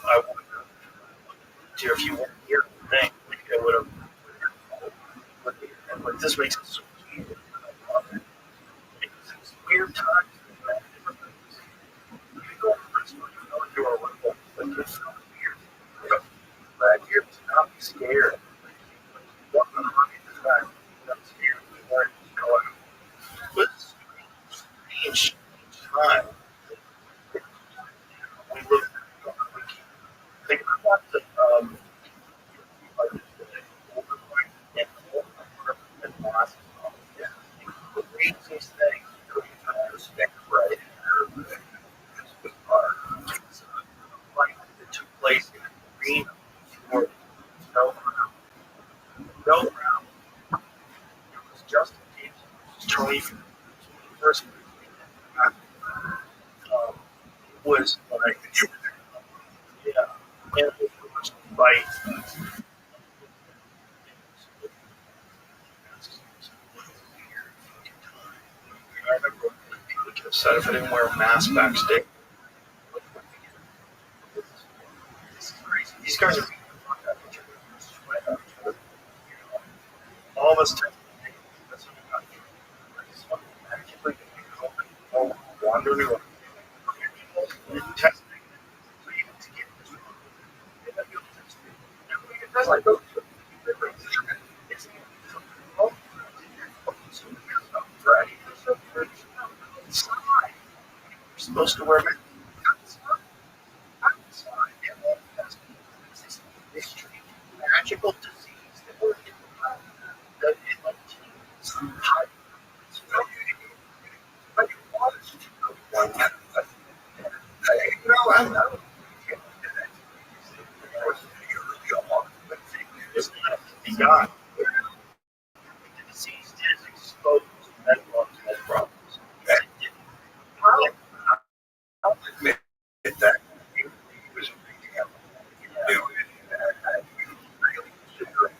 I would have, if you weren't here, thing, like I would have, and like this makes it so weird. Because it's weird times. You go to prison, you are like it's so weird. But you're to not be scared. Walk on the road, this guy, not scared. We weren't going. But it's strange time. We look, think about the, like the overpoint and loss. The craziest thing, respect, right? Like that took place in the arena for no round. It was Justin James, Tony first was like, yeah, and it was fight. I remember when people would get upset if I didn't wear a mask backstage. This is crazy. These guys are beating the fuck out of each other. Sweat out each other. All of us tested negative. That's what we got to do. It's fucking magically all wandering around. Test negative. So you need to get this one. And then you'll test it. And when you test like those, it's so here's about Friday. It's not. You're supposed to wear it outside. And then that's this strange magical disease that we're in. That it like teens high. It's very but you want to do one kind of I know. It's not the God. The disease is exposed that has problems. And it didn't. I'll admit that he was reaching out. He knew it. And he was really considering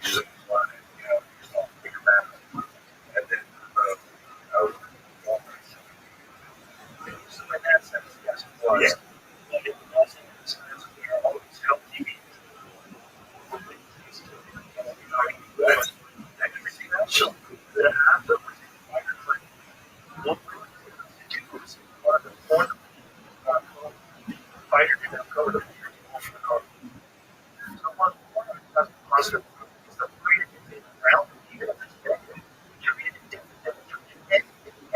using one and, just all figure out. And then, I was so in that sense, yes, it was. Yeah. But it wasn't in the sense we are always healthy. Actually, that happened was what we do is one of the point fighter did not cover the so one of the positive is the fighter can be around even if it's negative. You're in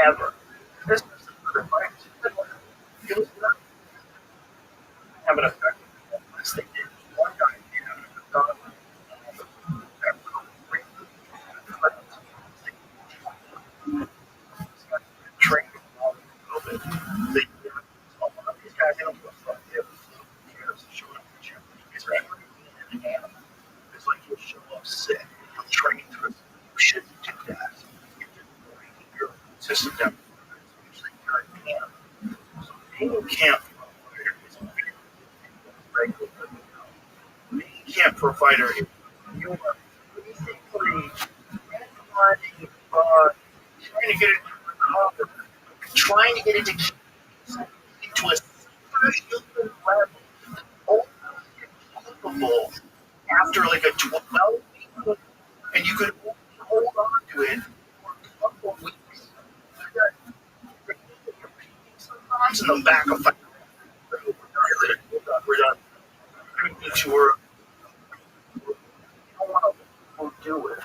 ever. This person for the fight it was not have an effect unless they did one guy system down. Usually you're at camp. So being a camp provider is a very regular. Being a camp provider is you are basically trying to get it to recover, trying to get it to keep to a superhuman level, only capable after like a 12-week, and you could only hold on to it for a couple of weeks. Sometimes in the back of five. We're done. Tour. You don't want to do it.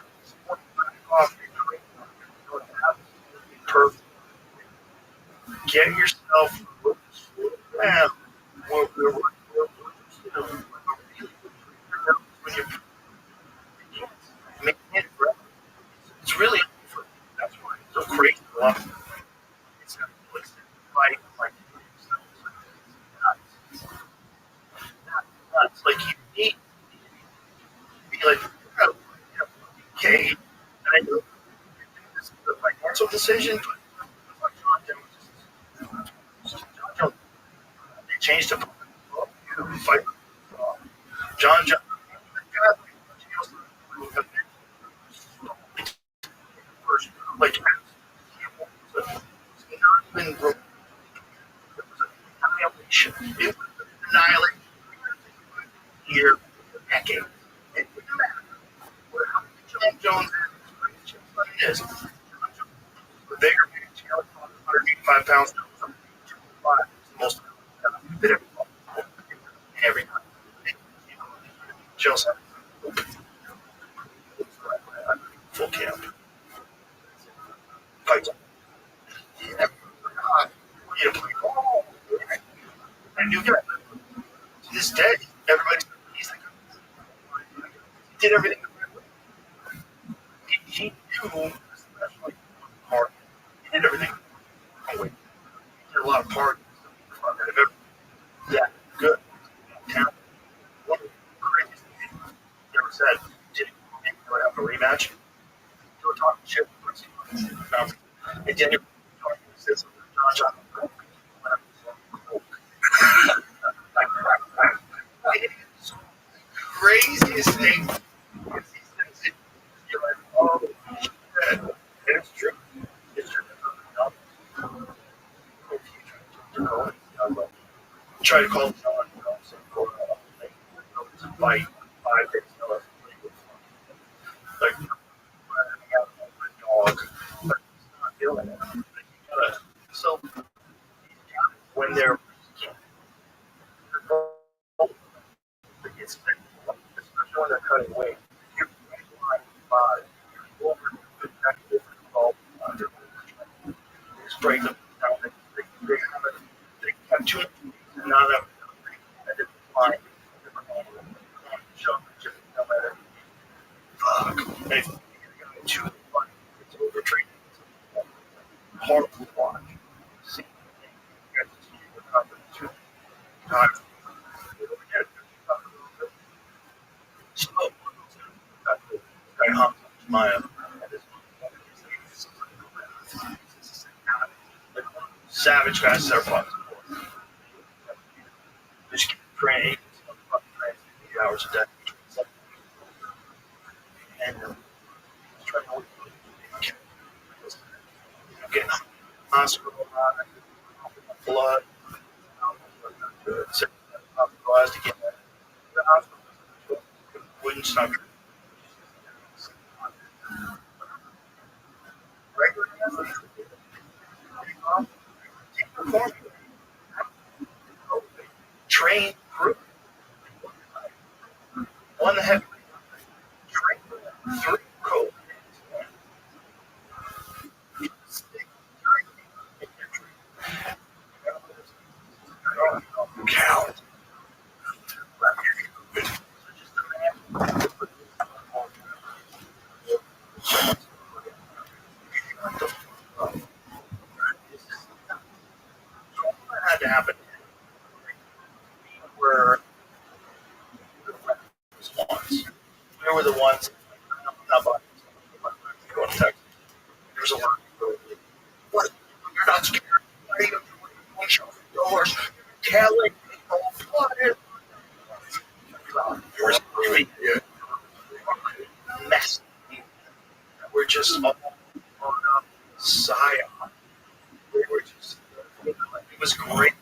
Perfect. Get yourself. Yeah, when you're making it, it's really that's why it's so crazy. It's fight like nuts. Like you need to be like, okay, and I know this is a financial decision, but John Jones, they changed the fight. John Jones. Like, not even annihilation. It was annihilation here, decade. It wouldn't matter how John Jones is. The bigger man, 185 pounds, most bit of every Chelsea. Full camp. Fight. You play ball. And you get to this day, everybody did everything. He knew, especially hard. He did everything. He did a lot of parties. Yeah, good. Town. One of the craziest things he ever said, did he have a rematch? You were talking shit. And Daniel says, John, craziest thing. You're like, oh, shit. And it's true. It's true. Try to call John, fight 5 days notice. Like, out a dog, but he's not doing it. So, when they're especially when they're cutting weight, you're over just break them down. They have too much, not enough. Line. Fuck. They too much. It's overtraining. Horrible to watch. See, too times. So, I humped Maya. Savage guys that are fucking. Just keep praying 8 hours a day. And trying to get hospital blood. Hospitalized again. The hospital wouldn't stop. Regular trained group. One that had trained through COVID. Count. Had to happen. We were the ones. Not going to Texas. There's a lot. What? were just all on up psyop. They were just, it was great.